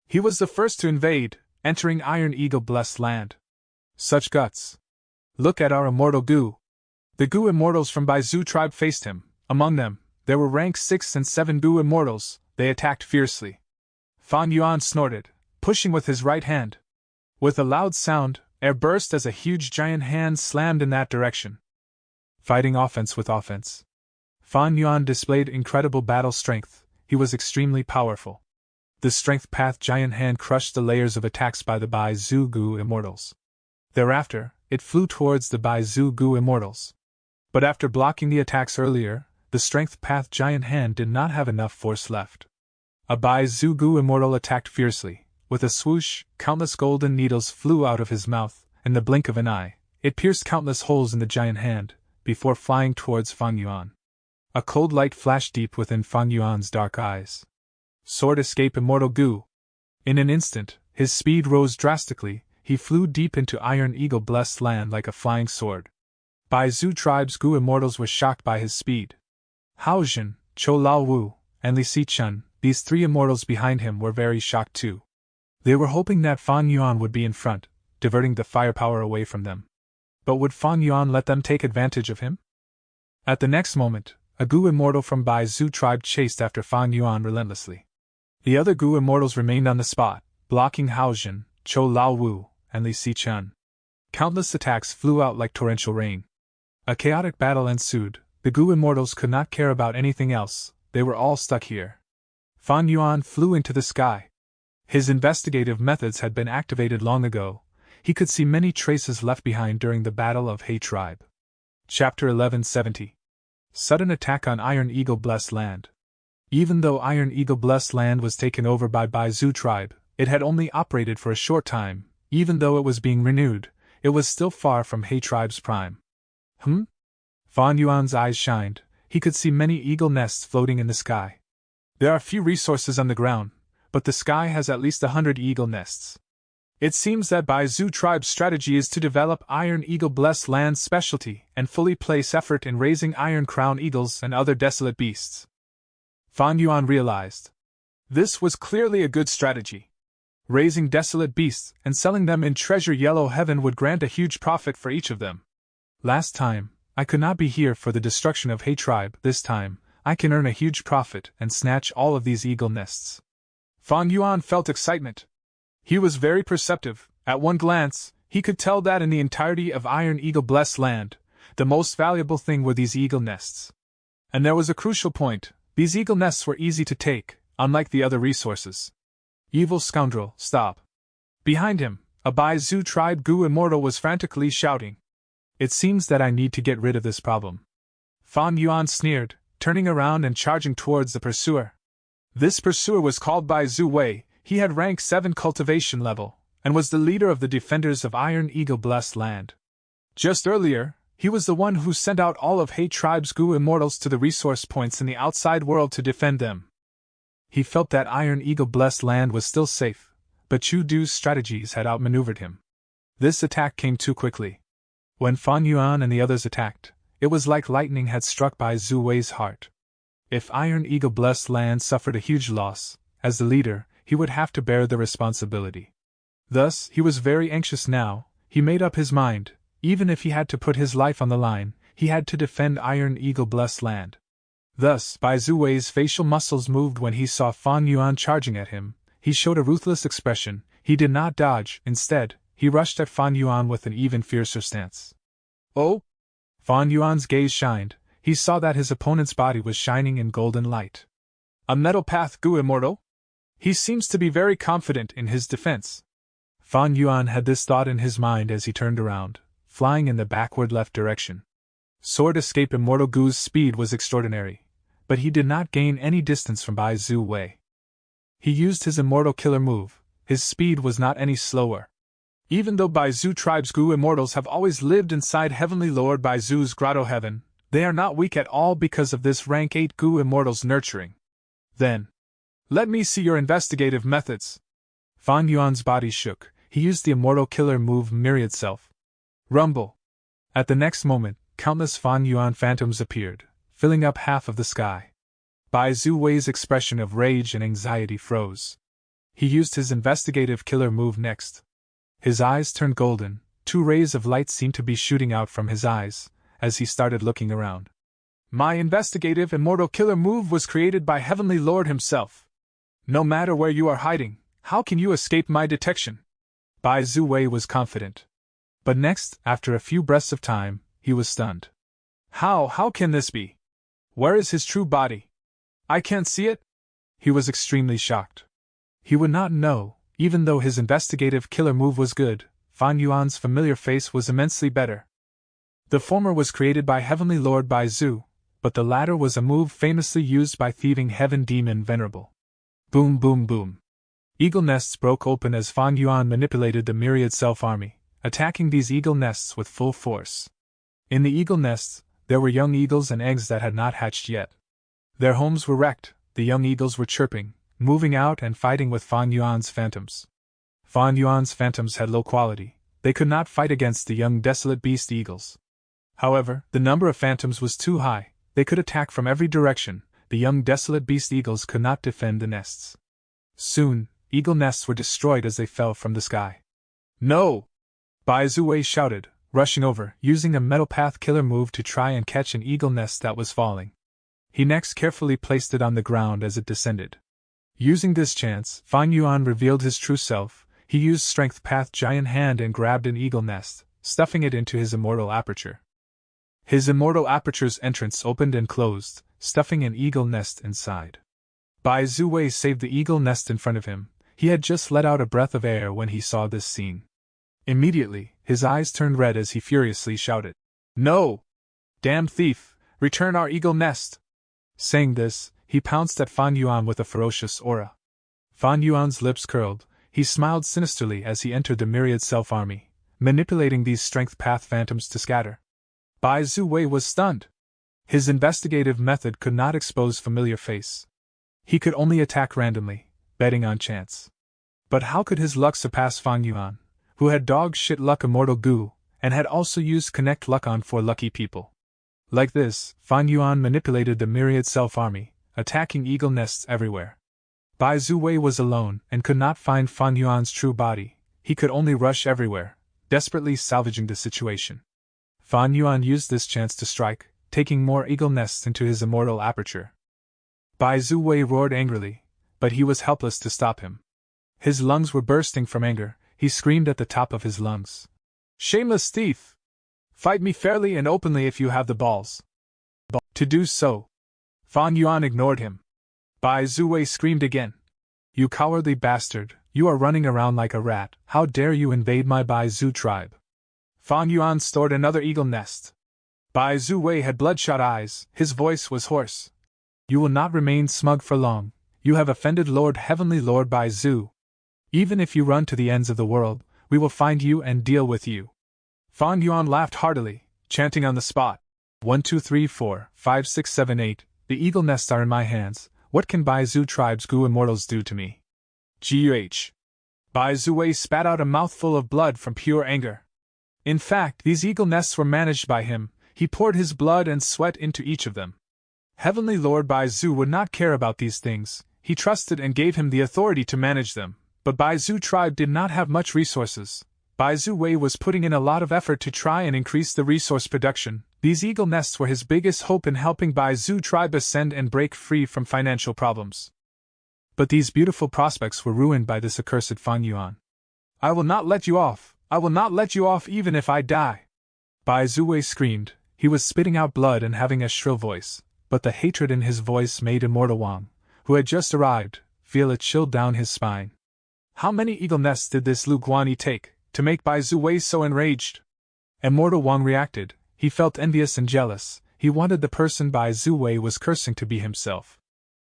He was the first to invade, entering Iron Eagle-blessed land. Such guts. Look at our immortal Gu. The Gu immortals from Bai Zhu tribe faced him. Among them, there were rank 6 and 7 Gu immortals. They attacked fiercely. Fan Yuan snorted, pushing with his right hand. With a loud sound, air burst as a huge giant hand slammed in that direction. Fighting offense with offense. Fan Yuan displayed incredible battle strength. He was extremely powerful. The strength path giant hand crushed the layers of attacks by the Bai Zhu Gu immortals. Thereafter, it flew towards the Bai Zhu Gu immortals. But after blocking the attacks earlier, the strength path giant hand did not have enough force left. A Bai Zhu Gu immortal attacked fiercely. With a swoosh, countless golden needles flew out of his mouth. In the blink of an eye, it pierced countless holes in the giant hand, before flying towards Fan Yuan. A cold light flashed deep within Fan Yuan's dark eyes. Sword escape Immortal Gu. In an instant, his speed rose drastically. He flew deep into Iron Eagle-blessed land like a flying sword. Bai Zhu tribe's Gu immortals were shocked by his speed. Hao Jin, Chou Lao Wu, and Li Sichun, these 3 immortals behind him, were very shocked too. They were hoping that Fan Yuan would be in front, diverting the firepower away from them. But would Fan Yuan let them take advantage of him? At the next moment, a Gu immortal from Bai Zhu tribe chased after Fan Yuan relentlessly. The other Gu immortals remained on the spot, blocking Hao Jin, Chou Lao Wu, and Li Sichun. Countless attacks flew out like torrential rain. A chaotic battle ensued. The Gu immortals could not care about anything else, they were all stuck here. Fan Yuan flew into the sky. His investigative methods had been activated long ago. He could see many traces left behind during the Battle of He Tribe. Chapter 1170. Sudden attack on Iron Eagle-blessed land. Even though Iron Eagle-blessed land was taken over by Bai Zhu tribe, it had only operated for a short time. Even though it was being renewed, it was still far from He tribe's prime. Fan Yuan's eyes shined. He could see many eagle nests floating in the sky. There are few resources on the ground, but the sky has at least 100 eagle nests. It seems that Bai Zhu tribe's strategy is to develop Iron Eagle-blessed land's specialty and fully place effort in raising Iron Crown eagles and other desolate beasts. Fan Yuan realized. This was clearly a good strategy. Raising desolate beasts and selling them in Treasure Yellow Heaven would grant a huge profit for each of them. Last time, I could not be here for the destruction of He tribe. This time, I can earn a huge profit and snatch all of these eagle nests. Fan Yuan felt excitement. He was very perceptive. At one glance, he could tell that in the entirety of Iron Eagle-blessed land, the most valuable thing were these eagle nests. And there was a crucial point: these eagle nests were easy to take, unlike the other resources. Evil scoundrel, stop. Behind him, a Bai Zhu tribe Gu immortal was frantically shouting. It seems that I need to get rid of this problem. Fan Yuan sneered, turning around and charging towards the pursuer. This pursuer was called Bai Zhu Wei. He had rank 7 cultivation level, and was the leader of the defenders of Iron Eagle-blessed land. Just earlier, he was the one who sent out all of He tribe's Gu immortals to the resource points in the outside world to defend them. He felt that Iron Eagle-blessed land was still safe, but Chu Du's strategies had outmaneuvered him. This attack came too quickly. When Fan Yuan and the others attacked, it was like lightning had struck Bai Zhu Wei's heart. If Iron Eagle-blessed land suffered a huge loss, as the leader, he would have to bear the responsibility. Thus, he was very anxious now. He made up his mind, even if he had to put his life on the line, he had to defend Iron Eagle-blessed land. Thus, Bai Zhu Wei's facial muscles moved when he saw Fan Yuan charging at him. He showed a ruthless expression. He did not dodge. Instead, he rushed at Fan Yuan with an even fiercer stance. Oh! Fan Yuan's gaze shined. He saw that his opponent's body was shining in golden light. A metal path Gu immortal? He seems to be very confident in his defense. Fan Yuan had this thought in his mind as he turned around, flying in the backward left direction. Sword escape Immortal Gu's speed was extraordinary, but he did not gain any distance from Bai Zhu Wei. He used his Immortal Killer move. His speed was not any slower. Even though Bai Zhu tribe's Gu immortals have always lived inside Heavenly Lord Bai Zhu's Grotto Heaven, they are not weak at all because of this rank 8 Gu immortals' nurturing. Then, let me see your investigative methods. Fan Yuan's body shook. He used the Immortal Killer move Myriad Self. Rumble. At the next moment, countless Fan Yuan phantoms appeared, filling up half of the sky. Bai Zhu Wei's expression of rage and anxiety froze. He used his investigative killer move next. His eyes turned golden, 2 rays of light seemed to be shooting out from his eyes, as he started looking around. My investigative Immortal Killer move was created by Heavenly Lord himself. No matter where you are hiding, how can you escape my detection? Bai Zhu Wei was confident. But next, after a few breaths of time, he was stunned. How can this be? Where is his true body? I can't see it? He was extremely shocked. He would not know, even though his investigative killer move was good, Fan Yuan's familiar face was immensely better. The former was created by Heavenly Lord Bai Zhu, but the latter was a move famously used by thieving heaven demon Venerable. Boom boom boom. Eagle nests broke open as Fan Yuan manipulated the myriad self-army, attacking these eagle nests with full force. In the eagle nests, there were young eagles and eggs that had not hatched yet. Their homes were wrecked, the young eagles were chirping, moving out and fighting with Fan Yuan's phantoms. Fan Yuan's phantoms had low quality, they could not fight against the young desolate beast eagles. However, the number of phantoms was too high, they could attack from every direction, the young desolate beast eagles could not defend the nests. Soon, eagle nests were destroyed as they fell from the sky. No! Bai Zhu Wei shouted, rushing over, using a metal path killer move to try and catch an eagle nest that was falling. He next carefully placed it on the ground as it descended. Using this chance, Fan Yuan revealed his true self. He used Strength Path Giant Hand and grabbed an eagle nest, stuffing it into his immortal aperture. His immortal aperture's entrance opened and closed, stuffing an eagle nest inside. Bai Zhu Wei saved the eagle nest in front of him. He had just let out a breath of air when he saw this scene. Immediately, his eyes turned red as he furiously shouted, "No! Damn thief, return our eagle nest!" Saying this, he pounced at Fan Yuan with a ferocious aura. Fan Yuan's lips curled, he smiled sinisterly as he entered the myriad self-army, manipulating these strength path phantoms to scatter. Bai Zhu Wei was stunned. His investigative method could not expose familiar face. He could only attack randomly, betting on chance. But how could his luck surpass Fan Yuan, who had dog shit luck Immortal Gu, and had also used Connect Luck on 4 lucky people? Like this, Fan Yuan manipulated the myriad self-army, attacking eagle nests everywhere. Bai Zhu Wei was alone and could not find Fan Yuan's true body. He could only rush everywhere, desperately salvaging the situation. Fan Yuan used this chance to strike, taking more eagle nests into his immortal aperture. Bai Zhu Wei roared angrily, but he was helpless to stop him. His lungs were bursting from anger, he screamed at the top of his lungs. "Shameless thief! Fight me fairly and openly if you have the balls to do so." Fan Yuan ignored him. Bai Zhu Wei screamed again. "You cowardly bastard, you are running around like a rat, how dare you invade my Bai Zhu tribe?" Fan Yuan stored another eagle nest. Bai Zhu Wei had bloodshot eyes, his voice was hoarse. "You will not remain smug for long, you have offended Heavenly Lord Bai Zhu. Even if you run to the ends of the world, we will find you and deal with you." Fan Yuan laughed heartily, chanting on the spot, 1 2 3 4 5 6 7 8, the eagle nests are in my hands, what can Bai Zhu tribe's Gu immortals do to me? Guh! Bai Zhu Wei spat out a mouthful of blood from pure anger. In fact, these eagle nests were managed by him, he poured his blood and sweat into each of them. Heavenly Lord Bai Zhu would not care about these things, he trusted and gave him the authority to manage them, but Bai Zhu tribe did not have much resources. Bai Zhu Wei was putting in a lot of effort to try and increase the resource production. These eagle nests were his biggest hope in helping Bai Zhu tribe ascend and break free from financial problems. But these beautiful prospects were ruined by this accursed Fan Yuan. "I will not let you off! I will not let you off even if I die!" Bai Zhu Wei screamed. He was spitting out blood and having a shrill voice, but the hatred in his voice made Immortal Wang, who had just arrived, feel a chill down his spine. How many eagle nests did this Lu Guanyi take to make Bai Zuwei so enraged? Immortal Wang reacted. He felt envious and jealous. He wanted the person Bai Zuwei was cursing to be himself.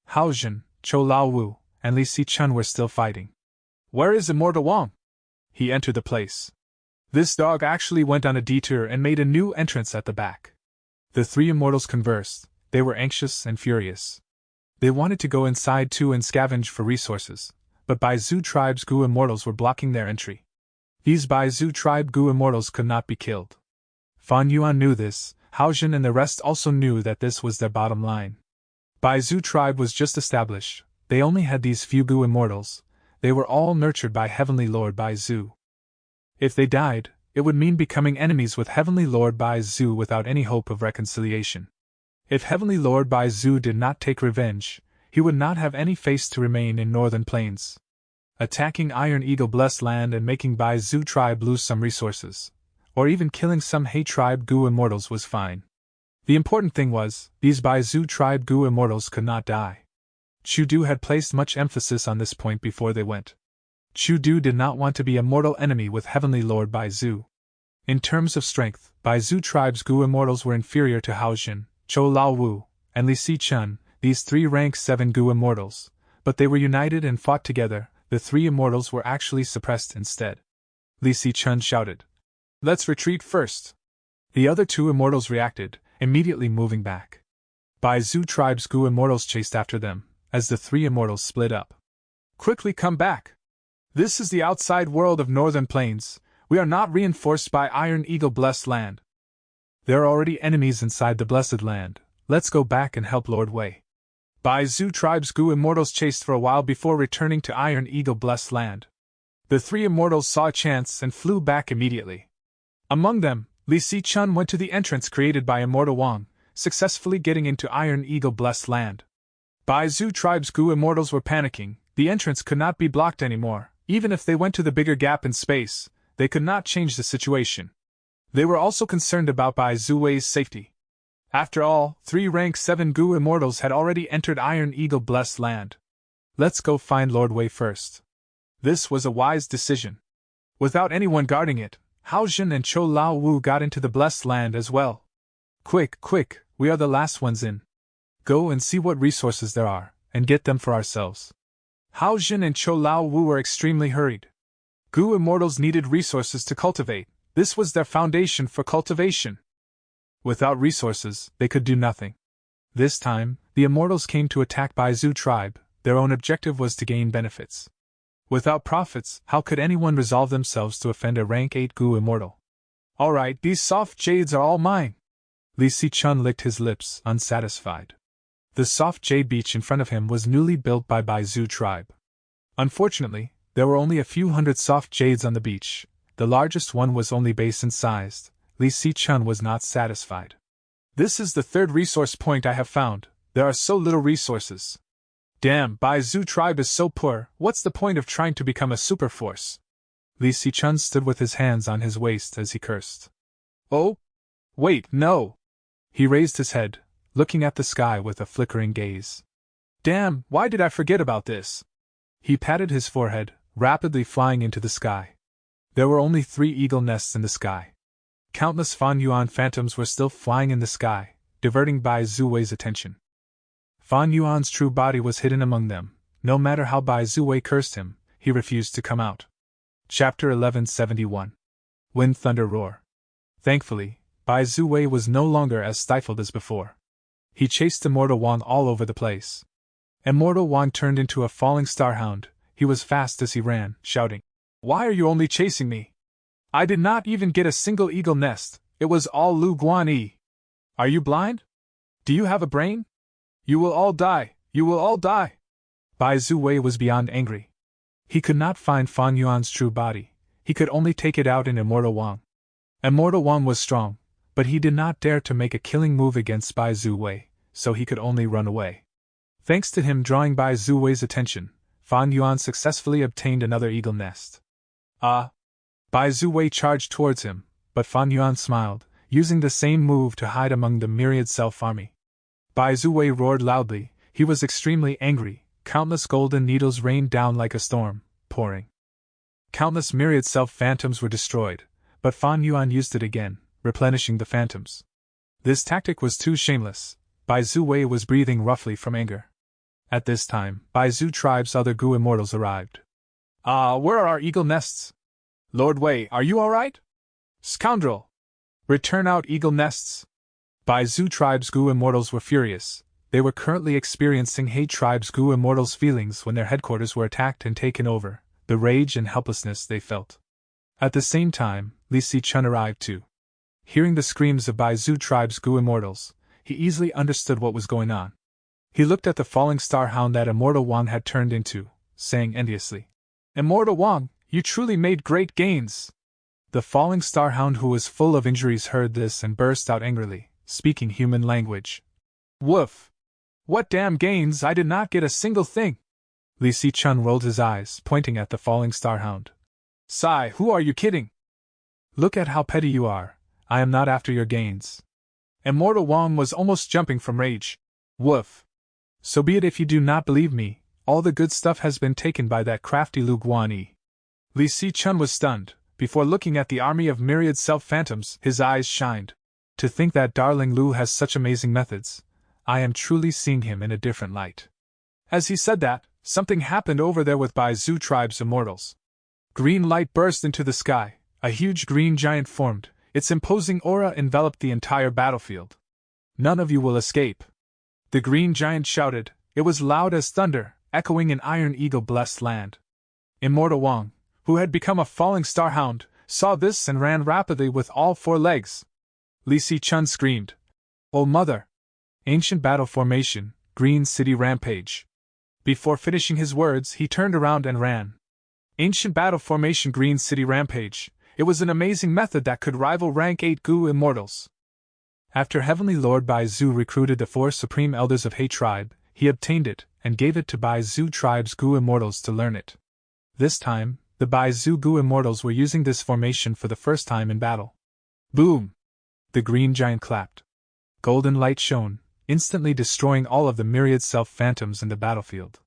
Hao Jun, Chou Laowu, and Li Sichun were still fighting. Where is Immortal Wang? He entered the place. This dog actually went on a detour and made a new entrance at the back. The three immortals conversed. They were anxious and furious. They wanted to go inside too and scavenge for resources, but Bai Zu tribe's Gu immortals were blocking their entry. These Bai Zu tribe Gu immortals could not be killed. Fan Yuan knew this. Hao Jun and the rest also knew that this was their bottom line. Bai Zu tribe was just established. They only had these few Gu immortals. They were all nurtured by Heavenly Lord Bai Zu. If they died, it would mean becoming enemies with Heavenly Lord Bai Zu without any hope of reconciliation. If Heavenly Lord Bai Zu did not take revenge, he would not have any face to remain in Northern Plains. Attacking Iron Eagle blessed land and making Bai Zu tribe lose some resources, or even killing some He tribe Gu immortals was fine. The important thing was, these Bai Zu tribe Gu immortals could not die. Chu Du had placed much emphasis on this point before they went. Chu Du did not want to be a mortal enemy with Heavenly Lord Bai Zu. In terms of strength, Bai Zu tribe's Gu immortals were inferior to Hao Jun, Chou Laowu, and Li Sichun, these three rank 7 Gu immortals, but they were united and fought together. The three immortals were actually suppressed instead. Li Sichun shouted, "Let's retreat first." The other two immortals reacted, immediately moving back. Bai Zu tribe's Gu immortals chased after them, as the three immortals split up. "Quickly come back! This is the outside world of Northern Plains. We are not reinforced by Iron Eagle blessed land. There are already enemies inside the blessed land. Let's go back and help Lord Wei." Bai Zu tribe's Gu immortals chased for a while before returning to Iron Eagle blessed land. The three immortals saw a chance and flew back immediately. Among them, Li Sichun went to the entrance created by Immortal Wang, successfully getting into Iron Eagle blessed land. Bai Zu tribe's Gu immortals were panicking. The entrance could not be blocked anymore. Even if they went to the bigger gap in space, they could not change the situation. They were also concerned about Bai Zuwei's safety. After all, 3 rank 7 Gu immortals had already entered Iron Eagle blessed land. Let's go find Lord Wei first. This was a wise decision. Without anyone guarding it, Hao Jun and Chou Laowu got into the blessed land as well. Quick, quick, we are the last ones in. Go and see what resources there are, and get them for ourselves. Hao Jun and Chou Laowu were extremely hurried. Gu immortals needed resources to cultivate. This was their foundation for cultivation. Without resources, they could do nothing. This time, the immortals came to attack Bai Zu tribe. Their own objective was to gain benefits. Without profits, how could anyone resolve themselves to offend a rank 8 Gu immortal? Alright, these soft jades are all mine. Li Sichun licked his lips, unsatisfied. The soft jade beach in front of him was newly built by Bai Zu tribe. Unfortunately, there were only a few hundred soft jades on the beach. The largest one was only basin-sized. Li Sichun was not satisfied. This is the 3rd resource point I have found. There are so little resources. Damn, Bai Zu tribe is so poor. What's the point of trying to become a super force? Li Sichun stood with his hands on his waist as he cursed. Oh? Wait, no! He raised his head, looking at the sky with a flickering gaze. Damn, why did I forget about this? He patted his forehead, rapidly flying into the sky. There were only 3 eagle nests in the sky. Countless Fan Yuan phantoms were still flying in the sky, diverting Bai Zuwei's attention. Fan Yuan's true body was hidden among them. No matter how Bai Zuwei cursed him, he refused to come out. Chapter 1171. Wind Thunder Roar. Thankfully, Bai Zuwei was no longer as stifled as before. He chased Immortal Wang all over the place. Immortal Wang turned into a falling starhound. He was fast as he ran, shouting, "Why are you only chasing me? I did not even get a single eagle nest. It was all Lu Guanyi. Are you blind? Do you have a brain? You will all die. You will all die." Bai Zuwei was beyond angry. He could not find Fan Yuan's true body. He could only take it out in Immortal Wang. Immortal Wang was strong, but he did not dare to make a killing move against Bai Zuwei, so he could only run away. Thanks to him drawing Bai Zuwei's attention, Fan Yuan successfully obtained another eagle nest. Bai Zuwei charged towards him, but Fan Yuan smiled, using the same move to hide among the myriad self-army. Bai Zuwei roared loudly. He was extremely angry. Countless golden needles rained down like a storm, pouring. Countless myriad self-phantoms were destroyed, but Fan Yuan used it again, replenishing the phantoms. This tactic was too shameless. Bai Zhu Wei was breathing roughly from anger. At this time, Bai Zhu tribe's other Gu immortals arrived. Where are our eagle nests? Lord Wei, are you alright? Scoundrel! Return out eagle nests! Bai Zhu tribe's Gu immortals were furious. They were currently experiencing He tribe's Gu immortals' feelings when their headquarters were attacked and taken over, the rage and helplessness they felt. At the same time, Li Si-chun arrived too. Hearing the screams of Bai Zhu tribe's Gu immortals, he easily understood what was going on. He looked at the falling star hound that Immortal Wang had turned into, saying enviously, Immortal Wang, you truly made great gains! The falling star hound, who was full of injuries, heard this and burst out angrily, speaking human language. Woof! What damn gains? I did not get a single thing! Li Si-chun rolled his eyes, pointing at the falling star hound. Sigh, who are you kidding? Look at how petty you are. I am not after your gains. Immortal Wang was almost jumping from rage. Woof! So be it if you do not believe me, all the good stuff has been taken by that crafty Lu Guanyi. Li Si-chun was stunned. Before looking at the army of myriad self-phantoms, his eyes shined. To think that darling Lu has such amazing methods. I am truly seeing him in a different light. As he said that, something happened over there with Bai Zhu tribe's immortals. Green light burst into the sky, a huge green giant formed, its imposing aura enveloped the entire battlefield. None of you will escape. The green giant shouted, it was loud as thunder, echoing in Iron Eagle-blessed land. Immortal Wang, who had become a falling star hound, saw this and ran rapidly with all four legs. Li Si-chun screamed, Oh mother! Ancient battle formation, Green City Rampage. Before finishing his words, he turned around and ran. Ancient battle formation, Green City Rampage. It was an amazing method that could rival rank 8 Gu immortals. After Heavenly Lord Bai Zhu recruited the 4 supreme elders of He tribe, he obtained it and gave it to Bai Zhu tribe's Gu immortals to learn it. This time, the Bai Zhu Gu immortals were using this formation for the first time in battle. Boom! The green giant clapped. Golden light shone, instantly destroying all of the myriad self-phantoms in the battlefield.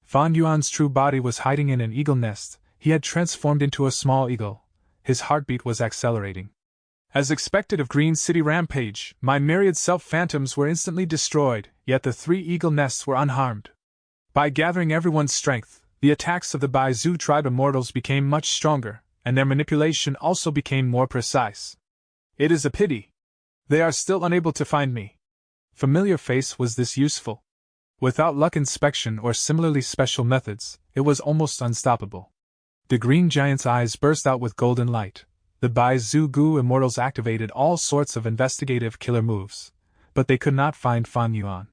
Fan Yuan's true body was hiding in an eagle nest. He had transformed into a small eagle. His heartbeat was accelerating. As expected of Green City Rampage, my myriad self-phantoms were instantly destroyed, yet the 3 eagle nests were unharmed. By gathering everyone's strength, the attacks of the Bai Zhu tribe immortals became much stronger, and their manipulation also became more precise. It is a pity. They are still unable to find me. Familiar face, was this useful? Without luck inspection or similarly special methods, it was almost unstoppable. The green giant's eyes burst out with golden light. The Bai Zhu Gu immortals activated all sorts of investigative killer moves, but they could not find Fan Yuan.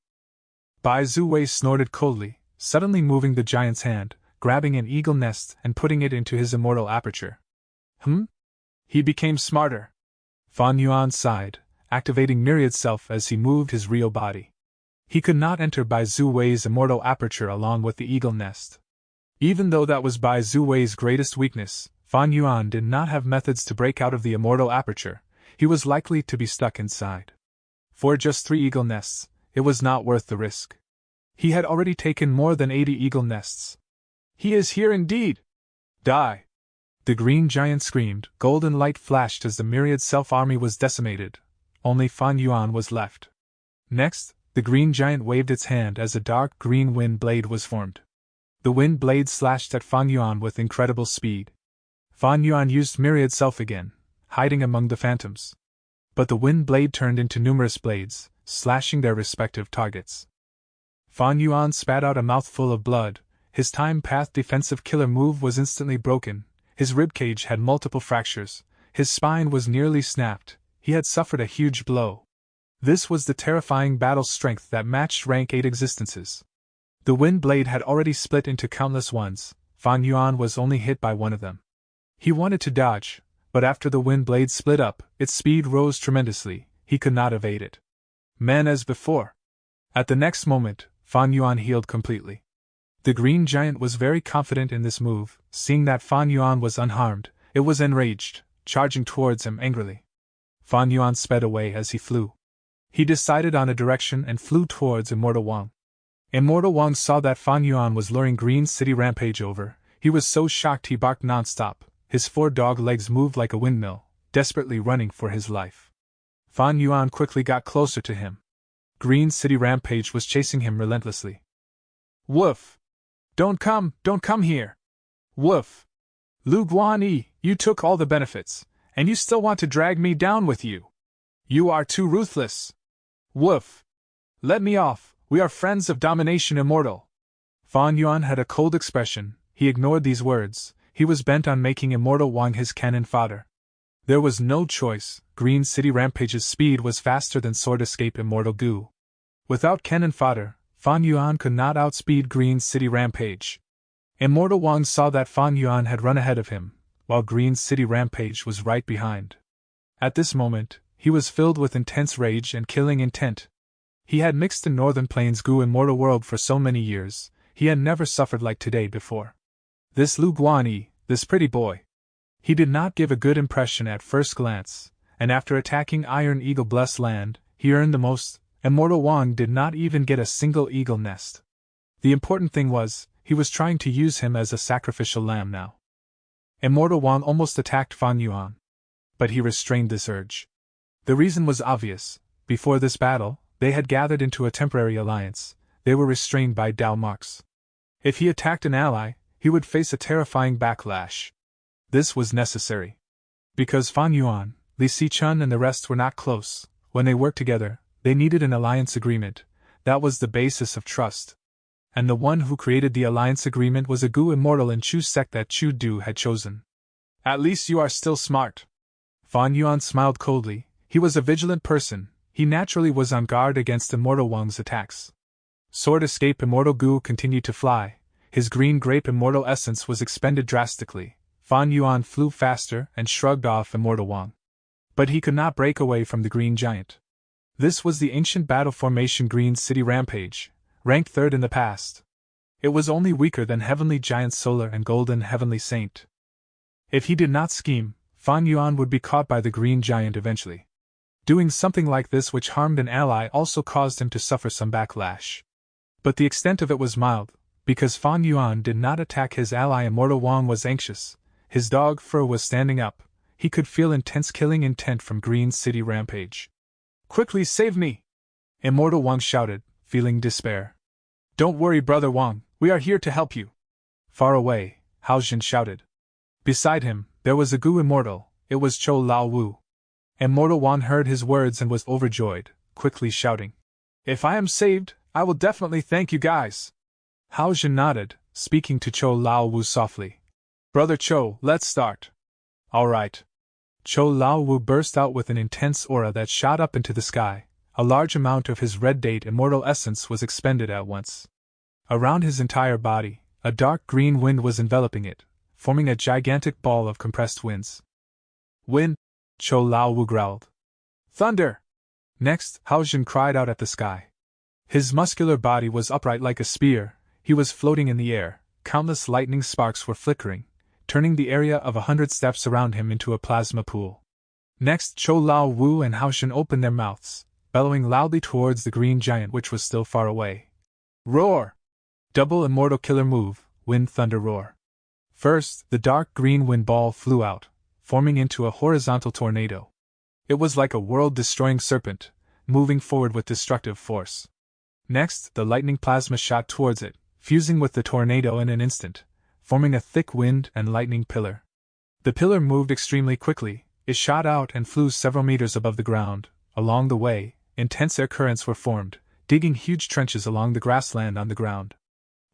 Bai Zhu Wei snorted coldly, suddenly moving the giant's hand, grabbing an eagle nest and putting it into his immortal aperture. He became smarter. Fan Yuan sighed, activating myriad self as he moved his real body. He could not enter Bai Zhu Wei's immortal aperture along with the eagle nest. Even though that was Bai Zhu Wei's greatest weakness, Fan Yuan did not have methods to break out of the immortal aperture. He was likely to be stuck inside. For just 3 eagle nests, it was not worth the risk. He had already taken more than 80 eagle nests. He is here indeed! Die! The green giant screamed. Golden light flashed as the myriad self-army was decimated. Only Fan Yuan was left. Next, the green giant waved its hand as a dark green wind blade was formed. The wind blade slashed at Fan Yuan with incredible speed. Fan Yuan used myriad self again, hiding among the phantoms. But the wind blade turned into numerous blades, slashing their respective targets. Fan Yuan spat out a mouthful of blood. His time-path defensive killer move was instantly broken. His ribcage had multiple fractures. His spine was nearly snapped. He had suffered a huge blow. This was the terrifying battle strength that matched rank 8 existences. The wind blade had already split into countless ones. Fan Yuan was only hit by one of them. He wanted to dodge, but after the wind blade split up, its speed rose tremendously. He could not evade it. Man as before. At the next moment, Fan Yuan healed completely. The green giant was very confident in this move. Seeing that Fan Yuan was unharmed, it was enraged, charging towards him angrily. Fan Yuan sped away as he flew. He decided on a direction and flew towards Immortal Wang. Immortal Wang saw that Fan Yuan was luring Green City Rampage over. He was so shocked he barked non-stop. His 4 dog legs moved like a windmill, desperately running for his life. Fan Yuan quickly got closer to him. Green City Rampage was chasing him relentlessly. Woof! Don't come here! Woof! Lu Guanyi, you took all the benefits, and you still want to drag me down with you. You are too ruthless. Woof! Let me off, we are friends of domination immortal. Fan Yuan had a cold expression. He ignored these words. He was bent on making Immortal Wang his cannon fodder. There was no choice. Green City Rampage's speed was faster than Sword Escape Immortal Gu. Without cannon fodder, Fan Yuan could not outspeed Green City Rampage. Immortal Wang saw that Fan Yuan had run ahead of him, while Green City Rampage was right behind. At this moment, he was filled with intense rage and killing intent. He had mixed the Northern Plains Gu Immortal World for so many years, he had never suffered like today before. This Lu Guanyi, this pretty boy. He did not give a good impression at first glance, and after attacking Iron Eagle Blessed Land, he earned the most. Immortal Wang did not even get a single eagle nest. The important thing was, he was trying to use him as a sacrificial lamb now. Immortal Wang almost attacked Fan Yuan. But he restrained this urge. The reason was obvious. Before this battle, they had gathered into a temporary alliance. They were restrained by Dao marks. If he attacked an ally, he would face a terrifying backlash. This was necessary. Because Fan Yuan, Li Sichun and the rest were not close, when they worked together, they needed an alliance agreement. That was the basis of trust. And the one who created the alliance agreement was a Gu immortal in Chu's sect that Chu Du had chosen. At least you are still smart. Fan Yuan smiled coldly. He was a vigilant person. He naturally was on guard against Immortal Wang's attacks. Sword Escape Immortal Gu continued to fly. His green grape immortal essence was expended drastically. Fan Yuan flew faster and shrugged off Immortal Wang. But he could not break away from the Green Giant. This was the ancient battle formation Green City Rampage, ranked 3rd in the past. It was only weaker than Heavenly Giant Solar and Golden Heavenly Saint. If he did not scheme, Fan Yuan would be caught by the Green Giant eventually. Doing something like this which harmed an ally also caused him to suffer some backlash. But the extent of it was mild, because Fan Yuan did not attack his ally. Immortal Wang was anxious. His dog fur was standing up. He could feel intense killing intent from Green City Rampage. Quickly save me! Immortal Wang shouted, feeling despair. Don't worry, Brother Wang, we are here to help you. Far away, Haojin shouted. Beside him, there was a Gu immortal. It was Chou Lao Wu. Immortal Wang heard his words and was overjoyed, quickly shouting. If I am saved, I will definitely thank you guys. Haojin nodded, speaking to Chou Lao Wu softly. Brother Chou, let's start. All right. Chou Lao Wu burst out with an intense aura that shot up into the sky. A large amount of his red date immortal essence was expended at once. Around his entire body, a dark green wind was enveloping it, forming a gigantic ball of compressed winds. Wind, Chou Lao Wu growled. Thunder! Next, Haojin cried out at the sky. His muscular body was upright like a spear. He was floating in the air. Countless lightning sparks were flickering, turning the area of 100 steps around him into a plasma pool. Next, Chou Lao Wu and Haojin opened their mouths, bellowing loudly towards the Green Giant which was still far away. Roar! Double immortal killer move, Wind Thunder Roar. First, the dark green wind ball flew out, forming into a horizontal tornado. It was like a world-destroying serpent, moving forward with destructive force. Next, the lightning plasma shot towards it, fusing with the tornado in an instant, forming a thick wind and lightning pillar. The pillar moved extremely quickly. It shot out and flew several meters above the ground. Along the way, intense air currents were formed, digging huge trenches along the grassland on the ground.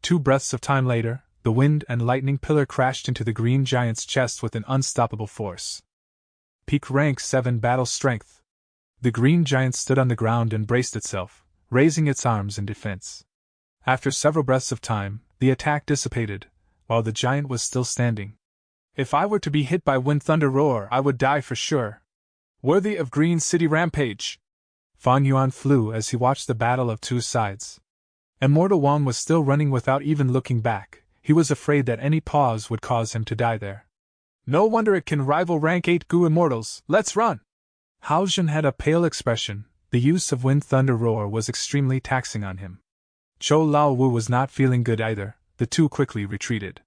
2 breaths of time later, the wind and lightning pillar crashed into the Green Giant's chest with an unstoppable force. Peak Rank 7 Battle Strength. The Green Giant stood on the ground and braced itself, raising its arms in defense. After several breaths of time, the attack dissipated, while the giant was still standing. If I were to be hit by Wind Thunder Roar, I would die for sure. Worthy of Green City Rampage! Fan Yuan flew as he watched the battle of 2 sides. Immortal Wang was still running without even looking back. He was afraid that any pause would cause him to die there. No wonder it can rival rank 8 Gu Immortals. Let's run! Haojin had a pale expression. The use of Wind Thunder Roar was extremely taxing on him. Chou Lao Wu was not feeling good either. The two quickly retreated.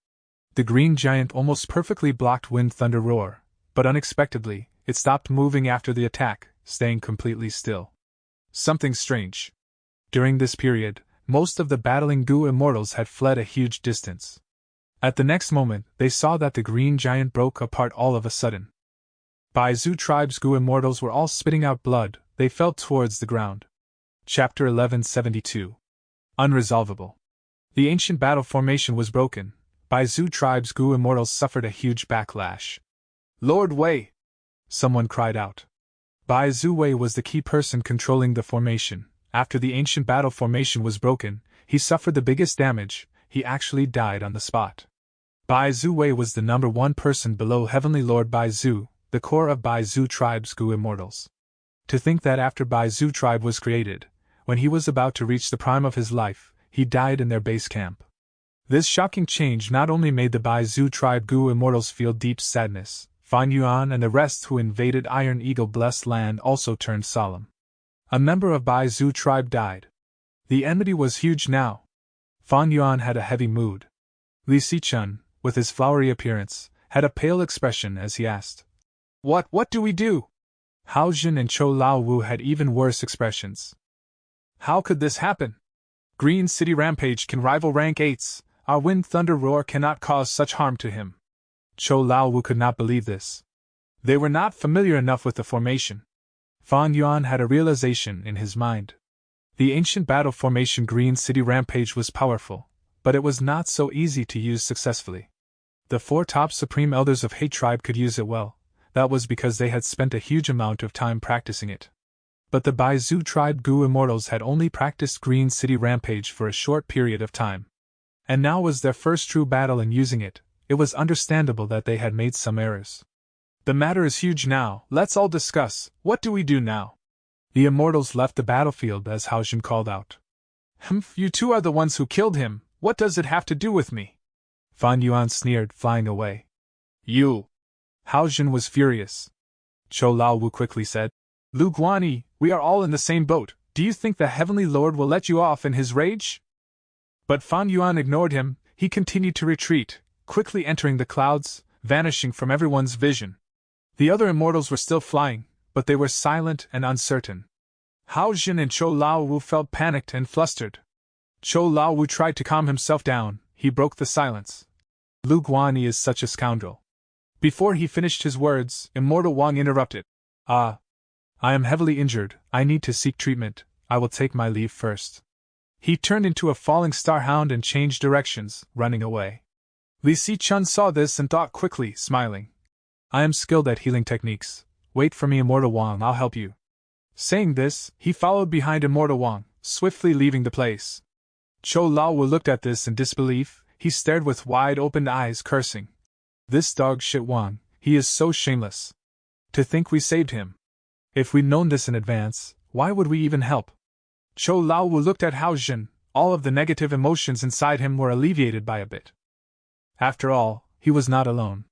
The green giant almost perfectly blocked Wind Thunder Roar, but unexpectedly, it stopped moving after the attack, staying completely still. Something strange. During this period, most of the battling Gu immortals had fled a huge distance. At the next moment, they saw that the green giant broke apart all of a sudden. Baizu tribe's Gu immortals were all spitting out blood. They fell towards the ground. Chapter 1172. Unresolvable. The ancient battle formation was broken. Baizu tribe's Gu immortals suffered a huge backlash. Lord Wei! Someone cried out. Baizu Wei was the key person controlling the formation. After the ancient battle formation was broken, he suffered the biggest damage. He actually died on the spot. Baizu Wei was the number one person below Heavenly Lord Baizu, the core of Baizu tribe's Gu immortals. To think that after Baizu tribe was created, when he was about to reach the prime of his life, he died in their base camp. This shocking change not only made the Baizu tribe Gu immortals feel deep sadness, Fan Yuan and the rest who invaded Iron Eagle blessed land also turned solemn. A member of Baizu tribe died. The enmity was huge now. Fan Yuan had a heavy mood. Li Sichun, with his flowery appearance, had a pale expression as he asked, What do we do? Hao Jun and Chou Lao Wu had even worse expressions. How could this happen? Green City Rampage can rival rank 8s, our Wind Thunder Roar cannot cause such harm to him. Chou Lao Wu could not believe this. They were not familiar enough with the formation. Fan Yuan had a realization in his mind. The ancient battle formation Green City Rampage was powerful, but it was not so easy to use successfully. The 4 top supreme elders of Hate Tribe could use it well. That was because they had spent a huge amount of time practicing it. But the Baizu tribe Gu immortals had only practiced Green City Rampage for a short period of time. And now was their first true battle in using it. It was understandable that they had made some errors. The matter is huge now, let's all discuss. What do we do now? The immortals left the battlefield as Hao Jun called out. You two are the ones who killed him, what does it have to do with me? Fan Yuan sneered, flying away. You! Hao Jun was furious. Chou Lao Wu quickly said, Lu Guanyi, we are all in the same boat, do you think the Heavenly Lord will let you off in his rage? But Fan Yuan ignored him, he continued to retreat, quickly entering the clouds, vanishing from everyone's vision. The other immortals were still flying, but they were silent and uncertain. Hao Jun and Chou Lao Wu felt panicked and flustered. Chou Lao Wu tried to calm himself down, he broke the silence. Lu Guanyi is such a scoundrel. Before he finished his words, Immortal Wang interrupted. I am heavily injured, I need to seek treatment, I will take my leave first. He turned into a falling star hound and changed directions, running away. Li Sichun saw this and thought quickly, smiling. I am skilled at healing techniques, wait for me Immortal Wang, I'll help you. Saying this, he followed behind Immortal Wang, swiftly leaving the place. Chou Lao Wu looked at this in disbelief, he stared with wide-opened eyes cursing. This dog shit Wang, he is so shameless. To think we saved him. If we'd known this in advance, why would we even help? Chou Lao Wu looked at Hao Jun, all of the negative emotions inside him were alleviated by a bit. After all, he was not alone.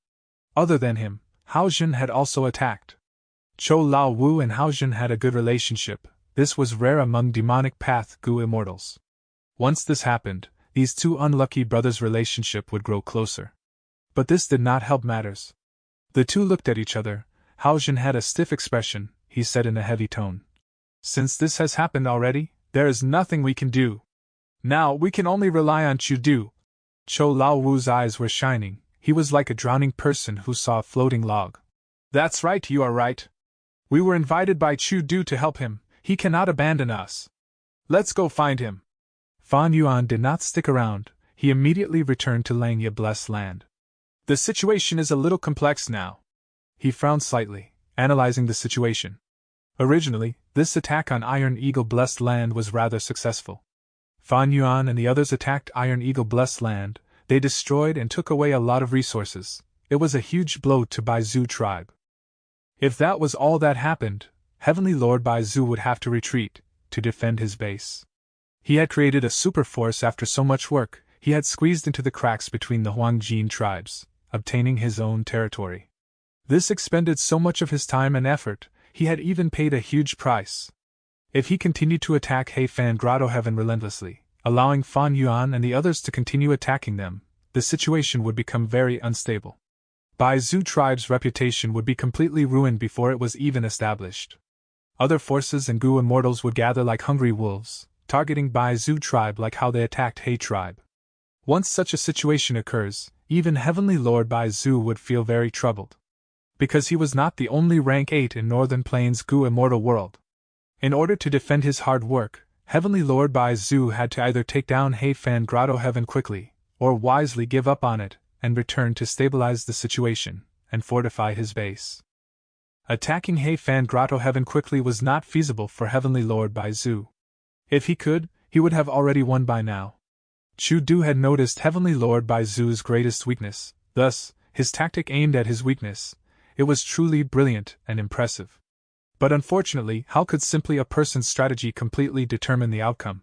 Other than him, Hao Jun had also attacked. Chou Lao Wu and Hao Jun had a good relationship, this was rare among demonic path Gu immortals. Once this happened, these two unlucky brothers' relationship would grow closer. But this did not help matters. The two looked at each other. Hao Jun had a stiff expression, he said in a heavy tone. Since this has happened already, there is nothing we can do. Now we can only rely on Chu Du. Chou Lao Wu's eyes were shining, he was like a drowning person who saw a floating log. That's right, you are right. We were invited by Chu Du to help him, he cannot abandon us. Let's go find him. Fan Yuan did not stick around, he immediately returned to Langya Blessed Land. The situation is a little complex now. He frowned slightly, analyzing the situation. Originally, this attack on Iron Eagle Blessed Land was rather successful. Fan Yuan and the others attacked Iron Eagle Blessed Land, they destroyed and took away a lot of resources. It was a huge blow to Baizu tribe. If that was all that happened, Heavenly Lord Baizu would have to retreat, to defend his base. He had created a super force after so much work, he had squeezed into the cracks between the Huangjin tribes, obtaining his own territory. This expended so much of his time and effort, he had even paid a huge price. If he continued to attack Heifan Grotto Heaven relentlessly, allowing Fan Yuan and the others to continue attacking them, the situation would become very unstable. Bai Zhu tribe's reputation would be completely ruined before it was even established. Other forces and Gu immortals would gather like hungry wolves, targeting Bai Zhu tribe like how they attacked He tribe. Once such a situation occurs, even Heavenly Lord Bai Zhu would feel very troubled. Because he was not the only rank 8 in Northern Plains Gu immortal world. In order to defend his hard work, Heavenly Lord Bai Zhu had to either take down He Fan Grotto Heaven quickly, or wisely give up on it, and return to stabilize the situation, and fortify his base. Attacking He Fan Grotto Heaven quickly was not feasible for Heavenly Lord Bai Zhu. If he could, he would have already won by now. Chu Du had noticed Heavenly Lord Bai Zhu's greatest weakness, thus, his tactic aimed at his weakness. It was truly brilliant and impressive. But unfortunately, how could simply a person's strategy completely determine the outcome?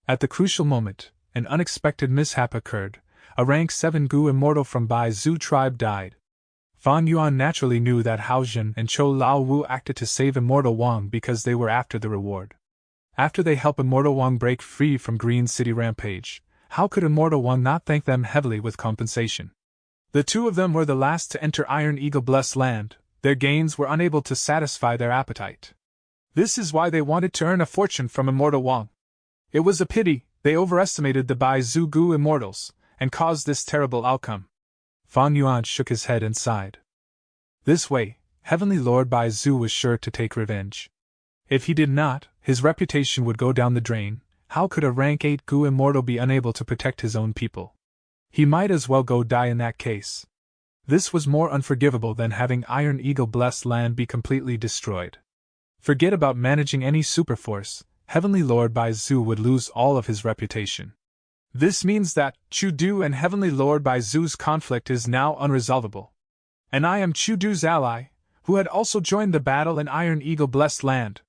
At the crucial moment, an unexpected mishap occurred. A rank 7 Gu immortal from Bai Zhu tribe died. Fan Yuan naturally knew that Hao Jun and Chou Lao Wu acted to save Immortal Wang because they were after the reward. After they help Immortal Wang break free from Green City Rampage, how could Immortal Wang not thank them heavily with compensation? The two of them were the last to enter Iron Eagle Blessed Land. Their gains were unable to satisfy their appetite. This is why they wanted to earn a fortune from Immortal Wang. It was a pity they overestimated the Bai Zhu Gu immortals, and caused this terrible outcome. Fan Yuan shook his head and sighed. This way, Heavenly Lord Bai Zhu was sure to take revenge. If he did not, his reputation would go down the drain. How could a rank 8 Gu immortal be unable to protect his own people? He might as well go die in that case. This was more unforgivable than having Iron Eagle Blessed Land be completely destroyed. Forget about managing any superforce, Heavenly Lord Bai Zhu would lose all of his reputation. This means that Chu Du and Heavenly Lord Bai Zhu's conflict is now unresolvable. And I am Chu Du's ally, who had also joined the battle in Iron Eagle Blessed Land.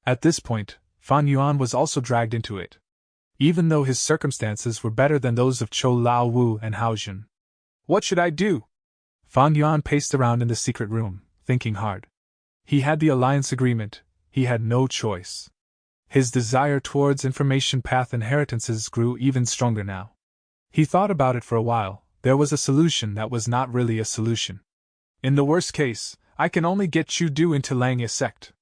At this point, Fan Yuan was also dragged into it. Even though his circumstances were better than those of Chou Lao Wu and Hao Jun. What should I do? Fan Yuan paced around in the secret room, thinking hard. He had the alliance agreement, he had no choice. His desire towards information path inheritances grew even stronger now. He thought about it for a while. There was a solution that was not really a solution. In the worst case, I can only get Chu Du into Langya sect.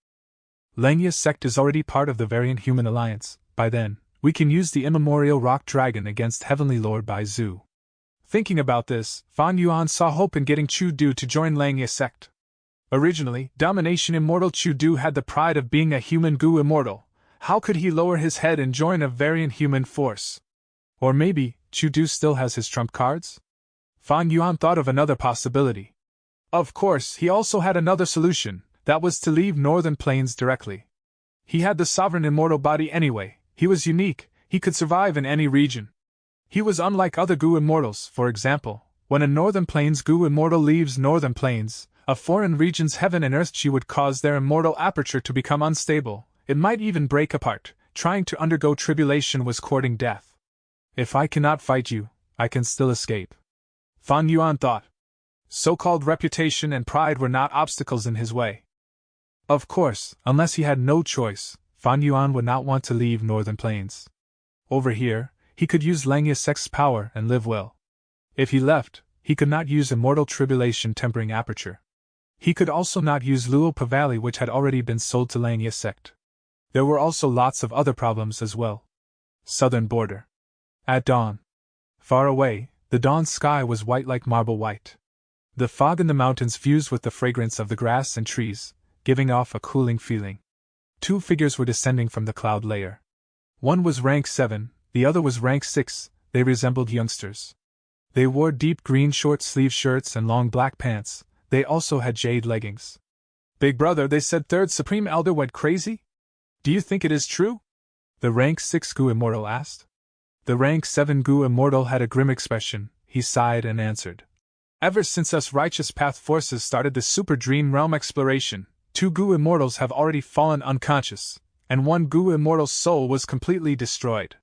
Langya sect is already part of the Variant Human Alliance. By then, we can use the immemorial rock dragon against Heavenly Lord Bai Zhu. Thinking about this, Fan Yuan saw hope in getting Chu Du to join Langya sect. Originally, Domination Immortal Chu Du had the pride of being a human Gu immortal. How could he lower his head and join a variant human force? Or maybe, Chu Du still has his trump cards? Fan Yuan thought of another possibility. Of course, he also had another solution, that was to leave Northern Plains directly. He had the sovereign immortal body anyway, he was unique, he could survive in any region. He was unlike other Gu immortals. For example, when a Northern Plains Gu immortal leaves Northern Plains, a foreign region's heaven and earth chi would cause their immortal aperture to become unstable. It might even break apart. Trying to undergo tribulation was courting death. If I cannot fight you, I can still escape. Fan Yuan thought. So-called reputation and pride were not obstacles in his way. Of course, unless he had no choice, Fan Yuan would not want to leave Northern Plains. Over here, he could use Langya sect's power and live well. If he left, he could not use Immortal Tribulation Tempering Aperture. He could also not use Luopa Valley, which had already been sold to Langya sect. There were also lots of other problems as well. Southern border. At dawn. Far away, the dawn sky was white like marble white. The fog in the mountains fused with the fragrance of the grass and trees, giving off a cooling feeling. Two figures were descending from the cloud layer. One was rank 7, the other was rank 6, they resembled youngsters. They wore deep green short-sleeve shirts and long black pants, they also had jade leggings. Big brother, they said Third Supreme Elder went crazy? Do you think it is true? The rank 6 Gu Immortal asked. The rank 7 Gu Immortal had a grim expression, he sighed and answered. Ever since us Righteous Path forces started the Super Dream Realm exploration, 2 Gu Immortals have already fallen unconscious, and 1 Gu Immortal's soul was completely destroyed.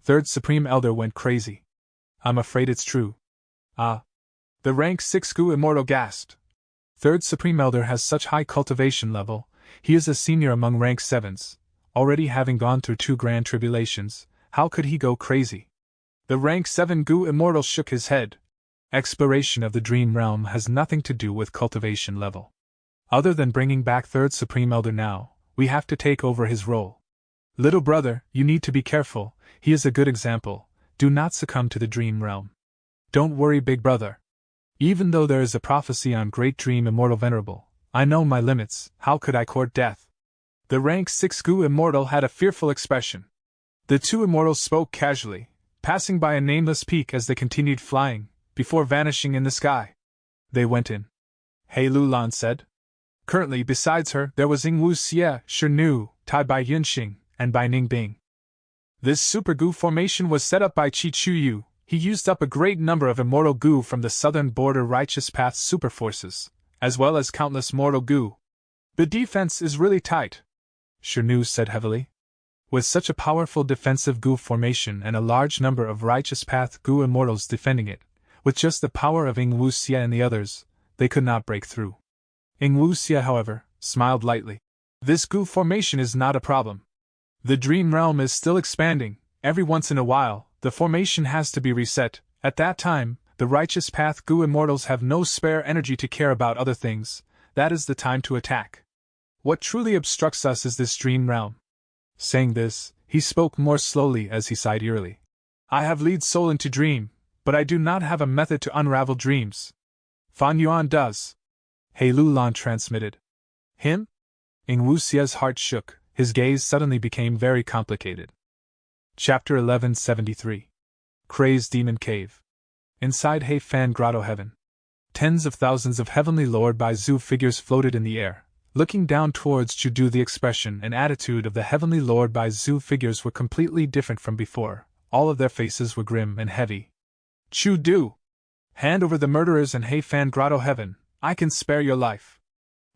Third Supreme Elder went crazy. I'm afraid it's true. Ah. The rank 6 Gu Immortal gasped. Third Supreme Elder has such high cultivation level, he is a senior among rank 7s, already having gone through 2 grand tribulations. How could he go crazy? The rank 7 Gu immortal shook his head. Exploration of the dream realm has nothing to do with cultivation level. Other than bringing back Third Supreme Elder now, we have to take over his role. Little brother, you need to be careful, he is a good example, do not succumb to the dream realm. Don't worry, big brother. Even though there is a prophecy on Great Dream Immortal Venerable, I know my limits, how could I court death? The rank 6 Gu immortal had a fearful expression. The two immortals spoke casually, passing by a nameless peak as they continued flying, before vanishing in the sky. They went in. He Lulan said. Currently besides her there was Yingwu Xie, Shinu, tied by Yunxing, and by Ningbing. This super Gu formation was set up by Qi Chuyu. He used up a great number of immortal Gu from the southern border Righteous Path super forces, as well as countless mortal Gu. The defense is really tight, Shinu said heavily. With such a powerful defensive Gu formation and a large number of Righteous Path Gu immortals defending it, with just the power of Yingwu Xie and the others, they could not break through. Yingwu Xie, however, smiled lightly. This Gu formation is not a problem. The dream realm is still expanding. Every once in a while, the formation has to be reset. At that time, the Righteous Path Gu immortals have no spare energy to care about other things. That is the time to attack. What truly obstructs us is this dream realm. Saying this, he spoke more slowly as he sighed eerily. I have lead soul into dream, but I do not have a method to unravel dreams. Fan Yuan does. He Lulan transmitted. Him? Yingwu Xie's heart shook, his gaze suddenly became very complicated. Chapter 1173. Crazed Demon Cave. Inside He Fan Grotto Heaven. Tens of thousands of Heavenly Lord Baizu figures floated in the air. Looking down towards Chudu, the expression and attitude of the Heavenly Lord Baizu figures were completely different from before. All of their faces were grim and heavy. Chudu! Hand over the murderers and He Fan Grotto Heaven. I can spare your life.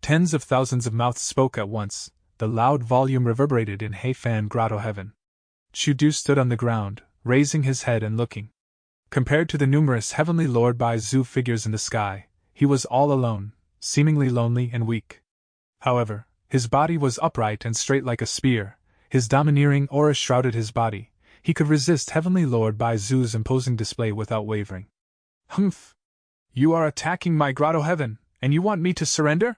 Tens of thousands of mouths spoke at once. The loud volume reverberated in He Fan Grotto Heaven. Chudu stood on the ground, raising his head and looking. Compared to the numerous Heavenly Lord Baizu figures in the sky, he was all alone, seemingly lonely and weak. However, his body was upright and straight like a spear. His domineering aura shrouded his body. He could resist Heavenly Lord Baizu's imposing display without wavering. Humph! You are attacking my Grotto Heaven, and you want me to surrender?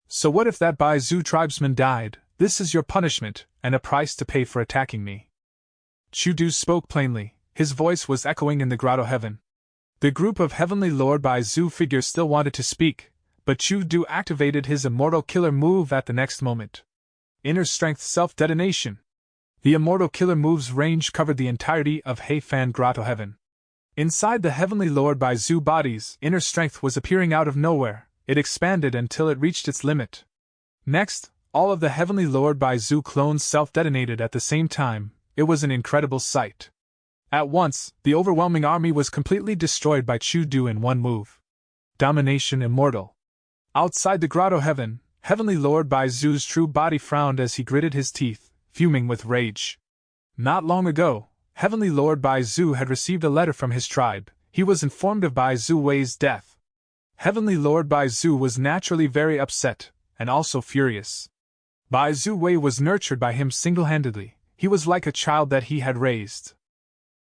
So what if that Baizu tribesman died? This is your punishment, and a price to pay for attacking me. Chudu spoke plainly, his voice was echoing in the Grotto Heaven. The group of Heavenly Lord Baizu figures still wanted to speak, but Chudu activated his immortal killer move at the next moment. Inner Strength Self-Detonation. The immortal killer move's range covered the entirety of He Fan Grotto Heaven. Inside the Heavenly Lord Baizu bodies, inner strength was appearing out of nowhere. It expanded until it reached its limit. Next, all of the Heavenly Lord Baizu clones self-detonated at the same time. It was an incredible sight. At once, the overwhelming army was completely destroyed by Chudu in one move. Domination Immortal. Outside the Grotto Heaven, Heavenly Lord Baizu's true body frowned as he gritted his teeth, fuming with rage. Not long ago, Heavenly Lord Baizu had received a letter from his tribe. He was informed of Baizu Wei's death. Heavenly Lord Baizu was naturally very upset, and also furious. Baizu Wei was nurtured by him single-handedly. He was like a child that he had raised.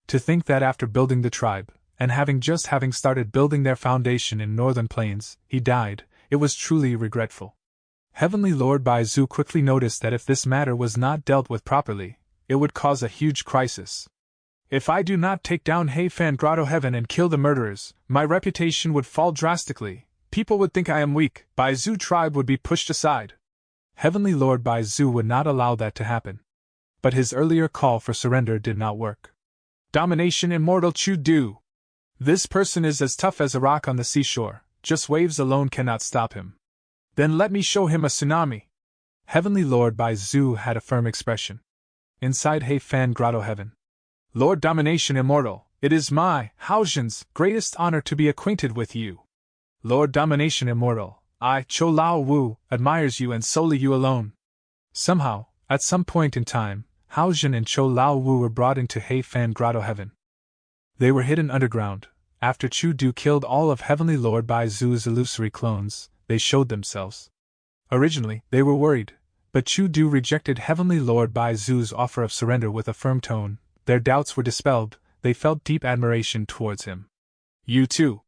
To think that after building the tribe, and having started building their foundation in Northern Plains, he died, it was truly regretful. Heavenly Lord Baizu quickly noticed that if this matter was not dealt with properly, it would cause a huge crisis. If I do not take down He Fan Grotto Heaven and kill the murderers, my reputation would fall drastically. People would think I am weak. Baizu tribe would be pushed aside. Heavenly Lord Baizu would not allow that to happen. But his earlier call for surrender did not work. Domination Immortal Chudu. This person is as tough as a rock on the seashore. Just waves alone cannot stop him. Then let me show him a tsunami. Heavenly Lord Baizu had a firm expression. Inside He Fan Grotto Heaven. Lord Domination Immortal, it is my, Haoxin's, greatest honor to be acquainted with you. Lord Domination Immortal, I, Cho Lao Wu, admires you and solely you alone. Somehow, at some point in time, Haoxin and Cho Lao Wu were brought into He Fan Grotto Heaven. They were hidden underground. After Chudu killed all of Heavenly Lord Baizu's illusory clones, they showed themselves. Originally, they were worried, but Chudu rejected Heavenly Lord Baizu's offer of surrender with a firm tone. their doubts were dispelled, they felt deep admiration towards him. You too.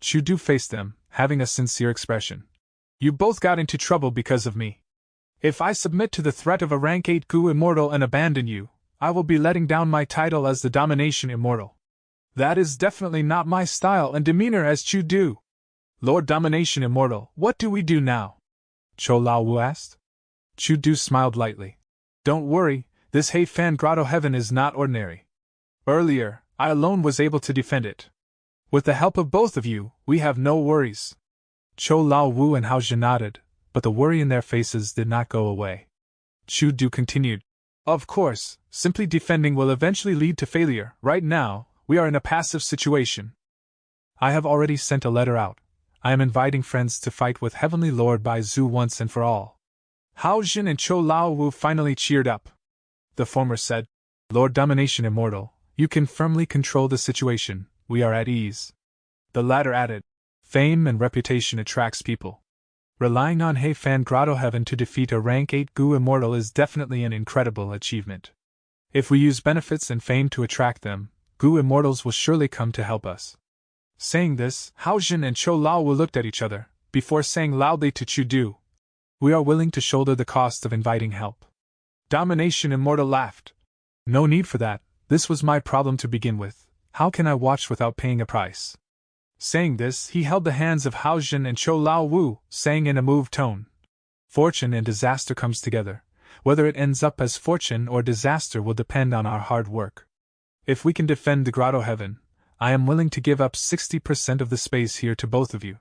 Chudu faced them, having a sincere expression. You both got into trouble because of me. If I submit to the threat of a rank 8 Gu Immortal and abandon you, I will be letting down my title as the Domination Immortal. That is definitely not my style and demeanor as Chudu. Lord Domination Immortal, what do we do now? Cho Lao Wu asked. Chudu smiled lightly. Don't worry, this Heifan Grotto Heaven is not ordinary. Earlier, I alone was able to defend it. With the help of both of you, we have no worries. Cho Lao Wu and Hao Jin nodded, but the worry in their faces did not go away. Chudu continued. Of course, simply defending will eventually lead to failure. Right now, we are in a passive situation. I have already sent a letter out. I am inviting friends to fight with Heavenly Lord Bai Zu once and for all. Hao Jin and Cho Lao Wu finally cheered up. The former said, Lord Domination Immortal, you can firmly control the situation, we are at ease. The latter added, fame and reputation attracts people. Relying on Heifan Grotto Heaven to defeat a rank 8 Gu Immortal is definitely an incredible achievement. If we use benefits and fame to attract them, Gu Immortals will surely come to help us. Saying this, Hao Jin and Cho Lao Wu looked at each other, before saying loudly to Chudu, we are willing to shoulder the cost of inviting help. Domination Immortal laughed. No need for that, this was my problem to begin with, how can I watch without paying a price? Saying this, he held the hands of Hao Jin and Cho Lao Wu, saying in a moved tone, fortune and disaster comes together. Whether it ends up as fortune or disaster will depend on our hard work. If we can defend the Grotto Heaven, I am willing to give up 60% of the space here to both of you.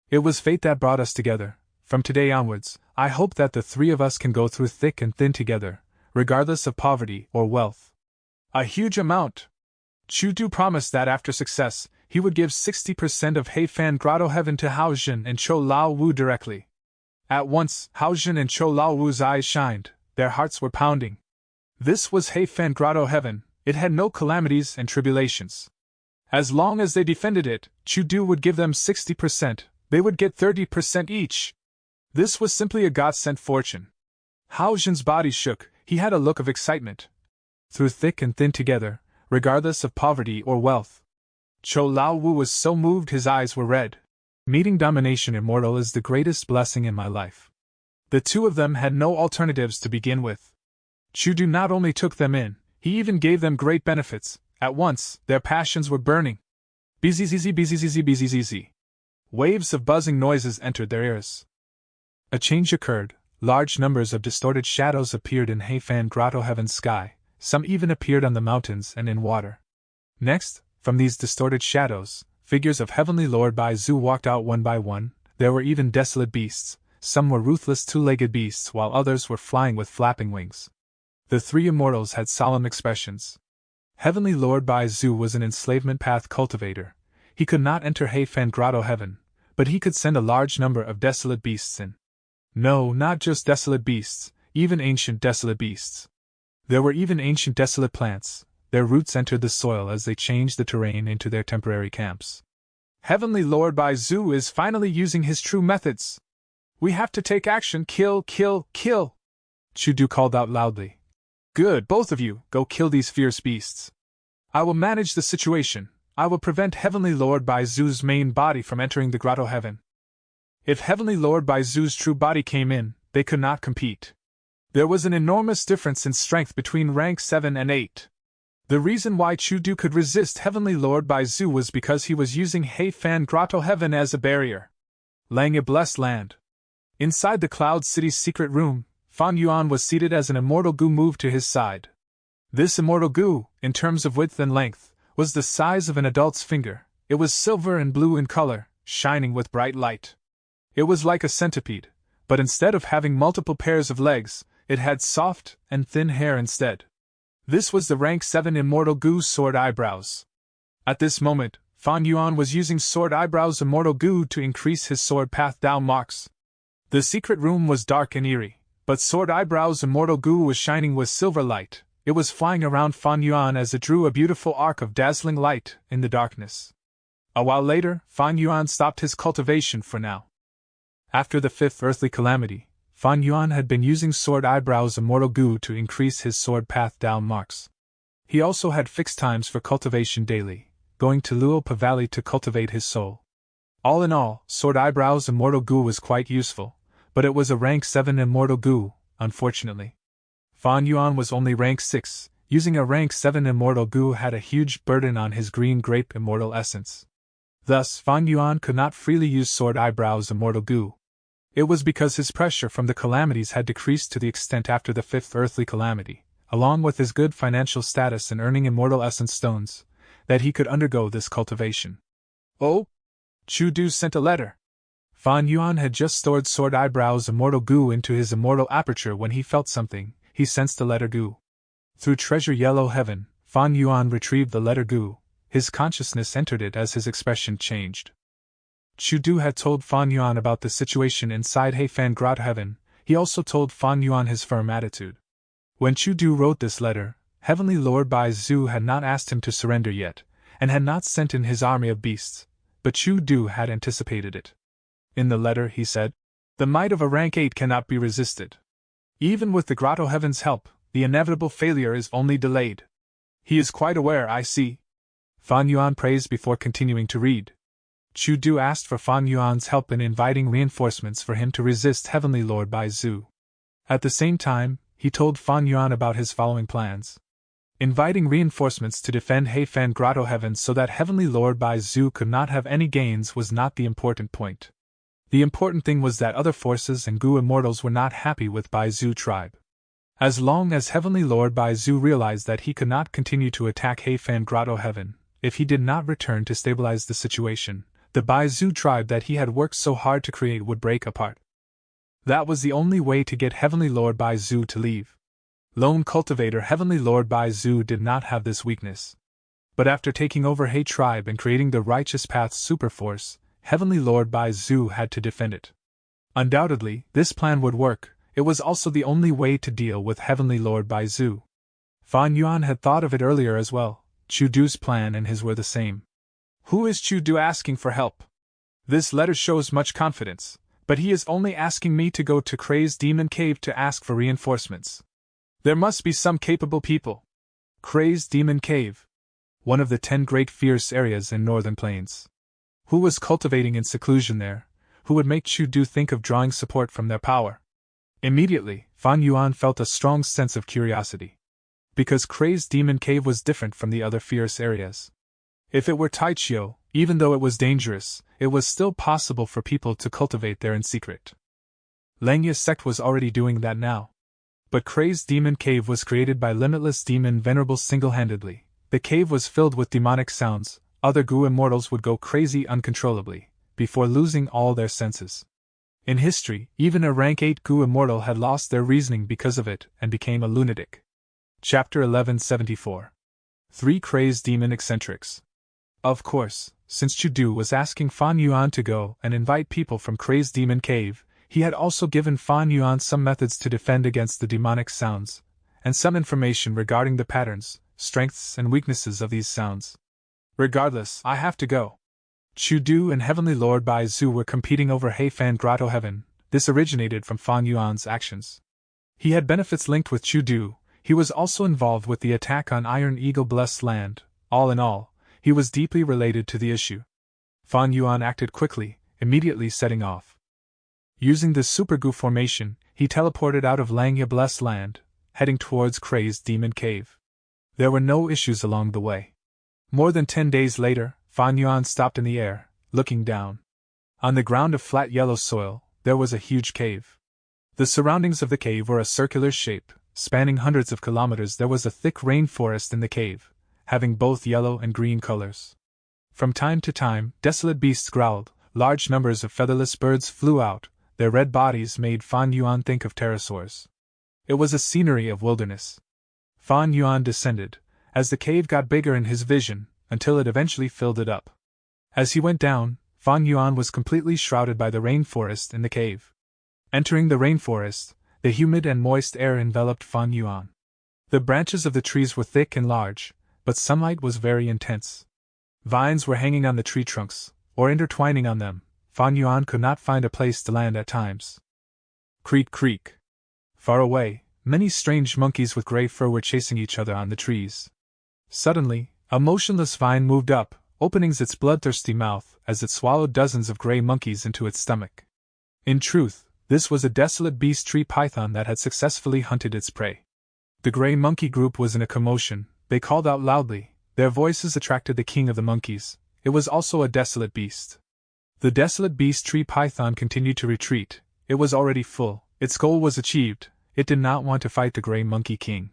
It was fate that brought us together. From today onwards, I hope that the three of us can go through thick and thin together, regardless of poverty or wealth. A huge amount. Chudu promised that after success, he would give 60% of Heifan Grotto Heaven to Hao Jin and Cho Lao Wu directly. At once, Hao Jin and Cho Lao Wu's eyes shined, their hearts were pounding. This was Heifan Grotto Heaven, it had no calamities and tribulations. As long as they defended it, Chudu would give them 60%, they would get 30% each. This was simply a God-sent fortune. Hao Jin's body shook, he had a look of excitement. Through thick and thin together, regardless of poverty or wealth. Cho Lao Wu was so moved his eyes were red. Meeting Domination Immortal is the greatest blessing in my life. The two of them had no alternatives to begin with. Chudu not only took them in, he even gave them great benefits. At once, their passions were burning. Bzzz bzzz bzzz. Waves of buzzing noises entered their ears. A change occurred, large numbers of distorted shadows appeared in Heifan Grotto Heaven's sky, some even appeared on the mountains and in water. Next, from these distorted shadows, figures of Heavenly Lord Bai Zu walked out one by one. There were even desolate beasts, some were ruthless two-legged beasts while others were flying with flapping wings. The three immortals had solemn expressions. Heavenly Lord Bai Zu was an enslavement path cultivator. He could not enter Heifan Grotto Heaven, but he could send a large number of desolate beasts in. No, not just desolate beasts, even ancient desolate beasts. There were even ancient desolate plants, their roots entered the soil as they changed the terrain into their temporary camps. Heavenly Lord Bai Zu is finally using his true methods. We have to take action, kill, kill, kill! Chudu called out loudly. Good, both of you, go kill these fierce beasts. I will manage the situation, I will prevent Heavenly Lord Bai Zu's main body from entering the Grotto Heaven. If Heavenly Lord Bai Zu's true body came in, they could not compete. There was an enormous difference in strength between rank 7 and 8. The reason why Chudu could resist Heavenly Lord Bai Zu was because he was using Heifan Grotto Heaven as a barrier. Laying a blessed land. Inside the Cloud City's secret room, Fan Yuan was seated as an immortal Gu moved to his side. This immortal Gu, in terms of width and length, was the size of an adult's finger. It was silver and blue in color, shining with bright light. It was like a centipede, but instead of having multiple pairs of legs, it had soft and thin hair instead. This was the rank 7 immortal Gu's sword eyebrows. At this moment, Fan Yuan was using sword eyebrows immortal Gu to increase his sword path down marks. The secret room was dark and eerie, but sword eyebrows immortal Gu was shining with silver light. It was flying around Fan Yuan as it drew a beautiful arc of dazzling light in the darkness. A while later, Fan Yuan stopped his cultivation for now. After the fifth earthly calamity, Fan Yuan had been using sword eyebrows immortal Gu to increase his sword path down marks. He also had fixed times for cultivation daily, going to Luopa Valley to cultivate his soul. All in all, Sword Eyebrows Immortal Goo was quite useful, but it was a rank 7 Immortal Goo, unfortunately. Fan Yuan was only rank 6, using a rank 7 Immortal Goo had a huge burden on his green grape Immortal Essence. Thus, Fan Yuan could not freely use Sword Eyebrows Immortal Goo. It was because his pressure from the calamities had decreased to the extent after the 5th earthly calamity, along with his good financial status and earning Immortal Essence stones, that he could undergo this cultivation. Oh? Chu Du sent a letter. Fan Yuan had just stored Sword Eyebrows Immortal Goo into his Immortal Aperture when he felt something. He sensed the letter Goo. Through Treasure Yellow Heaven, Fan Yuan retrieved the letter Goo. His consciousness entered it as his expression changed. Chu Du had told Fan Yuan about the situation inside Heifan Grotto Heaven. He also told Fan Yuan his firm attitude. When Chu Du wrote this letter, Heavenly Lord Bai Zhu had not asked him to surrender yet, and had not sent in his army of beasts, but Chu Du had anticipated it. In the letter he said, "The might of a rank 8 cannot be resisted. Even with the Grotto Heaven's help, the inevitable failure is only delayed. He is quite aware, I see." Fan Yuan praised before continuing to read. Chu Du asked for Fan Yuan's help in inviting reinforcements for him to resist Heavenly Lord Bai Zhu. At the same time, he told Fan Yuan about his following plans. Inviting reinforcements to defend Heifan Grotto Heaven so that Heavenly Lord Bai Zhu could not have any gains was not the important point. The important thing was that other forces and Gu immortals were not happy with Bai Zhu tribe. As long as Heavenly Lord Bai Zhu realized that he could not continue to attack Heifan Grotto Heaven, if he did not return to stabilize the situation, the Bai Zhu tribe that he had worked so hard to create would break apart. That was the only way to get Heavenly Lord Bai Zhu to leave. Lone cultivator Heavenly Lord Bai Zhu did not have this weakness. But after taking over He tribe and creating the Righteous Path Superforce, Heavenly Lord Bai Zhu had to defend it. Undoubtedly, this plan would work. It was also the only way to deal with Heavenly Lord Bai Zhu. Fan Yuan had thought of it earlier as well. Chu Du's plan and his were the same. Who is Chu Du asking for help? This letter shows much confidence, but he is only asking me to go to Crazed Demon Cave to ask for reinforcements. There must be some capable people. Crazed Demon Cave. One of the 10 great fierce areas in Northern Plains. Who was cultivating in seclusion there? Who would make Chu Du think of drawing support from their power? Immediately, Fan Yuan felt a strong sense of curiosity. Because Crazed Demon Cave was different from the other fierce areas. If it were Taichio, even though it was dangerous, it was still possible for people to cultivate there in secret. Langya's sect was already doing that now. But Crazed Demon Cave was created by Limitless Demon Venerable single-handedly. The cave was filled with demonic sounds. Other Gu immortals would go crazy uncontrollably, before losing all their senses. In history, even a rank 8 Gu immortal had lost their reasoning because of it and became a lunatic. Chapter 1174. 3 Crazed Demon Eccentrics. Of course, since Chu Du was asking Fan Yuan to go and invite people from Crazed Demon Cave, he had also given Fan Yuan some methods to defend against the demonic sounds, and some information regarding the patterns, strengths, and weaknesses of these sounds. Regardless, I have to go. Chu Du and Heavenly Lord Bai Zhu were competing over Heifan Grotto Heaven. This originated from Fan Yuan's actions. He had benefits linked with Chu Du. He was also involved with the attack on Iron Eagle Blessed Land. All in all, he was deeply related to the issue. Fan Yuan acted quickly, immediately setting off. Using the Super Gu formation, he teleported out of Langya Blessed Land, heading towards Crazed Demon Cave. There were no issues along the way. More than 10 days later, Fan Yuan stopped in the air, looking down. On the ground of flat yellow soil, there was a huge cave. The surroundings of the cave were a circular shape, spanning hundreds of kilometers. There was a thick rainforest in the cave, having both yellow and green colors. From time to time, desolate beasts growled, large numbers of featherless birds flew out, their red bodies made Fan Yuan think of pterosaurs. It was a scenery of wilderness. Fan Yuan descended, as the cave got bigger in his vision, until it eventually filled it up. As he went down, Fan Yuan was completely shrouded by the rainforest in the cave. Entering the rainforest, the humid and moist air enveloped Fan Yuan. The branches of the trees were thick and large, but sunlight was very intense. Vines were hanging on the tree trunks, or intertwining on them. Fan Yuan could not find a place to land at times. Creak, creak. Far away, many strange monkeys with gray fur were chasing each other on the trees. Suddenly, a motionless vine moved up, opening its bloodthirsty mouth as it swallowed dozens of gray monkeys into its stomach. In truth, this was a desolate beast tree python that had successfully hunted its prey. The gray monkey group was in a commotion. They called out loudly. Their voices attracted the king of the monkeys. It was also a desolate beast. The desolate beast tree python continued to retreat. It was already full. Its goal was achieved. It did not want to fight the gray monkey king.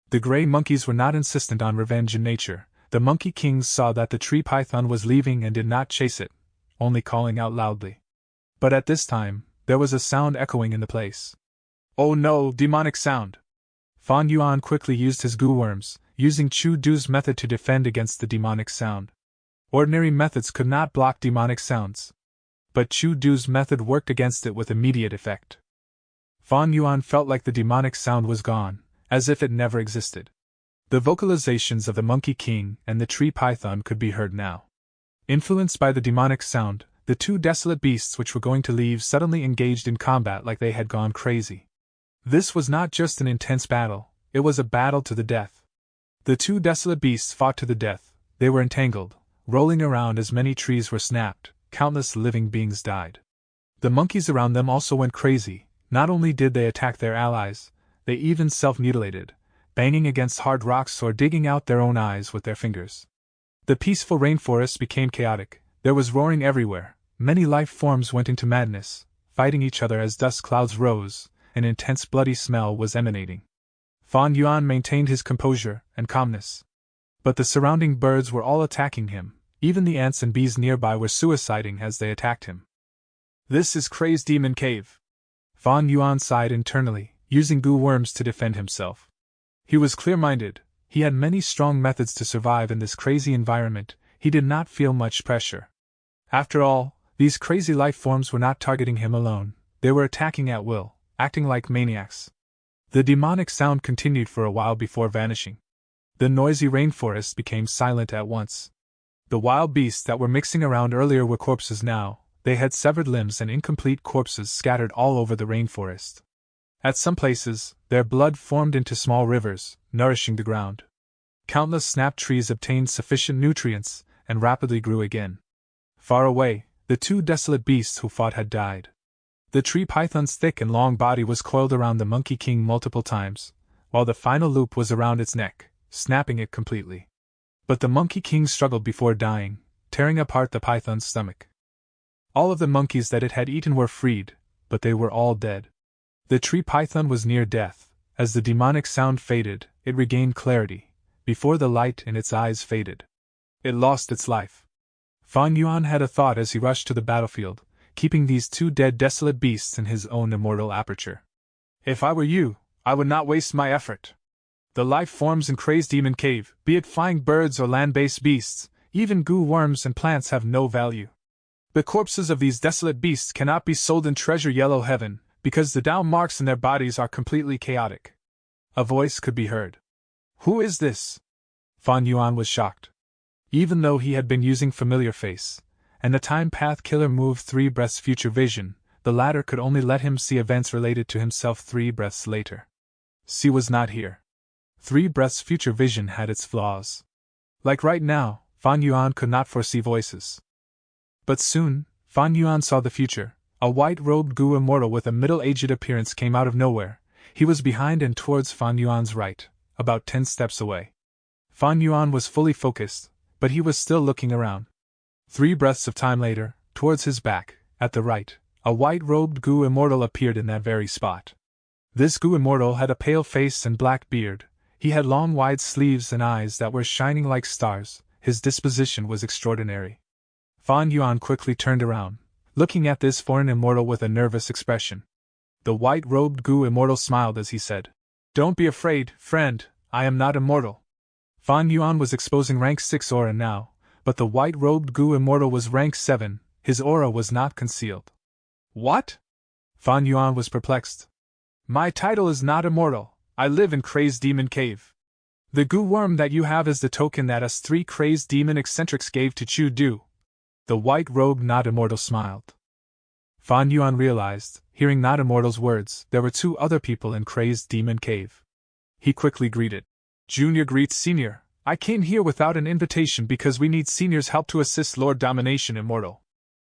The gray monkeys were not insistent on revenge in nature. The monkey kings saw that the tree python was leaving and did not chase it, only calling out loudly. But at this time, there was a sound echoing in the place. Oh no, demonic sound! Fan Yuan quickly used his goo worms, using Chu Du's method to defend against the demonic sound. Ordinary methods could not block demonic sounds. But Chu Du's method worked against it with immediate effect. Fan Yuan felt like the demonic sound was gone, as if it never existed. The vocalizations of the Monkey King and the tree python could be heard now. Influenced by the demonic sound, the two desolate beasts which were going to leave suddenly engaged in combat like they had gone crazy. This was not just an intense battle, it was a battle to the death. The two desolate beasts fought to the death. They were entangled, rolling around as many trees were snapped, countless living beings died. The monkeys around them also went crazy. Not only did they attack their allies, they even self-mutilated, banging against hard rocks or digging out their own eyes with their fingers. The peaceful rainforest became chaotic. There was roaring everywhere. Many life forms went into madness, fighting each other as dust clouds rose. An intense bloody smell was emanating. Fan Yuan maintained his composure and calmness. But the surrounding birds were all attacking him. Even the ants and bees nearby were suiciding as they attacked him. This is Crazed Demon Cave. Fan Yuan sighed internally, using goo worms to defend himself. He was clear-minded. He had many strong methods to survive in this crazy environment. He did not feel much pressure. After all, these crazy life forms were not targeting him alone. They were attacking at will, acting like maniacs. The demonic sound continued for a while before vanishing. The noisy rainforest became silent at once. The wild beasts that were mixing around earlier were corpses now. They had severed limbs and incomplete corpses scattered all over the rainforest. At some places, their blood formed into small rivers, nourishing the ground. Countless snapped trees obtained sufficient nutrients and rapidly grew again. Far away, the two desolate beasts who fought had died. The tree python's thick and long body was coiled around the Monkey King multiple times, while the final loop was around its neck, snapping it completely. But the Monkey King struggled before dying, tearing apart the python's stomach. All of the monkeys that it had eaten were freed, but they were all dead. The tree python was near death. As the demonic sound faded, it regained clarity. Before the light in its eyes faded, it lost its life. Fan Yuan had a thought as he rushed to the battlefield, keeping these two dead desolate beasts in his own immortal aperture. If I were you, I would not waste my effort. The life forms in Crazed Demon Cave, be it flying birds or land-based beasts, even goo worms and plants have no value. The corpses of these desolate beasts cannot be sold in Treasure Yellow Heaven, because the down marks in their bodies are completely chaotic. A voice could be heard. Who is this? Fan Yuan was shocked. Even though he had been using Familiar Face, and the Time Path Killer moved 3 breaths future vision, the latter could only let him see events related to himself 3 breaths later. C was not here. 3 breaths future vision had its flaws. Like right now, Fan Yuan could not foresee voices. But soon, Fan Yuan saw the future. A white-robed goo immortal with a middle-aged appearance came out of nowhere. He was behind and towards Fan Yuan's right, about 10 steps away. Fan Yuan was fully focused, but he was still looking around. 3 breaths of time later, towards his back, at the right, a white-robed goo immortal appeared in that very spot. This goo immortal had a pale face and black beard. He had long wide sleeves and eyes that were shining like stars. His disposition was extraordinary. Fan Yuan quickly turned around, looking at this foreign immortal with a nervous expression. The white-robed goo immortal smiled as he said, "Don't be afraid, friend, I am not immortal." Fan Yuan was exposing rank 6 aura now, but the white-robed goo immortal was rank 7, his aura was not concealed. What? Fan Yuan was perplexed. My title is not immortal, I live in Crazed Demon Cave. The goo worm that you have is the token that us 3 crazed demon eccentrics gave to Chu Du. The white-robed not immortal smiled. Fan Yuan realized, hearing not immortal's words, there were 2 other people in Crazed Demon Cave. He quickly greeted. Junior greets Senior, I came here without an invitation because we need seniors' help to assist Lord Domination Immortal.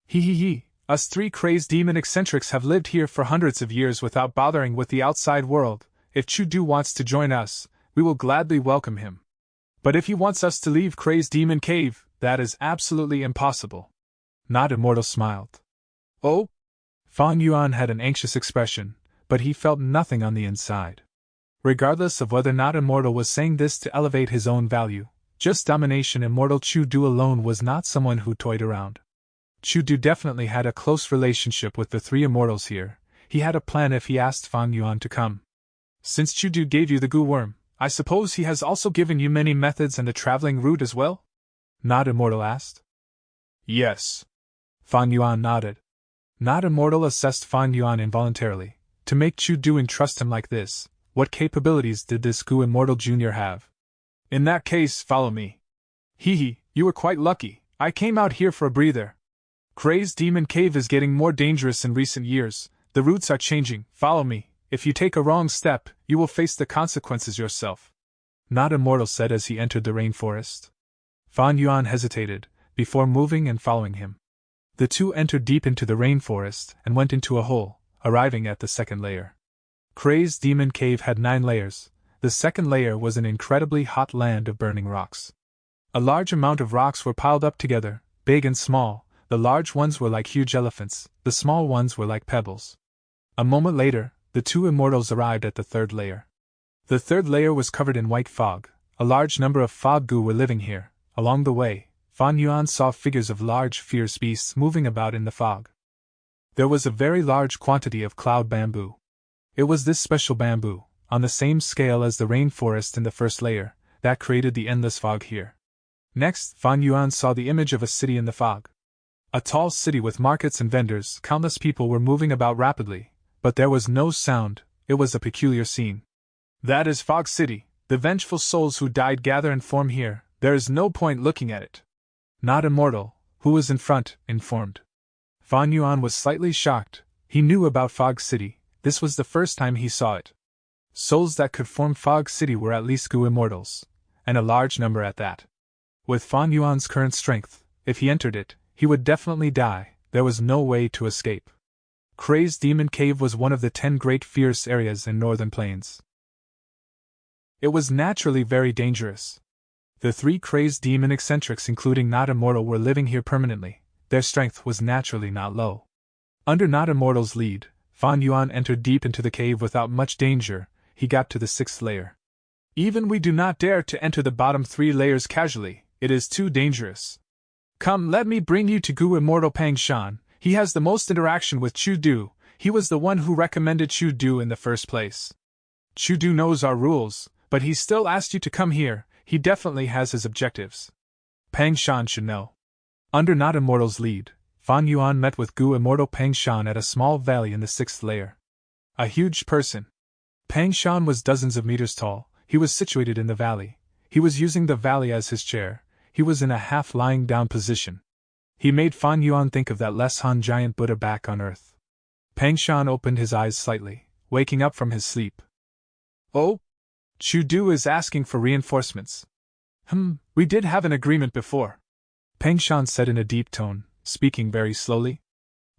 He. Us 3 crazed demon eccentrics have lived here for hundreds of years without bothering with the outside world. If Chu-Du wants to join us, we will gladly welcome him. But if he wants us to leave Crazed Demon Cave, that is absolutely impossible. Not Immortal smiled. Oh? Fan Yuan had an anxious expression, but he felt nothing on the inside. Regardless of whether Not Immortal was saying this to elevate his own value, just Domination Immortal Chu-Du alone was not someone who toyed around. Chu-Du definitely had a close relationship with the 3 immortals here. He had a plan if he asked Fan Yuan to come. Since Chu-Du gave you the goo worm, I suppose he has also given you many methods and a traveling route as well? Not Immortal asked. Yes. Fan Yuan nodded. Not Immortal assessed Fan Yuan involuntarily. To make Chu-Du entrust him like this, what capabilities did this Goo Immortal Jr. have? In that case, follow me. You were quite lucky. I came out here for a breather. Crazed Demon Cave is getting more dangerous in recent years. The routes are changing. Follow me. If you take a wrong step, you will face the consequences yourself. Not Immortal said as he entered the rainforest. Fan Yuan hesitated, before moving and following him. The two entered deep into the rainforest and went into a hole, arriving at the second layer. Crazed Demon Cave had 9 layers. The second layer was an incredibly hot land of burning rocks. A large amount of rocks were piled up together, big and small. The large ones were like huge elephants, the small ones were like pebbles. A moment later, the 2 immortals arrived at the third layer. The third layer was covered in white fog. A large number of fog goo were living here. Along the way, Fan Yuan saw figures of large, fierce beasts moving about in the fog. There was a very large quantity of cloud bamboo. It was this special bamboo, on the same scale as the rainforest in the first layer, that created the endless fog here. Next, Fan Yuan saw the image of a city in the fog. A tall city with markets and vendors. Countless people were moving about rapidly, but there was no sound. It was a peculiar scene. That is Fog City. The vengeful souls who died gather and form here. There is no point looking at it. Not Immortal, who was in front, informed. Fan Yuan was slightly shocked. He knew about Fog City. This was the first time he saw it. Souls that could form Fog City were at least Goo Immortals, and a large number at that. With Fan Yuan's current strength, if he entered it, he would definitely die. There was no way to escape. Crazed Demon Cave was one of the 10 great fierce areas in Northern Plains. It was naturally very dangerous. The 3 crazed demon eccentrics, including Not Immortal, were living here permanently. Their strength was naturally not low. Under Not Immortal's lead, Fan Yuan entered deep into the cave without much danger. He got to the 6th layer. Even we do not dare to enter the bottom 3 layers casually. It is too dangerous. Come, let me bring you to Goo Immortal Pang Shan. He has the most interaction with Chu-Du. He was the one who recommended Chu-Du in the first place. Chu-Du knows our rules, but he still asked you to come here. He definitely has his objectives. Pang Shan should know. Under Not Immortal's lead, Fan Yuan met with Goo Immortal Pang Shan at a small valley in the 6th layer. A huge person. Pang Shan was dozens of meters tall. He was situated in the valley. He was using the valley as his chair. He was in a half-lying down position. He made Fan Yuan think of that Leshan giant Buddha back on Earth. Pang Shan opened his eyes slightly, waking up from his sleep. Oh? Chu-Du is asking for reinforcements. We did have an agreement before. Pang Shan said in a deep tone, speaking very slowly.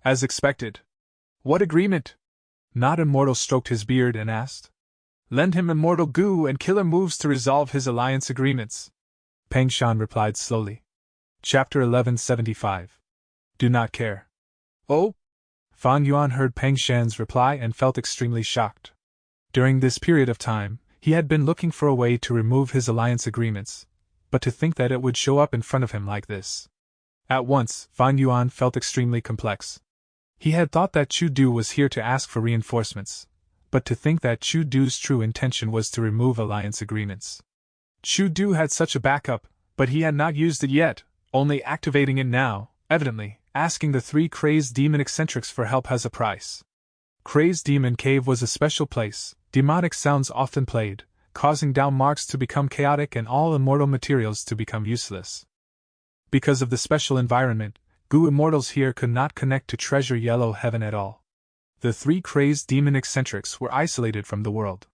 As expected. What agreement? Not Immortal stroked his beard and asked. Lend him immortal goo and killer moves to resolve his alliance agreements. Pang Shan replied slowly. Chapter 1175. Do not care. Oh? Fan Yuan heard Pang Shan's reply and felt extremely shocked. During this period of time, he had been looking for a way to remove his alliance agreements, but to think that it would show up in front of him like this. At once, Fan Yuan felt extremely complex. He had thought that Chu-Du was here to ask for reinforcements, but to think that Chu-Du's true intention was to remove alliance agreements. Chu-Du had such a backup, but he had not used it yet, only activating it now. Evidently, asking the 3 crazed demon eccentrics for help has a price. Crazed Demon Cave was a special place. Demonic sounds often played, causing down marks to become chaotic and all immortal materials to become useless. Because of the special environment, Goo Immortals here could not connect to Treasure Yellow Heaven at all. The 3 crazed demon eccentrics were isolated from the world.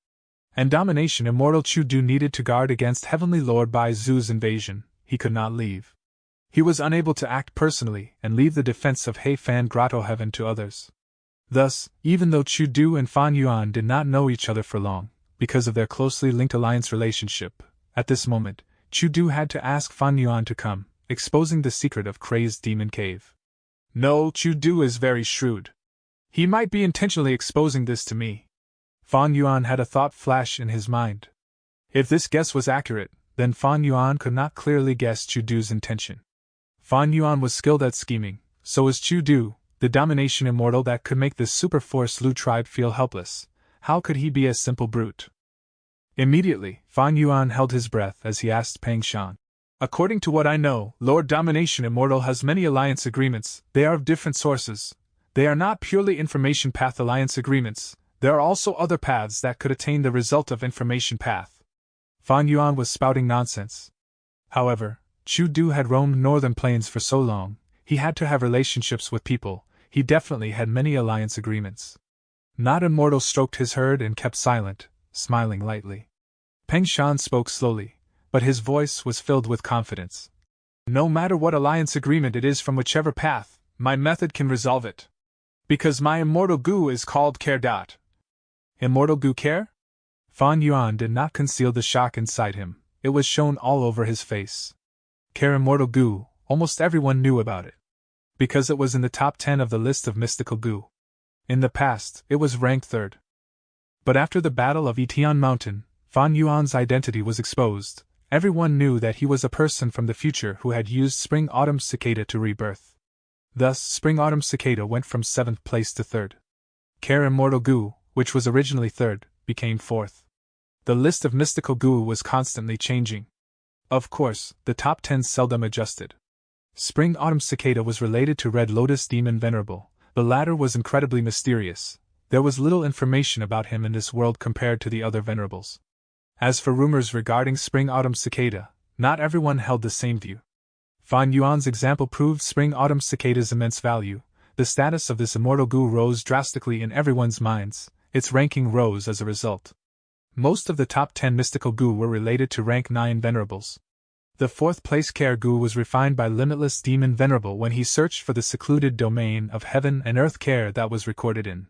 And Domination Immortal Chu-Du needed to guard against Heavenly Lord Bai Zu's invasion. He could not leave. He was unable to act personally and leave the defense of Heifan Grotto Heaven to others. Thus, even though Chu-Du and Fan Yuan did not know each other for long, because of their closely linked alliance relationship, at this moment, Chu-Du had to ask Fan Yuan to come, exposing the secret of Crazed Demon Cave. No, Chu-Du is very shrewd. He might be intentionally exposing this to me. Fan Yuan had a thought flash in his mind. If this guess was accurate, then Fan Yuan could not clearly guess Chu-Du's intention. Fan Yuan was skilled at scheming, so was Chu-Du, the Domination Immortal that could make this super force Lu tribe feel helpless. How could he be a simple brute? Immediately, Fan Yuan held his breath as he asked Pang Shan. According to what I know, Lord Domination Immortal has many alliance agreements. They are of different sources. They are not purely information path alliance agreements. There are also other paths that could attain the result of information path. Fan Yuan was spouting nonsense. However, Chu-Du had roamed northern plains for so long, he had to have relationships with people. He definitely had many alliance agreements. Not Immortal stroked his herd and kept silent, smiling lightly. Peng Shan spoke slowly, but his voice was filled with confidence. No matter what alliance agreement it is from whichever path, my method can resolve it. Because my Immortal Gu is called Care. Immortal Gu Care? Fan Yuan did not conceal the shock inside him, it was shown all over his face. Care Immortal Gu, almost everyone knew about it. Because it was in the top 10 of the list of mystical Gu. In the past, it was ranked 3rd. But after the Battle of Etian Mountain, Fan Yuan's identity was exposed. Everyone knew that he was a person from the future who had used Spring Autumn Cicada to rebirth. Thus, Spring Autumn Cicada went from 7th place to 3rd. Care Immortal Gu, which was originally 3rd, became 4th. The list of mystical Gu was constantly changing. Of course, the top 10 seldom adjusted. Spring Autumn Cicada was related to Red Lotus Demon Venerable. The latter was incredibly mysterious. There was little information about him in this world compared to the other venerables. As for rumors regarding Spring Autumn Cicada, not everyone held the same view. Fan Yuan's example proved Spring Autumn Cicada's immense value. The status of this immortal Gu rose drastically in everyone's minds. Its ranking rose as a result. Most of the top 10 mystical Gu were related to rank 9 venerables. The 4th place Care Gu was refined by Limitless Demon Venerable when he searched for the secluded domain of heaven and earth Care that was recorded in.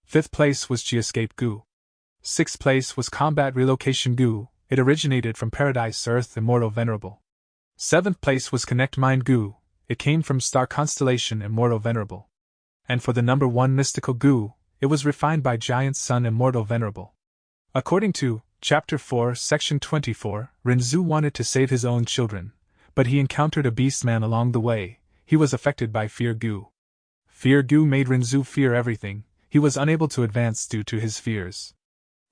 5th place was Chi Escape Gu. 6th place was Combat Relocation Gu, it originated from Paradise Earth Immortal Venerable. 7th place was Connect Mind Gu, it came from Star Constellation Immortal Venerable. And for the number 1 mystical Gu, it was refined by Giant Sun Immortal Venerable. According to Chapter 4, Section 24, Renzu wanted to save his own children, but he encountered a beastman along the way. He was affected by Fear Gu. Fear Gu made Renzu fear everything. He was unable to advance due to his fears.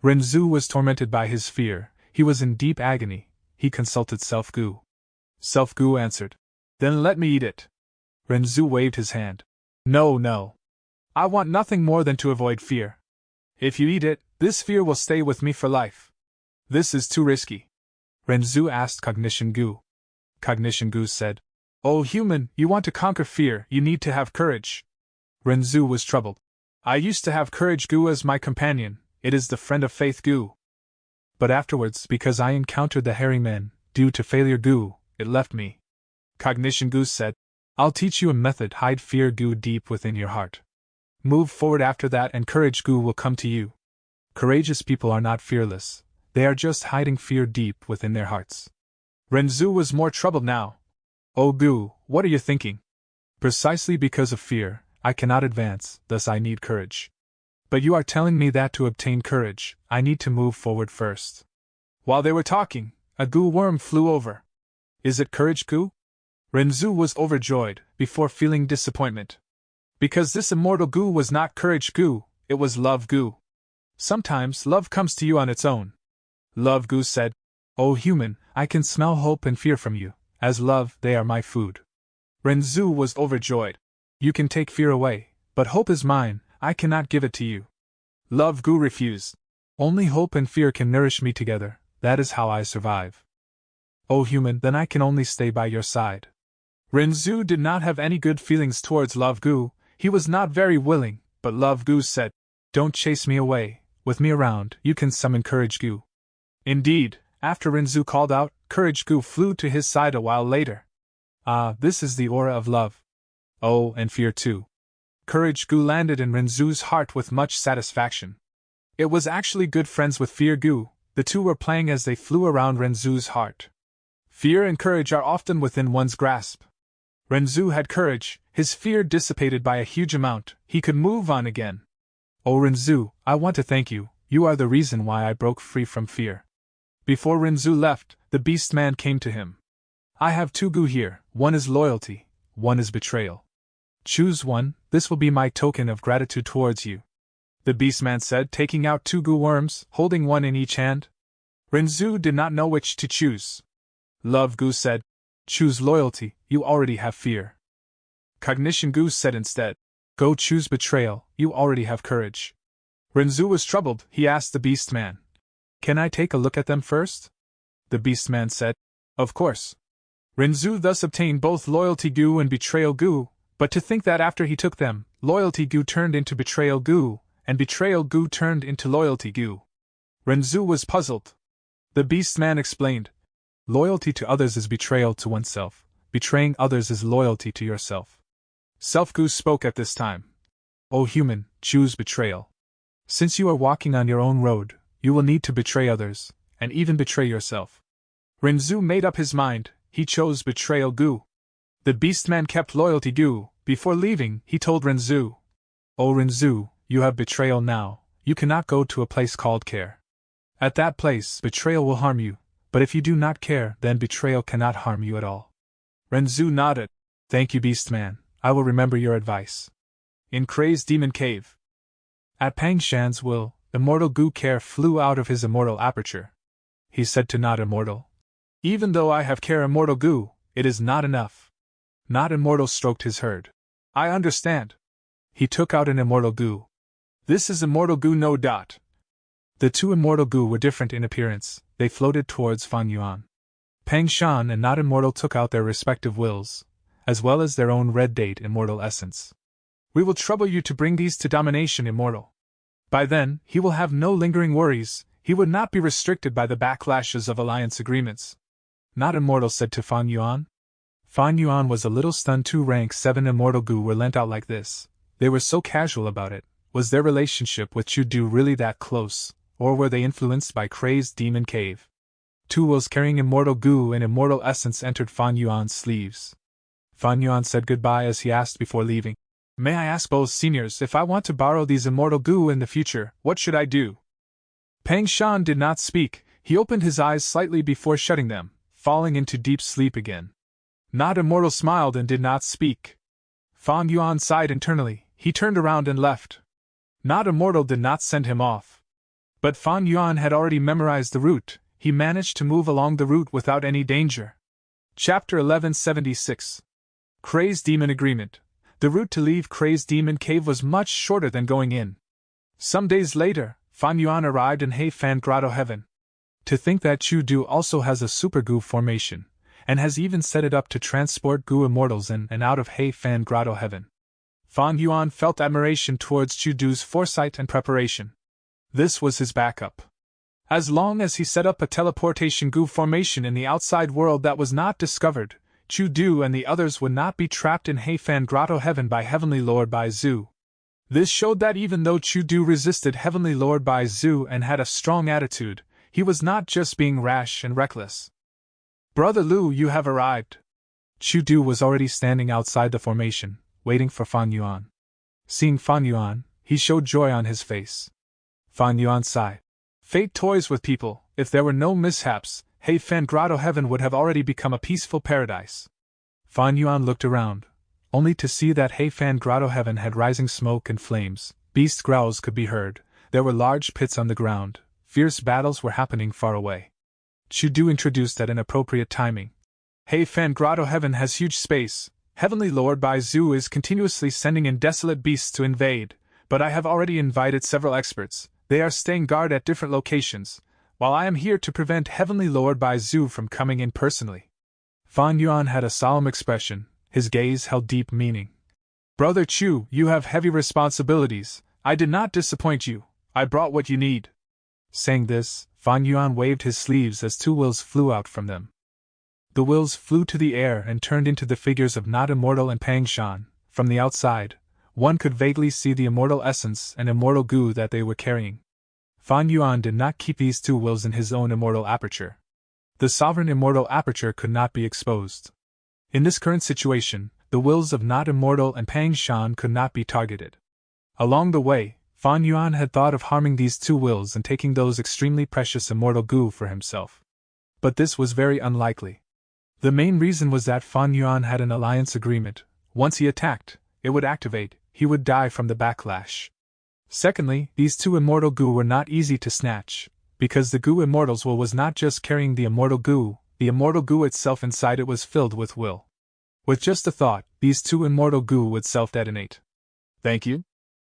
Renzu was tormented by his fear. He was in deep agony. He consulted Self Gu. Self Gu answered, "Then let me eat it." Renzu waved his hand. No. I want nothing more than to avoid fear. If you eat it, this fear will stay with me for life. This is too risky. Renzu asked Cognition Gu. Cognition Gu said, "Oh human, you want to conquer fear, you need to have courage." Renzu was troubled. "I used to have Courage Gu as my companion, it is the friend of Faith Gu. But afterwards, because I encountered the hairy men, due to Failure Gu, it left me." Cognition Gu said, "I'll teach you a method, hide Fear Gu deep within your heart. Move forward after that and Courage Gu will come to you. Courageous people are not fearless, they are just hiding fear deep within their hearts." Renzu was more troubled now. "Oh Gu, what are you thinking?" "Precisely because of fear, I cannot advance, thus I need courage." "But you are telling me that to obtain courage, I need to move forward first." While they were talking, a Gu worm flew over. "Is it Courage Gu?" Renzu was overjoyed, before feeling disappointment. Because this immortal Gu was not Courage Gu, it was Love Gu. Sometimes love comes to you on its own. Love Gu said, "Oh human, I can smell hope and fear from you. As love, they are my food." Renzu was overjoyed. "You can take fear away, but hope is mine, I cannot give it to you." Love Gu refused. "Only hope and fear can nourish me together, that is how I survive." "Oh human, then I can only stay by your side." Renzu did not have any good feelings towards Love Gu, he was not very willing, but Love Gu said, "Don't chase me away, with me around, you can summon Courage Gu. Indeed, after Renzu called out, Courage Gu flew to his side a while later. Ah, this is the aura of love. Oh, and fear too. Courage Gu landed in Renzu's heart with much satisfaction. It was actually good friends with Fear Gu, the two were playing as they flew around Renzu's heart. Fear and courage are often within one's grasp. Renzu had courage, his fear dissipated by a huge amount, he could move on again. Oh Renzu, I want to thank you, you are the reason why I broke free from fear. Before Renzu left, the beast man came to him. I have two Gu here, one is loyalty, one is betrayal. Choose one, this will be my token of gratitude towards you. The beast man said, taking out two Gu worms, holding one in each hand. Renzu did not know which to choose. Love Gu said, choose loyalty, you already have fear. Cognition Gu said instead, go choose betrayal, you already have courage. Renzu was troubled, he asked the beast man. Can I take a look at them first? The beast man said, of course. Renzu thus obtained both Loyalty Gu and Betrayal Gu, but to think that after he took them, Loyalty Gu turned into Betrayal Gu, and Betrayal Gu turned into Loyalty Gu. Renzu was puzzled. The beast man explained, loyalty to others is betrayal to oneself, betraying others is loyalty to yourself. Self Gu spoke at this time. O human, choose betrayal. Since you are walking on your own road, you will need to betray others, and even betray yourself. Renzu made up his mind, he chose Betrayal Gu. The beastman kept Loyalty Gu. Before leaving, he told Renzu, O Renzu, you have betrayal now, you cannot go to a place called care. At that place, betrayal will harm you, but if you do not care, then betrayal cannot harm you at all. Renzu nodded. Thank you beastman, I will remember your advice. In Crazed Demon Cave. At Pang Shan's will, Immortal Gu Care flew out of his immortal aperture. He said to Not Immortal, even though I have care Immortal Gu, it is not enough. Not Immortal stroked his herd. I understand. He took out an Immortal Gu. This is Immortal Gu no dot. The two Immortal Gu were different in appearance, they floated towards Fan Yuan. Pang Shan and Not Immortal took out their respective wills, as well as their own red date immortal essence. We will trouble you to bring these to Domination Immortal. By then, he will have no lingering worries, he would not be restricted by the backlashes of alliance agreements. Not Immortal said to Fan Yuan. Fan Yuan was a little stunned. Two rank 7 Immortal Gu were lent out like this. They were so casual about it. Was their relationship with Chudu really that close, or were they influenced by Crazed Demon Cave? Two wills carrying Immortal Gu and Immortal Essence entered Fan Yuan's sleeves. Fan Yuan said goodbye as he asked before leaving. May I ask both seniors, if I want to borrow these Immortal Gu in the future, what should I do? Pang Shan did not speak, he opened his eyes slightly before shutting them, falling into deep sleep again. Not Immortal smiled and did not speak. Fan Yuan sighed internally, he turned around and left. Not Immortal did not send him off. But Fan Yuan had already memorized the route, he managed to move along the route without any danger. Chapter 1176. Crazed Demon Agreement. The route to leave Crazed Demon Cave was much shorter than going in. Some days later, Fan Yuan arrived in Heifan Grotto Heaven. To think that Chudu also has a Super Gu formation, and has even set it up to transport Gu Immortals in and out of Heifan Grotto Heaven. Fan Yuan felt admiration towards Chudu's foresight and preparation. This was his backup. As long as he set up a teleportation Gu formation in the outside world that was not discovered, Chudu and the others would not be trapped in Heifan Grotto Heaven by Heavenly Lord Bai Zu. This showed that even though Chudu resisted Heavenly Lord Bai Zu and had a strong attitude, he was not just being rash and reckless. Brother Lu, you have arrived. Chudu was already standing outside the formation, waiting for Fan Yuan. Seeing Fan Yuan, he showed joy on his face. Fan Yuan sighed. Fate toys with people, if there were no mishaps, Heifan Grotto Heaven would have already become a peaceful paradise. Fan Yuan looked around, only to see that Heifan Grotto Heaven had rising smoke and flames, beast growls could be heard, there were large pits on the ground, fierce battles were happening far away. Chudu introduced at an appropriate timing. Heifan Grotto Heaven has huge space, Heavenly Lord Bai Zu is continuously sending in desolate beasts to invade, but I have already invited several experts, they are staying guard at different locations, while I am here to prevent Heavenly Lord Bai Zu from coming in personally. Fan Yuan had a solemn expression, his gaze held deep meaning. Brother Chu, you have heavy responsibilities, I did not disappoint you, I brought what you need. Saying this, Fan Yuan waved his sleeves as two wills flew out from them. The wills flew to the air and turned into the figures of Not Immortal and Pang Shan. From the outside, one could vaguely see the immortal essence and immortal goo that they were carrying. Fan Yuan did not keep these two wills in his own immortal aperture. The sovereign immortal aperture could not be exposed. In this current situation, the wills of Not Immortal and Pang Shan could not be targeted. Along the way, Fan Yuan had thought of harming these two wills and taking those extremely precious immortal goo for himself. But this was very unlikely. The main reason was that Fan Yuan had an alliance agreement. Once he attacked, it would activate, he would die from the backlash. Secondly, these two immortal goo were not easy to snatch, because the goo immortal's will was not just carrying the immortal goo itself inside it was filled with will. With just a thought, these two immortal goo would self-detonate. Thank you,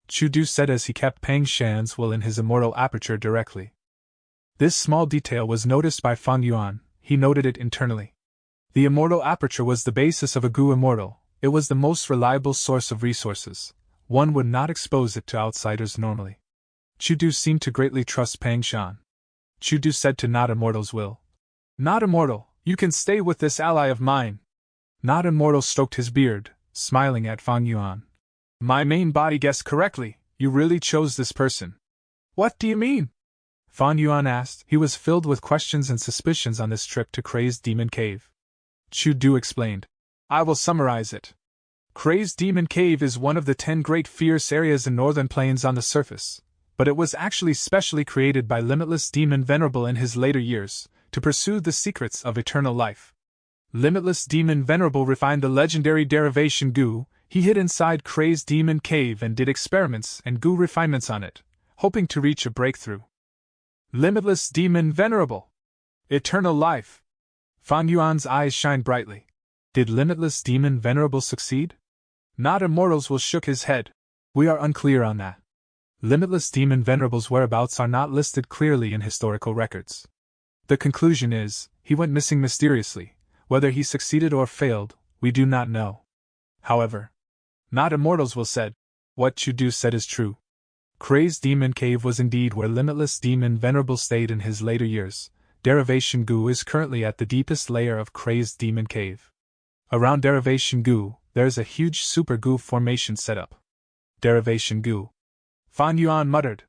Chudu said as he kept Pang Shan's will in his immortal aperture directly. This small detail was noticed by Fan Yuan. He noted it internally. The immortal aperture was the basis of a goo immortal. It was the most reliable source of resources. One would not expose it to outsiders normally. Chudu seemed to greatly trust Pang Shan. Chudu said to Not Immortal's will, Not Immortal, you can stay with this ally of mine. Not Immortal stroked his beard, smiling at Fan Yuan. My main body guessed correctly, you really chose this person. What do you mean? Fan Yuan asked. He was filled with questions and suspicions on this trip to Crazed Demon Cave. Chudu explained. I will summarize it. Crazed Demon Cave is one of the 10 great fierce areas in Northern Plains on the surface, but it was actually specially created by Limitless Demon Venerable in his later years, to pursue the secrets of eternal life. Limitless Demon Venerable refined the legendary derivation goo. He hid inside Crazed Demon Cave and did experiments and goo refinements on it, hoping to reach a breakthrough. Limitless Demon Venerable! Eternal life! Fan Yuan's eyes shined brightly. Did Limitless Demon Venerable succeed? Not Immortal's will shook his head. We are unclear on that. Limitless Demon Venerable's whereabouts are not listed clearly in historical records. The conclusion is, he went missing mysteriously. Whether he succeeded or failed, we do not know. However, Not Immortal's will said, what Chudu said is true. Crazed Demon Cave was indeed where Limitless Demon Venerable stayed in his later years. Derivation goo is currently at the deepest layer of Crazed Demon Cave. Around Derivation goo, there is a huge super goo formation set up. Derivation goo. Fan Yuan muttered.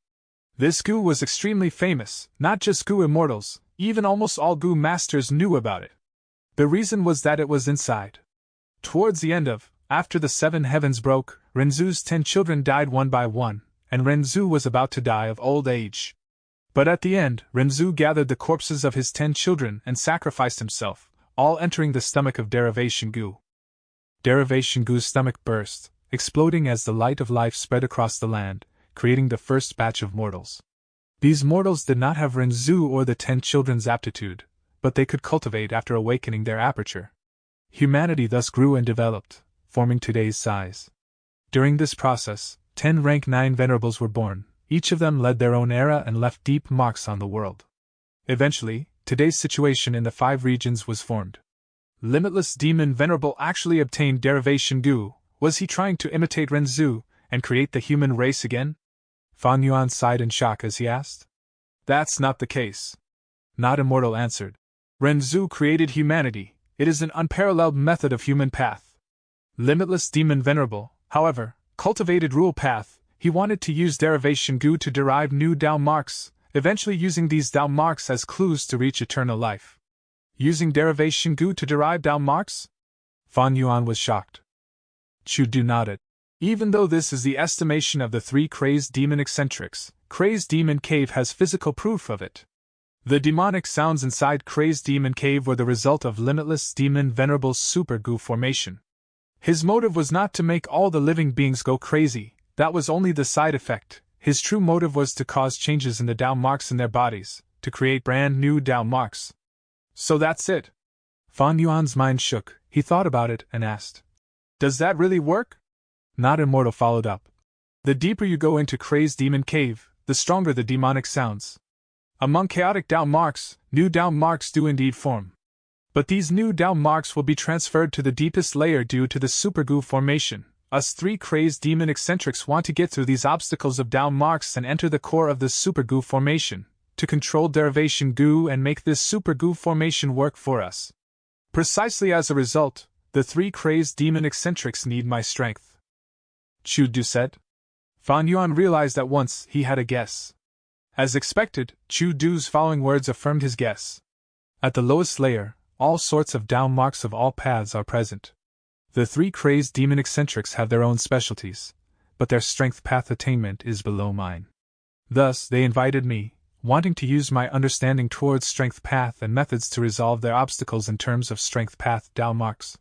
This goo was extremely famous, not just goo immortals, even almost all goo masters knew about it. The reason was that it was inside. Towards the end after the 7 heavens broke, Renzu's 10 children died one by one, and Renzu was about to die of old age. But at the end, Renzu gathered the corpses of his 10 children and sacrificed himself, all entering the stomach of Derivation goo. Derivation goo's stomach burst, exploding as the light of life spread across the land, creating the first batch of mortals. These mortals did not have Renzu or the 10 children's aptitude, but they could cultivate after awakening their aperture. Humanity thus grew and developed, forming today's size. During this process, 10 rank 9 venerables were born. Each of them led their own era and left deep marks on the world. Eventually, today's situation in the 5 regions was formed. Limitless Demon Venerable actually obtained Derivation goo. Was he trying to imitate Renzu and create the human race again? Fan Yuan sighed in shock as he asked. That's not the case. Not Immortal answered. Renzu created humanity. It is an unparalleled method of human path. Limitless Demon Venerable, however, cultivated rule path. He wanted to use Derivation goo to derive new Dao marks, eventually using these Dao marks as clues to reach eternal life. Using Derivation goo to derive Dao marks? Fan Yuan was shocked. Chudu nodded. Even though this is the estimation of the 3 Crazed Demon eccentrics, Crazed Demon Cave has physical proof of it. The demonic sounds inside Crazed Demon Cave were the result of Limitless Demon Venerable's super goo formation. His motive was not to make all the living beings go crazy. That was only the side effect. His true motive was to cause changes in the Dao marks in their bodies, to create brand new Dao marks. So that's it. Fan Yuan's mind shook. He thought about it and asked, does that really work? Not Immortal followed up. The deeper you go into Crazed Demon Cave, the stronger the demonic sounds. Among chaotic Dao marks, new Dao marks do indeed form. But these new Dao marks will be transferred to the deepest layer due to the super goo formation. Us three crazed demon eccentrics want to get through these obstacles of down marks and enter the core of this supergoo formation, to control derivation goo and make this supergoo formation work for us. Precisely as a result, the three crazed demon eccentrics need my strength. Chu-Du said. Fan Yuan realized at once he had a guess. As expected, Chu-Du's following words affirmed his guess. At the lowest layer, all sorts of down marks of all paths are present. The three crazed demon eccentrics have their own specialties, but their strength path attainment is below mine. Thus, they invited me, wanting to use my understanding towards strength path and methods to resolve their obstacles in terms of strength path down marks.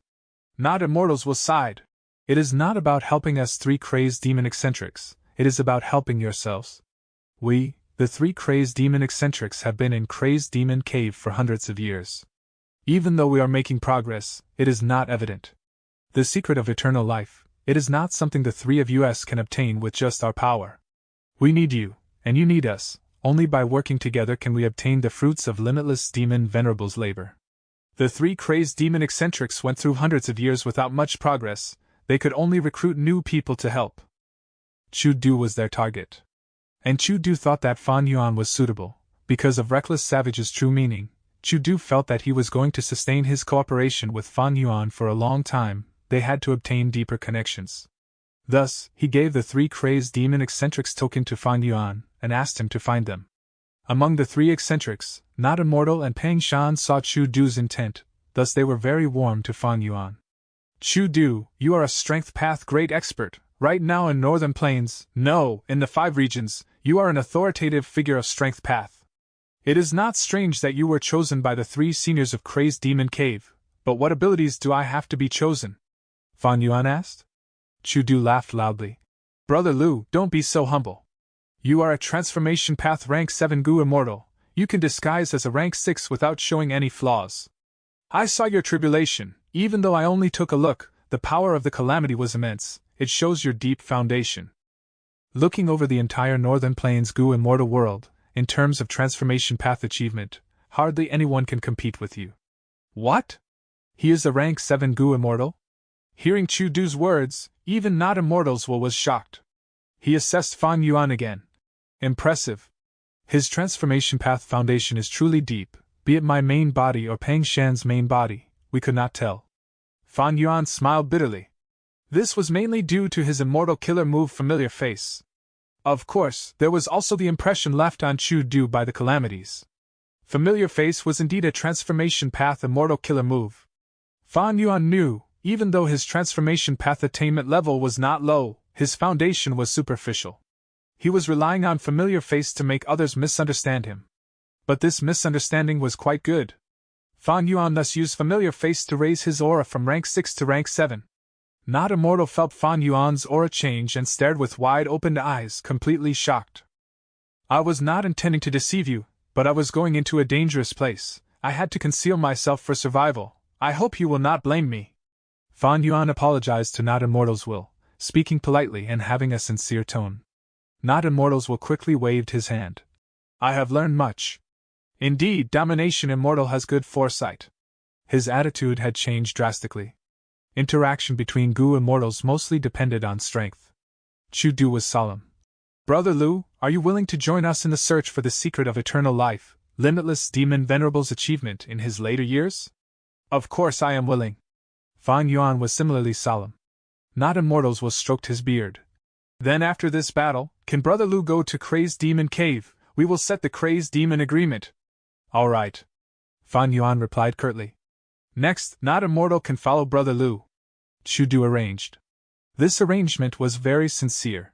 Not immortals will side. It is not about helping us three crazed demon eccentrics, it is about helping yourselves. We, the three crazed demon eccentrics, have been in Crazed Demon Cave for hundreds of years. Even though we are making progress, it is not evident. The secret of eternal life, it is not something the three of us can obtain with just our power. We need you, and you need us. Only by working together can we obtain the fruits of limitless demon venerables' labor. The three crazed demon eccentrics went through hundreds of years without much progress. They could only recruit new people to help. Chu-Du was their target. And Chu-Du thought that Fan Yuan was suitable. Because of Reckless Savage's true meaning, Chu-Du felt that he was going to sustain his cooperation with Fan Yuan for a long time. They had to obtain deeper connections. Thus, he gave the three crazed demon eccentrics token to Fan Yuan, and asked him to find them. Among the three eccentrics, Not Immortal and Pang Shan saw Chu-Du's intent, thus they were very warm to Fan Yuan. Chu-Du, you are a strength path great expert, right now in Northern Plains, no, in the 5 regions, you are an authoritative figure of strength path. It is not strange that you were chosen by the 3 seniors of Crazed Demon Cave, but what abilities do I have to be chosen? Fan Yuan asked. Chu-Du laughed loudly. Brother Lu, don't be so humble. You are a transformation path rank 7 Gu Immortal, you can disguise as a rank 6 without showing any flaws. I saw your tribulation, even though I only took a look, the power of the calamity was immense, it shows your deep foundation. Looking over the entire Northern Plains Gu Immortal world, in terms of transformation path achievement, hardly anyone can compete with you. What? He is a rank 7 Gu Immortal? Hearing Chu-Du's words, even Not Immortals was shocked. He assessed Fan Yuan again. Impressive. His transformation path foundation is truly deep, be it my main body or Pang Shan's main body, we could not tell. Fan Yuan smiled bitterly. This was mainly due to his immortal killer move Familiar Face. Of course, there was also the impression left on Chu-Du by the calamities. Familiar Face was indeed a transformation path immortal killer move. Fan Yuan knew, even though his transformation path attainment level was not low, his foundation was superficial. He was relying on Familiar Face to make others misunderstand him. But this misunderstanding was quite good. Fan Yuan thus used Familiar Face to raise his aura from rank 6 to rank 7. Not Immortal felt Fan Yuan's aura change and stared with wide-opened eyes, completely shocked. I was not intending to deceive you, but I was going into a dangerous place. I had to conceal myself for survival. I hope you will not blame me. Fan Yuan apologized to Not Immortal's will, speaking politely and having a sincere tone. Not Immortal's will quickly waved his hand. I have learned much. Indeed, Domination Immortal has good foresight. His attitude had changed drastically. Interaction between Gu Immortals mostly depended on strength. Chu-Du was solemn. Brother Lu, are you willing to join us in the search for the secret of eternal life, limitless demon venerable's achievement in his later years? Of course I am willing. Fan Yuan was similarly solemn. Not Immortals was stroked his beard. Then after this battle, can Brother Lu go to Crazed Demon Cave? We will set the Crazed Demon Agreement. All right. Fan Yuan replied curtly. Next, Not Immortal can follow Brother Lu. Chu-Du arranged. This arrangement was very sincere.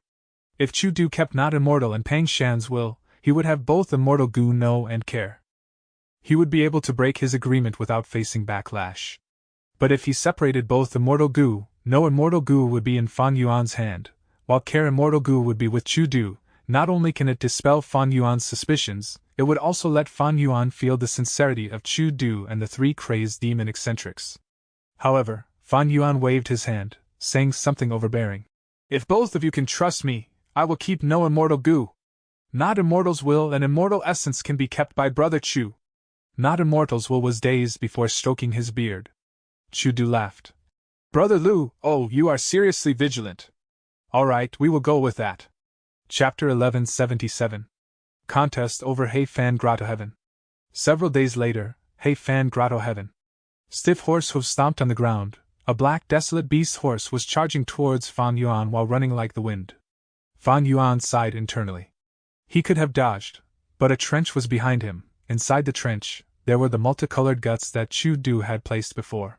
If Chu-Du kept Not Immortal and Pang Shan's will, he would have both Immortal Gu know and care. He would be able to break his agreement without facing backlash. But if he separated both Immortal Gu, no Immortal Gu would be in Fan Yuan's hand, while care Immortal Gu would be with Chu-Du. Not only can it dispel Fan Yuan's suspicions, it would also let Fan Yuan feel the sincerity of Chu-Du and the 3 crazed demon eccentrics. However, Fan Yuan waved his hand, saying something overbearing. If both of you can trust me, I will keep no Immortal Gu. Not Immortal's will and immortal essence can be kept by Brother Chu. Not Immortal's will was dazed before stroking his beard. Chu-Du laughed. Brother Lu, oh, you are seriously vigilant. All right, we will go with that. Chapter 1177. Contest over Hei Fan Grotto Heaven. Several days later, Hei Fan Grotto Heaven. Stiff horse hooves stomped on the ground. A black desolate beast horse was charging towards Fan Yuan while running like the wind. Fan Yuan sighed internally. He could have dodged, but a trench was behind him. Inside the trench, there were the multicolored guts that Chu Du had placed before.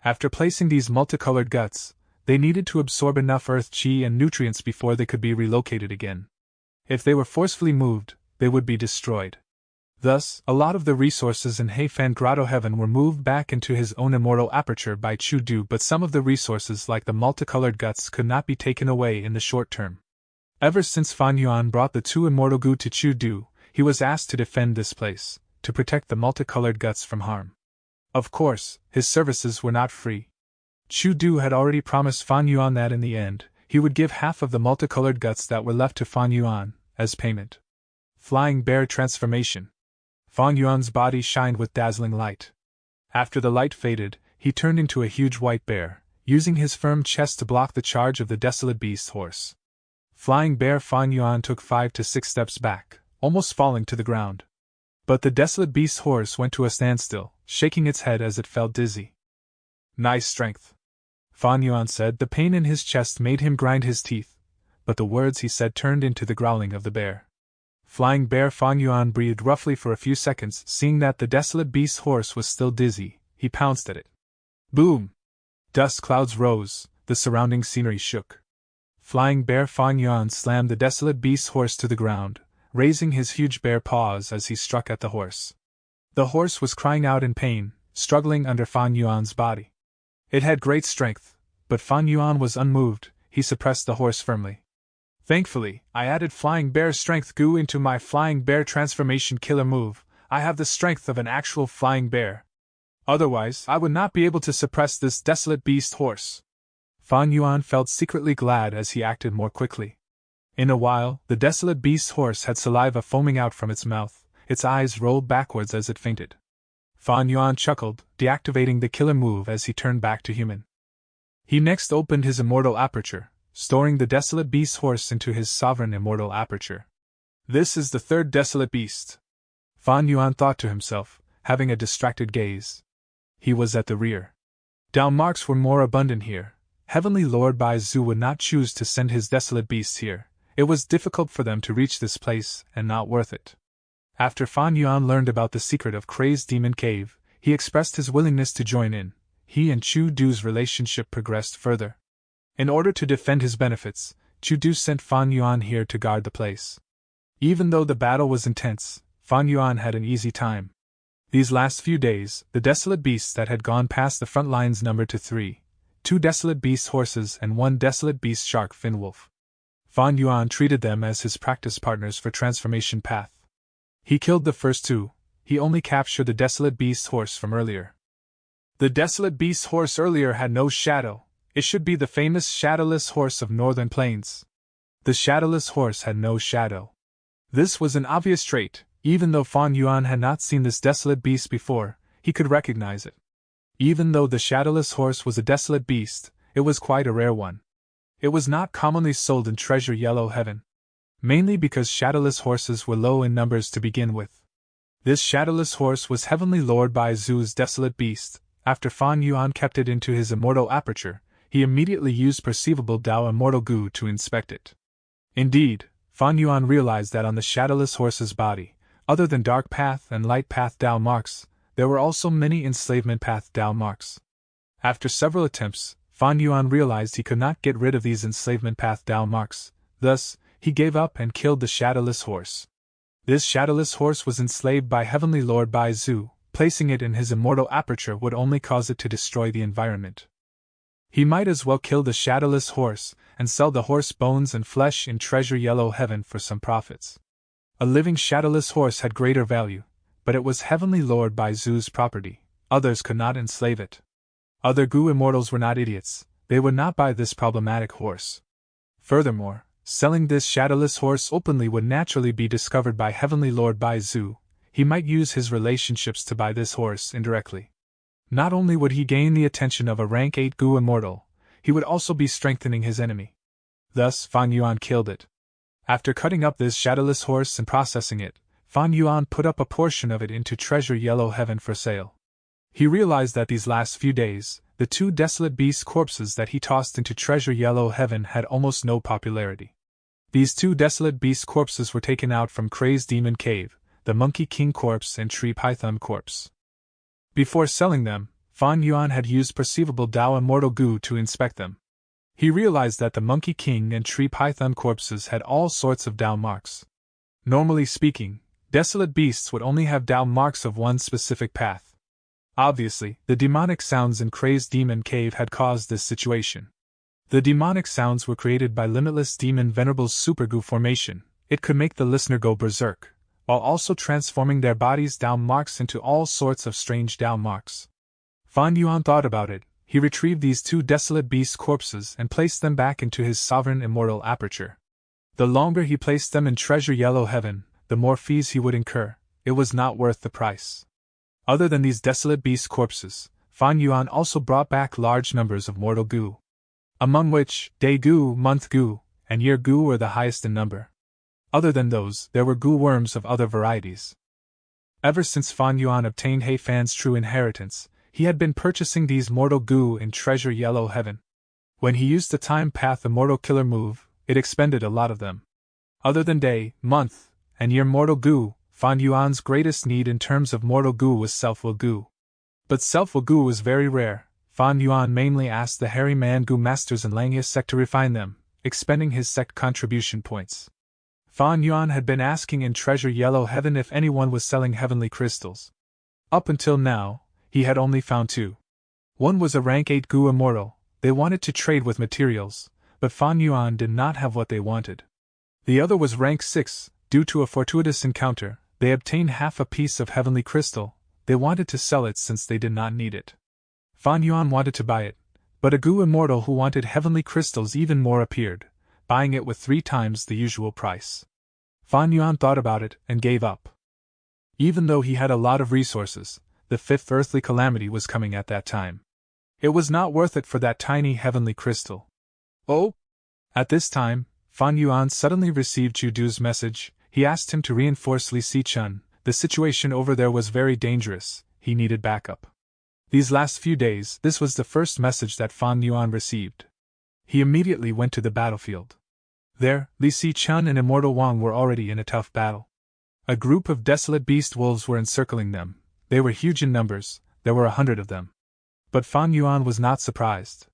After placing these multicolored guts, they needed to absorb enough earth chi and nutrients before they could be relocated again. If they were forcefully moved, they would be destroyed. Thus, a lot of the resources in Hei Fan Grotto Heaven were moved back into his own immortal aperture by Chu Du, but some of the resources like the multicolored guts could not be taken away in the short term. Ever since Fan Yuan brought the two immortal gu to Chu Du, he was asked to defend this place, to protect the multicolored guts from harm. Of course, his services were not free. Chu Du had already promised Fan Yuan that in the end, he would give half of the multicolored guts that were left to Fan Yuan, as payment. Flying Bear Transformation. Fan Yuan's body shined with dazzling light. After the light faded, he turned into a huge white bear, using his firm chest to block the charge of the desolate beast horse. Flying Bear Fan Yuan took 5 to 6 steps back, almost falling to the ground. But the desolate beast horse went to a standstill, shaking its head as it felt dizzy. Nice strength, Fan Yuan said. The pain in his chest made him grind his teeth, but the words he said turned into the growling of the bear. Flying Bear Fan Yuan breathed roughly for a few seconds. Seeing that the desolate beast horse was still dizzy, he pounced at it. Boom! Dust clouds rose, the surrounding scenery shook. Flying Bear Fan Yuan slammed the desolate beast horse to the ground, raising his huge bear paws as he struck at the horse. The horse was crying out in pain, struggling under Fan Yuan's body. It had great strength, but Fan Yuan was unmoved. He suppressed the horse firmly. Thankfully, I added Flying Bear Strength Goo into my Flying Bear Transformation Killer move. I have the strength of an actual flying bear. Otherwise, I would not be able to suppress this desolate beast horse. Fan Yuan felt secretly glad as he acted more quickly. In a while, the desolate beast horse had saliva foaming out from its mouth. Its eyes rolled backwards as it fainted. Fan Yuan chuckled, deactivating the killer move as he turned back to human. He next opened his immortal aperture, storing the desolate beast horse into his sovereign immortal aperture. This is the third desolate beast, Fan Yuan thought to himself, having a distracted gaze. He was at the rear. Dao marks were more abundant here. Heavenly Lord Bai Zu would not choose to send his desolate beasts here. It was difficult for them to reach this place, and not worth it. After Fan Yuan learned about the secret of Crazed Demon Cave, he expressed his willingness to join in. He and Chu Du's relationship progressed further. In order to defend his benefits, Chu Du sent Fan Yuan here to guard the place. Even though the battle was intense, Fan Yuan had an easy time. These last few days, the desolate beasts that had gone past the front lines numbered to 3, 2 desolate beast horses and 1 desolate beast shark fin wolf. Fan Yuan treated them as his practice partners for transformation path. He killed the first 2, he only captured the desolate beast horse from earlier. The desolate beast horse earlier had no shadow. It should be the famous shadowless horse of northern plains. The shadowless horse had no shadow. This was an obvious trait. Even though Fan Yuan had not seen this desolate beast before, he could recognize it. Even though the shadowless horse was a desolate beast, it was quite a rare one. It was not commonly sold in Treasure Yellow Heaven, mainly because shadowless horses were low in numbers to begin with. This shadowless horse was Heavenly Lord Bai Zu's desolate beast. After Fan Yuan kept it into his immortal aperture, he immediately used perceivable Dao Immortal Goo to inspect it. Indeed, Fan Yuan realized that on the shadowless horse's body, other than Dark Path and Light Path Dao marks, there were also many Enslavement Path Dao marks. After several attempts, Fan Yuan realized he could not get rid of these Enslavement Path Dao marks, thus, he gave up and killed the shadowless horse. This shadowless horse was enslaved by Heavenly Lord Bai Zu. Placing it in his immortal aperture would only cause it to destroy the environment. He might as well kill the shadowless horse and sell the horse bones and flesh in Treasure Yellow Heaven for some profits. A living shadowless horse had greater value, but it was Heavenly Lord Bai Zu's property. Others could not enslave it. Other Gu immortals were not idiots. They would not buy this problematic horse. Furthermore, selling this shadowless horse openly would naturally be discovered by Heavenly Lord Bai Zu. He might use his relationships to buy this horse indirectly. Not only would he gain the attention of a rank 8 Gu immortal, he would also be strengthening his enemy. Thus, Fan Yuan killed it. After cutting up this shadowless horse and processing it, Fan Yuan put up a portion of it into Treasure Yellow Heaven for sale. He realized that these last few days, the 2 desolate beast corpses that he tossed into Treasure Yellow Heaven had almost no popularity. These 2 desolate beast corpses were taken out from Crazed Demon Cave, the Monkey King corpse and Tree Python corpse. Before selling them, Fan Yuan had used perceivable Dao Immortal Gu to inspect them. He realized that the Monkey King and Tree Python corpses had all sorts of Dao marks. Normally speaking, desolate beasts would only have Dao marks of one specific path. Obviously, the demonic sounds in Crazed Demon Cave had caused this situation. The demonic sounds were created by Limitless Demon Venerable's Super Gu formation. It could make the listener go berserk, while also transforming their bodies' Dao marks into all sorts of strange Dao marks. Fan Yuan thought about it. He retrieved these 2 desolate beast corpses and placed them back into his sovereign immortal aperture. The longer he placed them in Treasure Yellow Heaven, the more fees he would incur. It was not worth the price. Other than these desolate beast corpses, Fan Yuan also brought back large numbers of mortal Gu, among which Day Gu, Month Gu, and Year Gu were the highest in number. Other than those, there were Gu worms of other varieties. Ever since Fan Yuan obtained He Fan's true inheritance, he had been purchasing these mortal Gu in Treasure Yellow Heaven. When he used the Time Path Immortal Killer move, it expended a lot of them. Other than Day, Month, and Year mortal Gu, Fan Yuan's greatest need in terms of mortal Gu was Self-Will Gu. But Self-Will Gu was very rare. Fan Yuan mainly asked the Hairy Man Gu Masters in Langia sect to refine them, expending his sect contribution points. Fan Yuan had been asking in Treasure Yellow Heaven if anyone was selling heavenly crystals. Up until now, he had only found 2. One was a rank 8 Gu immortal. They wanted to trade with materials, but Fan Yuan did not have what they wanted. The other was rank 6, due to a fortuitous encounter. They obtained half a piece of heavenly crystal. They wanted to sell it since they did not need it. Fan Yuan wanted to buy it, but a Gu immortal who wanted heavenly crystals even more appeared, buying it with 3 times the usual price. Fan Yuan thought about it and gave up. Even though he had a lot of resources, the 5th earthly calamity was coming at that time. It was not worth it for that tiny heavenly crystal. Oh! At this time, Fan Yuan suddenly received Chu Du's message. He asked him to reinforce Li Si-chun. The situation over there was very dangerous. He needed backup. These last few days, this was the first message that Fan Yuan received. He immediately went to the battlefield. There, Li Si-chun and Immortal Wang were already in a tough battle. A group of desolate beast wolves were encircling them. They were huge in numbers. There were 100 of them. But Fan Yuan was not surprised.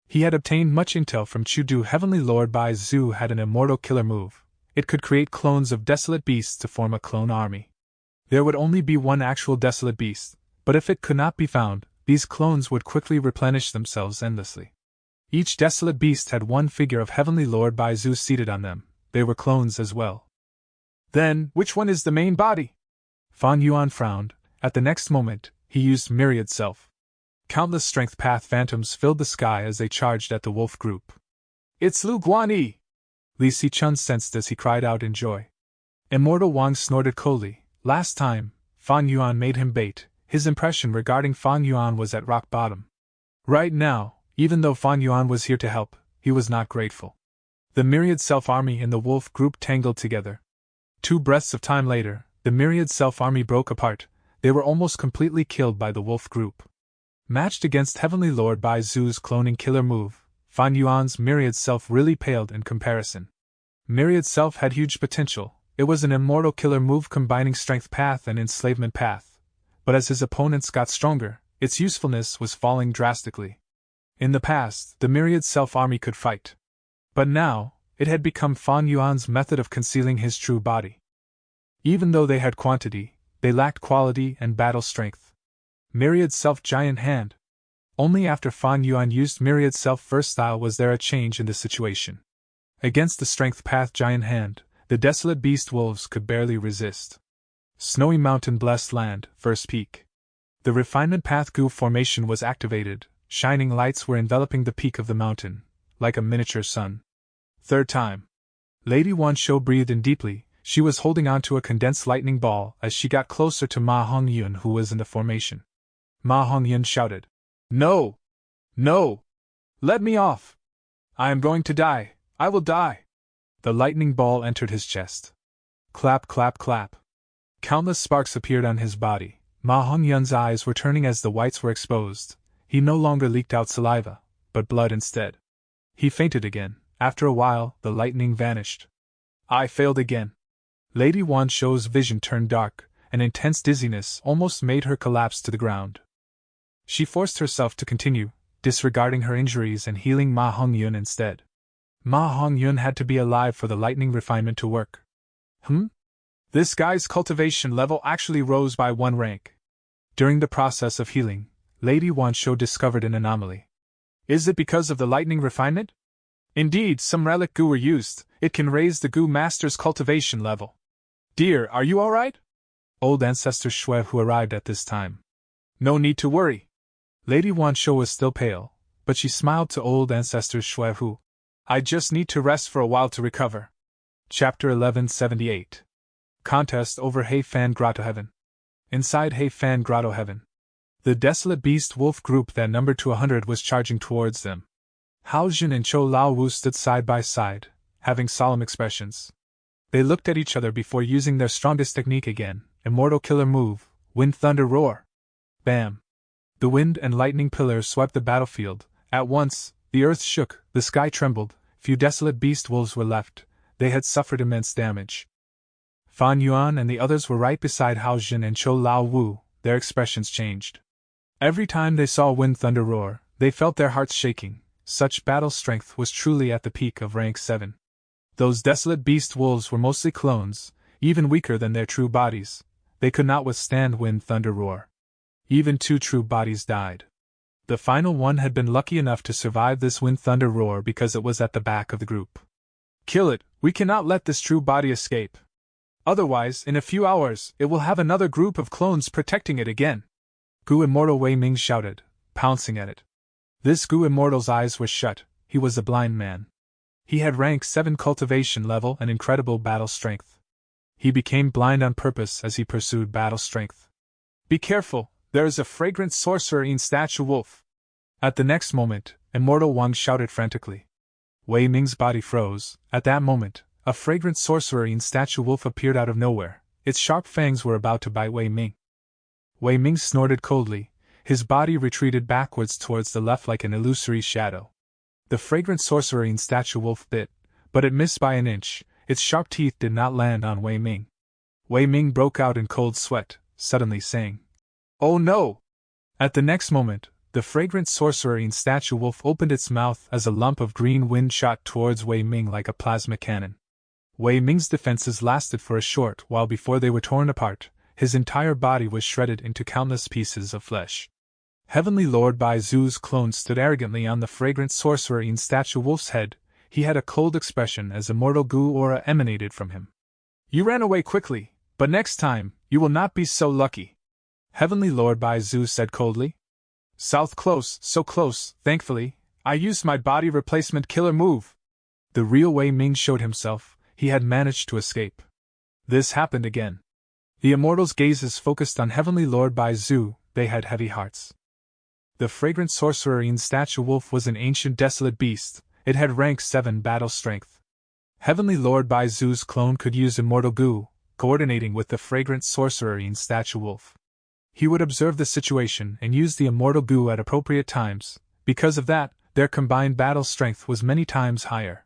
He had obtained much intel from Chu Du. Heavenly Lord Bai Zhu had an immortal killer move. It could create clones of desolate beasts to form a clone army. There would only be one actual desolate beast, but if it could not be found, these clones would quickly replenish themselves endlessly. Each desolate beast had one figure of Heavenly Lord Bai Zhu seated on them. They were clones as well. Then, which one is the main body? Fan Yuan frowned. At the next moment, he used Myriad Self. Countless strength path phantoms filled the sky as they charged at the wolf group. It's Lu Guanyi! Li Si-chun sensed as he cried out in joy. Immortal Wang snorted coldly. Last time, Fan Yuan made him bait. His impression regarding Fan Yuan was at rock bottom. Right now, even though Fan Yuan was here to help, he was not grateful. The Myriad Self Army and the wolf group tangled together. 2 breaths of time later, the Myriad Self Army broke apart. They were almost completely killed by the wolf group. Matched against Heavenly Lord Bai Zhu's cloning killer move, Fan Yuan's Myriad Self really paled in comparison. Myriad Self had huge potential. It was an immortal killer move combining Strength Path and Enslavement Path. But as his opponents got stronger, its usefulness was falling drastically. In the past, the Myriad Self Army could fight. But now, it had become Fan Yuan's method of concealing his true body. Even though they had quantity, they lacked quality and battle strength. Myriad Self Giant Hand. Only after Fan Yuan used Myriad Self First Style was there a change in the situation. Against the Strength Path Giant Hand, the desolate beast wolves could barely resist. Snowy Mountain Blessed Land, First Peak. The Refinement Path Gu formation was activated. Shining lights were enveloping the peak of the mountain, like a miniature sun. Third time. Lady Wansho breathed in deeply. She was holding on to a condensed lightning ball as she got closer to Ma Hongyun, who was in the formation. Ma Hongyun shouted. No! No! Let me off! I am going to die! I will die! The lightning ball entered his chest. Clap, clap, clap. Countless sparks appeared on his body. Ma Hongyun's eyes were turning as the whites were exposed. He no longer leaked out saliva, but blood instead. He fainted again. After a while, the lightning vanished. I failed again. Lady Wanshou's vision turned dark. An intense dizziness almost made her collapse to the ground. She forced herself to continue, disregarding her injuries and healing Ma Hongyun instead. Ma Hongyun had to be alive for the lightning refinement to work. This guy's cultivation level actually rose by 1 rank. During the process of healing, Lady Wanshou discovered an anomaly. Is it because of the lightning refinement? Indeed, some relic goo were used. It can raise the goo master's cultivation level. Dear, are you alright? Old Ancestor Shui who arrived at this time. No need to worry. Lady Wanshou was still pale, but she smiled to Old Ancestor Shui who. I just need to rest for a while to recover. Chapter 1178. Contest over Heifan Grotto Heaven. Inside Heifan Grotto Heaven, the desolate beast wolf group that numbered to 100 was charging towards them. Hao Jun and Chou Lao Wu stood side by side, having solemn expressions. They looked at each other before using their strongest technique again, Immortal Killer Move, Wind Thunder Roar. Bam! The wind and lightning pillars swept the battlefield. At once, the earth shook, the sky trembled, few desolate beast wolves were left. They had suffered immense damage. Fan Yuan and the others were right beside Hao Jun and Chou Lao Wu. Their expressions changed. Every time they saw Wind Thunder roar, they felt their hearts shaking. Such battle strength was truly at the peak of rank 7. Those desolate beast wolves were mostly clones, even weaker than their true bodies. They could not withstand Wind Thunder roar. Even 2 true bodies died. The final one had been lucky enough to survive this Wind Thunder roar because it was at the back of the group. Kill it, we cannot let this true body escape. Otherwise, in a few hours, it will have another group of clones protecting it again. Gu Immortal Wei Ming shouted, pouncing at it. This Gu Immortal's eyes were shut. He was a blind man. He had rank 7 cultivation level and incredible battle strength. He became blind on purpose as he pursued battle strength. Be careful, there is a fragrant sorcerer-in statue wolf. At the next moment, Immortal Wang shouted frantically. Wei Ming's body froze. At that moment, a fragrant sorcerer-in statue wolf appeared out of nowhere. Its sharp fangs were about to bite Wei Ming. Wei Ming snorted coldly. His body retreated backwards towards the left like an illusory shadow. The fragrant sorcerer-in statue wolf bit, but it missed by an inch. Its sharp teeth did not land on Wei Ming. Wei Ming broke out in cold sweat, suddenly saying, "Oh no!" At the next moment, the fragrant sorcerer-in statue wolf opened its mouth as a lump of green wind shot towards Wei Ming like a plasma cannon. Wei Ming's defenses lasted for a short while before they were torn apart. His entire body was shredded into countless pieces of flesh. Heavenly Lord Bai Zu's clone stood arrogantly on the fragrant sorcerer-in statue wolf's head. He had a cold expression as immortal goo aura emanated from him. You ran away quickly, but next time, you will not be so lucky. Heavenly Lord Bai Zu said coldly. South close, so close, thankfully, I used my body replacement killer move. The real Wei Ming showed himself. He had managed to escape. This happened again. The immortals' gazes focused on Heavenly Lord Bai Zu. They had heavy hearts. The fragrant sorcerer-in statue wolf was an ancient desolate beast. It had rank 7 battle strength. Heavenly Lord Bai Zu's clone could use immortal goo, coordinating with the fragrant sorcerer-in statue wolf. He would observe the situation and use the immortal goo at appropriate times. Because of that, their combined battle strength was many times higher.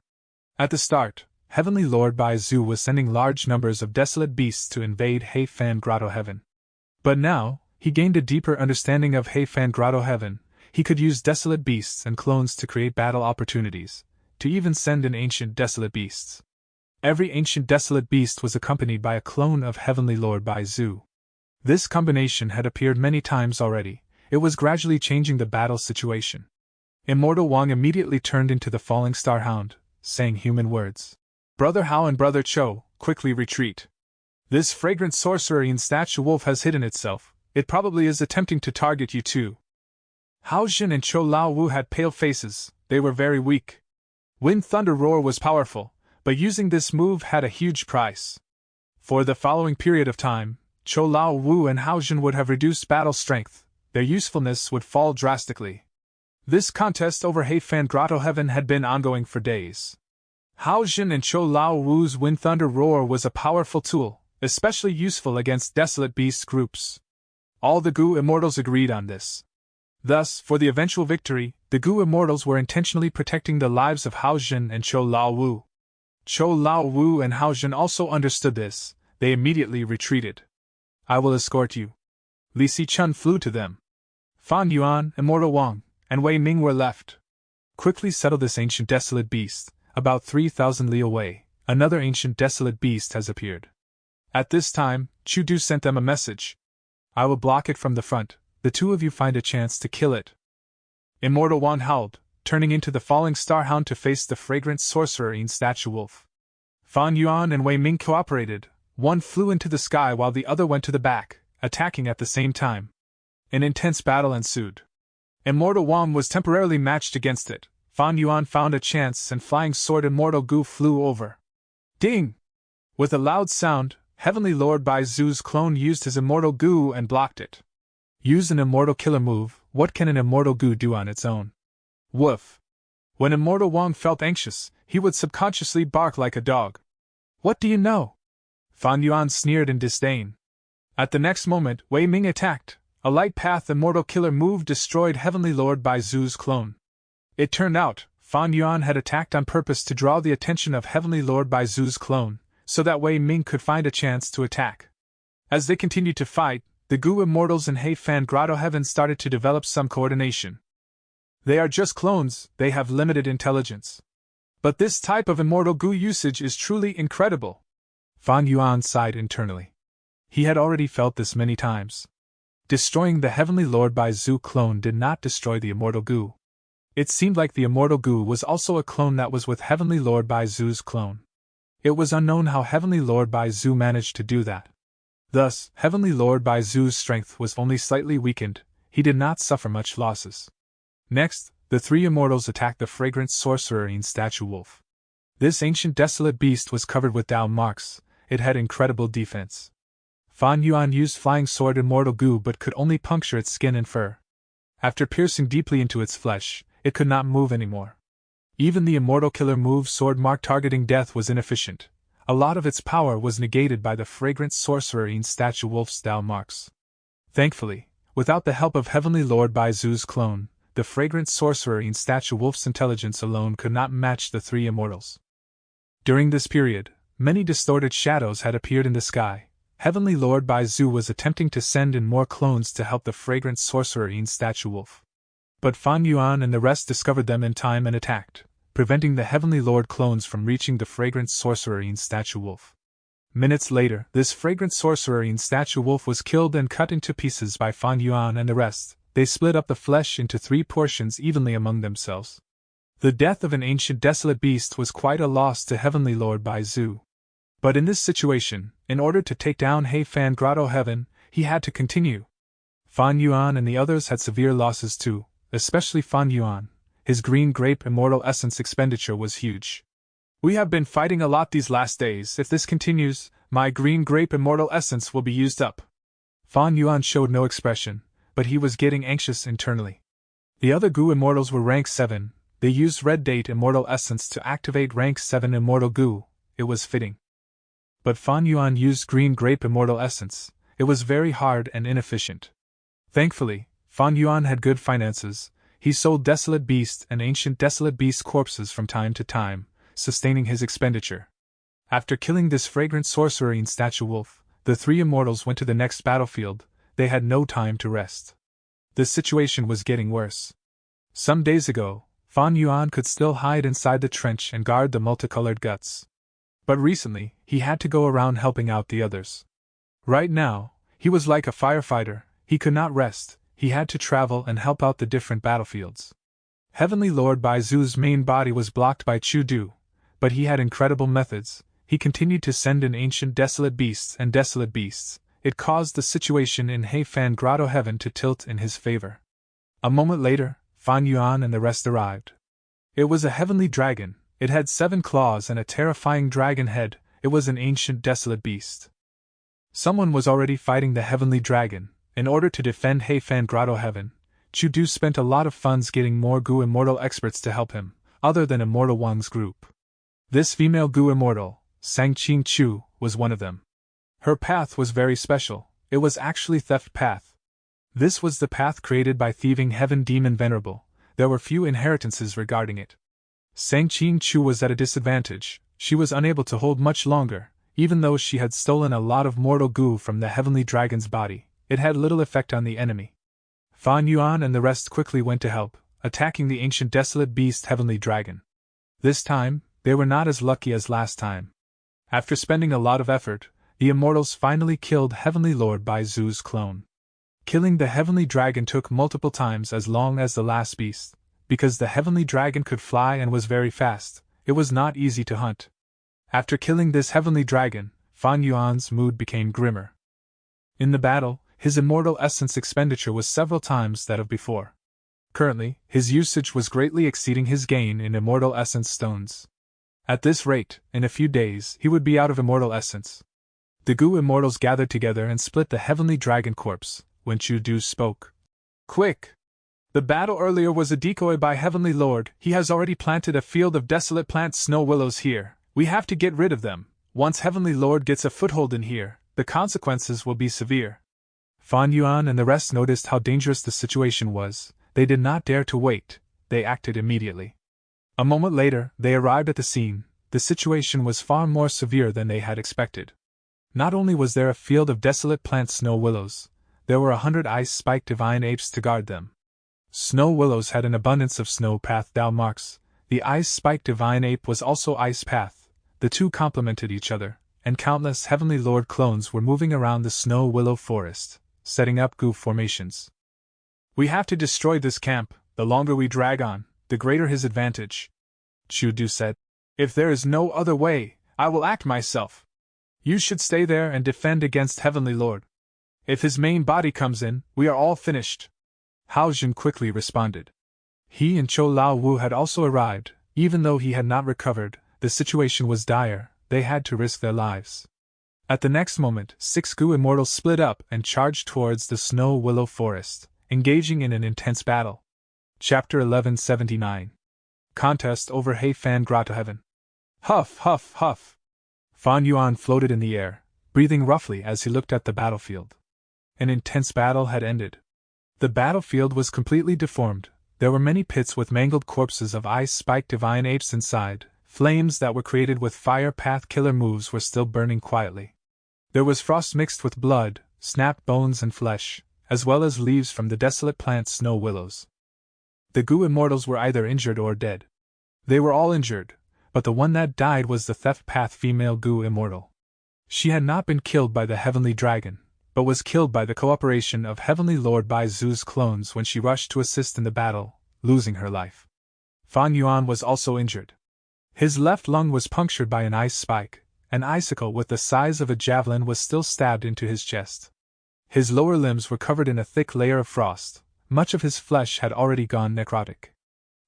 At the start, Heavenly Lord Bai Zu was sending large numbers of desolate beasts to invade Heifan Grotto Heaven. But now, he gained a deeper understanding of Heifan Grotto Heaven. He could use desolate beasts and clones to create battle opportunities, to even send in ancient desolate beasts. Every ancient desolate beast was accompanied by a clone of Heavenly Lord Bai Zu. This combination had appeared many times already. It was gradually changing the battle situation. Immortal Wang immediately turned into the falling star hound, saying human words. Brother Hao and Brother Cho, quickly retreat. This fragrant sorcerer-in statue wolf has hidden itself. It probably is attempting to target you too. Hao Jin and Chou Lao Wu had pale faces. They were very weak. Wind Thunder Roar was powerful, but using this move had a huge price. For the following period of time, Chou Lao Wu and Hao Jin would have reduced battle strength, their usefulness would fall drastically. This contest over Heifan Grotto Heaven had been ongoing for days. Hao Jin and Chou Lao Wu's Wind Thunder Roar was a powerful tool, especially useful against desolate beast groups. All the Gu Immortals agreed on this. Thus, for the eventual victory, the Gu Immortals were intentionally protecting the lives of Hao Jin and Chou Lao Wu. Chou Lao Wu and Hao Jin also understood this. They immediately retreated. "I will escort you." Li Sichun flew to them. Fan Yuan, Immortal Wang, and Wei Ming were left. Quickly settle this ancient desolate beast. About 3,000 li away, another ancient desolate beast has appeared. At this time, Chu Du sent them a message. "I will block it from the front. The two of you find a chance to kill it." Immortal Wang howled, turning into the falling star hound to face the fragrant sorcerer in statue wolf. Fan Yuan and Wei Ming cooperated. One flew into the sky while the other went to the back, attacking at the same time. An intense battle ensued. Immortal Wang was temporarily matched against it. Fan Yuan found a chance and flying sword Immortal Gu flew over. Ding! With a loud sound, Heavenly Lord Bai Zu's clone used his Immortal Gu and blocked it. Use an Immortal Killer move. What can an Immortal Gu do on its own? Woof! When Immortal Wang felt anxious, he would subconsciously bark like a dog. "What do you know?" Fan Yuan sneered in disdain. At the next moment, Wei Ming attacked. A light path Immortal Killer move destroyed Heavenly Lord Bai Zu's clone. It turned out, Fan Yuan had attacked on purpose to draw the attention of Heavenly Lord Bai Zu's clone, so that Wei Ming could find a chance to attack. As they continued to fight, the Gu Immortals in Heifan Grotto Heaven started to develop some coordination. They are just clones, they have limited intelligence. But this type of Immortal Gu usage is truly incredible. Fan Yuan sighed internally. He had already felt this many times. Destroying the Heavenly Lord Bai Zu clone did not destroy the Immortal Gu. It seemed like the Immortal Gu was also a clone that was with Heavenly Lord Bai Zu's clone. It was unknown how Heavenly Lord Bai Zu managed to do that. Thus, Heavenly Lord Bai Zu's strength was only slightly weakened. He did not suffer much losses. Next, the three immortals attacked the fragrant sorcerer in statue wolf. This ancient desolate beast was covered with Dao marks. It had incredible defense. Fan Yuan used flying sword Immortal Gu but could only puncture its skin and fur. After piercing deeply into its flesh, it could not move anymore. Even the Immortal Killer move sword mark targeting death was inefficient. A lot of its power was negated by the fragrant sorcerer in statue wolf's Dao marks. Thankfully, without the help of Heavenly Lord Bai Zu's clone, the fragrant sorcerer in statue wolf's intelligence alone could not match the three immortals. During this period, many distorted shadows had appeared in the sky. Heavenly Lord Bai Zu was attempting to send in more clones to help the fragrant sorcerer in statue wolf. But Fan Yuan and the rest discovered them in time and attacked, preventing the Heavenly Lord clones from reaching the fragrant sorcerer in statue wolf. Minutes later, this fragrant sorcerer in statue wolf was killed and cut into pieces by Fan Yuan and the rest. They split up the flesh into 3 portions evenly among themselves. The death of an ancient desolate beast was quite a loss to Heavenly Lord Bai Zu. But in this situation, in order to take down Heifan Grotto Heaven, he had to continue. Fan Yuan and the others had severe losses too, especially Fan Yuan. His green grape immortal essence expenditure was huge. "We have been fighting a lot these last days. If this continues, my green grape immortal essence will be used up." Fan Yuan showed no expression, but he was getting anxious internally. The other Gu immortals were rank 7. They used Red Date Immortal Essence to activate rank 7 Immortal Gu. It was fitting. But Fan Yuan used Green Grape Immortal Essence. It was very hard and inefficient. Thankfully, Fan Yuan had good finances. He sold Desolate Beast and Ancient Desolate Beast corpses from time to time, sustaining his expenditure. After killing this fragrant sorcerer in statue wolf, the 3 immortals went to the next battlefield. They had no time to rest. The situation was getting worse. Some days ago, Fan Yuan could still hide inside the trench and guard the multicolored guts. But recently, he had to go around helping out the others. Right now, he was like a firefighter. He could not rest. He had to travel and help out the different battlefields. Heavenly Lord Bai Zu's main body was blocked by Chu Du, but he had incredible methods. He continued to send in ancient desolate beasts and desolate beasts. It caused the situation in Heifan Grotto Heaven to tilt in his favor. A moment later, Fan Yuan and the rest arrived. It was a heavenly dragon. It had 7 claws and a terrifying dragon head. It was an ancient desolate beast. Someone was already fighting the heavenly dragon. in order to defend Heifan Grotto Heaven, Chudu spent a lot of funds getting more Gu Immortal experts to help him, other than Immortal Wang's group. This female Gu Immortal, Sangqing Chu, was one of them. Her path was very special. It was actually Theft Path. This was the path created by Thieving Heaven Demon Venerable. There were few inheritances regarding it. Sangqing Chu was at a disadvantage. She was unable to hold much longer, even though she had stolen a lot of mortal Gu from the Heavenly Dragon's body. It had little effect on the enemy. Fan Yuan and the rest quickly went to help, attacking the ancient desolate beast Heavenly Dragon. This time, they were not as lucky as last time. After spending a lot of effort, the Immortals finally killed Heavenly Lord Bai Zu's clone. Killing the Heavenly Dragon took multiple times as long as the last beast. Because the Heavenly Dragon could fly and was very fast, it was not easy to hunt. After killing this Heavenly Dragon, Fan Yuan's mood became grimmer. In the battle, his immortal essence expenditure was several times that of before. Currently, his usage was greatly exceeding his gain in immortal essence stones. At this rate, in a few days, he would be out of immortal essence. The Gu Immortals gathered together and split the Heavenly Dragon corpse, when Chudu spoke. Quick! The battle earlier was a decoy by Heavenly Lord. He has already planted a field of desolate plant snow willows here. We have to get rid of them. Once Heavenly Lord gets a foothold in here, the consequences will be severe. Fan Yuan and the rest noticed how dangerous the situation was. They did not dare to wait. They acted immediately. A moment later, they arrived at the scene. The situation was far more severe than they had expected. Not only was there a field of desolate plant snow willows, there were 100 ice-spiked divine apes to guard them. Snow willows had an abundance of snow path Dao marks. The ice-spiked divine ape was also ice path. The two complemented each other, and countless Heavenly Lord clones were moving around the snow willow forest, setting up Gu formations. We have to destroy this camp. The longer we drag on, the greater his advantage, Chudu said. If there is no other way, I will act myself. You should stay there and defend against Heavenly Lord. If his main body comes in, we are all finished. Hao Jun quickly responded. He and Cho Lao Wu had also arrived. Even though he had not recovered, the situation was dire. They had to risk their lives. At the next moment, 6 Gu Immortals split up and charged towards the snow willow forest, engaging in an intense battle. Chapter 1179. Contest over Heifan Grotto Heaven. Huff, huff, huff. Fan Yuan floated in the air, breathing roughly as he looked at the battlefield. An intense battle had ended. The battlefield was completely deformed. There were many pits with mangled corpses of ice-spiked divine apes inside. Flames that were created with fire path killer moves were still burning quietly. There was frost mixed with blood, snapped bones and flesh, as well as leaves from the desolate plant snow willows. The Gu Immortals were either injured or dead. They were all injured, but the one that died was the Theft Path female Gu Immortal. She had not been killed by the Heavenly Dragon, but was killed by the cooperation of Heavenly Lord Bai Zu's clones when she rushed to assist in the battle, losing her life. Fan Yuan was also injured. His left lung was punctured by an ice spike. An icicle with the size of a javelin was still stabbed into his chest. His lower limbs were covered in a thick layer of frost. Much of his flesh had already gone necrotic.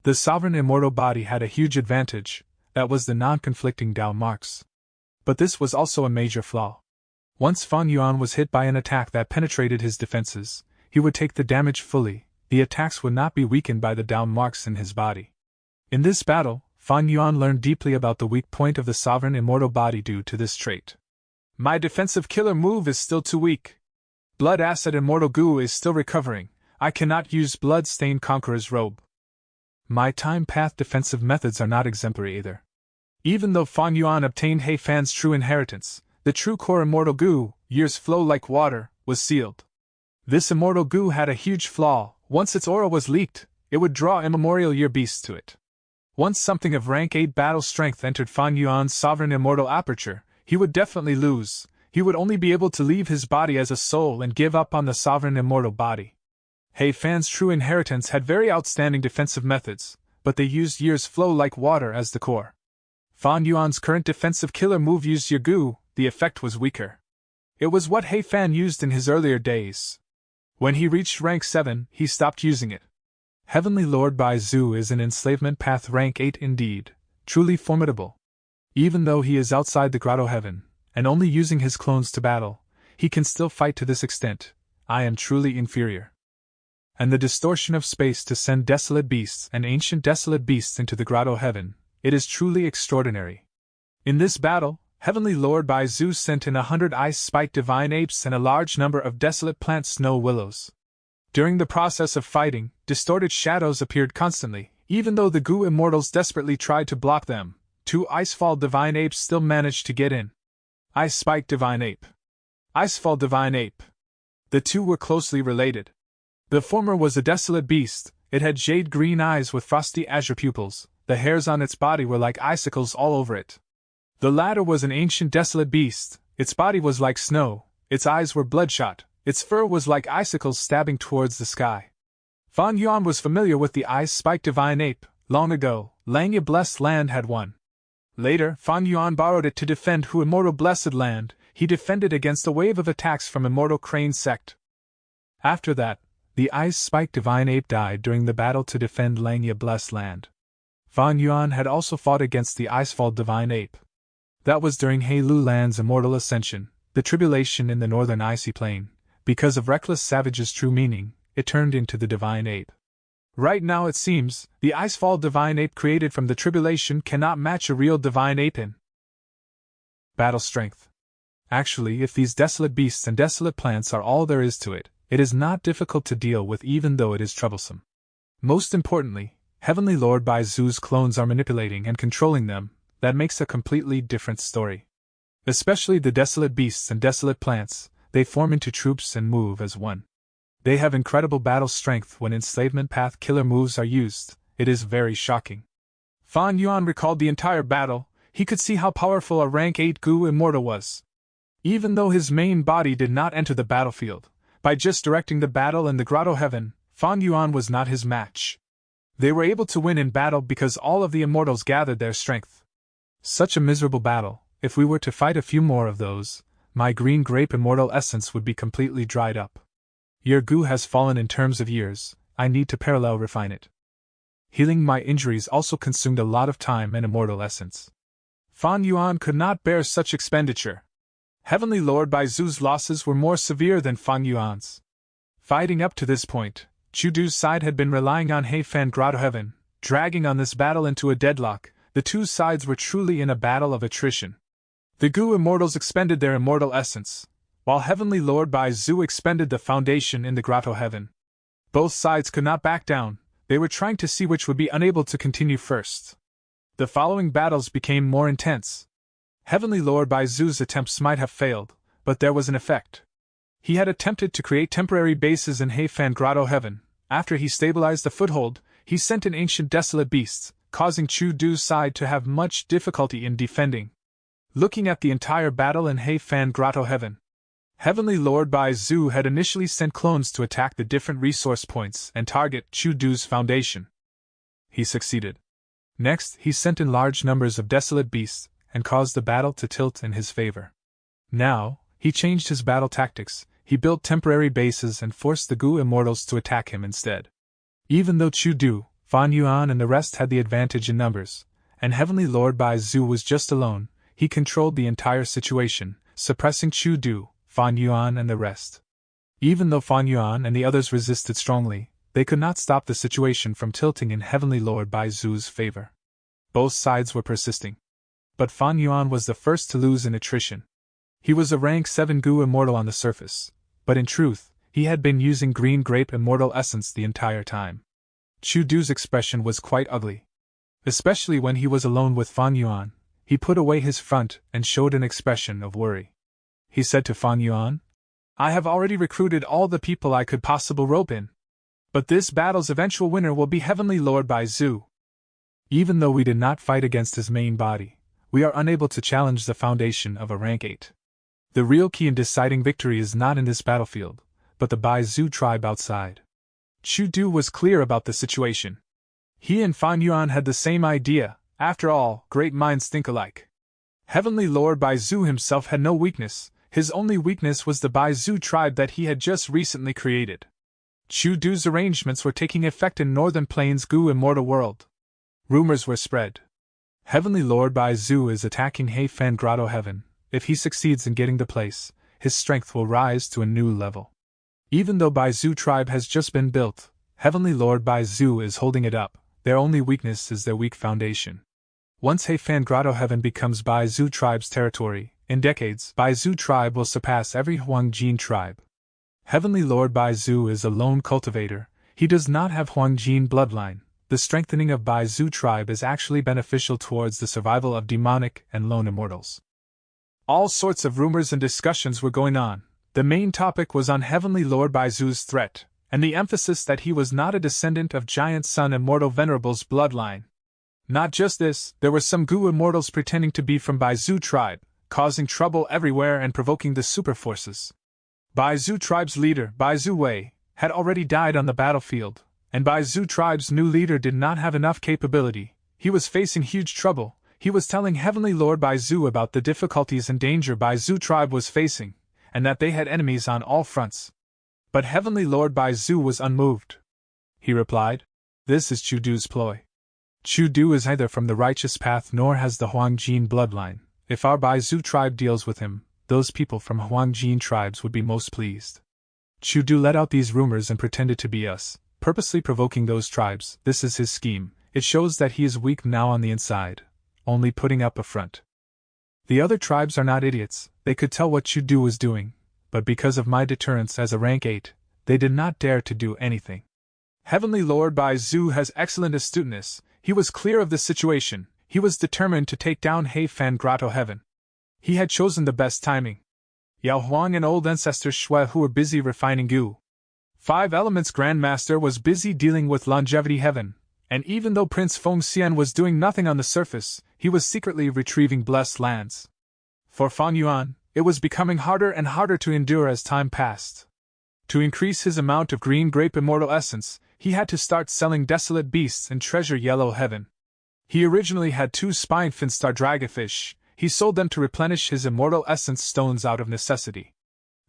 The sovereign immortal body had a huge advantage. That was the non-conflicting Dao marks. But this was also a major flaw. Once Fan Yuan was hit by an attack that penetrated his defenses, he would take the damage fully. The attacks would not be weakened by the Dao marks in his body. In this battle, Fan Yuan learned deeply about the weak point of the sovereign immortal body due to this trait. My defensive killer move is still too weak. Blood Acid Immortal Gu is still recovering. I cannot use Blood-Stained Conqueror's Robe. My time path defensive methods are not exemplary either. Even though Fan Yuan obtained Heifan's true inheritance, the true core Immortal Gu, years flow like water, was sealed. This Immortal Gu had a huge flaw. Once its aura was leaked, it would draw immemorial year beasts to it. Once something of rank 8 battle strength entered Fan Yuan's sovereign immortal aperture, he would definitely lose. He would only be able to leave his body as a soul and give up on the sovereign immortal body. Heifan's true inheritance had very outstanding defensive methods, but they used year's flow like water as the core. Fan Yuan's current defensive killer move used Year Gu. The effect was weaker. It was what Heifan used in his earlier days. When he reached rank 7, he stopped using it. Heavenly Lord Bai Zu is an enslavement path rank 8 indeed, truly formidable. Even though he is outside the Grotto Heaven, and only using his clones to battle, he can still fight to this extent. I am truly inferior. And the distortion of space to send desolate beasts and ancient desolate beasts into the grotto heaven, it is truly extraordinary. In this battle, Heavenly Lord Baizu sent in 100 ice-spiked divine apes and a large number of desolate plant snow willows. During the process of fighting, distorted shadows appeared constantly, even though the Gu immortals desperately tried to block them. 2 Icefall divine apes still managed to get in. Ice-spiked divine ape. Icefall divine ape. The two were closely related. The former was a desolate beast. It had jade-green eyes with frosty azure pupils. The hairs on its body were like icicles all over it. The latter was an ancient desolate beast. Its body was like snow, its eyes were bloodshot, its fur was like icicles stabbing towards the sky. Fan Yuan was familiar with the ice-spiked divine ape. Long ago, Langya Blessed Land had one. Later, Fan Yuan borrowed it to defend Hu Immortal Blessed Land. He defended against a wave of attacks from Immortal Crane sect. After that, the ice-spiked divine ape died during the battle to defend Langya Blessed Land. Fan Yuan had also fought against the Icefall divine ape. That was during He Lu Land's immortal ascension, the tribulation in the northern icy plain. Because of reckless savage's true meaning, it turned into the divine ape. Right now it seems, the Icefall divine ape created from the tribulation cannot match a real divine ape in battle strength. Actually, if these desolate beasts and desolate plants are all there is to it, it is not difficult to deal with even though it is troublesome. Most importantly, Heavenly Lord Baizu's clones are manipulating and controlling them. That makes a completely different story. Especially the desolate beasts and desolate plants, they form into troops and move as one. They have incredible battle strength when enslavement path killer moves are used. It is very shocking. Fan Yuan recalled the entire battle. He could see how powerful a rank 8 Gu Immortal was. Even though his main body did not enter the battlefield, by just directing the battle in the grotto heaven, Fan Yuan was not his match. They were able to win in battle because all of the immortals gathered their strength. Such a miserable battle. If we were to fight a few more of those, my green grape immortal essence would be completely dried up. Your Gu has fallen in terms of years. I need to parallel refine it. Healing my injuries also consumed a lot of time and immortal essence. Fan Yuan could not bear such expenditure. Heavenly Lord Baizu's losses were more severe than Fan Yuan's. Fighting up to this point, Chu Du's side had been relying on He Fan Grotto Heaven, dragging on this battle into a deadlock. The two sides were truly in a battle of attrition. The Gu immortals expended their immortal essence, while Heavenly Lord Baizu expended the foundation in the grotto heaven. Both sides could not back down. They were trying to see which would be unable to continue first. The following battles became more intense. Heavenly Lord Baizu's attempts might have failed, but there was an effect. He had attempted to create temporary bases in He Fan Grotto Heaven. After he stabilized the foothold, he sent in ancient desolate beasts, causing Chu Du's side to have much difficulty in defending. Looking at the entire battle in He Fan Grotto Heaven, Heavenly Lord Baizu had initially sent clones to attack the different resource points and target Chu Du's foundation. He succeeded. Next, he sent in large numbers of desolate beasts and caused the battle to tilt in his favor. Now, he changed his battle tactics. He built temporary bases and forced the Gu immortals to attack him instead. Even though Chu Du, Fan Yuan and the rest had the advantage in numbers, and Heavenly Lord Baizu was just alone, he controlled the entire situation, suppressing Chu Du, Fan Yuan and the rest. Even though Fan Yuan and the others resisted strongly, they could not stop the situation from tilting in Heavenly Lord Baizu's favor. Both sides were persisting. But Fan Yuan was the first to lose in attrition. He was a rank 7 Gu Immortal on the surface, but in truth, he had been using green grape immortal essence the entire time. Chu Du's expression was quite ugly. Especially when he was alone with Fan Yuan, he put away his front and showed an expression of worry. He said to Fan Yuan, "I have already recruited all the people I could possibly rope in. But this battle's eventual winner will be Heavenly Lord Baizu. Even though we did not fight against his main body, we are unable to challenge the foundation of a rank 8. The real key in deciding victory is not in this battlefield, but the Baizu tribe outside." Chu Du was clear about the situation. He and Fan Yuan had the same idea. After all, great minds think alike. Heavenly Lord Baizu himself had no weakness. His only weakness was the Baizu tribe that he had just recently created. Chu Du's arrangements were taking effect in Northern Plains Gu Immortal World. Rumors were spread. Heavenly Lord Baizu is attacking He Fan Grotto Heaven. If he succeeds in getting the place, his strength will rise to a new level. Even though Baizu tribe has just been built, Heavenly Lord Baizu is holding it up. Their only weakness is their weak foundation. Once Heifan Grotto Heaven becomes Baizu tribe's territory, in decades, Baizu tribe will surpass every Huangjin tribe. Heavenly Lord Baizu is a lone cultivator. He does not have Huangjin bloodline. The strengthening of Baizu tribe is actually beneficial towards the survival of demonic and lone immortals. All sorts of rumors and discussions were going on. The main topic was on Heavenly Lord Baizu's threat, and the emphasis that he was not a descendant of Giant Sun Immortal Venerable's bloodline. Not just this, there were some Gu immortals pretending to be from Baizu tribe, causing trouble everywhere and provoking the super forces. Baizu tribe's leader, Baizu Wei, had already died on the battlefield, and Baizu tribe's new leader did not have enough capability. He was facing huge trouble. He was telling Heavenly Lord Baizu about the difficulties and danger Baizu tribe was facing, and that they had enemies on all fronts. But Heavenly Lord Baizu was unmoved. He replied, "This is Chudu's ploy. Chudu is neither from the righteous path nor has the Huangjin bloodline. If our Baizu tribe deals with him, those people from Huangjin tribes would be most pleased. Chudu let out these rumors and pretended to be us, purposely provoking those tribes. This is his scheme. It shows that he is weak now on the inside, only putting up a front. The other tribes are not idiots. They could tell what Chudu was doing, but because of my deterrence as a rank 8, they did not dare to do anything. Heavenly Lord Baizu has excellent astuteness. He was clear of the situation. He was determined to take down Heifan Grotto Heaven. He had chosen the best timing. Yao Huang and old ancestor Shui Hu were busy refining Gu. Five Elements Grandmaster was busy dealing with Longevity Heaven, and even though Prince Feng Xian was doing nothing on the surface, he was secretly retrieving blessed lands. For Fan Yuan, it was becoming harder and harder to endure as time passed. To increase his amount of green grape immortal essence, he had to start selling desolate beasts and treasure Yellow Heaven. He originally had 2 spine-fin star dragonfish. He sold them to replenish his immortal essence stones out of necessity.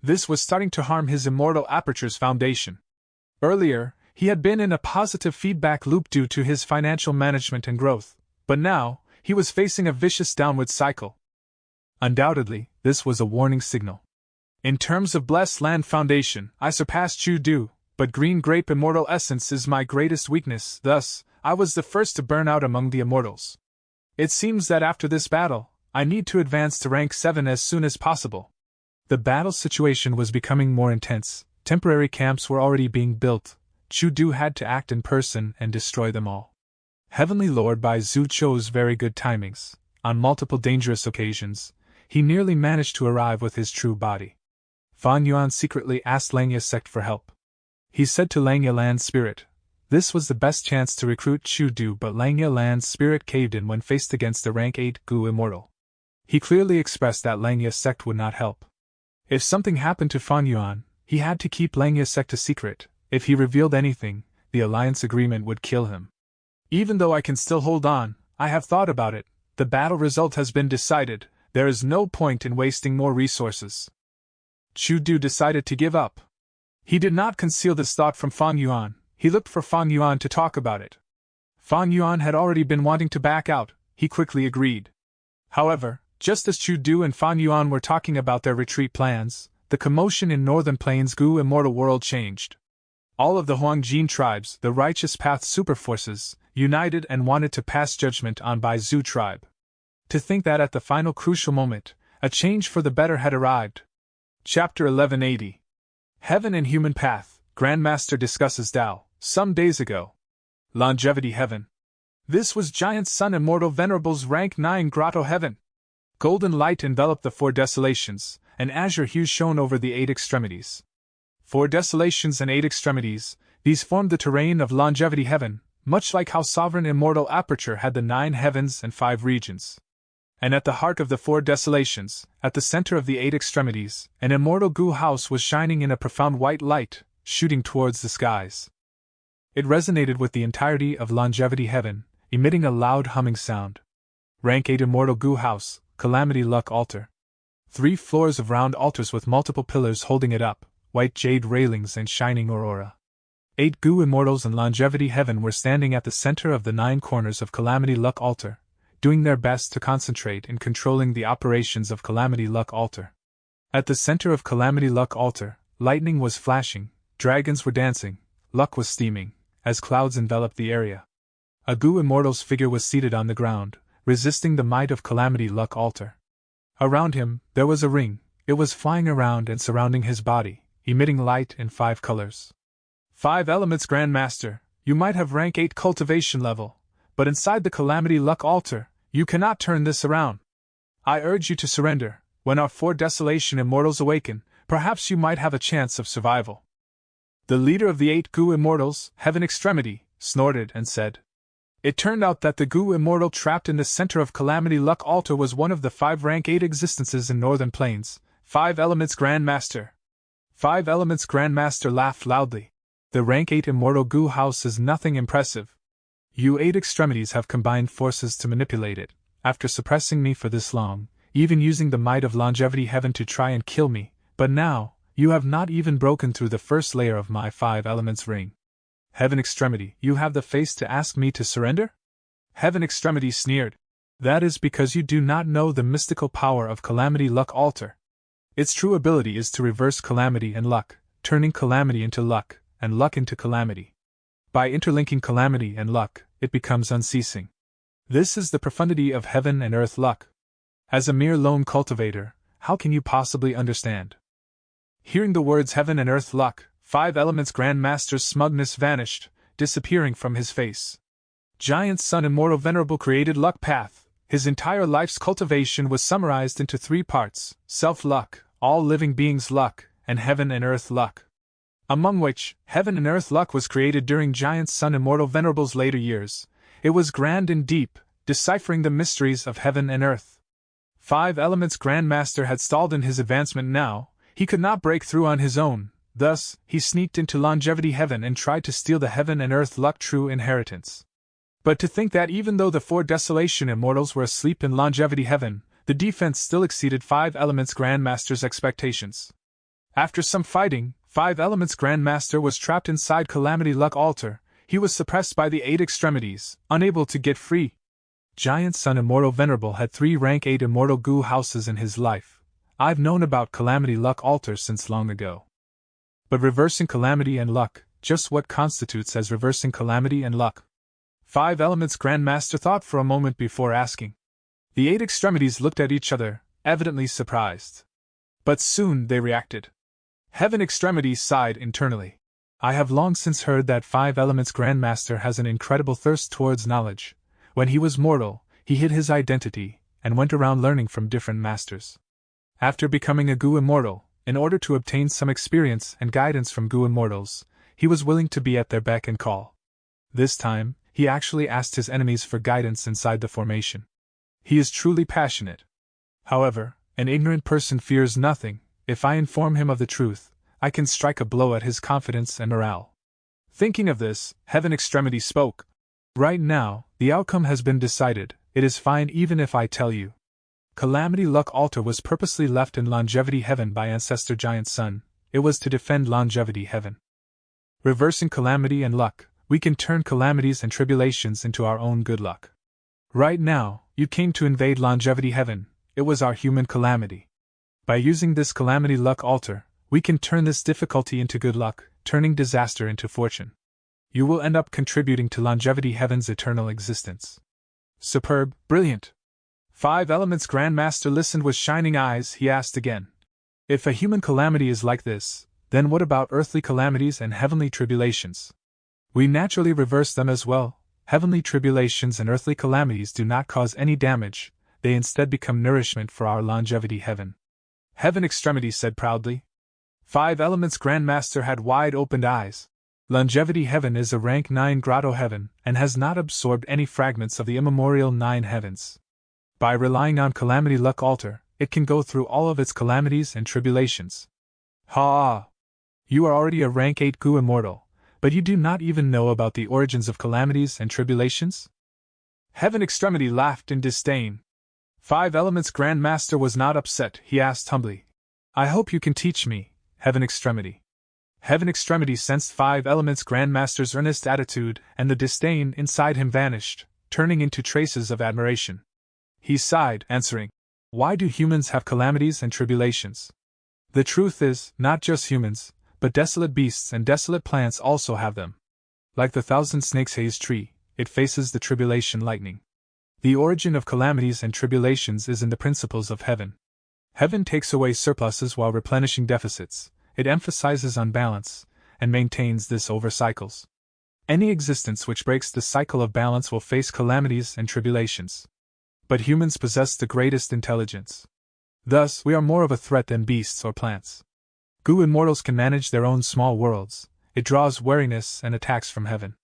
This was starting to harm his immortal aperture's foundation. Earlier, he had been in a positive feedback loop due to his financial management and growth, but now, he was facing a vicious downward cycle. Undoubtedly, this was a warning signal. In terms of blessed land foundation, I surpassed Chudu, but green grape immortal essence is my greatest weakness, thus, I was the first to burn out among the immortals. It seems that after this battle, I need to advance to rank 7 as soon as possible. The battle situation was becoming more intense. Temporary camps were already being built. Chudu had to act in person and destroy them all. Heavenly Lord Baizu chose very good timings. On multiple dangerous occasions, he nearly managed to arrive with his true body. Fan Yuan secretly asked Langya sect for help. He said to Langya Land's spirit, this was the best chance to recruit Chudu, but Langya Land's spirit caved in when faced against the rank 8 Gu immortal. He clearly expressed that Langya sect would not help. If something happened to Fan Yuan, he had to keep Langya sect a secret. If he revealed anything, the alliance agreement would kill him. Even though I can still hold on, I have thought about it. The battle result has been decided. There is no point in wasting more resources. Chudu decided to give up. He did not conceal this thought from Fan Yuan. He looked for Fan Yuan to talk about it. Fan Yuan had already been wanting to back out. He quickly agreed. However, just as Chudu and Fan Yuan were talking about their retreat plans, the commotion in Northern Plains Gu Immortal World changed. All of the Huangjin tribes, the Righteous Path superforces, united and wanted to pass judgment on Baizu tribe. To think that at the final crucial moment, a change for the better had arrived. Chapter 1180. Heaven and Human Path, Grandmaster discusses Tao, some days ago. Longevity Heaven. This was Giant Sun Immortal Venerable's rank 9 Grotto Heaven. Golden light enveloped the 4 desolations, and azure hue shone over the 8 extremities. 4 desolations and 8 extremities, these formed the terrain of Longevity Heaven, much like how Sovereign Immortal Aperture had the 9 heavens and 5 regions. And at the heart of the 4 desolations, at the center of the 8 extremities, an immortal Gu house was shining in a profound white light, shooting towards the skies. It resonated with the entirety of Longevity Heaven, emitting a loud humming sound. Rank 8 Immortal Gu House, Calamity Luck Altar. 3 floors of round altars with multiple pillars holding it up, white jade railings and shining aurora. 8 Gu Immortals in Longevity Heaven were standing at the center of the 9 corners of Calamity Luck Altar, doing their best to concentrate in controlling the operations of Calamity Luck Altar. At the center of Calamity Luck Altar, lightning was flashing, Dragons were dancing, luck was steaming, as clouds enveloped the area. A Gu Immortal's figure was seated on the ground, resisting the might of Calamity Luck Altar. Around him, there was a ring. It was flying around and surrounding his body, emitting light in 5 colors. 5 elements Grandmaster, you might have rank 8 cultivation level, but inside the Calamity Luck Altar, you cannot turn this around. I urge you to surrender. When our 4 Desolation Immortals awaken, perhaps you might have a chance of survival. The leader of the 8 Gu Immortals, Heaven Extremity, snorted and said. It turned out that the Gu Immortal trapped in the center of Calamity Luck Altar was one of the 5 rank 8 existences in Northern Plains. 5 Elements Grandmaster. 5 Elements Grandmaster laughed loudly. The rank 8 Immortal Gu house is nothing impressive. You 8 extremities have combined forces to manipulate it, after suppressing me for this long, even using the might of Longevity Heaven to try and kill me, but now, you have not even broken through the first layer of my 5 elements ring. Heaven Extremity, you have the face to ask me to surrender? Heaven Extremity sneered. That is because you do not know the mystical power of Calamity Luck Altar. Its true ability is to reverse calamity and luck, turning calamity into luck, and luck into calamity. By interlinking calamity and luck, it becomes unceasing. This is the profundity of heaven and earth luck. As a mere lone cultivator, how can you possibly understand? Hearing the words heaven and earth luck, 5 Elements Grandmaster's smugness vanished, disappearing from his face. Giant Sun Immortal Venerable created luck path. His entire life's cultivation was summarized into 3 parts: self-luck, all living beings' luck, and heaven and earth luck. Among which, heaven and earth luck was created during Giant Sun Immortal Venerable's later years. It was grand and deep, deciphering the mysteries of heaven and earth. 5 Elements Grandmaster had stalled in his advancement now. He could not break through on his own. Thus, he sneaked into Longevity Heaven and tried to steal the heaven and earth luck true inheritance. But to think that even though the 4 Desolation Immortals were asleep in Longevity Heaven, the defense still exceeded 5 Elements Grandmaster's expectations. After some fighting, 5 Elements Grandmaster was trapped inside Calamity Luck Altar. He was suppressed by the 8 extremities, unable to get free. Giant Sun Immortal Venerable had 3 rank 8 Immortal Gu houses in his life. I've known about Calamity Luck Altar since long ago. But reversing calamity and luck, just what constitutes as reversing calamity and luck? 5 Elements Grandmaster thought for a moment before asking. The 8 extremities looked at each other, evidently surprised. But soon they reacted. Heaven Extremity sighed internally. I have long since heard that 5 Elements Grandmaster has an incredible thirst towards knowledge. When he was mortal, he hid his identity, and went around learning from different masters. After becoming a Gu Immortal, in order to obtain some experience and guidance from Gu Immortals, he was willing to be at their beck and call. This time, he actually asked his enemies for guidance inside the formation. He is truly passionate. However, an ignorant person fears nothing. If I inform him of the truth, I can strike a blow at his confidence and morale. Thinking of this, Heaven Extremity spoke. Right now, the outcome has been decided. It is fine even if I tell you. Calamity Luck Altar was purposely left in Longevity Heaven by Ancestor Giant Sun. It was to defend Longevity Heaven. Reversing calamity and luck, we can turn calamities and tribulations into our own good luck. Right now, you came to invade Longevity Heaven. It was our human calamity. By using this Calamity Luck Altar, we can turn this difficulty into good luck, turning disaster into fortune. You will end up contributing to Longevity Heaven's eternal existence. Superb, brilliant. 5 Elements Grandmaster listened with shining eyes. He asked again. If a human calamity is like this, then what about earthly calamities and heavenly tribulations? We naturally reverse them as well. Heavenly tribulations and earthly calamities do not cause any damage, they instead become nourishment for our Longevity Heaven. Heaven Extremity said proudly. 5 Elements Grandmaster had wide-opened eyes. Longevity Heaven is a rank 9 Grotto Heaven and has not absorbed any fragments of the immemorial 9 heavens. By relying on Calamity Luck Altar, it can go through all of its calamities and tribulations. Ha! You are already a rank 8 Gu Immortal, but you do not even know about the origins of calamities and tribulations? Heaven Extremity laughed in disdain. 5 Elements Grandmaster was not upset. He asked humbly. I hope you can teach me, Heaven Extremity. Heaven Extremity sensed 5 Elements Grandmaster's earnest attitude, and the disdain inside him vanished, turning into traces of admiration. He sighed, answering, Why do humans have calamities and tribulations? The truth is, not just humans, But desolate beasts and desolate plants also have them. Like the thousand snakes haze tree, it faces the tribulation lightning. The origin of calamities and tribulations is in the principles of heaven. Heaven takes away surpluses while replenishing deficits, it emphasizes on balance, and maintains this over cycles. Any existence which breaks the cycle of balance will face calamities and tribulations. But humans possess the greatest intelligence. Thus, we are more of a threat than beasts or plants. Goo immortals can manage their own small worlds, it draws wariness and attacks from heaven.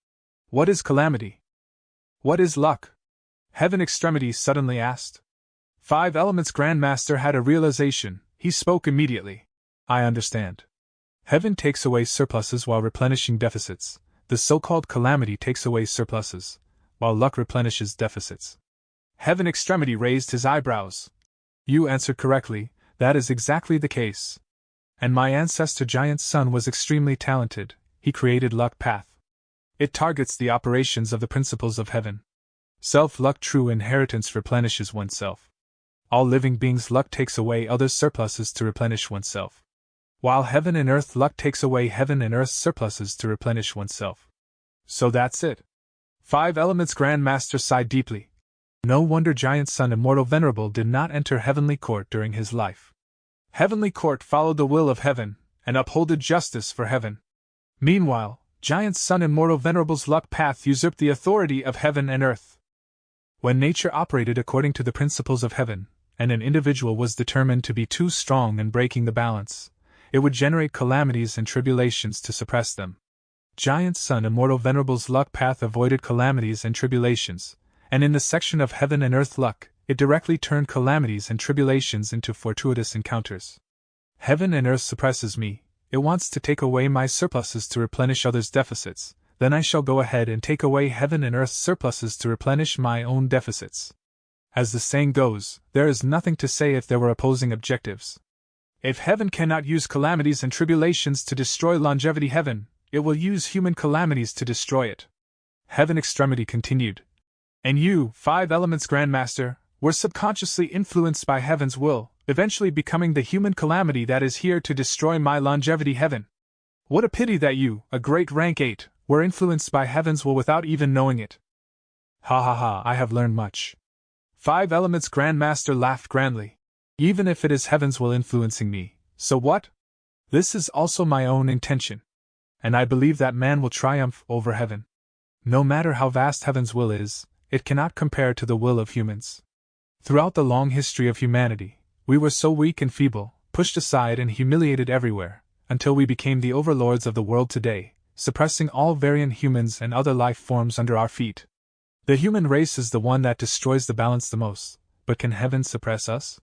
What is calamity? What is luck? Heaven Extremity suddenly asked. Five Elements Grandmaster had a realization, he spoke immediately. I understand. Heaven takes away surpluses while replenishing deficits. The so-called calamity takes away surpluses, while luck replenishes deficits. Heaven Extremity raised his eyebrows. You answered correctly, that is exactly the case. And my ancestor Giant Sun was extremely talented, he created Luck Path. It targets the operations of the principles of heaven. Self-luck true inheritance replenishes oneself. All living beings' luck takes away others' surpluses to replenish oneself. While heaven and earth luck takes away heaven and earth's surpluses to replenish oneself. So that's it. Five Elements Grandmaster sighed deeply. No wonder Giant Sun Immortal Venerable did not enter Heavenly Court during his life. Heavenly Court followed the will of heaven, and upholded justice for heaven. Meanwhile, Giant Sun Immortal Venerable's luck path usurped the authority of heaven and earth. When nature operated according to the principles of heaven, and an individual was determined to be too strong and breaking the balance, it would generate calamities and tribulations to suppress them. Giant Sun Immortal Venerable's luck path avoided calamities and tribulations, and in the section of heaven and earth luck, it directly turned calamities and tribulations into fortuitous encounters. Heaven and earth suppresses me, it wants to take away my surpluses to replenish others' deficits, then I shall go ahead and take away heaven and earth's surpluses to replenish my own deficits. As the saying goes, there is nothing to say if there were opposing objectives. If heaven cannot use calamities and tribulations to destroy longevity heaven, it will use human calamities to destroy it. Heaven Extremity continued. And you, Five Elements Grandmaster, were subconsciously influenced by heaven's will, eventually becoming the human calamity that is here to destroy my longevity heaven. What a pity that you, a great rank 8, were influenced by heaven's will without even knowing it. Ha ha ha, I have learned much. Five Elements Grandmaster laughed grandly. Even if it is heaven's will influencing me, so what? This is also my own intention. And I believe that man will triumph over heaven. No matter how vast heaven's will is, it cannot compare to the will of humans. Throughout the long history of humanity, we were so weak and feeble, pushed aside and humiliated everywhere, until we became the overlords of the world today, suppressing all variant humans and other life forms under our feet. The human race is the one that destroys the balance the most, but can heaven suppress us?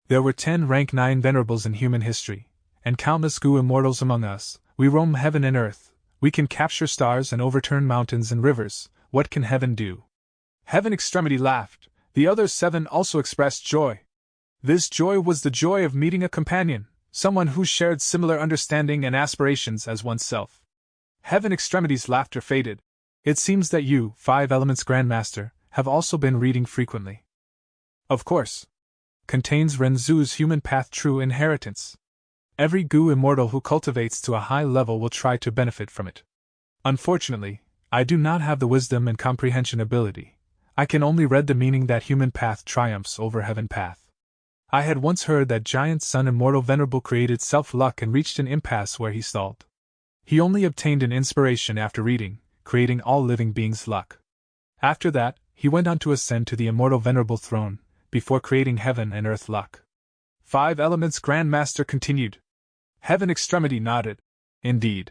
There were 10 rank 9 venerables in human history, and countless Goo immortals among us. We roam heaven and earth, we can capture stars and overturn mountains and rivers. What can heaven do? Heaven Extremity laughed. The other 7 also expressed joy. This joy was the joy of meeting a companion, someone who shared similar understanding and aspirations as oneself. Heaven Extremity's laughter faded. It seems that you, Five Elements Grandmaster, have also been reading frequently. Of course. Contains Renzu's Human Path True Inheritance. Every Goo immortal who cultivates to a high level will try to benefit from it. Unfortunately, I do not have the wisdom and comprehension ability. I can only read the meaning that human path triumphs over heaven path. I had once heard that Giant Sun Immortal Venerable created self-luck and reached an impasse where he stalled. He only obtained an inspiration after reading, creating all living beings' luck. After that, he went on to ascend to the Immortal Venerable Throne, before creating heaven and earth luck. Five Elements Grandmaster continued. Heaven Extremity nodded. Indeed.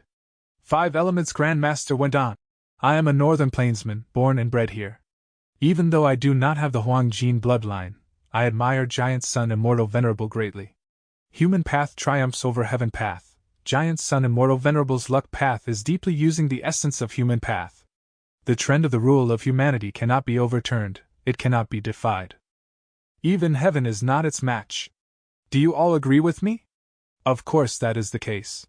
Five Elements Grandmaster went on. I am a northern plainsman, born and bred here. Even though I do not have the Huangjin bloodline, I admire Giant Sun Immortal Venerable greatly. Human path triumphs over heaven path. Giant Sun Immortal Venerable's luck path is deeply using the essence of human path. The trend of the rule of humanity cannot be overturned, it cannot be defied. Even heaven is not its match. Do you all agree with me? Of course that is the case.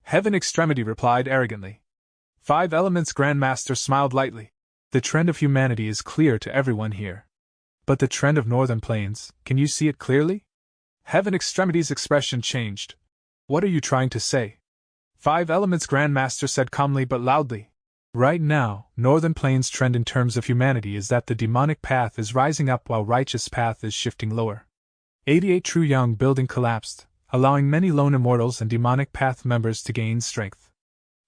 Heaven Extremity replied arrogantly. Five Elements Grandmaster smiled lightly. The trend of humanity is clear to everyone here. But the trend of Northern Plains, can you see it clearly? Heaven Extremity's expression changed. What are you trying to say? 5 Elements Grandmaster said calmly but loudly. Right now, Northern Plains' trend in terms of humanity is that the demonic path is rising up while righteous path is shifting lower. 88 True Young building collapsed, allowing many lone immortals and demonic path members to gain strength.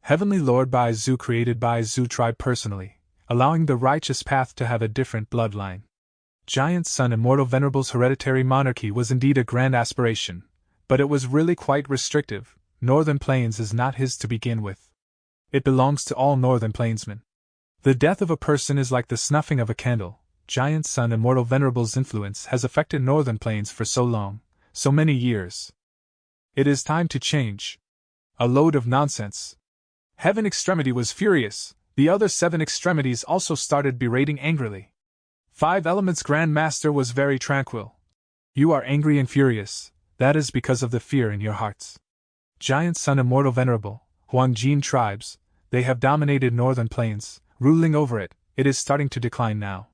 Heavenly Lord Bai Zu created Bai Zu tribe personally, allowing the righteous path to have a different bloodline. Giant Sun Immortal Venerable's hereditary monarchy was indeed a grand aspiration, but it was really quite restrictive. Northern Plains is not his to begin with. It belongs to all Northern Plainsmen. The death of a person is like the snuffing of a candle. Giant Sun Immortal Venerable's influence has affected Northern Plains for so long, so many years. It is time to change. A load of nonsense. Heaven Extremity was furious. The other 7 extremities also started berating angrily. 5 Elements Grandmaster was very tranquil. You are angry and furious. That is because of the fear in your hearts. Giant Sun Immortal Venerable, Huangjin tribes, they have dominated Northern Plains, ruling over it. It is starting to decline now.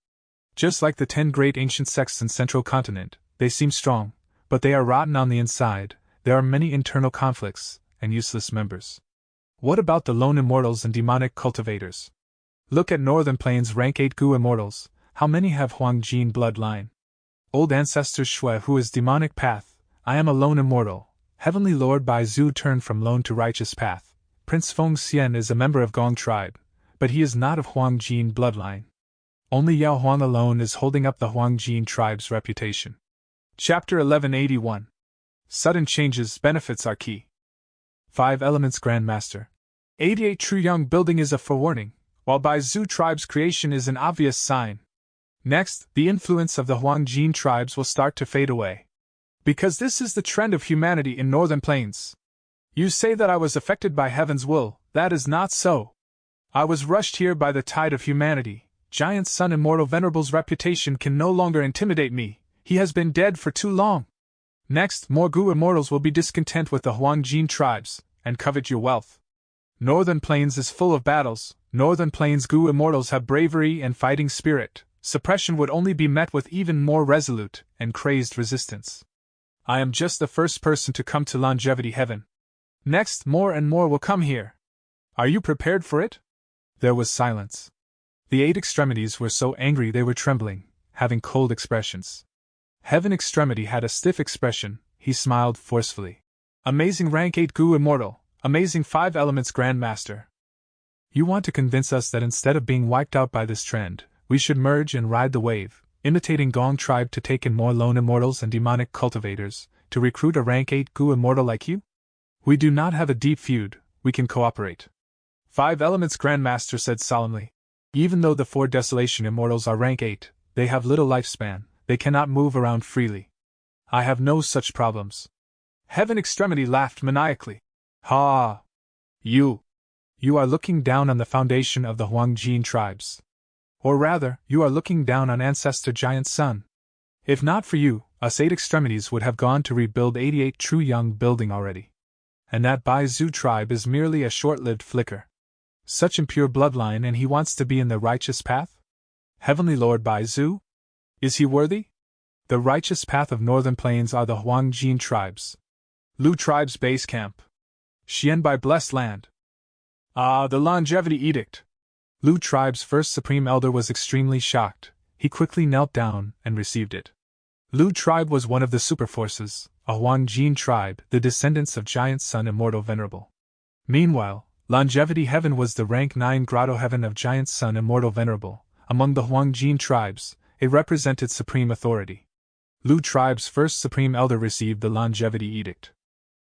Just like the 10 great ancient sects in Central Continent, they seem strong, but they are rotten on the inside. There are many internal conflicts, and useless members. What about the lone immortals and demonic cultivators? Look at Northern Plains rank 8 Gu immortals, how many have Huangjin bloodline? Old ancestors Shui who is demonic path, I am a lone immortal. Heavenly Lord Bai Zu turned from lone to righteous path. Prince Feng Xian is a member of Gong tribe, but he is not of Huangjin bloodline. Only Yao Huang alone is holding up the Huangjin tribe's reputation. Chapter 1181. Sudden changes, benefits are key. 5 Elements Grandmaster. 88 True Young building is a forewarning, while Bai Zu tribe's creation is an obvious sign. Next, the influence of the Huangjin tribes will start to fade away. Because this is the trend of humanity in Northern Plains. You say that I was affected by heaven's will, that is not so. I was rushed here by the tide of humanity. Giant Sun Immortal Venerable's reputation can no longer intimidate me, he has been dead for too long. Next, more Gu immortals will be discontent with the Huangjin tribes, and covet your wealth. Northern Plains is full of battles. Northern Plains Gu immortals have bravery and fighting spirit. Suppression would only be met with even more resolute and crazed resistance. I am just the first person to come to Longevity Heaven. Next, more and more will come here. Are you prepared for it? There was silence. The 8 extremities were so angry they were trembling, having cold expressions. Heaven Extremity had a stiff expression, he smiled forcefully. Amazing rank 8 Gu immortal, amazing 5 Elements Grandmaster. You want to convince us that instead of being wiped out by this trend, we should merge and ride the wave, imitating Gong tribe to take in more lone immortals and demonic cultivators, to recruit a rank 8 Gu immortal like you? We do not have a deep feud, we can cooperate. 5 Elements Grandmaster said solemnly. Even though the 4 Desolation Immortals are rank 8, they have little lifespan, they cannot move around freely. I have no such problems. Heaven Extremity laughed maniacally. Ha! You are looking down on the foundation of the Huangjin tribes. Or rather, you are looking down on Ancestor Giant Sun. If not for you, us 8 extremities would have gone to rebuild 88 True Young building already. And that Bai Zu tribe is merely a short-lived flicker. Such impure bloodline and he wants to be in the righteous path? Heavenly Lord Bai Zu? Is he worthy? The righteous path of Northern Plains are the Huangjin tribes. Lu tribe's base camp. Xian by blessed land. Ah, the Longevity Edict. Lu tribe's first supreme elder was extremely shocked. He quickly knelt down and received it. Lu tribe was one of the superforces, a Huangjin tribe, the descendants of Giant Sun Immortal Venerable. Meanwhile, Longevity Heaven was the rank 9 Grotto Heaven of Giant Sun Immortal Venerable. Among the Huangjin tribes, it represented supreme authority. Lu tribe's first supreme elder received the Longevity Edict.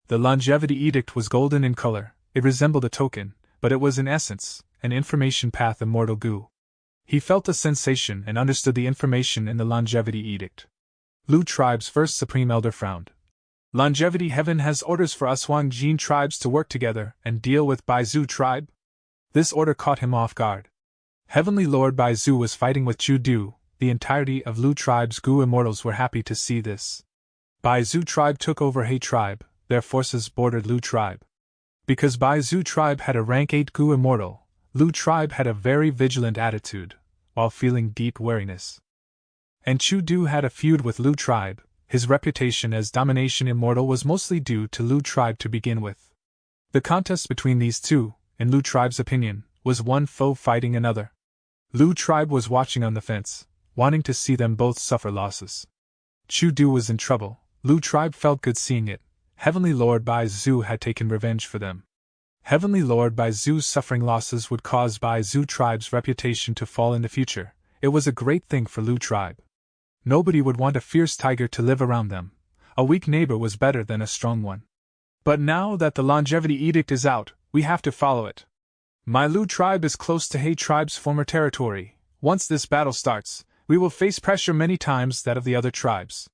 The Longevity Edict was golden in color, it resembled a token, but it was in essence an information path immortal Gu. He felt a sensation and understood the information in the Longevity Edict. Lu tribe's first supreme elder frowned. Longevity Heaven has orders for us Huangjin tribes to work together and deal with Bai Zu tribe? This order caught him off guard. Heavenly Lord Bai Zu was fighting with Chu Du. The entirety of Lu tribe's Gu immortals were happy to see this. Bai Zu tribe took over He tribe, their forces bordered Lu tribe. Because Bai Zu tribe had a rank 8 Gu immortal, Lu tribe had a very vigilant attitude, while feeling deep wariness. And Chu Du had a feud with Lu tribe. His reputation as domination immortal was mostly due to Lu tribe to begin with. The contest between these two, in Lu tribe's opinion, was one foe fighting another. Lu tribe was watching on the fence, wanting to see them both suffer losses. Chu Du was in trouble. Lu tribe felt good seeing it. Heavenly Lord Bai Zhu had taken revenge for them. Heavenly Lord Bai Zhu's suffering losses would cause Bai Zhu tribe's reputation to fall in the future. It was a great thing for Lu tribe. Nobody would want a fierce tiger to live around them. A weak neighbor was better than a strong one. But now that the longevity edict is out, we have to follow it. My Lu tribe is close to He tribe's former territory. Once this battle starts, we will face pressure many times that of the other tribes.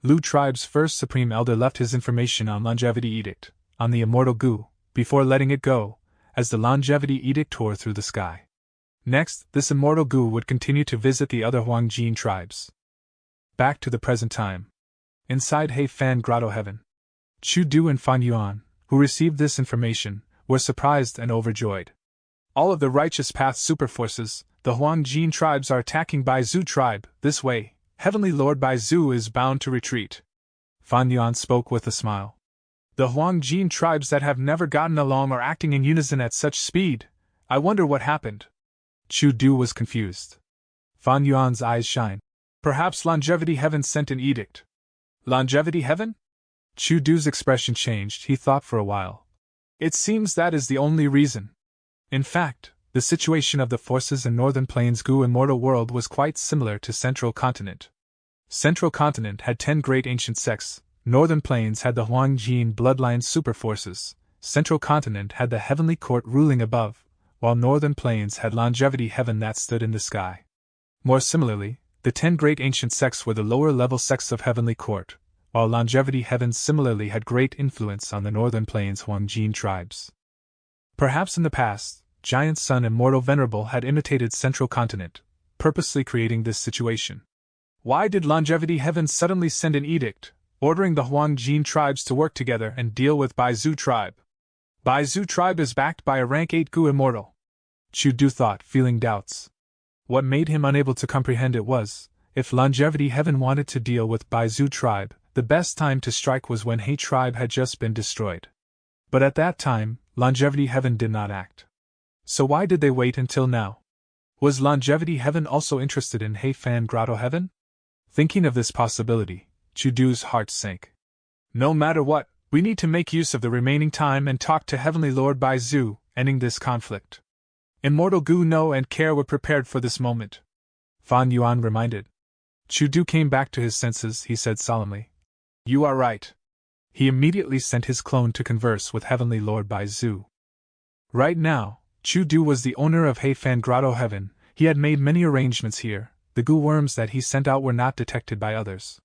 Lu tribe's first supreme elder left his information on longevity edict, on the immortal Gu, before letting it go, as the longevity edict tore through the sky. Next, this immortal Gu would continue to visit the other Huangjin tribes. Back to the present time. Inside He Fan Grotto Heaven. Chu Du and Fan Yuan, who received this information, were surprised and overjoyed. All of the Righteous Path superforces, the Huangjin tribes are attacking Bai Zhu tribe. This way, Heavenly Lord Bai Zhu is bound to retreat. Fan Yuan spoke with a smile. The Huangjin tribes that have never gotten along are acting in unison at such speed. I wonder what happened. Chu Du was confused. Fan Yuan's eyes shine. Perhaps Longevity Heaven sent an edict. Longevity Heaven? Chu Du's expression changed. He thought for a while. It seems that is the only reason. In fact, the situation of the forces in Northern Plains Gu Immortal World was quite similar to Central Continent. Central Continent had 10 great ancient sects. Northern Plains had the Huangjin bloodline superforces. Central Continent had the Heavenly Court ruling above, while Northern Plains had Longevity Heaven that stood in the sky. More similarly, the 10 great ancient sects were the lower-level sects of Heavenly Court, while Longevity Heaven similarly had great influence on the Northern Plains Huangjin tribes. Perhaps in the past, Giant Sun Immortal Venerable had imitated Central Continent, purposely creating this situation. Why did Longevity Heaven suddenly send an edict, ordering the Huangjin tribes to work together and deal with Bai Zhu tribe? Bai Zhu tribe is backed by a rank 8 Gu Immortal. Chu Du thought, feeling doubts. What made him unable to comprehend it was, if Longevity Heaven wanted to deal with Bai Zhu tribe, the best time to strike was when He tribe had just been destroyed. But at that time, Longevity Heaven did not act. So why did they wait until now? Was Longevity Heaven also interested in He Fan Grotto Heaven? Thinking of this possibility, Chu Du's heart sank. No matter what, we need to make use of the remaining time and talk to Heavenly Lord Bai Zhu, ending this conflict. Immortal Gu know and care were prepared for this moment. Fan Yuan reminded. Chu Du came back to his senses. He said solemnly. You are right. He immediately sent his clone to converse with Heavenly Lord Bai Zhu. Right now, Chu Du was the owner of He Fan Grotto Heaven. He had made many arrangements here. The Gu worms that he sent out were not detected by others.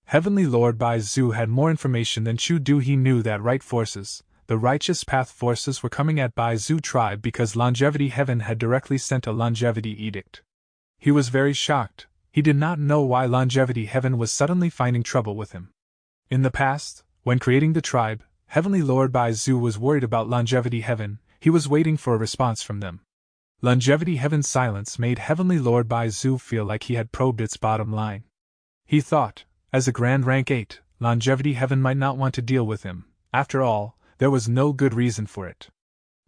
Heavenly Lord Bai Zhu had more information than Chu Du. He knew that right forces, the Righteous Path forces, were coming at Bai Zhu tribe because Longevity Heaven had directly sent a longevity edict. He was very shocked. He did not know why Longevity Heaven was suddenly finding trouble with him. In the past, when creating the tribe, Heavenly Lord Bai Zhu was worried about Longevity Heaven. He was waiting for a response from them. Longevity Heaven's silence made Heavenly Lord Bai Zhu feel like he had probed its bottom line. He thought, as a Grand Rank 8, Longevity Heaven might not want to deal with him. After all, there was no good reason for it.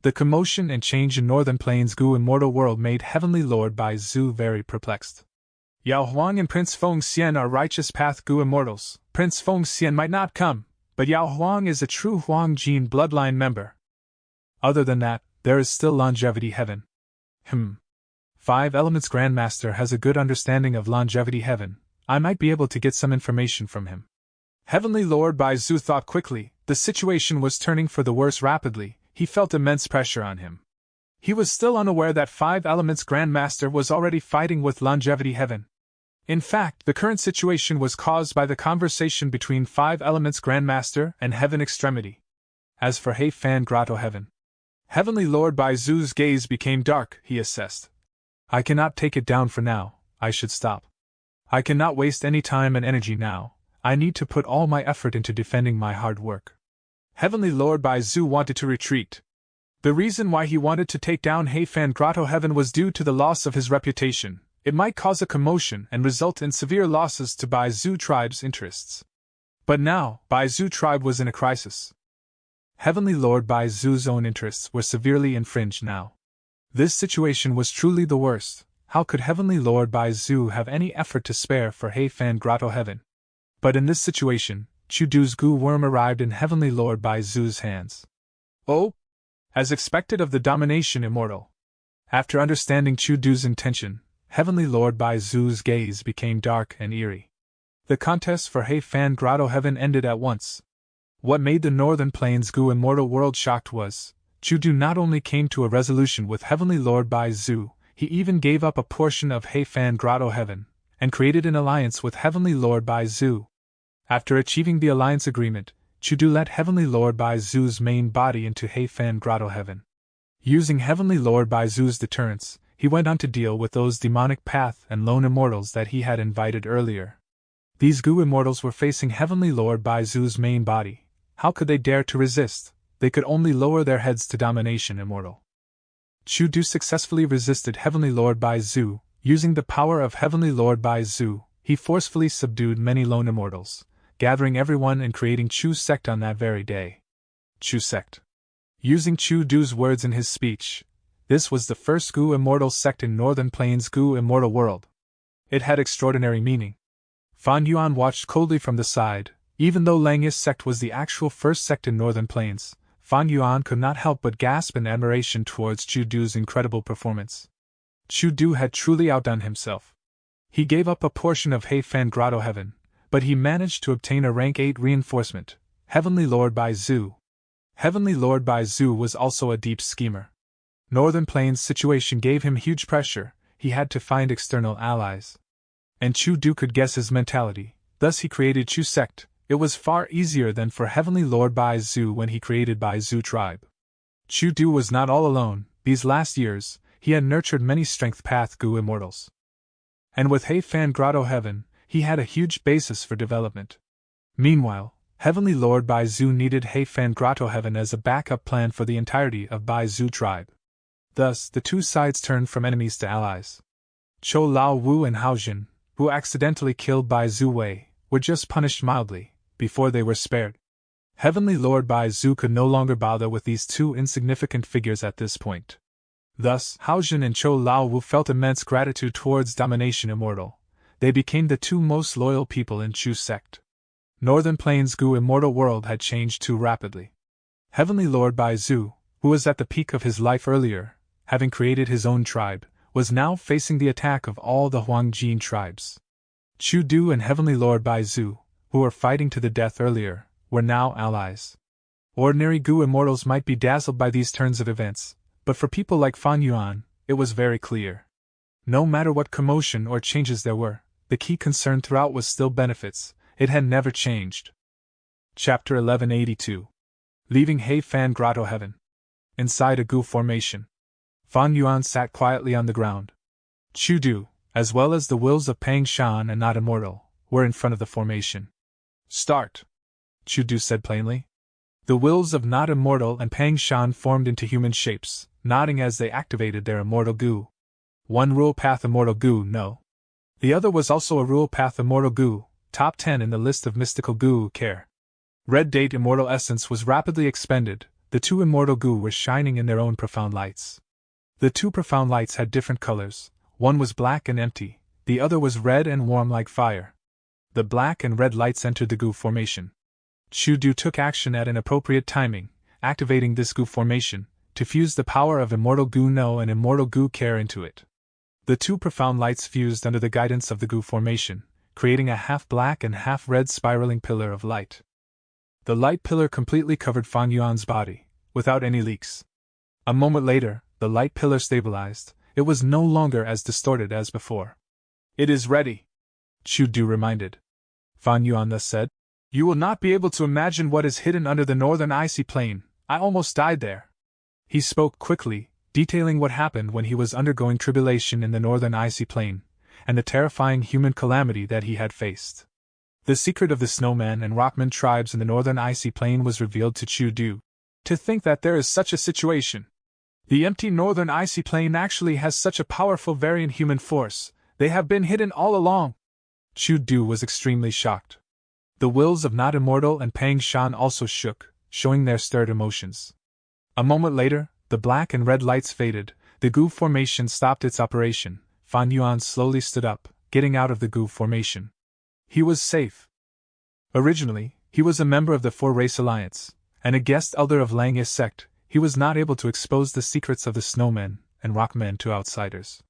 The commotion and change in Northern Plains Gu Immortal World made Heavenly Lord Bai Zhu very perplexed. Yao Huang and Prince Feng Xian are Righteous Path Gu Immortals. Prince Feng Xian might not come, but Yao Huang is a true Huangjin bloodline member. Other than that, there is still Longevity Heaven. 5 Elements Grandmaster has a good understanding of Longevity Heaven. I might be able to get some information from him. Heavenly Lord Bai Zhu thought quickly. The situation was turning for the worse rapidly. He felt immense pressure on him. He was still unaware that 5 Elements Grandmaster was already fighting with Longevity Heaven. In fact, the current situation was caused by the conversation between 5 Elements Grandmaster and Heaven Extremity. As for He Fan Grotto Heaven, Heavenly Lord Bai Zhu's gaze became dark. He assessed. I cannot take it down for now. I should stop. I cannot waste any time and energy now. I need to put all my effort into defending my hard work. Heavenly Lord Bai Zhu wanted to retreat. The reason why he wanted to take down He Fan Grotto Heaven was due to the loss of his reputation. It might cause a commotion and result in severe losses to Bai Zhu tribe's interests. But now, Bai Zhu tribe was in a crisis. Heavenly Lord Bai Zu's own interests were severely infringed now. This situation was truly the worst. How could Heavenly Lord Bai Zu have any effort to spare for Heifan Grotto Heaven? But in this situation, Chu Du's goo worm arrived in Heavenly Lord Bai Zu's hands. Oh! As expected of the domination immortal. After understanding Chu Du's intention, Heavenly Lord Bai Zu's gaze became dark and eerie. The contest for Heifan Grotto Heaven ended at once. What made the Northern Plains goo immortal world shocked was, Chu Du not only came to a resolution with Heavenly Lord Bai Zu, he even gave up a portion of Heifan Grotto Heaven, and created an alliance with Heavenly Lord Bai Zu. After achieving the alliance agreement, Chu Du let Heavenly Lord Bai Zu's main body into Heifan Grotto Heaven. Using Heavenly Lord Bai Zu's deterrence, he went on to deal with those demonic path and lone immortals that he had invited earlier. These goo immortals were facing Heavenly Lord Bai Zu's main body. How could they dare to resist? They could only lower their heads to domination immortal. Chu Du successfully resisted Heavenly Lord Bai Zu. Using the power of Heavenly Lord Bai Zu, he forcefully subdued many lone immortals, gathering everyone and creating Chu Sect on that very day. Chu Sect. Using Chu Du's words in his speech, this was the first goo immortal sect in Northern Plains goo immortal world. It had extraordinary meaning. Fan Yuan watched coldly from the side. Even though Langya's sect was the actual first sect in Northern Plains, Fan Yuan could not help but gasp in admiration towards Chu Du's incredible performance. Chu Du had truly outdone himself. He gave up a portion of Heifan Grotto Heaven, but he managed to obtain a rank 8 reinforcement, Heavenly Lord Bai Zu. Heavenly Lord Bai Zu was also a deep schemer. Northern Plains' situation gave him huge pressure. He had to find external allies. And Chu Du could guess his mentality, thus he created Chu Sect. It was far easier than for Heavenly Lord Bai Zu when he created Bai Zu tribe. Chu Du was not all alone. These last years, he had nurtured many strength path goo immortals. And with Heifan Grotto Heaven, he had a huge basis for development. Meanwhile, Heavenly Lord Bai Zu needed Heifan Grotto Heaven as a backup plan for the entirety of Bai Zu tribe. Thus, the two sides turned from enemies to allies. Chou Lao Wu and Hao Jin, who accidentally killed Bai Zu Wei, were just punished mildly, before they were spared. Heavenly Lord Bai Zu could no longer bother with these two insignificant figures at this point. Thus, Hao Jin and Chou Lao Wu felt immense gratitude towards Domination Immortal. They became the two most loyal people in Chu Sect. Northern Plains goo immortal world had changed too rapidly. Heavenly Lord Bai Zu, who was at the peak of his life earlier, having created his own tribe, was now facing the attack of all the Huangjin tribes. Chu Du and Heavenly Lord Bai Zu, who were fighting to the death earlier, were now allies. Ordinary goo immortals might be dazzled by these turns of events, but for people like Fan Yuan, it was very clear. No matter what commotion or changes there were, the key concern throughout was still benefits. It had never changed. Chapter 1182. Leaving Heifan Grotto Heaven. Inside a goo formation, Fan Yuan sat quietly on the ground. Chu Du, as well as the wills of Pang Shan and Not Immortal, were in front of the formation. Start, Chu Du said plainly. The wills of Not Immortal and Pang Shan formed into human shapes, nodding as they activated their immortal goo. One rule path immortal goo, no. The other was also a rule path immortal goo, top 10 in the list of mystical goo care. Red Date immortal essence was rapidly expended. The two immortal goo were shining in their own profound lights. The two profound lights had different colors. One was black and empty, the other was red and warm like fire. The black and red lights entered the goo formation. Chu Du took action at an appropriate timing, activating this goo formation, to fuse the power of Immortal Goo No and Immortal Goo Care into it. The two profound lights fused under the guidance of the goo formation, creating a half-black and half-red spiraling pillar of light. The light pillar completely covered Fan Yuan's body, without any leaks. A moment later, the light pillar stabilized. It was no longer as distorted as before. It is ready, Chu Du reminded. Fan Yuan thus said. You will not be able to imagine what is hidden under the northern icy plain. I almost died there. He spoke quickly, detailing what happened when he was undergoing tribulation in the northern icy plain, and the terrifying human calamity that he had faced. The secret of the snowman and rockman tribes in the northern icy plain was revealed to Chu Du. To think that there is such a situation. The empty northern icy plain actually has such a powerful variant human force. They have been hidden all along. Chu Du was extremely shocked. The wills of Not Immortal and Pang Shan also shook. showing their stirred emotions. A moment later, the black and red lights faded, the goo formation stopped its operation. Fan Yuan slowly stood up, getting out of the goo formation. He was safe. Originally, he was a member of the Four-Race Alliance, and a guest elder of Langya's sect. He was not able to expose the secrets of the Snowmen and Rockmen to outsiders.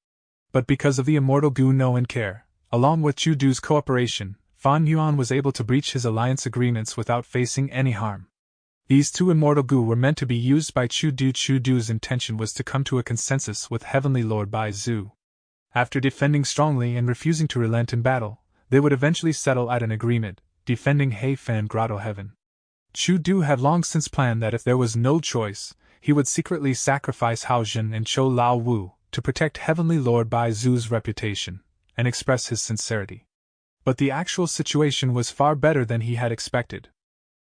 But because of the immortal goo know and care, along with Chu Du's cooperation, Fan Yuan was able to breach his alliance agreements without facing any harm. These two immortal goo were meant to be used by Chu Du. Chu Du's intention was to come to a consensus with Heavenly Lord Bai Zhu. After defending strongly and refusing to relent in battle, they would eventually settle at an agreement, defending Heifan Grotto Heaven. Chu Du had long since planned that if there was no choice, he would secretly sacrifice Hao Jin and Chou Lao Wu to protect Heavenly Lord Bai Zhu's reputation and express his sincerity. But the actual situation was far better than he had expected.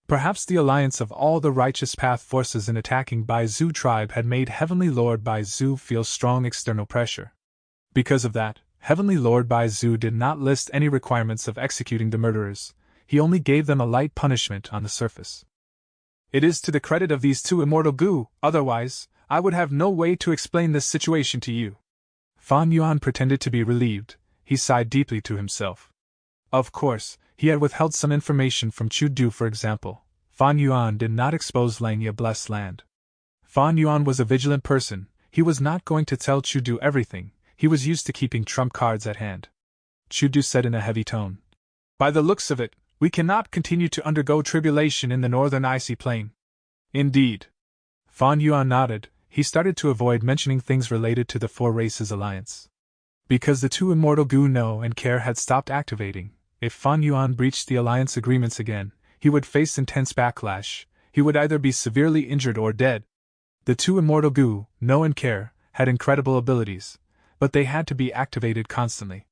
Perhaps the alliance of all the Righteous Path forces in attacking Bai Zhu tribe had made Heavenly Lord Bai Zhu feel strong external pressure. Because of that, Heavenly Lord Bai Zhu did not list any requirements of executing the murderers. He only gave them a light punishment on the surface. It is to the credit of these two immortal goo, otherwise, I would have no way to explain this situation to you. Fan Yuan pretended to be relieved. He sighed deeply to himself. Of course, he had withheld some information from Chu Du. For example, Fan Yuan did not expose Langya Blessed Land. Fan Yuan was a vigilant person. He was not going to tell Chu Du everything. He was used to keeping trump cards at hand. Chu Du said in a heavy tone, "By the looks of it, we cannot continue to undergo tribulation in the northern icy plain." "Indeed." Fan Yuan nodded. He started to avoid mentioning things related to the Four Races Alliance. Because the two immortal goo know and care had stopped activating, if Fan Yuan breached the alliance agreements again, he would face intense backlash. He would either be severely injured or dead. The two immortal goo, know and care, had incredible abilities, but they had to be activated constantly.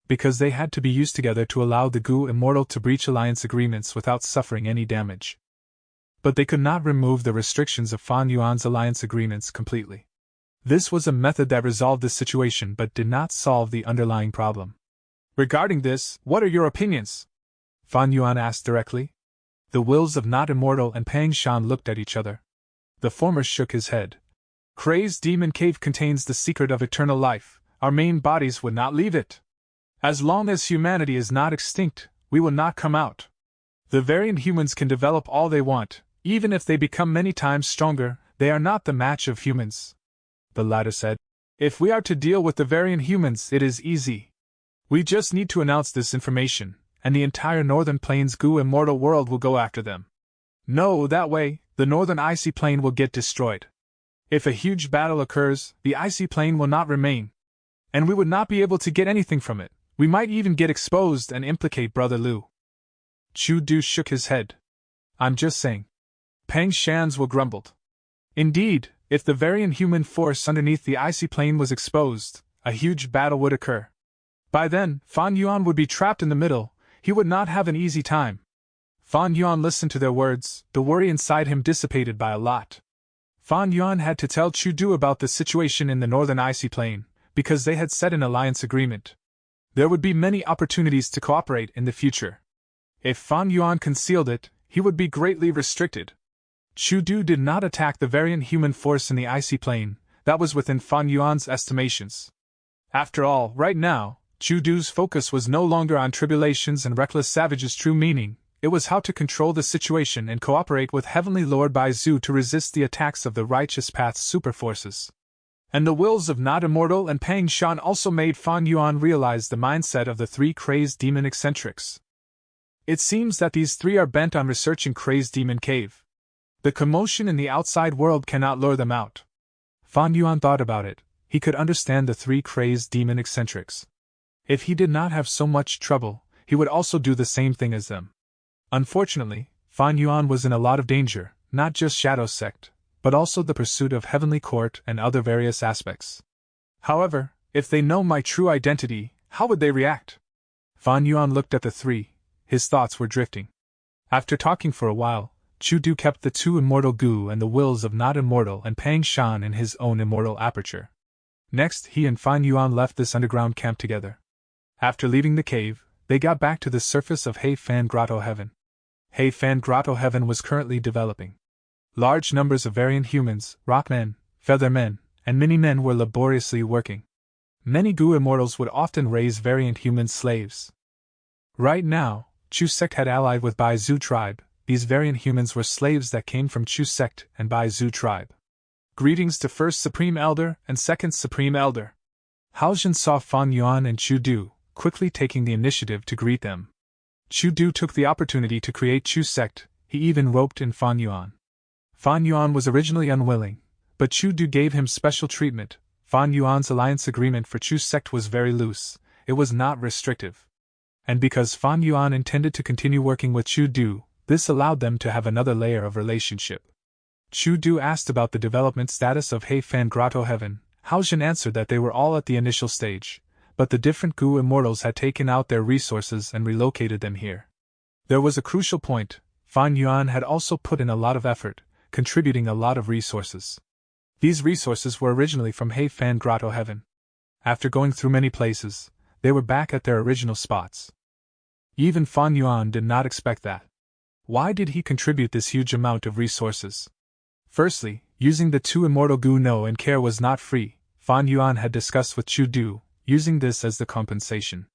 Because they had to be used together to allow the goo immortal to breach alliance agreements without suffering any damage. But they could not remove the restrictions of Fan Yuan's alliance agreements completely. This was a method that resolved the situation but did not solve the underlying problem. "Regarding this, what are your opinions?" Fan Yuan asked directly. The wills of Not Immortal and Pang Shan looked at each other. The former shook his head. "Crazed Demon Cave contains the secret of eternal life. Our main bodies would not leave it. As long as humanity is not extinct, we will not come out. The variant humans can develop all they want, even if they become many times stronger, they are not the match of humans," the latter said. "If we are to deal with the variant humans, it is easy. We just need to announce this information, and the entire Northern Plains goo immortal world will go after them. No, that way, the Northern Icy Plain will get destroyed. If a huge battle occurs, the Icy Plain will not remain. And we would not be able to get anything from it. We might even get exposed and implicate Brother Liu." Chu Du shook his head. "I'm just saying." Pang Shan's will grumbled. "Indeed, if the variant human force underneath the Icy Plain was exposed, a huge battle would occur. By then, Fan Yuan would be trapped in the middle. He would not have an easy time." Fan Yuan listened to their words, the worry inside him dissipated by a lot. Fan Yuan had to tell Chu Du about the situation in the Northern Icy Plain, because they had set an alliance agreement. There would be many opportunities to cooperate in the future. If Fan Yuan concealed it, he would be greatly restricted. Chu Du did not attack the variant human force in the Icy Plain. That was within Fan Yuan's estimations. After all, right now, Chu Du's focus was no longer on tribulations and reckless savages' true meaning. It was how to control the situation and cooperate with Heavenly Lord Bai Zhu to resist the attacks of the Righteous Path's superforces. And the wills of Not Immortal and Pang Shan also made Fan Yuan realize the mindset of the three crazed demon eccentrics. It seems that these three are bent on researching Crazed Demon Cave. The commotion in the outside world cannot lure them out. Fan Yuan thought about it. He could understand the three crazed demon eccentrics. If he did not have so much trouble, he would also do the same thing as them. Unfortunately, Fan Yuan was in a lot of danger, not just Shadow Sect, but also the pursuit of Heavenly Court and other various aspects. However, if they know my true identity, how would they react? Fan Yuan looked at the three. His thoughts were drifting. After talking for a while, Chu Du kept the two immortal goo and the wills of Not Immortal and Pang Shan in his own immortal aperture. Next, he and Fan Yuan left this underground camp together. After leaving the cave, they got back to the surface of Heifan Grotto Heaven. Heifan Grotto Heaven was currently developing. Large numbers of variant humans, rockmen, feathermen, and mini-men were laboriously working. Many Gu immortals would often raise variant human slaves. Right now, Chu sect had allied with Bai Zhu tribe. These variant humans were slaves that came from Chu sect and Bai Zhu tribe. Greetings to First Supreme Elder and Second Supreme Elder. Haojin saw Fan Yuan and Chu Du, quickly taking the initiative to greet them. Chu Du took the opportunity to create Chu sect. He even roped in Fan Yuan. Fan Yuan was originally unwilling, but Chu Du gave him special treatment. Fan Yuan's alliance agreement for Chu sect was very loose, it was not restrictive. And because Fan Yuan intended to continue working with Chu Du, this allowed them to have another layer of relationship. Chu Du asked about the development status of Heifan Grotto Heaven. Haojin answered that they were all at the initial stage, but the different Gu immortals had taken out their resources and relocated them here. There was a crucial point: Fan Yuan had also put in a lot of effort, contributing a lot of resources. These resources were originally from Heifan Grotto Heaven. After going through many places, they were back at their original spots. Even Fan Yuan did not expect that. Why did he contribute this huge amount of resources? Firstly, using the two immortal Gu know and care was not free. Fan Yuan had discussed with Chu Du, using this as the compensation.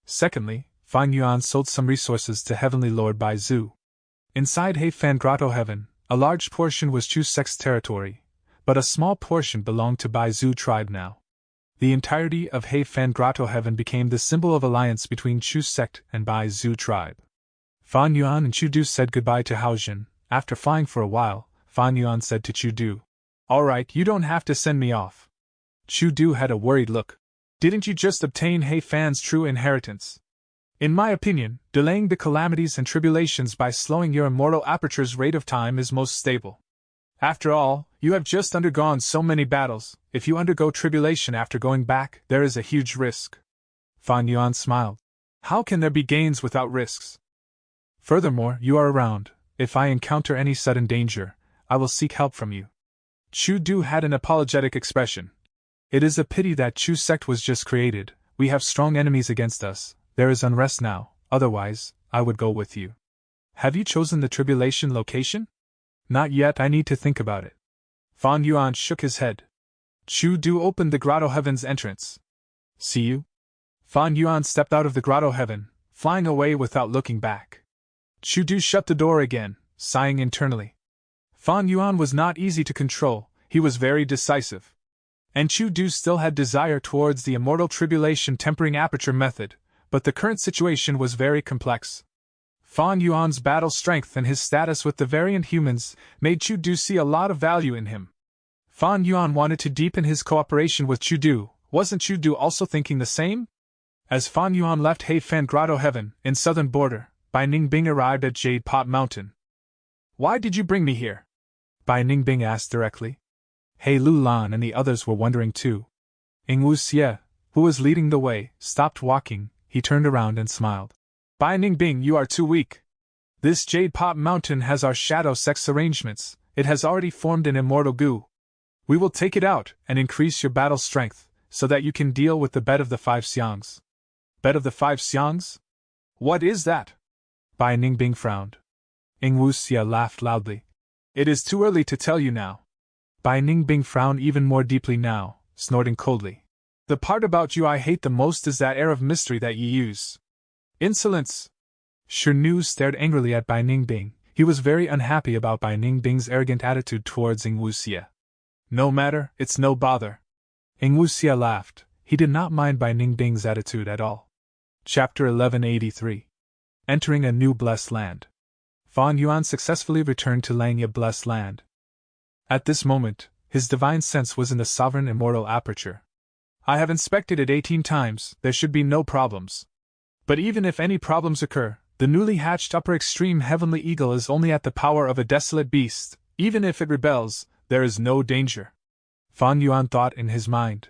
Secondly, Fan Yuan sold some resources to Heavenly Lord Bai Zhu. Inside Heifan Grotto Heaven, a large portion was Chu sect's territory, but a small portion belonged to Bai Zhu tribe now. The entirety of Heifan Grotto Heaven became the symbol of alliance between Chu sect and Bai Zhu tribe. Fan Yuan and Chu Du said goodbye to Haojin. After flying for a while, Fan Yuan said to Chu Du, "All right, you don't have to send me off." Chu Du had a worried look. "Didn't you just obtain Heifan's true inheritance? In my opinion, delaying the calamities and tribulations by slowing your immortal aperture's rate of time is most stable. After all, you have just undergone so many battles. If you undergo tribulation after going back, there is a huge risk." Fan Yuan smiled. "How can there be gains without risks? Furthermore, you are around. If I encounter any sudden danger, I will seek help from you." Chu Du had an apologetic expression. "It is a pity that Chu sect was just created. We have strong enemies against us. There is unrest now, otherwise, I would go with you." "Have you chosen the tribulation location?" "Not yet, I need to think about it." Fan Yuan shook his head. Chu Du opened the Grotto Heaven's entrance. "See you?" Fan Yuan stepped out of the Grotto Heaven, flying away without looking back. Chu Du shut the door again, sighing internally. Fan Yuan was not easy to control, he was very decisive. And Chu Du still had desire towards the immortal tribulation tempering aperture method, but the current situation was very complex. Fan Yuan's battle strength and his status with the variant humans made Chu Du see a lot of value in him. Fan Yuan wanted to deepen his cooperation with Chu Du. Wasn't Chu Du also thinking the same? As Fan Yuan left Heifan Grotto Heaven, in southern border, Bai Ningbing arrived at Jade Pot Mountain. "Why did you bring me here?" Bai Ningbing asked directly. He Lu Lan and the others were wondering too. Ingwu Xie, who was leading the way, stopped walking. He turned around and smiled. "Bai Ningbing, you are too weak. This Jade Pot Mountain has our shadow sex arrangements. It has already formed an immortal Gu. We will take it out and increase your battle strength, so that you can deal with the Bed of the Five Xiangs." "Bed of the Five Xiangs? What is that?" Bai Ningbing frowned. Ingwu Xie laughed loudly. "It is too early to tell you now." Bai Ningbing frowned even more deeply now, snorting coldly. "The part about you I hate the most is that air of mystery that you use. Insolence!" Shirnu stared angrily at Bai Ningbing. He was very unhappy about Bai Ningbing's arrogant attitude towards Ingwu Xie. "No matter, it's no bother." Ingwu Xie laughed. He did not mind Bai Ningbing's attitude at all. Chapter 1183. Entering a New Blessed Land. Fan Yuan successfully returned to Langya Blessed Land. At this moment, his divine sense was in the sovereign immortal aperture. "I have inspected it 18 times, there should be no problems. But even if any problems occur, the newly hatched upper extreme heavenly eagle is only at the power of a desolate beast. Even if it rebels, there is no danger." Fan Yuan thought in his mind.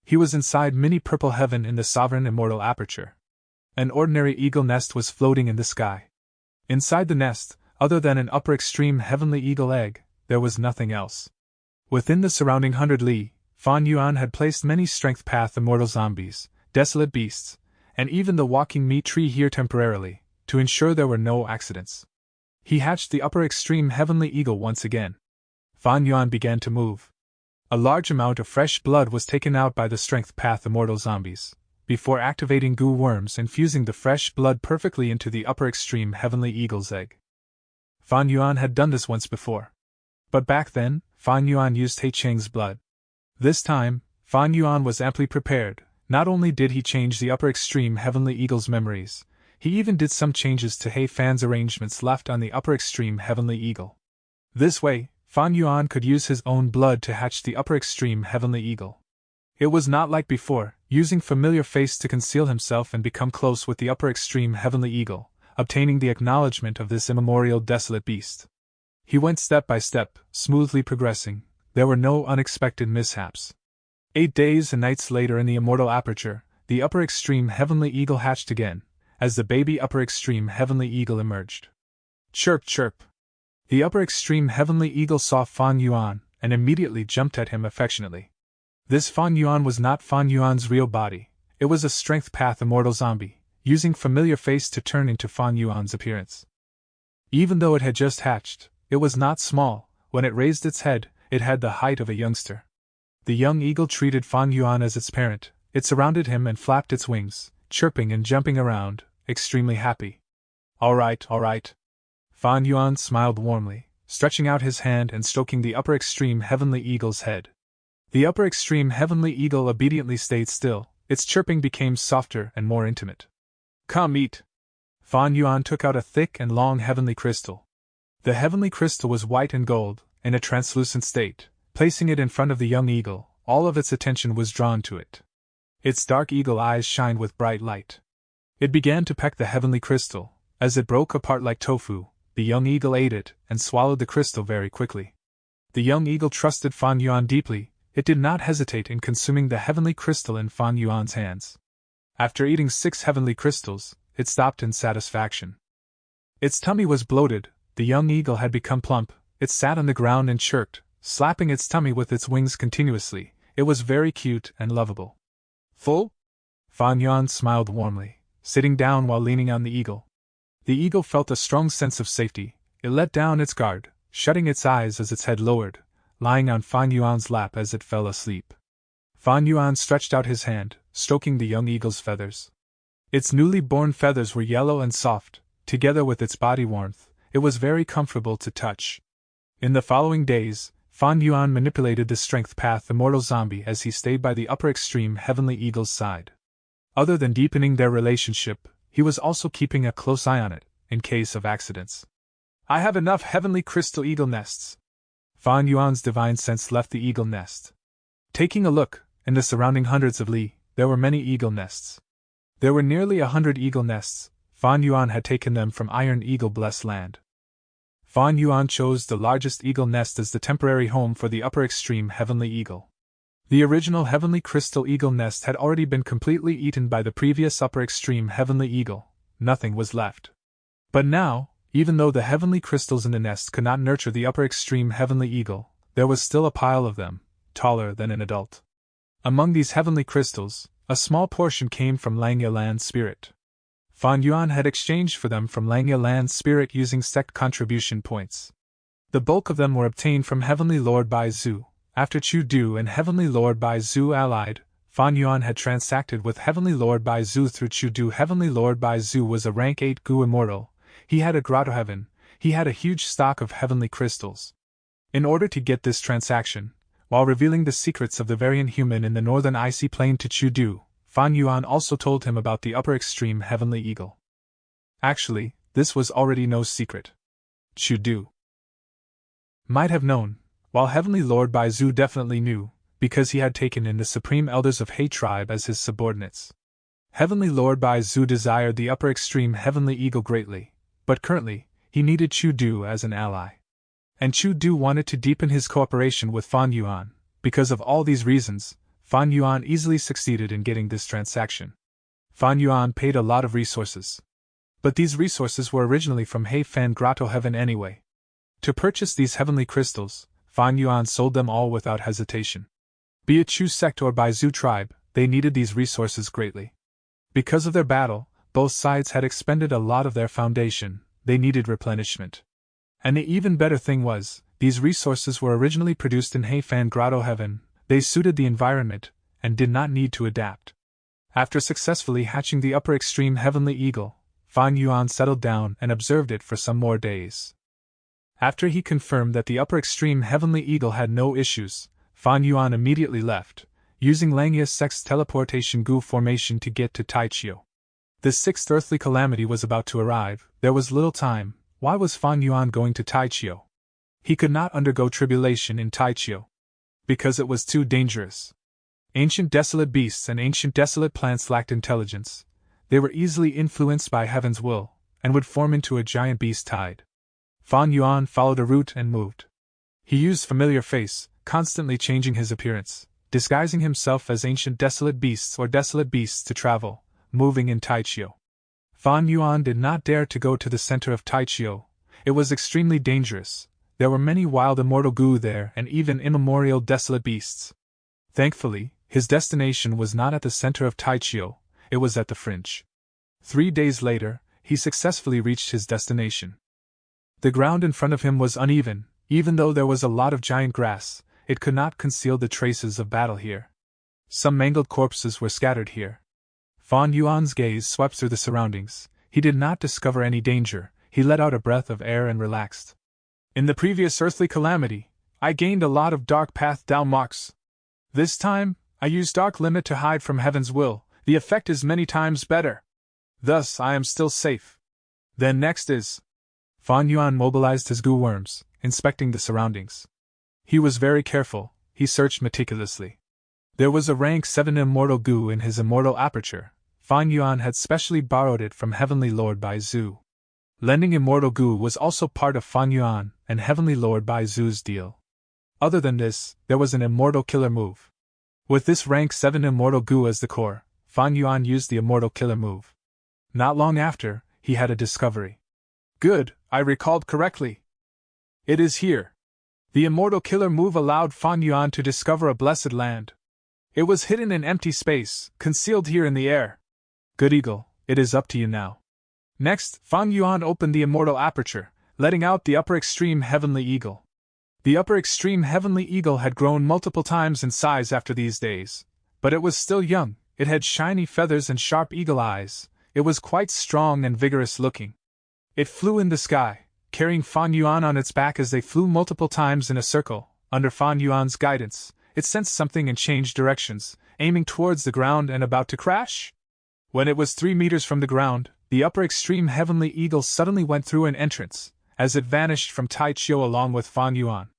He was inside mini purple heaven in the sovereign immortal aperture. An ordinary eagle nest was floating in the sky. Inside the nest, other than an upper extreme heavenly eagle egg, there was nothing else. Within the surrounding 100 li, Fan Yuan had placed many strength path immortal zombies, desolate beasts, and even the walking meat tree here temporarily, to ensure there were no accidents. He hatched the upper extreme heavenly eagle once again. Fan Yuan began to move. A large amount of fresh blood was taken out by the strength path immortal zombies, before activating goo worms and fusing the fresh blood perfectly into the upper extreme heavenly eagle's egg. Fan Yuan had done this once before. But back then, Fan Yuan used He Cheng's blood. This time, Fan Yuan was amply prepared. Not only did he change the upper extreme heavenly eagle's memories, he even did some changes to He Fan's arrangements left on the upper extreme heavenly eagle. This way, Fan Yuan could use his own blood to hatch the upper extreme heavenly eagle. It was not like before, using familiar face to conceal himself and become close with the upper extreme heavenly eagle, obtaining the acknowledgement of this immemorial desolate beast. He went step by step, smoothly progressing. There were no unexpected mishaps. 8 days and nights later in the immortal aperture, the upper extreme heavenly eagle hatched again, as the baby upper extreme heavenly eagle emerged. Chirp, chirp. The upper extreme heavenly eagle saw Fan Yuan and immediately jumped at him affectionately. This Fan Yuan was not Fan Yuan's real body, it was a strength path immortal zombie, using familiar face to turn into Fan Yuan's appearance. Even though it had just hatched, it was not small. When it raised its head, it had the height of a youngster. The young eagle treated Fan Yuan as its parent. It surrounded him and flapped its wings, chirping and jumping around, extremely happy. All right. Fan Yuan smiled warmly, stretching out his hand and stroking the upper extreme heavenly eagle's head. The upper extreme heavenly eagle obediently stayed still. Its chirping became softer and more intimate. Come eat. Fan Yuan took out a thick and long heavenly crystal. The heavenly crystal was white and gold, in a translucent state. Placing it in front of the young eagle, all of its attention was drawn to it. Its dark eagle eyes shined with bright light. It began to peck the heavenly crystal. As it broke apart like tofu, the young eagle ate it and swallowed the crystal very quickly. The young eagle trusted Fan Yuan deeply. It did not hesitate in consuming the heavenly crystal in Fan Yuan's hands. After eating 6 heavenly crystals, it stopped in satisfaction. Its tummy was bloated. The young eagle had become plump. It sat on the ground and chirped, slapping its tummy with its wings continuously. It was very cute and lovable. Full? Fan Yuan smiled warmly, sitting down while leaning on the eagle. The eagle felt a strong sense of safety. It let down its guard, shutting its eyes as its head lowered, lying on Fan Yuan's lap as it fell asleep. Fan Yuan stretched out his hand, stroking the young eagle's feathers. Its newly born feathers were yellow and soft. Together with its body warmth, it was very comfortable to touch. In the following days, Fan Yuan manipulated the strength path immortal zombie as he stayed by the upper extreme heavenly eagle's side. Other than deepening their relationship, he was also keeping a close eye on it, in case of accidents. I have enough heavenly crystal eagle nests. Fan Yuan's divine sense left the eagle nest. Taking a look, in the surrounding hundreds of li, there were many eagle nests. There were nearly 100 eagle nests. Fan Yuan had taken them from Iron Eagle Blessed Land. Fan Yuan chose the largest eagle nest as the temporary home for the upper extreme heavenly eagle. The original heavenly crystal eagle nest had already been completely eaten by the previous upper extreme heavenly eagle. Nothing was left. But now, even though the heavenly crystals in the nest could not nurture the upper extreme heavenly eagle, there was still a pile of them, taller than an adult. Among these heavenly crystals, a small portion came from Langya Land's spirit. Fan Yuan had exchanged for them from Langya Land's spirit using sect contribution points. The bulk of them were obtained from Heavenly Lord Bai Zhu. After Chu Du and Heavenly Lord Bai Zhu allied, Fan Yuan had transacted with Heavenly Lord Bai Zhu through Chu Du. Heavenly Lord Bai Zhu was a rank 8 Gu immortal. He had a grotto heaven. He had a huge stock of heavenly crystals. In order to get this transaction, while revealing the secrets of the variant human in the northern icy plain to Chu Du, Fan Yuan also told him about the upper extreme heavenly eagle. Actually, this was already no secret. Chu Du might have known, while Heavenly Lord Bai Zhu definitely knew, because he had taken in the supreme elders of He tribe as his subordinates. Heavenly Lord Bai Zhu desired the upper extreme heavenly eagle greatly, but currently, he needed Chu Du as an ally. And Chu Du wanted to deepen his cooperation with Fan Yuan. Because of all these reasons, Fan Yuan easily succeeded in getting this transaction. Fan Yuan paid a lot of resources. But these resources were originally from He Fan Grotto Heaven anyway. To purchase these heavenly crystals, Fan Yuan sold them all without hesitation. Be it Chu sect or Bai Zhu tribe, they needed these resources greatly. Because of their battle, both sides had expended a lot of their foundation, they needed replenishment. And the even better thing was, these resources were originally produced in Heifan Grotto Heaven, they suited the environment, and did not need to adapt. After successfully hatching the upper extreme heavenly eagle, Fan Yuan settled down and observed it for some more days. After he confirmed that the upper extreme heavenly eagle had no issues, Fan Yuan immediately left, using Langya Sect's teleportation goo formation to get to Taichio. The sixth earthly calamity was about to arrive, there was little time. Why was Fan Yuan going to Taichio? He could not undergo tribulation in Taichio. Because it was too dangerous. Ancient desolate beasts and ancient desolate plants lacked intelligence. They were easily influenced by heaven's will, and would form into a giant beast tide. Fan Yuan followed a route and moved. He used familiar face, constantly changing his appearance, disguising himself as ancient desolate beasts or desolate beasts to travel, moving in Taichio. Fan Yuan did not dare to go to the center of Taichio. It was extremely dangerous. There were many wild immortal goo there and even immemorial desolate beasts. Thankfully, his destination was not at the center of Taichio, it was at the fringe. 3 days later, he successfully reached his destination. The ground in front of him was uneven, even though there was a lot of giant grass, it could not conceal the traces of battle here. Some mangled corpses were scattered here. Fan Yuan's gaze swept through the surroundings. He did not discover any danger. He let out a breath of air and relaxed. In the previous earthly calamity, I gained a lot of dark path down marks. This time, I used dark limit to hide from heaven's will. The effect is many times better. Thus, I am still safe. Then next is... Fan Yuan mobilized his goo worms, inspecting the surroundings. He was very careful, he searched meticulously. There was a rank 7 immortal goo in his immortal aperture. Fan Yuan had specially borrowed it from Heavenly Lord Bai Zhu. Lending immortal goo was also part of Fan Yuan and Heavenly Lord Bai Zhu's deal. Other than this, there was an immortal killer move. With this rank 7 immortal goo as the core, Fan Yuan used the immortal killer move. Not long after, he had a discovery. Good, I recalled correctly. It is here. The immortal killer move allowed Fan Yuan to discover a blessed land. It was hidden in empty space, concealed here in the air. Good Eagle, it is up to you now. Next, Fan Yuan opened the immortal aperture, letting out the upper extreme heavenly eagle. The upper extreme heavenly eagle had grown multiple times in size after these days, but it was still young, it had shiny feathers and sharp eagle eyes, it was quite strong and vigorous looking. It flew in the sky, carrying Fan Yuan on its back as they flew multiple times in a circle. Under Fan Yuan's guidance, it sensed something and changed directions, aiming towards the ground and about to crash. When it was 3 meters from the ground, the upper extreme heavenly eagle suddenly went through an entrance, as it vanished from Taichio along with Fan Yuan.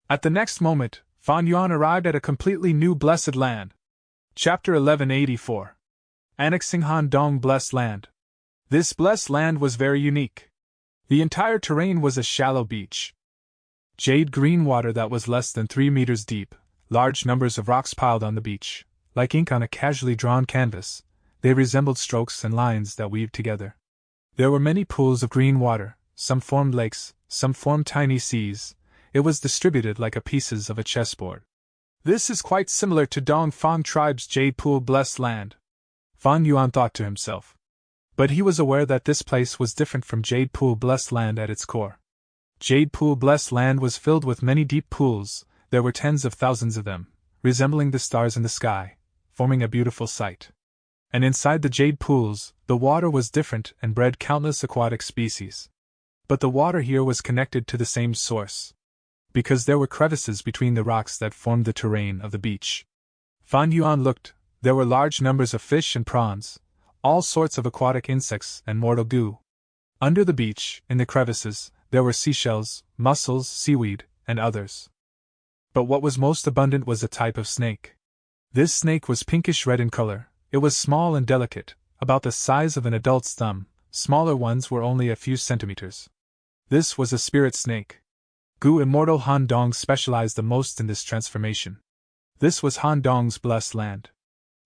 At the next moment, Fan Yuan arrived at a completely new blessed land. Chapter 1184. Annexing Handong Blessed Land. This blessed land was very unique. The entire terrain was a shallow beach. Jade green water that was less than 3 meters deep, large numbers of rocks piled on the beach. Like ink on a casually drawn canvas, they resembled strokes and lines that weaved together. There were many pools of green water, some formed lakes, some formed tiny seas. It was distributed like a pieces of a chessboard. This is quite similar to Dongfang tribe's Jade Pool Blessed Land. Fan Yuan thought to himself. But he was aware that this place was different from Jade Pool Blessed Land at its core. Jade Pool Blessed Land was filled with many deep pools, there were tens of thousands of them, resembling the stars in the sky, forming a beautiful sight. And inside the jade pools, the water was different and bred countless aquatic species. But the water here was connected to the same source. Because there were crevices between the rocks that formed the terrain of the beach. Fan Yuan looked, there were large numbers of fish and prawns, all sorts of aquatic insects and mortal goo. Under the beach, in the crevices, there were seashells, mussels, seaweed, and others. But what was most abundant was a type of snake. This snake was pinkish-red in color, it was small and delicate, about the size of an adult's thumb, smaller ones were only a few centimeters. This was a spirit snake. Gu Immortal Handong specialized the most in this transformation. This was Handong's blessed land.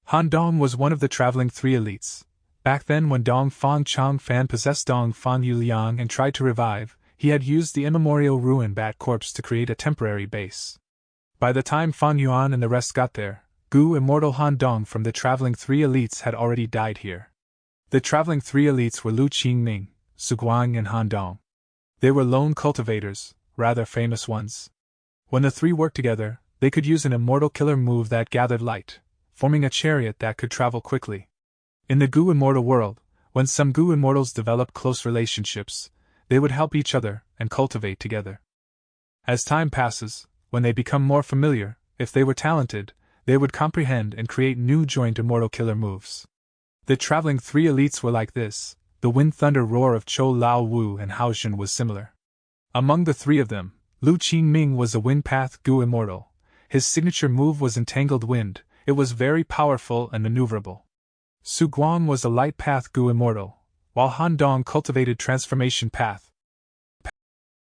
Handong was one of the traveling 3 elites. Back then when Dongfang Changfan possessed Dongfang Yuliang and tried to revive, he had used the immemorial ruin bat corpse to create a temporary base. By the time Fan Yuan and the rest got there, Gu Immortal Handong from the traveling 3 elites had already died here. The traveling 3 elites were Lu Qingming, Suguang and Handong. They were lone cultivators, rather famous ones. When the three worked together, they could use an immortal killer move that gathered light, forming a chariot that could travel quickly. In the Goo Immortal world, when some Goo Immortals developed close relationships, they would help each other and cultivate together. As time passes, when they become more familiar, if they were talented, they would comprehend and create new joint immortal killer moves. The traveling three elites were like this. The wind thunder roar of Chou Lao Wu and Hao Jun was similar. Among the three of them, Lu Qin Ming was a wind path Goo Immortal. His signature move was Entangled Wind. It was very powerful and maneuverable. Su Guang was a light path Goo Immortal, while Han Dong cultivated Transformation Path.